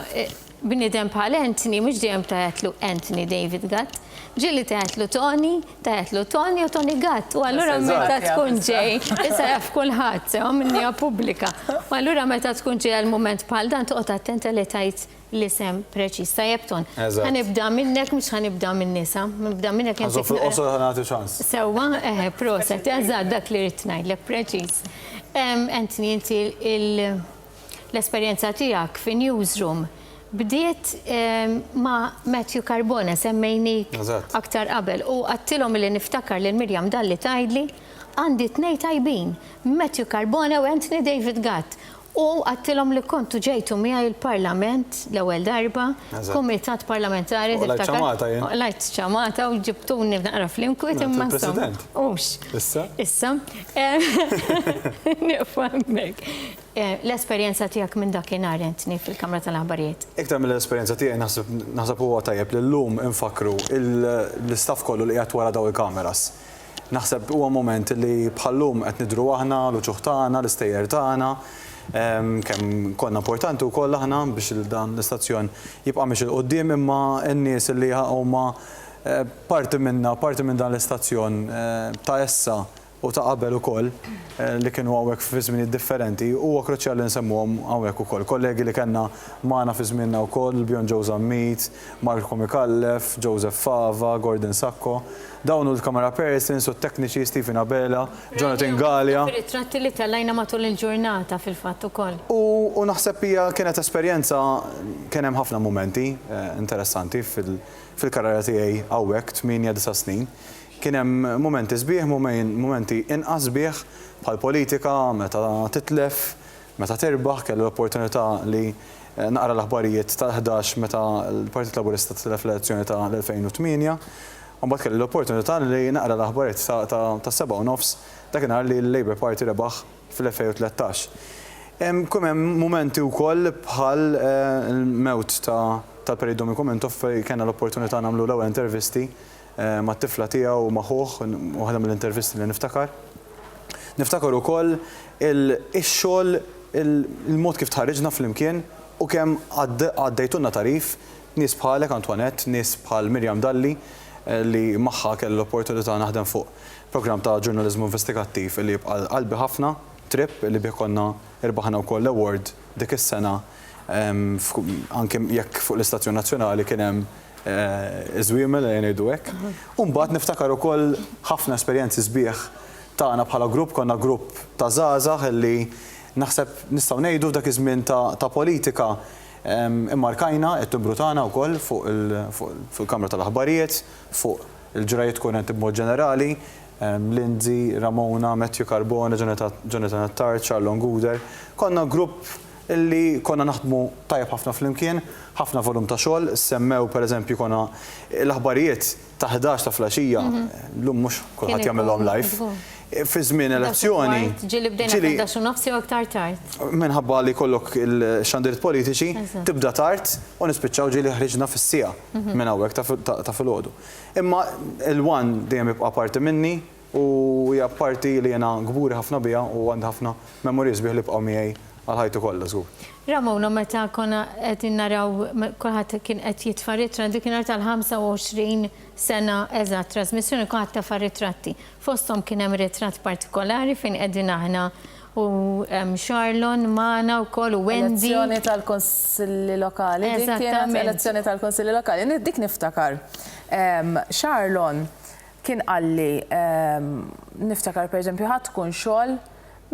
bnidem bħal Anthony, mux dejjem taħetlu Anthony David Gatt, ġilli taħetlu Tony u Tony Gatt, u allura meta tkun ġej, issa jaf kulħadd, sewa minnija pubblika, u allura meta tkun ġej għal-moment bħal dan toqgħod attenta li tajt l-isem preċis. Tajjeb Ton, ħanibda minnek, mux ħanibda minn nisa, nibda minnek jentik. Oso ħanati ċans. Sewa, proset, jazzad dak li rritnaj, l preċis. Anthony, inti l-esperienza tijak fi Newsroom, bdiet ma' Matthew Carbone, semmejni aktar qabel, u għattilhom li niftakar li Mirjam dalli tajdli, għandi 2 tajbin, Matthew Carbone u Anthony David Gatt. U għattilhom li kontu ġejtu miegħi il-Parlament l-ewwel darba, Kumitat Parlamentari lajt ċamata u ġibtuni naqra fl-imkwiet imma President. Issa. Nifhmek. L-esperjenza tiegħek minn dakinhar Anthony fil-Kamra tal-Aħbarijiet. Iktar mill-esperjenza tiegħi naħseb huwa tajjeb li llum infakru l-istaff kollu li qiegħed wara daw il-kameras. Naħseb huwa moment li bħallum qed nidru aħna, l-uċuħ tagħna, l-istejjer tagħna, kemm konna importanti wkoll aħna biex dan l-istazzjon jibqa' miex il-qudiem imma n-nies li huma parti minn dan l-istazzjon ta' issa u ta' qabel ukoll li kienu hawnhekk fi żminijiet differenti huwa kruċjali nsemmuhom hawnhekk ukoll. Kollegi li kellna magħna fi żmienna wkoll Bjorn Joe Mead, Marco Mikallef, Joseph Fava, Gordon Sacco. Dawn u l-kamera persons u t-tekniċi Stephen Abela, Jonathan Gallia. Tratti li tal-lajna matul il-ġurnata fil-fatt ukoll. U naħseb hija kienet esperjenza kien hemm ħafna momenti interessanti fil-karriera tiegħi hawnhekk 8-9 snin. Kien hemm momenti sbieħ, momenti inqas sbieħ bħal politika, meta titlef, meta terbaħ, kellu l-opportunità li naqra l-aħbarijiet tal-11 meta l-Partit Laburista tilef l-elezzjoni ta' l-2008. Mbagħad kelli l-opportunità li naqra l-aħbarijiet ta' 7:30 dakinhar li l-Labour Party rebaħ fil-2013. Kum hemm momenti wkoll bħal il-mewt tal-Perit Dokumentov fejn kellna l-opportunità nagħmlu l-ewwel intervisti mat-tifla tiegħu ma' ħuħ waħda mill-intervisti li niftakar. Niftakar ukoll ix-xogħol il-mod kif tħarriġna flimkien u kemm għaddejtulna tarif nies bħalek Antoinette, nies bħal Mirjam Dalli li magħha kelli l-opportunità naħdem fuq programm ta' ġurnaliżmu investigattiv li jibqa' qalbi ħafna, trip li bieħkonna irbaħna wkoll l-award dik is-sena anke jekk fuq l-Istazzjon Nazzjonali kien hemm iżwiemel li ngħidu hekk. U mbagħad niftakar ukoll ħafna esperjenzi sbieħ tagħna bħala grupp, konna grupp ta' żgħażagħ li naħseb nistgħu ngħidu f'dak iż-żmien ta' politika immarkajna it-timbru tagħna wkoll fuq il-Kamra tal-Aħbarijiet, fuq il-ġrajiet kurrenti b'mod ġenerali, Lindsay, Ramona, Matthew Carbone, Jonathan Attard, Charlon Guder. Konna grupp illi konna naħdmu tajjeb ħafna flimkien, ħafna volum ta' xogħol, semmew pereżempju konna l-aħbarijiet ta' 11 ta' flaxija, llum mhux kulħadd jagħmilhom live. Fi żmien elezzjoni. Ġieli bdejna 11 nofsi u aktar tard. Minħabba li kollok il-xandiet politiċi tibda tard u nispiċċaw ġieli ħriġna fis-sija minn hawnhekk ta' filgħodu. Imma il-wan dejjem jibqa' parti minni u hija parti li jiena gburi ħafna biha u għandi ħafna memories bih li bqgħu miegħi għal-ħajtu kollha żgur. Ramona, meta konna qed naraw kulħadd kien qed jitfa' ritratt dik kien tal-25 sena eżatt trasmissjoni kulħadd tafa' ritratti. Fosthom kien hemm ritratt partikolari fejn qegħdin aħna u Charlon magħna wkoll u Wendy. Elezzjoni tal-Konsilli Lokali. Dik kienet elezzjoni tal-Konsilli Lokali. Dik niftakar. Charlon kien qalli niftakar pereżempju ħadd tkun xogħol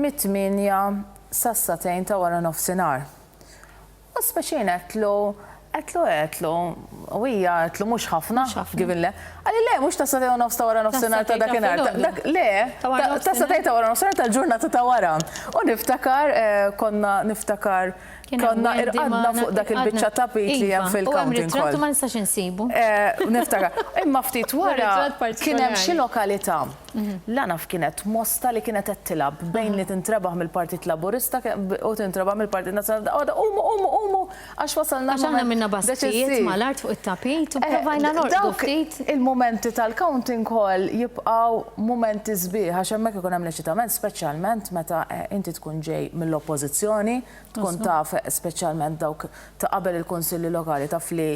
mit-8 sassatejn ta' wara nofsinhar. U speċin qedlu, u hija qedlu mhux ħafna, givinle. Għalli le, mhux ta' satejn u nofs ta' wara nofsinhar ta' dakinhar. Le, ta' satejn ta' wara nofsinhar tal-ġurnata ta' wara. U niftakar konna irqadna fuq dak il-biċċa tapit li hemm fil-counting hall. U hemm ma nistax insibu. Niftakar. Imma ftit wara kien hemm xi lokalità. La naf kienet mosta li kienet qed tilab bejn li tintrebaħ mill-Partit Laburista u tintrebaħ mill-Partit Nazzjonali. Umu għax wasalna. Għax aħna minna bastijiet mal-art fuq it-tapit u provajna norqdu ftit. Il-momenti tal-counting hall jibqgħu momenti sbieħ għax hemmhekk ikun hemm leċitament speċjalment meta inti tkun ġej mill-oppożizzjoni, tkun taf speċjalment dawk ta' qabel il-Kunsilli Lokali taf li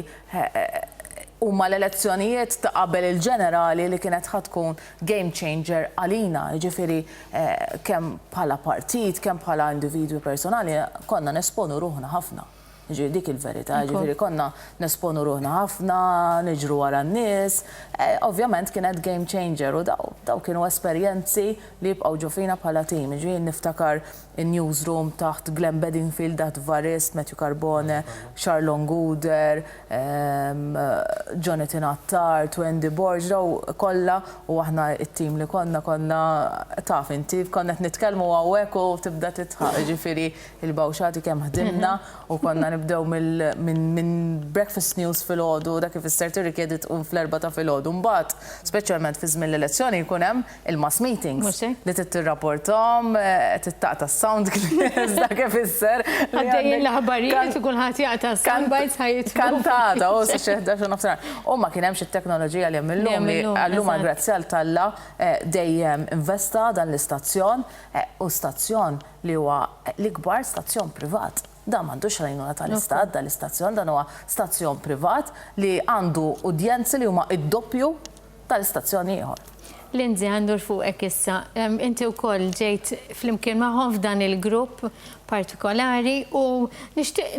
huma l-elezzjonijiet ta' qabel il-ġenerali li kienet tkun game changer għalina, ġifieri kemm bħala partit, kemm bħala individwi personali konna nesponu ruħna ħafna. Ġifieri dik il-verità, ġifieri konna nesponu ruħna ħafna, niġru wara n-nies. Ovvjament kienet game changer u daw kienu esperjenzi li jibqgħu ġo fina bħala tim. Ġifieri niftakar in-newsroom taħt Glenn Bedingfield, Dat Varist, Matthew Carbone, Charlon Guder, Jonathan Attard, Wendy Borg, daw kollha u aħna it-tim li konna taf inti konna qed nitkellmu hawnhekk u tibda titħaq. Ġifieri il-bawxati kemm ħdimna u konna nibdew minn breakfast news fil-ħodu, dak ifisser tirrikjedi tqum fl-4 ta' fil-ħodu. Mbagħad, speċjalment fi żmien l-elezzjoni jkun hemm il-mass meetings li tirrapporthom, tittaqta' sound clips, dak ifisser. Għaddejjin l-aħbarijiet u kulħadd jaqta' soundbites ħajjitlu. Kantata, u sa xi 11 nofsinhar. U ma kien hemm xi teknoloġija li hemm illum li għallum grazzi għal Talla dejjem investa dan l-istazzjon u stazzjon li huwa l-ikbar stazzjon privat. Dan m'għandux għajnuna tal-istat, dan l-istazzjon, dan huwa stazzjon privat li għandu udjenzi li huma id-doppju tal-istazzjoni ieħor. Lindsay għandur fuqek issa, inti wkoll ġejt flimkien magħhom f'dan il-grupp partikolari u nixtieq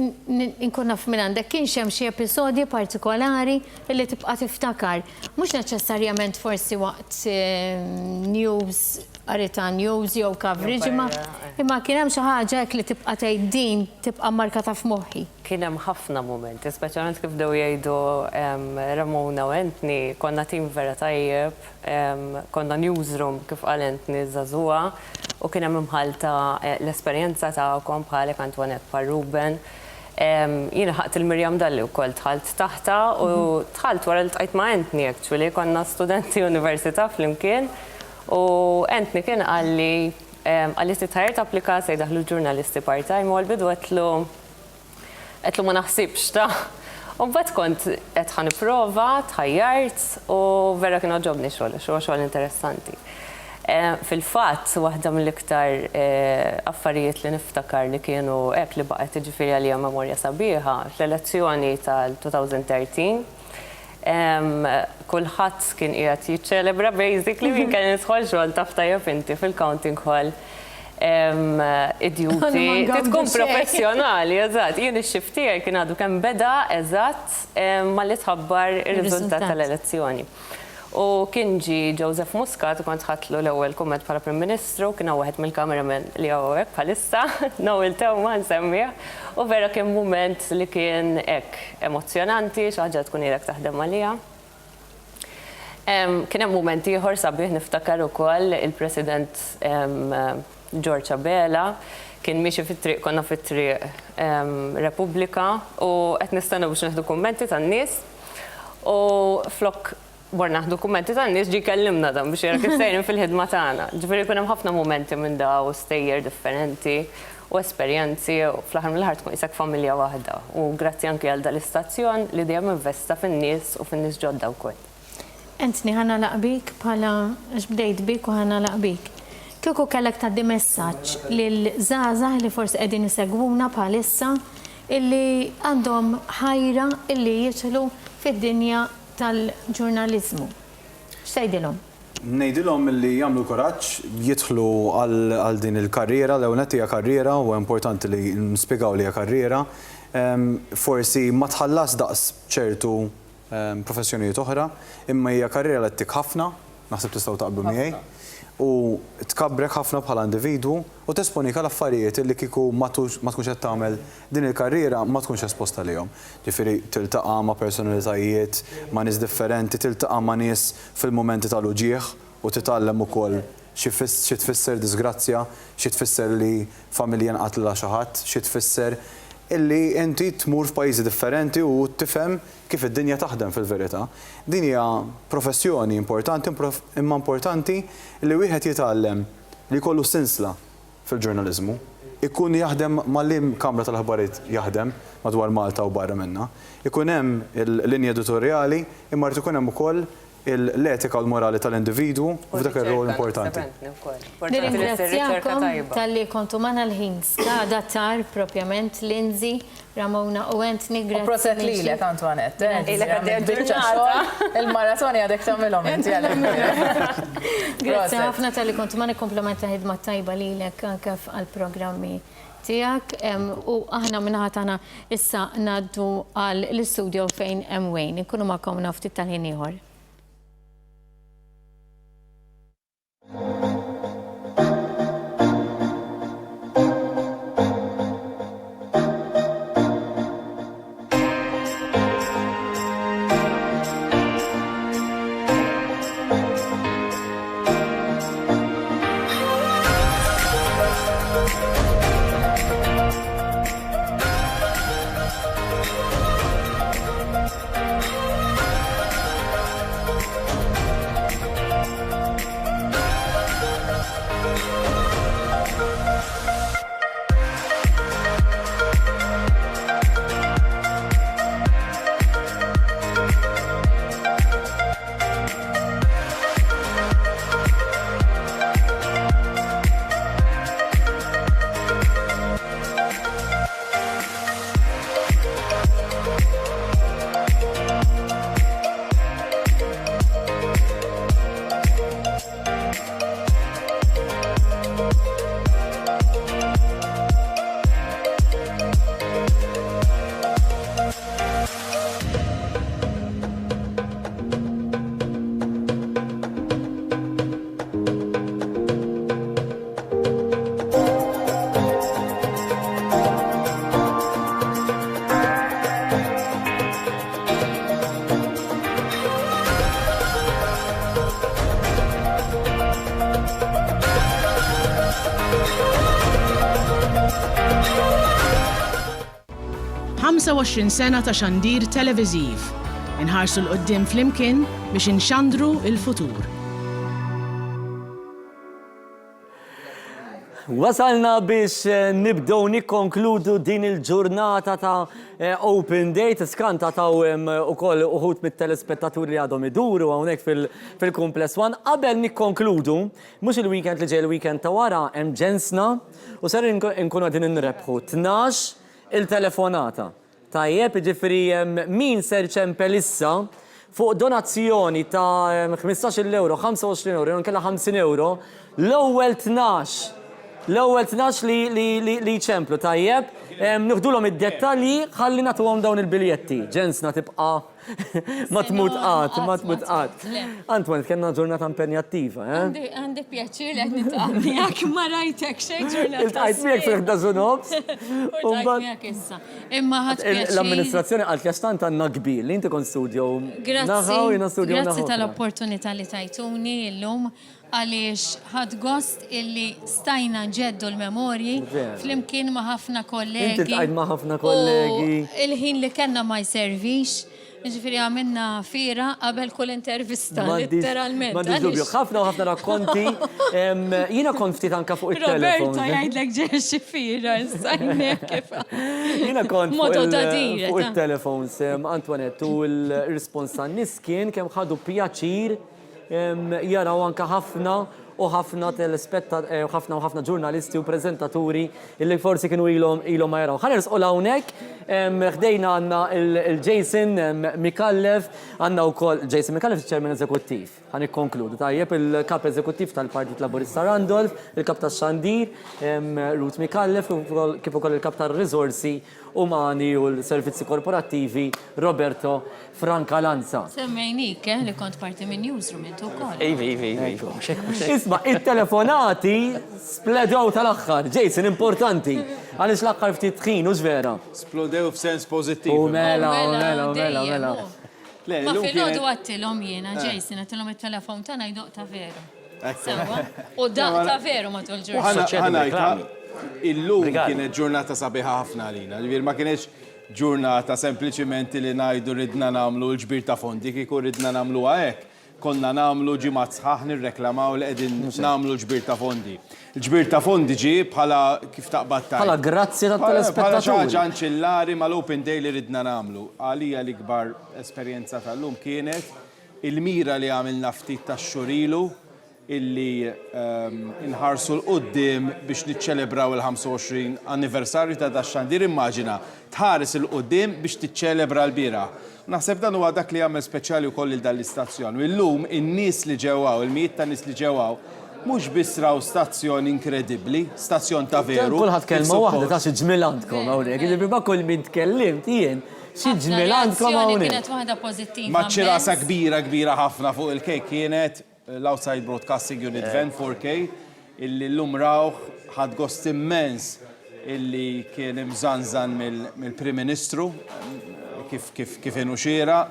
inkun naf minn għandek kienx hemm xi episodji partikolari li tibqa' tiftakar. Mhux neċessarjament forsi waqt news, arita news jew coverage, imma kien hemm xi ħaġa li tibqa' tgħid din tibqa' markata f'moħħi. Kien hemm ħafna momenti, speċjalment kif bdew jgħidu Ramona u Anthony, konna tim vera tajjeb, konna newsroom kif qal Anthony żagħżugħa u kien hemm imħalta l-esperjenza tagħkom bħalek Antoinette bħal Ruben. Jiena ħaqt il-Mirjam Dalli wkoll tħalt taħta u tħalt wara l-tqajt ma' Anthony actually, konna studenti università flimkien u Anthony kien qalli titħajr tapplika se jdaħlu ġurnalisti part-time u għal-bidu għetlu ma naħsibx ta' u mbagħad kont qed ħaniprova, tħajjart u vera kien ġobni xogħol interessanti. Fil-fatt waħda mill-iktar affarijiet li niftakar li kienu hekk li baqgħet tiġifieri għalija memorja sabiħa fl-elezzjoni tal-2013. Kulħadd kien qiegħed jiċċelebra basically min kien jidħol xogħol taf tajjeb inti fil-counting hall. Idjuti, tkun professjonali, eżatt. Jien ix-xift tiegħi kien għadu kemm beda eżatt malli tħabbar ir-riżultat tal-elezzjoni. U kien ġi Joseph Muscat, kont ħatlu l-ewwel kumment bħala Prim Ministru, kien wieħed mill-kameramen li hawnhekk bħalissa, Noel Tewma nsemmih, u vera kien mument li kien hekk emozjonanti, xi ħaġa tkun ilek taħdem għaliha. Kien hemm mument ieħor sabiħ niftakar ukoll il-President George Abela kien miexi fit-triq, konna fit-triq Repubblika u qed nistennew biex neħdu kummenti tan-nies u flok borna naħdu kummenti tan-nies ġi kellimna dan biex jara kif sejrin fil-ħidma tagħna. Ġifieri kien hemm ħafna momenti minn daw stejjer differenti u esperjenzi u fl-aħħar mill-aħħar tkun isek familja waħda. U grazzi anke għal dal-istazzjon li dejjem investa fin-nies u fin-nies ġodda wkoll. Anthony, ħana laqbik bħala x'bdejt bik u ħana laqbik. Kieku kellek tgħaddi messaġġ lil-żgħażagħ li forsi qegħdin isegwuna bħalissa illi għandhom ħajra illi jidħlu fid-dinja tal-ġurnaliżmu. X'tgħidilhom? Ngħidilhom li jagħmlu kuraġġ, jidħlu għal din il-karriera, l-ewwel hija karriera u importanti li nispjegaw li hija karriera. Forsi ma tħallas daqs ċertu professjonijiet oħra, imma hija karriera li ttik ħafna, naħseb tistgħu taqblu miegħi, u tkabbrek ħafna bħala individwu u tesponika l-affarijiet li kieku ma tkunx qed tagħmel din il-karriera ma tkunx esposta lihom. Ġifieri tiltaqa' ma' personalitajiet, ma' nies differenti, tiltaqa' ma' nies fil-mumenti tal-uġieħ u titgħallem ukoll xi tfisser disgrazzja, xi tfisser li familja nqatlilha xi ħadd, xi tfisser illi inti tmur f'pajjiżi differenti u tifhem kif id-dinja taħdem fil-verità. Din hija professjoni importanti, imma importanti li wieħed jitgħallem li jkollu sinsla fil-ġurnaliżmu. Ikun jaħdem mal-lim kamra tal-aħbarijiet jaħdem madwar Malta u barra minnha. Ikun hemm il-linja editorjali, imma rid ikun hemm ukoll l-etika u l-morali tal-individwu u f'dak ir-rol importanti. Nirringrazzjakom tal-li kontu magħna l-ħin skada tar propjament Lindsay, Ramona u Anthony. Proset lilek Antoinette. Il-maratoni għadek tagħmilhom inti Grazzi ħafna tal-li kontu magħna komplementa ħidma tajba lilek anke għall-programmi tiegħek u aħna minnaħa tagħna issa ngħaddu għal l-istudio fejn hemm Wayne. Inkunu magħkom ftit tal-ħin ieħor. sena ta' xandir televiżiv. Inħarsu l-qoddim flimkien biex inxandru il-futur. Wasalna biex nibdew nikkonkludu din il-ġurnata ta' Open Day, skanta ta' ukoll uħut mit-telespettaturi li għadhom iduru hawnhekk fil-Kumpless One. Qabel nikkonkludu, mhux il-weekend li ġej il-weekend ta' wara hemm ġensna u ser inkunu qegħdin inrebħu 12 il-telefonata. Tajjeb, ġifieri min ser ċempel issa fuq donazzjoni ta' 15 euro, 25 euro, nkella 50 euro, l-ewwel 12 li ċemplu, tajjeb, Nuħdulhom id-dettalji ħalli nagħtuhom dawn il-biljetti. Ġensna tibqa' ma tmut qatt. Antoine, kellna ġurnata impenjattiva, Għandi pjaċir li qed nitqabli jak ma rajtek xejn ġurnata. Il-tqajt miegħek fil-11 nofs. Tqajt miegħek issa. Imma ħadd pjaċir. L-amministrazzjoni qalt jax tant għandna kbir li inti kon studio naħaw jiena studio naħaw. Grazzi tal-opportunità li tajtuni illum għaliex ħad gost illi stajna ġeddu l-memorji flimkien ma' ħafna kollegi. Inti tqajt ma' ħafna kollegi. Il-ħin li kellna ma jservix. Ġifiri għamilna fira qabel kull intervista, literalment. Ma dubju, ħafna u ħafna rakkonti. Jina kont ftit anka fuq il-telefon. Roberto jgħidlek ġerxi fira, sajnek kif. Jina kont fuq il-telefon, Antoinette, u l-respons tan-nies kien kemm ħadu pjaċir jaraw anka ħafna u ħafna ħafna ġurnalisti u prezentaturi illi forsi kienu ilhom ma jaraw. Ħanersqu hawnhekk, ħdejna għandna il-Jason Mikallef, għandna wkoll Jason Mikallef il-Chairman Eżekuttiv. Ħanikkonkludu tajjeb il-Kap Eżekuttiv tal-Partit Laburista Randolph, il-Kap tax-Xandir, Ruth Mikallef, kif ukoll il-Kap tar-Riżorsi Umani u l-Servizzi Korporattivi Roberto Francalanza. Semmejnik, li kont parti minn newsroom intu wkoll. Ivi. Isma' it-telefonati spledew tal-aħħar, Jason, importanti. Għaliex l-aħħar ftit tħin, u vera. Splodew f'sens pożittiv. U mela. Ma fil-ħodu għattilhom jiena, Jason, għattilhom it-telefon tagħna jdoq ta' veru. U daq ta' veru matul ġurnata. Illum kienet ġurnata sabiħa ħafna għalina. Ma kienx ġurnata sempliċiment li ngħidu ridna nagħmlu l-ġbir ta' fondi, kieku ridna nagħmlu hekk. Konna nagħmlu ġimgħat sħaħ nirreklamaw li qegħdin nagħmlu ġbir ta' fondi. L-ġbir ta' fondi ġie bħala kif taqbad tajt. Bħala grazzi tat-telespettaturi. Bħala xi ħaġa anċillari mal-Open Day li ridna nagħmlu. Għalija l-ikbar esperjenza tal-lum kienet il-mira li għamilna ftit tax-xurilu illi inħarsu l-qoddim biex niċċelebraw il-25 anniversarju ta' Daxxandir. Immaġina, tħares il-qoddim biex tiċċelebra l-bira. Naħseb dan huwa dak li għamel speċjali wkoll il dan l-istazzjon. Illum in-nies li ġewwaw, il-mijiet ta' nies li ġewwaw, mhux biss raw stazzjon inkredibbli, stazzjon ta' veru. Kulħadd kelma waħda ta' xi ġmiel għandkom hawnhekk. Jiġifieri ma' kull min tkellimt jien xi ġmiel għandkom hawnhekk. Kienet waħda pożittiva. Maċċi rasa kbira ħafna fuq il-kejk kienet l-Outside Broadcasting Unit Van 4K illi l-lum rawħ ħad gost immens illi kien imżanżan mill-Prim Ministru kif inu xiera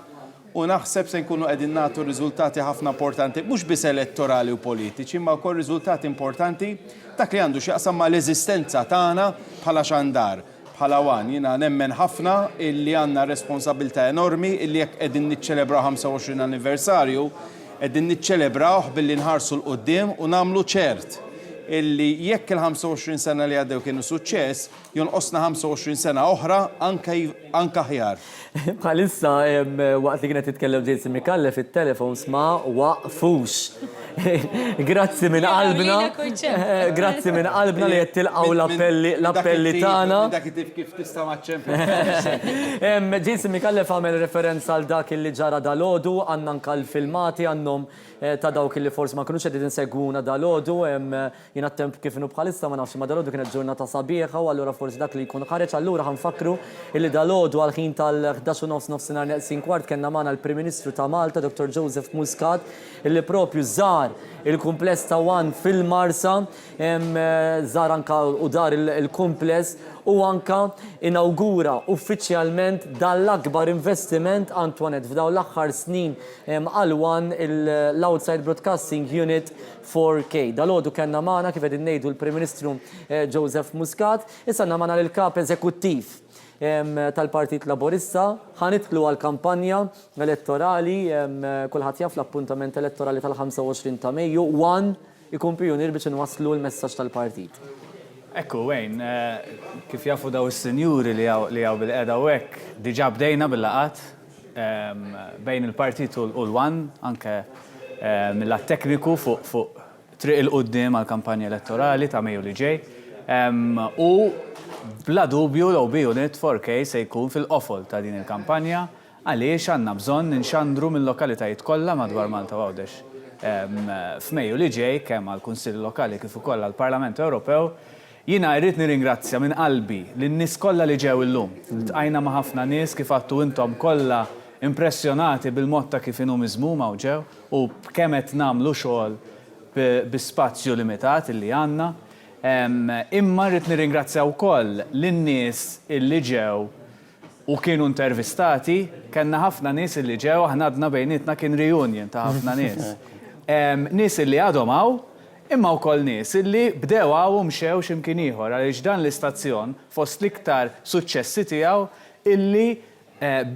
u naħseb se nkunu qegħdin nagħtu riżultati ħafna importanti, mhux biss elettorali u politiċi, ma wkoll riżultati importanti dak li għandu x'jaqsam ma l-eżistenza tagħna bħala xandar. Bħala wan, jiena nemmen ħafna illi għandna responsabilità enormi illi jekk qegħdin niċċelebraw 25 anniversarju qegħdin niċċelebrawh billi nħarsu l-qudiem u nagħmlu ċert illi jekk il-25 sena li għaddew kienu suċċess, jonqosna 25 sena oħra anka ħjar. Bħalissa waqt li kienet titkellem Jason Mikallef it-telefons ma waqfux. Grazzi minn qalbna. Grazzi minn qalbna li qed tilqgħu l-appelli tagħna. Dak kif tista' maċċempel. Jason Mikallef għamel referenza għal dak li ġara dalodu, għandna anke l-filmati għandhom ta' dawk li forsi ma kinux qegħdin insegwuna dalodu, jien attemp kif inhu bħalissa ma nafx ma dalodu kienet ġurnata sabiħa u allura forsi dak li jkun ħareġ allura ħanfakru illi dalodu għal ħin tal-11 nofsinhar neqsin kwart kellna magħna l-Prim Ministru ta' Malta, Dr. Joseph Muscat, illi propju żar il-kumpless ta' Wan fil-Marsa, żar anka u dar il-kumpless u anka inaugura uffiċjalment dal-akbar investiment Antoinette f'dawn l-aħħar snin għal Wan l-Outside Broadcasting Unit 4K. Dalodu kellna magħna kif qegħdin ngħidu l-Prim Ministru Joseph Muscat, issa għandna magħna lill-Kap Eżekuttiv tal-Partit Laburista, ħanitlu għal-kampanja elettorali, kulħadd jaf l-appuntament elettorali tal-25 ta' Mejju, Wan ikun pionir biex inwasslu l-messaġġ tal-partit. Ekku, Wayne, kif jafu daw is-senjuri li għaw bil-qeda u hekk, diġà bdejna bil-laqat bejn il-partit u l-Wan, anke mill-lat tekniku fuq triq il-qoddim għal-kampanja elettorali ta' Mejju li ġej. U bla dubju l-Unit 4K se jkun fil-qofol ta' din il-kampanja għaliex għandna bżonn ninxandru mill-lokalitajiet kollha madwar Malta u Għawdex. F'Mejju li ġej kemm għall-Kunsill Lokali kif ukoll għall-Parlament Ewropew Jina irrid nirringrazzja minn qalbi lin-nies kollha li ġew illum. Tqajna ma' ħafna nies kif għattu intom kollha impressjonati bil-mod ta' kif inhom iżmuma u ġew u kemm qed nagħmlu xogħol bi spazju limitat illi għandna. Imma rrid nirringrazzja wkoll lin-nies illi ġew u kienu intervistati, kellna ħafna nies illi ġew aħna għadna bejnietna kien reunion ta' ħafna nies. Nies illi għadhom hawn, imma wkoll nies illi bdew hawn u mxew x'imkien ieħor għaliex dan l-istazzjon fost l-iktar suċċessi tiegħu illi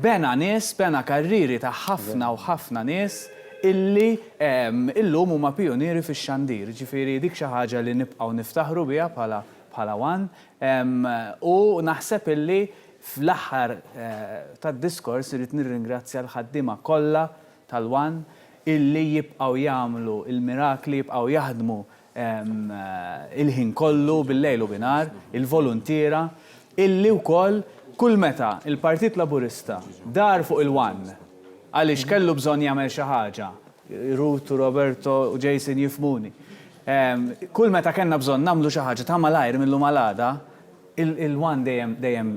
bena nies, bena karriri ta' ħafna u ħafna nies illi illum huma pionieri fix-xandir. Ġifieri dik xi ħaġa li nibqgħu niftaħru biha bħala One u naħseb illi fl-aħħar tad-diskors irid nirringrazzja l-ħaddiema kollha tal-One illi jibqgħu jagħmlu il-mirakli, jibqgħu jaħdmu il-ħin kollu bil-lejl u binar, il-volontiera, illi wkoll kull meta il-Partit Laburista dar fuq il-One għaliex kellu bżonn jagħmel xi ħaġa, Ruth, Roberto u Jason jifmuni. Kull meta kellna bżonn nagħmlu xi ħaġa ta' malajr millu malada, il-One dejjem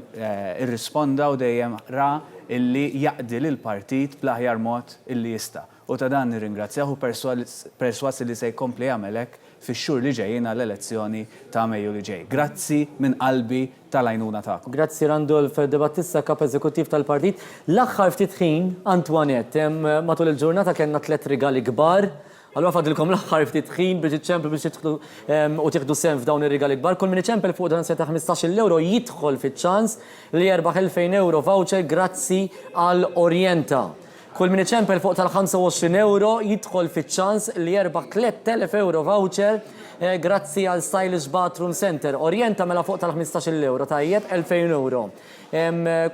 irrisponda u dejjem ra illi jaqdi lill-partit bl-aħjar mod illi jista'. U ta' dan nirringrazzjahu perswas li se jkompli jagħmelek fix-xhur li ġejjin għall-elezzjoni ta' Mejju li ġej. Grazzi minn qalbi tal-għajnuna tagħkom. Grazzi Randolph Debattista, kap eżekuttiv tal-partit. L-aħħar ftit ħin, Antoinette, matul il-ġurnata kellna 3 rigali kbar. Allura fadilkom l-aħħar ftit ħin biex iċċemplu biex tidħlu u tieħdu sehem f'dawn ir-rigali kbar. Kull min iċempel fuq dan se ta' 15 euro jidħol fiċ-ċans li jerbaħ 2000 euro voucher grazzi għal Orienta. Kull min iċempel fuq tal-25 euro jidħol fiċ-ċans li jerbaħ 3000 euro voucher grazzi għal Stylish Bathroom Center. Orienta mela fuq tal-15 euro tajjeb 2000 euro.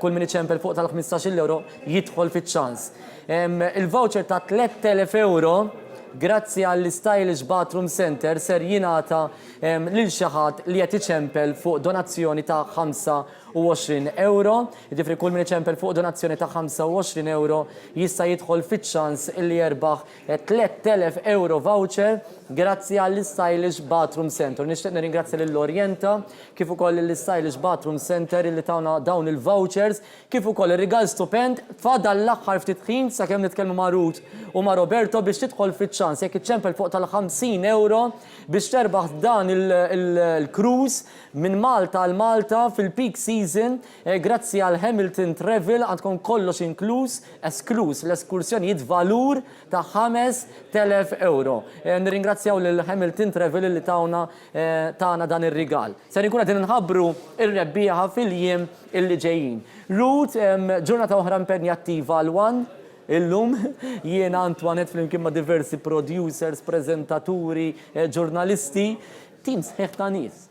Kull min iċempel fuq tal-15 euro jidħol fiċ-ċans. Il-voucher ta' 3000 euro grazzi għall-Stylish Bathroom Center ser jingħata lil xi ħadd li qed iċempel fuq donazzjoni ta' 25 euro. Jiġifieri kull min iċempel fuq donazzjoni ta' 25 euro jista' jidħol fiċ-ċans li jerbaħ 3000 euro voucher grazzi għall-Stylish Bathroom Center. Nixtieq nirringrazzja lill-Orienta kif ukoll l-Stylish Bathroom Center illi tawna dawn il-vouchers kif ukoll ir-rigal stupend fadal l-aħħar ftit ħin sakemm nitkellmu ma' Ruth u ma' Roberto biex tidħol fiċ-ċans jekk iċċempel fuq tal-50 euro biex terbaħ dan il-cruise minn Malta għal Malta fil-peak season grazzi għal Hamilton Travel għandkom kollox inkluż l-eskursjonijiet valur ta' 5000 euro. Nirringrazzjaw lil Hamilton Travel li tawna dan ir-rigal. Se nkun qed inħabbru ir-rebbieħa fil-jiem illi ġejjin. Ruth, ġurnata oħra impenjattiva għal One. Illum jiena Antoinette flimkien ma' diversi producers, prezentaturi, ġurnalisti, tim sħiħ ta' nies.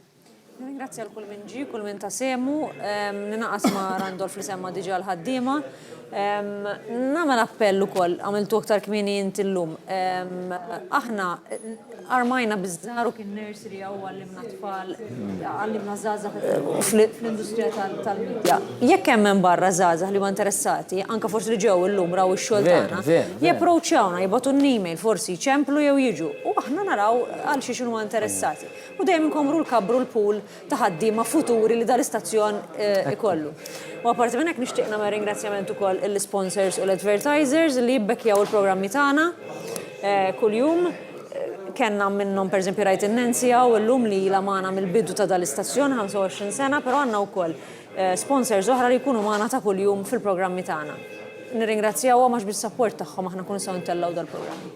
Ringrazzja l-kull minn ġi, kull minn ta' semu, ninaqas ma' Randolph li semma diġà l-ħaddiema. Nagħmel appell ukoll għamiltu aktar kmieni inti llum. Aħna armajna biż-żgħar u kien nursery jew għallimna tfal, għallimna żgħażagħ fl-industrija tal-midja. Jekk hemm barra żgħażagħ li huma interessati, anke forsi li ġew illum raw ix-xogħol tagħna, japproachawna, jibgħatu n-email forsi jċemplu jew jiġu u aħna naraw għal xi huma interessati. U dejjem inkommru l-kabru l-pool ta' ħaddiema futuri li dal-istazzjon ikollu. U apparti minn hekk nixtieq nagħmel ringrazzjament ukoll il-sponsors u l-advertisers li jibbekjaw il-programmi tagħna kuljum. Kenna minnhom pereżempju rajt in-Nensija u llum li ilha magħna mill-bidu ta' dal-istazzjon 25 sena, però għandna wkoll sponsors oħra li jkunu magħna ta' kuljum fil-programmi tagħna. Nirringrazzjawhom għax bis-sapport tagħhom aħna nkunu nistgħu ntellgħu dal-programmi.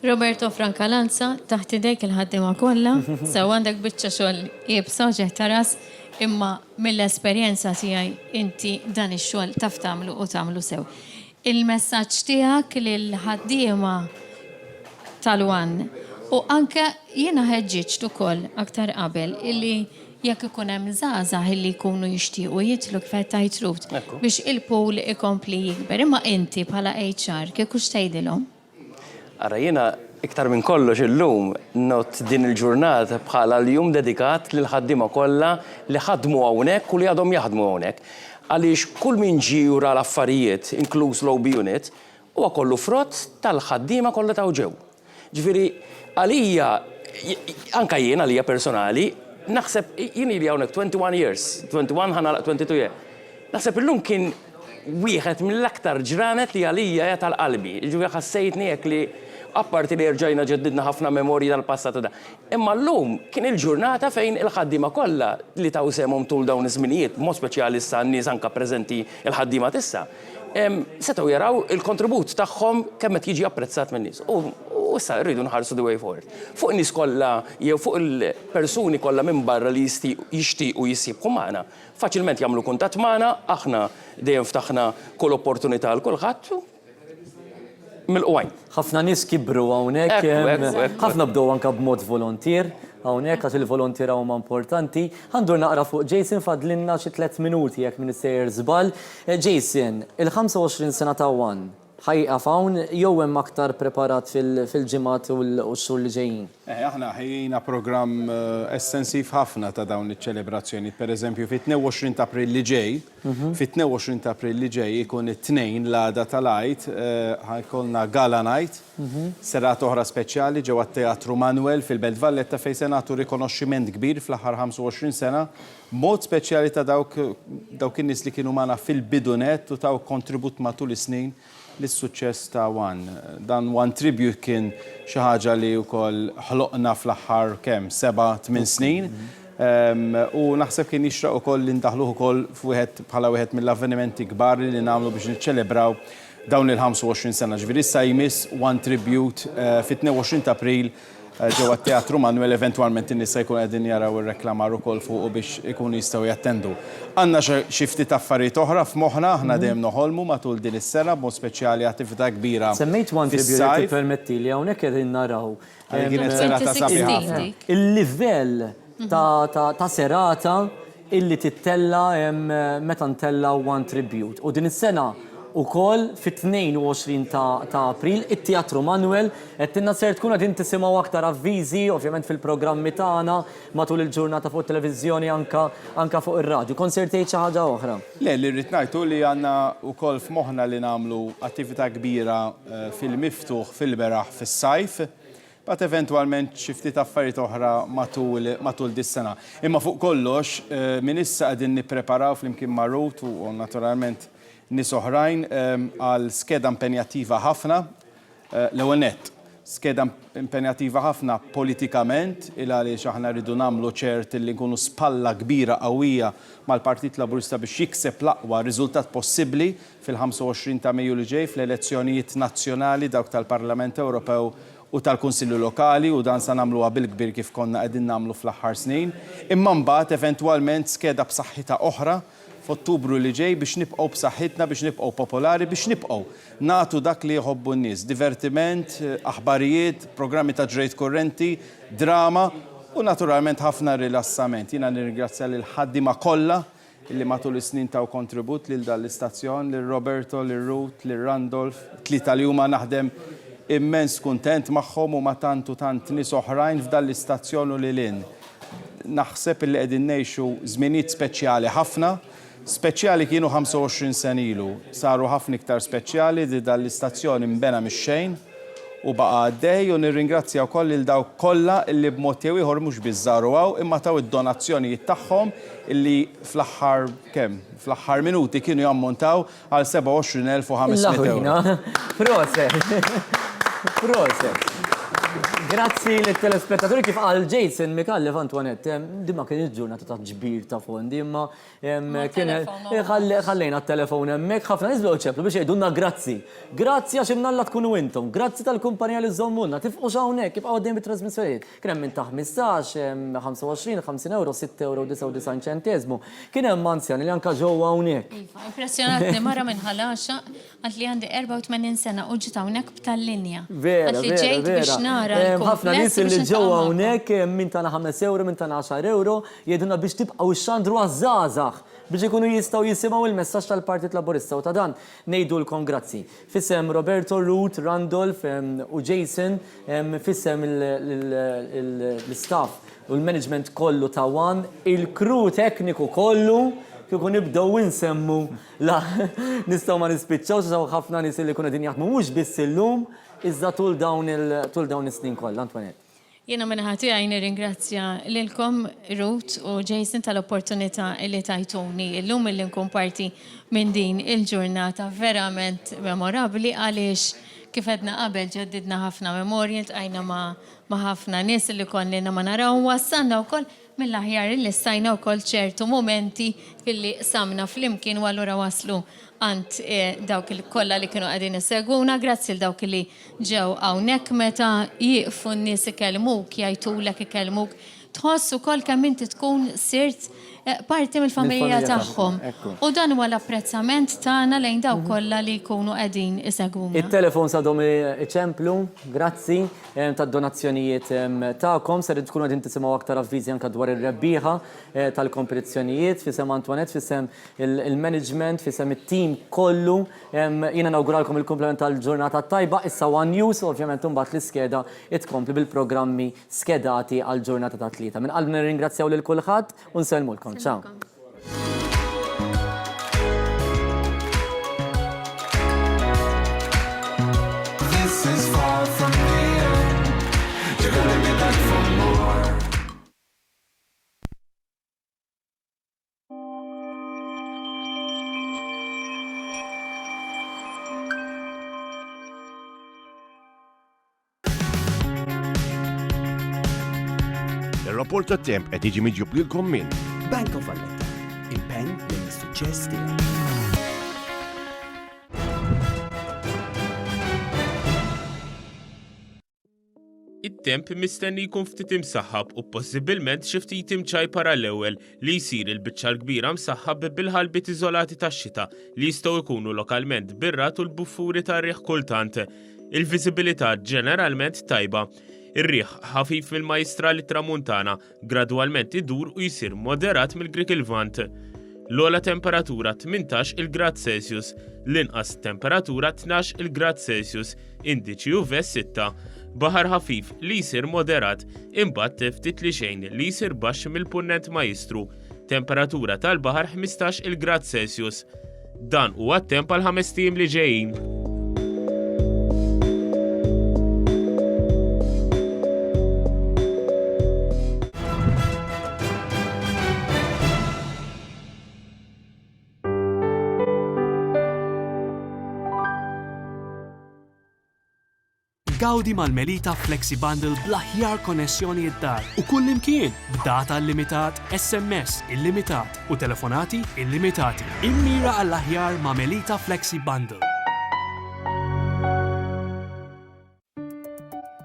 Roberto Francalanza, taħt idejk il-ħaddiema kollha, sew għandek biċċa xogħol jibsa ġeħ taras, imma mill-esperjenza tiegħi inti dan ix-xogħol taf tagħmlu u tagħmlu sew. Il-messaġġ tiegħek lill-ħaddiema tal-One u anke jiena ħeġġiġt ukoll aktar qabel illi jekk ikun hemm żgħażagħ illi jkunu jixtiequ jitlu kif qed tajt Ruth biex il-pool ikompli jikber, imma inti bħala HR kieku x'tgħidilhom? Ara jiena iktar minn kollox illum not din il-ġurnata bħala l-jum dedikat lil ħaddiema kollha li ħadmu hawnhekk u li għadhom jaħdmu hawnhekk. Għaliex kull min ġie jura l-affarijiet, inkluż l-OB unit, huwa kollu frott tal-ħaddiema kollha ta' ġew. Ġifieri għalija anke jien għalija personali naħseb jini li hawnhekk 21 years, 21 ħanalaq 22 years. Naħseb illum kien wieħed mill-aktar ġranet li għalija tal-qalbi. Ġifieri ħassejtni hekk li apparti li rġajna ġeddidna ħafna memorji tal-passat da. Imma llum kien il-ġurnata fejn il-ħaddiema kollha li taw semhom tul dawn iż-żminijiet, mod speċjali issa n-nies anke preżenti il-ħaddiema tissa. Setgħu jaraw il-kontribut tagħhom kemm qed jiġi apprezzat min-nies. U issa rridu nħarsu the way forward. Fuq in-nies kollha jew fuq il-persuni kollha minn barra li jixtiequ jissibħu magħna, faċilment jagħmlu kuntatt magħna, aħna dejjem ftaħna kull opportunità għal kulħadd. Ħafna nies kibru hawnhekk, ħafna bdew anke b'mod volontier, hawnhekk għax il-volontira huma importanti. Ħandur naqra fuq Jason fadlinna xi 3 minuti jekk min isejjer żball. Jason, il-25 sena ta' One ħajqaf hawn jew hemm aktar preparat fil-ġimgħat u x-xhur li ġejjin? Aħna ħejjina programm estensiv ħafna ta' dawn iċ-ċelebrazzjoni. Pereżempju fit-22 ta' April li ġej, fit-22 ta' April li ġej ikun it-tnejn l-għada tal-għid ħajkolna Gala Night, serata oħra speċjali ġewwa t-Teatru Manuel fil-Belt Valletta fejn se nagħtu rikonoxximent kbir fl-aħħar 25 sena, mod speċjali ta' dawk in-nies li kienu magħna fil-bidunet u taw kontribut matul is-snin l-suċċess ta' One. Dan One Tribute kien xi ħaġa li wkoll ħloqna fl-aħħar kemm 7-8 snin. U naħseb kien jixraq ukoll li ndaħluh ukoll bħala wieħed mill-avvenimenti kbar li nagħmlu biex niċċelebraw dawn il-25 sena. Ġifieri issa jmiss One Tribute fit-22 ta' April ġewwa t-Teatru Manuel, eventwalment in-nisa jkun qegħdin jaraw ir-reklamar ukoll fuq biex ikunu jistgħu jattendu. Għandna xi ftit affarijiet oħra f'moħħna, aħna dejjem noħolmu matul din is-sena b'mod speċjali attività kbira. Semmejt One Tribute permetti li hawnhekk qegħdin naraw. Kienet serata sabiħa ħafna. Il-livell ta' serata illi tittella meta ntella One Tribute. U din is-sena ukoll fit-22 ta' April it-Teatru Manuel qed tinna ser tkun qegħdin tisimgħu aktar avviżi, ovvjament fil-programmi tagħna matul il-ġurnata fuq it-televiżjoni anke fuq ir-radju. Konsertejt xi ħaġa oħra? Le, li rrid ngħidu li għandna wkoll f'moħħna li nagħmlu attività kbira fil-miftuħ fil-beraħ fis-sajf, bat eventwalment xi ftit affarijiet oħra matul dis-sena. Imma fuq kollox minn issa qegħdin nippreparaw flimkien ma' Ruth u naturalment nies oħrajn għal skeda impenjattiva ħafna, l-ewwel nett, skeda impenjattiva ħafna politikament, il għaliex aħna rridu nagħmlu ċert li nkunu spalla kbira qawwija mal-Partit Laburista biex jikseb l-aqwa riżultat possibbli fil-25 ta' Mejju li ġej fl-elezzjonijiet nazzjonali dawk tal-Parlament Ewropew u tal-Kunsillu Lokali u dan sa nagħmluha bil-kbir kif konna qegħdin nagħmlu fl-aħħar snin. Imma mbagħad eventwalment skeda b'saħħitha oħra f'Ottubru li ġej biex nibqgħu b'saħħitna, biex nibqgħu popolari, biex nibqgħu nagħtu dak li jħobbu n-nies, divertiment, aħbarijiet, programmi ta' ġrejt kurrenti, drama u naturalment ħafna rilassament. Jiena nirringrazzja lil ħaddiema kollha illi matul is-snin taw kontribut lil dan l-istazzjon, lil Roberto, lil Ruth, lil Randolph, tlieta li huma naħdem immens kuntent magħhom u ma tant nies oħrajn f'dan l-istazzjon u lilin. Naħseb illi qegħdin ngħixu żminijiet speċjali ħafna. Speċjali kienu 25 sen ilu, saru ħafna iktar speċjali li dan l-istazzjoni mbena mix-xejn u baqa' għaddej u nirringrazzja wkoll lil dawk kollha illi b'mod jew ieħor mhux biss żaruhaw imma taw id-donazzjonijiet tagħhom illi fl-aħħar minuti kienu jammontaw għal 27,500 euro. Proset. Grazzi l-telespettaturi kif għal Jason Mikallef Antoinette, dimma kien il-ġurnata ta' ġbir ta' fondi, imma ħallejna t-telefon hemmhekk ħafna niżlu ċeplu biex jgħidulna grazzi. Grazzi għax imnalla tkunu intom, grazzi tal-kumpanija li żommulna, tifqu hawnhekk kif għaddejn bit-trasmissjonijiet. Kien hemm minn ta' 15, 25, 50 euro, 6 euro 99 ċentesmu. Kien hemm anzjani li anke ġewwa hawnhekk. Impressjonatni mara minn ħalaxa għalt li għandi 84 sena u ġiet hawnhekk b'tal-linja. Vera. Ħafna nies li ġewwa hawnhekk minn tagħna 5 euro, minn tagħna 10 euro, jgħidulna biex tibqgħu xxandru għaż-żgħażagħ biex ikunu jistgħu jisimgħu il-messaġġ tal-Partit Laburista u ta' dan ngħidulkom grazzi. Fissem Roberto, Ruth, Randolph u Jason, fissem l-istaff u l-management kollu ta' One, il-kru tekniku kollu kieku nibdew insemmu la nistgħu ma nispiċċawx ħafna nies li jkunu qegħdin jaħdmu mhux biss illum iżda tul dawn is-snin kollha, Antoinette. Jiena minnaħati għajni ringrazzja lilkom Ruth u Jason tal-opportunità li tajtuni illum li nkun parti minn din il-ġurnata verament memorabli għaliex kif għedna qabel ġeddidna ħafna memorji għajna ma' ħafna nies li konnina ma naraw wassanna wkoll mill-aħjar li stajna wkoll ċertu momenti illi samna flimkien u allura waslu għand dawk il-kolla li kienu għadin seguna, grazzi l-dawk li ġew hawnhekk meta jiqfu n-nies ikellmuk, jgħidulek ikellmuk, tħossu kol kemm inti tkun sirt parti mill-familja tagħhom. U dan huwa l-apprezzament tagħna lejn dawk kollha li jkunu qegħdin iseguna. Il-telefon sadhom iċemplu, grazzi tad-donazzjonijiet tagħkom, ser tkunu qegħdin tisimgħu aktar avviżi anke dwar ir-rebbieħa tal-kompetizzjonijiet fisem Antoinette, fisem il-management, fisem it-team kollu. Jiena nawguralkom il-komplement tal-ġurnata tajba, issa One News, ovvjament imbagħad l-iskeda tkompli bil-programmi skedati għall-ġurnata ta' tlieta. Min qalb nirringrazzjaw lil kulħadd u nsellmulkom. Ciao. This is far from the end. You're gonna be back for more. Il-rapport ta' temp qed jiġi miġjub lilkom minn Bank of Valletta, il-pen l-suċċess tiegħek. It-temp mistenni jkun ftit imsaħħab u possibilment xi ftit imċajpara l-ewwel li jsir il-biċċa l-kbira msaħħab bil-ħalbiet iżolati tax-xita li jistgħu jkunu lokalment birrat u l-buffuri tar-riħ kultant. Il-viżibilità ġeneralment tajba. Ir-riħ ħafif mill-Majstrali Tramuntana gradwalment idur u jsir moderat mill-Grik il-Vant. L-ogħla temperatura 18 il-grad Celsius, l-inqas temperatura 12 il-grad Celsius, indiċi UV 6. Baħar ħafif li jsir moderat, imbagħad ftit li xejn li jsir baxx mill-punent Majstru. Temperatura tal-baħar 15 il-grad Celsius. Dan huwa t-temp għal 5 ijiem li ġejjin. Gawdi mal-Melita Flexi Bundle bl-aħjar konnessjoni id-dar u kull imkien b'data limitat, SMS illimitat u telefonati illimitati. Immira għall-aħjar ma' Melita Flexi Bundle.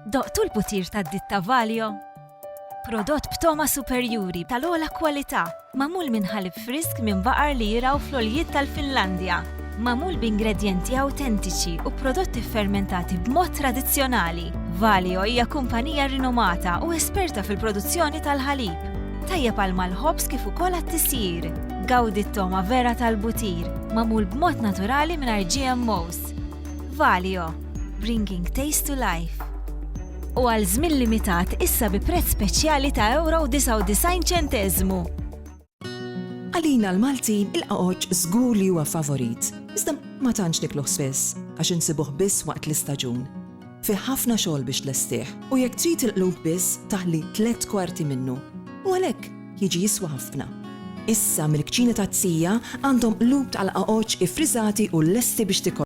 Doqtu l-butir tad-ditta Valio? Prodott b'toma superjuri tal-ogħla kwalità, magħmul minn ħalib frisk minn baqar li jiraw fl-oljiet tal-Finlandja. Magħmul b'ingredjenti awtentiċi u prodotti fermentati b'mod tradizzjonali. Valio hija kumpanija rinomata u esperta fil-produzzjoni tal-ħalib. Tajjeb għal mal-ħobs kif ukoll għat-tisjir. Gawdi t-toma vera tal-butir, magħmul b'mod naturali mingħajr GMOs. Valio, bringing taste to life. U għal żmien limitat issa bi prezz speċjali ta' €99. Għalina l-Maltin il-qaqoċ żgur li huwa favorit. Iżda ma tantx nikluh spiss għax insibuh biss waqt l-istaġun. Fi ħafna xogħol biex tlestih u jekk trid il-qlub biss taħli 3/4 minnu. U għalhekk jiġi jiswa ħafna. Issa mill-kċina ta' Tsija għandhom qlub tal-qaqoċ ifriżati u lesti biex tikol.